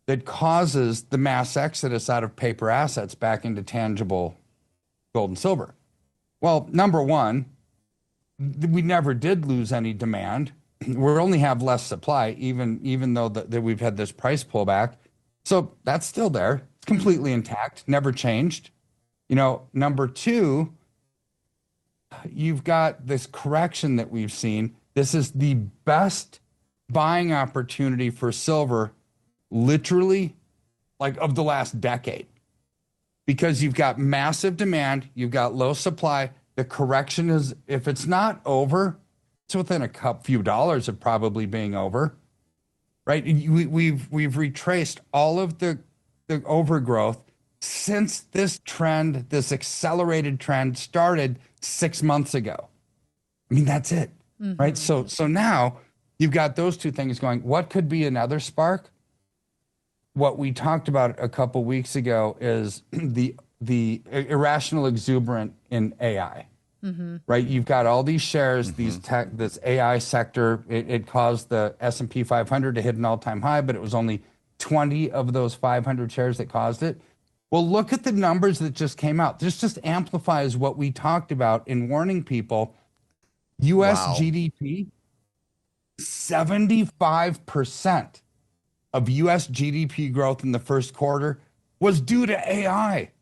that causes the mass exodus out of paper assets back into tangible gold and silver? Well, number one, we never did lose any demand. We only have less supply, even though that we've had this price pullback. So that's still there. It's completely intact, never changed. Number two, you've got this correction that we've seen. This is the best buying opportunity for silver, literally, like of the last decade, because you've got massive demand, you've got low supply. The correction is, if it's not over, it's within a few dollars of probably being over, right? We've retraced all of the overgrowth since this trend, this accelerated trend, started 6 months ago. I mean, that's it, right? So now you've got those two things going. What could be another spark? What we talked about a couple weeks ago is the irrational exuberance in AI. Right, you've got all these shares, this AI sector. It caused the S&P 500 to hit an all-time high, but it was only 20 of those 500 shares that caused it. Well, look at the numbers that just came out. This just amplifies what we talked about in warning people. U.S. GDP, 75% of U.S. GDP growth in the first quarter was due to AI.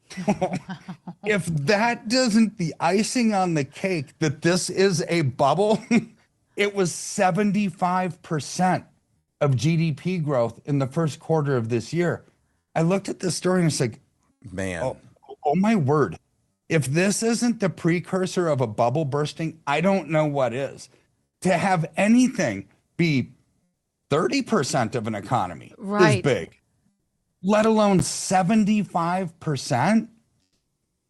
If that doesn't the icing on the cake that this is a bubble, it was 75% of GDP growth in the first quarter of this year. I looked at this story and it's like, man, oh my word. If this isn't the precursor of a bubble bursting, I don't know what is. To have anything be 30% of an economy is big, let alone 75%.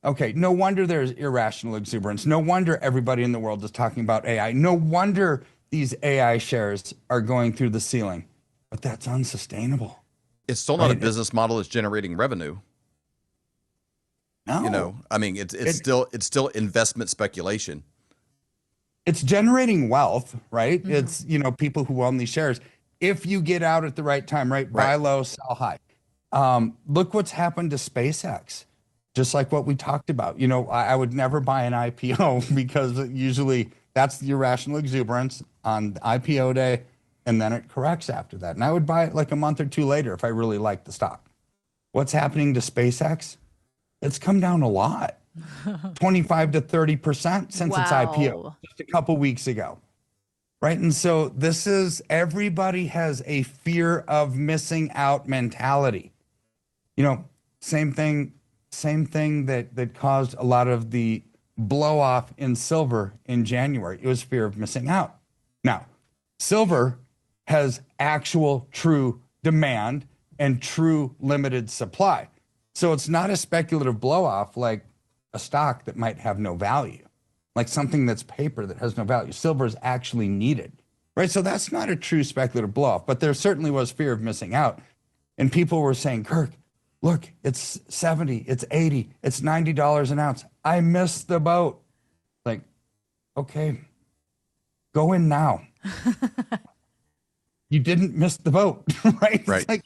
Okay, no wonder there's irrational exuberance. No wonder everybody in the world is talking about AI. No wonder these AI shares are going through the ceiling. But that's unsustainable. It's still not a business model that's generating revenue. No. I mean, it's still investment speculation. It's generating wealth, right? It's, people who own these shares. If you get out at the right time, right? Buy low, sell high. Look what's happened to SpaceX. Just like what we talked about. I would never buy an IPO because usually that's the irrational exuberance on the IPO day, and then it corrects after that. And I would buy it like a month or two later if I really like the stock. What's happening to SpaceX? It's come down a lot, 25 to 30% since its IPO just a couple weeks ago, right? And so everybody has a fear of missing out mentality. Same thing that caused a lot of the blow off in silver in January. It was fear of missing out. Now, silver has actual true demand and true limited supply. So it's not a speculative blow off like a stock that might have no value, like something that's paper that has no value. Silver is actually needed, right? So that's not a true speculative blow off, but there certainly was fear of missing out. And people were saying, Kirk, look, it's 70, it's 80, it's $90 an ounce. I missed the boat. Like, okay, go in now. You didn't miss the boat, right? Right. It's like,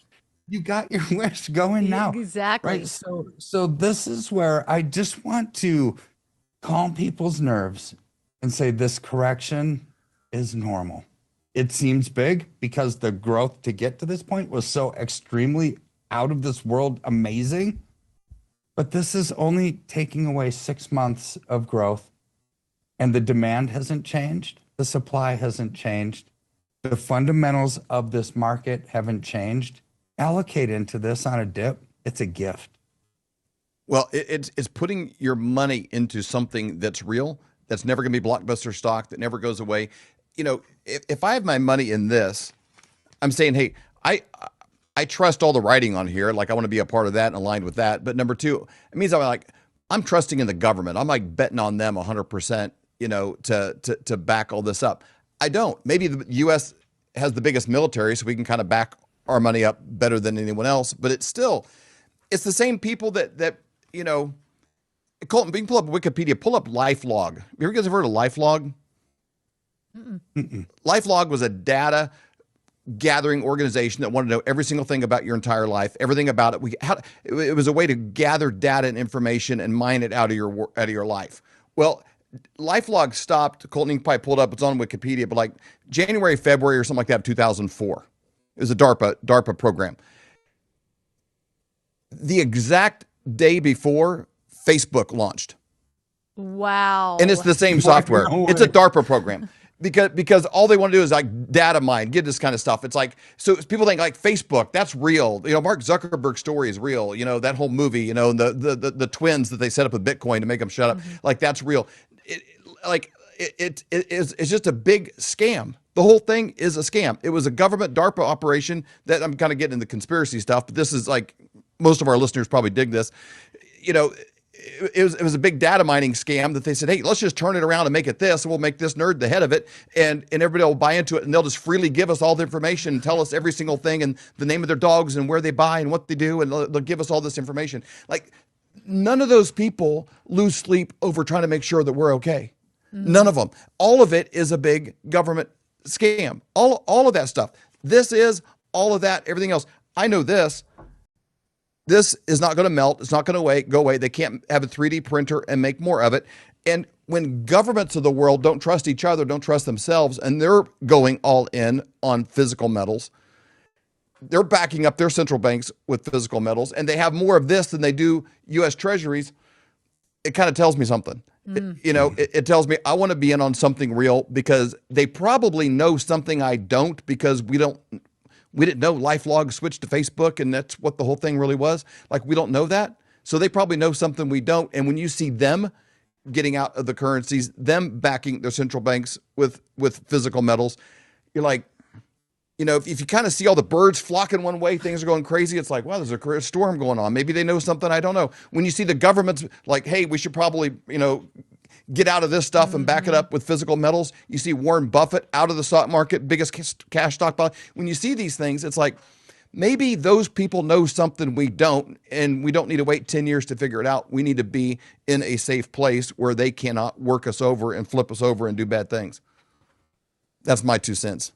You got your wish going now. Exactly. Right. So this is where I just want to calm people's nerves and say this correction is normal. It seems big because the growth to get to this point was so extremely out of this world amazing. But this is only taking away 6 months of growth, and the demand hasn't changed. The supply hasn't changed. The fundamentals of this market haven't changed. Allocate into this on a dip. It's a gift. Well, it's putting your money into something that's real, that's never going to be blockbuster stock, that never goes away. You know, if I have my money in this, I'm saying, hey, I trust all the writing on here. Like I want to be a part of that and aligned with that. But number two, it means I'm trusting in the government. I'm like betting on them 100%, you know, to back all this up. I don't. Maybe the U.S. has the biggest military, so we can kind of back our money up better than anyone else. But it's the same people that you know. Colton, we can pull up Wikipedia. Pull up LifeLog. Have you guys ever heard of LifeLog? LifeLog was a data gathering organization that wanted to know every single thing about your entire life, everything about it. It was a way to gather data and information and mine it out of your life. Well, LifeLog stopped. Colton, you can probably pull it up. It's on Wikipedia, but like January, February, or something like that of 2004. It was a DARPA program. The exact day before, Facebook launched. Wow. And it's the same software. It's a DARPA program. Because all they want to do is like data mine, get this kind of stuff. It's like, so people think like Facebook, that's real. You know, Mark Zuckerberg's story is real. You know, that whole movie, you know, the twins that they set up with Bitcoin to make them shut up. Like that's real. It's just a big scam. The whole thing is a scam. It was a government DARPA operation that I'm kind of getting into conspiracy stuff, but this is like, most of our listeners probably dig this. You know, it was a big data mining scam that they said, hey, let's just turn it around and make it this, and we'll make this nerd the head of it, and everybody will buy into it, and they'll just freely give us all the information and tell us every single thing and the name of their dogs and where they buy and what they do, and they'll give us all this information. Like, none of those people lose sleep over trying to make sure that we're okay. None of them. All of it is a big government scam. All of that stuff. This is all of that, everything else. I know this. This is not going to melt. It's not going to go away. They can't have a 3D printer and make more of it. And when governments of the world don't trust each other, don't trust themselves, and they're going all in on physical metals, they're backing up their central banks with physical metals, and they have more of this than they do U.S. treasuries. It kind of tells me something. It tells me I want to be in on something real, because they probably know something I don't, because we didn't know LifeLog switched to Facebook, and that's what the whole thing really was. Like, we don't know that. So they probably know something we don't. And when you see them getting out of the currencies, them backing their central banks with physical metals, you're like, you know, if you kind of see all the birds flocking one way, things are going crazy. It's like, wow, there's a storm going on. Maybe they know something I don't know. When you see the government's like, hey, we should probably, you know, get out of this stuff and back it up with physical metals. You see Warren Buffett out of the stock market, biggest cash stockpile. When you see these things, it's like, maybe those people know something we don't, and we don't need to wait 10 years to figure it out. We need to be in a safe place where they cannot work us over and flip us over and do bad things. That's my 2 cents.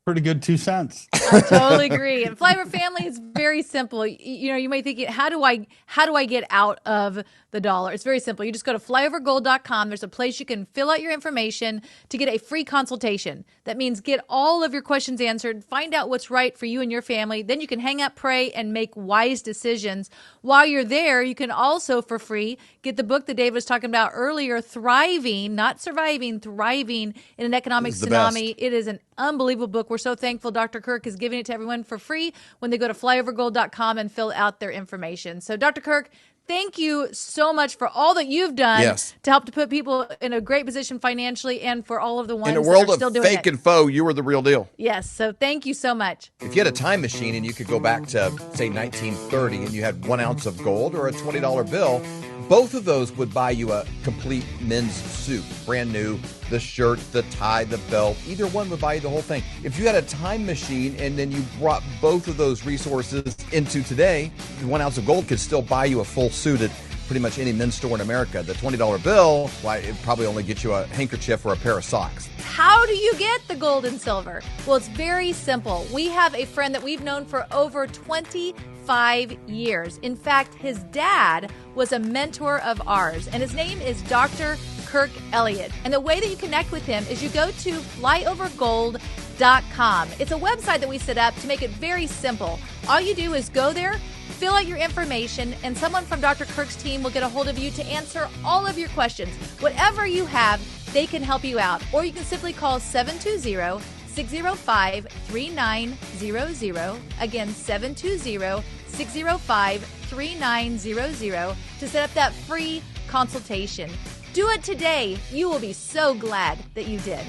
Pretty good 2 cents. I totally agree. And Flavor Family is very simple. You know, you may think, how do I get out of the dollar? It's very simple. You just go to flyovergold.com. There's a place you can fill out your information to get a free consultation. That means get all of your questions answered, find out what's right for you and your family. Then you can hang up, pray, and make wise decisions. While you're there, you can also, for free, get the book that Dave was talking about earlier, Thriving, not Surviving, Thriving in an Economic Tsunami. It is an unbelievable book. We're so thankful Dr. Kirk is giving it to everyone for free when they go to flyovergold.com and fill out their information. So, Dr. Kirk, thank you so much for all that you've done to help to put people in a great position financially, and for all of the ones in a world that are still of doing fake and faux, you were the real deal. Yes. So thank you so much. If you had a time machine and you could go back to, say, 1930, and you had 1 ounce of gold or a $20 bill, both of those would buy you a complete men's suit, brand new, the shirt, the tie, the belt. Either one would buy you the whole thing. If you had a time machine and then you brought both of those resources into today, 1 ounce of gold could still buy you a full suit at pretty much any men's store in America. The $20 bill, why, it probably only gets you a handkerchief or a pair of socks. How do you get the gold and silver? Well, it's very simple. We have a friend that we've known for over 25 years. In fact, his dad was a mentor of ours, and his name is Dr. Kirk Elliott. And the way that you connect with him is you go to flyovergold.com. It's a website that we set up to make it very simple. All you do is go there, fill out your information, and someone from Dr. Kirk's team will get a hold of you to answer all of your questions. Whatever you have, they can help you out. Or you can simply call 720-605-3900. Again, 720-605-3900 to set up that free consultation. Do it today. You will be so glad that you did.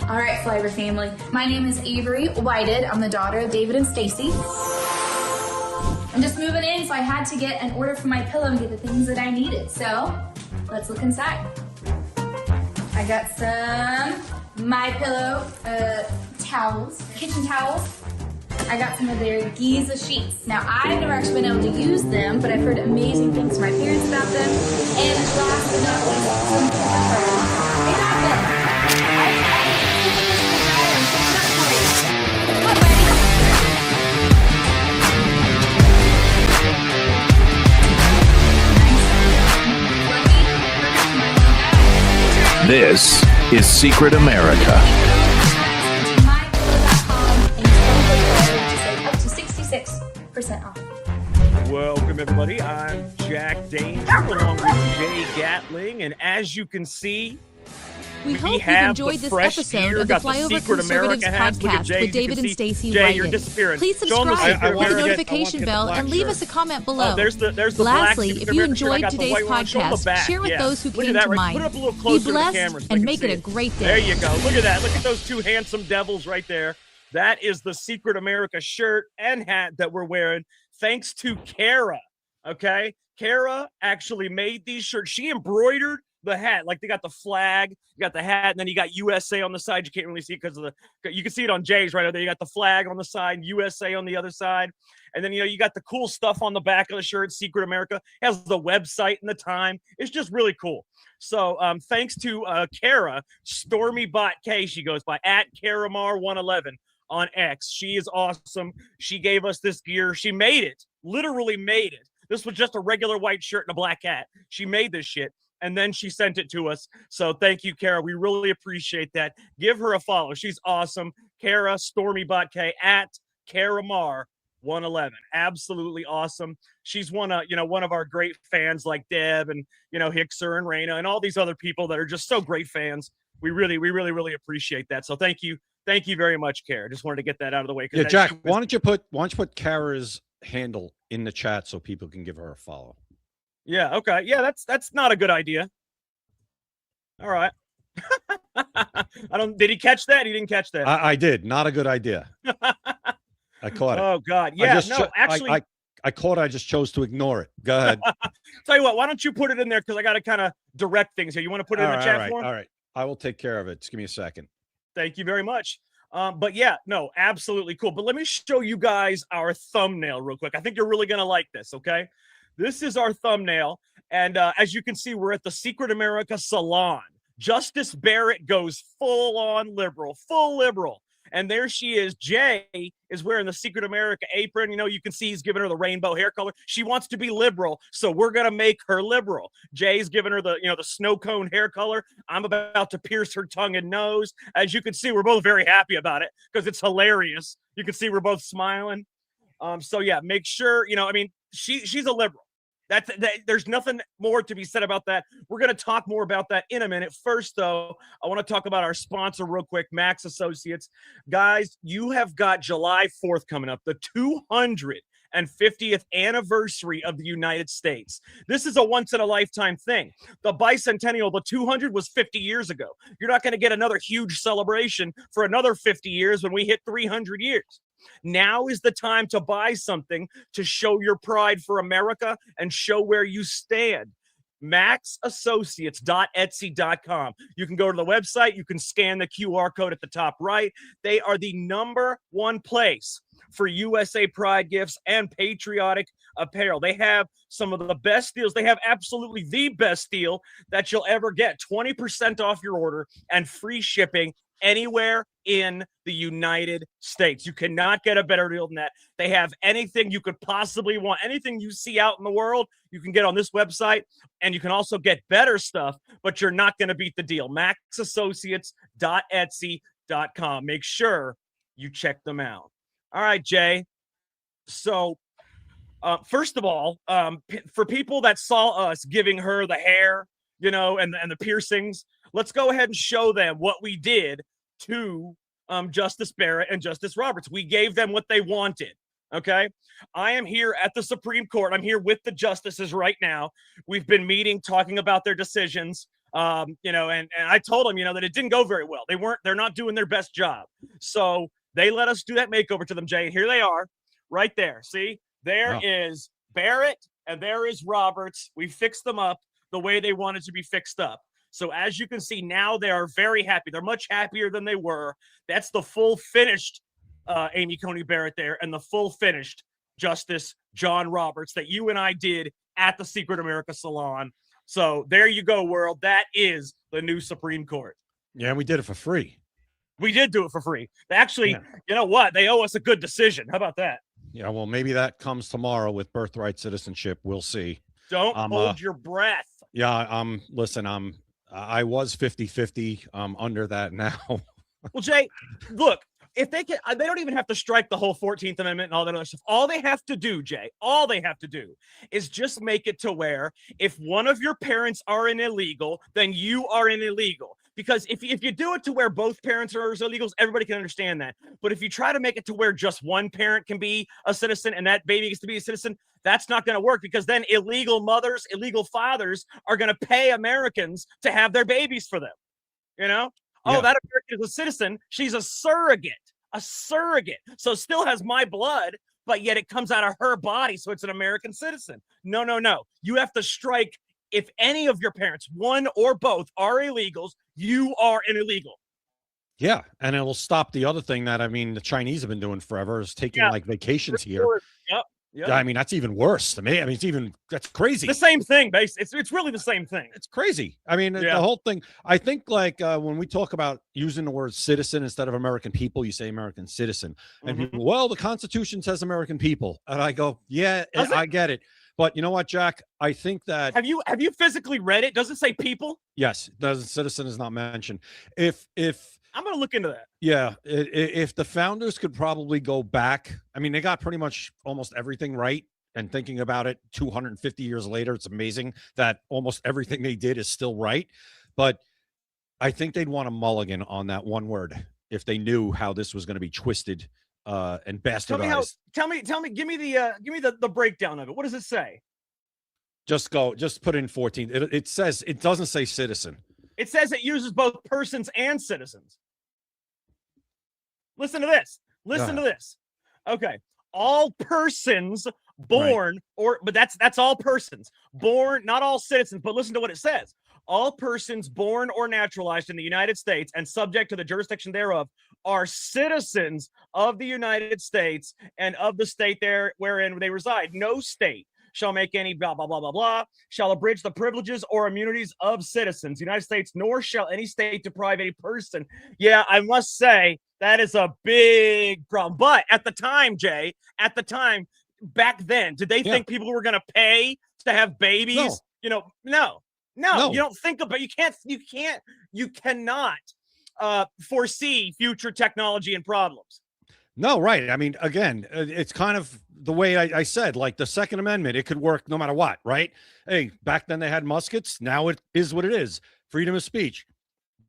All right, Flyover family. My name is Avery Whited. I'm the daughter of David and Stacy. I'm just moving in, so I had to get an order for my pillow and get the things that I needed. So let's look inside. I got some My Pillow towels, kitchen towels. I got some of their Giza sheets. Now, I've never actually been able to use them, but I've heard amazing things from my parents about them. And last but not least, some they got them. This is Secret America. Up to 66% off. Welcome, everybody. I'm Jack Danger along with Jay Gatling. And as you can see, we hope you've enjoyed this episode of the Flyover Conservatives podcast with David and Stacy Whited. Please subscribe, hit the notification bell, and leave us a comment below. Lastly, if you enjoyed today's podcast, share with those who came to mind. Be blessed and make it a great day. There you go. Look at that. Look at those two handsome devils right there. That is the Secret America shirt and hat that we're wearing, thanks to Kara. Okay? Kara actually made these shirts. She embroidered the hat. Like, they got the flag, you got the hat, and then you got USA on the side. You can't really see it because of you can see it on Jay's right there. You got the flag on the side, USA on the other side. And then, you got the cool stuff on the back of the shirt. Secret America has the website and the time. It's just really cool. So thanks to Kara, StormyBot K, she goes by, at Karamar111 on X. She is awesome. She gave us this gear. She made it, literally made it. This was just a regular white shirt and a black hat. She made this shit. And then she sent it to us. So thank you, Kara. We really appreciate that. Give her a follow. She's awesome. Kara, StormyBot K, at Karamar111. Absolutely awesome. She's one of our great fans like Deb and, Hickser and Raina and all these other people that are just so great fans. We really appreciate that. So thank you. Thank you very much, Kara. Just wanted to get that out of the way. Yeah, Jack, why don't you put Kara's handle in the chat so people can give her a follow? Yeah, okay. Yeah, that's not a good idea. All right. Did he catch that? He didn't catch that. I did. Not a good idea. I caught it. Oh God. Yeah, I caught it. I just chose to ignore it. Go ahead. Tell you what, why don't you put it in there? Because I got to kind of direct things here. You want to put it in the chat for him? All right. I will take care of it. Just give me a second. Thank you very much. But yeah, no, absolutely cool. But let me show you guys our thumbnail real quick. I think you're really going to like this, okay? This is our thumbnail. And as you can see, we're at the Secret America Salon. Justice Barrett goes full liberal. And there she is. Jay is wearing the Secret America apron. You can see he's giving her the rainbow hair color. She wants to be liberal, so we're going to make her liberal. Jay's giving her the snow cone hair color. I'm about to pierce her tongue and nose. As you can see, we're both very happy about it because it's hilarious. You can see we're both smiling. So yeah, make sure, she's a liberal. There's nothing more to be said about that. We're going to talk more about that in a minute. First, though, I want to talk about our sponsor real quick, Max Associates. Guys, you have got July 4th coming up, the 250th anniversary of the United States. This is a once-in-a-lifetime thing. The bicentennial, the 200, was 50 years ago. You're not going to get another huge celebration for another 50 years when we hit 300 years. Now is the time to buy something to show your pride for America and show where you stand. maxassociates.etsy.com. You can go to the website. You can scan the QR code at the top right. They are the #1 place for USA Pride gifts and patriotic apparel. They have some of the best deals. They have absolutely the best deal that you'll ever get. 20% off your order and free shipping anywhere in the United States. You cannot get a better deal than that. They have anything you could possibly want. Anything you see out in the world, you can get on this website, and you can also get better stuff, but you're not going to beat the deal. maxassociates.etsy.com. Make sure you check them out. All right, Jay. So, first of all, for people that saw us giving her the hair, and the piercings, let's go ahead and show them what we did to Justice Barrett and Justice Roberts. We gave them what they wanted. Okay. I am here at the Supreme Court. I'm here with the justices right now. We've been meeting, talking about their decisions. And I told them, that it didn't go very well. They're not doing their best job. So they let us do that makeover to them, Jay. And here they are right there. See, there is Barrett and there is Roberts. We fixed them up the way they wanted to be fixed up. So as you can see now, they are very happy. They're much happier than they were. That's the full finished Amy Coney Barrett there, and the full finished Justice John Roberts that you and I did at the Secret America Salon. So there you go, world. That is the new Supreme Court. Yeah, and we did it for free. We did do it for free. Actually, You know what? They owe us a good decision. How about that? Yeah, well, maybe that comes tomorrow with birthright citizenship. We'll see. Don't hold your breath. Yeah, listen, I was 50-50. Under that now. Well, Jay, look, if they don't even have to strike the whole 14th Amendment and all that other stuff. All they have to do, Jay, is just make it to where if one of your parents are an illegal, then you are an illegal. Because if you do it to where both parents are illegals, everybody can understand that. But if you try to make it to where just one parent can be a citizen and that baby gets to be a citizen, that's not going to work, because then illegal mothers, illegal fathers are going to pay Americans to have their babies for them. Oh, that American is a citizen. She's a surrogate. So still has my blood, but yet it comes out of her body. So it's an American citizen. No. You have to strike. If any of your parents, one or both, are illegals, you are an illegal. Yeah, and it'll stop the other thing that, the Chinese have been doing forever, is taking vacations here. Yep. That's even worse to me. That's crazy. The same thing, basically. It's really the same thing. It's crazy. The whole thing. I think when we talk about using the word citizen instead of American people, you say American citizen, and people, well, the Constitution says American people, and I go, yeah, I get it. But you know what, Jack? I think that have you physically read it? Does it say people? Yes, citizen is not mentioned. If I'm going to look into that. Yeah, if the founders could probably go back, they got pretty much almost everything right. And thinking about it 250 years later, it's amazing that almost everything they did is still right. But I think they'd want a mulligan on that one word if they knew how this was going to be twisted and bastardized. Tell me, give me the breakdown of it. What does it say? Just put in 14. It says, it doesn't say citizen. It says it uses both persons and citizens. Listen to this. To this. Okay. All persons born but that's all persons born, not all citizens, but listen to what it says. All persons born or naturalized in the United States and subject to the jurisdiction thereof are citizens of the United States and of the state there wherein they reside. No state shall make any blah, blah, blah, blah, blah, shall abridge the privileges or immunities of citizens, United States, nor shall any state deprive any person. Yeah, I must say that is a big problem. But at the time, Jay, back then, did they think people were going to pay to have babies? No. You don't think about, you cannot foresee future technology and problems. No, right. Again, it's kind of the way I said, like the Second Amendment, it could work no matter what, right? Hey, back then they had muskets. Now it is what it is. Freedom of speech.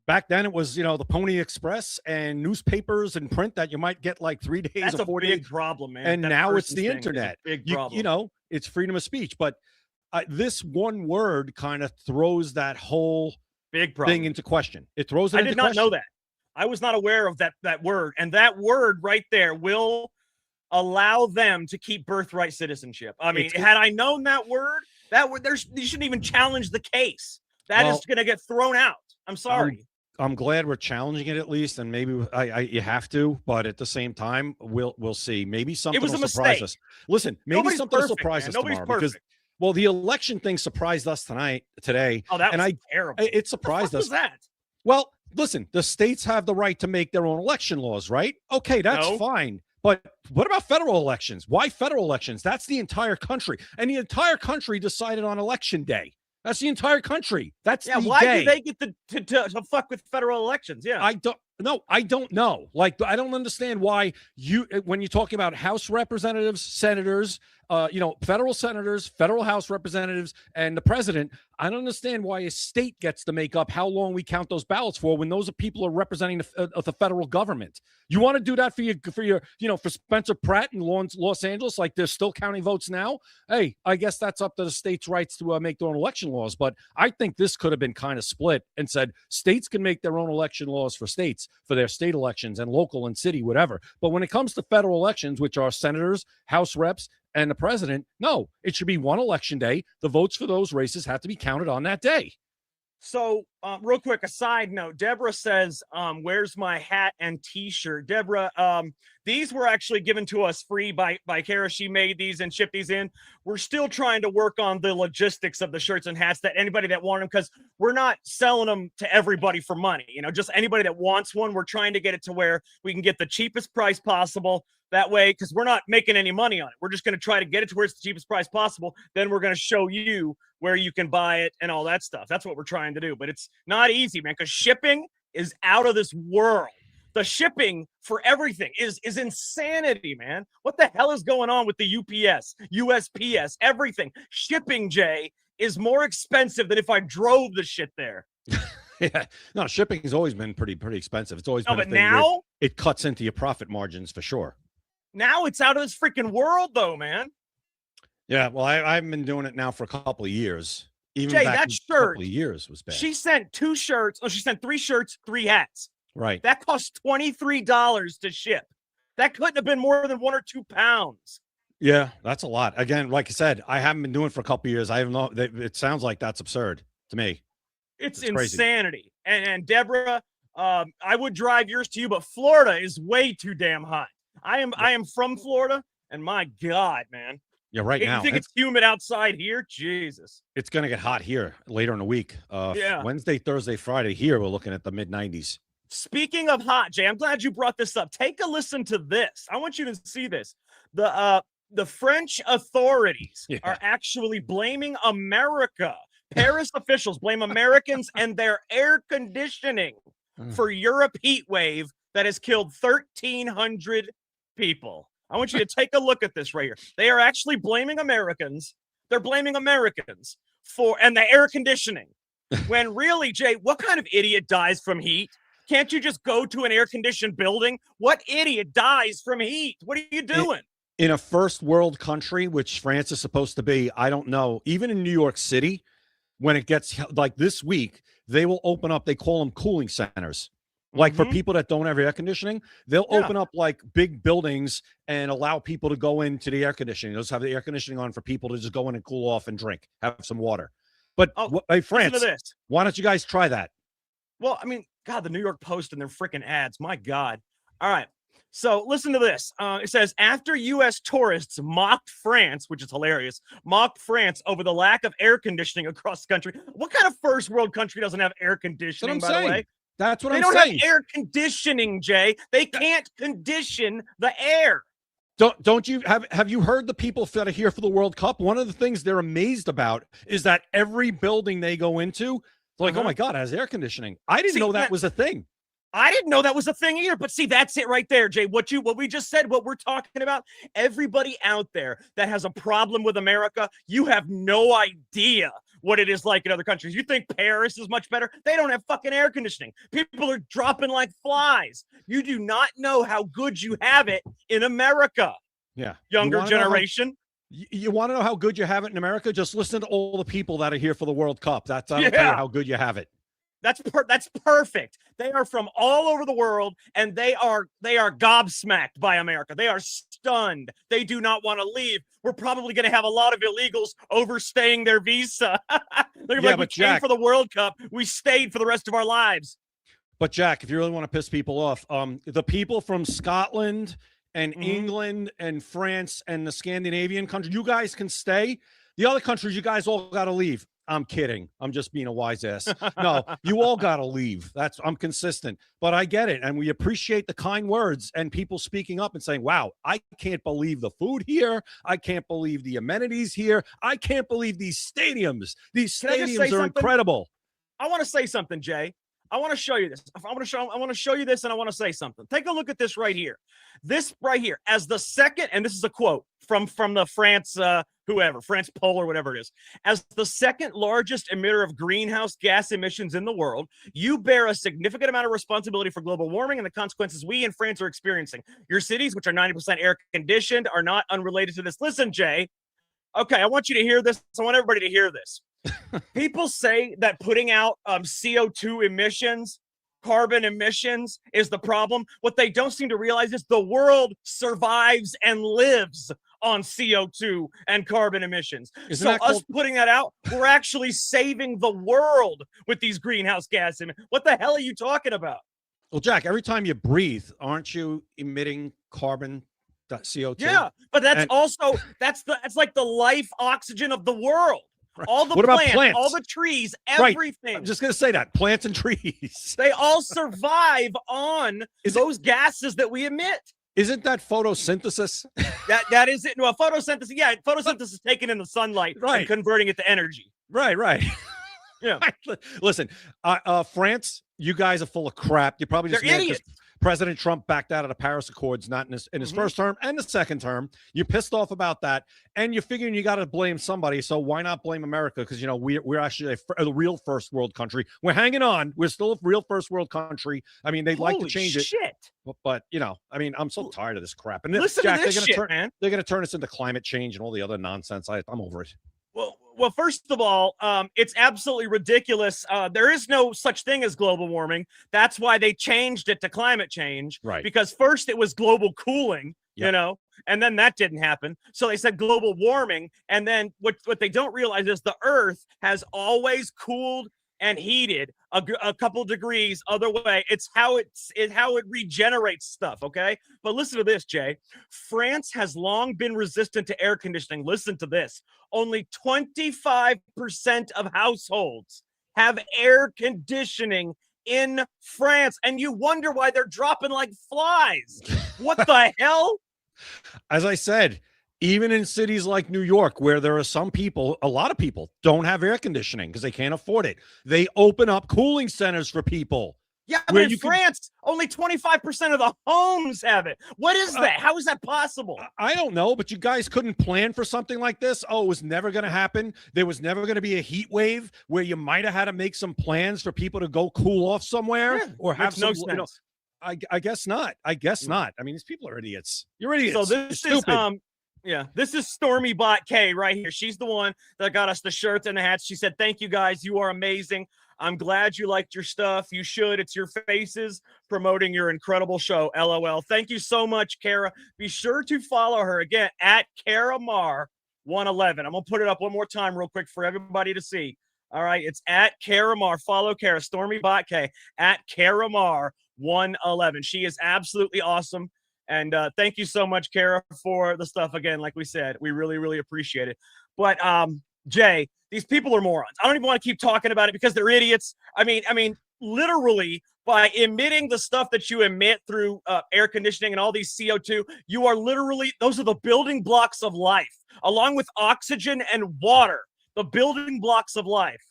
Back then it was, the Pony Express and newspapers and print that you might get like 3 days That's or 4 days. That's a big problem, man. And now it's the internet. Big problem. It's freedom of speech. But this one word kind of throws that whole big problem thing into question. It throws it into question. I did not know that. I was not aware of that word. And that word right there will allow them to keep birthright citizenship. Had I known that word, You shouldn't even challenge the case. That is going to get thrown out. I'm sorry. I'm glad we're challenging it at least, and maybe you have to, but at the same time, we'll see. Maybe something will surprise us. Listen, maybe something will surprise us tomorrow because, well, the election thing surprised us today. Oh, that was terrible. It surprised us. What was that? Well, listen, the states have the right to make their own election laws, right? Okay, that's fine. But what about federal elections? Why federal elections? That's the entire country, and the entire country decided on election day. That's the entire country. That's the why day. do they get to fuck with federal elections? Yeah, I don't know. Like, I don't understand why when you're talking about House representatives, senators, federal senators, federal House representatives, and the president, I don't understand why a state gets to make up how long we count those ballots for when those are people are representing the federal government. You want to do that for Spencer Pratt in Los Angeles, like they're still counting votes now? Hey, I guess that's up to the states' rights to make their own election laws. But I think this could have been kind of split and said states can make their own election laws for states, for their state elections and local and city, whatever. But when it comes to federal elections, which are senators, House reps, and the president, no, it should be one election day. The votes for those races have to be counted on that day. So, real quick, a side note, Deborah says, where's my hat and t-shirt? Deborah, these were actually given to us free by Kara. She made these and shipped these in. We're still trying to work on the logistics of the shirts and hats that anybody that want them, because we're not selling them to everybody for money. Just anybody that wants one, we're trying to get it to where we can get the cheapest price possible. That way, because we're not making any money on it. We're just going to try to get it to where it's the cheapest price possible. Then we're going to show you where you can buy it and all that stuff. That's what we're trying to do. But it's not easy, man, because shipping is out of this world. The shipping for everything is insanity, man. What the hell is going on with the UPS, USPS, everything? Shipping, Jay, is more expensive than if I drove the shit there. Yeah, no, shipping has always been pretty expensive. It's always been. But now it cuts into your profit margins for sure. Now it's out of this freaking world, though, man. Yeah, well, I've been doing it now for a couple of years. Even Jay, back that shirt, a couple of years was bad. She sent 2 shirts. Oh, she sent 3 shirts, 3 hats. Right. That cost $23 to ship. That couldn't have been more than 1 or 2 pounds. Yeah, that's a lot. Again, like I said, I haven't been doing it for a couple of years. I have no. It sounds like that's absurd to me. It's insanity. And Deborah, I would drive yours to you, but Florida is way too damn hot. I am from Florida, and my God, man. Yeah, right now. You think it's humid outside here? Jesus. It's going to get hot here later in the week. Wednesday, Thursday, Friday here, we're looking at the mid-90s. Speaking of hot, Jay, I'm glad you brought this up. Take a listen to this. I want you to see this. The French authorities are actually blaming America. Paris officials blame Americans and their air conditioning for Europe heat wave that has killed 1,300 people. I want you to take a look at this right here. They are actually blaming Americans. They're blaming Americans and the air conditioning. When really, Jay, what kind of idiot dies from heat? Can't you just go to an air-conditioned building? What idiot dies from heat? What are you doing? In a first world country, which France is supposed to be, I don't know. Even in New York City, when it gets like this week, they will open up, they call them cooling centers. Like for people that don't have air conditioning, they'll open up like big buildings and allow people to go into the air conditioning. They'll just have the air conditioning on for people to just go in and cool off and drink, have some water. But hey, France, why don't you guys try that? Well, I mean, God, the New York Post and their freaking ads. My God. All right. So listen to this. It says, after U.S. tourists mocked France, which is hilarious, mocked France over the lack of air conditioning across the country. What kind of first world country doesn't have air conditioning, by the way? That's what I'm saying. They don't have air conditioning, Jay. They can't condition the air. Don't you have you heard the people that are here for the World Cup? One of the things they're amazed about is that every building they go into, they're like, oh my God, it has air conditioning. I didn't know that was a thing. I didn't know that was a thing either. But see, that's it right there, Jay. What we just said, what we're talking about, everybody out there that has a problem with America, you have no idea what it is like in other countries. You think Paris is much better? They don't have fucking air conditioning. People are dropping like flies. You do not know how good you have it in America. Yeah. Younger generation. You want to know how good you have it in America? Just listen to all the people that are here for the World Cup. I'll tell you how good you have it. That's perfect. They are from all over the world, and they are gobsmacked by America. They are stunned. They do not want to leave. We're probably going to have a lot of illegals overstaying their visa. They're like, we came for the World Cup. We stayed for the rest of our lives. But Jack, if you really want to piss people off, the people from Scotland and England and France and the Scandinavian countries, you guys can stay. The other countries, you guys all got to leave. I'm kidding. I'm just being a wise ass. No, you all got to leave. I'm consistent, but I get it. And we appreciate the kind words and people speaking up and saying, wow, I can't believe the food here. I can't believe the amenities here. I can't believe these stadiums. These stadiums are incredible. I want to say something, Jay. I want to show you this. I want to show you this, and I want to say something. Take a look at this right here. This right here, as the second, and this is a quote from the France France poll or whatever it is. As the second largest emitter of greenhouse gas emissions in the world, you bear a significant amount of responsibility for global warming and the consequences we in France are experiencing. Your cities, which are 90% air conditioned, are not unrelated to this. Listen, Jay. Okay, I want you to hear this. I want everybody to hear this. People say that putting out CO2 emissions, carbon emissions is the problem. What they don't seem to realize is the world survives and lives on CO2 and carbon emissions. So us putting that out, we're actually saving the world with these greenhouse gas emissions. What the hell are you talking about? Well, Jack, every time you breathe, aren't you emitting carbon? CO2? Yeah, but that's like the life oxygen of the world. Right. All the what about plants? All the trees, everything. Right. I'm just going to say that. Plants and trees. They all survive on those gases that we emit. Isn't that photosynthesis? That is it. No, photosynthesis. Yeah, photosynthesis is taking in the sunlight and converting it to energy. Right. Yeah. Listen, France, you guys are full of crap. You're probably just They're idiots. President Trump backed out of the Paris Accords, not in his first term and the second term. You're pissed off about that, and you're figuring you got to blame somebody. So why not blame America? Because we're actually a real first world country. We're hanging on. We're still a real first world country. I mean, they'd like to change it, but I'm so tired of this crap. And listen Jack, to this man. They're going to turn us into climate change and all the other nonsense. I'm over it. Well, first of all, it's absolutely ridiculous. There is no such thing as global warming. That's why they changed it to climate change. Right. Because first it was global cooling, and then that didn't happen. So they said global warming. And then what they don't realize is the Earth has always cooled and heated a couple degrees other way. It's how it regenerates stuff, okay? But listen to this, Jay. France has long been resistant to air conditioning. Listen to this. Only 25% of households have air conditioning in France, and you wonder why they're dropping like flies. What the hell? As I said, even in cities like New York, where there are some people, a lot of people don't have air conditioning because they can't afford it. They open up cooling centers for people. Yeah, but in France, only 25% of the homes have it. What is that? How is that possible? I don't know, but you guys couldn't plan for something like this. Oh, it was never going to happen. There was never going to be a heat wave where you might have had to make some plans for people to go cool off somewhere or have some. No sense. I guess not. I guess not. I mean, these people are idiots. You're idiots. So this is this is Stormy Bot K right here. She's the one that got us the shirts and the hats. She said, "Thank you guys. You are amazing. I'm glad you liked your stuff. You should. It's your faces promoting your incredible show. LOL." Thank you so much, Kara. Be sure to follow her again at Kara Mar 111. I'm gonna put it up one more time real quick for everybody to see. All right, it's at Kara Mar. Follow Kara, Stormy Bot K at Kara Mar 111. She is absolutely awesome. And thank you so much, Kara, for the stuff. Again, like we said, we really, really appreciate it. But Jay, these people are morons. I don't even want to keep talking about it because they're idiots. I mean, literally, by emitting the stuff that you emit through air conditioning and all these CO2, you are literally, those are the building blocks of life, along with oxygen and water, the building blocks of life.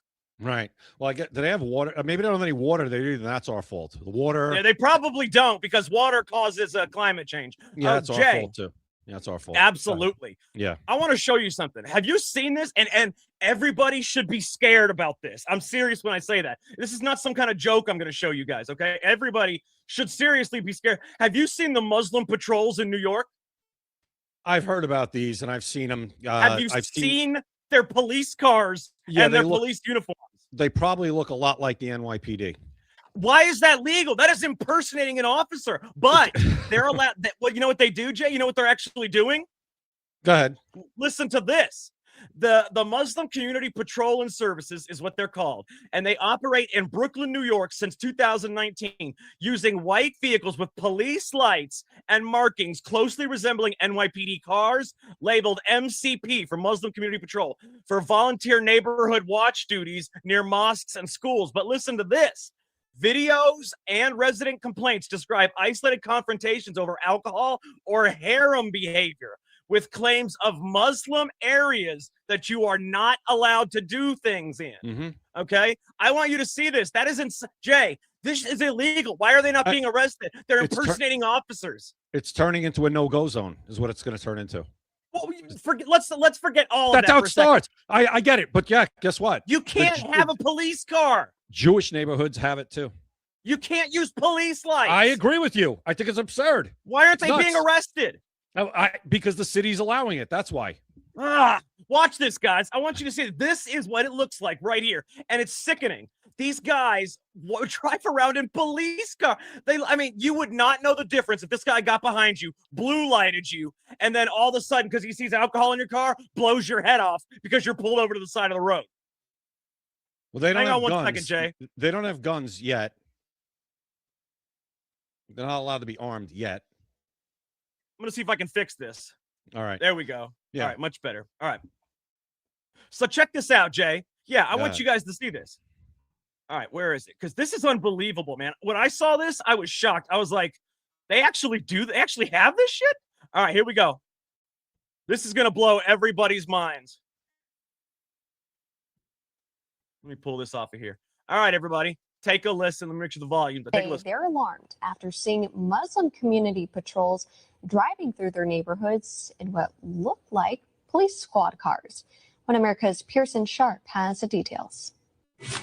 Right. Well, do they have water? Maybe they don't have any water. That's our fault. The water. Yeah, they probably don't because water causes climate change. Yeah, that's our fault too. Yeah, it's our fault. Absolutely. Yeah. I want to show you something. Have you seen this? And everybody should be scared about this. I'm serious when I say that. This is not some kind of joke I'm going to show you guys, okay? Everybody should seriously be scared. Have you seen the Muslim patrols in New York? I've heard about these and I've seen them. Have you seen their police cars and their police uniforms? They probably look a lot like the NYPD. Why is that legal? That is impersonating an officer. But they're allowed. Well, you know what they do, Jay? You know what they're actually doing? Go ahead. Listen to this. The Muslim Community Patrol and Services is what they're called, and they operate in Brooklyn, New York since 2019 using white vehicles with police lights and markings closely resembling NYPD cars labeled MCP for Muslim Community Patrol for volunteer neighborhood watch duties near mosques and schools. But listen to this. Videos and resident complaints describe isolated confrontations over alcohol or harem behavior, with claims of Muslim areas that you are not allowed to do things in. Mm-hmm. Okay? I want you to see this. That isn't, Jay, this is illegal. Why are they not being arrested? They're impersonating officers. It's turning into a no-go zone is what it's going to turn into. Well, let's forget all That's of that. how for it a second. starts. I get it. But yeah, guess what? You can't have a police car. Jewish neighborhoods have it too. You can't use police lights. I agree with you. I think it's absurd. Why aren't they Nuts. being arrested? Because the city's allowing it. That's why. Watch this, guys. I want you to see this is what it looks like right here, and it's sickening. These guys drive around in police car. You would not know the difference if this guy got behind you, blue lighted you, and then all of a sudden, because he sees alcohol in your car, blows your head off because you're pulled over to the side of the road. Well, they don't Hang have on one guns. second, Jay. They don't have guns yet. They're not allowed to be armed yet. I'm going to see if I can fix this. All right. There we go. Yeah. All right, much better. All right. So check this out, Jay. Yeah, I want you guys to see this. All right, where is it? Because this is unbelievable, man. When I saw this, I was shocked. I was like, they actually have this shit? All right, here we go. This is going to blow everybody's minds. Let me pull this off of here. All right, everybody. Take a listen. Let me make sure the volume. Take a listen. They're alarmed after seeing Muslim community patrols driving through their neighborhoods in what looked like police squad cars. One America's Pearson Sharp has the details.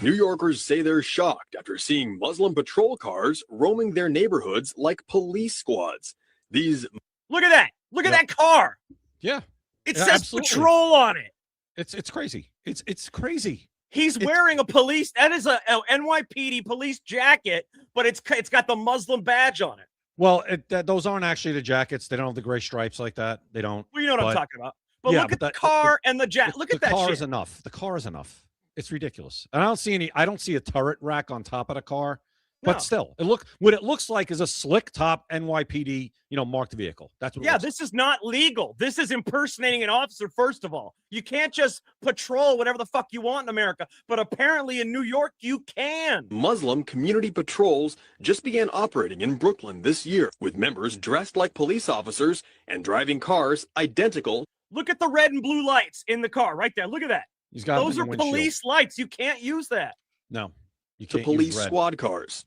New Yorkers say they're shocked after seeing Muslim patrol cars roaming their neighborhoods like police squads. Look at that. Look at that car. Yeah. It says absolutely. patrol on it. It's crazy. It's crazy. He's wearing a police. That is a NYPD police jacket, but it's got the Muslim badge on it. Well, those aren't actually the jackets. They don't have the gray stripes like that. They don't. Well, you know what I'm talking about. But look at the car and the jacket. Look at that. The car shit. is enough. The car is enough. It's ridiculous. And I don't see a turret rack on top of the car. No. But still, what it looks like is a slick top NYPD, marked vehicle. That's what. This is not legal. This is impersonating an officer. First of all, you can't just patrol whatever the fuck you want in America. But apparently in New York, you can. Muslim community patrols just began operating in Brooklyn this year, with members dressed like police officers and driving cars identical. Look at the red and blue lights in the car right there. Look at that. Those are police lights. You can't use that. No, you to can't police use red. squad cars.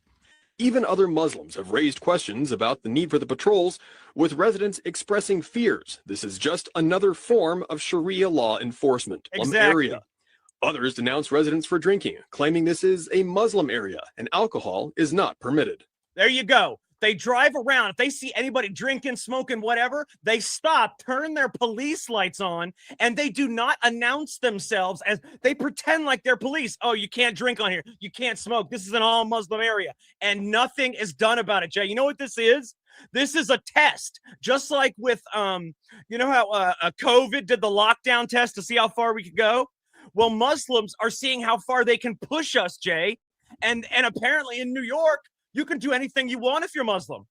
Even other Muslims have raised questions about the need for the patrols, with residents expressing fears this is just another form of Sharia law enforcement in the area. Others denounce residents for drinking, claiming this is a Muslim area and alcohol is not permitted. There you go. They drive around. If they see anybody drinking, smoking, whatever, they stop, turn their police lights on, and they do not announce themselves as they pretend like they're police. Oh, you can't drink on here. You can't smoke. This is an all-Muslim area. And nothing is done about it, Jay. You know what this is? This is a test. Just like with, you know how COVID did the lockdown test to see how far we could go? Well, Muslims are seeing how far they can push us, Jay. And apparently in New York, you can do anything you want if you're Muslim.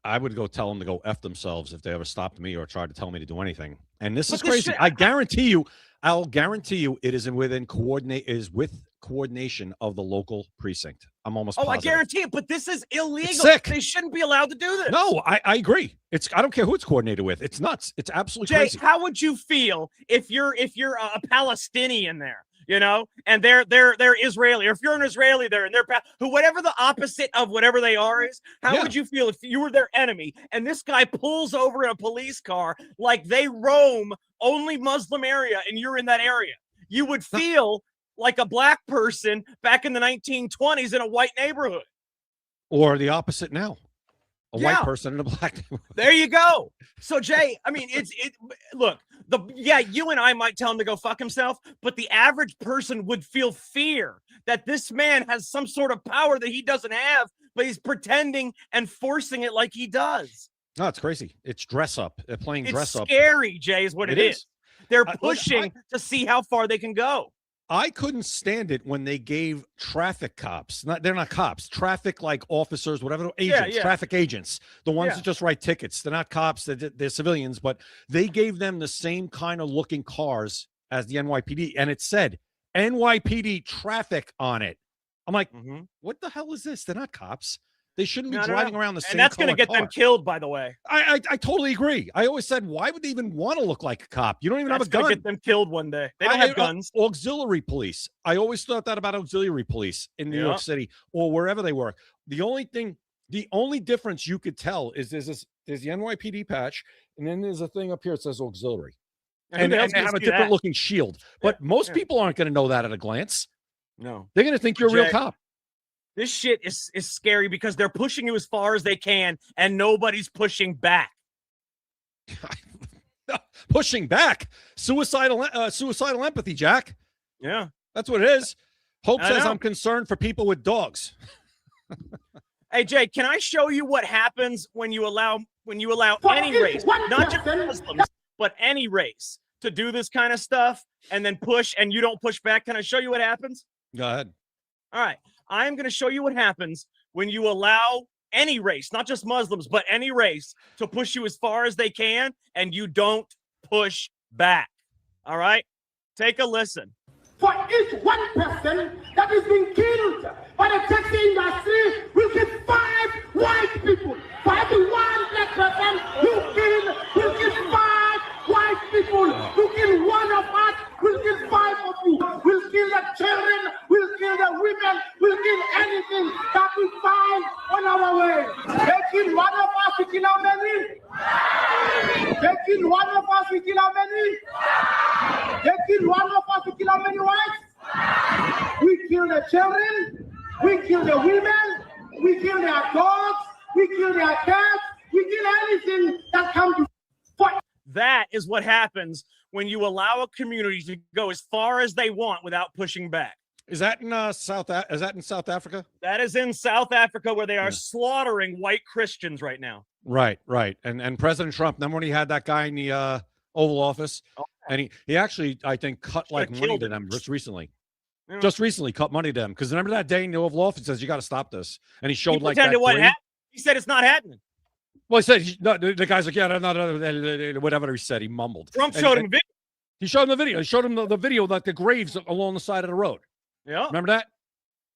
I would go tell them to go F themselves if they ever stopped me or tried to tell me to do anything. And this is crazy. I'll guarantee you it is with coordination of the local precinct. I'm almost positive. I guarantee it, but this is illegal. It's sick. They shouldn't be allowed to do this. No, I agree. I don't care who it's coordinated with. It's nuts. It's absolutely Jay, crazy. how would you feel if you're a Palestinian there? And they're Israeli, or if you're an Israeli there and they're whatever the opposite of whatever they are is, how would you feel if you were their enemy and this guy pulls over in a police car like they roam only Muslim area and you're in that area? You would feel like a black person back in the 1920s in a white neighborhood. Or the opposite now. A white person in a black neighborhood. There you go. So Jay, I mean, look, you and I might tell him to go fuck himself, but the average person would feel fear that this man has some sort of power that he doesn't have, but he's pretending and forcing it like he does. No, it's crazy. It's dress up. They're playing dress up. It's scary, Jay, is what it is. They're pushing to see how far they can go. I couldn't stand it when they gave traffic cops, they're not cops, traffic like officers, whatever, agents, traffic agents, the ones that just write tickets. They're not cops, they're civilians, but they gave them the same kind of looking cars as the NYPD. And it said NYPD traffic on it. I'm like, what the hell is this? They're not cops. They shouldn't be driving around the same. And that's going to get them killed, by the way. I totally agree. I always said, why would they even want to look like a cop? You don't even have a gun. Get them killed one day. They don't have guns. Auxiliary police. I always thought that about auxiliary police in New York City or wherever they work. The only difference you could tell is there's the NYPD patch, and then there's a thing up here that says auxiliary, and they have a different looking shield. But most people aren't going to know that at a glance. No, they're going to think you're a real cop. This shit is scary because they're pushing you as far as they can, and nobody's pushing back. Pushing back, suicidal empathy, Jack. Yeah, that's what it is. Hope says I'm concerned for people with dogs. Hey Jay, can I show you what happens when you allow any race, not just Muslims, but any race, to do this kind of stuff and then push, and you don't push back? Can I show you what happens? Go ahead. All right. I'm going to show you what happens when you allow any race, not just Muslims, but any race, to push you as far as they can, and you don't push back. All right? Take a listen. For each one person that is being killed by the taxi industry, we'll give 5 white people. For every one black person you kill, we'll give 5 white people. You kill one of us, we'll kill 5 of you. We'll kill the children, we'll kill the women, we'll kill anything that we find on our way. They kill one of us, we kill how many? They kill one of us, we kill how many? They kill one of us, we kill how many whites? We kill the children, we kill the women, we kill their dogs, we kill their cats, we kill anything that comes to. That is what happens when you allow a community to go as far as they want without pushing back. Is that in South Africa? That is in South Africa, where they are slaughtering white Christians right now. Right. And President Trump, remember when he had that guy in the Oval Office? And he actually, I think, cut like money to them just recently. Yeah. Just recently cut money to them. Because remember that day in the Oval Office, says you got to stop this. And he showed like that. He said it's not happening. Well, he said, the guy's like, no, whatever he said, he mumbled. Trump showed him a video. He showed him the video. He showed him the video, like the graves along the side of the road. Yeah. Remember that?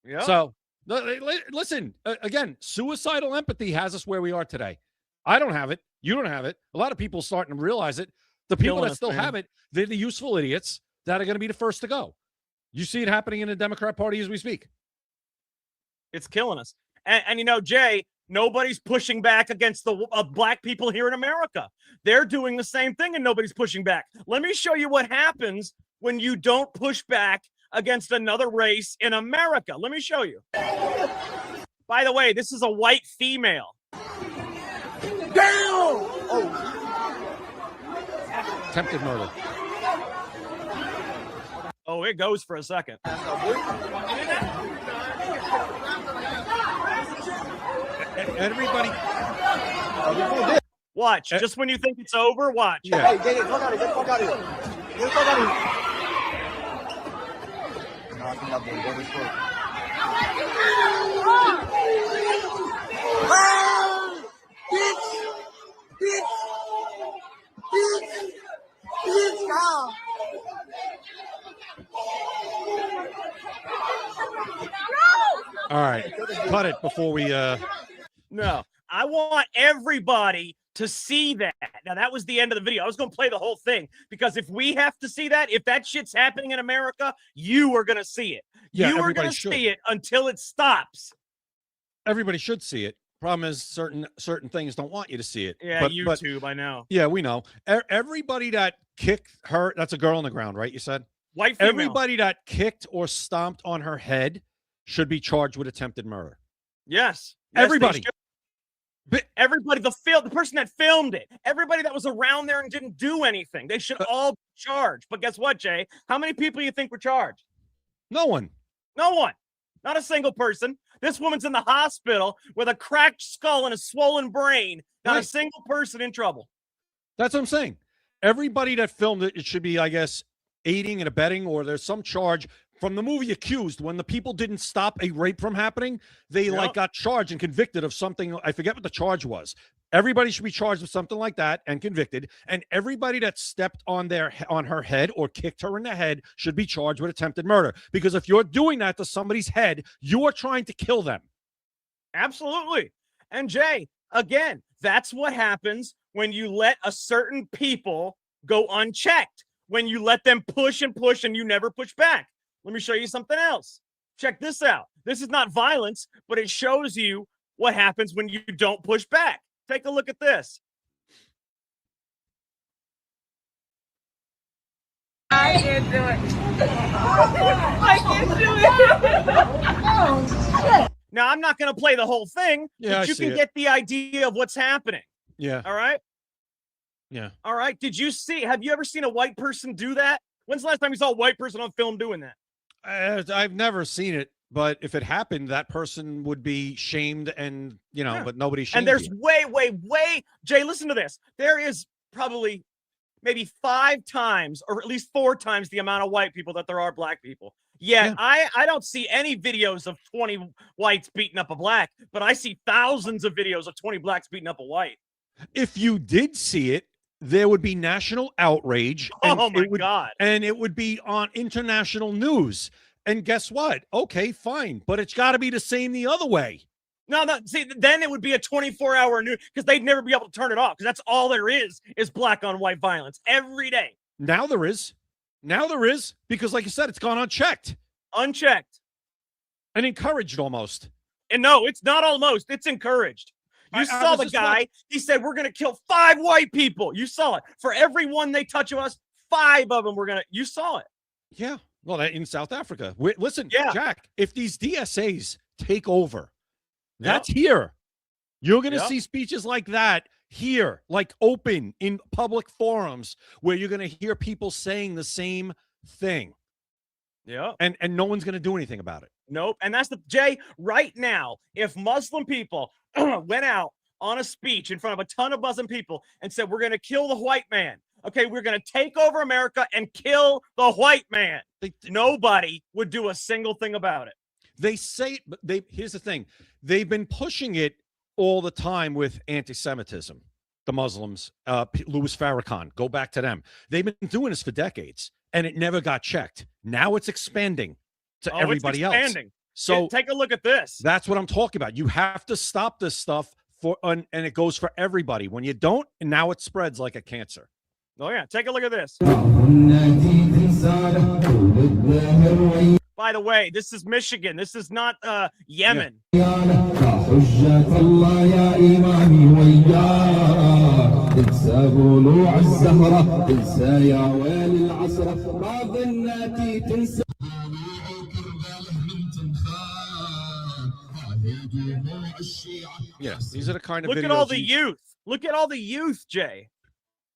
Yeah. So, listen, again, suicidal empathy has us where we are today. I don't have it. You don't have it. A lot of people starting to realize it. The people that still have it, they're the useful idiots that are going to be the first to go. You see it happening in the Democrat Party as we speak. It's killing us. And you know, Jay, nobody's pushing back against the black people here in America. They're doing the same thing, and nobody's pushing back. Let me show you what happens when you don't push back against another race in America. Let me show you. By the way, this is a white female. Down! Attempted murder. Oh, it goes for a second. Everybody. Watch. Just when you think it's over, watch. Yeah. Hey, get the fuck out of here. Get the fuck out of here. Get the fuck out of here. No, I think I'm going to go this way. Bitch, God. All right. Cut it before we No, I want everybody to see that. Now, that was the end of the video. I was going to play the whole thing because if we have to see that, if that shit's happening in America, you are going to see it. Yeah, you are going to see it until it stops. Everybody should see it. Problem is, certain things don't want you to see it. Yeah, YouTube, I know. Yeah, we know. Everybody that kicked her, that's a girl on the ground, right? You said? White female. Everybody that kicked or stomped on her head should be charged with attempted murder. Yes. Everybody. Everybody, the person that filmed it, everybody that was around there and didn't do anything, they should all be charged. But guess what, Jay? How many people you think were charged? No one. No one. Not a single person. This woman's in the hospital with a cracked skull and a swollen brain. Not a single person in trouble. That's what I'm saying. Everybody that filmed it, it should be, I guess, aiding and abetting, or there's some charge from the movie Accused. When the people didn't stop a rape from happening, they like got charged and convicted of something. I forget what the charge was. Everybody should be charged with something like that and convicted. And everybody that stepped on her head or kicked her in the head should be charged with attempted murder. Because if you're doing that to somebody's head, you are trying to kill them. Absolutely. And Jay, again, that's what happens when you let a certain people go unchecked. When you let them push and push and you never push back. Let me show you something else. Check this out. This is not violence, but it shows you what happens when you don't push back. Take a look at this. I can't do it. I can't do it. Oh, shit. Now, I'm not going to play the whole thing, but you can get the idea of what's happening. Yeah. All right? Yeah. All right. Have you ever seen a white person do that? When's the last time you saw a white person on film doing that? I've never seen it, but if it happened, that person would be shamed and, but nobody shamed And there's you. way, Jay, listen to this. There is probably maybe 5 times or at least 4 times the amount of white people that there are black people. Yet I don't see any videos of 20 whites beating up a black, but I see thousands of videos of 20 blacks beating up a white. If you did see it, there would be national outrage. And oh my God. And it would be on international news. And guess what? Okay, fine. But it's got to be the same the other way. No, see, then it would be a 24-hour news because they'd never be able to turn it off because that's all there is black on white violence every day. Now there is. Because like you said, it's gone unchecked. Unchecked. And encouraged almost. And no, it's not almost. It's encouraged. You saw the guy. He said, we're going to kill 5 white people. You saw it. For every one they touch of us, 5 of them you saw it. Yeah. Well, in South Africa. Listen, Jack, if these DSAs take over, that's here. You're going to see speeches like that here, like open in public forums where you're going to hear people saying the same thing. Yeah. And no one's going to do anything about it. Nope. And that's Jay, right now, if Muslim people went out on a speech in front of a ton of Muslim people and said, we're going to kill the white man. Okay, we're going to take over America and kill the white man. Nobody would do a single thing about it. They say, but here's the thing. They've been pushing it all the time with anti-Semitism. The Muslims, Louis Farrakhan, go back to them. They've been doing this for decades, and it never got checked. Now it's expanding to everybody else. So take a look at this. That's what I'm talking about. You have to stop this stuff and it goes for everybody. When you don't, and now it spreads like a cancer. Oh yeah, take a look at this. By the way, this is Michigan. This is not Yemen. Yes, these are the kind of Look videos. at all the youth. Look at all the youth, Jay.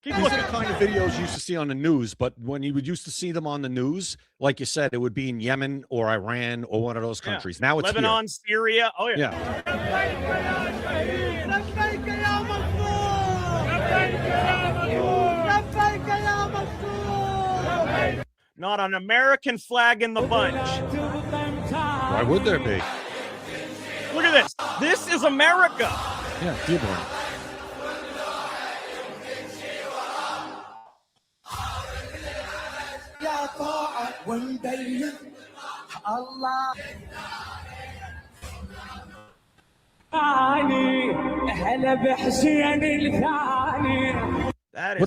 These are the kind of videos you used to see on the news, but when you would used to see them on the news, like you said, it would be in Yemen or Iran or one of those countries. Now it's Lebanon, here. Syria. Oh yeah. Not an American flag in the bunch. Why would there be? Look at this. This is America. Yeah, Dearborn. What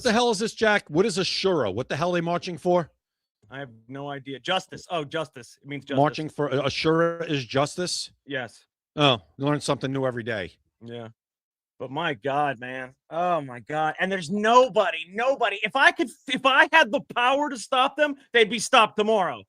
the hell is this, Jack? What is Ashura? What the hell are they marching for? I have no idea. Justice. Oh, justice. It means justice. Marching for Ashura is justice? Yes. Oh, learn something new every day. Yeah. But my God, man. Oh my God. And there's nobody. If I had the power to stop them, they'd be stopped tomorrow.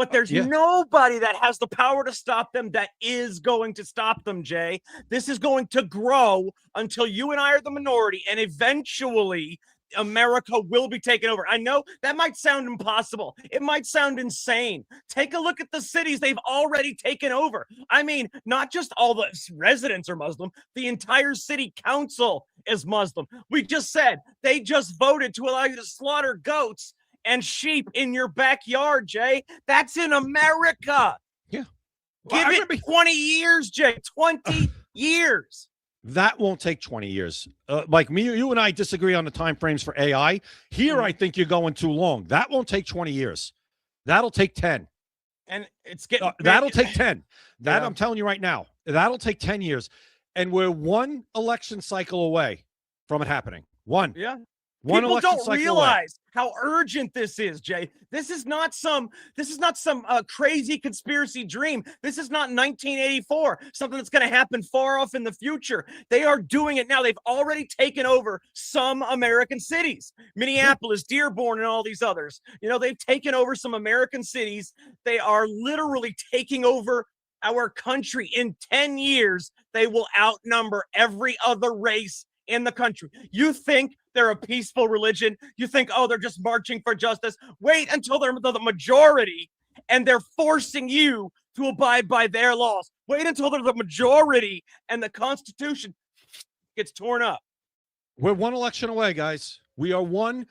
But there's nobody that has the power to stop them that is going to stop them, Jay. This is going to grow until you and I are the minority, and eventually America will be taken over. I know that might sound impossible. It might sound insane. Take a look at the cities they've already taken over. I mean, not just all the residents are Muslim, the entire city council is Muslim. We just said they just voted to allow you to slaughter goats and sheep in your backyard, Jay. That's in America. Yeah. Give it 20 years, Jay. 20 years. That won't take 20 years. Like you and I disagree on the time frames for AI. Here, I think you're going too long. That won't take 20 years. That'll take 10. And it's getting that'll take 10. That I'm telling you right now. That'll take 10 years. And we're one election cycle away from it happening. One. Yeah. One People election don't cycle realize how urgent this is, Jay. This is not some crazy conspiracy dream. This is not 1984, something that's going to happen far off in the future. They are doing it now. They've already taken over some American cities, Minneapolis, Dearborn, and all these others. You know, they've taken over some American cities. They are literally taking over our country. In 10 years, they will outnumber every other race in the country. You think they're a peaceful religion? You think, oh, they're just marching for justice? Wait until they're the majority and they're forcing you to abide by their laws. Wait until they're the majority and the Constitution gets torn up. We're one election away, guys. We are one.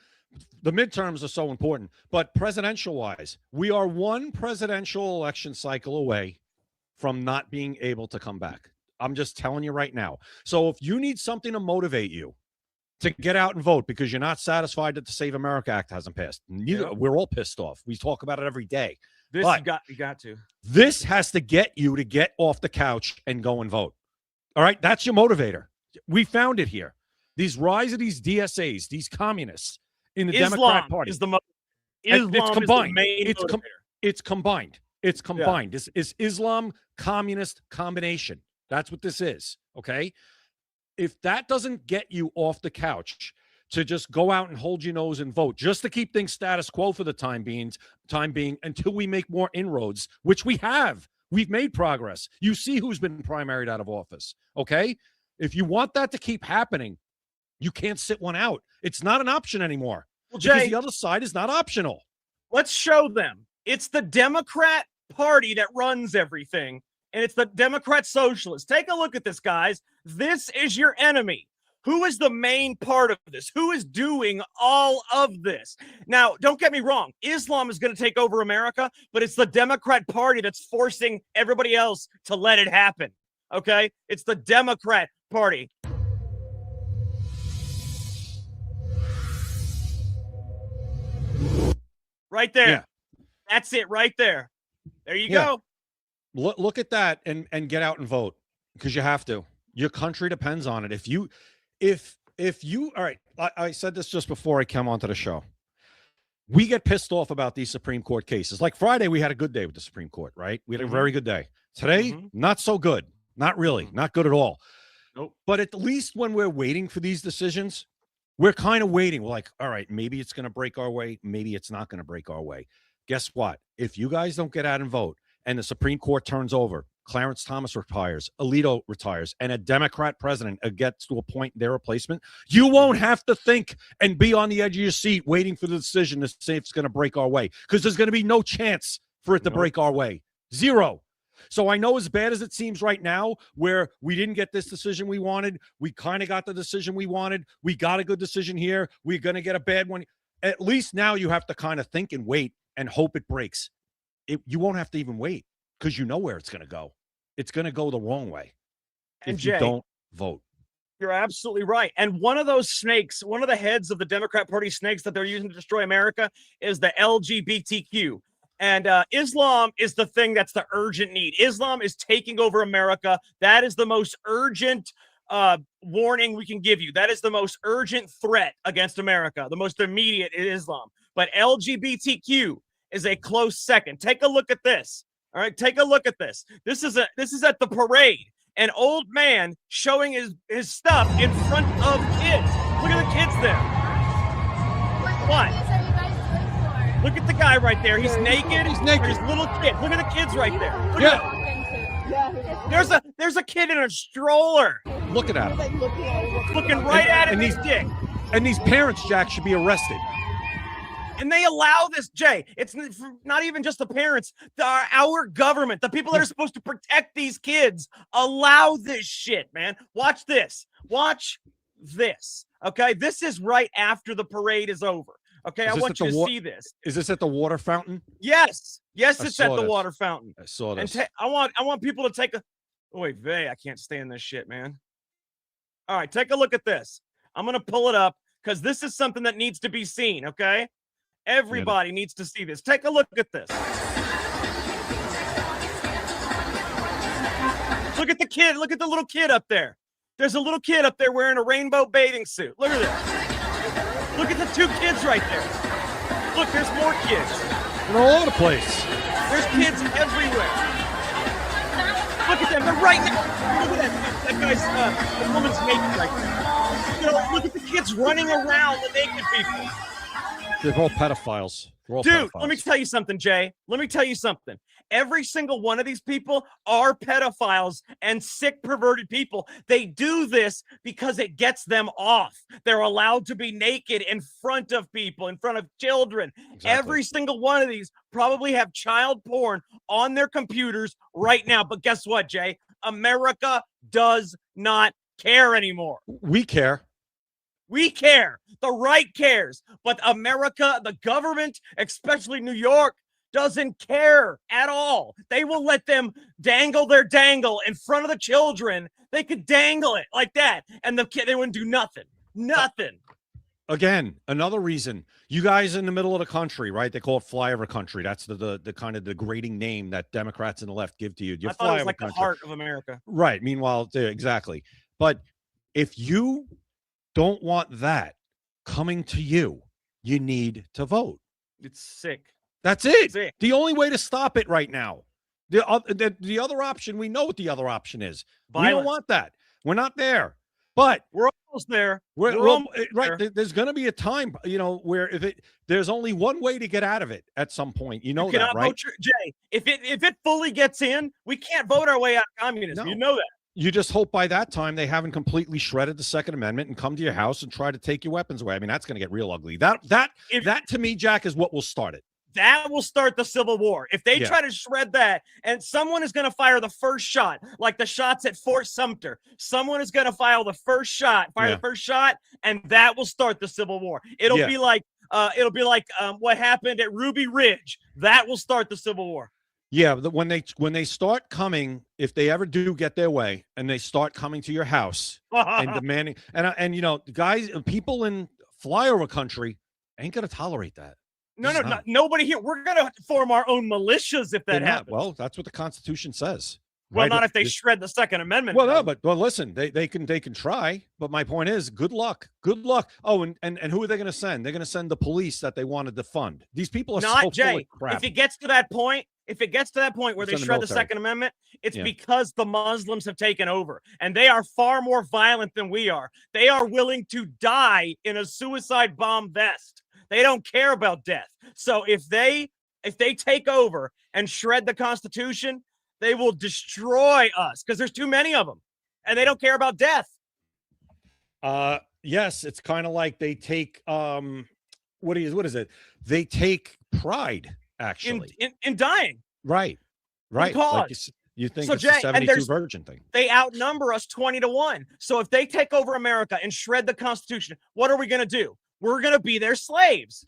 The midterms are so important, but presidential wise, we are one presidential election cycle away from not being able to come back. I'm just telling you right now. So if you need something to motivate you to get out and vote because you're not satisfied that the Save America Act hasn't passed, we're all pissed off. We talk about it every day. You got to. This has to get you to get off the couch and go and vote. All right? That's your motivator. We found it here. These rise of these DSAs, these communists in the Democrat Party. Islam it's combined. Is the main motivator. It's combined. It's combined. This is Islam communist combination. That's what this is, okay? If that doesn't get you off the couch to just go out and hold your nose and vote, just to keep things status quo for the time being until we make more inroads, which we have. We've made progress. You see who's been primaried out of office, okay? If you want that to keep happening, you can't sit one out. It's not an option anymore. Well, because Jay, the other side is not optional. Let's show them. It's the Democrat Party that runs everything. And it's the Democrat Socialists. Take a look at this, guys. This is your enemy. Who is the main part of this? Who is doing all of this? Now, don't get me wrong. Islam is going to take over America, but it's the Democrat Party that's forcing everybody else to let it happen. Okay? It's the Democrat Party. Right there. Yeah. That's it right there. There you go. Look at that and get out and vote because you have to. Your country depends on it. If you all right, I said this just before I came onto the show. We get pissed off about these Supreme Court cases. Like Friday, we had a good day with the Supreme Court, right? We had a very good day. Today, not so good. Not really. Not good at all. Nope. But at least when we're waiting for these decisions, we're kind of waiting. We're like, all right, maybe it's going to break our way. Maybe it's not going to break our way. Guess what? If you guys don't get out and vote, and the Supreme Court turns over, Clarence Thomas retires, Alito retires, and a Democrat president gets to appoint their replacement, you won't have to think and be on the edge of your seat waiting for the decision to say if it's going to break our way, because there's going to be no chance for it to break our way. Zero. So I know as bad as it seems right now, where we didn't get this decision we wanted, we kind of got the decision we wanted, we got a good decision here, we're going to get a bad one. At least now you have to kind of think and wait and hope it breaks. You won't have to even wait because you know where it's going to go. It's going to go the wrong way if you don't vote. You're absolutely right. And one of those snakes, one of the heads of the Democrat Party snakes that they're using to destroy America is the LGBTQ. And Islam is the thing that's the urgent need. Islam is taking over America. That is the most urgent warning we can give you. That is the most urgent threat against America. The most immediate is Islam. But LGBTQ is a close second. Take a look at this. All right, take a look at this. This is at the parade. An old man showing his stuff in front of kids. Look at the kids there. What? Look at the guy right there. He's naked. He's naked. There's little kid. Look at the kids right there. Look at them. There's a kid in a stroller. Looking at him. Looking right at him. And His dick. And these parents, Jack, should be arrested. And they allow this, Jay. It's not even just the parents. Our government, the people that are supposed to protect these kids, allow this shit, man. Watch this. Watch this. Okay? This is right after the parade is over. Okay? I want you to see this. Is this at the water fountain? Yes. Yes, it's at the this. water fountain. I saw this. And I want people to take a... Oh, wait, I can't stand this shit, man. All right, take a look at this. I'm going to pull it up because this is something that needs to be seen, okay? Everybody needs to see this. Take a look at this. Look at the kid. Look at the little kid up there. There's a little kid up there wearing a rainbow bathing suit. Look at this. Look at the two kids right there. Look, there's more kids. They're all over the place. There's kids everywhere. Look at them. They're right now. Look at that. That guy's, the woman's naked right there. You know, look at the kids running around, the naked people. They're all pedophiles. Dude, let me tell you something, Jay. Let me tell you something. Every single one of these people are pedophiles and sick, perverted people. They do this because it gets them off. They're allowed to be naked in front of people, in front of children. Exactly. Every single one of these probably have child porn on their computers right now. But guess what, Jay? America does not care anymore. We care. We care. The right cares. But America, the government, especially New York, doesn't care at all. They will let them dangle their dangle in front of the children. They could dangle it like that, and the kid, they wouldn't do nothing. Nothing. Again, another reason. You guys in the middle of the country, right? They call it flyover country. That's the kind of degrading name that Democrats and the left give to you. I thought it was like the heart of America. Right. Meanwhile, exactly. But if you don't want that coming to you, you need to vote. It's sick. That's it. Sick. The only way to stop it right now. The other option, we know what the other option is. Violence. We don't want that. We're not there. But we're almost there. We're right. There's going to be a time, where there's only one way to get out of it at some point. You know that, right? Jay, if it fully gets in, we can't vote our way out of communism. No. You know that. You just hope by that time they haven't completely shredded the Second Amendment and come to your house and try to take your weapons away. I mean, that's going to get real ugly. That to me, Jack, is what will start it. That will start the Civil War. If they try to shred that, and someone is going to fire the first shot, like the shots at Fort Sumter. Someone is going to fire the first shot, and that will start the Civil War. It'll be like what happened at Ruby Ridge. That will start the Civil War. Yeah, when they start coming, if they ever do get their way, and they start coming to your house and demanding, and guys, people in flyover country ain't going to tolerate that. No, nobody here. We're going to form our own militias if that happens. Well, that's what the Constitution says. Well, not if they shred the Second Amendment. Well, no, but listen, they can try. But my point is, good luck. Good luck. Oh, and who are they going to send? They're going to send the police that they wanted to fund. These people are not so Jay. full of crap. If it gets to that point where they shred the Second Amendment, it's because the Muslims have taken over, and they are far more violent than we are. They are willing to die in a suicide bomb vest. They don't care about death. So if they take over and shred the Constitution, they will destroy us because there's too many of them, and they don't care about death. Yes, it's kind of like they take what is it? They take pride actually in dying. Right. Like you think so, it's Jay, a 72 virgin thing. They outnumber us 20-1. So if they take over America and shred the Constitution, what are we going to do? We're going to be their slaves.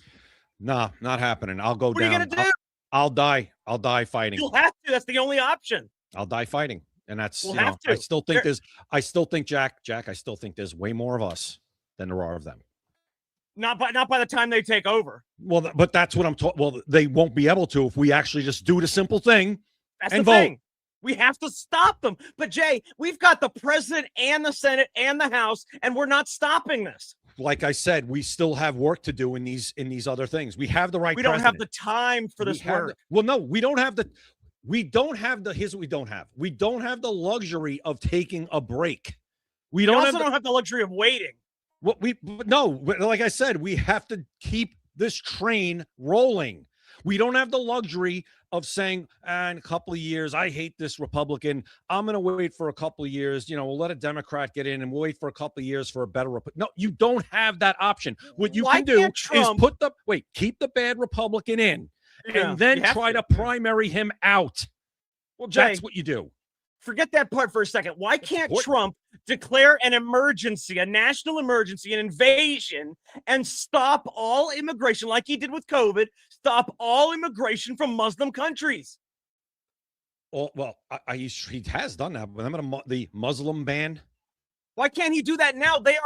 Nah, not happening. I'll go down. What are you going to do? I'll die. I'll die fighting. You'll have to. That's the only option. I'll die fighting. And that's, have to. I still think Jack, I still think there's way more of us than there are of them. Not by the time they take over. Well, but that's what I'm talking. Well, they won't be able to if we actually just do the simple thing and vote. Thing. We have to stop them. But Jay, we've got the president and the Senate and the House, and we're not stopping this. Like I said, we still have work to do in these other things. We have the right. We don't have the time for this work. Well, no, we don't have the. Here's what we don't have. We don't have the luxury of taking a break. We also don't have the luxury of waiting. Like I said, we have to keep this train rolling. We don't have the luxury of saying, in a couple of years, I hate this Republican. I'm going to wait for a couple of years. We'll let a Democrat get in and we'll wait for a couple of years for a better Republican. No, you don't have that option. What you can do is keep the bad Republican in and then try to primary him out. Well, Jay, that's what you do. Forget that part for a second. Why can't Trump declare an emergency, a national emergency, an invasion, and stop all immigration like he did with COVID, stop all immigration from Muslim countries? Well, he has done that. Remember the Muslim ban? Why can't he do that now? They're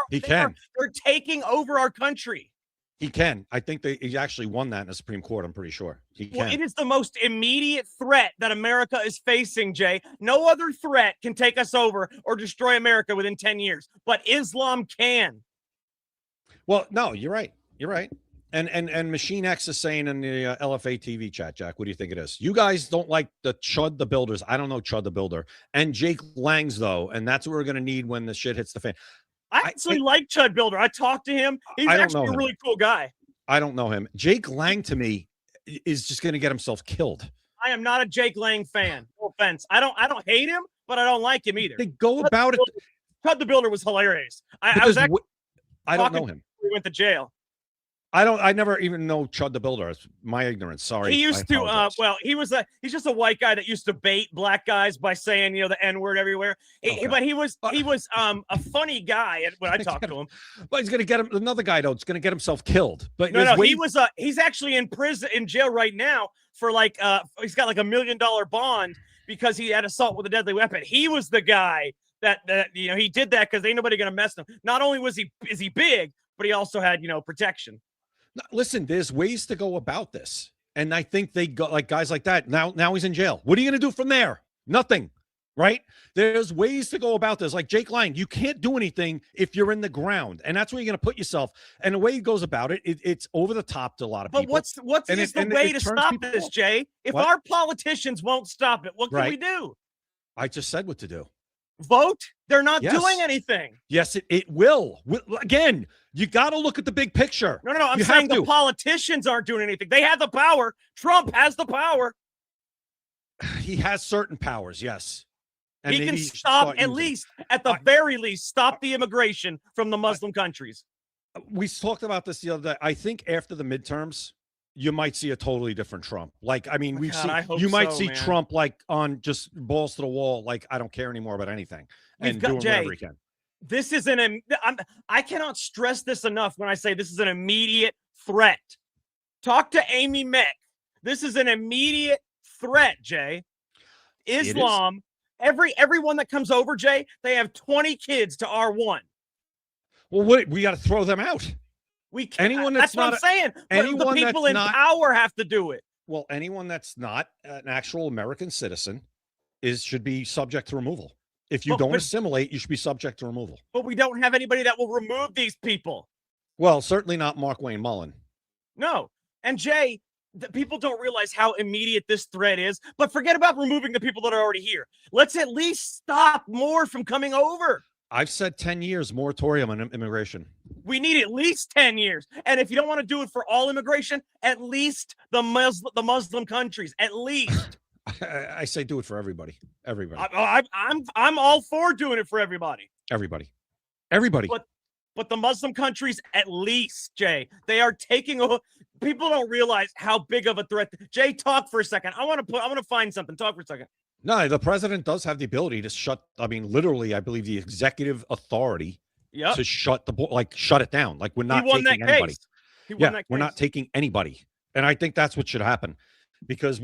taking over our country. He can. I think he actually won that in the Supreme Court. I'm pretty sure he can. Well, it is the most immediate threat that America is facing, Jay. No other threat can take us over or destroy America within 10 years, but Islam can. Well, no, you're right. You're right. And Machine X is saying in the LFA TV chat, Jack, what do you think it is? You guys don't like the Chud the Builders. I don't know Chud the Builder. And Jake Langs, though, and that's what we're going to need when the shit hits the fan. I actually like Chud Builder. I talked to him. He's actually a really cool guy. I don't know him. Jake Lang, to me, is just going to get himself killed. I am not a Jake Lang fan. No offense. I don't hate him, but I don't like him either. They go about it. Chud the Builder was hilarious. I don't know him. He went to jail. I never even know Chud the Builder. It's my ignorance. Sorry. He used to, he's just a white guy that used to bait black guys by saying, the N-word everywhere. But he was a funny guy when I talked to him. But he's going to get him, another guy, though, it's going to get himself killed. But no, he's actually in jail right now for he's got $1 million bond because he had assault with a deadly weapon. He was the guy that he did that because ain't nobody going to mess with him. Not only is he big, but he also had, protection. Listen, there's ways to go about this. And I think they go like guys like that. Now he's in jail. What are you going to do from there? Nothing, right? There's ways to go about this. Like Jake Lang, you can't do anything if you're in the ground. And that's where you're going to put yourself. And the way he goes about it, it's over the top to a lot of people. But what's the way to stop this, Jay? If our politicians won't stop it, what can we do? I just said what to do. Vote? They're not doing anything. Yes, it will. Again, you got to look at the big picture. No. I'm saying the politicians aren't doing anything. They have the power. Trump has the power. He has certain powers, yes. And he can stop, at the very least, stop the immigration from the Muslim countries. We talked about this the other day. I think after the midterms, you might see a totally different Trump. You might see Trump on just balls to the wall. I don't care anymore about anything and doing whatever he can. This is I cannot stress this enough when I say this is an immediate threat. Talk to Amy Meck. This is an immediate threat, Jay. Islam, everyone that comes over, Jay, they have 20 kids to R1. Well, we got to throw them out. We can't. That's what I'm saying. The people in power have to do it. Well, anyone that's not an actual American citizen should be subject to removal. If you don't assimilate, you should be subject to removal. But we don't have anybody that will remove these people. Well, certainly not Mark Wayne Mullen. No. And Jay, the people don't realize how immediate this threat is. But forget about removing the people that are already here. Let's at least stop more from coming over. I've said 10 years moratorium on immigration. We need at least 10 years. And if you don't want to do it for all immigration, at least the Muslim countries, at least. I say do it for everybody. Everybody. I'm all for doing it for everybody. Everybody. But the Muslim countries, at least, Jay, they are taking over. People don't realize how big of a threat. Jay, talk for a second. I want to find something. Talk for a second. No, the president does have the ability to literally, I believe the executive authority to shut it down. We're not taking anybody. We're not taking anybody. And I think that's what should happen because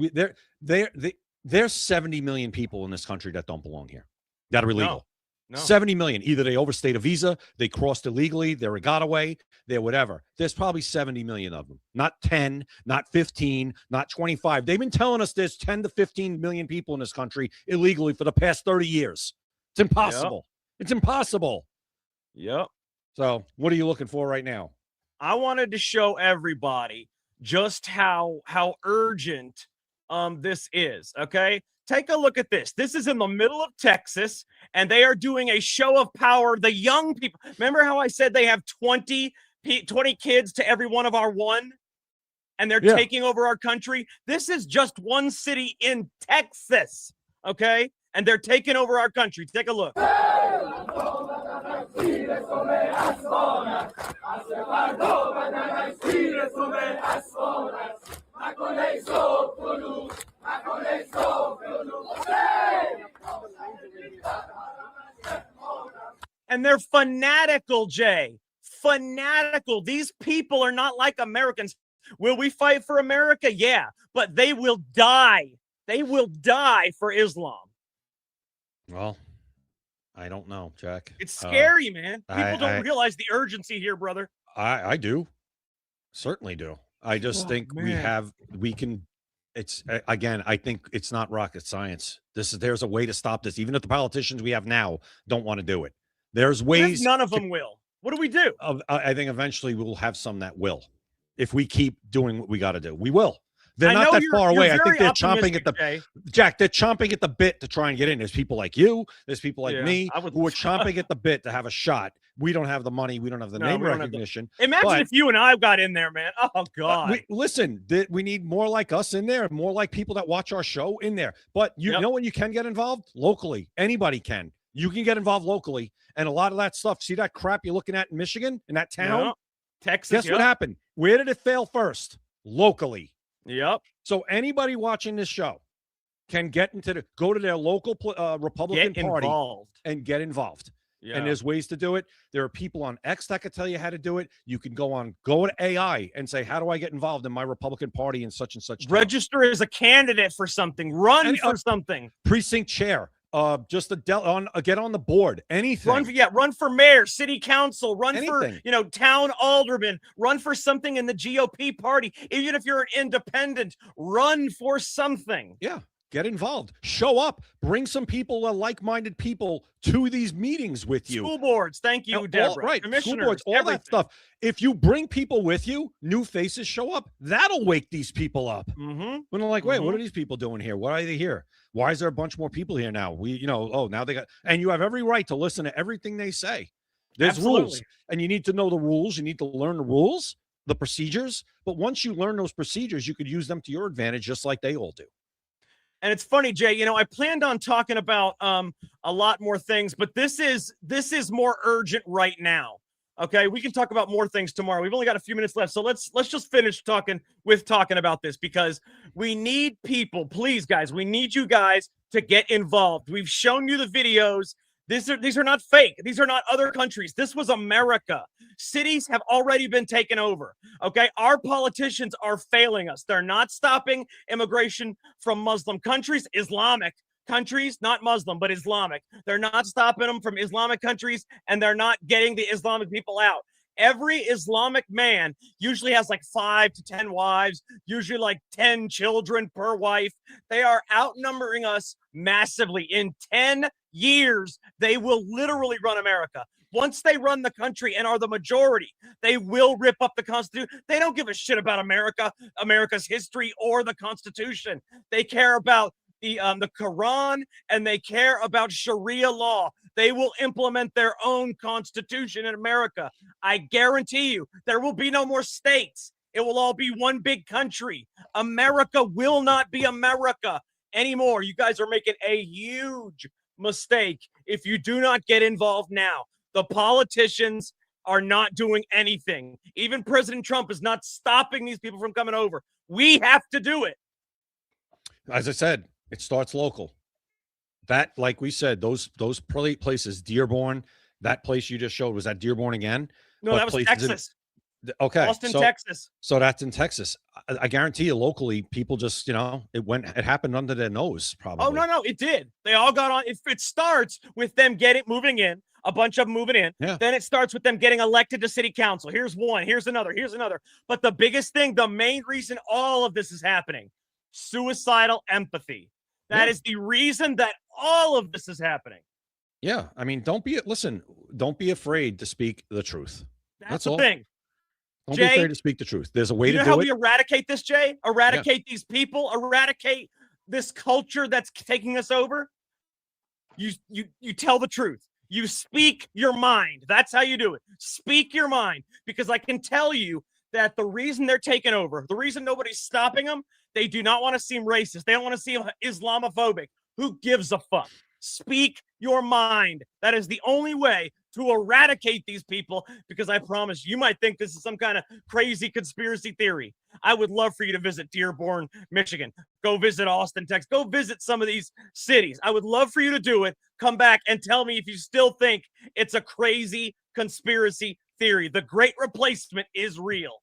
there's 70 million people in this country that don't belong here, that are illegal. No. 70 million. Either they overstayed a visa, they crossed illegally, they're a gotaway, they're whatever. There's probably 70 million of them. Not 10, not 15, not 25. They've been telling us there's 10 to 15 million people in this country illegally for the past 30 years. It's impossible. Yep. It's impossible. Yep. So what are you looking for right now? I wanted to show everybody just how urgent this is, okay? Take a look at this. This is in the middle of Texas, and they are doing a show of power. The young people. Remember how I said they have 20 kids to every one of our one? and they're taking over our country. This is just one city in Texas, okay? And they're taking over our country. Take a look. And they're fanatical, Jay. Fanatical. These people are not like Americans. Will we fight for America? Yeah, but they will die. They will die for Islam. Well, I don't know, Jack. It's scary, man. People don't realize the urgency here, brother. I do. Certainly do. I just think we can. It's again, I think it's not rocket science. There's a way to stop this. Even if the politicians we have now don't want to do it, there's ways. None of them will. What do we do? I think eventually we'll have some that will. If we keep doing what we got to do, we will. They're not that far away. I think they're chomping at the Jack. They're chomping at the bit to try and get in. There's people like you. There's people like me who are chomping at the bit to have a shot. We don't have the money. We don't have the name recognition. Imagine if you and I got in there, man. Oh God. Listen, we need more like us in there, more like people that watch our show in there. But you know when you can get involved locally. Anybody can. You can get involved locally, and a lot of that stuff. See that crap you're looking at in Michigan, in that town, Texas. Guess what happened? Where did it fail first? Locally. Yep. So anybody watching this show can go to their local Republican Party and get involved. Yeah. And there's ways to do it. There are people on X that could tell you how to do it. You can go to AI and say, how do I get involved in my Republican Party in such and such town? Register as a candidate for something. Run for something. Precinct chair. Just get on the board. Anything. Run for mayor, city council, run for town alderman, run for something in the GOP party. Even if you're an independent, run for something. Yeah, get involved. Show up. Bring some people, like-minded people, to these meetings with you. School boards, thank you, Deborah. Right, commissioners, school boards, all that stuff. If you bring people with you, new faces show up. That'll wake these people up. Mm-hmm. When they're like, wait, what are these people doing here? Why are they here? Why is there a bunch more people here now? Now they got, and you have every right to listen to everything they say. There's rules, and you need to know the rules. You need to learn the rules, the procedures. But once you learn those procedures, you could use them to your advantage, just like they all do. And it's funny, Jay, I planned on talking about a lot more things, but this is more urgent right now. Okay, we can talk about more things tomorrow. We've only got a few minutes left, so let's just finish talking about this, because we need people. Please, guys, we need you guys to get involved. We've shown you the videos. These are not fake. These are not other countries. This was America. Cities have already been taken over. Okay, our politicians are failing us. They're not stopping immigration from Muslim countries, Islamic countries, not Muslim, but Islamic. They're not stopping them from Islamic countries, and they're not getting the Islamic people out. Every Islamic man usually has like 5 to 10 wives, usually like 10 children per wife. They are outnumbering us massively. In 10 years, they will literally run America. Once they run the country and are the majority, they will rip up the Constitution. They don't give a shit about America, America's history, or the Constitution. They care about the Quran, and they care about Sharia law. They will implement their own constitution in America. I guarantee you, there will be no more states. It will all be one big country. America will not be America anymore. You guys are making a huge mistake if you do not get involved now. The politicians are not doing anything. Even President Trump is not stopping these people from coming over. We have to do it. As I said, it starts local. That, like we said, those places, Dearborn, that place you just showed, was that Dearborn again? No, that was Texas. Okay. Austin, Texas. So that's in Texas. I guarantee you locally, people just, it happened under their nose, probably. Oh, no, it did. They all got on. It starts with them moving in, a bunch of them moving in. Yeah. Then it starts with them getting elected to city council. Here's one, here's another. But the biggest thing, the main reason all of this is happening, suicidal empathy. That is the reason that all of this is happening. Yeah. I mean, don't be afraid to speak the truth. That's the thing. Don't Jay, be afraid to speak the truth. There's a way to do it. You know how we eradicate this, Jay? Eradicate these people, eradicate this culture that's taking us over? You tell the truth. You speak your mind. That's how you do it. Speak your mind. Because I can tell you that the reason they're taking over, the reason nobody's stopping them, they do not want to seem racist. They don't want to seem Islamophobic. Who gives a fuck? Speak your mind. That is the only way to eradicate these people, because I promise you might think this is some kind of crazy conspiracy theory. I would love for you to visit Dearborn, Michigan. Go visit Austin, Texas. Go visit some of these cities. I would love for you to do it. Come back and tell me if you still think it's a crazy conspiracy theory. The Great Replacement is real.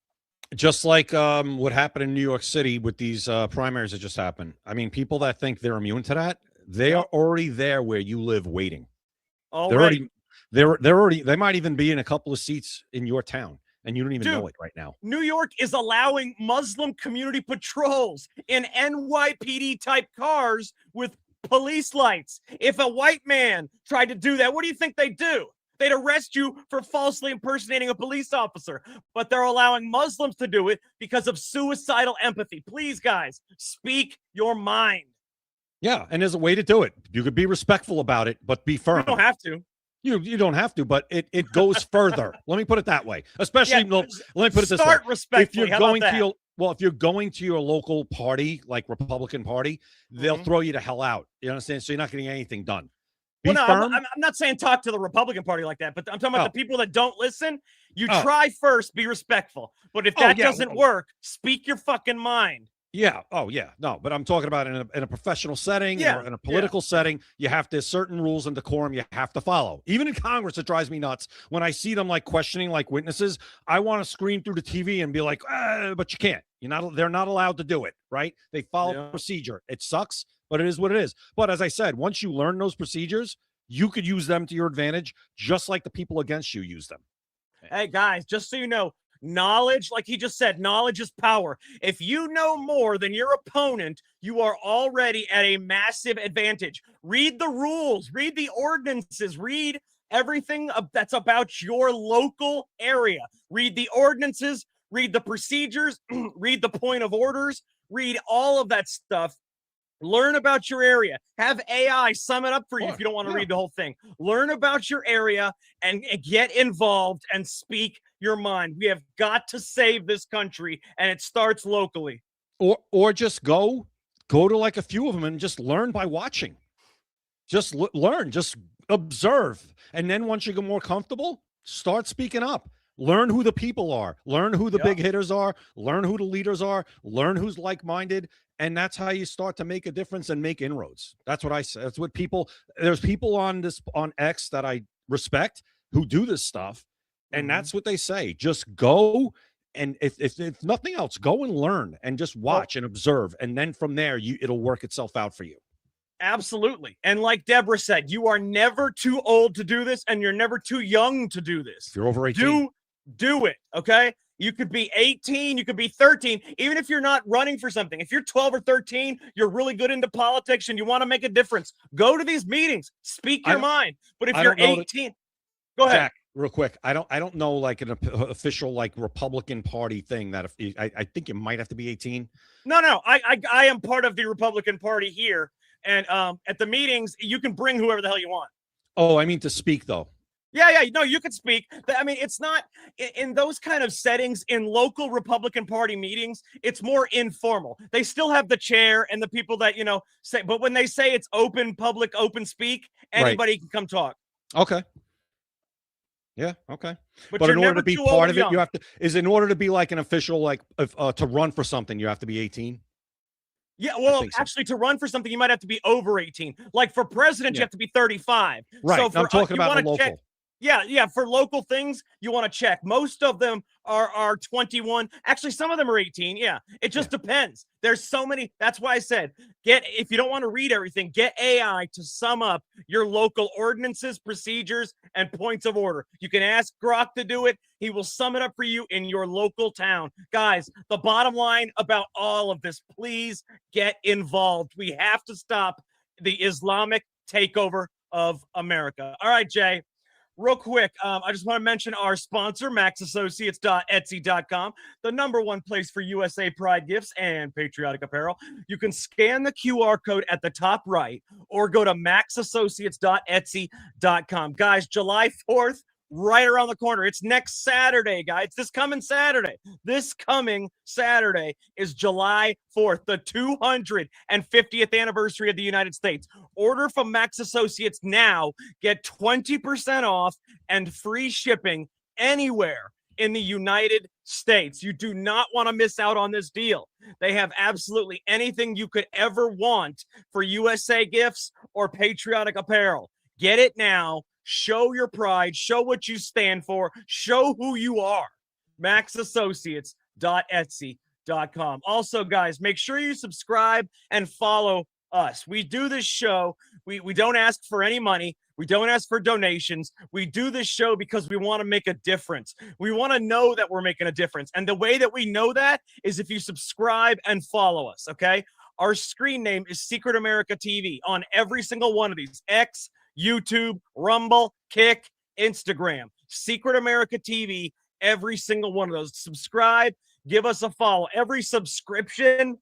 Just like what happened in New York City with these primaries that just happened. I mean, people that think they're immune to that, they are already there where you live waiting. They might even be in a couple of seats in your town, and you don't even know it right now. New York is allowing Muslim community patrols in NYPD type cars with police lights. If a white man tried to do that, what do you think they'd do? They'd arrest you for falsely impersonating a police officer, but they're allowing Muslims to do it because of suicidal empathy. Please, guys, speak your mind. Yeah, and there's a way to do it. You could be respectful about it, but be firm. You don't have to. You don't have to, but it goes further. Let me put it that way. Especially, let me put it this way. Start respectfully. If you're going to if you're going to your local party, like Republican Party, they'll throw you the hell out. You understand? So you're not getting anything done. Be firm. I'm not saying talk to the Republican Party like that, but I'm talking about the people that don't listen. You try first, be respectful. But if that doesn't work, speak your fucking mind. Yeah. Oh, yeah. No, but I'm talking about in a professional setting or in a political setting. You have to certain rules and decorum you have to follow. Even in Congress, it drives me nuts when I see them like questioning like witnesses. I want to scream through the TV and be like, but you can't. They're not allowed to do it. Right? They follow procedure. It sucks, but it is what it is. But as I said, once you learn those procedures, you could use them to your advantage, just like the people against you use them. Hey guys, just so you know, knowledge, like he just said, knowledge is power. If you know more than your opponent, you are already at a massive advantage. Read the rules, read the ordinances, read everything that's about your local area. Read the ordinances, read the procedures, read the point of orders, read all of that stuff. Learn about your area. Have AI sum it up for you if you don't want to read the whole thing. Learn about your area and get involved and speak your mind. We have got to save this country, and it starts locally. Or just go to like a few of them and just learn by watching. Just learn, just observe. And then once you get more comfortable, start speaking up. Learn who the people are. Learn who the big hitters are. Learn who the leaders are. Learn who's like-minded. And that's how you start to make a difference and make inroads. That's what I say. That's what there's people on X that I respect who do this stuff. And that's what they say. Just go. And if nothing else, go and learn and just watch and observe. And then from there, it'll work itself out for you. Absolutely. And like Deborah said, you are never too old to do this, and you're never too young to do this. If you're over 18. Do it. Okay. You could be 18, you could be 13, even if you're not running for something. If you're 12 or 13, you're really good into politics and you want to make a difference, go to these meetings, speak your mind. But if you're 18, go ahead. Jack, real quick. I don't know like an official like Republican Party thing that I think you might have to be 18. No. I am part of the Republican Party here. And at the meetings, you can bring whoever the hell you want. Oh, I mean to speak though. Yeah, no, you can speak. I mean, it's not in those kind of settings in local Republican Party meetings. It's more informal. They still have the chair and the people that, say, but when they say it's open, public, open speak, anybody can come talk. Okay. Yeah. Okay. But in order to be part of it, you have to, in order to be like an official, like to run for something, you have to be 18. Yeah, well, actually, to run for something, you might have to be over 18. Like for president, you have to be 35. Right. So I'm talking about the local. Yeah. For local things, you want to check. Most of them are 21. Actually, some of them are 18. Yeah. It just depends. There's so many. That's why I said, if you don't want to read everything, get AI to sum up your local ordinances, procedures, and points of order. You can ask Grok to do it. He will sum it up for you in your local town. Guys, the bottom line about all of this, please get involved. We have to stop the Islamic takeover of America. All right, Jay. Real quick, I just want to mention our sponsor, maxassociates.etsy.com, the #1 place for USA Pride gifts and patriotic apparel. You can scan the QR code at the top right or go to maxassociates.etsy.com. Guys, July 4th, right around the corner. It's next Saturday, guys. This coming Saturday. This coming Saturday is July 4th, the 250th anniversary of the United States. Order from Max Associates now. Get 20% off and free shipping anywhere in the United States. You do not want to miss out on this deal. They have absolutely anything you could ever want for USA gifts or patriotic apparel. Get it now. Show your pride. Show what you stand for. Show who you are. MaxAssociates.etsy.com. Also, guys, make sure you subscribe and follow us. We do this show. We don't ask for any money. We don't ask for donations. We do this show because we want to make a difference. We want to know that we're making a difference. And the way that we know that is if you subscribe and follow us, okay? Our screen name is Secret America TV on every single one of these. X, YouTube, Rumble, Kick, Instagram. Secret America TV, every single one of those. Subscribe, give us a follow. Every subscription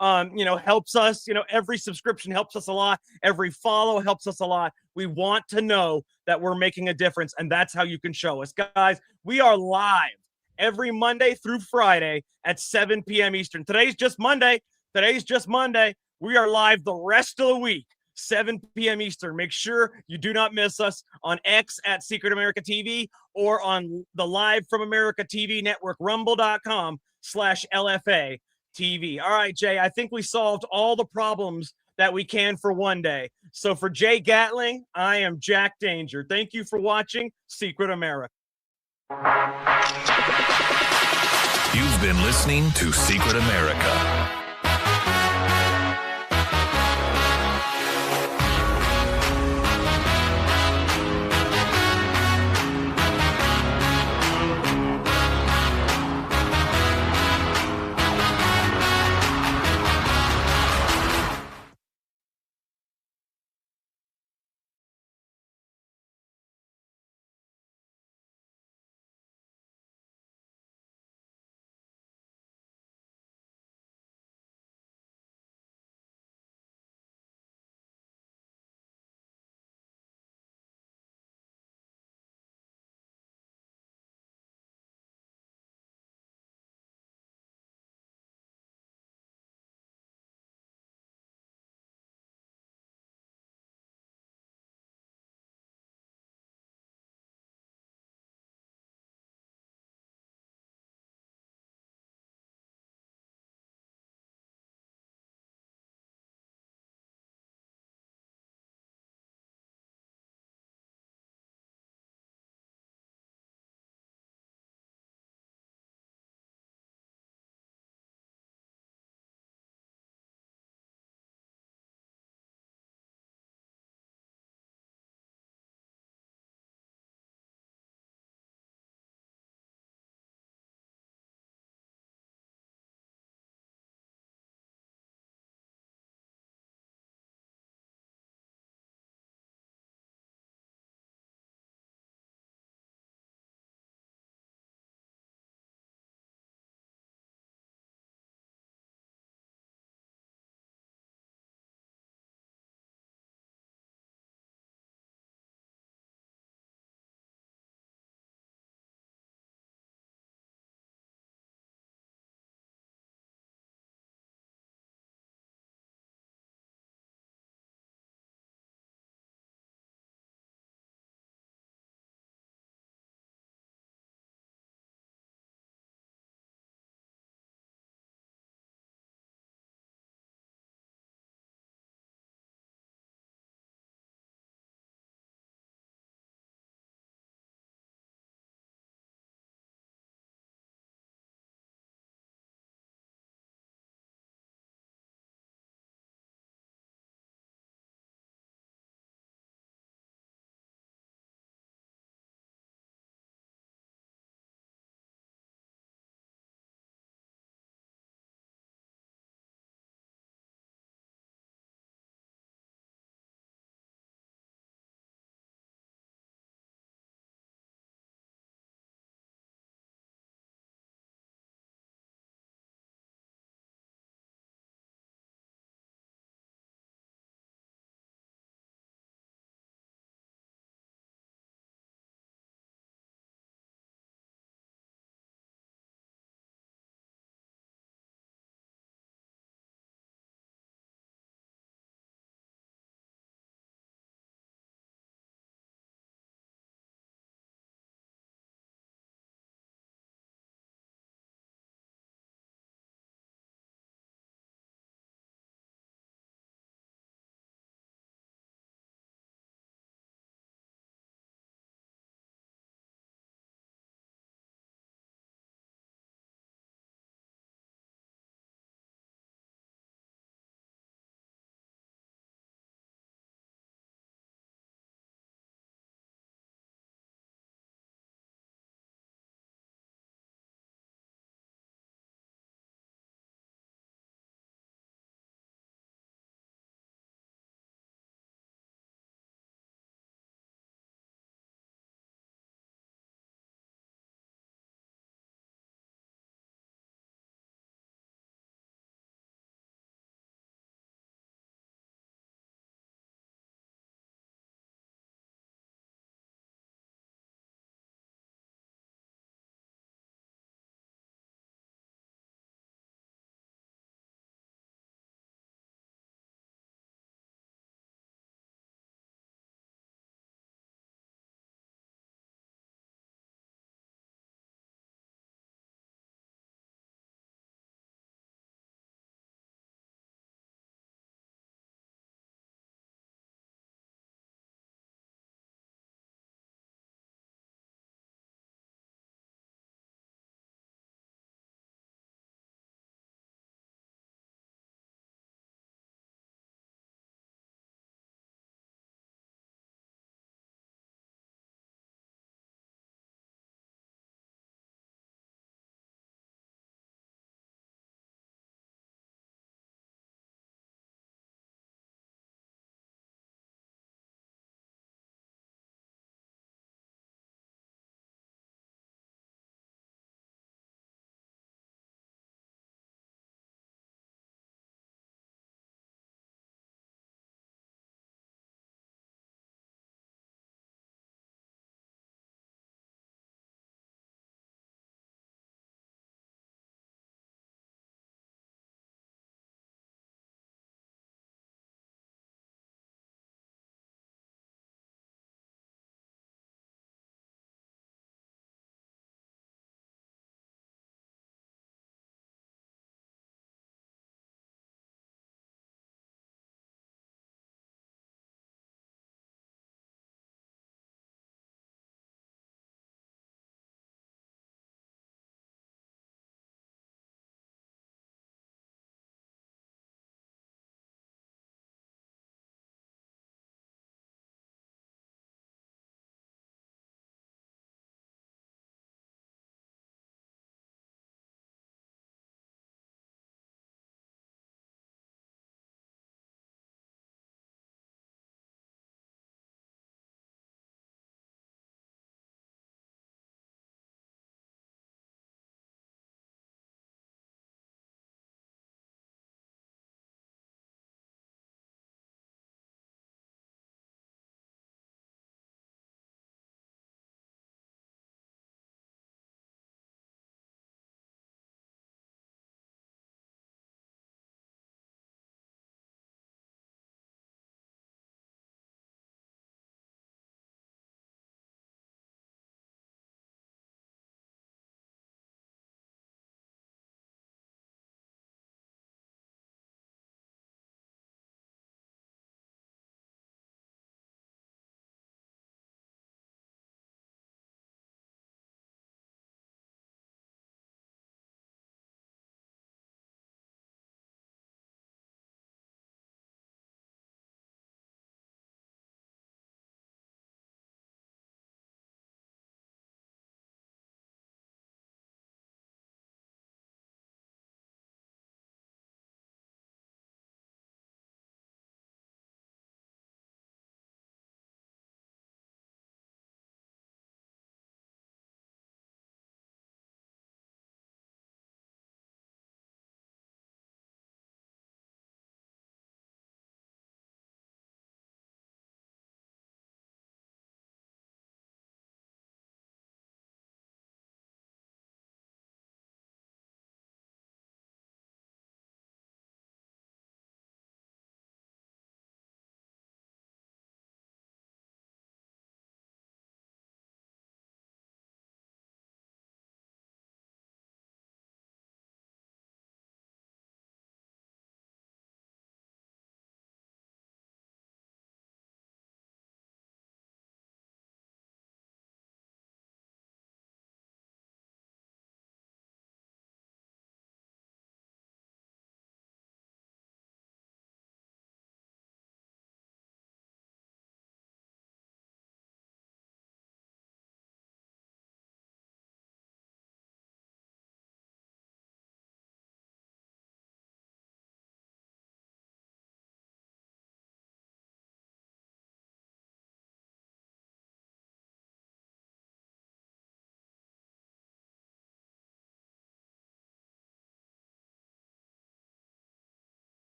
helps us. Every subscription helps us a lot. Every follow helps us a lot. We want to know that we're making a difference, and that's how you can show us. Guys, we are live every Monday through Friday at 7 p.m. Eastern. Today's just Monday. We are live the rest of the week, 7 p.m. Eastern. Make sure you do not miss us on X at Secret America TV or on the Live from America TV network, rumble.com/LFA TV. All right, Jay, I think we solved all the problems that we can for one day. So for Jay Gatling, I am Jack Danger. Thank you for watching Secret America. You've been listening to Secret America.